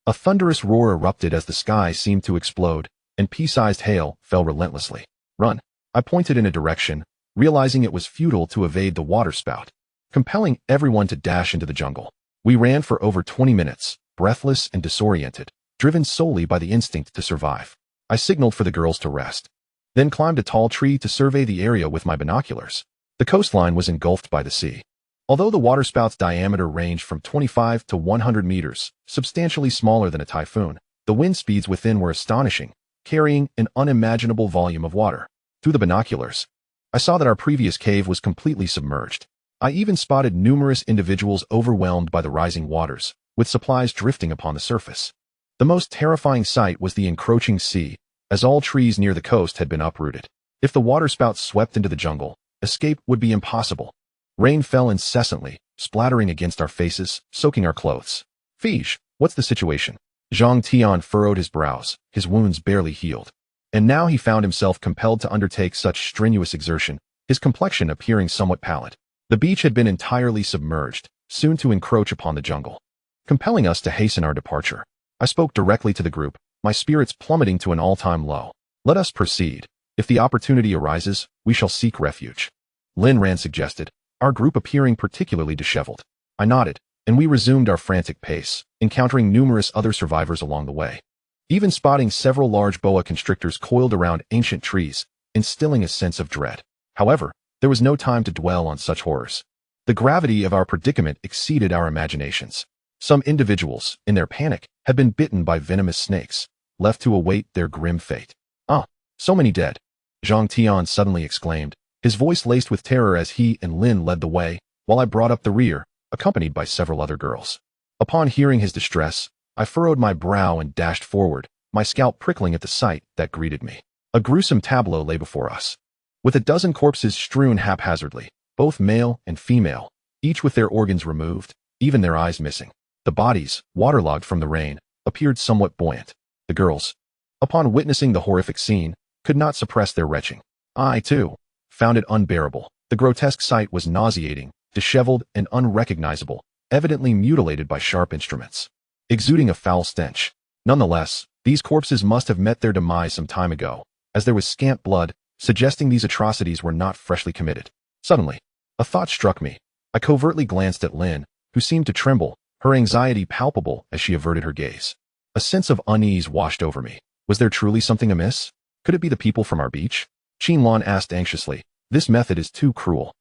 a thunderous roar erupted as the sky seemed to explode, and pea-sized hail fell relentlessly. Run! I pointed in a direction, realizing it was futile to evade the water spout, compelling everyone to dash into the jungle. We ran for over 20 minutes, breathless and disoriented, driven solely by the instinct to survive. I signaled for the girls to rest, then climbed a tall tree to survey the area with my binoculars. The coastline was engulfed by the sea. Although the waterspout's diameter ranged from 25 to 100 meters, substantially smaller than a typhoon, the wind speeds within were astonishing, carrying an unimaginable volume of water. Through the binoculars, I saw that our previous cave was completely submerged. I even spotted numerous individuals overwhelmed by the rising waters, with supplies drifting upon the surface. The most terrifying sight was the encroaching sea, as all trees near the coast had been uprooted. If the waterspout swept into the jungle, escape would be impossible. Rain fell incessantly, splattering against our faces, soaking our clothes. Fige, what's the situation? Zhang Tian furrowed his brows, his wounds barely healed. And now he found himself compelled to undertake such strenuous exertion, his complexion appearing somewhat pallid. The beach had been entirely submerged, soon to encroach upon the jungle, compelling us to hasten our departure. I spoke directly to the group, my spirits plummeting to an all-time low. Let us proceed. If the opportunity arises, we shall seek refuge. Lin Ran suggested, our group appearing particularly disheveled. I nodded, and we resumed our frantic pace, encountering numerous other survivors along the way, even spotting several large boa constrictors coiled around ancient trees, instilling a sense of dread. However, there was no time to dwell on such horrors. The gravity of our predicament exceeded our imaginations. Some individuals, in their panic, had been bitten by venomous snakes, left to await their grim fate. Ah, so many dead! Zhang Tian suddenly exclaimed, his voice laced with terror as he and Lin led the way, while I brought up the rear, accompanied by several other girls. Upon hearing his distress, I furrowed my brow and dashed forward, my scalp prickling at the sight that greeted me. A gruesome tableau lay before us, with a dozen corpses strewn haphazardly, both male and female, each with their organs removed, even their eyes missing. The bodies, waterlogged from the rain, appeared somewhat buoyant. The girls, upon witnessing the horrific scene, could not suppress their retching. I, too, found it unbearable. The grotesque sight was nauseating, disheveled and unrecognizable, evidently mutilated by sharp instruments, exuding a foul stench. Nonetheless, these corpses must have met their demise some time ago, as there was scant blood, suggesting these atrocities were not freshly committed. Suddenly, a thought struck me. I covertly glanced at Lin, who seemed to tremble, her anxiety palpable as she averted her gaze. A sense of unease washed over me. Was there truly something amiss? Could it be the people from our beach? Qin Lan asked anxiously. This method is too cruel.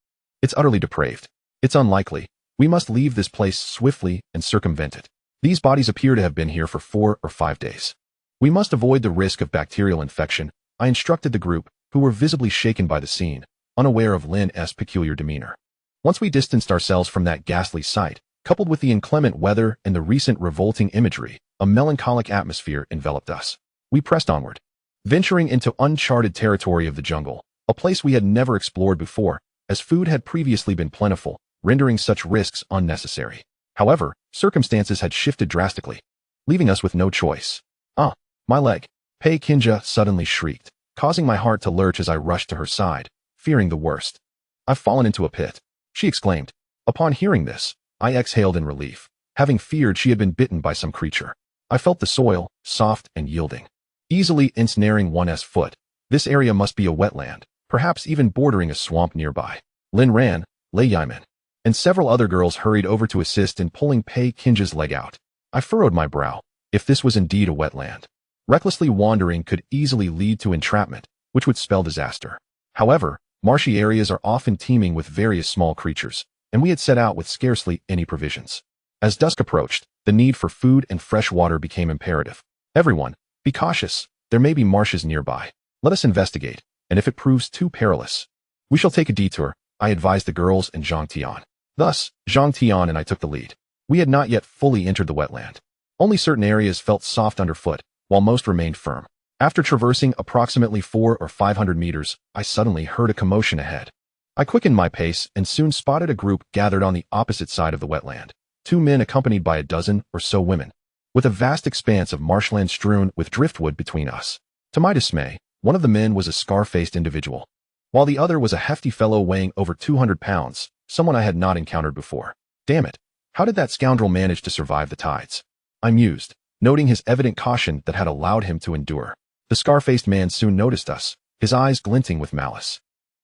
It's utterly depraved. It's unlikely. We must leave this place swiftly and circumvent it. These bodies appear to have been here for 4 or 5 days. We must avoid the risk of bacterial infection, I instructed the group, who were visibly shaken by the scene, unaware of Lin's peculiar demeanor. Once we distanced ourselves from that ghastly sight, coupled with the inclement weather and the recent revolting imagery, a melancholic atmosphere enveloped us. We pressed onward, venturing into uncharted territory of the jungle, a place we had never explored before, as food had previously been plentiful, rendering such risks unnecessary. However, circumstances had shifted drastically, leaving us with no choice. Ah, my leg! Pei Kinja suddenly shrieked, causing my heart to lurch as I rushed to her side, fearing the worst. I've fallen into a pit, she exclaimed. Upon hearing this, I exhaled in relief, having feared she had been bitten by some creature. I felt the soil, soft and yielding, easily ensnaring one's foot. This area must be a wetland, perhaps even bordering a swamp nearby. Lin Ran, Lei Yaiman, and several other girls hurried over to assist in pulling Pei Kinja's leg out. I furrowed my brow. If this was indeed a wetland, recklessly wandering could easily lead to entrapment, which would spell disaster. However, marshy areas are often teeming with various small creatures, and we had set out with scarcely any provisions. As dusk approached, the need for food and fresh water became imperative. Everyone, be cautious. There may be marshes nearby. Let us investigate, and if it proves too perilous, we shall take a detour, I advised the girls and Zhang Tian. Thus, Zhang Tian and I took the lead. We had not yet fully entered the wetland. Only certain areas felt soft underfoot, while most remained firm. After traversing approximately 400 or 500 meters, I suddenly heard a commotion ahead. I quickened my pace and soon spotted a group gathered on the opposite side of the wetland. 2 men accompanied by a dozen or so women, with a vast expanse of marshland strewn with driftwood between us. To my dismay, one of the men was a scar-faced individual, while the other was a hefty fellow weighing over 200 pounds, someone I had not encountered before. Damn it, how did that scoundrel manage to survive the tides? I mused, noting his evident caution that had allowed him to endure. The scar-faced man soon noticed us, his eyes glinting with malice.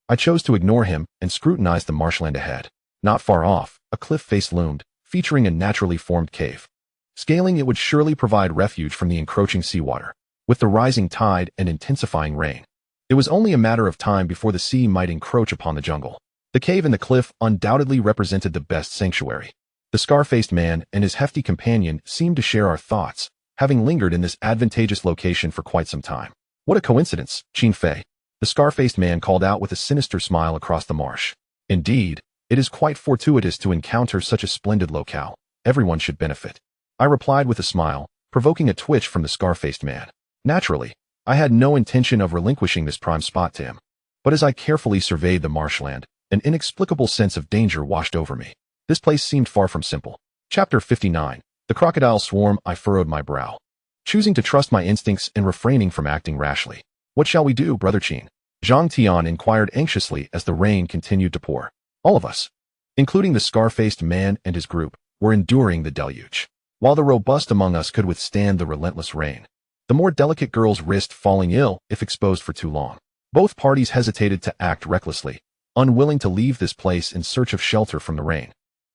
I chose to ignore him and scrutinized the marshland ahead. Not far off, a cliff face loomed, featuring a naturally formed cave. Scaling it would surely provide refuge from the encroaching seawater. With the rising tide and intensifying rain, it was only a matter of time before the sea might encroach upon the jungle. The cave and the cliff undoubtedly represented the best sanctuary. The scar-faced man and his hefty companion seemed to share our thoughts, having lingered in this advantageous location for quite some time. What a coincidence, Qin Fei, the scar-faced man called out with a sinister smile across the marsh. Indeed, it is quite fortuitous to encounter such a splendid locale. Everyone should benefit. I replied with a smile, provoking a twitch from the scar-faced man. Naturally, I had no intention of relinquishing this prime spot to him. But as I carefully surveyed the marshland, an inexplicable sense of danger washed over me. This place seemed far from simple. Chapter 59. The crocodile swarm. I furrowed my brow, choosing to trust my instincts and refraining from acting rashly. What shall we do, Brother Qin? Zhang Tian inquired anxiously as the rain continued to pour. All of us, including the scar-faced man and his group, were enduring the deluge. While the robust among us could withstand the relentless rain, the more delicate girls risked falling ill if exposed for too long. Both parties hesitated to act recklessly, unwilling to leave this place in search of shelter from the rain,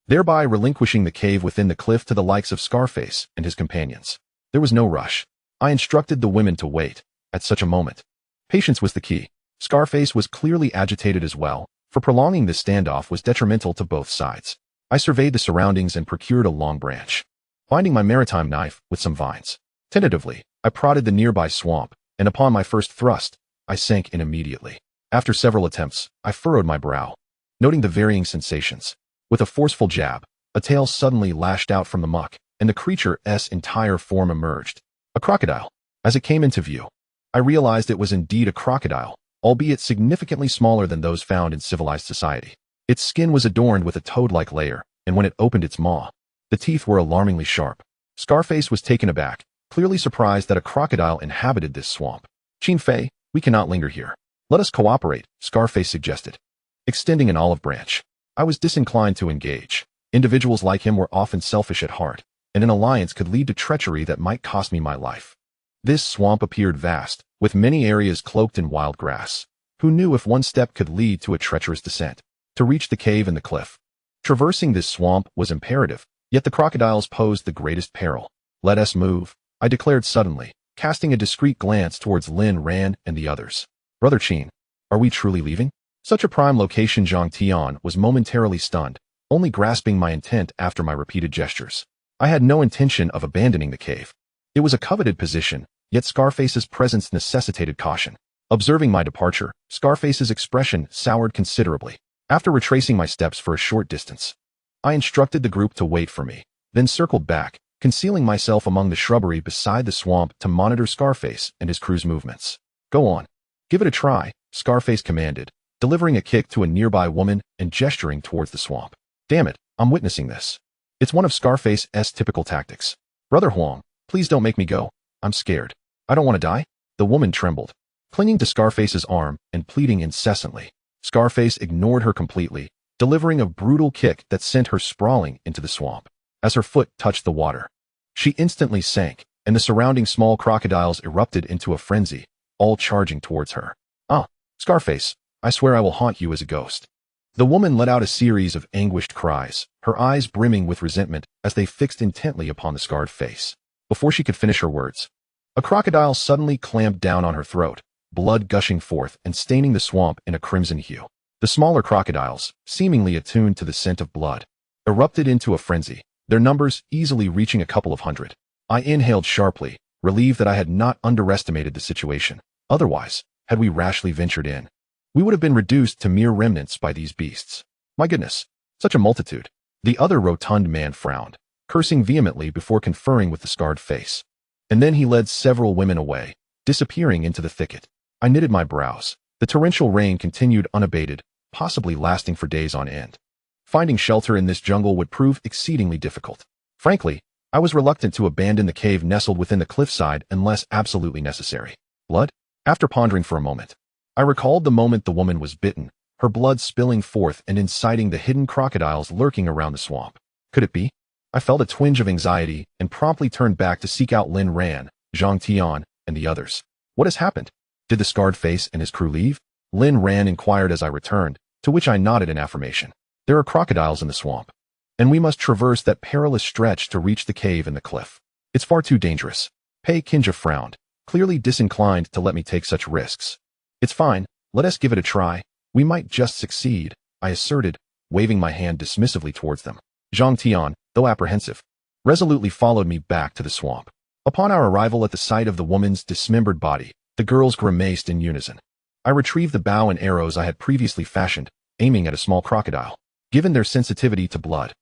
thereby relinquishing the cave within the cliff to the likes of Scarface and his companions. There was no rush. I instructed the women to wait. At such a moment, patience was the key. Scarface was clearly agitated as well, for prolonging this standoff was detrimental to both sides. I surveyed the surroundings and procured a long branch, finding my maritime knife with some vines. Tentatively, I prodded the nearby swamp, and upon my first thrust, I sank in immediately. After several attempts, I furrowed my brow, noting the varying sensations. With a forceful jab, a tail suddenly lashed out from the muck, and the creature's entire form emerged. A crocodile. As it came into view, I realized it was indeed a crocodile, albeit significantly smaller than those found in civilized society. Its skin was adorned with a toad-like layer, and when it opened its maw, the teeth were alarmingly sharp. Scarface was taken aback, clearly surprised that a crocodile inhabited this swamp. Qin Fei, we cannot linger here. Let us cooperate, Scarface suggested, extending an olive branch. I was disinclined to engage. Individuals like him were often selfish at heart, and an alliance could lead to treachery that might cost me my life. This swamp appeared vast, with many areas cloaked in wild grass. Who knew if one step could lead to a treacherous descent? To reach the cave and the cliff, traversing this swamp was imperative, yet the crocodiles posed the greatest peril. Let us move, I declared suddenly, casting a discreet glance towards Lin Ran and the others. Brother Qin, are we truly leaving? Such a prime location. Zhang Tian was momentarily stunned, only grasping my intent after my repeated gestures. I had no intention of abandoning the cave. It was a coveted position, yet Scarface's presence necessitated caution. Observing my departure, Scarface's expression soured considerably. After retracing my steps for a short distance, I instructed the group to wait for me, then circled back, concealing myself among the shrubbery beside the swamp to monitor Scarface and his crew's movements. Go on. Give it a try, Scarface commanded, delivering a kick to a nearby woman and gesturing towards the swamp. Damn it, I'm witnessing this. It's one of Scarface's typical tactics. Brother Huang, please don't make me go. I'm scared. I don't want to die. The woman trembled, clinging to Scarface's arm and pleading incessantly. Scarface ignored her completely, delivering a brutal kick that sent her sprawling into the swamp. As her foot touched the water, she instantly sank, and the surrounding small crocodiles erupted into a frenzy, all charging towards her. Ah, Scarface, I swear I will haunt you as a ghost. The woman let out a series of anguished cries, her eyes brimming with resentment as they fixed intently upon the scarred face. Before she could finish her words, a crocodile suddenly clamped down on her throat, blood gushing forth and staining the swamp in a crimson hue. The smaller crocodiles, seemingly attuned to the scent of blood, erupted into a frenzy, their numbers easily reaching a couple of hundred. I inhaled sharply, relieved that I had not underestimated the situation. Otherwise, had we rashly ventured in, we would have been reduced to mere remnants by these beasts. My goodness, such a multitude. The other rotund man frowned, cursing vehemently before conferring with the scarred face. And then he led several women away, disappearing into the thicket. I knitted my brows. The torrential rain continued unabated, possibly lasting for days on end. Finding shelter in this jungle would prove exceedingly difficult. Frankly, I was reluctant to abandon the cave nestled within the cliffside unless absolutely necessary. Blood? After pondering for a moment, I recalled the moment the woman was bitten, her blood spilling forth and inciting the hidden crocodiles lurking around the swamp. Could it be? I felt a twinge of anxiety and promptly turned back to seek out Lin Ran, Zhang Tian, and the others. What has happened? Did the scarred face and his crew leave? Lin Ran inquired as I returned, to which I nodded in affirmation. There are crocodiles in the swamp, and we must traverse that perilous stretch to reach the cave and the cliff. It's far too dangerous. Pei Kinja frowned, clearly disinclined to let me take such risks. It's fine, let us give it a try. We might just succeed, I asserted, waving my hand dismissively towards them. Zhang Tian, though apprehensive, resolutely followed me back to the swamp. Upon our arrival at the sight of the woman's dismembered body, the girls grimaced in unison. I retrieved the bow and arrows I had previously fashioned, aiming at a small crocodile. Given their sensitivity to blood,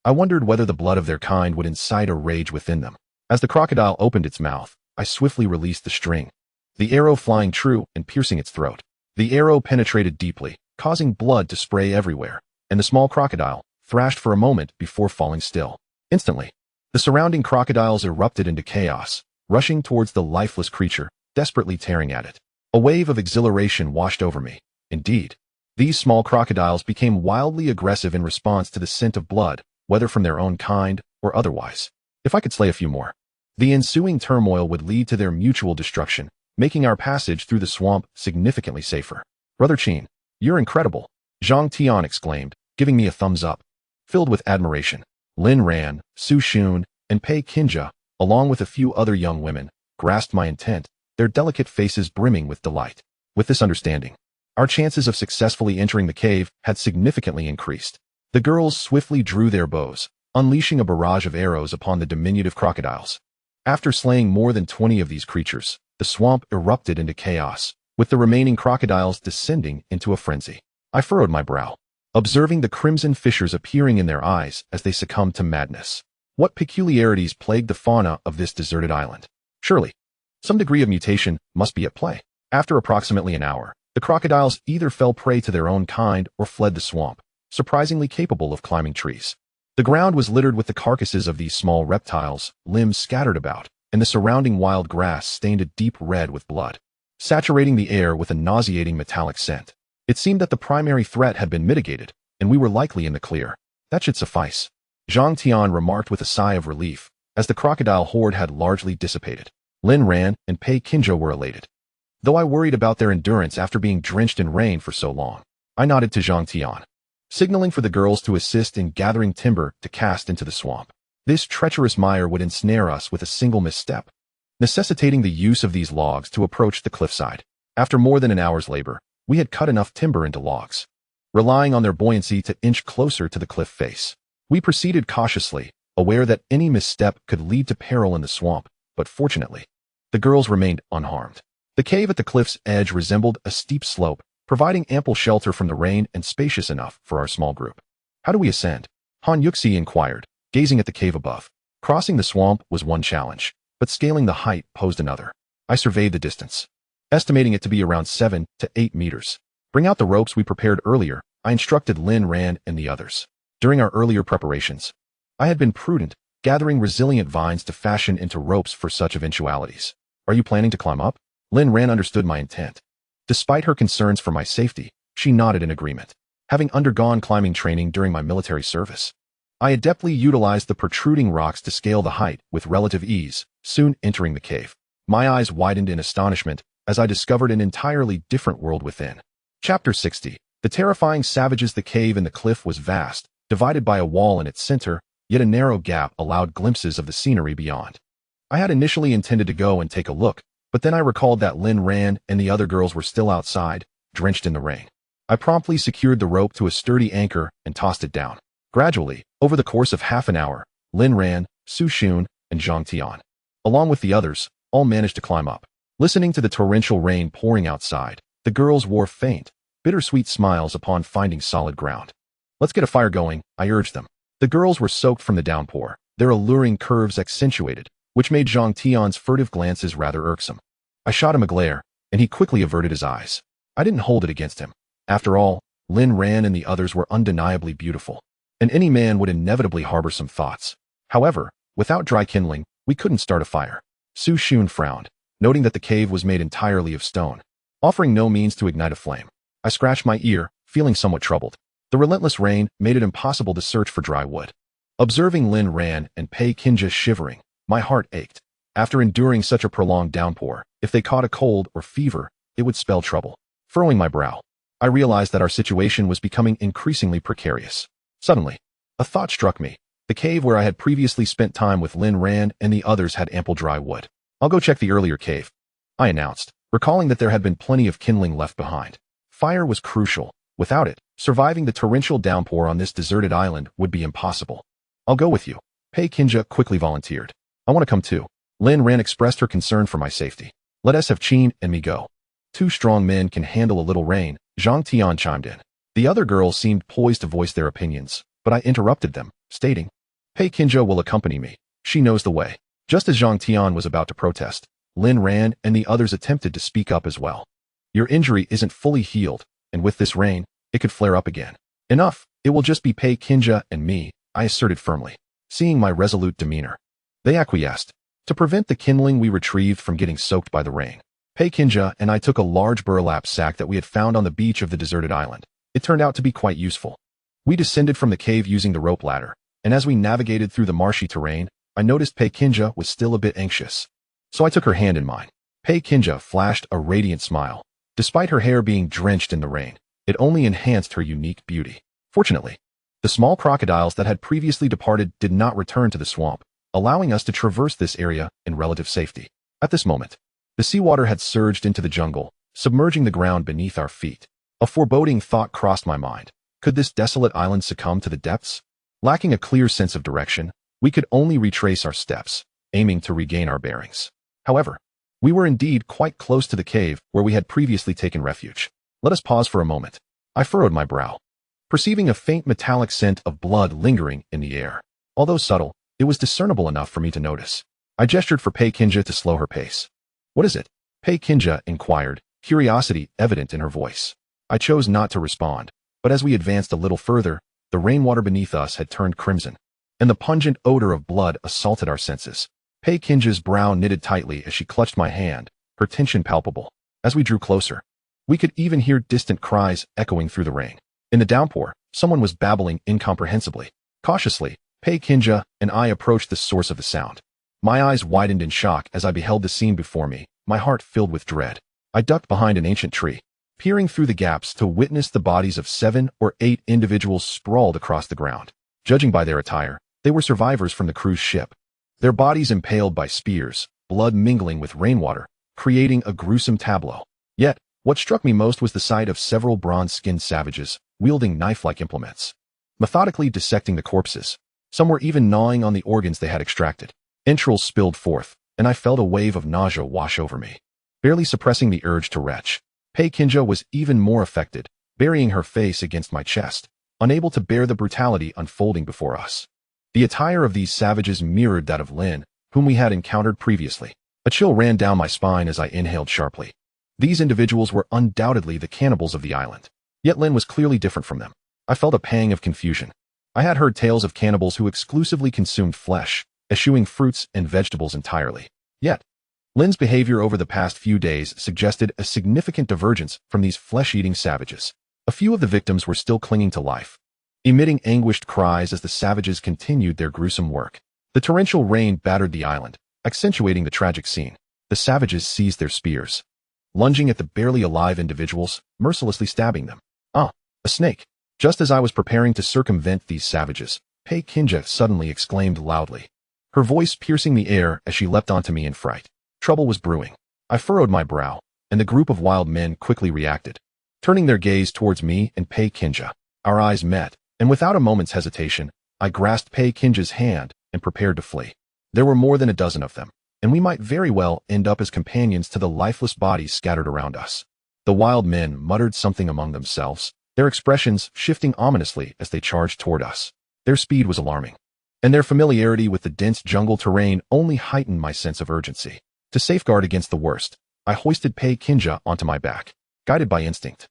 I wondered whether the blood of their kind would incite a rage within them. As the crocodile opened its mouth, I swiftly released the string, the arrow flying true and piercing its throat. The arrow penetrated deeply, causing blood to spray everywhere, and the small crocodile thrashed for a moment before falling still. Instantly, the surrounding crocodiles erupted into chaos, rushing towards the lifeless creature, desperately tearing at it. A wave of exhilaration washed over me. Indeed, these small crocodiles became wildly aggressive in response to the scent of blood, whether from their own kind or otherwise. If I could slay a few more, the ensuing turmoil would lead to their mutual destruction, making our passage through the swamp significantly safer. Brother Qin, you're incredible, Zhang Tian exclaimed, giving me a thumbs up. Filled with admiration, Lin Ran, Su Xun, and Pei Kinja, along with a few other young women, grasped my intent, their delicate faces brimming with delight. With this understanding, our chances of successfully entering the cave had significantly increased. The girls swiftly drew their bows, unleashing a barrage of arrows upon the diminutive crocodiles. After slaying more than 20 of these creatures, the swamp erupted into chaos, with the remaining crocodiles descending into a frenzy. I furrowed my brow, observing the crimson fissures appearing in their eyes as they succumbed to madness. What peculiarities plagued the fauna of this deserted island? Surely, some degree of mutation must be at play. After approximately an hour, the crocodiles either fell prey to their own kind or fled the swamp, surprisingly capable of climbing trees. The ground was littered with the carcasses of these small reptiles, limbs scattered about, and the surrounding wild grass stained a deep red with blood, saturating the air with a nauseating metallic scent. It seemed that the primary threat had been mitigated, and we were likely in the clear. That should suffice, Zhang Tian remarked with a sigh of relief, as the crocodile horde had largely dissipated. Lin Ran and Pei Kinja were elated, though I worried about their endurance after being drenched in rain for so long. I nodded to Zhang Tian, signaling for the girls to assist in gathering timber to cast into the swamp. This treacherous mire would ensnare us with a single misstep, necessitating the use of these logs to approach the cliffside. After more than an hour's labor, we had cut enough timber into logs, relying on their buoyancy to inch closer to the cliff face. We proceeded cautiously, aware that any misstep could lead to peril in the swamp, but fortunately, the girls remained unharmed. The cave at the cliff's edge resembled a steep slope, providing ample shelter from the rain and spacious enough for our small group. How do we ascend? Han Yuxi inquired, gazing at the cave above. Crossing the swamp was one challenge, but scaling the height posed another. I surveyed the distance, estimating it to be around 7 to 8 meters. Bring out the ropes we prepared earlier, I instructed Lin Ran and the others. During our earlier preparations, I had been prudent, gathering resilient vines to fashion into ropes for such eventualities. Are you planning to climb up? Lin Ran understood my intent. Despite her concerns for my safety, she nodded in agreement. Having undergone climbing training during my military service, I adeptly utilized the protruding rocks to scale the height with relative ease, soon entering the cave. My eyes widened in astonishment as I discovered an entirely different world within. Chapter 60. The terrifying savages. The cave in the cliff was vast, divided by a wall in its center, yet a narrow gap allowed glimpses of the scenery beyond. I had initially intended to go and take a look, but then I recalled that Lin Ran and the other girls were still outside, drenched in the rain. I promptly secured the rope to a sturdy anchor and tossed it down. Gradually, over the course of half an hour, Lin Ran, Su Xun, and Zhang Tian, along with the others, all managed to climb up. Listening to the torrential rain pouring outside, the girls wore faint, bittersweet smiles upon finding solid ground. Let's get a fire going, I urged them. The girls were soaked from the downpour, their alluring curves accentuated, which made Zhang Tian's furtive glances rather irksome. I shot him a glare, and he quickly averted his eyes. I didn't hold it against him. After all, Lin Ran and the others were undeniably beautiful. and any man would inevitably harbor some thoughts. However, without dry kindling, we couldn't start a fire. Su Xun frowned, noting that the cave was made entirely of stone, offering no means to ignite a flame. I scratched my ear, feeling somewhat troubled. The relentless rain made it impossible to search for dry wood. Observing Lin Ran and Pei Kinja shivering, my heart ached. After enduring such a prolonged downpour, if they caught a cold or fever, it would spell trouble. Furrowing my brow, I realized that our situation was becoming increasingly precarious. Suddenly, a thought struck me. The cave where I had previously spent time with Lin Ran and the others had ample dry wood. I'll go check the earlier cave, I announced, recalling that there had been plenty of kindling left behind. Fire was crucial. Without it, surviving the torrential downpour on this deserted island would be impossible. I'll go with you, Pei Kinja quickly volunteered. I want to come too. Lin Ran expressed her concern for my safety. Let us have Qin and me go. 2 strong men can handle a little rain, Zhang Tian chimed in. The other girls seemed poised to voice their opinions, but I interrupted them, stating, Pei Kinja will accompany me. She knows the way. Just as Zhang Tian was about to protest, Lin Ran and the others attempted to speak up as well. Your injury isn't fully healed, and with this rain, it could flare up again. Enough, it will just be Pei Kinja and me, I asserted firmly. Seeing my resolute demeanor, they acquiesced. To prevent the kindling we retrieved from getting soaked by the rain, Pei Kinja and I took a large burlap sack that we had found on the beach of the deserted island. It turned out to be quite useful. We descended from the cave using the rope ladder, and as we navigated through the marshy terrain, I noticed Pei Kinja was still a bit anxious. So I took her hand in mine. Pei Kinja flashed a radiant smile. Despite her hair being drenched in the rain, it only enhanced her unique beauty. Fortunately, the small crocodiles that had previously departed did not return to the swamp, allowing us to traverse this area in relative safety. At this moment, the seawater had surged into the jungle, submerging the ground beneath our feet. A foreboding thought crossed my mind. Could this desolate island succumb to the depths? Lacking a clear sense of direction, we could only retrace our steps, aiming to regain our bearings. However, we were indeed quite close to the cave where we had previously taken refuge. Let us pause for a moment. I furrowed my brow, perceiving a faint metallic scent of blood lingering in the air. Although subtle, it was discernible enough for me to notice. I gestured for Pei Kinja to slow her pace. What is it? Pei Kinja inquired, curiosity evident in her voice. I chose not to respond, but as we advanced a little further, the rainwater beneath us had turned crimson, and the pungent odor of blood assaulted our senses. Pei Kinja's brow knitted tightly as she clutched my hand, her tension palpable. As we drew closer, we could even hear distant cries echoing through the rain. In the downpour, someone was babbling incomprehensibly. Cautiously, Pei Kinja and I approached the source of the sound. My eyes widened in shock as I beheld the scene before me, my heart filled with dread. I ducked behind an ancient tree, peering through the gaps to witness the bodies of 7 or 8 individuals sprawled across the ground. Judging by their attire, they were survivors from the cruise ship. Their bodies impaled by spears, blood mingling with rainwater, creating a gruesome tableau. Yet, what struck me most was the sight of several bronze-skinned savages, wielding knife-like implements, methodically dissecting the corpses. Some were even gnawing on the organs they had extracted. Entrails spilled forth, and I felt a wave of nausea wash over me. Barely suppressing the urge to retch, Pei Kinja was even more affected, burying her face against my chest, unable to bear the brutality unfolding before us. The attire of these savages mirrored that of Lin, whom we had encountered previously. A chill ran down my spine as I inhaled sharply. These individuals were undoubtedly the cannibals of the island. Yet Lin was clearly different from them. I felt a pang of confusion. I had heard tales of cannibals who exclusively consumed flesh, eschewing fruits and vegetables entirely. Yet, Lin's behavior over the past few days suggested a significant divergence from these flesh-eating savages. A few of the victims were still clinging to life, emitting anguished cries as the savages continued their gruesome work. The torrential rain battered the island, accentuating the tragic scene. The savages seized their spears, lunging at the barely alive individuals, mercilessly stabbing them. Ah, a snake! Just as I was preparing to circumvent these savages, Pei Kinja suddenly exclaimed loudly, her voice piercing the air as she leapt onto me in fright. Trouble was brewing. I furrowed my brow, and the group of wild men quickly reacted, turning their gaze towards me and Pei Kinja. Our eyes met, and without a moment's hesitation, I grasped Pei Kinja's hand and prepared to flee. There were more than a dozen of them, and we might very well end up as companions to the lifeless bodies scattered around us. The wild men muttered something among themselves, their expressions shifting ominously as they charged toward us. Their speed was alarming, and their familiarity with the dense jungle terrain only heightened my sense of urgency. To safeguard against the worst, I hoisted Pei Kinja onto my back. Guided by instinct,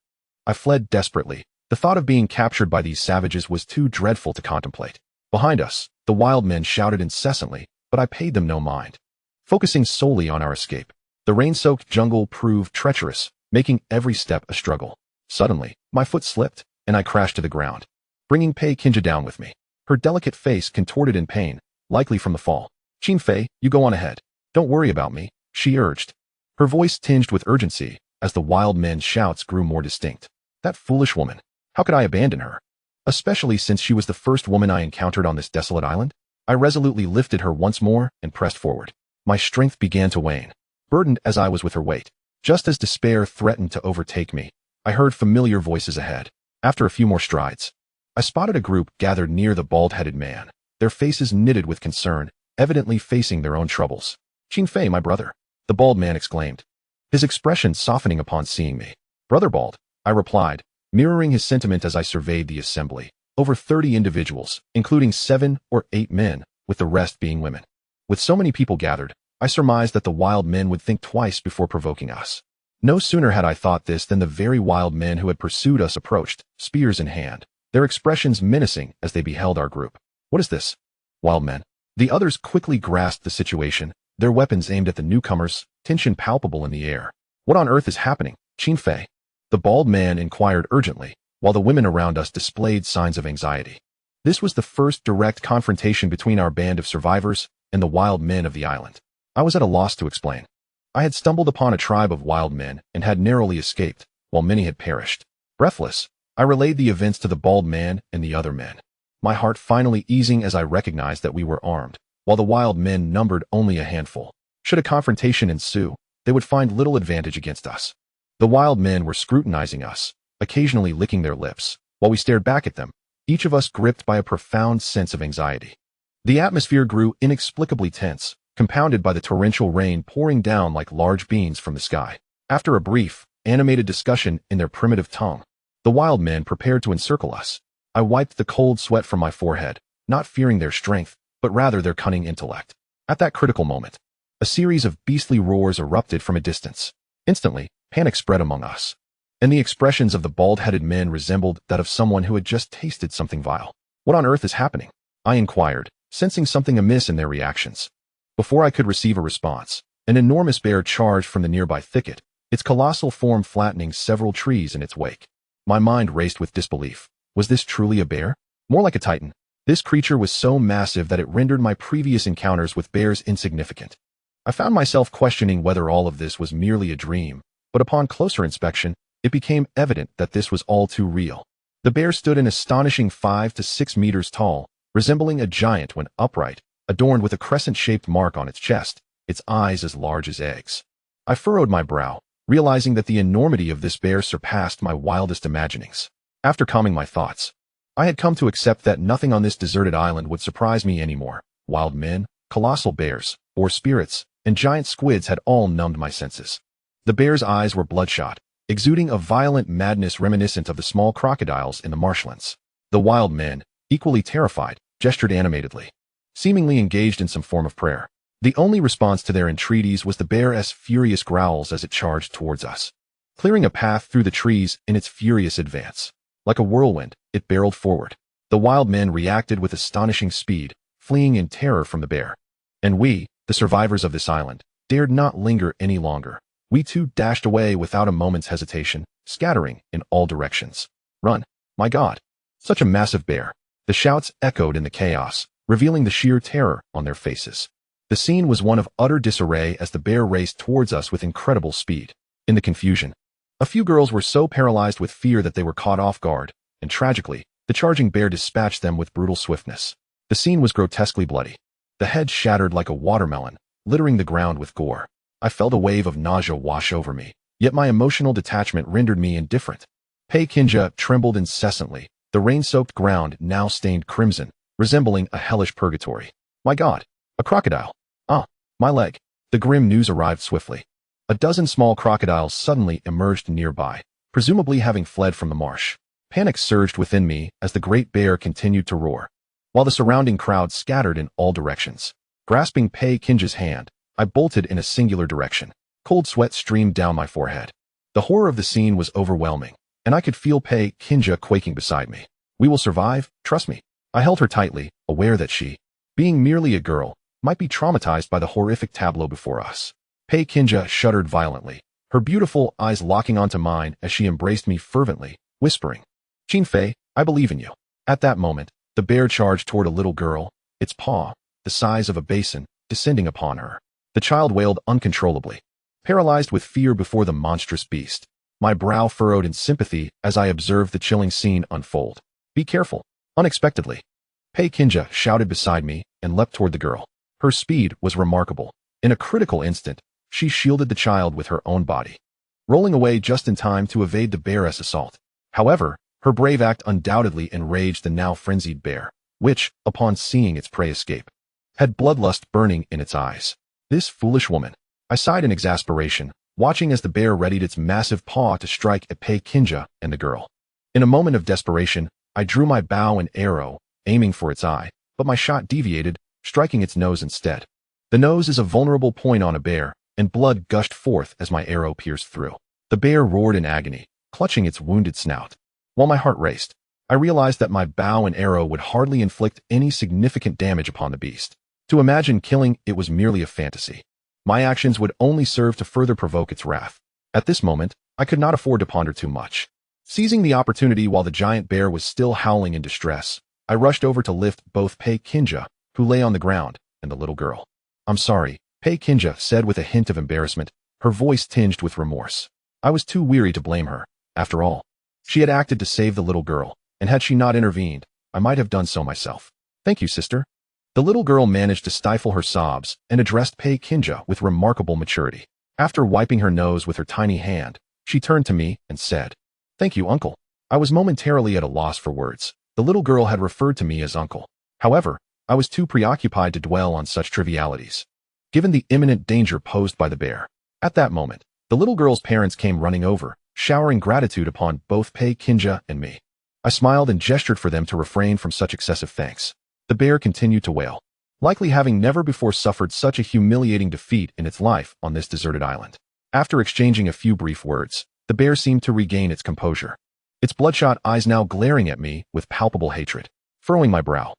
I fled desperately, The thought of being captured by these savages was too dreadful to contemplate. Behind us, the wild men shouted incessantly, but I paid them no mind. Focusing solely on our escape, the rain-soaked jungle proved treacherous, making every step a struggle. Suddenly, my foot slipped, and I crashed to the ground, bringing Pei Kinja down with me. Her delicate face contorted in pain, likely from the fall. "Qin Fei, you go on ahead. Don't worry about me," she urged. Her voice tinged with urgency as the wild men's shouts grew more distinct. That foolish woman. How could I abandon her? Especially since she was the first woman I encountered on this desolate island? I resolutely lifted her once more and pressed forward. My strength began to wane, burdened as I was with her weight. Just as despair threatened to overtake me, I heard familiar voices ahead. After a few more strides, I spotted a group gathered near the bald-headed man, their faces knitted with concern, evidently facing their own troubles. "Qin Fei, my brother," the bald man exclaimed, his expression softening upon seeing me. "Brother Bald," I replied, mirroring his sentiment as I surveyed the assembly. Over 30 individuals, including 7 or 8 men, with the rest being women. With so many people gathered, I surmised that the wild men would think twice before provoking us. No sooner had I thought this than the very wild men who had pursued us approached, spears in hand, their expressions menacing as they beheld our group. "What is this?" "Wild men." The others quickly grasped the situation, their weapons aimed at the newcomers, tension palpable in the air. "What on earth is happening, Qin Fei?" the bald man inquired urgently, while the women around us displayed signs of anxiety. This was the first direct confrontation between our band of survivors and the wild men of the island. I was at a loss to explain. I had stumbled upon a tribe of wild men and had narrowly escaped, while many had perished. Breathless, I relayed the events to the bald man and the other men, my heart finally easing as I recognized that we were armed, while the wild men numbered only a handful. Should a confrontation ensue, they would find little advantage against us. The wild men were scrutinizing us, occasionally licking their lips, while we stared back at them, each of us gripped by a profound sense of anxiety. The atmosphere grew inexplicably tense, compounded by the torrential rain pouring down like large beans from the sky. After a brief, animated discussion in their primitive tongue, the wild men prepared to encircle us. I wiped the cold sweat from my forehead, not fearing their strength, but rather their cunning intellect. At that critical moment, a series of beastly roars erupted from a distance. Instantly, panic spread among us, and the expressions of the bald-headed men resembled that of someone who had just tasted something vile. "What on earth is happening?" I inquired, sensing something amiss in their reactions. Before I could receive a response, an enormous bear charged from the nearby thicket, its colossal form flattening several trees in its wake. My mind raced with disbelief. Was this truly a bear? More like a titan. This creature was so massive that it rendered my previous encounters with bears insignificant. I found myself questioning whether all of this was merely a dream, but upon closer inspection, it became evident that this was all too real. The bear stood an astonishing 5 to 6 meters tall, resembling a giant when upright, adorned with a crescent-shaped mark on its chest, its eyes as large as eggs. I furrowed my brow, realizing that the enormity of this bear surpassed my wildest imaginings. After calming my thoughts, I had come to accept that nothing on this deserted island would surprise me anymore. Wild men, colossal bears, or spirits, and giant squids had all numbed my senses. The bear's eyes were bloodshot, exuding a violent madness reminiscent of the small crocodiles in the marshlands. The wild men, equally terrified, gestured animatedly, seemingly engaged in some form of prayer. The only response to their entreaties was the bear's furious growls as it charged towards us, clearing a path through the trees in its furious advance. Like a whirlwind, it barreled forward. The wild men reacted with astonishing speed, fleeing in terror from the bear. And we, the survivors of this island, dared not linger any longer. We too dashed away without a moment's hesitation, scattering in all directions. "Run! My God! Such a massive bear!" The shouts echoed in the chaos, revealing the sheer terror on their faces. The scene was one of utter disarray as the bear raced towards us with incredible speed. In the confusion, a few girls were so paralyzed with fear that they were caught off guard, and tragically, the charging bear dispatched them with brutal swiftness. The scene was grotesquely bloody. The head shattered like a watermelon, littering the ground with gore. I felt a wave of nausea wash over me, yet my emotional detachment rendered me indifferent. Pei Kinja trembled incessantly, the rain-soaked ground now stained crimson, resembling a hellish purgatory. "My God! A crocodile! Ah, my leg!" The grim news arrived swiftly. A dozen small crocodiles suddenly emerged nearby, presumably having fled from the marsh. Panic surged within me as the great bear continued to roar, while the surrounding crowd scattered in all directions. Grasping Pei Kinja's hand, I bolted in a singular direction. Cold sweat streamed down my forehead. The horror of the scene was overwhelming, and I could feel Pei Kinja quaking beside me. We will survive, trust me. I held her tightly, aware that she, being merely a girl, might be traumatized by the horrific tableau before us. Pei Kinja shuddered violently, her beautiful eyes locking onto mine as she embraced me fervently, whispering, "Qin Fei, I believe in you." At that moment, the bear charged toward a little girl, its paw, the size of a basin, descending upon her. The child wailed uncontrollably, paralyzed with fear before the monstrous beast. My brow furrowed in sympathy as I observed the chilling scene unfold. "Be careful." Unexpectedly, Pei Kinja shouted beside me and leapt toward the girl. Her speed was remarkable. In a critical instant, she shielded the child with her own body, rolling away just in time to evade the bear's assault. However, her brave act undoubtedly enraged the now frenzied bear, which, upon seeing its prey escape, had bloodlust burning in its eyes. This foolish woman. I sighed in exasperation, watching as the bear readied its massive paw to strike at Pei Kinja and the girl. In a moment of desperation, I drew my bow and arrow, aiming for its eye, but my shot deviated, striking its nose instead. The nose is a vulnerable point on a bear, and blood gushed forth as my arrow pierced through. The bear roared in agony, clutching its wounded snout. While my heart raced, I realized that my bow and arrow would hardly inflict any significant damage upon the beast. To imagine killing it was merely a fantasy. My actions would only serve to further provoke its wrath. At this moment, I could not afford to ponder too much. Seizing the opportunity while the giant bear was still howling in distress, I rushed over to lift both Pei Kinja, who lay on the ground, and the little girl. "I'm sorry," Pei Kinja said with a hint of embarrassment, her voice tinged with remorse. I was too weary to blame her. After all, she had acted to save the little girl, and had she not intervened, I might have done so myself. "Thank you, sister." The little girl managed to stifle her sobs and addressed Pei Kinja with remarkable maturity. After wiping her nose with her tiny hand, she turned to me and said, "Thank you, uncle." I was momentarily at a loss for words. The little girl had referred to me as uncle. However, I was too preoccupied to dwell on such trivialities, given the imminent danger posed by the bear. At that moment, the little girl's parents came running over, showering gratitude upon both Pei Kinja and me. I smiled and gestured for them to refrain from such excessive thanks. The bear continued to wail, likely having never before suffered such a humiliating defeat in its life on this deserted island. After exchanging a few brief words, the bear seemed to regain its composure, its bloodshot eyes now glaring at me with palpable hatred. Furrowing my brow,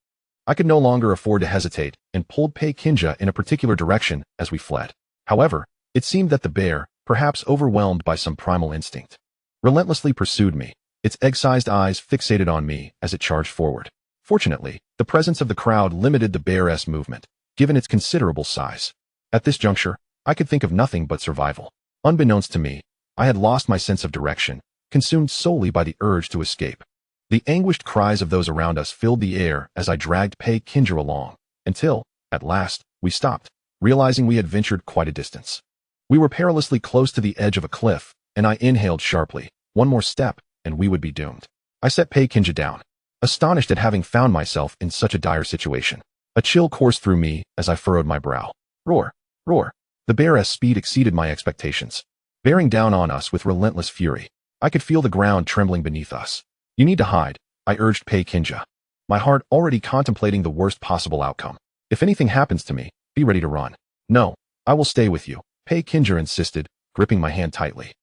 I could no longer afford to hesitate and pulled Pei Kinja in a particular direction as we fled. However, it seemed that the bear, perhaps overwhelmed by some primal instinct, relentlessly pursued me, its egg-sized eyes fixated on me as it charged forward. Fortunately, the presence of the crowd limited the bear's movement, given its considerable size. At this juncture, I could think of nothing but survival. Unbeknownst to me, I had lost my sense of direction, consumed solely by the urge to escape. The anguished cries of those around us filled the air as I dragged Pei Kinja along, until, at last, we stopped, realizing we had ventured quite a distance. We were perilously close to the edge of a cliff, and I inhaled sharply. One more step, and we would be doomed. I set Pei Kinja down, astonished at having found myself in such a dire situation. A chill coursed through me as I furrowed my brow. Roar! Roar! The bear's speed exceeded my expectations, bearing down on us with relentless fury. I could feel the ground trembling beneath us. "You need to hide," I urged Pei Kinja, my heart already contemplating the worst possible outcome. "If anything happens to me, be ready to run." "No, I will stay with you," Pei Kinja insisted, gripping my hand tightly.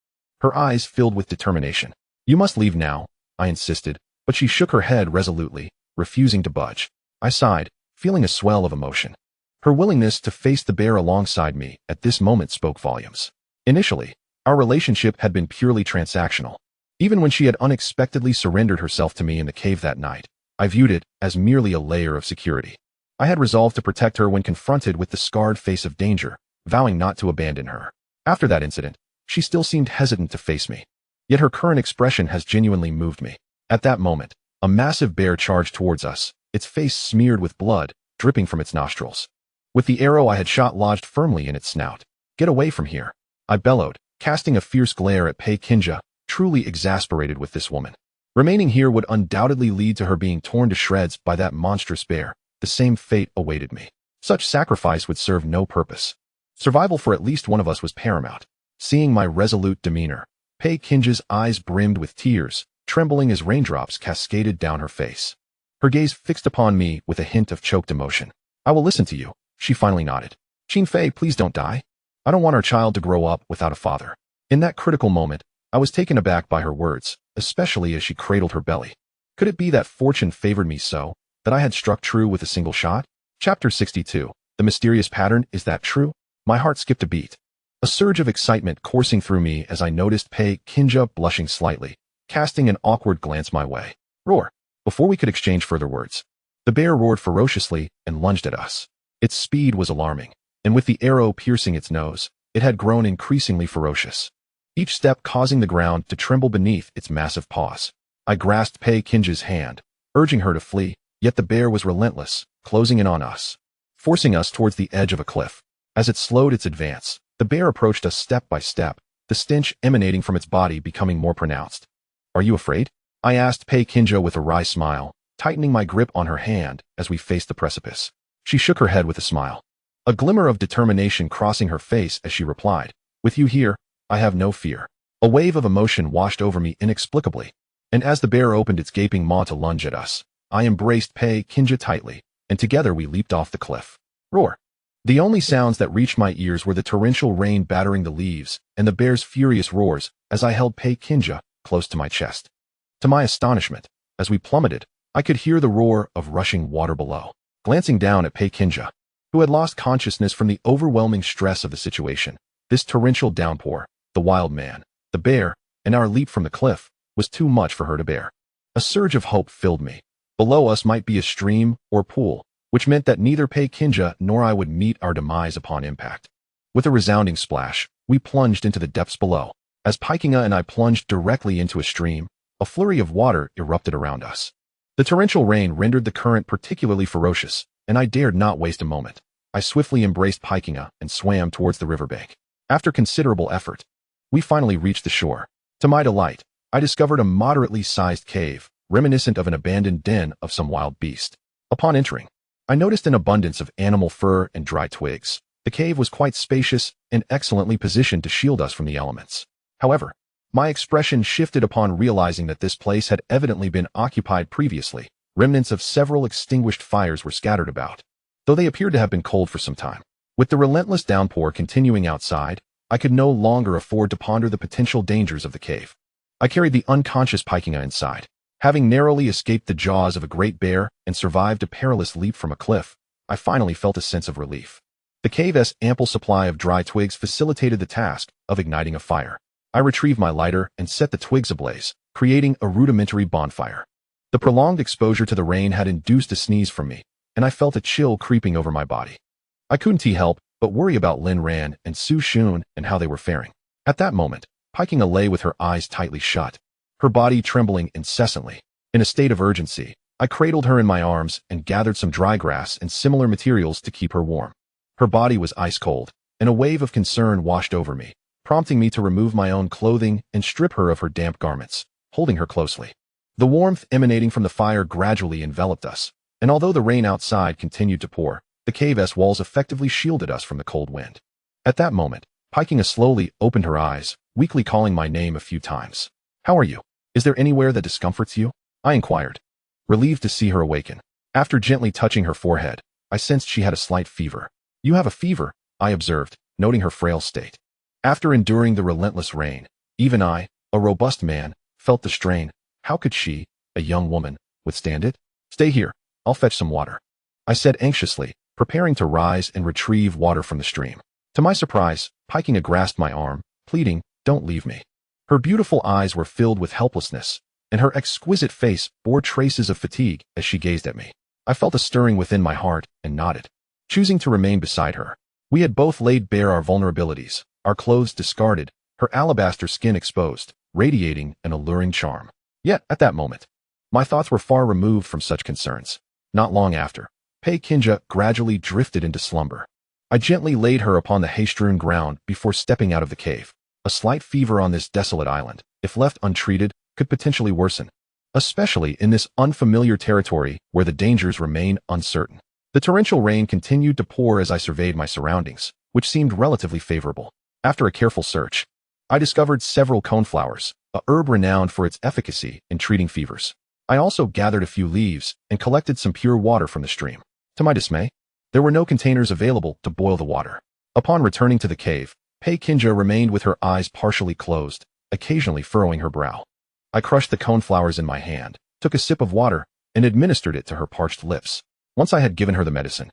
Her eyes filled with determination. "You must leave now," I insisted, but she shook her head resolutely, refusing to budge. I sighed, feeling a swell of emotion. Her willingness to face the bear alongside me at this moment spoke volumes. Initially, our relationship had been purely transactional. Even when she had unexpectedly surrendered herself to me in the cave that night, I viewed it as merely a layer of security. I had resolved to protect her when confronted with the scarred face of danger, vowing not to abandon her. After that incident, she still seemed hesitant to face me. Yet her current expression has genuinely moved me. At that moment, a massive bear charged towards us, its face smeared with blood, dripping from its nostrils. With the arrow I had shot lodged firmly in its snout. "Get away from here," I bellowed, casting a fierce glare at Pei Kinja, truly exasperated with this woman. Remaining here would undoubtedly lead to her being torn to shreds by that monstrous bear. The same fate awaited me. Such sacrifice would serve no purpose. Survival for at least one of us was paramount. Seeing my resolute demeanor, Pei Kinja's eyes brimmed with tears, trembling as raindrops cascaded down her face. Her gaze fixed upon me with a hint of choked emotion. "I will listen to you," she finally nodded. "Qin Fei, please don't die. I don't want our child to grow up without a father." In that critical moment, I was taken aback by her words, especially as she cradled her belly. Could it be that fortune favored me so, that I had struck true with a single shot? Chapter 62. The mysterious pattern, is that true? My heart skipped a beat. A surge of excitement coursing through me as I noticed Pei Kinja blushing slightly, casting an awkward glance my way. Roar! Before we could exchange further words, the bear roared ferociously and lunged at us. Its speed was alarming, and with the arrow piercing its nose, it had grown increasingly ferocious, each step causing the ground to tremble beneath its massive paws. I grasped Pei Kinja's hand, urging her to flee, yet the bear was relentless, closing in on us, forcing us towards the edge of a cliff. As it slowed its advance, the bear approached us step by step, the stench emanating from its body becoming more pronounced. Are you afraid? I asked Pei Kinja with a wry smile, tightening my grip on her hand as we faced the precipice. She shook her head with a smile, a glimmer of determination crossing her face as she replied, with you here, I have no fear. A wave of emotion washed over me inexplicably, and as the bear opened its gaping maw to lunge at us, I embraced Pei Kinja tightly, and together we leaped off the cliff. Roar! The only sounds that reached my ears were the torrential rain battering the leaves and the bear's furious roars as I held Pei Kinja close to my chest. To my astonishment, as we plummeted, I could hear the roar of rushing water below. Glancing down at Pei Kinja, who had lost consciousness from the overwhelming stress of the situation, this torrential downpour, the wild man, the bear, and our leap from the cliff, was too much for her to bear. A surge of hope filled me. Below us might be a stream or pool, which meant that neither Pei Kinja nor I would meet our demise upon impact. With a resounding splash, we plunged into the depths below. As Paikinga and I plunged directly into a stream, a flurry of water erupted around us. The torrential rain rendered the current particularly ferocious, and I dared not waste a moment. I swiftly embraced Paikinga and swam towards the riverbank. After considerable effort, we finally reached the shore. To my delight, I discovered a moderately sized cave, reminiscent of an abandoned den of some wild beast. Upon entering, I noticed an abundance of animal fur and dry twigs. The cave was quite spacious and excellently positioned to shield us from the elements. However, my expression shifted upon realizing that this place had evidently been occupied previously. Remnants of several extinguished fires were scattered about, though they appeared to have been cold for some time. With the relentless downpour continuing outside, I could no longer afford to ponder the potential dangers of the cave. I carried the unconscious Paikinga inside. Having narrowly escaped the jaws of a great bear and survived a perilous leap from a cliff, I finally felt a sense of relief. The cave's ample supply of dry twigs facilitated the task of igniting a fire. I retrieved my lighter and set the twigs ablaze, creating a rudimentary bonfire. The prolonged exposure to the rain had induced a sneeze from me, and I felt a chill creeping over my body. I couldn't help but worry about Lin Ran and Su Shun and how they were faring. At that moment, Paikinga lay with her eyes tightly shut, her body trembling incessantly. In a state of urgency, I cradled her in my arms and gathered some dry grass and similar materials to keep her warm. Her body was ice cold, and a wave of concern washed over me, prompting me to remove my own clothing and strip her of her damp garments, holding her closely. The warmth emanating from the fire gradually enveloped us, and although the rain outside continued to pour, the cave's walls effectively shielded us from the cold wind. At that moment, Paikinga slowly opened her eyes, weakly calling my name a few times. How are you? Is there anywhere that discomforts you? I inquired, relieved to see her awaken. After gently touching her forehead, I sensed she had a slight fever. You have a fever, I observed, noting her frail state. After enduring the relentless rain, even I, a robust man, felt the strain. How could she, a young woman, withstand it? Stay here, I'll fetch some water, I said anxiously, preparing to rise and retrieve water from the stream. To my surprise, Paikinga grasped my arm, pleading, don't leave me. Her beautiful eyes were filled with helplessness, and her exquisite face bore traces of fatigue as she gazed at me. I felt a stirring within my heart and nodded, choosing to remain beside her. We had both laid bare our vulnerabilities, our clothes discarded, her alabaster skin exposed, radiating an alluring charm. Yet, at that moment, my thoughts were far removed from such concerns. Not long after, Pei Kinja gradually drifted into slumber. I gently laid her upon the hay-strewn ground before stepping out of the cave. A slight fever on this desolate island, if left untreated, could potentially worsen, especially in this unfamiliar territory where the dangers remain uncertain. The torrential rain continued to pour as I surveyed my surroundings, which seemed relatively favorable. After a careful search, I discovered several coneflowers, a herb renowned for its efficacy in treating fevers. I also gathered a few leaves and collected some pure water from the stream. To my dismay, there were no containers available to boil the water. Upon returning to the cave, Pei Kinja remained with her eyes partially closed, occasionally furrowing her brow. I crushed the coneflowers in my hand, took a sip of water, and administered it to her parched lips. Once I had given her the medicine,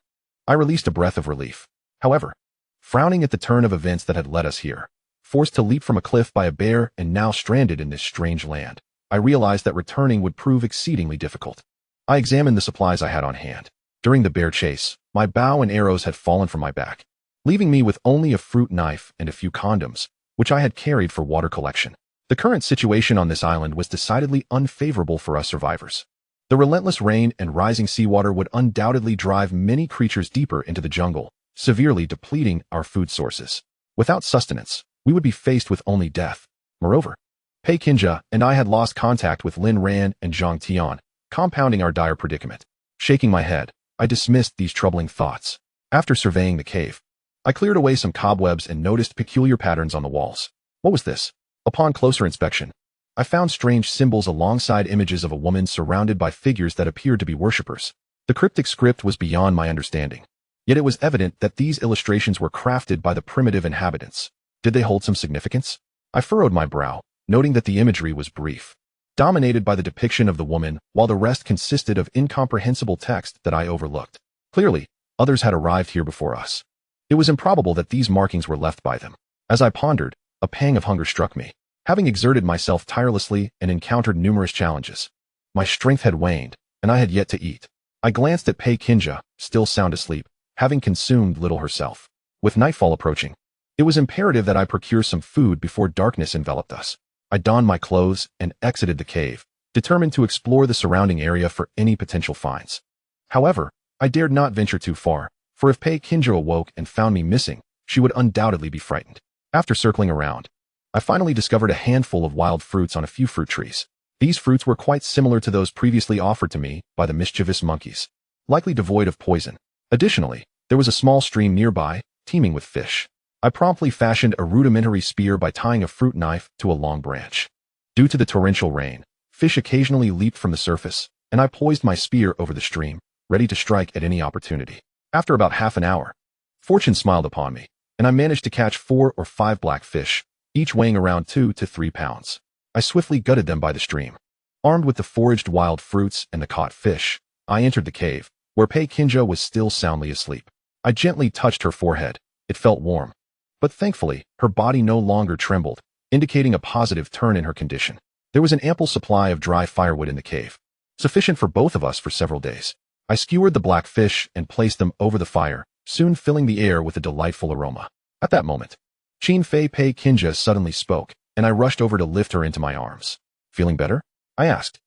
I released a breath of relief. However, frowning at the turn of events that had led us here, forced to leap from a cliff by a bear and now stranded in this strange land, I realized that returning would prove exceedingly difficult. I examined the supplies I had on hand. During the bear chase, my bow and arrows had fallen from my back, leaving me with only a fruit knife and a few condoms, which I had carried for water collection. The current situation on this island was decidedly unfavorable for us survivors. The relentless rain and rising seawater would undoubtedly drive many creatures deeper into the jungle, severely depleting our food sources. Without sustenance, we would be faced with only death. Moreover, Pei Kinja and I had lost contact with Lin Ran and Zhang Tian, compounding our dire predicament. Shaking my head, I dismissed these troubling thoughts. After surveying the cave, I cleared away some cobwebs and noticed peculiar patterns on the walls. What was this? Upon closer inspection, I found strange symbols alongside images of a woman surrounded by figures that appeared to be worshippers. The cryptic script was beyond my understanding, yet it was evident that these illustrations were crafted by the primitive inhabitants. Did they hold some significance? I furrowed my brow, noting that the imagery was brief, dominated by the depiction of the woman, while the rest consisted of incomprehensible text that I overlooked. Clearly, others had arrived here before us. It was improbable that these markings were left by them. As I pondered, a pang of hunger struck me. Having exerted myself tirelessly and encountered numerous challenges, my strength had waned, and I had yet to eat. I glanced at Pei Kinja, still sound asleep, having consumed little herself. With nightfall approaching, it was imperative that I procure some food before darkness enveloped us. I donned my clothes and exited the cave, determined to explore the surrounding area for any potential finds. However, I dared not venture too far, for if Pei Kinja awoke and found me missing, she would undoubtedly be frightened. After circling around, I finally discovered a handful of wild fruits on a few fruit trees. These fruits were quite similar to those previously offered to me by the mischievous monkeys, likely devoid of poison. Additionally, there was a small stream nearby, teeming with fish. I promptly fashioned a rudimentary spear by tying a fruit knife to a long branch. Due to the torrential rain, fish occasionally leaped from the surface, and I poised my spear over the stream, ready to strike at any opportunity. After about half an hour, fortune smiled upon me, and I managed to catch 4 or 5 black fish, each weighing around 2 to 3 pounds. I swiftly gutted them by the stream. Armed with the foraged wild fruits and the caught fish, I entered the cave, where Pei Kinja was still soundly asleep. I gently touched her forehead. It felt warm. But thankfully, her body no longer trembled, indicating a positive turn in her condition. There was an ample supply of dry firewood in the cave, sufficient for both of us for several days. I skewered the black fish and placed them over the fire, soon filling the air with a delightful aroma. At that moment, Qin Fei Pei Kinja suddenly spoke, and I rushed over to lift her into my arms. Feeling better? I asked.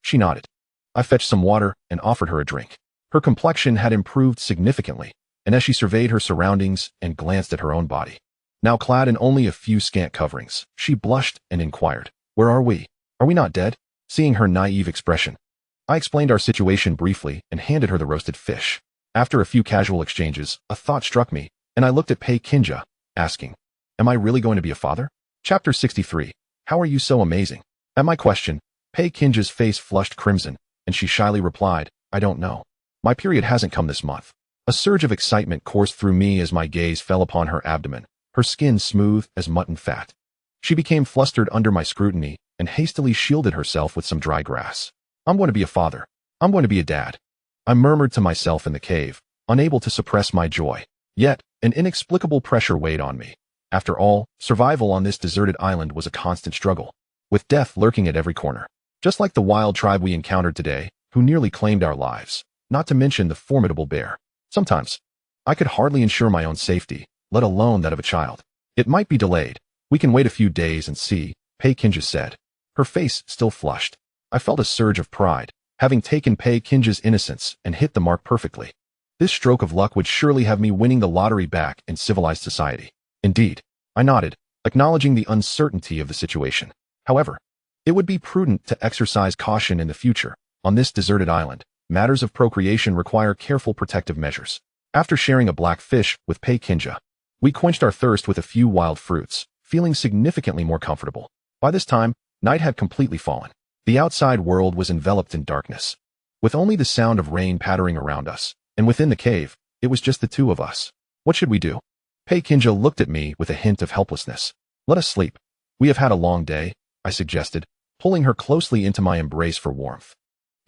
She nodded. I fetched some water and offered her a drink. Her complexion had improved significantly, and as she surveyed her surroundings and glanced at her own body, now clad in only a few scant coverings, she blushed and inquired, "Where are we? Are we not dead?" Seeing her naive expression, I explained our situation briefly and handed her the roasted fish. After a few casual exchanges, a thought struck me, and I looked at Pei Kinja, asking, "Am I really going to be a father?" Chapter 63. How are you so amazing? At my question, Pei Kinja's face flushed crimson, and she shyly replied, "I don't know. My period hasn't come this month." A surge of excitement coursed through me as my gaze fell upon her abdomen, her skin smooth as mutton fat. She became flustered under my scrutiny and hastily shielded herself with some dry grass. "I'm going to be a father. I'm going to be a dad," I murmured to myself in the cave, unable to suppress my joy. Yet, an inexplicable pressure weighed on me. After all, survival on this deserted island was a constant struggle, with death lurking at every corner. Just like the wild tribe we encountered today, who nearly claimed our lives, not to mention the formidable bear. Sometimes, I could hardly ensure my own safety, let alone that of a child. "It might be delayed. We can wait a few days and see," Pei Kinja said, her face still flushed. I felt a surge of pride, having taken Pei Kinja's innocence and hit the mark perfectly. This stroke of luck would surely have me winning the lottery back in civilized society. Indeed, I nodded, acknowledging the uncertainty of the situation. However, it would be prudent to exercise caution in the future. On this deserted island, matters of procreation require careful protective measures. After sharing a black fish with Pei Kinja, we quenched our thirst with a few wild fruits, feeling significantly more comfortable. By this time, night had completely fallen. The outside world was enveloped in darkness, with only the sound of rain pattering around us, and within the cave, it was just the two of us. What should we do? Pei Kinja looked at me with a hint of helplessness. "Let us sleep. We have had a long day," I suggested, pulling her closely into my embrace for warmth.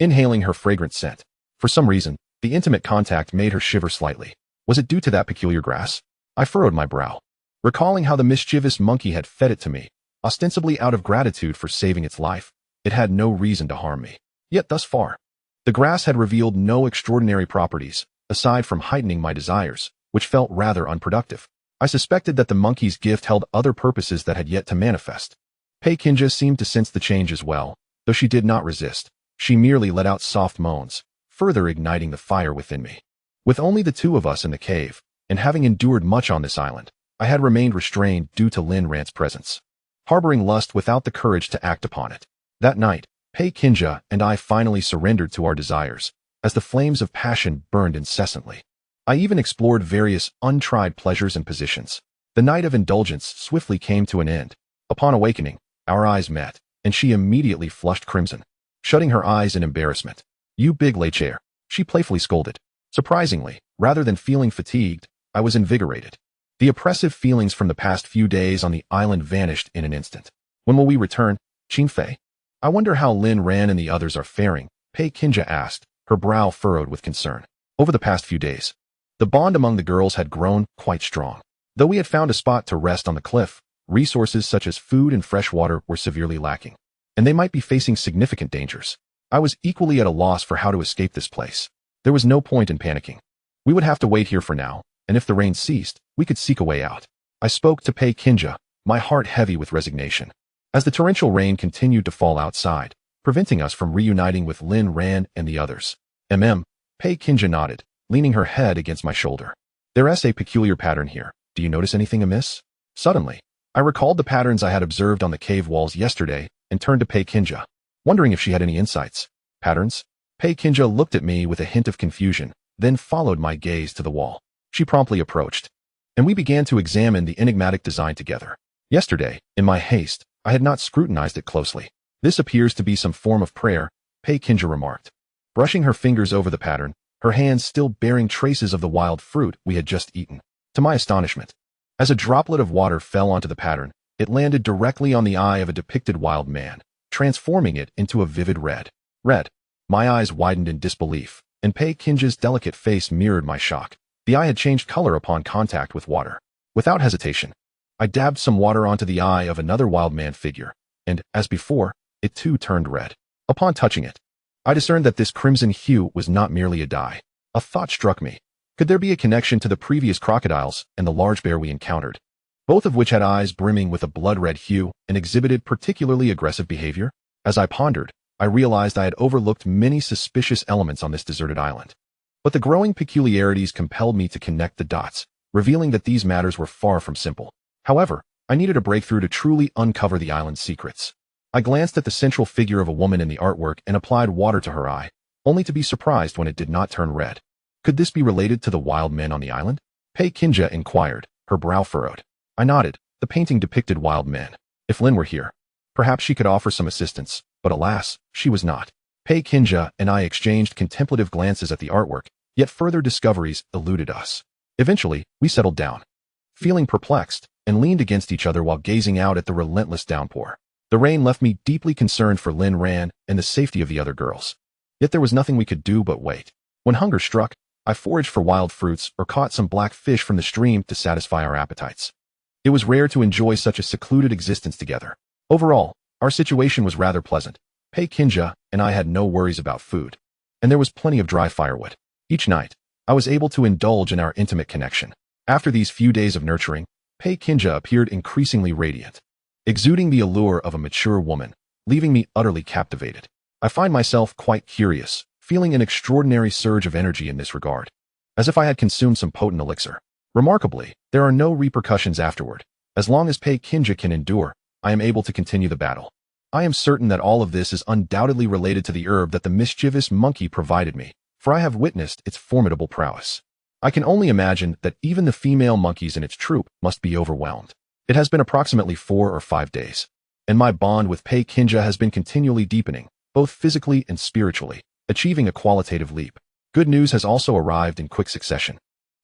Inhaling her fragrant scent. For some reason, the intimate contact made her shiver slightly. Was it due to that peculiar grass? I furrowed my brow, recalling how the mischievous monkey had fed it to me, ostensibly out of gratitude for saving its life. It had no reason to harm me. Yet thus far, the grass had revealed no extraordinary properties, aside from heightening my desires, which felt rather unproductive. I suspected that the monkey's gift held other purposes that had yet to manifest. Pei Kinja seemed to sense the change as well, though she did not resist. She merely let out soft moans, further igniting the fire within me. With only the two of us in the cave, and having endured much on this island, I had remained restrained due to Lin Ran's presence, harboring lust without the courage to act upon it. That night, Pei Kinja and I finally surrendered to our desires, as the flames of passion burned incessantly. I even explored various untried pleasures and positions. The night of indulgence swiftly came to an end. Upon awakening, our eyes met, and she immediately flushed crimson, shutting her eyes in embarrassment. "You big lay chair," she playfully scolded. Surprisingly, rather than feeling fatigued, I was invigorated. The oppressive feelings from the past few days on the island vanished in an instant. "When will we return, Qin Fei?" "I wonder how Lin Ran and the others are faring," Pei Kinja asked, her brow furrowed with concern. Over the past few days, the bond among the girls had grown quite strong. Though we had found a spot to rest on the cliff, resources such as food and fresh water were severely lacking, and they might be facing significant dangers. I was equally at a loss for how to escape this place. There was no point in panicking. We would have to wait here for now, and if the rain ceased, we could seek a way out. I spoke to Pei Kinja, my heart heavy with resignation. As the torrential rain continued to fall outside, preventing us from reuniting with Lin Ran and the others. Pei Kinja nodded, leaning her head against my shoulder. "There's a peculiar pattern here. Do you notice anything amiss?" Suddenly, I recalled the patterns I had observed on the cave walls yesterday and turned to Pei Kinja, wondering if she had any insights. "Patterns?" Pei Kinja looked at me with a hint of confusion, then followed my gaze to the wall. She promptly approached, and we began to examine the enigmatic design together. Yesterday, in my haste, I had not scrutinized it closely. "This appears to be some form of prayer," Pei Kinja remarked, brushing her fingers over the pattern, her hands still bearing traces of the wild fruit we had just eaten. To my astonishment, as a droplet of water fell onto the pattern, it landed directly on the eye of a depicted wild man, transforming it into a vivid red. Red. My eyes widened in disbelief, and Pei Kinja's delicate face mirrored my shock. The eye had changed color upon contact with water. Without hesitation, I dabbed some water onto the eye of another wild man figure, and, as before, it too turned red. Upon touching it, I discerned that this crimson hue was not merely a dye. A thought struck me. Could there be a connection to the previous crocodiles and the large bear we encountered, both of which had eyes brimming with a blood-red hue and exhibited particularly aggressive behavior? As I pondered, I realized I had overlooked many suspicious elements on this deserted island. But the growing peculiarities compelled me to connect the dots, revealing that these matters were far from simple. However, I needed a breakthrough to truly uncover the island's secrets. I glanced at the central figure of a woman in the artwork and applied water to her eye, only to be surprised when it did not turn red. Could this be related to the wild men on the island? Pei Kinja inquired, her brow furrowed. I nodded. The painting depicted wild men. If Lin were here, perhaps she could offer some assistance, but alas, she was not. Pei Kinja and I exchanged contemplative glances at the artwork, yet further discoveries eluded us. Eventually, we settled down, feeling perplexed, and leaned against each other while gazing out at the relentless downpour. The rain left me deeply concerned for Lin Ran and the safety of the other girls. Yet there was nothing we could do but wait. When hunger struck, I foraged for wild fruits or caught some black fish from the stream to satisfy our appetites. It was rare to enjoy such a secluded existence together. Overall, our situation was rather pleasant. Pei Kinja and I had no worries about food, and there was plenty of dry firewood. Each night, I was able to indulge in our intimate connection. After these few days of nurturing, Pei Kinja appeared increasingly radiant, exuding the allure of a mature woman, leaving me utterly captivated. I find myself quite curious, feeling an extraordinary surge of energy in this regard, as if I had consumed some potent elixir. Remarkably, there are no repercussions afterward. As long as Pei Kinja can endure, I am able to continue the battle. I am certain that all of this is undoubtedly related to the herb that the mischievous monkey provided me, for I have witnessed its formidable prowess. I can only imagine that even the female monkeys in its troop must be overwhelmed. It has been approximately 4 or 5 days, and my bond with Pei Kinja has been continually deepening, both physically and spiritually, achieving a qualitative leap. Good news has also arrived in quick succession.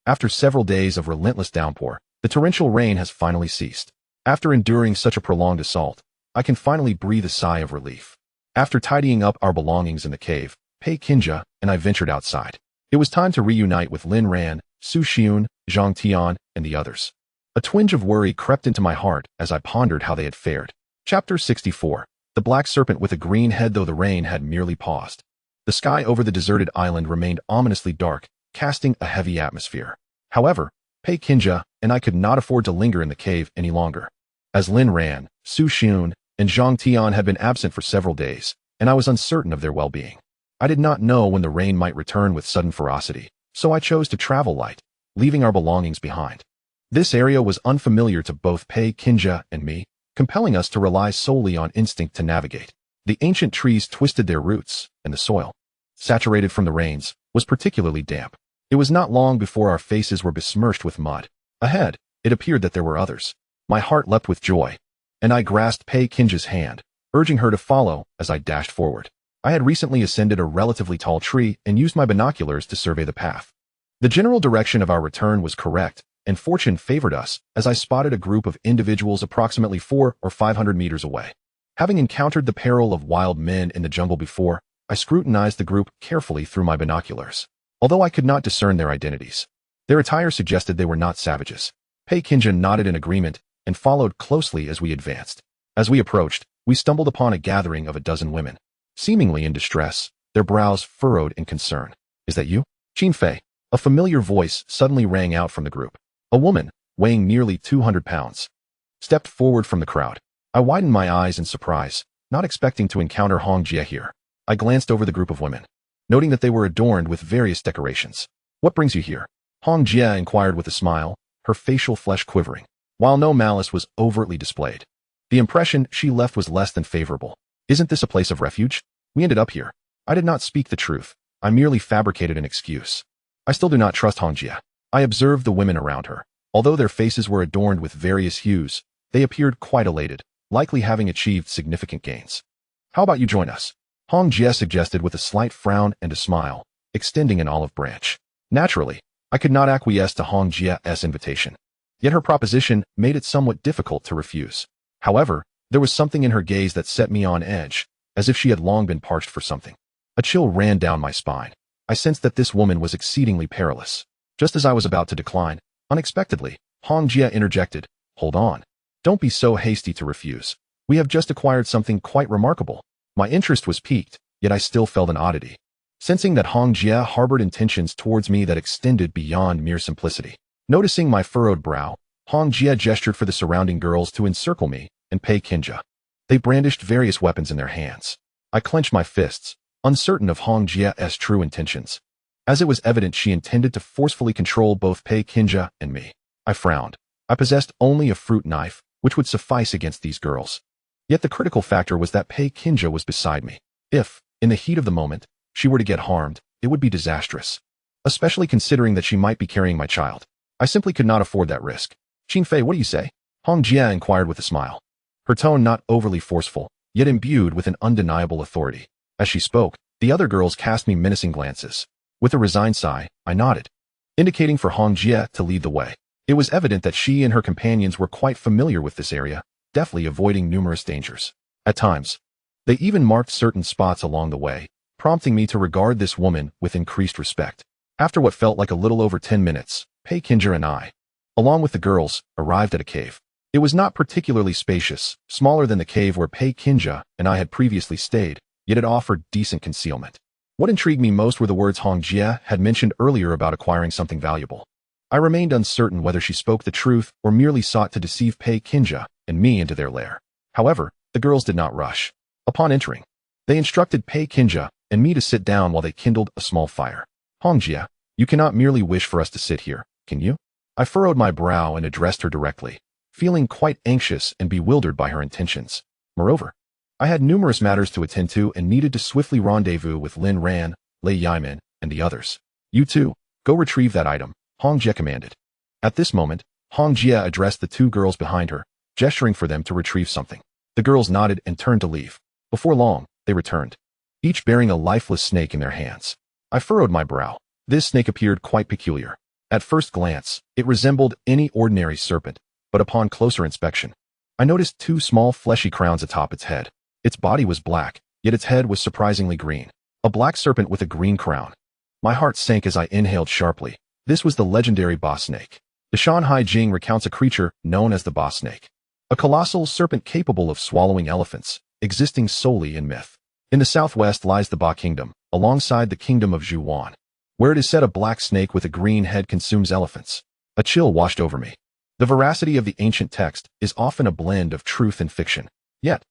After several days of relentless downpour, the torrential rain has finally ceased. After enduring such a prolonged assault, I can finally breathe a sigh of relief. After tidying up our belongings in the cave, Pei Kinja and I ventured outside. It was time to reunite with Lin Ran, Su Xiun, Zhang Tian, and the others. A twinge of worry crept into my heart as I pondered how they had fared. Chapter 64. The Black Serpent with a Green Head. Though the rain had merely paused, the sky over the deserted island remained ominously dark, casting a heavy atmosphere. However, Pei Kinja and I could not afford to linger in the cave any longer. As Lin Ran, Su Xiun, and Zhang Tian had been absent for several days, and I was uncertain of their well-being. I did not know when the rain might return with sudden ferocity, so I chose to travel light, leaving our belongings behind. This area was unfamiliar to both Pei Kinja and me, compelling us to rely solely on instinct to navigate. The ancient trees twisted their roots, and the soil, saturated from the rains, was particularly damp. It was not long before our faces were besmirched with mud. Ahead, it appeared that there were others. My heart leapt with joy, and I grasped Pei Kinja's hand, urging her to follow as I dashed forward. I had recently ascended a relatively tall tree and used my binoculars to survey the path. The general direction of our return was correct, and fortune favored us as I spotted a group of individuals approximately 400 or 500 meters away. Having encountered the peril of wild men in the jungle before, I scrutinized the group carefully through my binoculars. Although I could not discern their identities, their attire suggested they were not savages. Pei Kinja nodded in agreement and followed closely as we advanced. As we approached, we stumbled upon a gathering of a dozen women, seemingly in distress, their brows furrowed in concern. "Is that you, Qin Fei?" A familiar voice suddenly rang out from the group. A woman, weighing nearly 200 pounds, stepped forward from the crowd. I widened my eyes in surprise, not expecting to encounter Hong Jie here. I glanced over the group of women, noting that they were adorned with various decorations. "What brings you here?" Hong Jie inquired with a smile, her facial flesh quivering. While no malice was overtly displayed, the impression she left was less than favorable. "Isn't this a place of refuge? We ended up here." I did not speak the truth. I merely fabricated an excuse. I still do not trust Hong Jie. I observed the women around her. Although their faces were adorned with various hues, they appeared quite elated, likely having achieved significant gains. "How about you join us?" Hong Jie suggested with a slight frown and a smile, extending an olive branch. Naturally, I could not acquiesce to Hong Jie's invitation. Yet her proposition made it somewhat difficult to refuse. However, there was something in her gaze that set me on edge, as if she had long been parched for something. A chill ran down my spine. I sensed that this woman was exceedingly perilous. Just as I was about to decline, unexpectedly, Hong Jie interjected, "Hold on. Don't be so hasty to refuse. We have just acquired something quite remarkable." My interest was piqued, yet I still felt an oddity, sensing that Hong Jie harbored intentions towards me that extended beyond mere simplicity. Noticing my furrowed brow, Hong Jie gestured for the surrounding girls to encircle me and Pei Kinja. They brandished various weapons in their hands. I clenched my fists, uncertain of Hong Jie's true intentions, as it was evident she intended to forcefully control both Pei Kinja and me. I frowned. I possessed only a fruit knife, which would suffice against these girls. Yet the critical factor was that Pei Kinja was beside me. If, in the heat of the moment, she were to get harmed, it would be disastrous, especially considering that she might be carrying my child. I simply could not afford that risk. "Qin Fei, what do you say?" Hong Jie inquired with a smile, her tone not overly forceful, yet imbued with an undeniable authority. As she spoke, the other girls cast me menacing glances. With a resigned sigh, I nodded, indicating for Hong Jie to lead the way. It was evident that she and her companions were quite familiar with this area, deftly avoiding numerous dangers. At times, they even marked certain spots along the way, prompting me to regard this woman with increased respect. After what felt like a little over 10 minutes, Pei Kinja and I, along with the girls, arrived at a cave. It was not particularly spacious, smaller than the cave where Pei Kinja and I had previously stayed, yet it offered decent concealment. What intrigued me most were the words Hong Jie had mentioned earlier about acquiring something valuable. I remained uncertain whether she spoke the truth or merely sought to deceive Pei Kinja and me into their lair. However, the girls did not rush. Upon entering, they instructed Pei Kinja and me to sit down while they kindled a small fire. "Hong Jie, you cannot merely wish for us to sit here, can you?" I furrowed my brow and addressed her directly, feeling quite anxious and bewildered by her intentions. Moreover, I had numerous matters to attend to and needed to swiftly rendezvous with Lin Ran, Lei Yimin, and the others. "You two, go retrieve that item," Hong Jie commanded. At this moment, Hong Jie addressed the two girls behind her, gesturing for them to retrieve something. The girls nodded and turned to leave. Before long, they returned, each bearing a lifeless snake in their hands. I furrowed my brow. This snake appeared quite peculiar. At first glance, it resembled any ordinary serpent, but upon closer inspection, I noticed two small fleshy crowns atop its head. Its body was black, yet its head was surprisingly green. A black serpent with a green crown. My heart sank as I inhaled sharply. This was the legendary boss snake. The Shanhai Jing recounts a creature known as the boss snake, a colossal serpent capable of swallowing elephants, existing solely in myth. In the southwest lies the Ba Kingdom, alongside the Kingdom of Zhuwan, where it is said a black snake with a green head consumes elephants. A chill washed over me. The veracity of the ancient text is often a blend of truth and fiction. Yet,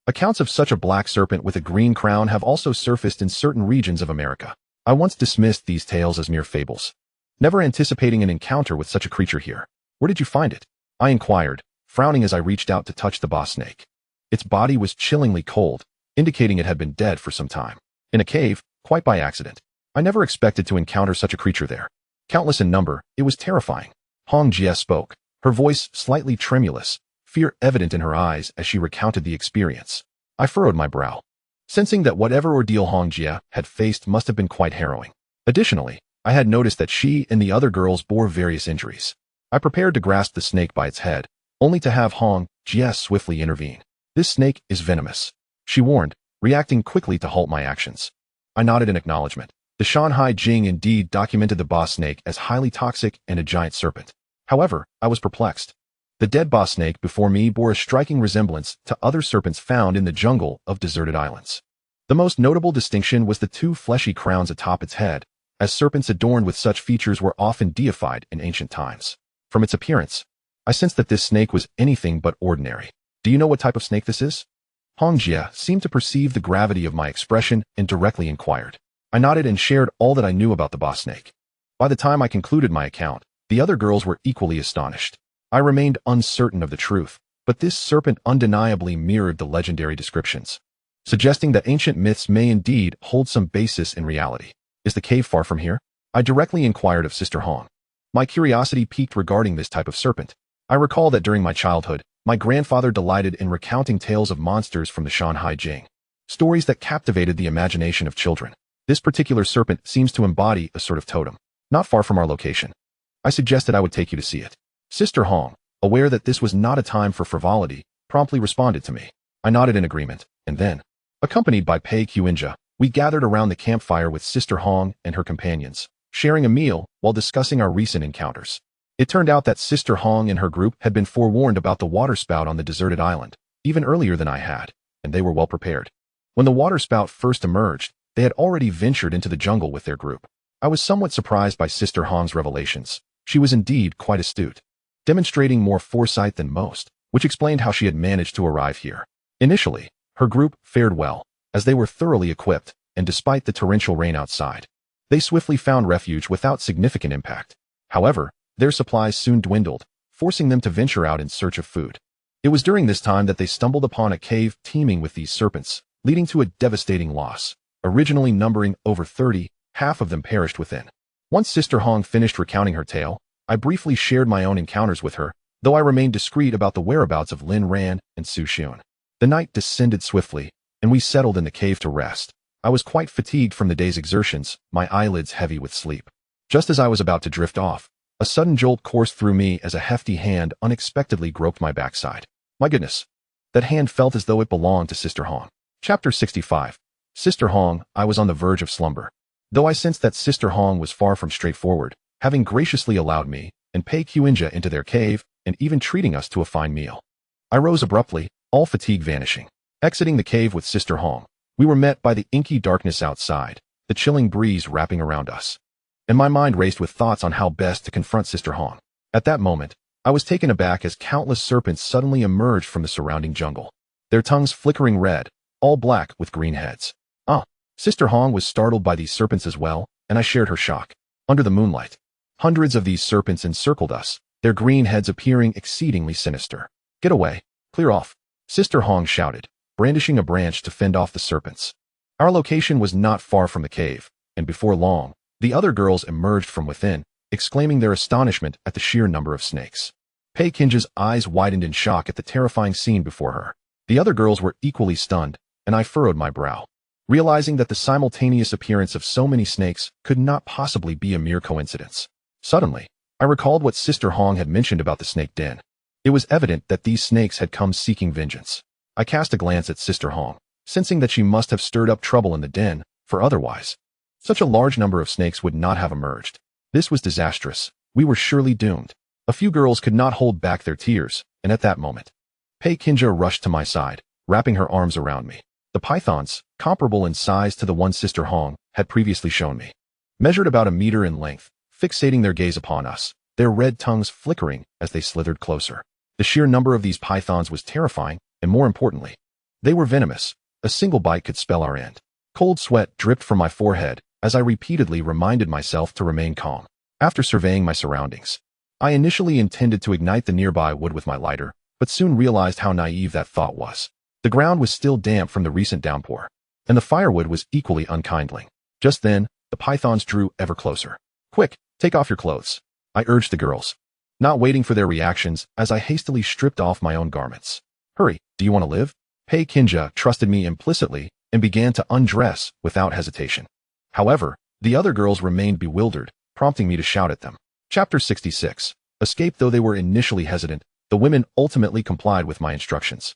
accounts of such a black serpent with a green crown have also surfaced in certain regions of America. I once dismissed these tales as mere fables, never anticipating an encounter with such a creature here. Where did you find it? I inquired, frowning as I reached out to touch the boss snake. Its body was chillingly cold, indicating it had been dead for some time. In a cave, quite by accident. I never expected to encounter such a creature there. Countless in number, it was terrifying. Hong Jie spoke, her voice slightly tremulous, fear evident in her eyes as she recounted the experience. I furrowed my brow, sensing that whatever ordeal Hong Jie had faced must have been quite harrowing. Additionally, I had noticed that she and the other girls bore various injuries. I prepared to grasp the snake by its head, only to have Hong Jie swiftly intervene. This snake is venomous, she warned, reacting quickly to halt my actions. I nodded in acknowledgement. The Shanhai Jing indeed documented the boss snake as highly toxic and a giant serpent. However, I was perplexed. The dead boss snake before me bore a striking resemblance to other serpents found in the jungle of deserted islands. The most notable distinction was the two fleshy crowns atop its head, as serpents adorned with such features were often deified in ancient times. From its appearance, I sensed that this snake was anything but ordinary. Do you know what type of snake this is? Hong Jie seemed to perceive the gravity of my expression and directly inquired. I nodded and shared all that I knew about the boss snake. By the time I concluded my account, the other girls were equally astonished. I remained uncertain of the truth, but this serpent undeniably mirrored the legendary descriptions, suggesting that ancient myths may indeed hold some basis in reality. Is the cave far from here? I directly inquired of Sister Hong. My curiosity piqued regarding this type of serpent. I recall that during my childhood, my grandfather delighted in recounting tales of monsters from the Shanhai Jing, stories that captivated the imagination of children. This particular serpent seems to embody a sort of totem, not far from our location. I suggested I would take you to see it. Sister Hong, aware that this was not a time for frivolity, promptly responded to me. I nodded in agreement, and then, accompanied by Pei Qianjia, we gathered around the campfire with Sister Hong and her companions, sharing a meal while discussing our recent encounters. It turned out that Sister Hong and her group had been forewarned about the waterspout on the deserted island, even earlier than I had, and they were well prepared. When the waterspout first emerged, they had already ventured into the jungle with their group. I was somewhat surprised by Sister Hong's revelations. She was indeed quite astute, demonstrating more foresight than most, which explained how she had managed to arrive here. Initially, her group fared well, as they were thoroughly equipped, and despite the torrential rain outside, they swiftly found refuge without significant impact. However, their supplies soon dwindled, forcing them to venture out in search of food. It was during this time that they stumbled upon a cave teeming with these serpents, leading to a devastating loss. Originally numbering over 30, half of them perished within. Once Sister Hong finished recounting her tale, I briefly shared my own encounters with her, though I remained discreet about the whereabouts of Lin Ran and Su Xun. The night descended swiftly, and we settled in the cave to rest. I was quite fatigued from the day's exertions, my eyelids heavy with sleep. Just as I was about to drift off, a sudden jolt coursed through me as a hefty hand unexpectedly groped my backside. My goodness, that hand felt as though it belonged to Sister Hong. Chapter 65. Sister Hong, I was on the verge of slumber. Though I sensed that Sister Hong was far from straightforward, having graciously allowed me and Pei Qianjia into their cave and even treating us to a fine meal. I rose abruptly, all fatigue vanishing. Exiting the cave with Sister Hong, we were met by the inky darkness outside, the chilling breeze wrapping around us. And my mind raced with thoughts on how best to confront Sister Hong. At that moment, I was taken aback as countless serpents suddenly emerged from the surrounding jungle, their tongues flickering red, all black with green heads. Sister Hong was startled by these serpents as well, and I shared her shock. Under the moonlight, hundreds of these serpents encircled us, their green heads appearing exceedingly sinister. Get away, clear off, Sister Hong shouted, brandishing a branch to fend off the serpents. Our location was not far from the cave, and before long, the other girls emerged from within, exclaiming their astonishment at the sheer number of snakes. Pei Qianjia's eyes widened in shock at the terrifying scene before her. The other girls were equally stunned, and I furrowed my brow, realizing that the simultaneous appearance of so many snakes could not possibly be a mere coincidence. Suddenly, I recalled what Sister Hong had mentioned about the snake den. It was evident that these snakes had come seeking vengeance. I cast a glance at Sister Hong, sensing that she must have stirred up trouble in the den, for otherwise, such a large number of snakes would not have emerged. This was disastrous. We were surely doomed. A few girls could not hold back their tears, and at that moment, Pei Kinja rushed to my side, wrapping her arms around me. The pythons, comparable in size to the one Sister Hong had previously shown me, measured about a meter in length, fixating their gaze upon us, their red tongues flickering as they slithered closer. The sheer number of these pythons was terrifying, and more importantly, they were venomous. A single bite could spell our end. Cold sweat dripped from my forehead as I repeatedly reminded myself to remain calm. After surveying my surroundings, I initially intended to ignite the nearby wood with my lighter, but soon realized how naive that thought was. The ground was still damp from the recent downpour, and the firewood was equally unkindling. Just then, the pythons drew ever closer. "Quick, take off your clothes," I urged the girls, not waiting for their reactions as I hastily stripped off my own garments. "Hurry, do you want to live?" Pei Kinja trusted me implicitly and began to undress without hesitation. However, the other girls remained bewildered, prompting me to shout at them. Chapter 66. Escape. Though they were initially hesitant, the women ultimately complied with my instructions.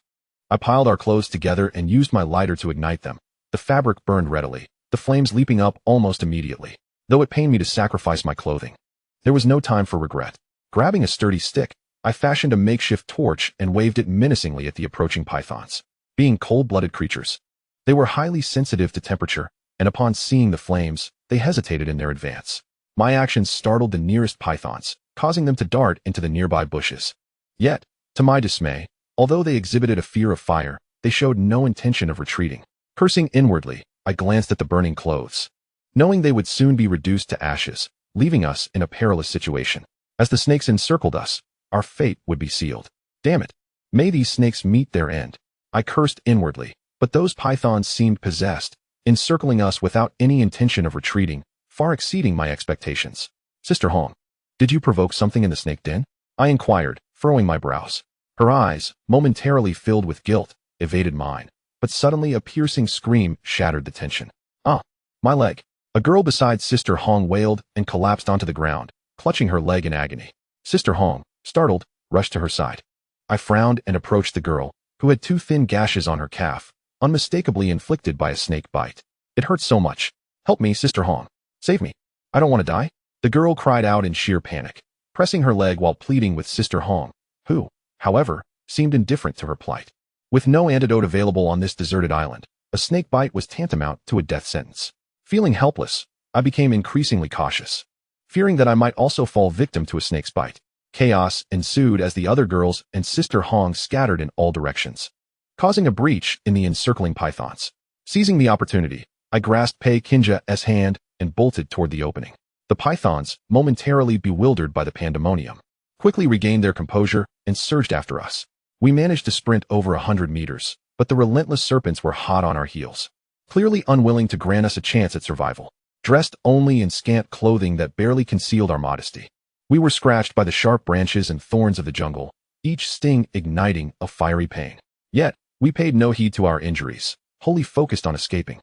I piled our clothes together and used my lighter to ignite them. The fabric burned readily, the flames leaping up almost immediately, though it pained me to sacrifice my clothing. There was no time for regret. Grabbing a sturdy stick, I fashioned a makeshift torch and waved it menacingly at the approaching pythons. Being cold-blooded creatures, they were highly sensitive to temperature, and upon seeing the flames, they hesitated in their advance. My actions startled the nearest pythons, causing them to dart into the nearby bushes. Yet, to my dismay, although they exhibited a fear of fire, they showed no intention of retreating. Cursing inwardly, I glanced at the burning clothes, knowing they would soon be reduced to ashes, leaving us in a perilous situation. As the snakes encircled us, our fate would be sealed. Damn it! May these snakes meet their end. I cursed inwardly, but those pythons seemed possessed, encircling us without any intention of retreating, far exceeding my expectations. "Sister Hong, did you provoke something in the snake den?" I inquired, furrowing my brows. Her eyes, momentarily filled with guilt, evaded mine, but suddenly a piercing scream shattered the tension. "Ah, my leg!" A girl beside Sister Hong wailed and collapsed onto the ground, clutching her leg in agony. Sister Hong, startled, rushed to her side. I frowned and approached the girl, who had 2 thin gashes on her calf, unmistakably inflicted by a snake bite. "It hurts so much. Help me, Sister Hong. Save me. I don't want to die." The girl cried out in sheer panic, pressing her leg while pleading with Sister Hong, who, however, seemed indifferent to her plight. With no antidote available on this deserted island, a snake bite was tantamount to a death sentence. Feeling helpless, I became increasingly cautious, fearing that I might also fall victim to a snake's bite. Chaos ensued as the other girls and Sister Hong scattered in all directions, causing a breach in the encircling pythons. Seizing the opportunity, I grasped Pei Kinja's hand and bolted toward the opening. The pythons, momentarily bewildered by the pandemonium, quickly regained their composure and surged after us. We managed to sprint over 100 meters, but the relentless serpents were hot on our heels, clearly unwilling to grant us a chance at survival. Dressed only in scant clothing that barely concealed our modesty, we were scratched by the sharp branches and thorns of the jungle, each sting igniting a fiery pain. Yet, we paid no heed to our injuries, wholly focused on escaping.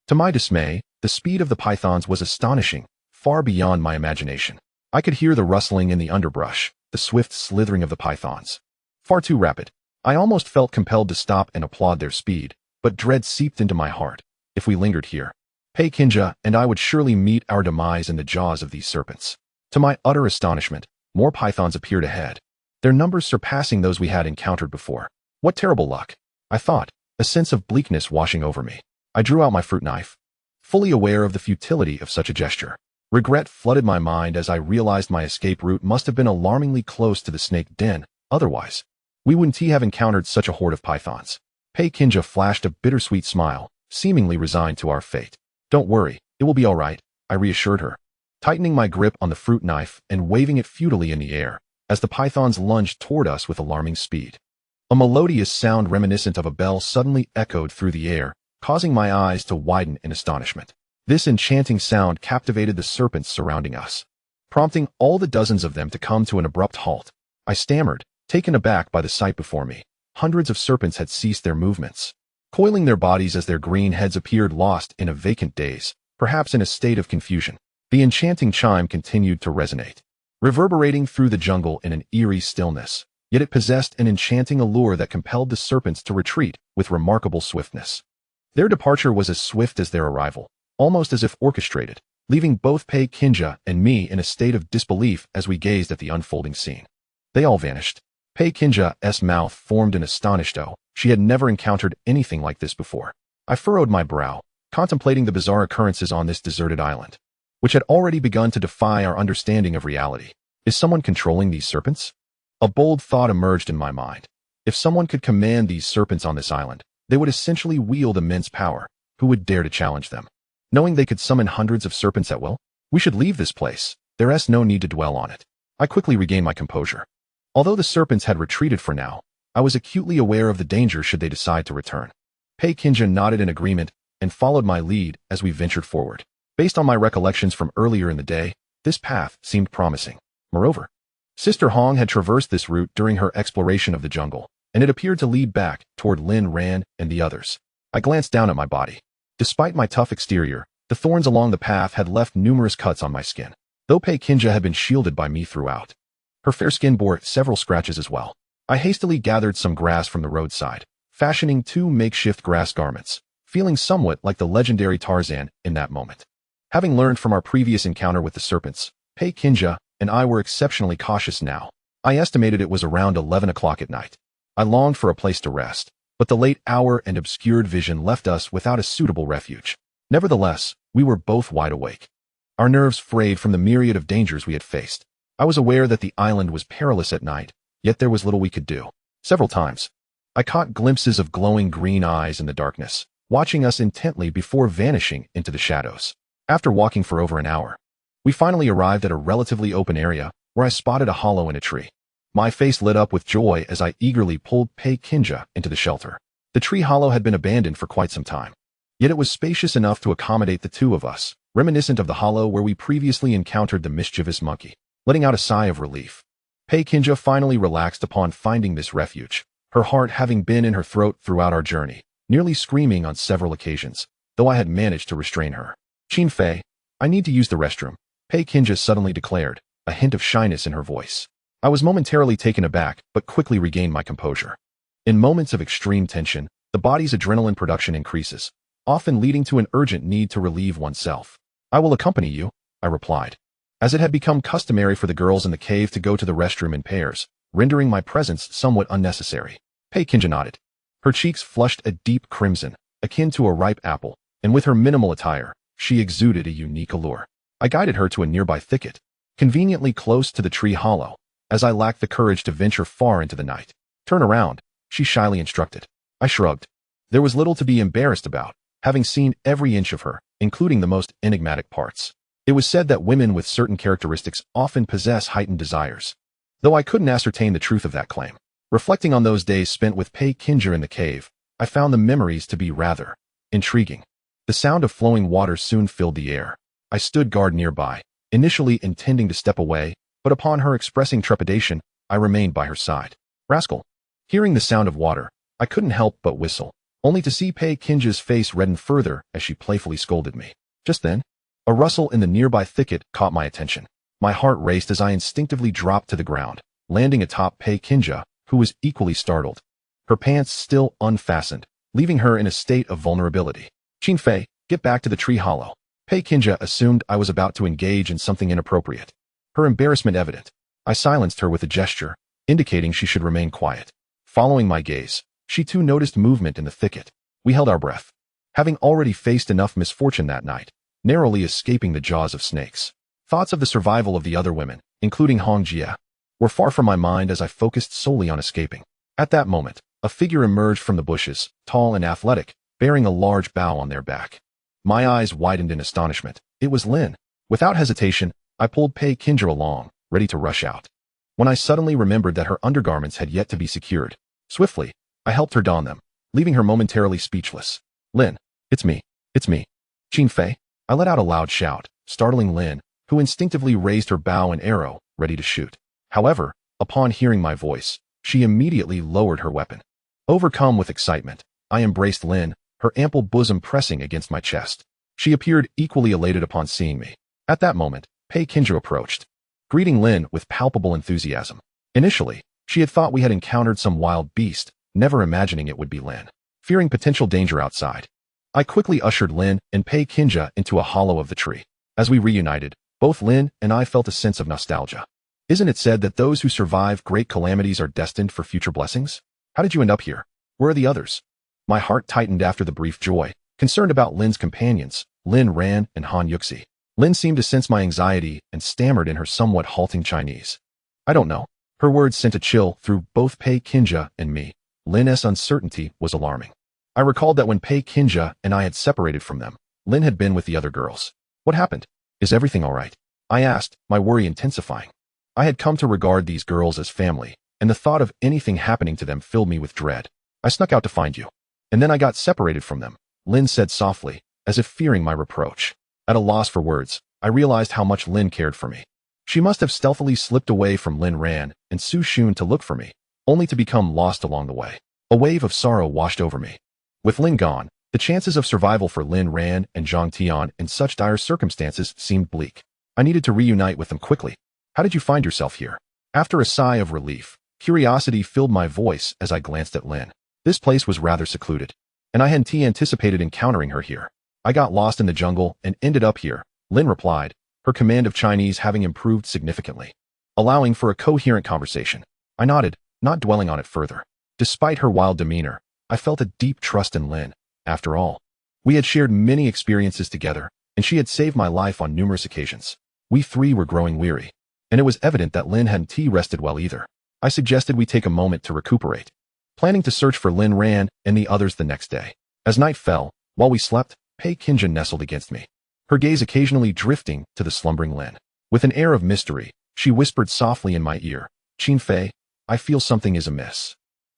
To my dismay, the speed of the pythons was astonishing, far beyond my imagination. I could hear the rustling in the underbrush, the swift slithering of the pythons. Far too rapid. I almost felt compelled to stop and applaud their speed, but dread seeped into my heart. If we lingered here, Pei Kinja and I would surely meet our demise in the jaws of these serpents. To my utter astonishment, more pythons appeared ahead, their numbers surpassing those we had encountered before. What terrible luck, I thought, a sense of bleakness washing over me. I drew out my fruit knife, fully aware of the futility of such a gesture. Regret flooded my mind as I realized my escape route must have been alarmingly close to the snake den, otherwise, we wouldn't have encountered such a horde of pythons. Pei Kinja flashed a bittersweet smile, seemingly resigned to our fate. "Don't worry, it will be all right," I reassured her, tightening my grip on the fruit knife and waving it futilely in the air, as the pythons lunged toward us with alarming speed. A melodious sound reminiscent of a bell suddenly echoed through the air, causing my eyes to widen in astonishment. This enchanting sound captivated the serpents surrounding us, prompting all the dozens of them to come to an abrupt halt. I stammered, taken aback by the sight before me. Hundreds of serpents had ceased their movements, coiling their bodies as their green heads appeared lost in a vacant daze, perhaps in a state of confusion. The enchanting chime continued to resonate, reverberating through the jungle in an eerie stillness. yet it possessed an enchanting allure that compelled the serpents to retreat with remarkable swiftness. Their departure was as swift as their arrival, almost as if orchestrated, leaving both Pei Kinja and me in a state of disbelief as we gazed at the unfolding scene. They all vanished. Pei Kinja's mouth formed in astonished O. She had never encountered anything like this before. I furrowed my brow, contemplating the bizarre occurrences on this deserted island, which had already begun to defy our understanding of reality. Is someone controlling these serpents? A bold thought emerged in my mind. If someone could command these serpents on this island, they would essentially wield immense power. Who would dare to challenge them? Knowing they could summon hundreds of serpents at will? We should leave this place. There's no need to dwell on it. I quickly regained my composure. Although the serpents had retreated for now, I was acutely aware of the danger should they decide to return. Pei Kinja nodded in agreement and followed my lead as we ventured forward. Based on my recollections from earlier in the day, this path seemed promising. Moreover, Sister Hong had traversed this route during her exploration of the jungle, and it appeared to lead back toward Lin Ran and the others. I glanced down at my body. Despite my tough exterior, the thorns along the path had left numerous cuts on my skin, though Pei Kinja had been shielded by me throughout. Her fair skin bore several scratches as well. I hastily gathered some grass from the roadside, fashioning 2 makeshift grass garments, feeling somewhat like the legendary Tarzan in that moment. Having learned from our previous encounter with the serpents, Pei Kinja and I were exceptionally cautious now. I estimated it was around 11 o'clock at night. I longed for a place to rest, but the late hour and obscured vision left us without a suitable refuge. Nevertheless, we were both wide awake. Our nerves frayed from the myriad of dangers we had faced. I was aware that the island was perilous at night, yet there was little we could do. Several times, I caught glimpses of glowing green eyes in the darkness, watching us intently before vanishing into the shadows. After walking for over an hour, we finally arrived at a relatively open area where I spotted a hollow in a tree. My face lit up with joy as I eagerly pulled Pei Kinja into the shelter. The tree hollow had been abandoned for quite some time, yet it was spacious enough to accommodate the 2 of us, reminiscent of the hollow where we previously encountered the mischievous monkey. Letting out a sigh of relief, Pei Kinja finally relaxed upon finding this refuge, her heart having been in her throat throughout our journey, nearly screaming on several occasions, though I had managed to restrain her. Qin Fei, I need to use the restroom, Pei Kinja suddenly declared, a hint of shyness in her voice. I was momentarily taken aback, but quickly regained my composure. In moments of extreme tension, the body's adrenaline production increases, often leading to an urgent need to relieve oneself. I will accompany you, I replied, as it had become customary for the girls in the cave to go to the restroom in pairs, rendering my presence somewhat unnecessary. Pei Kinja nodded. Her cheeks flushed a deep crimson, akin to a ripe apple, and with her minimal attire, she exuded a unique allure. I guided her to a nearby thicket, conveniently close to the tree hollow, as I lacked the courage to venture far into the night. Turn around, she shyly instructed. I shrugged. There was little to be embarrassed about, having seen every inch of her, including the most enigmatic parts. It was said that women with certain characteristics often possess heightened desires, though I couldn't ascertain the truth of that claim. Reflecting on those days spent with Pei Kinja in the cave, I found the memories to be rather intriguing. The sound of flowing water soon filled the air. I stood guard nearby, initially intending to step away, but upon her expressing trepidation, I remained by her side. Rascal! Hearing the sound of water, I couldn't help but whistle, only to see Pei Kinja's face redden further as she playfully scolded me. Just then, a rustle in the nearby thicket caught my attention. My heart raced as I instinctively dropped to the ground, landing atop Pei Kinja, who was equally startled. Her pants still unfastened, leaving her in a state of vulnerability. Qin Fei, get back to the tree hollow. Pei Kinja assumed I was about to engage in something inappropriate. Her embarrassment evident, I silenced her with a gesture, indicating she should remain quiet. Following my gaze, she too noticed movement in the thicket. We held our breath. Having already faced enough misfortune that night, narrowly escaping the jaws of snakes, thoughts of the survival of the other women, including Hong Jia, were far from my mind as I focused solely on escaping. At that moment, a figure emerged from the bushes, tall and athletic, bearing a large bough on their back. My eyes widened in astonishment. It was Lin. Without hesitation, I pulled Pei Kinja along, ready to rush out. When I suddenly remembered that her undergarments had yet to be secured, swiftly, I helped her don them, leaving her momentarily speechless. Lin, it's me. It's me. Qin Fei. I let out a loud shout, startling Lin, who instinctively raised her bow and arrow, ready to shoot. However, upon hearing my voice, she immediately lowered her weapon. Overcome with excitement, I embraced Lin, her ample bosom pressing against my chest. She appeared equally elated upon seeing me. At that moment, Pei Kinja approached, greeting Lin with palpable enthusiasm. Initially, She had thought we had encountered some wild beast, never imagining it would be Lin. Fearing potential danger outside, I quickly ushered Lin and Pei Kinja into a hollow of the tree. As we reunited, both Lin and I felt a sense of nostalgia. Isn't it said that those who survive great calamities are destined for future blessings? How did you end up here? Where are the others? My heart tightened after the brief joy, concerned about Lin's companions, Lin Ran and Han Yuxi. Lin seemed to sense my anxiety and stammered in her somewhat halting Chinese. I don't know. Her words sent a chill through both Pei Kinja and me. Lin's uncertainty was alarming. I recalled that when Pei Kinja and I had separated from them, Lin had been with the other girls. What happened? Is everything all right? I asked, my worry intensifying. I had come to regard these girls as family, and the thought of anything happening to them filled me with dread. I snuck out to find you. And then I got separated from them, Lin said softly, as if fearing my reproach. At a loss for words, I realized how much Lin cared for me. She must have stealthily slipped away from Lin Ran and Su Xun to look for me, only to become lost along the way. A wave of sorrow washed over me. With Lin gone, the chances of survival for Lin Ran and Zhang Tian in such dire circumstances seemed bleak. I needed to reunite with them quickly. How did you find yourself here? After a sigh of relief, curiosity filled my voice as I glanced at Lin. This place was rather secluded, and I hadn't anticipated encountering her here. I got lost in the jungle and ended up here, Lin replied, her command of Chinese having improved significantly, allowing for a coherent conversation. I nodded, not dwelling on it further. Despite her wild demeanor, I felt a deep trust in Lin. After all, we had shared many experiences together, and she had saved my life on numerous occasions. We three were growing weary, and it was evident that Lin hadn't rested well either. I suggested we take a moment to recuperate, planning to search for Lin Ran and the others the next day. As night fell, while we slept, Pei Kinja nestled against me, her gaze occasionally drifting to the slumbering Lin. With an air of mystery, she whispered softly in my ear, Qin Fei, I feel something is amiss.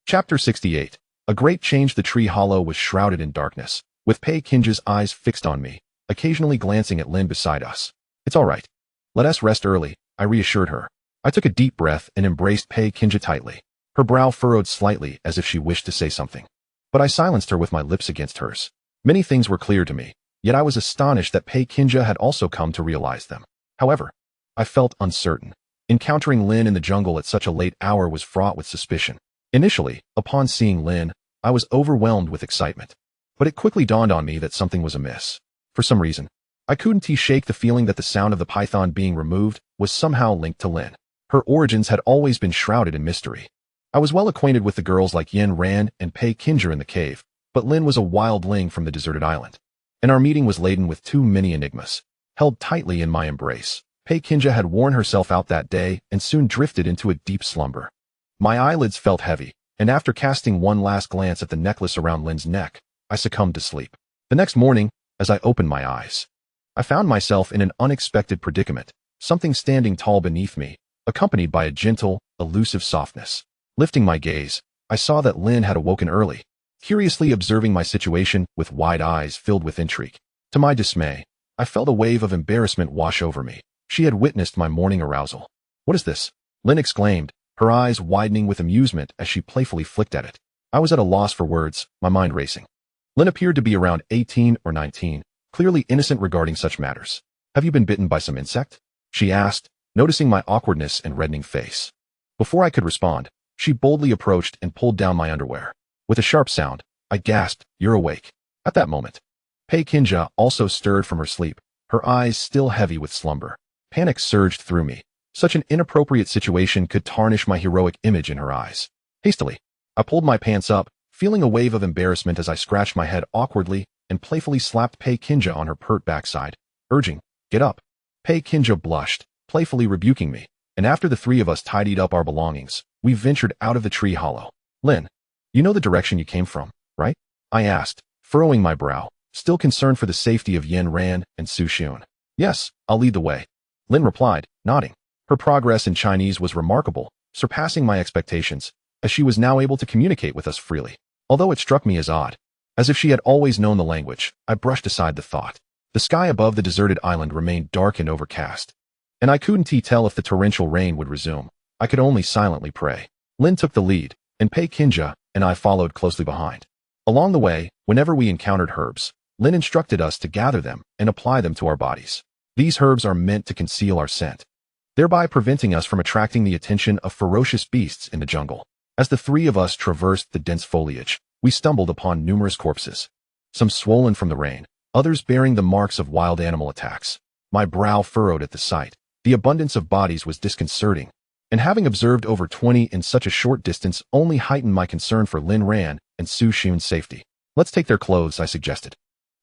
Chapter 68. A great change. The tree hollow was shrouded in darkness, with Pei Kinja's eyes fixed on me, occasionally glancing at Lin beside us. It's all right. Let us rest early, I reassured her. I took a deep breath and embraced Pei Kinja tightly. Her brow furrowed slightly as if she wished to say something, but I silenced her with my lips against hers. Many things were clear to me, yet I was astonished that Pei Kinja had also come to realize them. However, I felt uncertain. Encountering Lin in the jungle at such a late hour was fraught with suspicion. Initially, upon seeing Lin, I was overwhelmed with excitement, but it quickly dawned on me that something was amiss. For some reason, I couldn't shake the feeling that the sound of the python being removed was somehow linked to Lin. Her origins had always been shrouded in mystery. I was well acquainted with the girls like Yin Ran and Pei Kinja in the cave, but Lin was a wildling from the deserted island, and our meeting was laden with too many enigmas. Held tightly in my embrace, Pei Kinja had worn herself out that day and soon drifted into a deep slumber. My eyelids felt heavy, and after casting one last glance at the necklace around Lin's neck, I succumbed to sleep. The next morning, as I opened my eyes, I found myself in an unexpected predicament, something standing tall beneath me, accompanied by a gentle, elusive softness. Lifting my gaze, I saw that Lin had awoken early, curiously observing my situation with wide eyes filled with intrigue. To my dismay, I felt a wave of embarrassment wash over me. She had witnessed my morning arousal. What is this? Lin exclaimed, her eyes widening with amusement as she playfully flicked at it. I was at a loss for words, my mind racing. Lin appeared to be around 18 or 19, clearly innocent regarding such matters. Have you been bitten by some insect? She asked, noticing my awkwardness and reddening face. Before I could respond, she boldly approached and pulled down my underwear. With a sharp sound, I gasped, "You're awake." At that moment, Pei Kinja also stirred from her sleep, her eyes still heavy with slumber. Panic surged through me. Such an inappropriate situation could tarnish my heroic image in her eyes. Hastily, I pulled my pants up, feeling a wave of embarrassment as I scratched my head awkwardly and playfully slapped Pei Kinja on her pert backside, urging, "Get up." Pei Kinja blushed, playfully rebuking me, and after the three of us tidied up our belongings, we ventured out of the tree hollow. Lin, you know the direction you came from, right? I asked, furrowing my brow, still concerned for the safety of Yin Ran and Su Xun. Yes, I'll lead the way, Lin replied, nodding. Her progress in Chinese was remarkable, surpassing my expectations, as she was now able to communicate with us freely. Although it struck me as odd, as if she had always known the language, I brushed aside the thought. The sky above the deserted island remained dark and overcast, and I couldn't tell if the torrential rain would resume. I could only silently pray. Lin took the lead, and Pei Kinja and I followed closely behind. Along the way, whenever we encountered herbs, Lin instructed us to gather them and apply them to our bodies. These herbs are meant to conceal our scent, thereby preventing us from attracting the attention of ferocious beasts in the jungle. As the three of us traversed the dense foliage, we stumbled upon numerous corpses, some swollen from the rain, others bearing the marks of wild animal attacks. My brow furrowed at the sight. The abundance of bodies was disconcerting, and having observed over 20 in such a short distance only heightened my concern for Lin Ran and Su Xun's safety. Let's take their clothes, I suggested.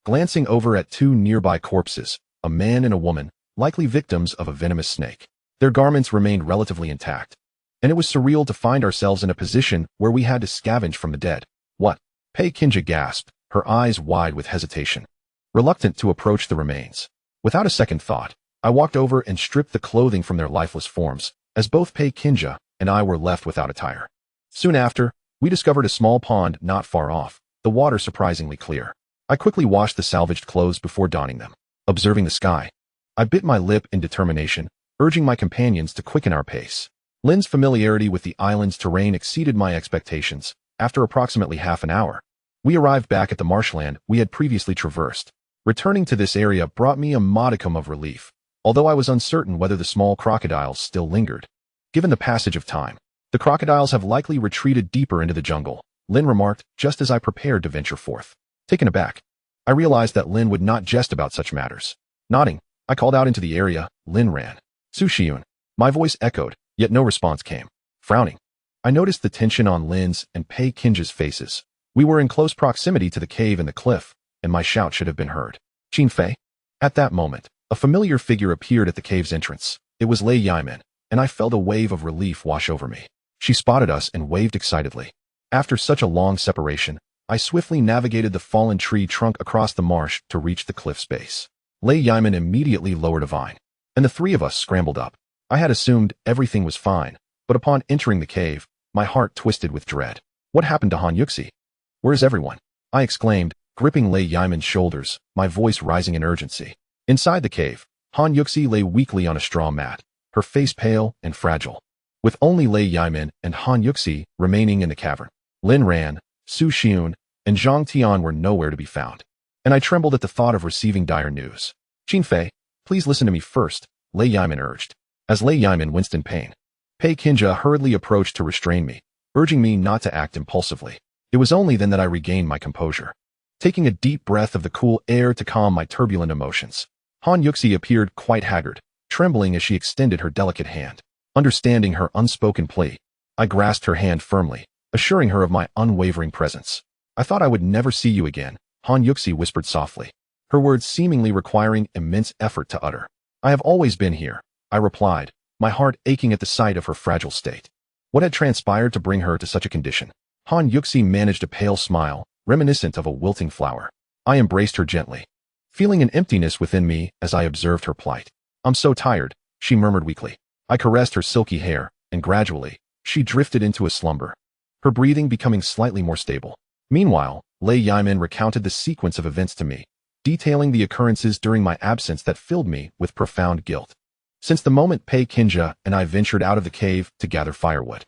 Glancing over at two nearby corpses, a man and a woman, likely victims of a venomous snake. Their garments remained relatively intact, and it was surreal to find ourselves in a position where we had to scavenge from the dead. What? Pei Kinja gasped, her eyes wide with hesitation, reluctant to approach the remains. Without a second thought, I walked over and stripped the clothing from their lifeless forms, as both Pei Kinja and I were left without attire. Soon after, we discovered a small pond not far off, the water surprisingly clear. I quickly washed the salvaged clothes before donning them. Observing the sky, I bit my lip in determination, urging my companions to quicken our pace. Lin's familiarity with the island's terrain exceeded my expectations. After approximately half an hour, we arrived back at the marshland we had previously traversed. Returning to this area brought me a modicum of relief, although I was uncertain whether the small crocodiles still lingered. Given the passage of time, the crocodiles have likely retreated deeper into the jungle, Lin remarked just as I prepared to venture forth. Taken aback, I realized that Lin would not jest about such matters. Nodding, I called out into the area, Lin Ran. Su Xiun. My voice echoed, yet no response came. Frowning, I noticed the tension on Lin's and Pei Kinja's faces. We were in close proximity to the cave and the cliff, and my shout should have been heard. Qin Fei? At that moment, a familiar figure appeared at the cave's entrance. It was Lei Yimin, and I felt a wave of relief wash over me. She spotted us and waved excitedly. After such a long separation, I swiftly navigated the fallen tree trunk across the marsh to reach the cliff's base. Lei Yimin immediately lowered a vine, and the three of us scrambled up. I had assumed everything was fine, but upon entering the cave, my heart twisted with dread. What happened to Han Yuxi? Where's everyone? I exclaimed, gripping Lei Yimin's shoulders, my voice rising in urgency. Inside the cave, Han Yuxi lay weakly on a straw mat, her face pale and fragile, with only Lei Yimin and Han Yuxi remaining in the cavern. Lin Ran, Su Xiun, and Zhang Tian were nowhere to be found, and I trembled at the thought of receiving dire news. Qin Fei, please listen to me first, Lei Yimin urged. As Lei Yimin winced in pain, Pei Kinja hurriedly approached to restrain me, urging me not to act impulsively. It was only then that I regained my composure, taking a deep breath of the cool air to calm my turbulent emotions. Han Yuxi appeared quite haggard, trembling as she extended her delicate hand. Understanding her unspoken plea, I grasped her hand firmly, assuring her of my unwavering presence. I thought I would never see you again, Han Yuxi whispered softly, her words seemingly requiring immense effort to utter. I have always been here, I replied, my heart aching at the sight of her fragile state. What had transpired to bring her to such a condition? Han Yuxi managed a pale smile, reminiscent of a wilting flower. I embraced her gently, feeling an emptiness within me as I observed her plight. I'm so tired, she murmured weakly. I caressed her silky hair, and gradually, she drifted into a slumber, her breathing becoming slightly more stable. Meanwhile, Lei Yimin recounted the sequence of events to me, detailing the occurrences during my absence that filled me with profound guilt. Since the moment Pei Kinja and I ventured out of the cave to gather firewood,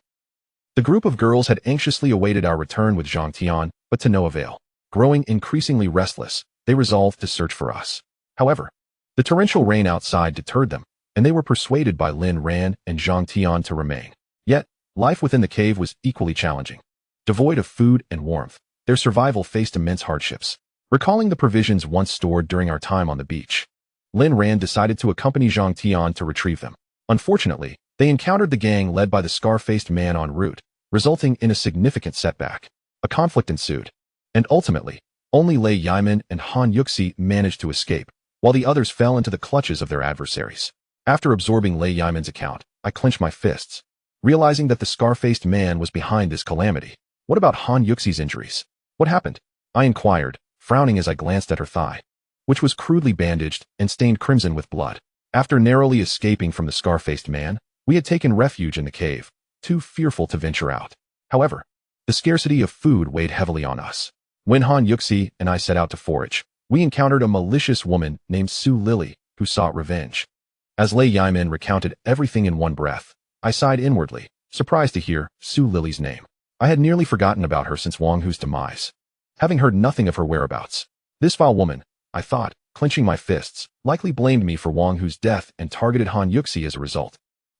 the group of girls had anxiously awaited our return with Zhang Tian, but to no avail. Growing increasingly restless, they resolved to search for us. However, the torrential rain outside deterred them, and they were persuaded by Lin Ran and Zhang Tian to remain. Yet, life within the cave was equally challenging. Devoid of food and warmth, their survival faced immense hardships. Recalling the provisions once stored during our time on the beach, Lin Ran decided to accompany Zhang Tian to retrieve them. Unfortunately, they encountered the gang led by the scar-faced man en route, resulting in a significant setback. A conflict ensued, and ultimately, only Lei Yimin and Han Yuxi managed to escape, while the others fell into the clutches of their adversaries. After absorbing Lei Yimin's account, I clenched my fists, realizing that the scar-faced man was behind this calamity. What about Han Yuxi's injuries? What happened? I inquired, frowning as I glanced at her thigh, which was crudely bandaged and stained crimson with blood. After narrowly escaping from the scar-faced man, we had taken refuge in the cave, too fearful to venture out. However, the scarcity of food weighed heavily on us. When Han Yuxi and I set out to forage, we encountered a malicious woman named Su Lily, who sought revenge. As Lei Yimin recounted everything in one breath, I sighed inwardly, surprised to hear Su Lily's name. I had nearly forgotten about her since Wang Hu's demise, having heard nothing of her whereabouts. This foul woman, I thought, clenching my fists, likely blamed me for Wang Hu's death and targeted Han Yuxi as a result.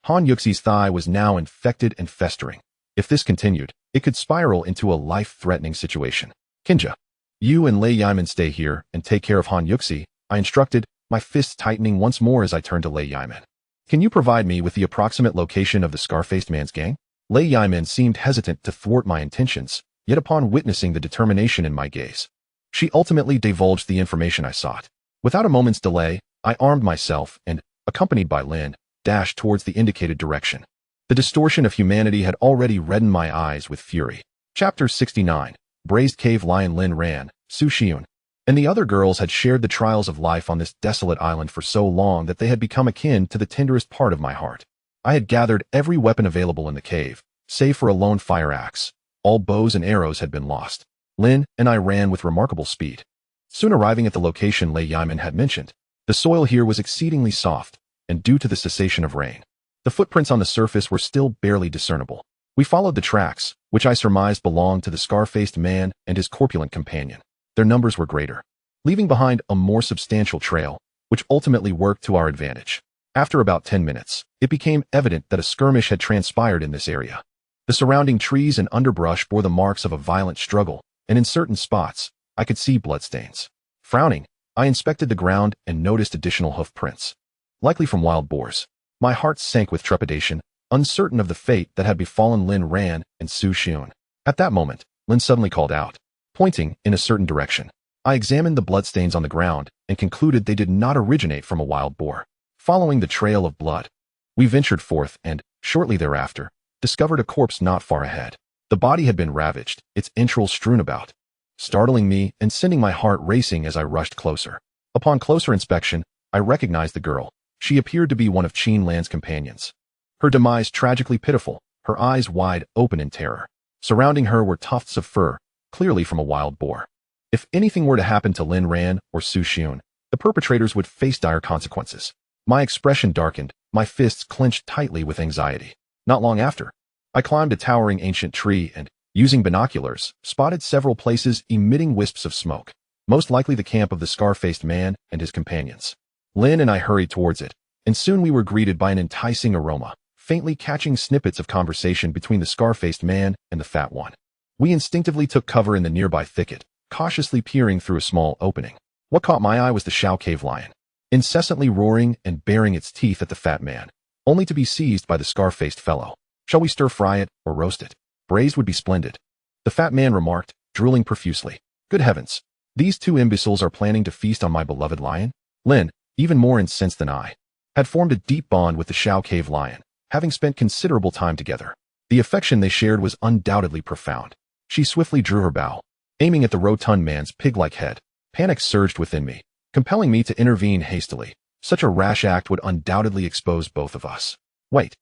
Han Yuxi's thigh was now infected and festering. If this continued, it could spiral into a life-threatening situation. Kinja, you and Lei Yiman stay here and take care of Han Yuxi, I instructed, my fists tightening once more as I turned to Lei Yiman. Can you provide me with the approximate location of the scar-faced man's gang? Lei Yiman seemed hesitant to thwart my intentions, yet upon witnessing the determination in my gaze, she ultimately divulged the information I sought. Without a moment's delay, I armed myself and, accompanied by Lin, dashed towards the indicated direction. The distortion of humanity had already reddened my eyes with fury. Chapter 69. Braised Cave Lion. Lin ran, Su Xiun, and the other girls had shared the trials of life on this desolate island for so long that they had become akin to the tenderest part of my heart. I had gathered every weapon available in the cave, save for a lone fire axe. All bows and arrows had been lost. Lin and I ran with remarkable speed. Soon arriving at the location Lei Yiman had mentioned, the soil here was exceedingly soft, and due to the cessation of rain, the footprints on the surface were still barely discernible. We followed the tracks, which I surmised belonged to the scar-faced man and his corpulent companion. Their numbers were greater, leaving behind a more substantial trail, which ultimately worked to our advantage. After about 10 minutes, it became evident that a skirmish had transpired in this area. The surrounding trees and underbrush bore the marks of a violent struggle, and in certain spots, I could see bloodstains. Frowning, I inspected the ground and noticed additional hoof prints, likely from wild boars. My heart sank with trepidation, uncertain of the fate that had befallen Lin Ran and Su Xiun. At that moment, Lin suddenly called out, pointing in a certain direction. I examined the bloodstains on the ground and concluded they did not originate from a wild boar. Following the trail of blood, we ventured forth and, shortly thereafter, discovered a corpse not far ahead. The body had been ravaged, its entrails strewn about, startling me and sending my heart racing as I rushed closer. Upon closer inspection, I recognized the girl. She appeared to be one of Qin Lan's companions. Her demise tragically pitiful, her eyes wide open in terror. Surrounding her were tufts of fur, clearly from a wild boar. If anything were to happen to Lin Ran or Su Xiun, the perpetrators would face dire consequences. My expression darkened, my fists clenched tightly with anxiety. Not long after, I climbed a towering ancient tree and, using binoculars, spotted several places emitting wisps of smoke, most likely the camp of the scar-faced man and his companions. Lin and I hurried towards it, and soon we were greeted by an enticing aroma, faintly catching snippets of conversation between the scar-faced man and the fat one. We instinctively took cover in the nearby thicket, cautiously peering through a small opening. What caught my eye was the Shao Cave lion, incessantly roaring and baring its teeth at the fat man, only to be seized by the scar-faced fellow. Shall we stir-fry it or roast it? Braised would be splendid, the fat man remarked, drooling profusely. Good heavens, these two imbeciles are planning to feast on my beloved lion? Lin, even more incensed than I, had formed a deep bond with the Shao Cave lion, having spent considerable time together. The affection they shared was undoubtedly profound. She swiftly drew her bow, aiming at the rotund man's pig-like head. Panic surged within me, compelling me to intervene hastily. Such a rash act would undoubtedly expose both of us. Wait.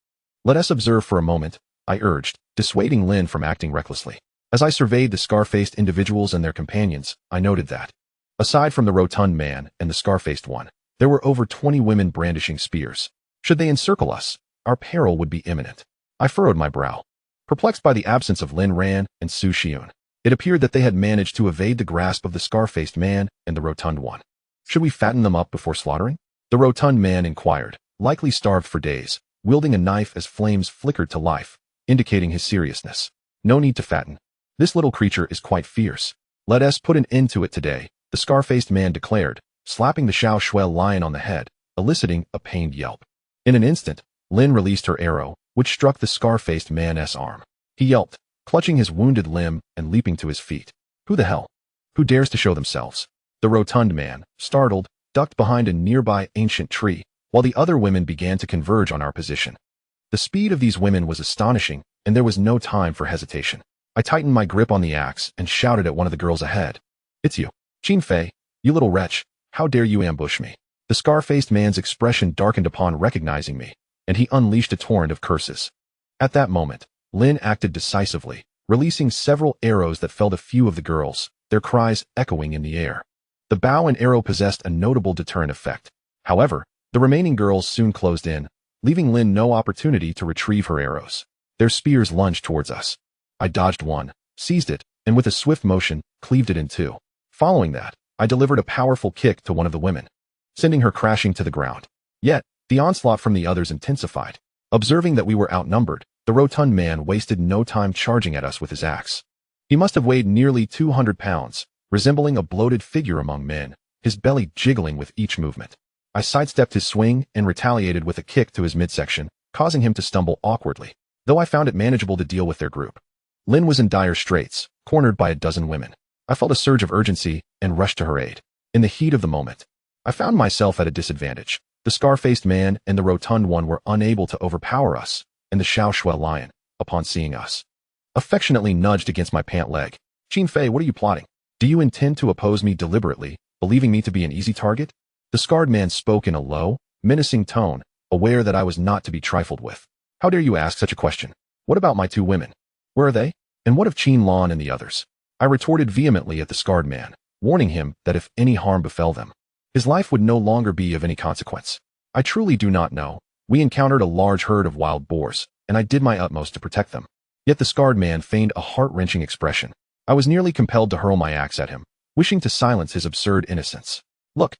Let us observe for a moment, I urged, dissuading Lin from acting recklessly. As I surveyed the scar-faced individuals and their companions, I noted that, aside from the rotund man and the scar-faced one, there were over 20 women brandishing spears. Should they encircle us, our peril would be imminent. I furrowed my brow, perplexed by the absence of Lin Ran and Su Xiun. It appeared that they had managed to evade the grasp of the scar-faced man and the rotund one. Should we fatten them up before slaughtering? The rotund man inquired, likely starved for days, wielding a knife as flames flickered to life, indicating his seriousness. No need to fatten. This little creature is quite fierce. Let us put an end to it today, the scar-faced man declared, slapping the Shao Shuel lion on the head, eliciting a pained yelp. In an instant, Lin released her arrow, which struck the scar-faced man's arm. He yelped, clutching his wounded limb and leaping to his feet. Who the hell? Who dares to show themselves? The rotund man, startled, ducked behind a nearby ancient tree, while the other women began to converge on our position. The speed of these women was astonishing, and there was no time for hesitation. I tightened my grip on the axe and shouted at one of the girls ahead. It's you, Qin Fei, you little wretch, how dare you ambush me? The scar-faced man's expression darkened upon recognizing me, and he unleashed a torrent of curses. At that moment, Lin acted decisively, releasing several arrows that felled a few of the girls, their cries echoing in the air. The bow and arrow possessed a notable deterrent effect. However, the remaining girls soon closed in, leaving Lin no opportunity to retrieve her arrows. Their spears lunged towards us. I dodged one, seized it, and with a swift motion, cleaved it in two. Following that, I delivered a powerful kick to one of the women, sending her crashing to the ground. Yet, the onslaught from the others intensified. Observing that we were outnumbered, the rotund man wasted no time charging at us with his axe. He must have weighed nearly 200 pounds, resembling a bloated figure among men, his belly jiggling with each movement. I sidestepped his swing and retaliated with a kick to his midsection, causing him to stumble awkwardly, though I found it manageable to deal with their group. Lynn was in dire straits, cornered by a dozen women. I felt a surge of urgency and rushed to her aid. In the heat of the moment, I found myself at a disadvantage. The scar-faced man and the rotund one were unable to overpower us, and the Xiaoshui lion, upon seeing us, affectionately nudged against my pant leg. "Qin Fei, what are you plotting? Do you intend to oppose me deliberately, believing me to be an easy target?" The scarred man spoke in a low, menacing tone, aware that I was not to be trifled with. "How dare you ask such a question? What about my 2 women? Where are they? And what of Qin Lan and the others?" I retorted vehemently at the scarred man, warning him that if any harm befell them, his life would no longer be of any consequence. I truly do not know. We encountered a large herd of wild boars, and I did my utmost to protect them. Yet the scarred man feigned a heart-wrenching expression. I was nearly compelled to hurl my axe at him, wishing to silence his absurd innocence. "Look,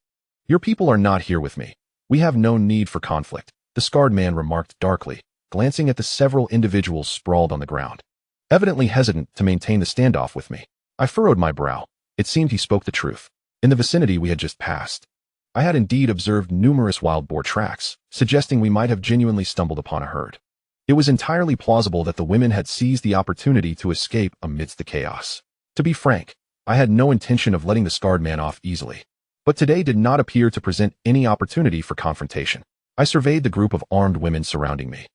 your people are not here with me. We have no need for conflict," the scarred man remarked darkly, glancing at the several individuals sprawled on the ground, evidently hesitant to maintain the standoff with me. I furrowed my brow. It seemed he spoke the truth. In the vicinity we had just passed, I had indeed observed numerous wild boar tracks, suggesting we might have genuinely stumbled upon a herd. It was entirely plausible that the women had seized the opportunity to escape amidst the chaos. To be frank, I had no intention of letting the scarred man off easily, but today did not appear to present any opportunity for confrontation. I surveyed the group of armed women surrounding me.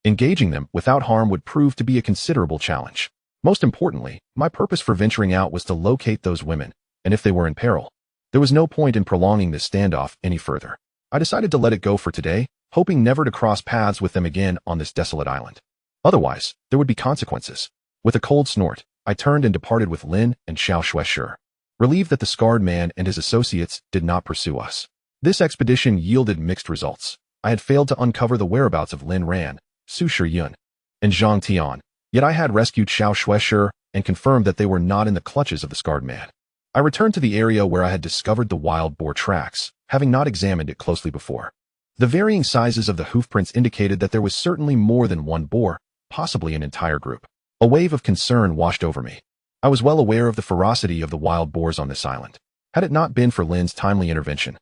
Engaging them without harm would prove to be a considerable challenge. Most importantly, my purpose for venturing out was to locate those women, and if they were in peril, there was no point in prolonging this standoff any further. I decided to let it go for today, hoping never to cross paths with them again on this desolate island. Otherwise, there would be consequences. With a cold snort, I turned and departed with Lin and Xiaoshui, relieved that the scarred man and his associates did not pursue us. This expedition yielded mixed results. I had failed to uncover the whereabouts of Lin Ran, Su Shiyun, and Zhang Tian, yet I had rescued Xiaoshui and confirmed that they were not in the clutches of the scarred man. I returned to the area where I had discovered the wild boar tracks, having not examined it closely before. The varying sizes of the hoofprints indicated that there was certainly more than one boar, possibly an entire group. A wave of concern washed over me. I was well aware of the ferocity of the wild boars on this island. Had it not been for Lin's timely intervention,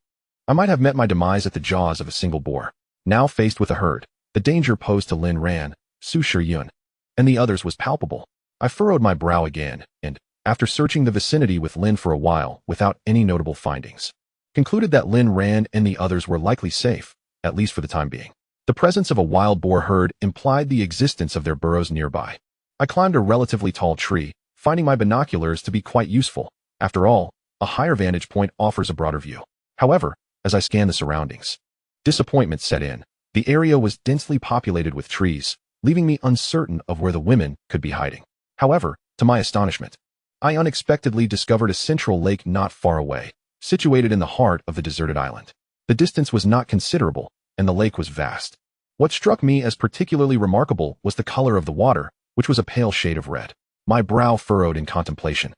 I might have met my demise at the jaws of a single boar. Now faced with a herd, the danger posed to Lin Ran, Su Shiyun, and the others was palpable. I furrowed my brow again, and, after searching the vicinity with Lin for a while without any notable findings, concluded that Lin Ran and the others were likely safe, at least for the time being. The presence of a wild boar herd implied the existence of their burrows nearby. I climbed a relatively tall tree, finding my binoculars to be quite useful. After all, a higher vantage point offers a broader view. However, as I scanned the surroundings, disappointment set in. The area was densely populated with trees, leaving me uncertain of where the women could be hiding. However, to my astonishment, I unexpectedly discovered a central lake not far away, situated in the heart of the deserted island. The distance was not considerable, and the lake was vast. What struck me as particularly remarkable was the color of the water, which was a pale shade of red. My brow furrowed in contemplation,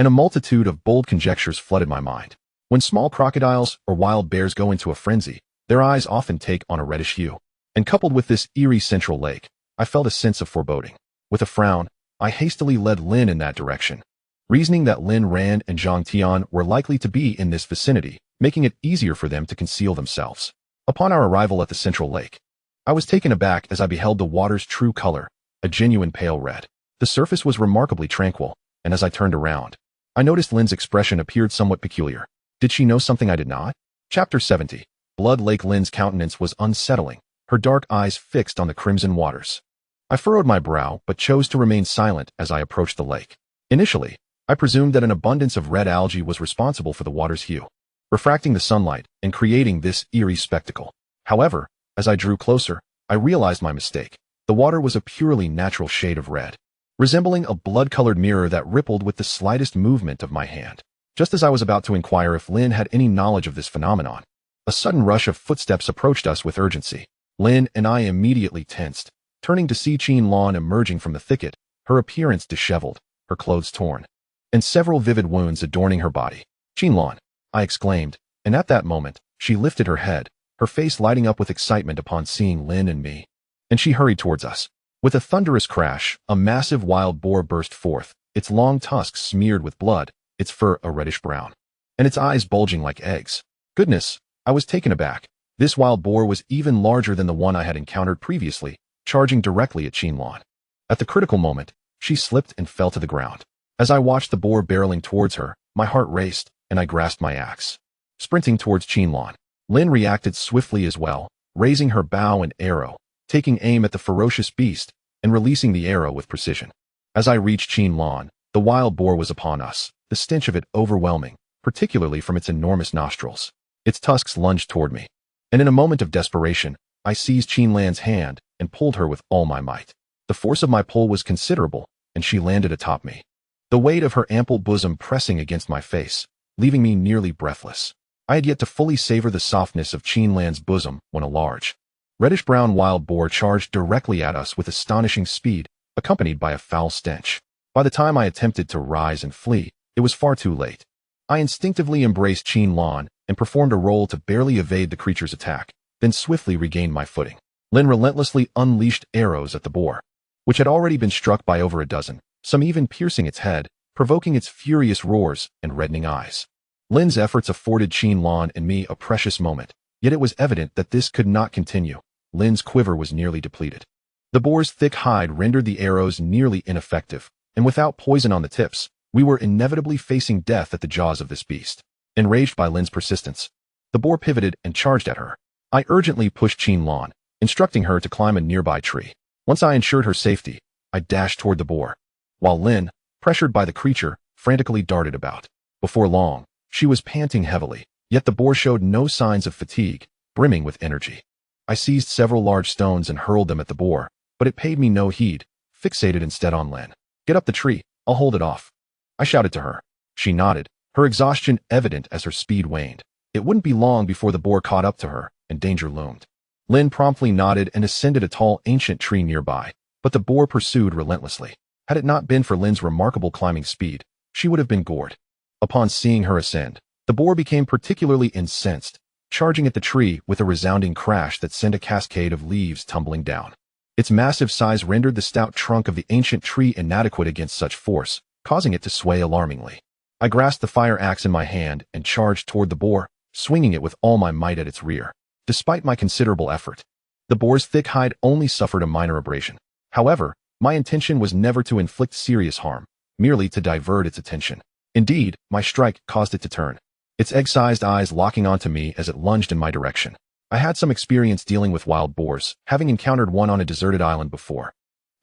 and a multitude of bold conjectures flooded my mind. When small crocodiles or wild bears go into a frenzy, their eyes often take on a reddish hue. And coupled with this eerie central lake, I felt a sense of foreboding. With a frown, I hastily led Lin in that direction, reasoning that Lin Ran and Zhang Tian were likely to be in this vicinity, making it easier for them to conceal themselves. Upon our arrival at the central lake, I was taken aback as I beheld the water's true color, a genuine pale red. The surface was remarkably tranquil, and as I turned around, I noticed Lin's expression appeared somewhat peculiar. Did she know something I did not? Chapter 70. Blood Lake. Lin's countenance was unsettling, her dark eyes fixed on the crimson waters. I furrowed my brow, but chose to remain silent as I approached the lake. Initially, I presumed that an abundance of red algae was responsible for the water's hue, refracting the sunlight and creating this eerie spectacle. However, as I drew closer, I realized my mistake. The water was a purely natural shade of red, resembling a blood-colored mirror that rippled with the slightest movement of my hand. Just as I was about to inquire if Lin had any knowledge of this phenomenon, a sudden rush of footsteps approached us with urgency. Lin and I immediately tensed, turning to see Qin Lan emerging from the thicket, her appearance disheveled, her clothes torn, and several vivid wounds adorning her body. "Qin Lan," I exclaimed, and at that moment, she lifted her head, her face lighting up with excitement upon seeing Lin and me. and she hurried towards us. With a thunderous crash, a massive wild boar burst forth, its long tusks smeared with blood, its fur a reddish brown, and its eyes bulging like eggs. Goodness, I was taken aback. This wild boar was even larger than the one I had encountered previously, charging directly at Qinlan. At the critical moment, she slipped and fell to the ground. As I watched the boar barreling towards her, my heart raced, and I grasped my axe. Sprinting towards Qinlan, Lin reacted swiftly as well, raising her bow and arrow, taking aim at the ferocious beast, and releasing the arrow with precision. As I reached Qinlan, the wild boar was upon us, the stench of it overwhelming, particularly from its enormous nostrils. Its tusks lunged toward me, and in a moment of desperation, I seized Qinlan's hand and pulled her with all my might. The force of my pull was considerable, and she landed atop me, the weight of her ample bosom pressing against my face, leaving me nearly breathless. I had yet to fully savor the softness of Qinlan's bosom when a large, reddish-brown wild boar charged directly at us with astonishing speed, accompanied by a foul stench. By the time I attempted to rise and flee, it was far too late. I instinctively embraced Qinlan and performed a roll to barely evade the creature's attack, then swiftly regained my footing. Lin relentlessly unleashed arrows at the boar, which had already been struck by over a dozen, some even piercing its head, provoking its furious roars and reddening eyes. Lin's efforts afforded Qinlan and me a precious moment, yet it was evident that this could not continue. Lin's quiver was nearly depleted. The boar's thick hide rendered the arrows nearly ineffective, and without poison on the tips, we were inevitably facing death at the jaws of this beast. Enraged by Lin's persistence, the boar pivoted and charged at her. I urgently pushed Qinlan, instructing her to climb a nearby tree. Once I ensured her safety, I dashed toward the boar, while Lin, pressured by the creature, frantically darted about. Before long, she was panting heavily, yet the boar showed no signs of fatigue, brimming with energy. I seized several large stones and hurled them at the boar, but it paid me no heed, fixated instead on Lin. "Get up the tree, I'll hold it off," I shouted to her. She nodded, her exhaustion evident as her speed waned. It wouldn't be long before the boar caught up to her, and danger loomed. Lin promptly nodded and ascended a tall ancient tree nearby, but the boar pursued relentlessly. Had it not been for Lin's remarkable climbing speed, she would have been gored. Upon seeing her ascend, the boar became particularly incensed, charging at the tree with a resounding crash that sent a cascade of leaves tumbling down. Its massive size rendered the stout trunk of the ancient tree inadequate against such force, causing it to sway alarmingly. I grasped the fire axe in my hand and charged toward the boar, swinging it with all my might at its rear. Despite my considerable effort, the boar's thick hide only suffered a minor abrasion. However, my intention was never to inflict serious harm, merely to divert its attention. Indeed, my strike caused it to turn, its egg-sized eyes locking onto me as it lunged in my direction. I had some experience dealing with wild boars, having encountered one on a deserted island before,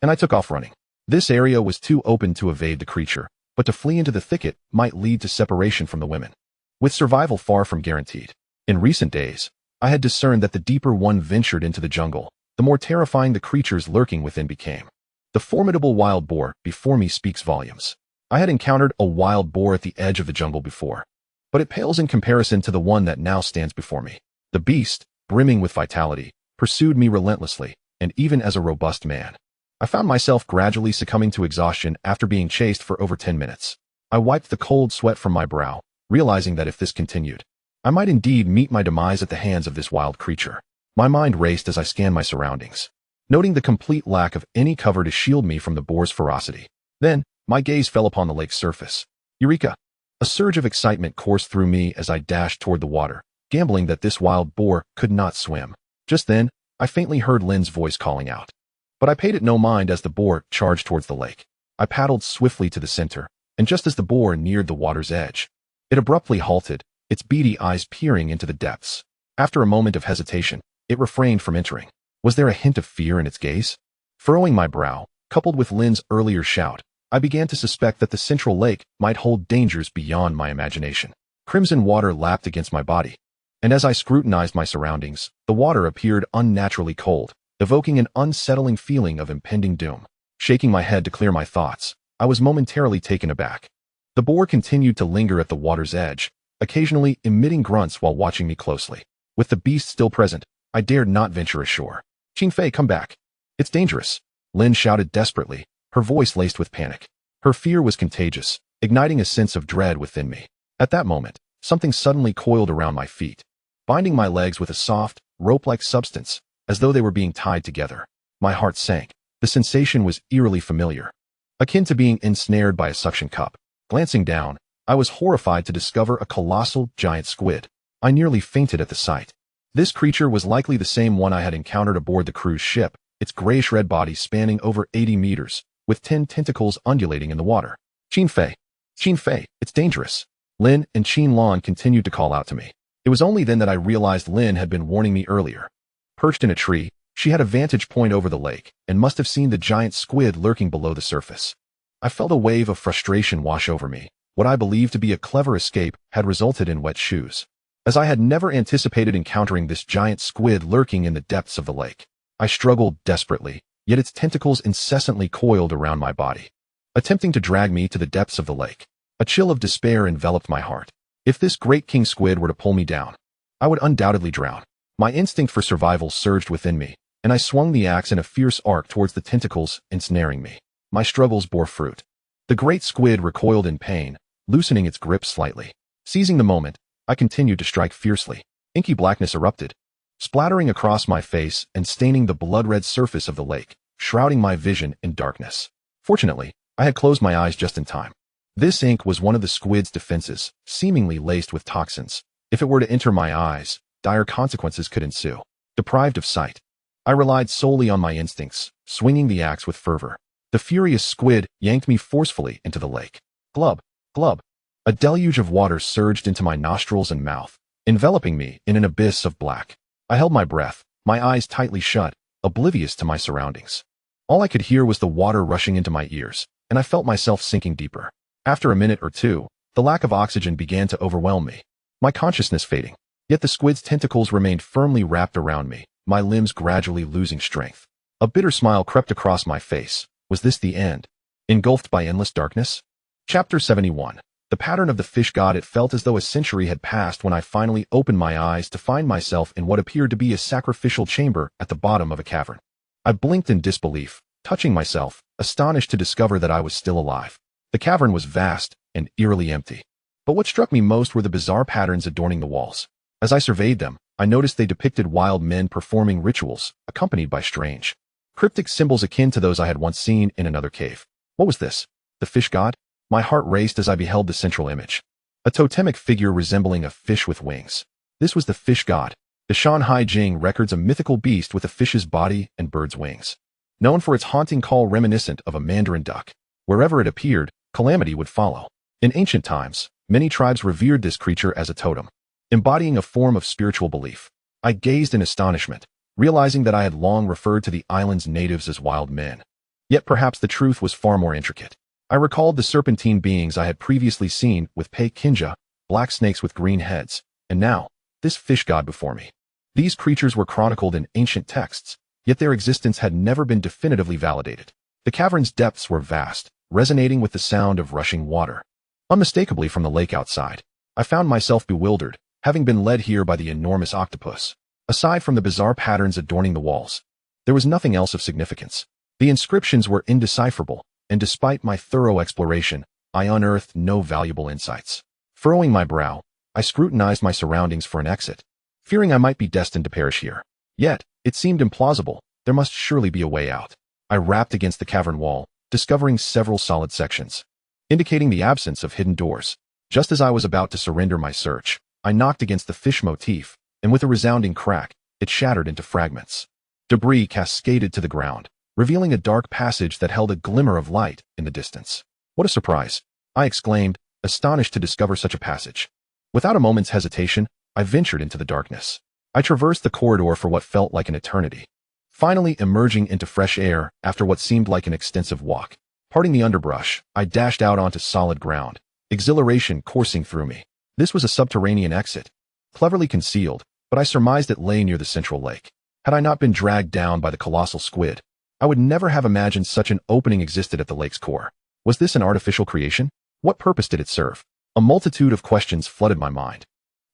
and I took off running. This area was too open to evade the creature, but to flee into the thicket might lead to separation from the women, with survival far from guaranteed. In recent days, I had discerned that the deeper one ventured into the jungle, the more terrifying the creatures lurking within became. The formidable wild boar before me speaks volumes. I had encountered a wild boar at the edge of the jungle before, but it pales in comparison to the one that now stands before me. The beast, brimming with vitality, pursued me relentlessly, and even as a robust man, I found myself gradually succumbing to exhaustion after being chased for over 10 minutes. I wiped the cold sweat from my brow, realizing that if this continued, I might indeed meet my demise at the hands of this wild creature. My mind raced as I scanned my surroundings, noting the complete lack of any cover to shield me from the boar's ferocity. Then, my gaze fell upon the lake's surface. Eureka! A surge of excitement coursed through me as I dashed toward the water, gambling that this wild boar could not swim. Just then, I faintly heard Lin's voice calling out, but I paid it no mind as the boar charged towards the lake. I paddled swiftly to the center, and just as the boar neared the water's edge, it abruptly halted, its beady eyes peering into the depths. After a moment of hesitation, it refrained from entering. Was there a hint of fear in its gaze? Furrowing my brow, coupled with Lin's earlier shout, I began to suspect that the central lake might hold dangers beyond my imagination. Crimson water lapped against my body, and as I scrutinized my surroundings, the water appeared unnaturally cold, evoking an unsettling feeling of impending doom. Shaking my head to clear my thoughts, I was momentarily taken aback. The boar continued to linger at the water's edge, occasionally emitting grunts while watching me closely. With the beast still present, I dared not venture ashore. "Qinfei, come back. It's dangerous," Lin shouted desperately, her voice laced with panic. Her fear was contagious, igniting a sense of dread within me. At that moment, something suddenly coiled around my feet, binding my legs with a soft, rope-like substance, as though they were being tied together. My heart sank. The sensation was eerily familiar, akin to being ensnared by a suction cup. Glancing down, I was horrified to discover a colossal, giant squid. I nearly fainted at the sight. This creature was likely the same one I had encountered aboard the cruise ship, its grayish-red body spanning over 80 meters, with 10 tentacles undulating in the water. Qin Fei, it's dangerous. Lin and Qin Lan continued to call out to me. It was only then that I realized Lin had been warning me earlier. Perched in a tree, she had a vantage point over the lake and must have seen the giant squid lurking below the surface. I felt a wave of frustration wash over me. What I believed to be a clever escape had resulted in wet shoes, as I had never anticipated encountering this giant squid lurking in the depths of the lake. I struggled desperately, yet its tentacles incessantly coiled around my body, attempting to drag me to the depths of the lake. A chill of despair enveloped my heart. If this great king squid were to pull me down, I would undoubtedly drown. My instinct for survival surged within me, and I swung the axe in a fierce arc towards the tentacles ensnaring me. My struggles bore fruit. The great squid recoiled in pain, loosening its grip slightly. Seizing the moment, I continued to strike fiercely. Inky blackness erupted, splattering across my face and staining the blood-red surface of the lake, shrouding my vision in darkness. Fortunately, I had closed my eyes just in time. This ink was one of the squid's defenses, seemingly laced with toxins. If it were to enter my eyes, dire consequences could ensue. Deprived of sight, I relied solely on my instincts, swinging the axe with fervor. The furious squid yanked me forcefully into the lake. Glub, glub. A deluge of water surged into my nostrils and mouth, enveloping me in an abyss of black. I held my breath, my eyes tightly shut, oblivious to my surroundings. All I could hear was the water rushing into my ears, and I felt myself sinking deeper. After a minute or two, the lack of oxygen began to overwhelm me, my consciousness fading. Yet the squid's tentacles remained firmly wrapped around me, my limbs gradually losing strength. A bitter smile crept across my face. Was this the end? Engulfed by endless darkness? Chapter 71. The pattern of the fish god. It felt as though a century had passed when I finally opened my eyes to find myself in what appeared to be a sacrificial chamber at the bottom of a cavern. I blinked in disbelief, touching myself, astonished to discover that I was still alive. The cavern was vast and eerily empty. But what struck me most were the bizarre patterns adorning the walls. As I surveyed them, I noticed they depicted wild men performing rituals, accompanied by strange, cryptic symbols akin to those I had once seen in another cave. What was this? The fish god? My heart raced as I beheld the central image. A totemic figure resembling a fish with wings. This was the fish god. The Shanhai Jing records a mythical beast with a fish's body and bird's wings, known for its haunting call reminiscent of a mandarin duck. Wherever it appeared, calamity would follow. In ancient times, many tribes revered this creature as a totem, embodying a form of spiritual belief. I gazed in astonishment, realizing that I had long referred to the island's natives as wild men. Yet perhaps the truth was far more intricate. I recalled the serpentine beings I had previously seen with Pei Kinja, black snakes with green heads, and now, this fish god before me. These creatures were chronicled in ancient texts, yet their existence had never been definitively validated. The cavern's depths were vast, resonating with the sound of rushing water, unmistakably from the lake outside. I found myself bewildered, having been led here by the enormous octopus. Aside from the bizarre patterns adorning the walls, there was nothing else of significance. The inscriptions were indecipherable, and despite my thorough exploration, I unearthed no valuable insights. Furrowing my brow, I scrutinized my surroundings for an exit, fearing I might be destined to perish here. Yet, it seemed implausible. There must surely be a way out. I rapped against the cavern wall, discovering several solid sections, indicating the absence of hidden doors. Just as I was about to surrender my search, I knocked against the fish motif, and with a resounding crack, it shattered into fragments. Debris cascaded to the ground, revealing a dark passage that held a glimmer of light in the distance. What a surprise! I exclaimed, astonished to discover such a passage. Without a moment's hesitation, I ventured into the darkness. I traversed the corridor for what felt like an eternity, finally emerging into fresh air after what seemed like an extensive walk. Parting the underbrush, I dashed out onto solid ground, exhilaration coursing through me. This was a subterranean exit, cleverly concealed, but I surmised it lay near the central lake. Had I not been dragged down by the colossal squid, I would never have imagined such an opening existed at the lake's core. Was this an artificial creation? What purpose did it serve? A multitude of questions flooded my mind,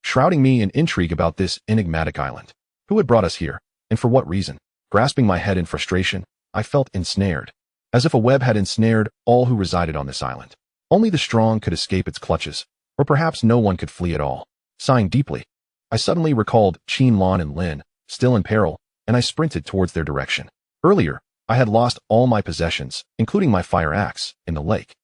shrouding me in intrigue about this enigmatic island. Who had brought us here, and for what reason? Grasping my head in frustration, I felt ensnared, as if a web had ensnared all who resided on this island. Only the strong could escape its clutches, or perhaps no one could flee at all. Sighing deeply, I suddenly recalled Qin Lan and Lin, still in peril, and I sprinted towards their direction. Earlier, I had lost all my possessions, including my fire axe, in the lake,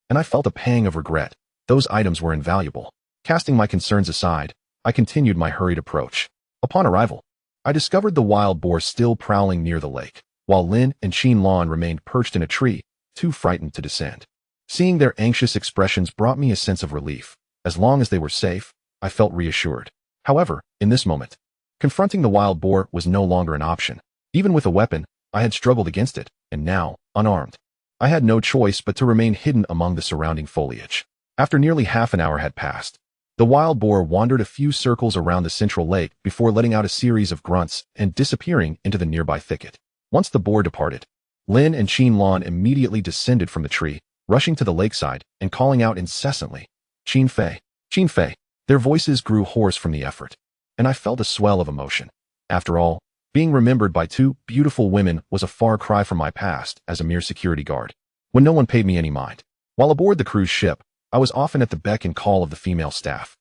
and I felt a pang of regret. Those items were invaluable. Casting my concerns aside, I continued my hurried approach. Upon arrival, I discovered the wild boar still prowling near the lake, while Lin and Qin Lan remained perched in a tree, too frightened to descend. Seeing their anxious expressions brought me a sense of relief. As long as they were safe, I felt reassured. However, in this moment, confronting the wild boar was no longer an option. Even with a weapon, I had struggled against it, and now, unarmed, I had no choice but to remain hidden among the surrounding foliage. After nearly half an hour had passed, the wild boar wandered a few circles around the central lake before letting out a series of grunts and disappearing into the nearby thicket. Once the boar departed, Lin and Qin Lan immediately descended from the tree, rushing to the lakeside and calling out incessantly, "Qin Fei! Qin Fei!" Their voices grew hoarse from the effort, and I felt a swell of emotion. After all, being remembered by two beautiful women was a far cry from my past as a mere security guard, when no one paid me any mind. While aboard the cruise ship, I was often at the beck and call of the female staff.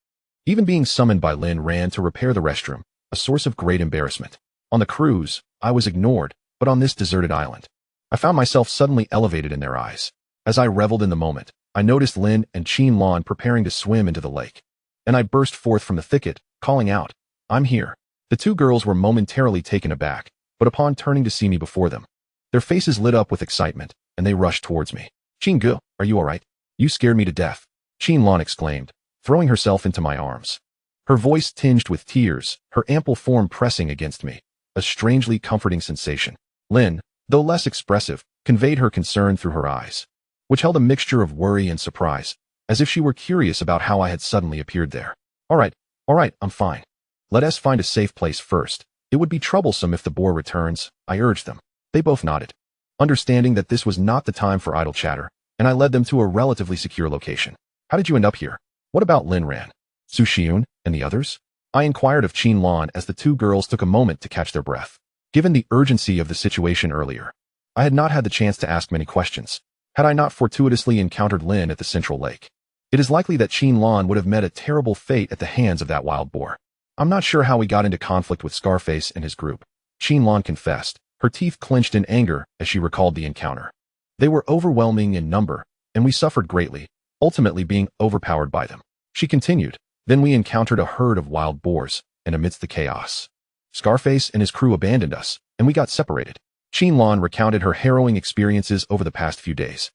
Even being summoned by Lin Ran to repair the restroom, a source of great embarrassment. On the cruise, I was ignored, but on this deserted island, I found myself suddenly elevated in their eyes. As I reveled in the moment, I noticed Lin and Qin Lan preparing to swim into the lake, and I burst forth from the thicket, calling out, "I'm here." The two girls were momentarily taken aback, but upon turning to see me before them, their faces lit up with excitement, and they rushed towards me. "Qin Gu, are you all right? You scared me to death," Qin Lan exclaimed, throwing herself into my arms. Her voice tinged with tears, her ample form pressing against me, a strangely comforting sensation. Lin, though less expressive, conveyed her concern through her eyes, which held a mixture of worry and surprise, as if she were curious about how I had suddenly appeared there. All right, I'm fine. Let us find a safe place first. It would be troublesome if the boar returns," I urged them. They both nodded, understanding that this was not the time for idle chatter, and I led them to a relatively secure location. "How did you end up here? What about Lin Ran, Su Xiun, and the others?" I inquired of Qin Lan as the two girls took a moment to catch their breath. Given the urgency of the situation earlier, I had not had the chance to ask many questions. Had I not fortuitously encountered Lin at the central lake, it is likely that Qin Lan would have met a terrible fate at the hands of that wild boar. "I'm not sure how we got into conflict with Scarface and his group," Qin Lan confessed, her teeth clenched in anger as she recalled the encounter. "They were overwhelming in number, and we suffered greatly, ultimately being overpowered by them." She continued, "Then we encountered a herd of wild boars, and amidst the chaos, Scarface and his crew abandoned us, and we got separated." Qin Lan recounted her harrowing experiences over the past few days,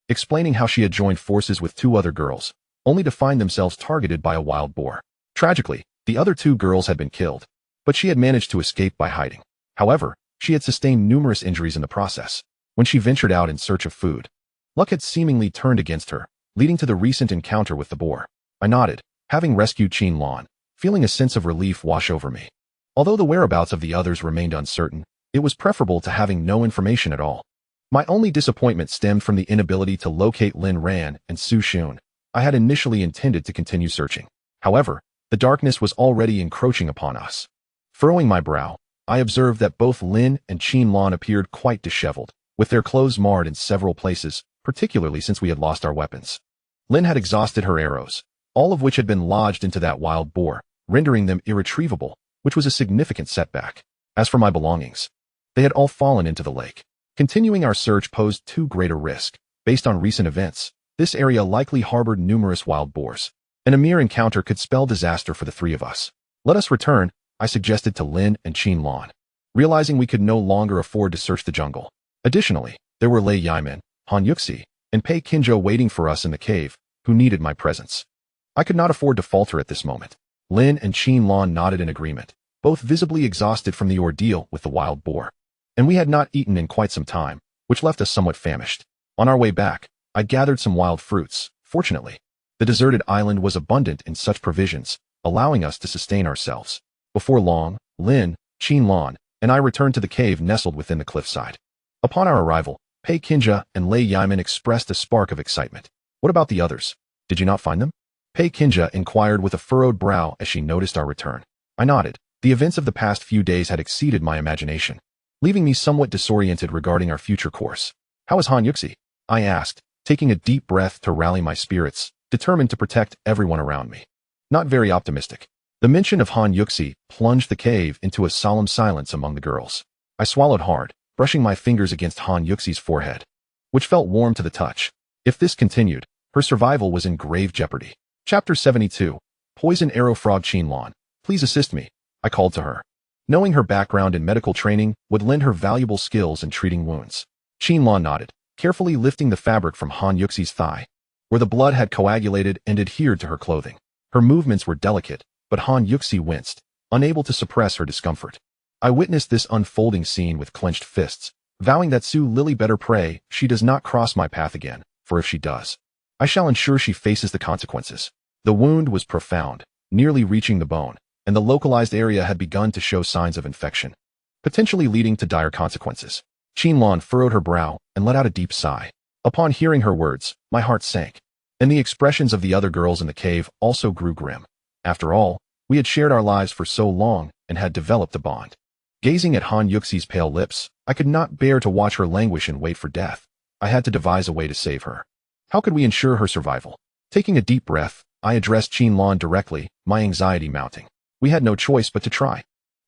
explaining how she had joined forces with two other girls, only to find themselves targeted by a wild boar. Tragically, the other two girls had been killed, but she had managed to escape by hiding. However, she had sustained numerous injuries in the process. When she ventured out in search of food, luck had seemingly turned against her, leading to the recent encounter with the boar. I nodded, having rescued Qin Lan, feeling a sense of relief wash over me. Although the whereabouts of the others remained uncertain, it was preferable to having no information at all. My only disappointment stemmed from the inability to locate Lin Ran and Su Xiun. I had initially intended to continue searching. However, the darkness was already encroaching upon us. Furrowing my brow, I observed that both Lin and Qin Lan appeared quite disheveled, with their clothes marred in several places, particularly since we had lost our weapons. Lin had exhausted her arrows, all of which had been lodged into that wild boar, rendering them irretrievable, which was a significant setback. As for my belongings, they had all fallen into the lake. Continuing our search posed too great a risk. Based on recent events, this area likely harbored numerous wild boars, and a mere encounter could spell disaster for the three of us. "Let us return," I suggested to Lin and Qin Lan, realizing we could no longer afford to search the jungle. Additionally, there were Lei Yimin, Han Yuxi, and Pei Qinzhou waiting for us in the cave, who needed my presence. I could not afford to falter at this moment. Lin and Qin Lan nodded in agreement, both visibly exhausted from the ordeal with the wild boar. And we had not eaten in quite some time, which left us somewhat famished. On our way back, I gathered some wild fruits. Fortunately, the deserted island was abundant in such provisions, allowing us to sustain ourselves. Before long, Lin, Qin Lan, and I returned to the cave nestled within the cliffside. Upon our arrival, Pei Qinzhou and Lei Yimin expressed a spark of excitement. "What about the others? Did you not find them?" Pei Qinzhou inquired with a furrowed brow as she noticed our return. I nodded. The events of the past few days had exceeded my imagination, leaving me somewhat disoriented regarding our future course. "How is Han Yuxi?" I asked, taking a deep breath to rally my spirits, determined to protect everyone around me. Not very optimistic. The mention of Han Yuxi plunged the cave into a solemn silence among the girls. I swallowed hard, brushing my fingers against Han Yuxi's forehead, which felt warm to the touch. If this continued, her survival was in grave jeopardy. Chapter 72. Poison Arrow Frog Qinlan. Please assist me, I called to her. Knowing her background in medical training would lend her valuable skills in treating wounds. Qinlan nodded, carefully lifting the fabric from Han Yuxi's thigh, where the blood had coagulated and adhered to her clothing. Her movements were delicate, but Han Yuxi winced, unable to suppress her discomfort. I witnessed this unfolding scene with clenched fists, vowing that Su Lily better pray she does not cross my path again, for if she does, I shall ensure she faces the consequences. The wound was profound, nearly reaching the bone, and the localized area had begun to show signs of infection, potentially leading to dire consequences. Qinlan furrowed her brow and let out a deep sigh. Upon hearing her words, my heart sank, and the expressions of the other girls in the cave also grew grim. After all, we had shared our lives for so long and had developed a bond. Gazing at Han Yuxi's pale lips, I could not bear to watch her languish and wait for death. I had to devise a way to save her. How could we ensure her survival? Taking a deep breath, I addressed Qinlan directly, my anxiety mounting. We had no choice but to try.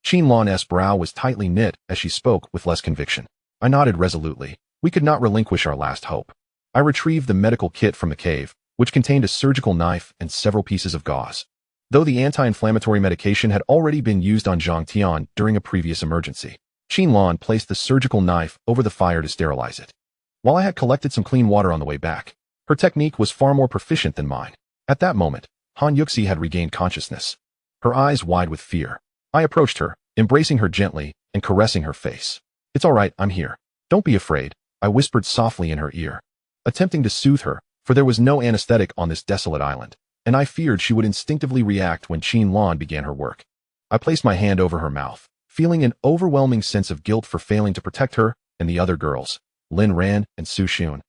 Qinlan's brow was tightly knit as she spoke with less conviction. I nodded resolutely. We could not relinquish our last hope. I retrieved the medical kit from the cave, which contained a surgical knife and several pieces of gauze. Though the anti-inflammatory medication had already been used on Zhang Tian during a previous emergency, Qinlan placed the surgical knife over the fire to sterilize it. While I had collected some clean water on the way back, her technique was far more proficient than mine. At that moment, Han Yuxi had regained consciousness, her eyes wide with fear. I approached her, embracing her gently and caressing her face. It's all right, I'm here. Don't be afraid, I whispered softly in her ear, attempting to soothe her, for there was no anesthetic on this desolate island, and I feared she would instinctively react when Qinlan began her work. I placed my hand over her mouth, feeling an overwhelming sense of guilt for failing to protect her and the other girls, Lin Ran and Su Xun,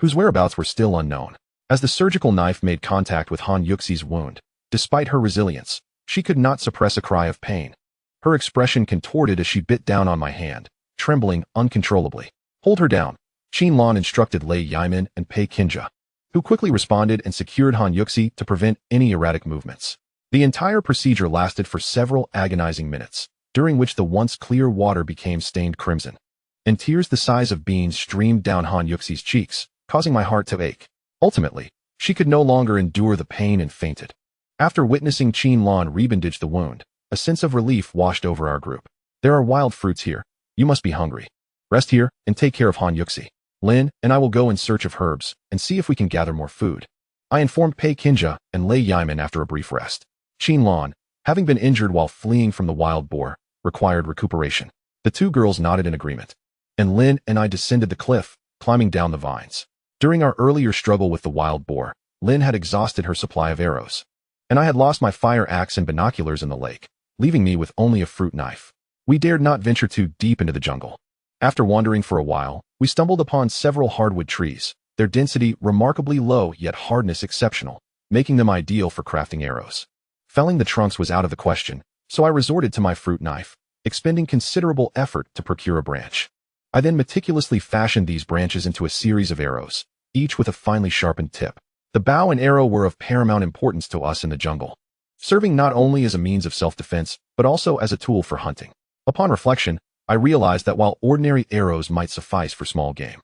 whose whereabouts were still unknown. As the surgical knife made contact with Han Yuxi's wound, despite her resilience, she could not suppress a cry of pain. Her expression contorted as she bit down on my hand, trembling uncontrollably. Hold her down, Qinlan instructed Lei Yimin and Pei Qinja, who quickly responded and secured Han Yuxi to prevent any erratic movements. The entire procedure lasted for several agonizing minutes, during which the once clear water became stained crimson, and tears the size of beans streamed down Han Yuxi's cheeks, causing my heart to ache. Ultimately, she could no longer endure the pain and fainted. After witnessing Qinlan rebandage the wound, a sense of relief washed over our group. There are wild fruits here. You must be hungry. Rest here and take care of Han Yuxi. Lin and I will go in search of herbs and see if we can gather more food. I informed Pei Qinja and Lei Yimin after a brief rest. Qinlan, having been injured while fleeing from the wild boar, required recuperation. The two girls nodded in agreement, and Lin and I descended the cliff, climbing down the vines. During our earlier struggle with the wild boar, Lin had exhausted her supply of arrows, and I had lost my fire axe and binoculars in the lake, leaving me with only a fruit knife. We dared not venture too deep into the jungle. After wandering for a while, we stumbled upon several hardwood trees, their density remarkably low yet hardness exceptional, making them ideal for crafting arrows. Felling the trunks was out of the question, so I resorted to my fruit knife, expending considerable effort to procure a branch. I then meticulously fashioned these branches into a series of arrows, each with a finely sharpened tip. The bow and arrow were of paramount importance to us in the jungle, serving not only as a means of self-defense, but also as a tool for hunting. Upon reflection, I realized that while ordinary arrows might suffice for small game,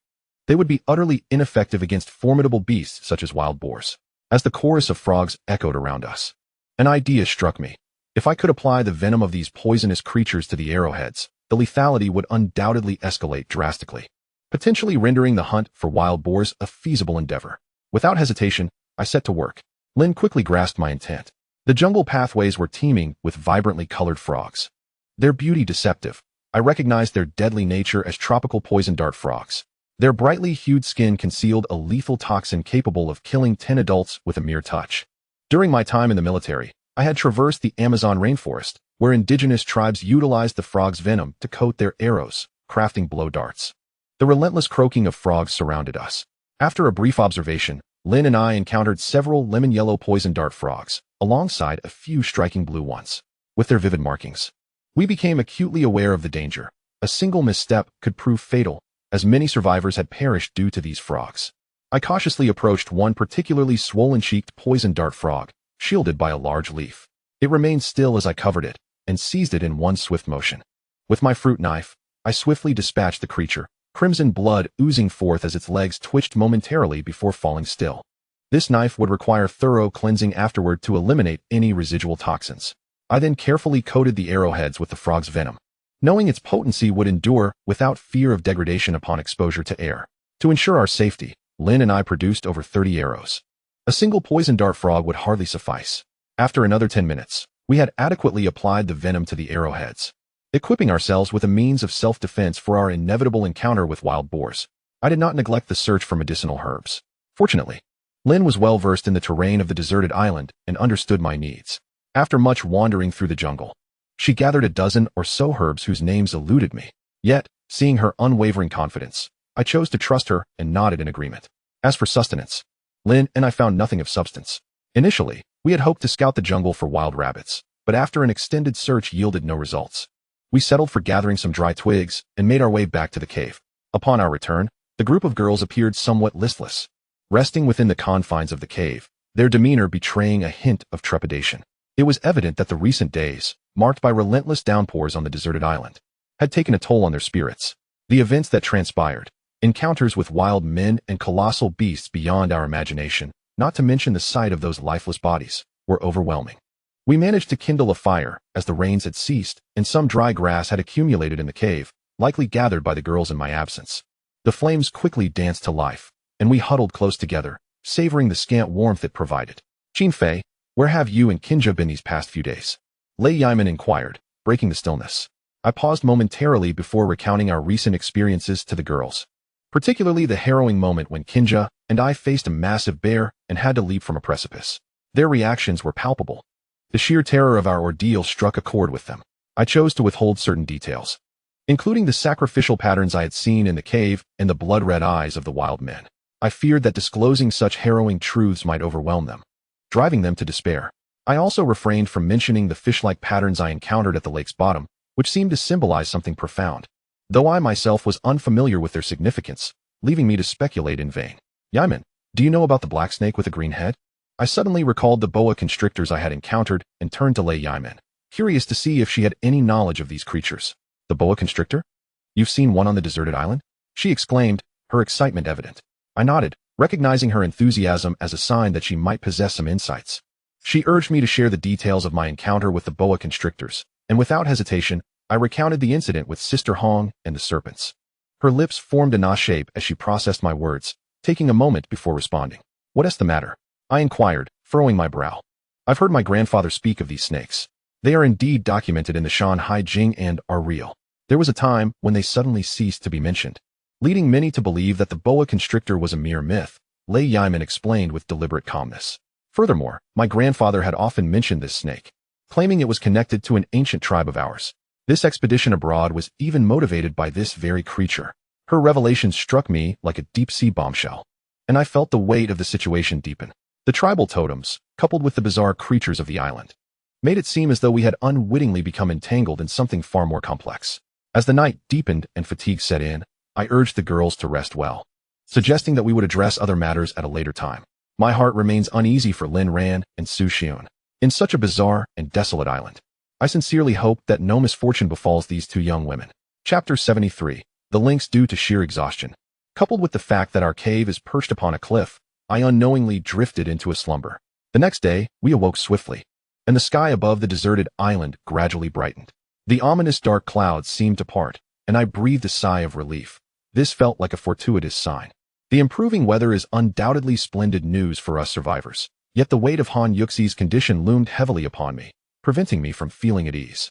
they would be utterly ineffective against formidable beasts such as wild boars. As the chorus of frogs echoed around us, an idea struck me. If I could apply the venom of these poisonous creatures to the arrowheads, the lethality would undoubtedly escalate drastically, potentially rendering the hunt for wild boars a feasible endeavor. Without hesitation, I set to work. Lin quickly grasped my intent. The jungle pathways were teeming with vibrantly colored frogs, their beauty deceptive. I recognized their deadly nature as tropical poison dart frogs. Their brightly hued skin concealed a lethal toxin capable of killing 10 adults with a mere touch. During my time in the military, I had traversed the Amazon rainforest, where indigenous tribes utilized the frog's venom to coat their arrows, crafting blow darts. The relentless croaking of frogs surrounded us. After a brief observation, Lin and I encountered several lemon-yellow poison dart frogs, alongside a few striking blue ones, with their vivid markings. We became acutely aware of the danger. A single misstep could prove fatal, as many survivors had perished due to these frogs. I cautiously approached one particularly swollen-cheeked poison dart frog, shielded by a large leaf. It remained still as I covered it, and seized it in one swift motion. With my fruit knife, I swiftly dispatched the creature, crimson blood oozing forth as its legs twitched momentarily before falling still. This knife would require thorough cleansing afterward to eliminate any residual toxins. I then carefully coated the arrowheads with the frog's venom, knowing its potency would endure without fear of degradation upon exposure to air. To ensure our safety, Lynn and I produced over 30 arrows. A single poison dart frog would hardly suffice. After another 10 minutes, we had adequately applied the venom to the arrowheads, equipping ourselves with a means of self-defense for our inevitable encounter with wild boars. I did not neglect the search for medicinal herbs. Fortunately, Lynn was well versed in the terrain of the deserted island and understood my needs. After much wandering through the jungle, she gathered a dozen or so herbs whose names eluded me. Yet, seeing her unwavering confidence, I chose to trust her and nodded in agreement. As for sustenance, Lynn and I found nothing of substance. Initially, we had hoped to scout the jungle for wild rabbits, but after an extended search yielded no results. We settled for gathering some dry twigs and made our way back to the cave. Upon our return, the group of girls appeared somewhat listless, resting within the confines of the cave, their demeanor betraying a hint of trepidation. It was evident that the recent days, marked by relentless downpours on the deserted island, had taken a toll on their spirits. The events that transpired, encounters with wild men and colossal beasts beyond our imagination, not to mention the sight of those lifeless bodies, were overwhelming. We managed to kindle a fire as the rains had ceased and some dry grass had accumulated in the cave, likely gathered by the girls in my absence. The flames quickly danced to life, and we huddled close together, savoring the scant warmth it provided. Qin Fei, where have you and Kinja been these past few days? Lei Yiman inquired, breaking the stillness. I paused momentarily before recounting our recent experiences to the girls, particularly the harrowing moment when Kinja and I faced a massive bear and had to leap from a precipice. Their reactions were palpable. The sheer terror of our ordeal struck a chord with them. I chose to withhold certain details, including the sacrificial patterns I had seen in the cave and the blood-red eyes of the wild men. I feared that disclosing such harrowing truths might overwhelm them, driving them to despair. I also refrained from mentioning the fish-like patterns I encountered at the lake's bottom, which seemed to symbolize something profound, though I myself was unfamiliar with their significance, leaving me to speculate in vain. Yiman, do you know about the black snake with a green head? I suddenly recalled the boa constrictors I had encountered and turned to Lei Yiman, curious to see if she had any knowledge of these creatures. The boa constrictor? You've seen one on the deserted island? She exclaimed, her excitement evident. I nodded, recognizing her enthusiasm as a sign that she might possess some insights. She urged me to share the details of my encounter with the boa constrictors, and without hesitation, I recounted the incident with Sister Hong and the serpents. Her lips formed a Na shape as she processed my words, taking a moment before responding. What is the matter? I inquired, furrowing my brow. I've heard my grandfather speak of these snakes. They are indeed documented in the Shanhai Jing and are real. There was a time when they suddenly ceased to be mentioned, leading many to believe that the boa constrictor was a mere myth, Lei Yiman explained with deliberate calmness. Furthermore, my grandfather had often mentioned this snake, claiming it was connected to an ancient tribe of ours. This expedition abroad was even motivated by this very creature. Her revelation struck me like a deep-sea bombshell, and I felt the weight of the situation deepen. The tribal totems, coupled with the bizarre creatures of the island, made it seem as though we had unwittingly become entangled in something far more complex. As the night deepened and fatigue set in, I urged the girls to rest well, suggesting that we would address other matters at a later time. My heart remains uneasy for Lin Ran and Su Xiun. In such a bizarre and desolate island, I sincerely hope that no misfortune befalls these two young women. Chapter 73. The links due to sheer exhaustion. Coupled with the fact that our cave is perched upon a cliff, I unknowingly drifted into a slumber. The next day, we awoke swiftly, and the sky above the deserted island gradually brightened. The ominous dark clouds seemed to part, and I breathed a sigh of relief. This felt like a fortuitous sign. The improving weather is undoubtedly splendid news for us survivors, yet the weight of Han Yuxi's condition loomed heavily upon me, preventing me from feeling at ease.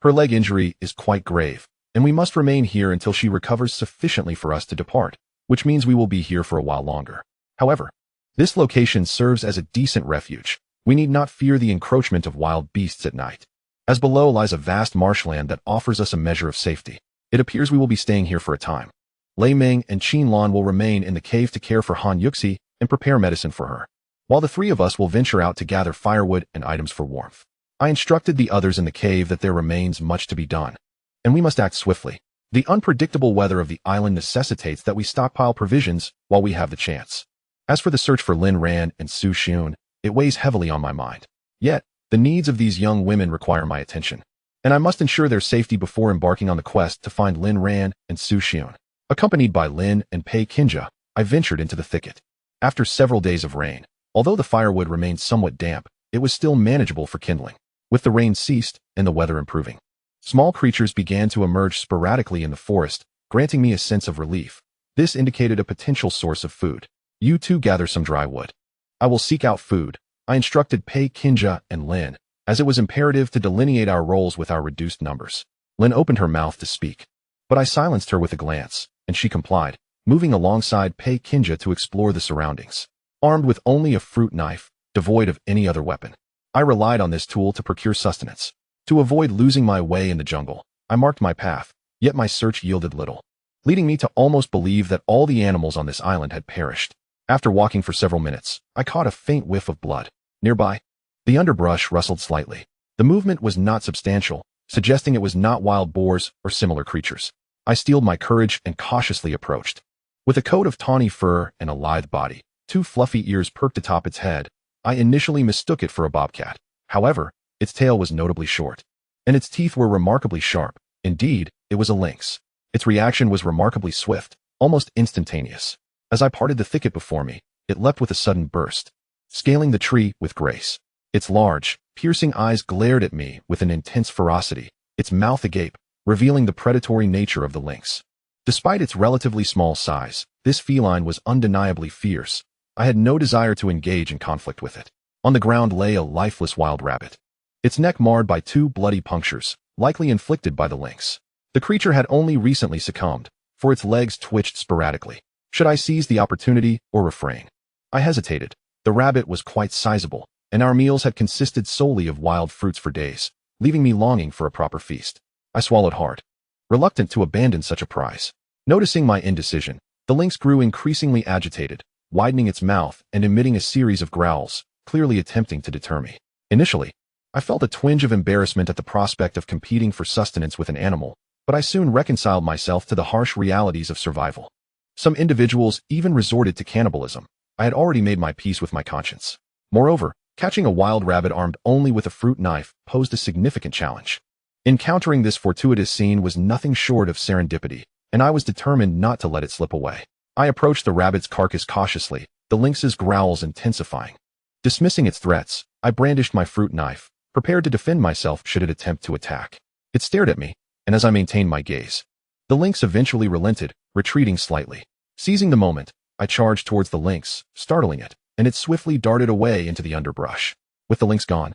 Her leg injury is quite grave, and we must remain here until she recovers sufficiently for us to depart, which means we will be here for a while longer. However, this location serves as a decent refuge. We need not fear the encroachment of wild beasts at night, as below lies a vast marshland that offers us a measure of safety. It appears we will be staying here for a time. Lei Meng and Qin Lan will remain in the cave to care for Han Yuxi and prepare medicine for her, while the three of us will venture out to gather firewood and items for warmth. I instructed the others in the cave that there remains much to be done, and we must act swiftly. The unpredictable weather of the island necessitates that we stockpile provisions while we have the chance. As for the search for Lin Ran and Su Xiun, it weighs heavily on my mind. Yet, the needs of these young women require my attention. and I must ensure their safety before embarking on the quest to find Lin Ran and Su Xion. Accompanied by Lin and Pei Kinja, I ventured into the thicket. After several days of rain, although the firewood remained somewhat damp, it was still manageable for kindling. With the rain ceased and the weather improving, small creatures began to emerge sporadically in the forest, granting me a sense of relief. This indicated a potential source of food. You two gather some dry wood. I will seek out food, I instructed Pei Kinja and Lin, as it was imperative to delineate our roles with our reduced numbers. Lin opened her mouth to speak, but I silenced her with a glance, and she complied, moving alongside Pei Kinja to explore the surroundings. Armed with only a fruit knife, devoid of any other weapon, I relied on this tool to procure sustenance. To avoid losing my way in the jungle, I marked my path, yet my search yielded little, leading me to almost believe that all the animals on this island had perished. After walking for several minutes, I caught a faint whiff of blood. Nearby, the underbrush rustled slightly. The movement was not substantial, suggesting it was not wild boars or similar creatures. I steeled my courage and cautiously approached. With a coat of tawny fur and a lithe body, 2 fluffy ears perked atop its head, I initially mistook it for a bobcat. However, its tail was notably short, and its teeth were remarkably sharp. Indeed, it was a lynx. Its reaction was remarkably swift, almost instantaneous. As I parted the thicket before me, it leapt with a sudden burst, scaling the tree with grace. Its large, piercing eyes glared at me with an intense ferocity, its mouth agape, revealing the predatory nature of the lynx. Despite its relatively small size, this feline was undeniably fierce. I had no desire to engage in conflict with it. On the ground lay a lifeless wild rabbit, its neck marred by 2 bloody punctures, likely inflicted by the lynx. The creature had only recently succumbed, for its legs twitched sporadically. Should I seize the opportunity or refrain? I hesitated. The rabbit was quite sizable, and our meals had consisted solely of wild fruits for days, leaving me longing for a proper feast. I swallowed hard, reluctant to abandon such a prize. Noticing my indecision, the lynx grew increasingly agitated, widening its mouth and emitting a series of growls, clearly attempting to deter me. Initially, I felt a twinge of embarrassment at the prospect of competing for sustenance with an animal, but I soon reconciled myself to the harsh realities of survival. Some individuals even resorted to cannibalism. I had already made my peace with my conscience. Moreover, catching a wild rabbit armed only with a fruit knife posed a significant challenge. Encountering this fortuitous scene was nothing short of serendipity, and I was determined not to let it slip away. I approached the rabbit's carcass cautiously, the lynx's growls intensifying. Dismissing its threats, I brandished my fruit knife, prepared to defend myself should it attempt to attack. It stared at me, and as I maintained my gaze, the lynx eventually relented, retreating slightly. Seizing the moment, I charged towards the lynx, startling it, and it swiftly darted away into the underbrush. With the lynx gone,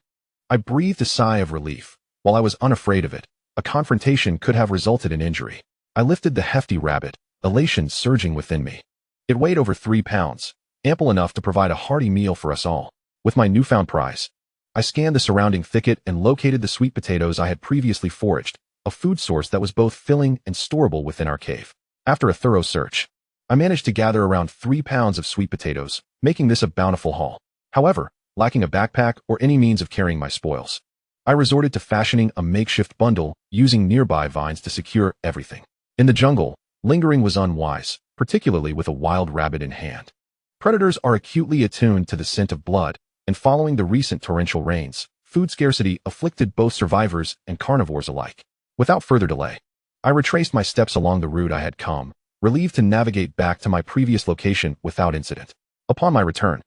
I breathed a sigh of relief. While I was unafraid of it, a confrontation could have resulted in injury. I lifted the hefty rabbit, elation surging within me. It weighed over 3 pounds, ample enough to provide a hearty meal for us all. With my newfound prize, I scanned the surrounding thicket and located the sweet potatoes I had previously foraged, a food source that was both filling and storable within our cave. After a thorough search, I managed to gather around 3 pounds of sweet potatoes, making this a bountiful haul. However, lacking a backpack or any means of carrying my spoils, I resorted to fashioning a makeshift bundle using nearby vines to secure everything. In the jungle, lingering was unwise, particularly with a wild rabbit in hand. Predators are acutely attuned to the scent of blood, and following the recent torrential rains, food scarcity afflicted both survivors and carnivores alike. Without further delay, I retraced my steps along the route I had come, relieved to navigate back to my previous location without incident. Upon my return,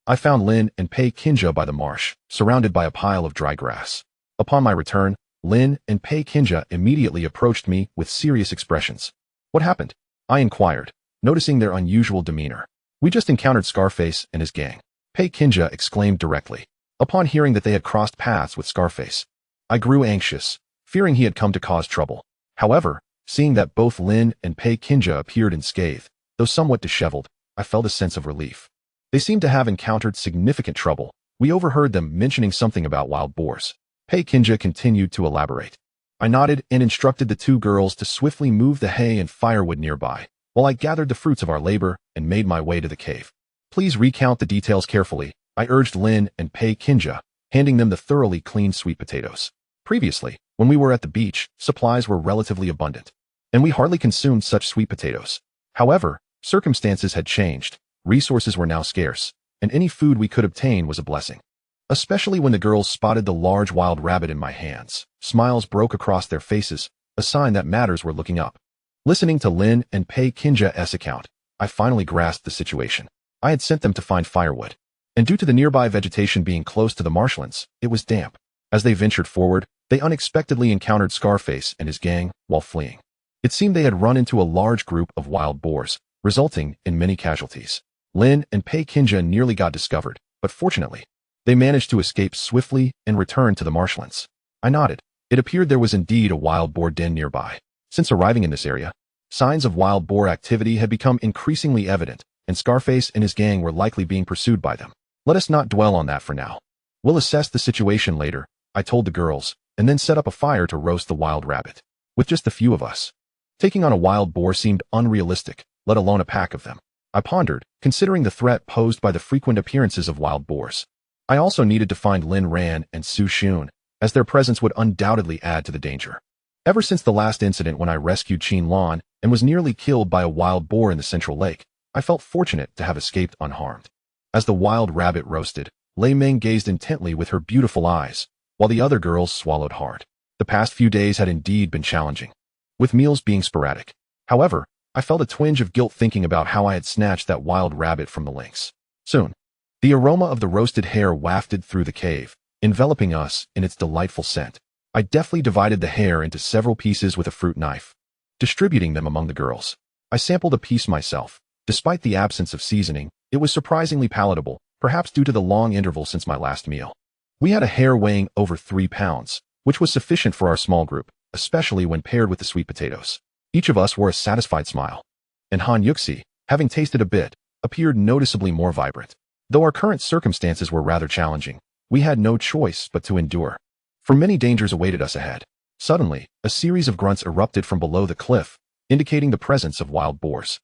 I found Lin and Pei Kinja by the marsh, surrounded by a pile of dry grass. Upon my return, Lin and Pei Kinja immediately approached me with serious expressions. What happened? I inquired, noticing their unusual demeanor. We just encountered Scarface and his gang, Pei Kinja exclaimed directly. Upon hearing that they had crossed paths with Scarface, I grew anxious, fearing he had come to cause trouble. However, seeing that both Lin and Pei Kinja appeared unscathed, though somewhat disheveled, I felt a sense of relief. They seemed to have encountered significant trouble. We overheard them mentioning something about wild boars. Pei Kinja continued to elaborate. I nodded and instructed the 2 girls to swiftly move the hay and firewood nearby, while I gathered the fruits of our labor and made my way to the cave. Please recount the details carefully, I urged Lin and Pei Kinja, handing them the thoroughly cleaned sweet potatoes. Previously, when we were at the beach, supplies were relatively abundant, and we hardly consumed such sweet potatoes. However, circumstances had changed, resources were now scarce, and any food we could obtain was a blessing. especially when the girls spotted the large wild rabbit in my hands. Smiles broke across their faces, a sign that matters were looking up. Listening to Lin and Pei Kinja's account, I finally grasped the situation. I had sent them to find firewood, and due to the nearby vegetation being close to the marshlands, it was damp. As they ventured forward, they unexpectedly encountered Scarface and his gang while fleeing. It seemed they had run into a large group of wild boars, resulting in many casualties. Lin and Pei Kinja nearly got discovered, but fortunately, they managed to escape swiftly and return to the marshlands. I nodded. It appeared there was indeed a wild boar den nearby. Since arriving in this area, signs of wild boar activity had become increasingly evident, and Scarface and his gang were likely being pursued by them. Let us not dwell on that for now. We'll assess the situation later, I told the girls, and then set up a fire to roast the wild rabbit. With just a few of us, taking on a wild boar seemed unrealistic, let alone a pack of them. I pondered, considering the threat posed by the frequent appearances of wild boars. I also needed to find Lin Ran and Su Xun, as their presence would undoubtedly add to the danger. Ever since the last incident when I rescued Qin Lan and was nearly killed by a wild boar in the central lake, I felt fortunate to have escaped unharmed. As the wild rabbit roasted, Lei Ming gazed intently with her beautiful eyes, while the other girls swallowed hard. The past few days had indeed been challenging, with meals being sporadic. However, I felt a twinge of guilt thinking about how I had snatched that wild rabbit from the lynx. Soon, the aroma of the roasted hare wafted through the cave, enveloping us in its delightful scent. I deftly divided the hare into several pieces with a fruit knife, distributing them among the girls. I sampled a piece myself. Despite the absence of seasoning, it was surprisingly palatable, perhaps due to the long interval since my last meal. We had a hare weighing over 3 pounds, which was sufficient for our small group, especially when paired with the sweet potatoes. Each of us wore a satisfied smile, and Han Yuxi, having tasted a bit, appeared noticeably more vibrant. Though our current circumstances were rather challenging, we had no choice but to endure. For many dangers awaited us ahead. Suddenly, a series of grunts erupted from below the cliff, indicating the presence of wild boars.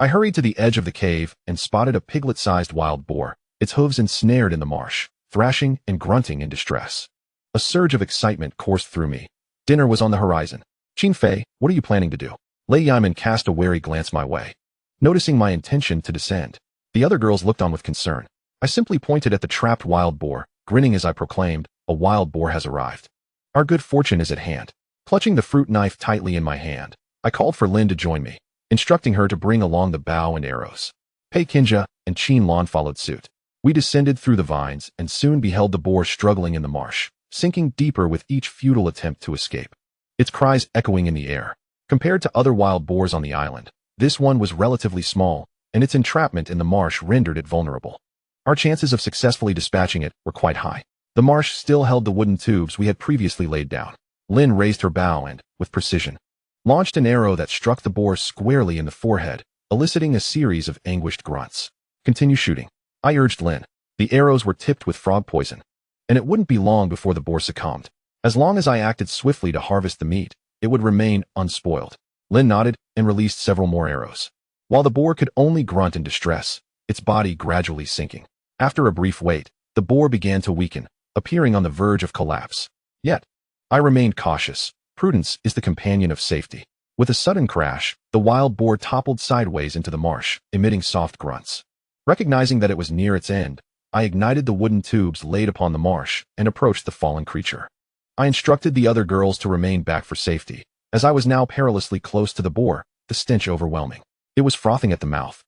I hurried to the edge of the cave and spotted a piglet-sized wild boar, its hooves ensnared in the marsh, thrashing and grunting in distress. A surge of excitement coursed through me. Dinner was on the horizon. Qin Fei, what are you planning to do? Lei Yiman cast a wary glance my way, noticing my intention to descend. The other girls looked on with concern. I simply pointed at the trapped wild boar, grinning as I proclaimed, a wild boar has arrived. Our good fortune is at hand. Clutching the fruit knife tightly in my hand, I called for Lin to join me, instructing her to bring along the bow and arrows. Pei Kinja and Qin Lan followed suit. We descended through the vines and soon beheld the boar struggling in the marsh, sinking deeper with each futile attempt to escape, its cries echoing in the air. Compared to other wild boars on the island, this one was relatively small, and its entrapment in the marsh rendered it vulnerable. Our chances of successfully dispatching it were quite high. The marsh still held the wooden tubes we had previously laid down. Lin raised her bow and, with precision, launched an arrow that struck the boar squarely in the forehead, eliciting a series of anguished grunts. Continue shooting, I urged Lin. The arrows were tipped with frog poison, and it wouldn't be long before the boar succumbed. As long as I acted swiftly to harvest the meat, it would remain unspoiled. Lin nodded and released several more arrows. While the boar could only grunt in distress, its body gradually sinking. After a brief wait, the boar began to weaken, appearing on the verge of collapse. Yet, I remained cautious. Prudence is the companion of safety. With a sudden crash, the wild boar toppled sideways into the marsh, emitting soft grunts. Recognizing that it was near its end, I ignited the wooden tubes laid upon the marsh and approached the fallen creature. I instructed the other girls to remain back for safety, as I was now perilously close to the boar, the stench overwhelming. It was frothing at the mouth,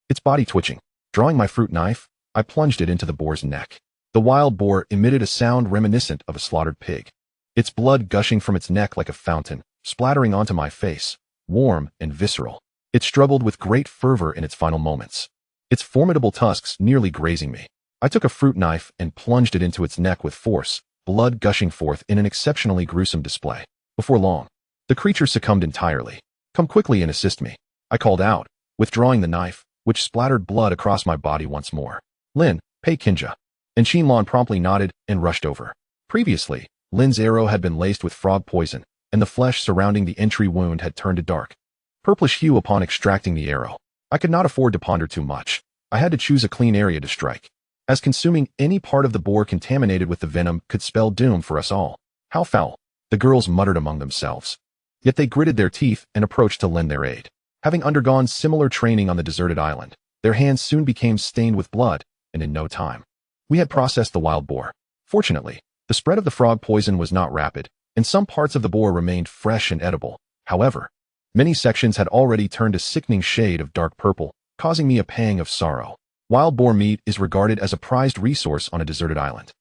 its body twitching. Drawing my fruit knife, I plunged it into the boar's neck. The wild boar emitted a sound reminiscent of a slaughtered pig, its blood gushing from its neck like a fountain, splattering onto my face, warm and visceral. It struggled with great fervor in its final moments, its formidable tusks nearly grazing me. I took a fruit knife and plunged it into its neck with force, blood gushing forth in an exceptionally gruesome display. Before long, the creature succumbed entirely. Come quickly and assist me, I called out, withdrawing the knife, which splattered blood across my body once more. Lin, Pei Kinja, and Qin Lan promptly nodded and rushed over. Previously, Lin's arrow had been laced with frog poison, and the flesh surrounding the entry wound had turned a dark, purplish hue upon extracting the arrow. I could not afford to ponder too much. I had to choose a clean area to strike, as consuming any part of the boar contaminated with the venom could spell doom for us all. How foul, the girls muttered among themselves. Yet they gritted their teeth and approached to lend their aid. Having undergone similar training on the deserted island, their hands soon became stained with blood, and in no time, we had processed the wild boar. Fortunately, the spread of the frog poison was not rapid, and some parts of the boar remained fresh and edible. However, many sections had already turned a sickening shade of dark purple, causing me a pang of sorrow. Wild boar meat is regarded as a prized resource on a deserted island.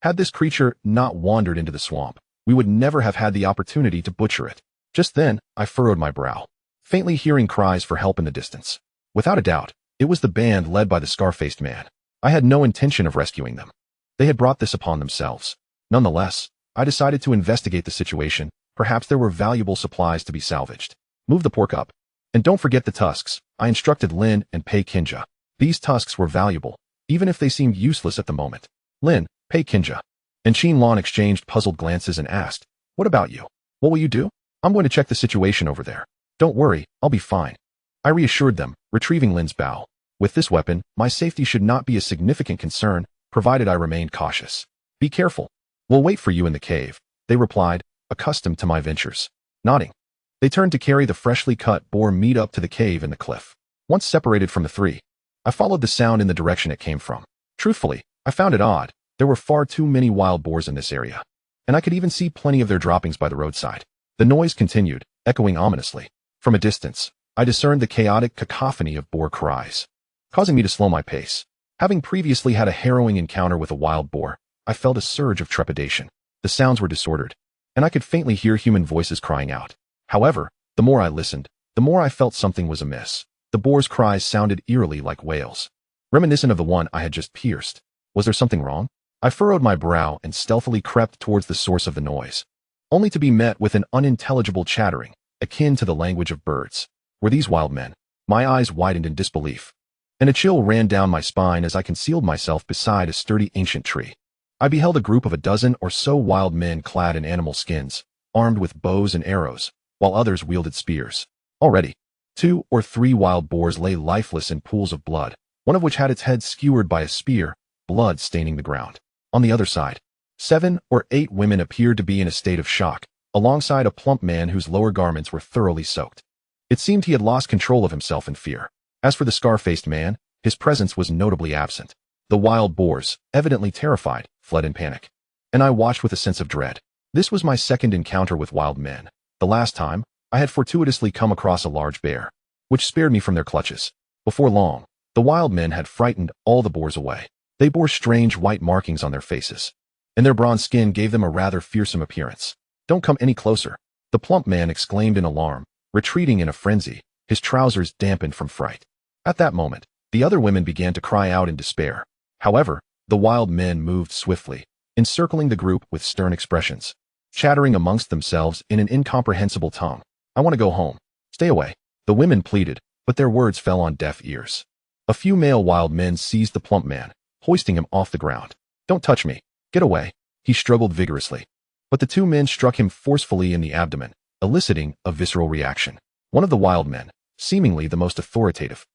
Had this creature not wandered into the swamp, we would never have had the opportunity to butcher it. Just then, I furrowed my brow, faintly hearing cries for help in the distance. Without a doubt, it was the band led by the scar-faced man. I had no intention of rescuing them. They had brought this upon themselves. Nonetheless, I decided to investigate the situation. Perhaps there were valuable supplies to be salvaged. Move the pork up. And don't forget the tusks, I instructed Lin and Pei Kinja. These tusks were valuable, even if they seemed useless at the moment. Lin, Pei Kinja, and Qin Lan exchanged puzzled glances and asked, "What about you? What will you do?" "I'm going to check the situation over there. Don't worry, I'll be fine." I reassured them, retrieving Lin's bow. With this weapon, my safety should not be a significant concern, provided I remained cautious. "Be careful. We'll wait for you in the cave," they replied, accustomed to my ventures. Nodding, they turned to carry the freshly cut boar meat up to the cave in the cliff. Once separated from the three, I followed the sound in the direction it came from. Truthfully, I found it odd. There were far too many wild boars in this area, and I could even see plenty of their droppings by the roadside. The noise continued, echoing ominously. From a distance, I discerned the chaotic cacophony of boar cries, causing me to slow my pace. Having previously had a harrowing encounter with a wild boar, I felt a surge of trepidation. The sounds were disordered, and I could faintly hear human voices crying out. However, the more I listened, the more I felt something was amiss. The boar's cries sounded eerily like wails, reminiscent of the one I had just pierced. Was there something wrong? I furrowed my brow and stealthily crept towards the source of the noise, only to be met with an unintelligible chattering, akin to the language of birds. Were these wild men? My eyes widened in disbelief, and a chill ran down my spine as I concealed myself beside a sturdy ancient tree. I beheld a group of a dozen or so wild men clad in animal skins, armed with bows and arrows, while others wielded spears. Already, 2 or 3 wild boars lay lifeless in pools of blood, one of which had its head skewered by a spear, blood staining the ground. On the other side, 7 or 8 women appeared to be in a state of shock, alongside a plump man whose lower garments were thoroughly soaked. It seemed he had lost control of himself in fear. As for the scar-faced man, his presence was notably absent. The wild boars, evidently terrified, fled in panic, and I watched with a sense of dread. This was my second encounter with wild men. The last time, I had fortuitously come across a large bear, which spared me from their clutches. Before long, the wild men had frightened all the boars away. They bore strange white markings on their faces, and their bronze skin gave them a rather fearsome appearance. "Don't come any closer," the plump man exclaimed in alarm, retreating in a frenzy, his trousers dampened from fright. At that moment, the other women began to cry out in despair. However, the wild men moved swiftly, encircling the group with stern expressions, chattering amongst themselves in an incomprehensible tongue. "I want to go home. Stay away," the women pleaded, but their words fell on deaf ears. A few male wild men seized the plump man, hoisting him off the ground. "Don't touch me. Get away." He struggled vigorously, but the 2 men struck him forcefully in the abdomen, eliciting a visceral reaction. One of the wild men, seemingly the most authoritative,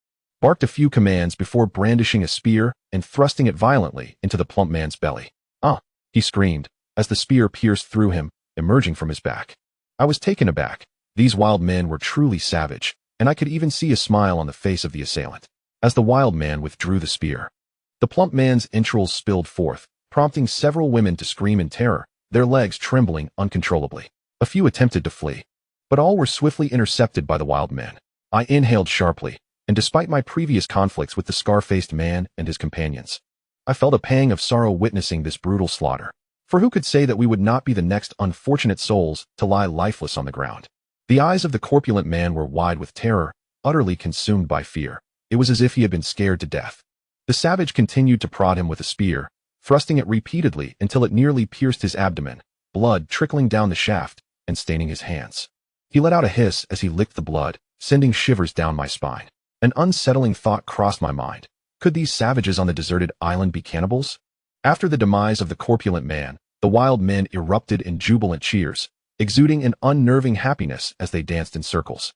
barked a few commands before brandishing a spear and thrusting it violently into the plump man's belly. "Ah!" he screamed, as the spear pierced through him, emerging from his back. I was taken aback. These wild men were truly savage, and I could even see a smile on the face of the assailant. As the wild man withdrew the spear, the plump man's entrails spilled forth, prompting several women to scream in terror, their legs trembling uncontrollably. A few attempted to flee, but all were swiftly intercepted by the wild men. I inhaled sharply, and despite my previous conflicts with the scar-faced man and his companions, I felt a pang of sorrow witnessing this brutal slaughter. For who could say that we would not be the next unfortunate souls to lie lifeless on the ground? The eyes of the corpulent man were wide with terror, utterly consumed by fear. It was as if he had been scared to death. The savage continued to prod him with a spear, thrusting it repeatedly until it nearly pierced his abdomen, blood trickling down the shaft and staining his hands. He let out a hiss as he licked the blood, sending shivers down my spine. An unsettling thought crossed my mind. Could these savages on the deserted island be cannibals? After the demise of the corpulent man, the wild men erupted in jubilant cheers, exuding an unnerving happiness as they danced in circles.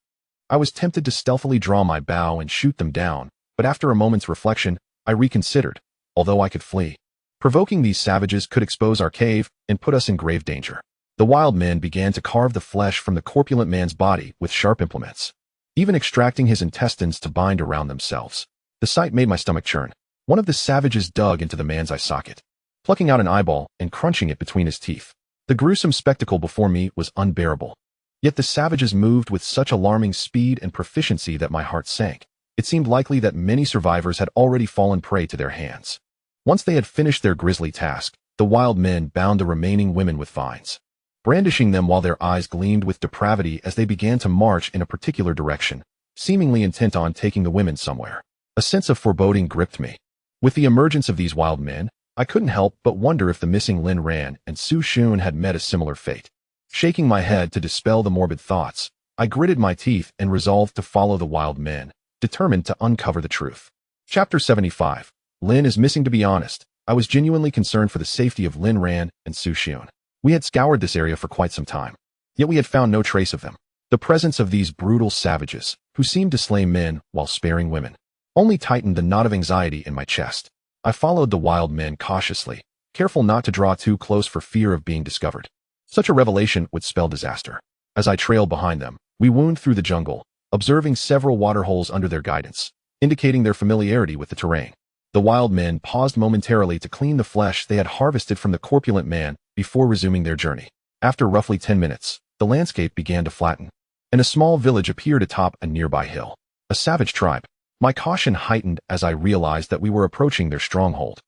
I was tempted to stealthily draw my bow and shoot them down, but after a moment's reflection, I reconsidered. Although I could flee, provoking these savages could expose our cave and put us in grave danger. The wild men began to carve the flesh from the corpulent man's body with sharp implements, even extracting his intestines to bind around themselves. The sight made my stomach churn. One of the savages dug into the man's eye socket, plucking out an eyeball and crunching it between his teeth. The gruesome spectacle before me was unbearable. Yet the savages moved with such alarming speed and proficiency that my heart sank. It seemed likely that many survivors had already fallen prey to their hands. Once they had finished their grisly task, the wild men bound the remaining women with vines, brandishing them while their eyes gleamed with depravity as they began to march in a particular direction, seemingly intent on taking the women somewhere. A sense of foreboding gripped me. With the emergence of these wild men, I couldn't help but wonder if the missing Lin Ran and Su Xun had met a similar fate. Shaking my head to dispel the morbid thoughts, I gritted my teeth and resolved to follow the wild men, determined to uncover the truth. Chapter 75. Lin is missing. To be honest, I was genuinely concerned for the safety of Lin Ran and Su Xun. We had scoured this area for quite some time, yet we had found no trace of them. The presence of these brutal savages, who seemed to slay men while sparing women, only tightened the knot of anxiety in my chest. I followed the wild men cautiously, careful not to draw too close for fear of being discovered. Such a revelation would spell disaster. As I trailed behind them, we wound through the jungle, observing several waterholes under their guidance, indicating their familiarity with the terrain. The wild men paused momentarily to clean the flesh they had harvested from the corpulent man before resuming their journey. After roughly 10 minutes, the landscape began to flatten, and a small village appeared atop a nearby hill. A savage tribe. My caution heightened as I realized that we were approaching their stronghold.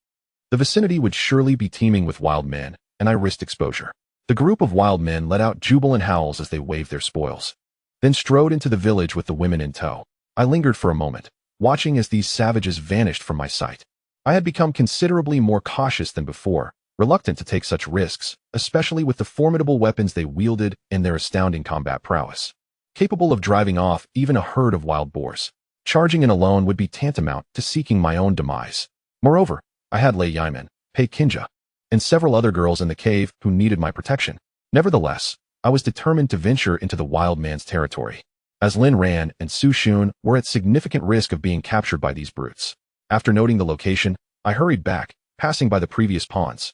The vicinity would surely be teeming with wild men, and I risked exposure. The group of wild men let out jubilant howls as they waved their spoils, then strode into the village with the women in tow. I lingered for a moment, watching as these savages vanished from my sight. I had become considerably more cautious than before, reluctant to take such risks, especially with the formidable weapons they wielded and their astounding combat prowess, capable of driving off even a herd of wild boars. Charging in alone would be tantamount to seeking my own demise. Moreover, I had Lei Yiman, Pei Kinja, and several other girls in the cave who needed my protection. Nevertheless, I was determined to venture into the wild man's territory, as Lin Ran and Su Xun were at significant risk of being captured by these brutes. After noting the location, I hurried back, passing by the previous ponds,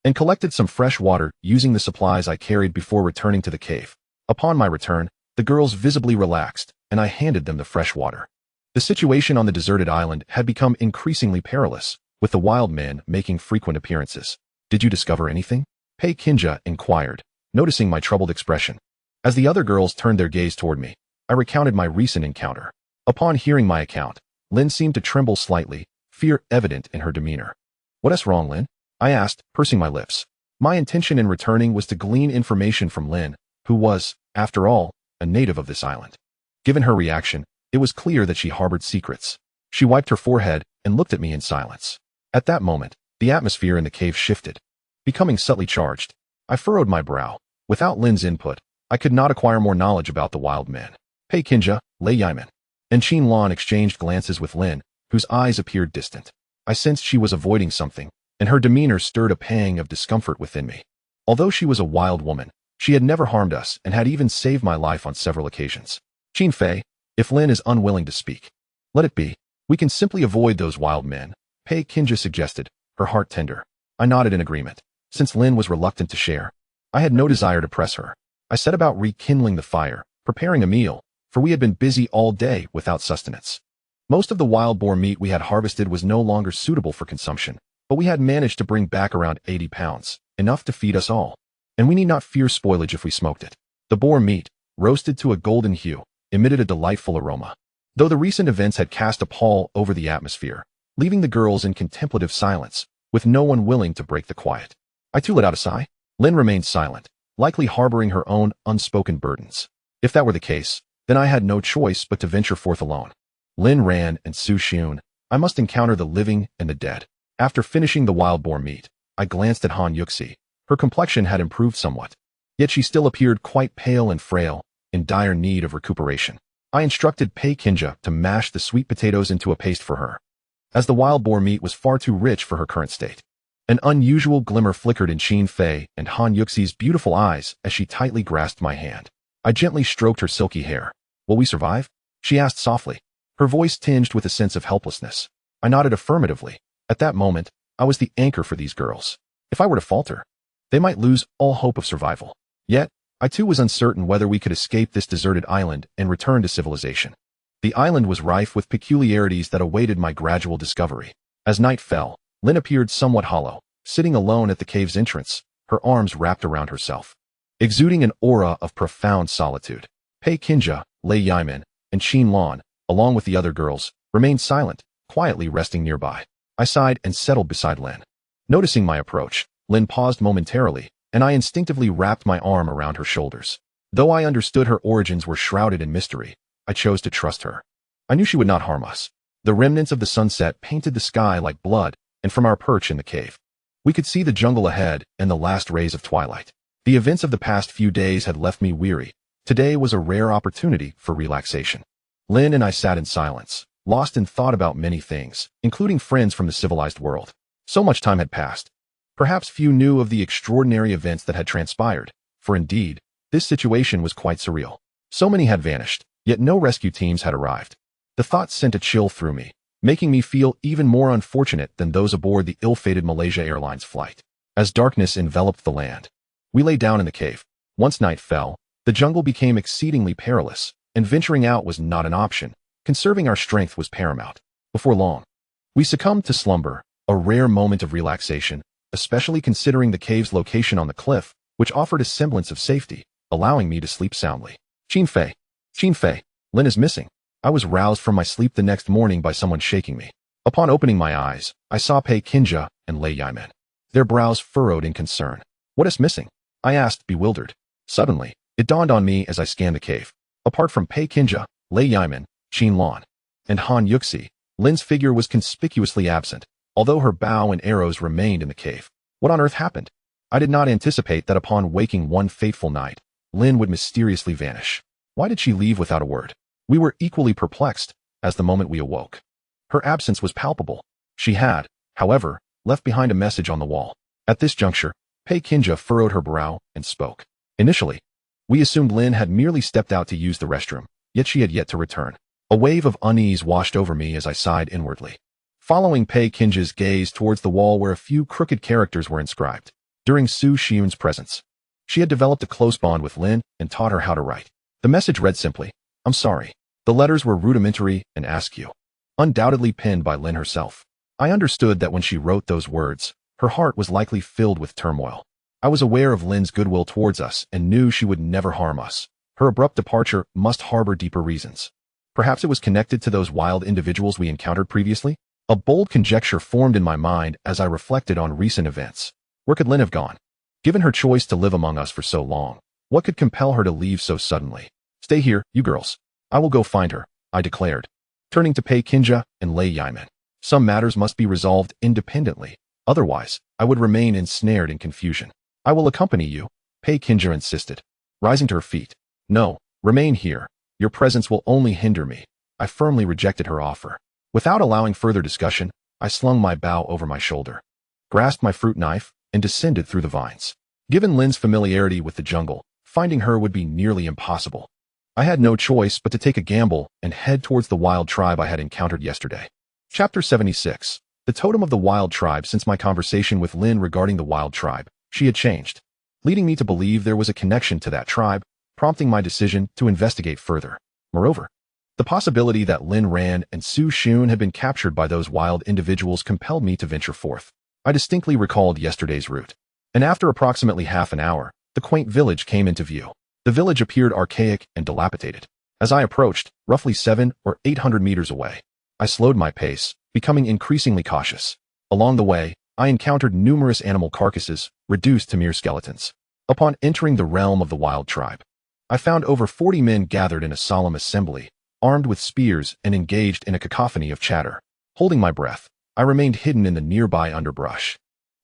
and collected some fresh water using the supplies I carried before returning to the cave. Upon my return, the girls visibly relaxed, and I handed them the fresh water. The situation on the deserted island had become increasingly perilous, with the wild men making frequent appearances. Did you discover anything? Pei Kinja inquired, noticing my troubled expression. As the other girls turned their gaze toward me, I recounted my recent encounter. Upon hearing my account, Lin seemed to tremble slightly, fear evident in her demeanor. What is wrong, Lin? I asked, pursing my lips. My intention in returning was to glean information from Lin, who was, after all, a native of this island. Given her reaction, it was clear that she harbored secrets. She wiped her forehead and looked at me in silence. At that moment, the atmosphere in the cave shifted, becoming subtly charged. I furrowed my brow. Without Lin's input, I could not acquire more knowledge about the wild men. Pei Kinja, Lei Yiman, and Qin Lan exchanged glances with Lin, whose eyes appeared distant. I sensed she was avoiding something, and her demeanor stirred a pang of discomfort within me. Although she was a wild woman, she had never harmed us and had even saved my life on several occasions. Qin Fei, if Lin is unwilling to speak, let it be. We can simply avoid those wild men, Pei Kinja suggested, her heart tender. I nodded in agreement. Since Lin was reluctant to share, I had no desire to press her. I set about rekindling the fire, preparing a meal, for we had been busy all day without sustenance. Most of the wild boar meat we had harvested was no longer suitable for consumption, but we had managed to bring back around 80 pounds, enough to feed us all, and we need not fear spoilage if we smoked it. The boar meat, roasted to a golden hue, emitted a delightful aroma. Though the recent events had cast a pall over the atmosphere, leaving the girls in contemplative silence, with no one willing to break the quiet. I too let out a sigh. Lin remained silent, likely harboring her own unspoken burdens. If that were the case, then I had no choice but to venture forth alone. Lin Ran and Su Xun, I must encounter the living and the dead. After finishing the wild boar meat, I glanced at Han Yuxi. Her complexion had improved somewhat, yet she still appeared quite pale and frail, in dire need of recuperation. I instructed Pei Kinja to mash the sweet potatoes into a paste for her, as the wild boar meat was far too rich for her current state. An unusual glimmer flickered in Qin Fei and Han Yuxi's beautiful eyes as she tightly grasped my hand. I gently stroked her silky hair. Will we survive? She asked softly, her voice tinged with a sense of helplessness. I nodded affirmatively. At that moment, I was the anchor for these girls. If I were to falter, they might lose all hope of survival. Yet, I too was uncertain whether we could escape this deserted island and return to civilization. The island was rife with peculiarities that awaited my gradual discovery. As night fell, Lin appeared somewhat hollow, sitting alone at the cave's entrance, her arms wrapped around herself. Exuding an aura of profound solitude, Pei Kinja, Lei Yimin, and Qin Lan, along with the other girls, remained silent, quietly resting nearby. I sighed and settled beside Lin. Noticing my approach, Lin paused momentarily, and I instinctively wrapped my arm around her shoulders. Though I understood her origins were shrouded in mystery, I chose to trust her. I knew she would not harm us. The remnants of the sunset painted the sky like blood, and from our perch in the cave, we could see the jungle ahead and the last rays of twilight. The events of the past few days had left me weary. Today was a rare opportunity for relaxation. Lin and I sat in silence, lost in thought about many things, including friends from the civilized world. So much time had passed. Perhaps few knew of the extraordinary events that had transpired, for indeed, this situation was quite surreal. So many had vanished, yet no rescue teams had arrived. The thought sent a chill through me, making me feel even more unfortunate than those aboard the ill-fated Malaysia Airlines flight. As darkness enveloped the land, we lay down in the cave. Once night fell, the jungle became exceedingly perilous, and venturing out was not an option. Conserving our strength was paramount. Before long, we succumbed to slumber, a rare moment of relaxation, especially considering the cave's location on the cliff, which offered a semblance of safety, allowing me to sleep soundly. Qin Fei, Lin is missing. I was roused from my sleep the next morning by someone shaking me. Upon opening my eyes, I saw Pei Kinja and Lei Yimin. Their brows furrowed in concern. What is missing? I asked, bewildered. Suddenly, it dawned on me as I scanned the cave. Apart from Pei Kinja, Lei Yimin, Qin Lan, and Han Yuxi, Lin's figure was conspicuously absent, although her bow and arrows remained in the cave. What on earth happened? I did not anticipate that upon waking one fateful night, Lin would mysteriously vanish. Why did she leave without a word? We were equally perplexed as the moment we awoke. Her absence was palpable. She had, however, left behind a message on the wall. At this juncture, Pei Kinja furrowed her brow and spoke. Initially, we assumed Lin had merely stepped out to use the restroom, yet she had yet to return. A wave of unease washed over me as I sighed inwardly, following Pei Kinja's gaze towards the wall where a few crooked characters were inscribed. During Su Xiun's presence, she had developed a close bond with Lin and taught her how to write. The message read simply, "I'm sorry." The letters were rudimentary and askew, undoubtedly penned by Lin herself. I understood that when she wrote those words, her heart was likely filled with turmoil. I was aware of Lin's goodwill towards us and knew she would never harm us. Her abrupt departure must harbor deeper reasons. Perhaps it was connected to those wild individuals we encountered previously? A bold conjecture formed in my mind as I reflected on recent events. Where could Lin have gone? Given her choice to live among us for so long, what could compel her to leave so suddenly? Stay here, you girls. I will go find her, I declared, turning to Pei Kinja and Lei Yimin. Some matters must be resolved independently, otherwise, I would remain ensnared in confusion. I will accompany you, Pei Kinja insisted, rising to her feet. No, remain here. Your presence will only hinder me. I firmly rejected her offer. Without allowing further discussion, I slung my bow over my shoulder, grasped my fruit knife, and descended through the vines. Given Lin's familiarity with the jungle, finding her would be nearly impossible. I had no choice but to take a gamble and head towards the wild tribe I had encountered yesterday. Chapter 76. The totem of the wild tribe. Since my conversation with Lin regarding the wild tribe, she had changed, leading me to believe there was a connection to that tribe, prompting my decision to investigate further. Moreover, the possibility that Lin Ran and Su Xiun had been captured by those wild individuals compelled me to venture forth. I distinctly recalled yesterday's route, and after approximately half an hour, the quaint village came into view. The village appeared archaic and dilapidated. As I approached, roughly 700 or 800 meters away, I slowed my pace, becoming increasingly cautious. Along the way, I encountered numerous animal carcasses, reduced to mere skeletons. Upon entering the realm of the wild tribe, I found over 40 men gathered in a solemn assembly, armed with spears and engaged in a cacophony of chatter. Holding my breath, I remained hidden in the nearby underbrush,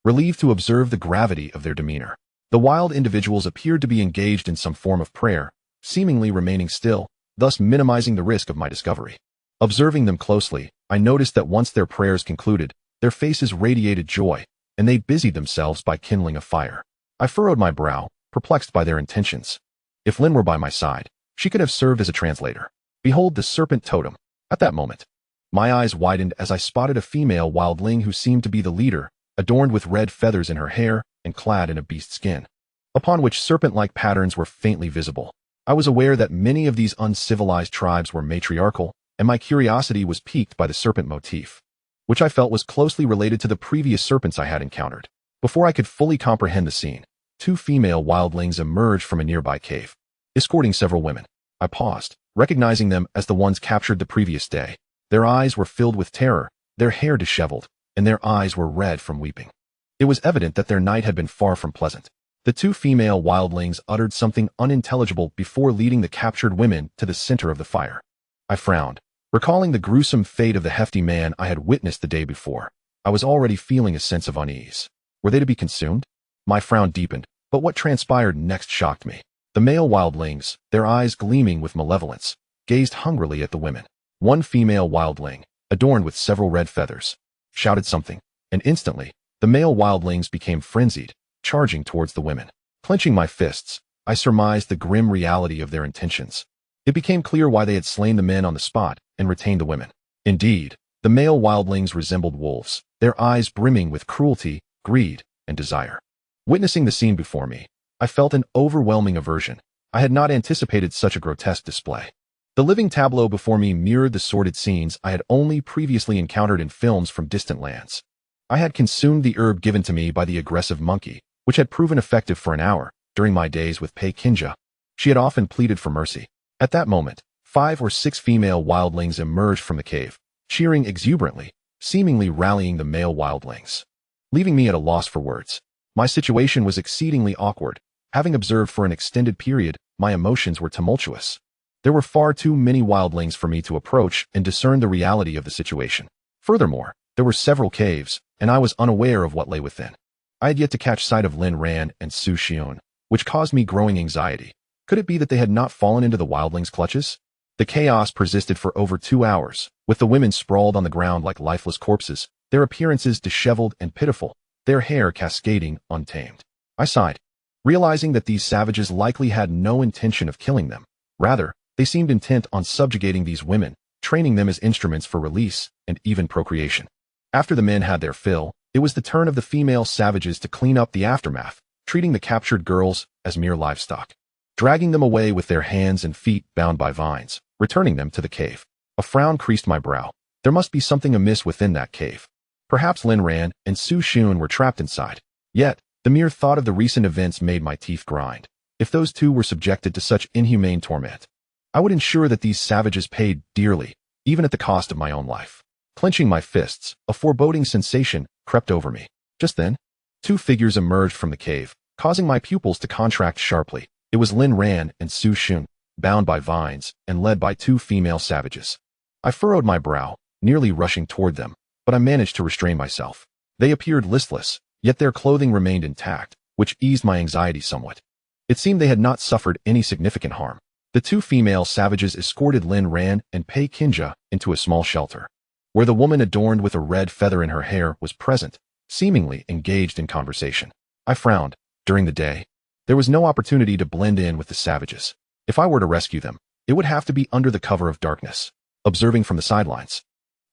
relieved to observe the gravity of their demeanor. The wild individuals appeared to be engaged in some form of prayer, seemingly remaining still, thus minimizing the risk of my discovery. Observing them closely, I noticed that once their prayers concluded, their faces radiated joy, and they busied themselves by kindling a fire. I furrowed my brow, perplexed by their intentions. If Lin were by my side, she could have served as a translator. Behold the serpent totem. At that moment, my eyes widened as I spotted a female wildling who seemed to be the leader, adorned with red feathers in her hair and clad in a beast skin, upon which serpent-like patterns were faintly visible. I was aware that many of these uncivilized tribes were matriarchal, and my curiosity was piqued by the serpent motif, which I felt was closely related to the previous serpents I had encountered. Before I could fully comprehend the scene, two female wildlings emerged from a nearby cave, escorting several women. I paused, recognizing them as the ones captured the previous day. Their eyes were filled with terror, their hair disheveled, and their eyes were red from weeping. It was evident that their night had been far from pleasant. The two female wildlings uttered something unintelligible before leading the captured women to the center of the fire. I frowned, recalling the gruesome fate of the hefty man I had witnessed the day before. I was already feeling a sense of unease. Were they to be consumed? My frown deepened, but what transpired next shocked me. The male wildlings, their eyes gleaming with malevolence, gazed hungrily at the women. One female wildling, adorned with several red feathers, shouted something, and instantly, the male wildlings became frenzied, charging towards the women. Clenching my fists, I surmised the grim reality of their intentions. It became clear why they had slain the men on the spot and retained the women. Indeed, the male wildlings resembled wolves, their eyes brimming with cruelty, greed, and desire. Witnessing the scene before me, I felt an overwhelming aversion. I had not anticipated such a grotesque display. The living tableau before me mirrored the sordid scenes I had only previously encountered in films from distant lands. I had consumed the herb given to me by the aggressive monkey, which had proven effective for an hour during my days with Pei Kinja. She had often pleaded for mercy. At that moment, 5 or 6 female wildlings emerged from the cave, cheering exuberantly, seemingly rallying the male wildlings, leaving me at a loss for words. My situation was exceedingly awkward. Having observed for an extended period, my emotions were tumultuous. There were far too many wildlings for me to approach and discern the reality of the situation. Furthermore, there were several caves, and I was unaware of what lay within. I had yet to catch sight of Lin Ran and Su Xion, which caused me growing anxiety. Could it be that they had not fallen into the wildlings' clutches? The chaos persisted for over 2 hours, with the women sprawled on the ground like lifeless corpses, their appearances disheveled and pitiful, their hair cascading untamed. I sighed, realizing that these savages likely had no intention of killing them. Rather, they seemed intent on subjugating these women, training them as instruments for release and even procreation. After the men had their fill, it was the turn of the female savages to clean up the aftermath, treating the captured girls as mere livestock, dragging them away with their hands and feet bound by vines, returning them to the cave. A frown creased my brow. There must be something amiss within that cave. Perhaps Lin Ran and Su Xion were trapped inside. Yet, the mere thought of the recent events made my teeth grind. If those two were subjected to such inhumane torment, I would ensure that these savages paid dearly, even at the cost of my own life. Clenching my fists, a foreboding sensation crept over me. Just then, 2 figures emerged from the cave, causing my pupils to contract sharply. It was Lin Ran and Su Xion, bound by vines and led by 2 female savages. I furrowed my brow, nearly rushing toward them, but I managed to restrain myself. They appeared listless, yet their clothing remained intact, which eased my anxiety somewhat. It seemed they had not suffered any significant harm. The 2 female savages escorted Lin Ran and Pei Kinja into a small shelter, where the woman adorned with a red feather in her hair was present, seemingly engaged in conversation. I frowned. During the day, there was no opportunity to blend in with the savages. If I were to rescue them, it would have to be under the cover of darkness. Observing from the sidelines,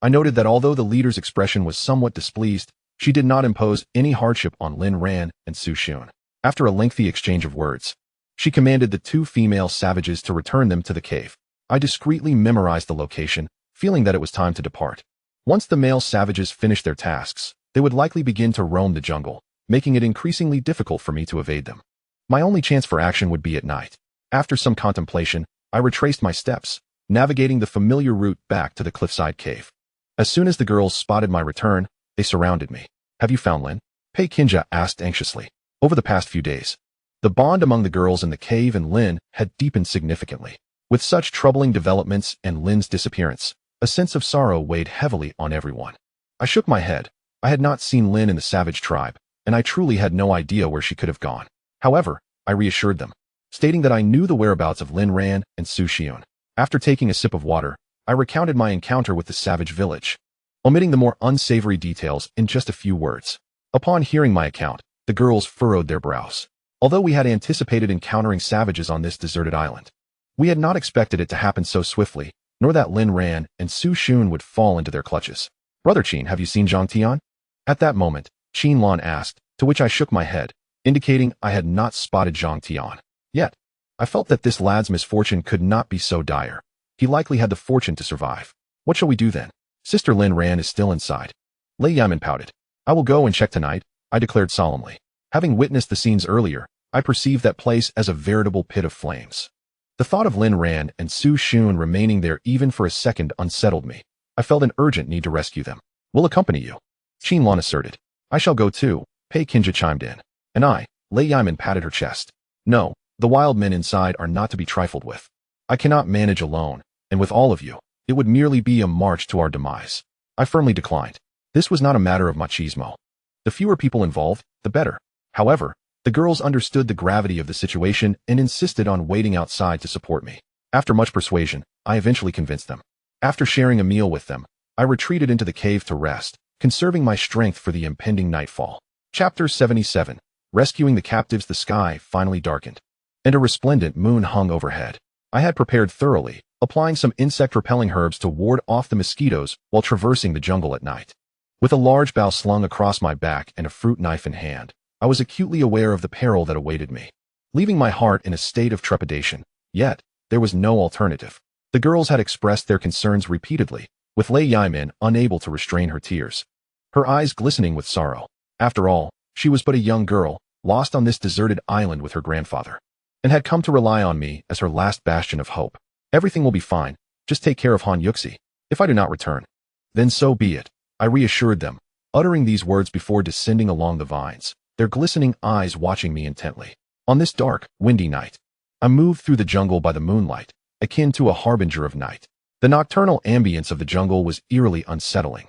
I noted that although the leader's expression was somewhat displeased, she did not impose any hardship on Lin Ran and Su Xion. After a lengthy exchange of words, she commanded the 2 female savages to return them to the cave. I discreetly memorized the location, feeling that it was time to depart. Once the male savages finished their tasks, they would likely begin to roam the jungle, making it increasingly difficult for me to evade them. My only chance for action would be at night. After some contemplation, I retraced my steps, navigating the familiar route back to the cliffside cave. As soon as the girls spotted my return, they surrounded me. "Have you found Lin?" Pei Kinja asked anxiously. Over the past few days, the bond among the girls in the cave and Lin had deepened significantly. With such troubling developments and Lin's disappearance, a sense of sorrow weighed heavily on everyone. I shook my head. I had not seen Lin in the savage tribe, and I truly had no idea where she could have gone. However, I reassured them, stating that I knew the whereabouts of Lin Ran and Su Xion. After taking a sip of water, I recounted my encounter with the savage village, omitting the more unsavory details in just a few words. Upon hearing my account, the girls furrowed their brows. Although we had anticipated encountering savages on this deserted island, we had not expected it to happen so swiftly, nor that Lin Ran and Su Xion would fall into their clutches. "Brother Qin, have you seen Zhang Tian?" At that moment, Qin Lan asked, to which I shook my head, indicating I had not spotted Zhang Tian. Yet, I felt that this lad's misfortune could not be so dire. He likely had the fortune to survive. "What shall we do then? Sister Lin Ran is still inside." Lei Yamen pouted. "I will go and check tonight, I declared solemnly. Having witnessed the scenes earlier, I perceived that place as a veritable pit of flames. The thought of Lin Ran and Su Xun remaining there even for a second unsettled me. I felt an urgent need to rescue them. We'll accompany you, Qin Lan asserted. I shall go too, Pei Kinja chimed in. And I, Lei Yiman patted her chest. No, the wild men inside are not to be trifled with. I cannot manage alone, and with all of you, it would merely be a march to our demise. I firmly declined. This was not a matter of machismo. The fewer people involved, the better. However, the girls understood the gravity of the situation and insisted on waiting outside to support me. After much persuasion, I eventually convinced them. After sharing a meal with them, I retreated into the cave to rest, conserving my strength for the impending nightfall. Chapter 77. Rescuing the captives. The sky finally darkened, and a resplendent moon hung overhead. I had prepared thoroughly, applying some insect-repelling herbs to ward off the mosquitoes while traversing the jungle at night. With a large bough slung across my back and a fruit knife in hand, I was acutely aware of the peril that awaited me, leaving my heart in a state of trepidation. Yet, there was no alternative. The girls had expressed their concerns repeatedly, with Lei Yiman unable to restrain her tears, her eyes glistening with sorrow. After all, she was but a young girl, lost on this deserted island with her grandfather, and had come to rely on me as her last bastion of hope. Everything will be fine, just take care of Han Yuxi. If I do not return, then so be it, I reassured them, uttering these words before descending along the vines, their glistening eyes watching me intently. On this dark, windy night, I moved through the jungle by the moonlight, akin to a harbinger of night. The nocturnal ambience of the jungle was eerily unsettling,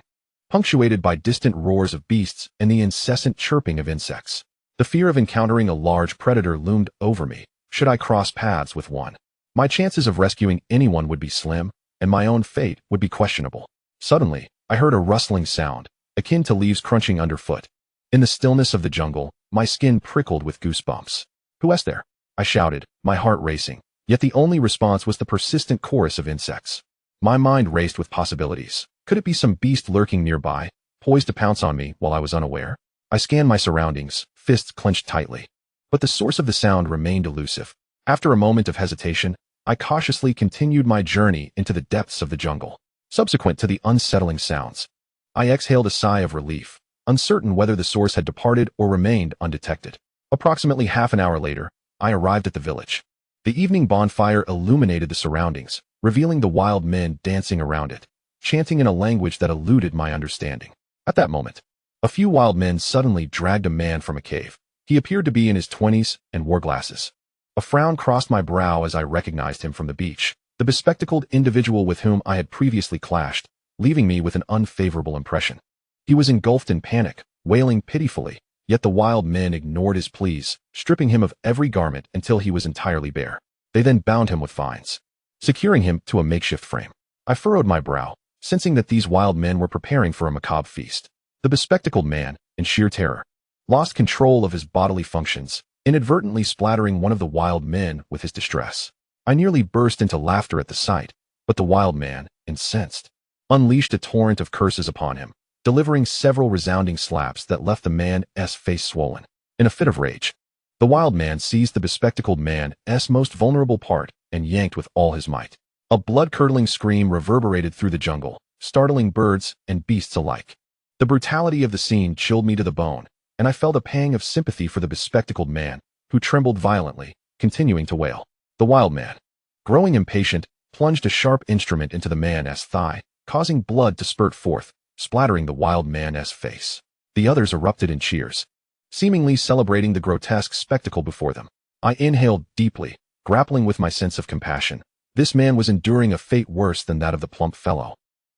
punctuated by distant roars of beasts and the incessant chirping of insects. The fear of encountering a large predator loomed over me, should I cross paths with one. My chances of rescuing anyone would be slim, and my own fate would be questionable. Suddenly, I heard a rustling sound, akin to leaves crunching underfoot. In the stillness of the jungle, my skin prickled with goosebumps. "Who is there?" I shouted, my heart racing, yet the only response was the persistent chorus of insects. My mind raced with possibilities. Could it be some beast lurking nearby, poised to pounce on me while I was unaware? I scanned my surroundings, fists clenched tightly. But the source of the sound remained elusive. After a moment of hesitation, I cautiously continued my journey into the depths of the jungle. Subsequent to the unsettling sounds, I exhaled a sigh of relief, uncertain whether the source had departed or remained undetected. Approximately half an hour later, I arrived at the village. The evening bonfire illuminated the surroundings, revealing the wild men dancing around it, chanting in a language that eluded my understanding. At that moment, a few wild men suddenly dragged a man from a cave. He appeared to be in his 20s and wore glasses. A frown crossed my brow as I recognized him from the beach, the bespectacled individual with whom I had previously clashed, leaving me with an unfavorable impression. He was engulfed in panic, wailing pitifully, yet the wild men ignored his pleas, stripping him of every garment until he was entirely bare. They then bound him with vines, securing him to a makeshift frame. I furrowed my brow, sensing that these wild men were preparing for a macabre feast. The bespectacled man, in sheer terror, lost control of his bodily functions, inadvertently splattering one of the wild men with his distress. I nearly burst into laughter at the sight, but the wild man, incensed, unleashed a torrent of curses upon him, delivering several resounding slaps that left the man's face swollen. In a fit of rage, the wild man seized the bespectacled man's most vulnerable part and yanked with all his might. A blood-curdling scream reverberated through the jungle, startling birds and beasts alike. The brutality of the scene chilled me to the bone, and I felt a pang of sympathy for the bespectacled man, who trembled violently, continuing to wail. The wild man, growing impatient, plunged a sharp instrument into the man's thigh, causing blood to spurt forth, splattering the wild man's face. The others erupted in cheers, seemingly celebrating the grotesque spectacle before them. I inhaled deeply, grappling with my sense of compassion. This man was enduring a fate worse than that of the plump fellow,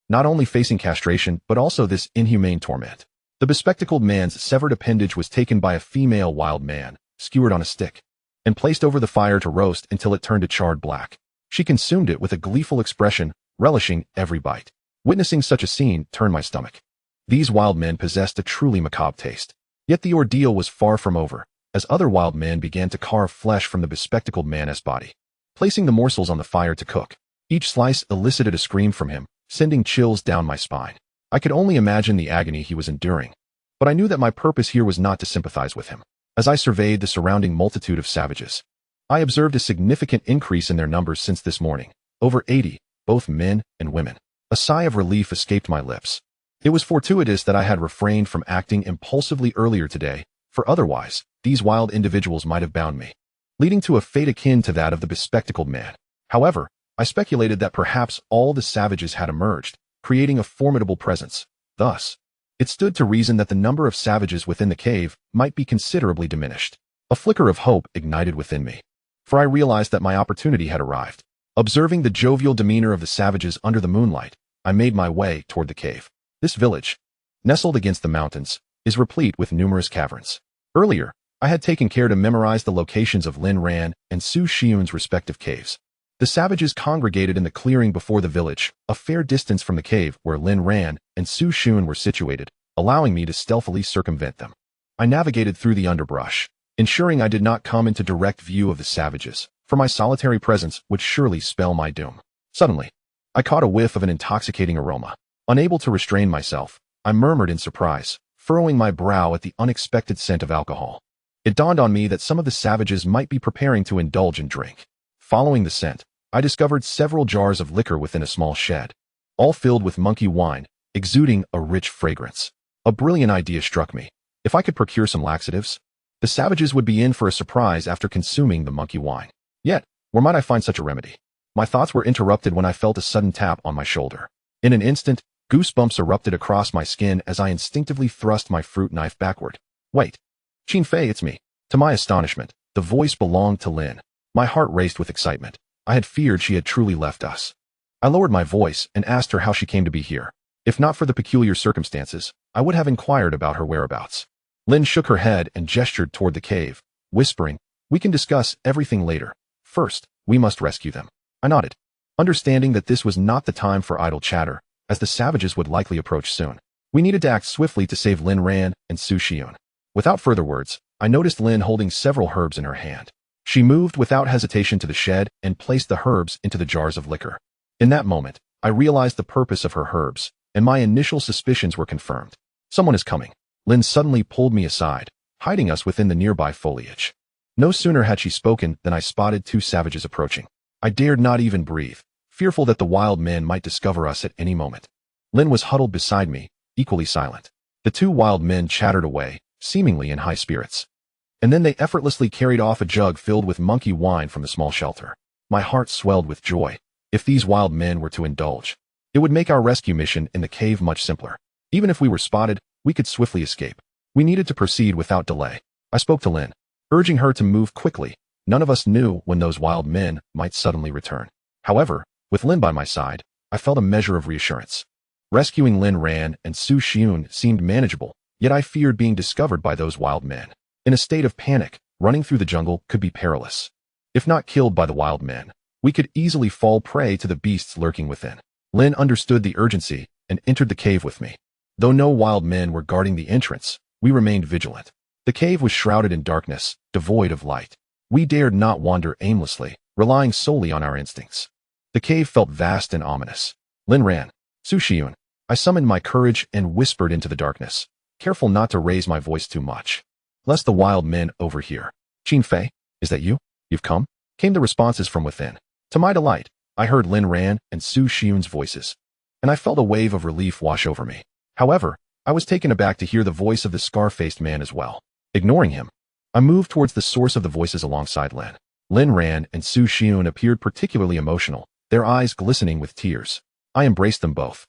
not only facing castration but also this inhumane torment. The bespectacled man's severed appendage was taken by a female wild man, skewered on a stick, and placed over the fire to roast until it turned a charred black. She consumed it with a gleeful expression, relishing every bite. Witnessing such a scene turned my stomach. These wild men possessed a truly macabre taste. Yet the ordeal was far from over, as other wild men began to carve flesh from the bespectacled man's body, placing the morsels on the fire to cook. Each slice elicited a scream from him, sending chills down my spine. I could only imagine the agony he was enduring, but I knew that my purpose here was not to sympathize with him. As I surveyed the surrounding multitude of savages, I observed a significant increase in their numbers since this morning, over 80, both men and women. A sigh of relief escaped my lips. It was fortuitous that I had refrained from acting impulsively earlier today, for otherwise, these wild individuals might have bound me, leading to a fate akin to that of the bespectacled man. However, I speculated that perhaps all the savages had emerged, creating a formidable presence. Thus, it stood to reason that the number of savages within the cave might be considerably diminished. A flicker of hope ignited within me, for I realized that my opportunity had arrived. Observing the jovial demeanor of the savages under the moonlight, I made my way toward the cave. This village, nestled against the mountains, is replete with numerous caverns. Earlier, I had taken care to memorize the locations of Lin Ran and Su Xiun's respective caves. The savages congregated in the clearing before the village, a fair distance from the cave where Lin Ran and Su Xiun were situated, allowing me to stealthily circumvent them. I navigated through the underbrush, ensuring I did not come into direct view of the savages, for my solitary presence would surely spell my doom. Suddenly, I caught a whiff of an intoxicating aroma. Unable to restrain myself, I murmured in surprise, furrowing my brow at the unexpected scent of alcohol. It dawned on me that some of the savages might be preparing to indulge in drink. Following the scent, I discovered several jars of liquor within a small shed, all filled with monkey wine, exuding a rich fragrance. A brilliant idea struck me. If I could procure some laxatives, the savages would be in for a surprise after consuming the monkey wine. Yet, where might I find such a remedy? My thoughts were interrupted when I felt a sudden tap on my shoulder. In an instant, goosebumps erupted across my skin as I instinctively thrust my fruit knife backward. Wait. Qin Fei, it's me. To my astonishment, the voice belonged to Lin. My heart raced with excitement. I had feared she had truly left us. I lowered my voice and asked her how she came to be here. If not for the peculiar circumstances, I would have inquired about her whereabouts. Lin shook her head and gestured toward the cave, whispering, "We can discuss everything later. First, we must rescue them." I nodded, understanding that this was not the time for idle chatter, as the savages would likely approach soon. We needed to act swiftly to save Lin Ran and Su Xiun. Without further words, I noticed Lin holding several herbs in her hand. She moved without hesitation to the shed and placed the herbs into the jars of liquor. In that moment, I realized the purpose of her herbs, and my initial suspicions were confirmed. Someone is coming. Lin suddenly pulled me aside, hiding us within the nearby foliage. No sooner had she spoken than I spotted two savages approaching. I dared not even breathe, fearful that the wild men might discover us at any moment. Lin was huddled beside me, equally silent. The two wild men chattered away, seemingly in high spirits. And then they effortlessly carried off a jug filled with monkey wine from the small shelter. My heart swelled with joy. If these wild men were to indulge, it would make our rescue mission in the cave much simpler. Even if we were spotted, we could swiftly escape. We needed to proceed without delay. I spoke to Lin, urging her to move quickly. None of us knew when those wild men might suddenly return. However, with Lin by my side, I felt a measure of reassurance. Rescuing Lin Ran and Su Xiun seemed manageable, yet I feared being discovered by those wild men. In a state of panic, running through the jungle could be perilous. If not killed by the wild men, we could easily fall prey to the beasts lurking within. Lin understood the urgency and entered the cave with me. Though no wild men were guarding the entrance, we remained vigilant. The cave was shrouded in darkness, devoid of light. We dared not wander aimlessly, relying solely on our instincts. The cave felt vast and ominous. Lin Ran, Su Xiun. I summoned my courage and whispered into the darkness, careful not to raise my voice too much, lest the wild men overhear. "Qin Fei, is that you? You've come?" came the responses from within. To my delight, I heard Lin Ran and Su Xiun's voices, and I felt a wave of relief wash over me. However, I was taken aback to hear the voice of the scar-faced man as well. Ignoring him, I moved towards the source of the voices alongside Lin. Lin Ran and Su Xiun appeared particularly emotional, their eyes glistening with tears. I embraced them both,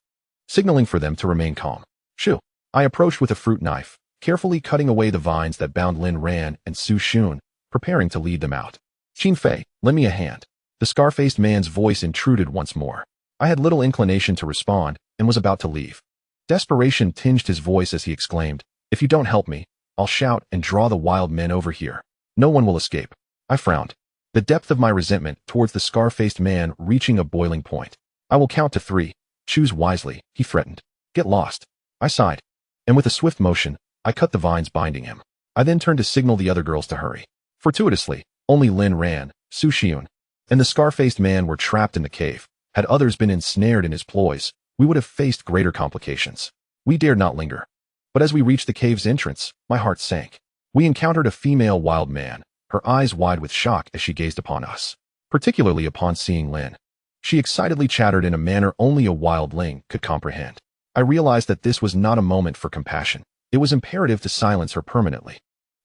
signaling for them to remain calm. "Shoo!" I approached with a fruit knife, carefully cutting away the vines that bound Lin Ran and Su Xiun, preparing to lead them out. "Qin Fei, lend me a hand." The scar-faced man's voice intruded once more. I had little inclination to respond and was about to leave. Desperation tinged his voice as he exclaimed, "If you don't help me, I'll shout and draw the wild men over here. No one will escape." I frowned, the depth of my resentment towards the scar-faced man reaching a boiling point. "I will count to 3. Choose wisely," he threatened. "Get lost." I sighed, and with a swift motion, I cut the vines binding him. I then turned to signal the other girls to hurry. Fortuitously, only Lin Ran, Su Xiun, and the scar-faced man were trapped in the cave. Had others been ensnared in his ploys, we would have faced greater complications. We dared not linger. But as we reached the cave's entrance, my heart sank. We encountered a female wild man, her eyes wide with shock as she gazed upon us, particularly upon seeing Lin. She excitedly chattered in a manner only a wildling could comprehend. I realized that this was not a moment for compassion. It was imperative to silence her permanently.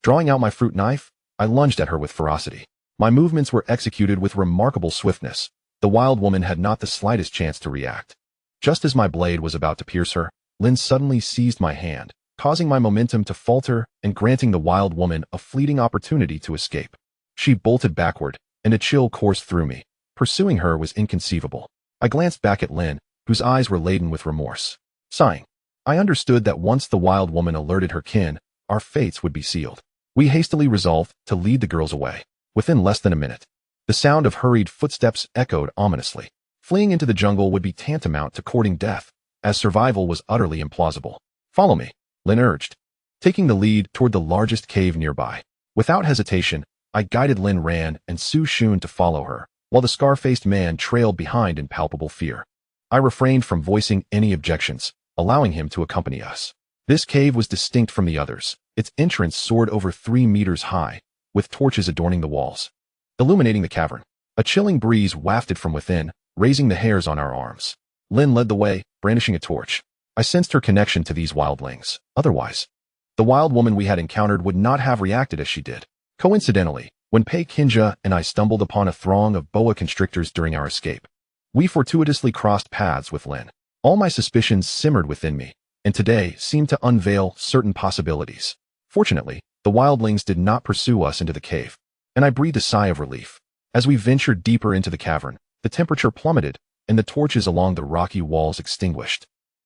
Drawing out my fruit knife, I lunged at her with ferocity. My movements were executed with remarkable swiftness. The wild woman had not the slightest chance to react. Just as my blade was about to pierce her, Lynn suddenly seized my hand, causing my momentum to falter and granting the wild woman a fleeting opportunity to escape. She bolted backward, and a chill coursed through me. Pursuing her was inconceivable. I glanced back at Lynn, whose eyes were laden with remorse. Sighing, I understood that once the wild woman alerted her kin, our fates would be sealed. We hastily resolved to lead the girls away. Within less than a minute, the sound of hurried footsteps echoed ominously. Fleeing into the jungle would be tantamount to courting death, as survival was utterly implausible. Follow me, Lynn urged, taking the lead toward the largest cave nearby. Without hesitation, I guided Lynn Ran and Su Shun to follow her, while the scar-faced man trailed behind in palpable fear. I refrained from voicing any objections, allowing him to accompany us. This cave was distinct from the others. Its entrance soared over 3 meters high, with torches adorning the walls, illuminating the cavern. A chilling breeze wafted from within, raising the hairs on our arms. Lynn led the way, brandishing a torch. I sensed her connection to these wildlings. Otherwise, the wild woman we had encountered would not have reacted as she did. Coincidentally, when Pei Kinja and I stumbled upon a throng of boa constrictors during our escape, we fortuitously crossed paths with Lynn. All my suspicions simmered within me, and today seemed to unveil certain possibilities. Fortunately, the wildlings did not pursue us into the cave, and I breathed a sigh of relief. As we ventured deeper into the cavern, the temperature plummeted, and the torches along the rocky walls extinguished,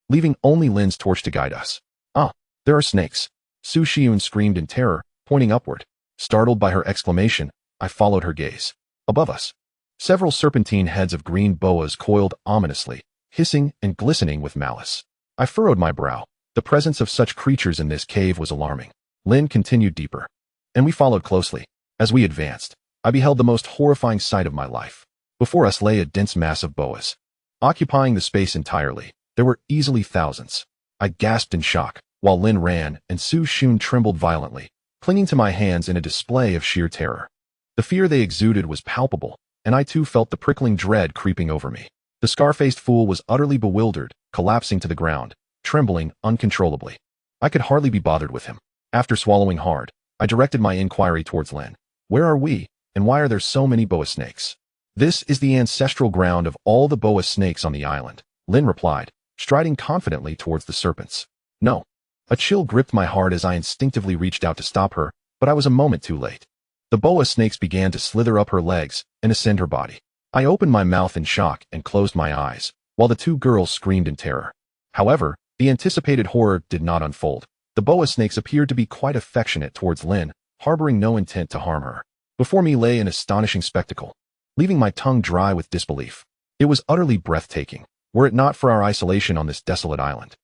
leaving only Lynn's torch to guide us. Ah, there are snakes! Su Shun screamed in terror, pointing upward. Startled by her exclamation, I followed her gaze. Above us, several serpentine heads of green boas coiled ominously, hissing and glistening with malice. I furrowed my brow. The presence of such creatures in this cave was alarming. Lynn continued deeper, and we followed closely. As we advanced, I beheld the most horrifying sight of my life. Before us lay a dense mass of boas, occupying the space entirely. There were easily thousands. I gasped in shock, while Lynn ran and Su Shun trembled violently, clinging to my hands in a display of sheer terror. The fear they exuded was palpable, and I too felt the prickling dread creeping over me. The scar-faced fool was utterly bewildered, collapsing to the ground, trembling uncontrollably. I could hardly be bothered with him. After swallowing hard, I directed my inquiry towards Lynn. Where are we, and why are there so many boa snakes? This is the ancestral ground of all the boa snakes on the island, Lynn replied, striding confidently towards the serpents. No. A chill gripped my heart as I instinctively reached out to stop her, but I was a moment too late. The boa snakes began to slither up her legs and ascend her body. I opened my mouth in shock and closed my eyes, while the two girls screamed in terror. However, the anticipated horror did not unfold. The boa snakes appeared to be quite affectionate towards Lynn, harboring no intent to harm her. Before me lay an astonishing spectacle, leaving my tongue dry with disbelief. It was utterly breathtaking, were it not for our isolation on this desolate island.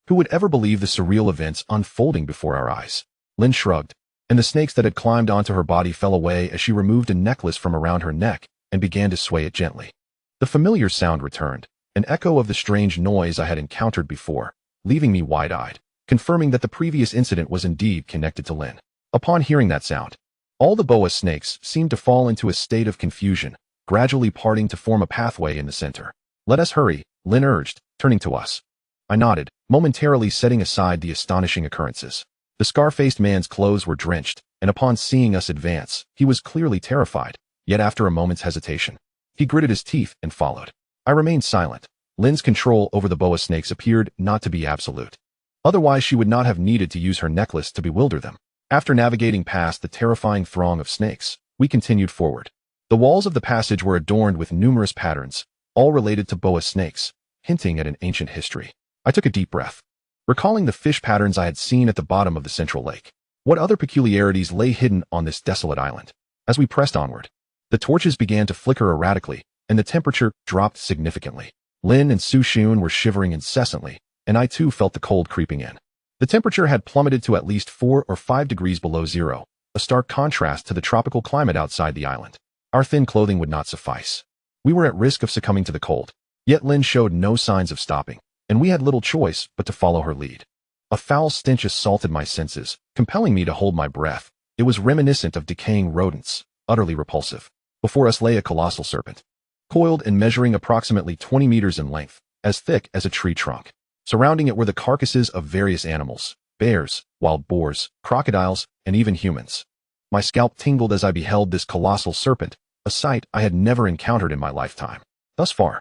Who would ever believe the surreal events unfolding before our eyes? Lynn shrugged, and the snakes that had climbed onto her body fell away as she removed a necklace from around her neck and began to sway it gently. The familiar sound returned, an echo of the strange noise I had encountered before, leaving me wide-eyed, confirming that the previous incident was indeed connected to Lynn. Upon hearing that sound, all the boa snakes seemed to fall into a state of confusion, gradually parting to form a pathway in the center. Let us hurry, Lynn urged, turning to us. I nodded, momentarily setting aside the astonishing occurrences. The scar-faced man's clothes were drenched, and upon seeing us advance, he was clearly terrified, yet after a moment's hesitation, he gritted his teeth and followed. I remained silent. Lynn's control over the boa snakes appeared not to be absolute. Otherwise, she would not have needed to use her necklace to bewilder them. After navigating past the terrifying throng of snakes, we continued forward. The walls of the passage were adorned with numerous patterns, all related to boa snakes, hinting at an ancient history. I took a deep breath, recalling the fish patterns I had seen at the bottom of the central lake. What other peculiarities lay hidden on this desolate island? As we pressed onward, the torches began to flicker erratically, and the temperature dropped significantly. Lynn and Su Shun were shivering incessantly, and I too felt the cold creeping in. The temperature had plummeted to at least 4 or 5 degrees below zero, a stark contrast to the tropical climate outside the island. Our thin clothing would not suffice. We were at risk of succumbing to the cold, yet Lynn showed no signs of stopping, and we had little choice but to follow her lead. A foul stench assaulted my senses, compelling me to hold my breath. It was reminiscent of decaying rodents, utterly repulsive. Before us lay a colossal serpent, coiled and measuring approximately 20 meters in length, as thick as a tree trunk. Surrounding it were the carcasses of various animals, bears, wild boars, crocodiles, and even humans. My scalp tingled as I beheld this colossal serpent, a sight I had never encountered in my lifetime. Thus far,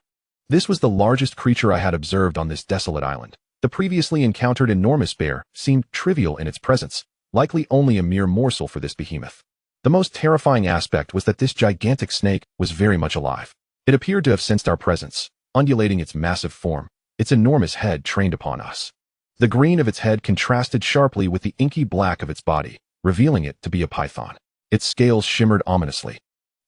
this was the largest creature I had observed on this desolate island. The previously encountered enormous bear seemed trivial in its presence, likely only a mere morsel for this behemoth. The most terrifying aspect was that this gigantic snake was very much alive. It appeared to have sensed our presence, undulating its massive form, its enormous head trained upon us. The green of its head contrasted sharply with the inky black of its body, revealing it to be a python. Its scales shimmered ominously,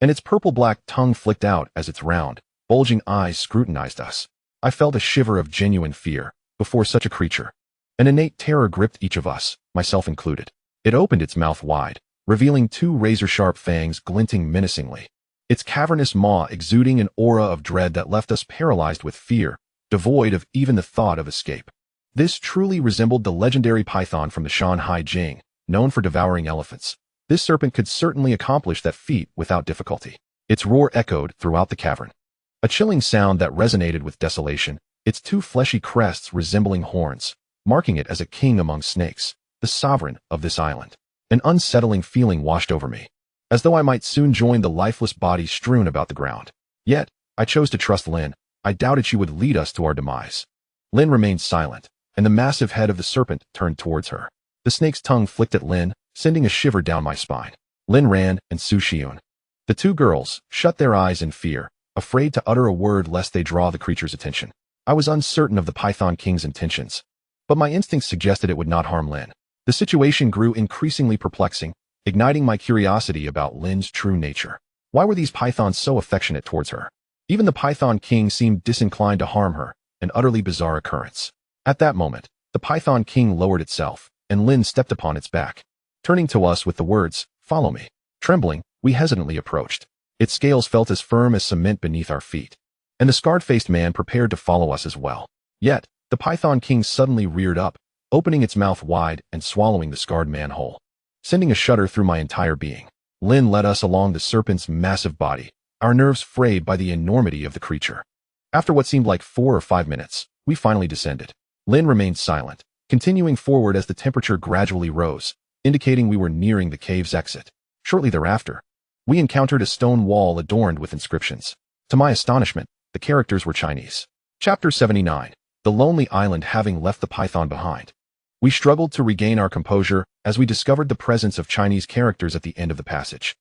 and its purple-black tongue flicked out as its round, bulging eyes scrutinized us. I felt a shiver of genuine fear before such a creature. An innate terror gripped each of us, myself included. It opened its mouth wide, revealing two razor-sharp fangs glinting menacingly. Its cavernous maw exuding an aura of dread that left us paralyzed with fear, devoid of even the thought of escape. This truly resembled the legendary python from the Shanghai Jing, known for devouring elephants. This serpent could certainly accomplish that feat without difficulty. Its roar echoed throughout the cavern, a chilling sound that resonated with desolation, its two fleshy crests resembling horns, marking it as a king among snakes, the sovereign of this island. An unsettling feeling washed over me, as though I might soon join the lifeless bodies strewn about the ground. Yet, I chose to trust Lin. I doubted she would lead us to our demise. Lin remained silent, and the massive head of the serpent turned towards her. The snake's tongue flicked at Lin, sending a shiver down my spine. Lin ran, and Su Xiun. The two girls shut their eyes in fear, afraid to utter a word lest they draw the creature's attention. I was uncertain of the Python King's intentions, but my instincts suggested it would not harm Lin. The situation grew increasingly perplexing, igniting my curiosity about Lin's true nature. Why were these pythons so affectionate towards her? Even the Python King seemed disinclined to harm her, an utterly bizarre occurrence. At that moment, the Python King lowered itself, and Lin stepped upon its back, turning to us with the words, "Follow me." Trembling, we hesitantly approached. Its scales felt as firm as cement beneath our feet, and the scarred-faced man prepared to follow us as well. Yet, the Python King suddenly reared up, opening its mouth wide and swallowing the scarred man whole, sending a shudder through my entire being. Lin led us along the serpent's massive body, our nerves frayed by the enormity of the creature. After what seemed like 4 or 5 minutes, we finally descended. Lin remained silent, continuing forward as the temperature gradually rose, indicating we were nearing the cave's exit. Shortly thereafter, we encountered a stone wall adorned with inscriptions. To my astonishment, the characters were Chinese. Chapter 79. The Lonely Island. Having left the python behind, we struggled to regain our composure as we discovered the presence of Chinese characters at the end of the passage.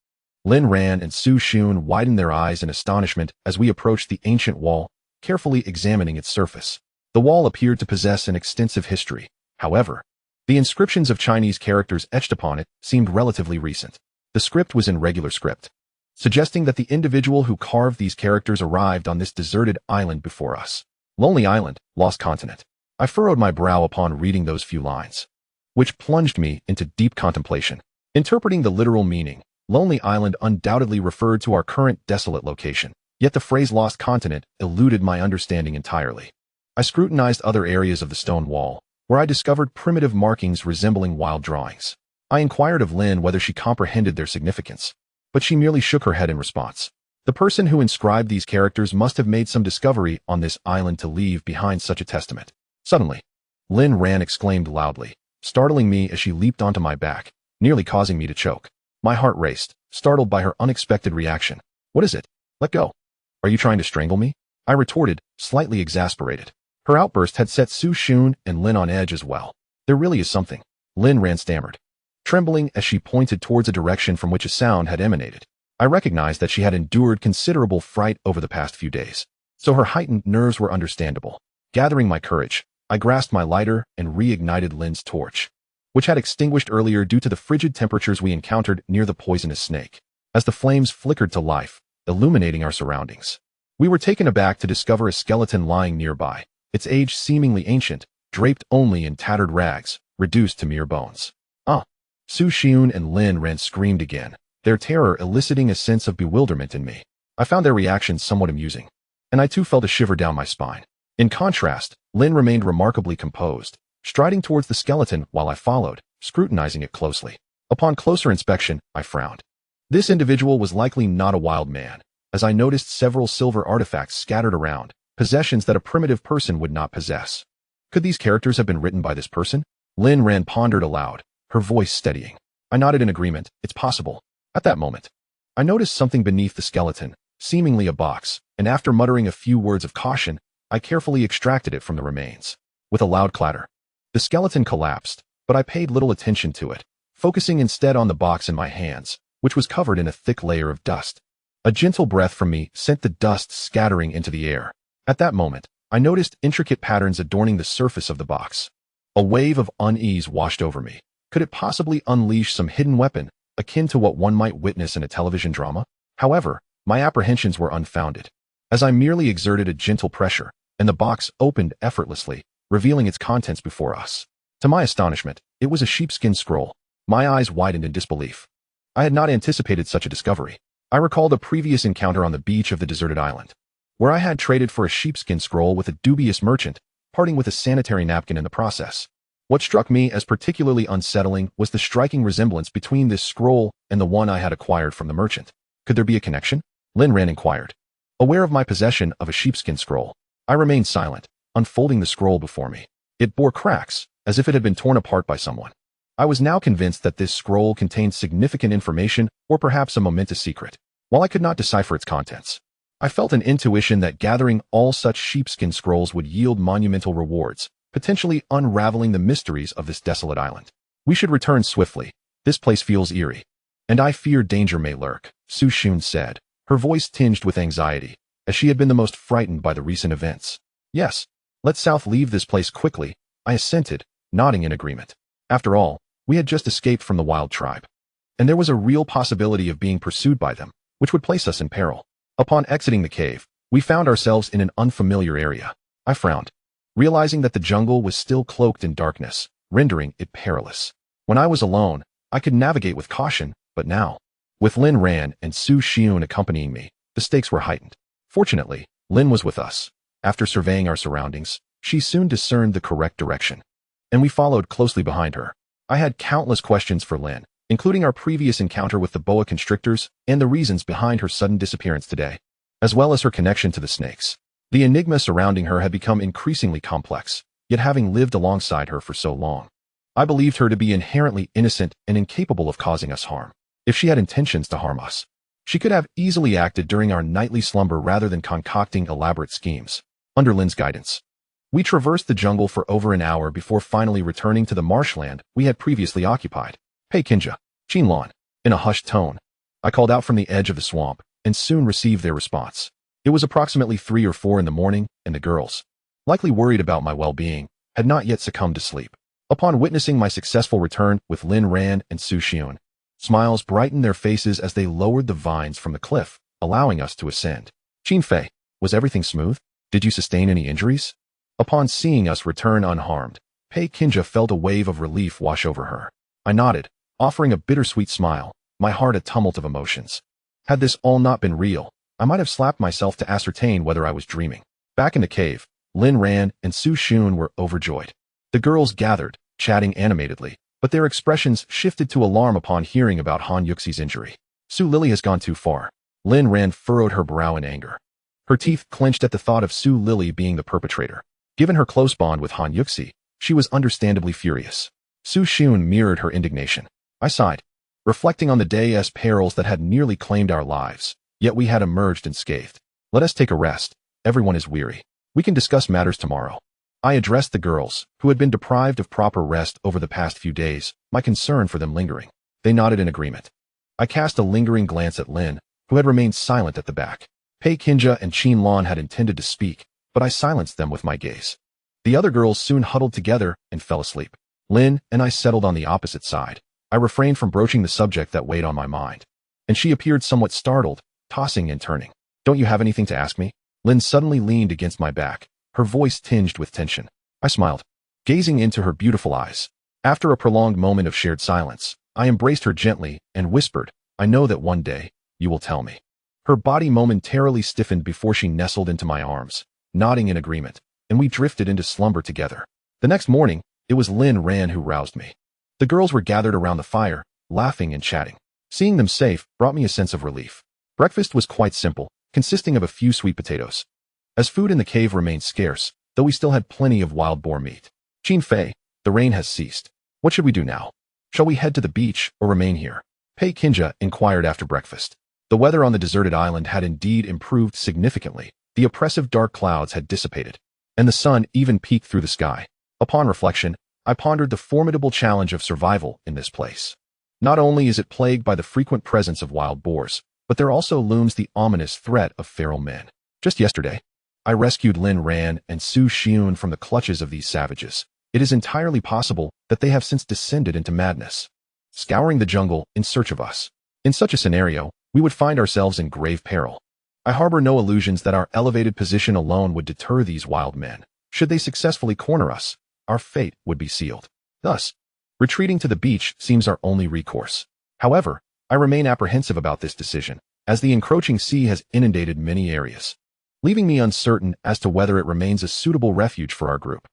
Lin ran and Su Xiun widened their eyes in astonishment as we approached the ancient wall, carefully examining its surface. The wall appeared to possess an extensive history. However, the inscriptions of Chinese characters etched upon it seemed relatively recent. The script was in regular script, suggesting that the individual who carved these characters arrived on this deserted island before us. Lonely Island, Lost Continent. I furrowed my brow upon reading those few lines, which plunged me into deep contemplation. Interpreting the literal meaning, Lonely Island undoubtedly referred to our current desolate location, yet the phrase Lost Continent eluded my understanding entirely. I scrutinized other areas of the stone wall, where I discovered primitive markings resembling wild drawings. I inquired of Lin whether she comprehended their significance, but she merely shook her head in response. The person who inscribed these characters must have made some discovery on this island to leave behind such a testament. Suddenly, Lin ran exclaimed loudly, startling me as she leaped onto my back, nearly causing me to choke. My heart raced, startled by her unexpected reaction. "What is it? Let go. Are you trying to strangle me?" I retorted, slightly exasperated. Her outburst had set Su Xiun and Lin on edge as well. "There really is something," Lin ran stammered, trembling as she pointed towards a direction from which a sound had emanated. I recognized that she had endured considerable fright over the past few days, so her heightened nerves were understandable. Gathering my courage, I grasped my lighter and reignited Lin's torch, which had extinguished earlier due to the frigid temperatures we encountered near the poisonous snake. As the flames flickered to life, illuminating our surroundings, we were taken aback to discover a skeleton lying nearby, its age seemingly ancient, draped only in tattered rags, reduced to mere bones. "Ah!" Su Xiun and Lin ran screamed again, their terror eliciting a sense of bewilderment in me. I found their reactions somewhat amusing, and I too felt a shiver down my spine. In contrast, Lin remained remarkably composed, striding towards the skeleton while I followed, scrutinizing it closely. Upon closer inspection, I frowned. This individual was likely not a wild man, as I noticed several silver artifacts scattered around, possessions that a primitive person would not possess. Could these characters have been written by this person? Lin Ran pondered aloud, her voice steadying. I nodded in agreement. It's possible. At that moment, I noticed something beneath the skeleton, seemingly a box, and after muttering a few words of caution, I carefully extracted it from the remains. With a loud clatter, the skeleton collapsed, but I paid little attention to it, focusing instead on the box in my hands, which was covered in a thick layer of dust. A gentle breath from me sent the dust scattering into the air. At that moment, I noticed intricate patterns adorning the surface of the box. A wave of unease washed over me. Could it possibly unleash some hidden weapon, akin to what one might witness in a television drama? However, my apprehensions were unfounded, as I merely exerted a gentle pressure, and the box opened effortlessly, revealing its contents before us. To my astonishment, it was a sheepskin scroll. My eyes widened in disbelief. I had not anticipated such a discovery. I recalled a previous encounter on the beach of the deserted island, where I had traded for a sheepskin scroll with a dubious merchant, parting with a sanitary napkin in the process. What struck me as particularly unsettling was the striking resemblance between this scroll and the one I had acquired from the merchant. Could there be a connection? Lin Ran inquired. Aware of my possession of a sheepskin scroll, I remained silent, unfolding the scroll before me. It bore cracks, as if it had been torn apart by someone. I was now convinced that this scroll contained significant information or perhaps a momentous secret. While I could not decipher its contents, I felt an intuition that gathering all such sheepskin scrolls would yield monumental rewards, potentially unraveling the mysteries of this desolate island. We should return swiftly. This place feels eerie, and I fear danger may lurk, Su Xun said, her voice tinged with anxiety, as she had been the most frightened by the recent events. Yes, let's south leave this place quickly, I assented, nodding in agreement. After all, we had just escaped from the wild tribe, and there was a real possibility of being pursued by them, which would place us in peril. Upon exiting the cave, we found ourselves in an unfamiliar area. I frowned, realizing that the jungle was still cloaked in darkness, rendering it perilous. When I was alone, I could navigate with caution, but now, with Lin Ran and Su Xun accompanying me, the stakes were heightened. Fortunately, Lin was with us. After surveying our surroundings, she soon discerned the correct direction, and we followed closely behind her. I had countless questions for Lin, including our previous encounter with the boa constrictors and the reasons behind her sudden disappearance today, as well as her connection to the snakes. The enigma surrounding her had become increasingly complex, yet having lived alongside her for so long, I believed her to be inherently innocent and incapable of causing us harm. If she had intentions to harm us, she could have easily acted during our nightly slumber rather than concocting elaborate schemes. Under Lin's guidance, we traversed the jungle for over an hour before finally returning to the marshland we had previously occupied. Hey Kinja, Qinlan, in a hushed tone, I called out from the edge of the swamp, and soon received their response. It was approximately 3 or 4 in the morning, and the girls, likely worried about my well-being, had not yet succumbed to sleep. Upon witnessing my successful return with Lin Ran and Su Xun, smiles brightened their faces as they lowered the vines from the cliff, allowing us to ascend. Qin Fei, was everything smooth? Did you sustain any injuries? Upon seeing us return unharmed, Pei Kinja felt a wave of relief wash over her. I nodded, offering a bittersweet smile, my heart a tumult of emotions. Had this all not been real, I might have slapped myself to ascertain whether I was dreaming. Back in the cave, Lin Ran and Su Xun were overjoyed. The girls gathered, chatting animatedly, but their expressions shifted to alarm upon hearing about Han Yuxi's injury. Su Lily has gone too far. Lin Ran furrowed her brow in anger. Her teeth clenched at the thought of Su Lily being the perpetrator. Given her close bond with Han Yuxi, she was understandably furious. Su Xun mirrored her indignation. I sighed, reflecting on the day's perils that had nearly claimed our lives, yet we had emerged unscathed. Let us take a rest. Everyone is weary. We can discuss matters tomorrow. I addressed the girls, who had been deprived of proper rest over the past few days, my concern for them lingering. They nodded in agreement. I cast a lingering glance at Lin, who had remained silent at the back. Pei Kinja and Qinlan had intended to speak, but I silenced them with my gaze. The other girls soon huddled together and fell asleep. Lin and I settled on the opposite side. I refrained from broaching the subject that weighed on my mind, and she appeared somewhat startled, tossing and turning. Don't you have anything to ask me? Lin suddenly leaned against my back, her voice tinged with tension. I smiled, gazing into her beautiful eyes. After a prolonged moment of shared silence, I embraced her gently and whispered, I know that one day, you will tell me. Her body momentarily stiffened before she nestled into my arms, nodding in agreement, and we drifted into slumber together. The next morning, it was Lin Ran who roused me. The girls were gathered around the fire, laughing and chatting. Seeing them safe brought me a sense of relief. Breakfast was quite simple, consisting of a few sweet potatoes. As food in the cave remained scarce, though we still had plenty of wild boar meat. Jean Fei, the rain has ceased. What should we do now? Shall we head to the beach or remain here? Pei Kinja inquired after breakfast. The weather on the deserted island had indeed improved significantly. The oppressive dark clouds had dissipated, and the sun even peeked through the sky. Upon reflection, I pondered the formidable challenge of survival in this place. Not only is it plagued by the frequent presence of wild boars, but there also looms the ominous threat of feral men. Just yesterday, I rescued Lin Ran and Su Xiun from the clutches of these savages. It is entirely possible that they have since descended into madness, scouring the jungle in search of us. In such a scenario, we would find ourselves in grave peril. I harbor no illusions that our elevated position alone would deter these wild men. Should they successfully corner us, our fate would be sealed. Thus, retreating to the beach seems our only recourse. However, I remain apprehensive about this decision, as the encroaching sea has inundated many areas, leaving me uncertain as to whether it remains a suitable refuge for our group.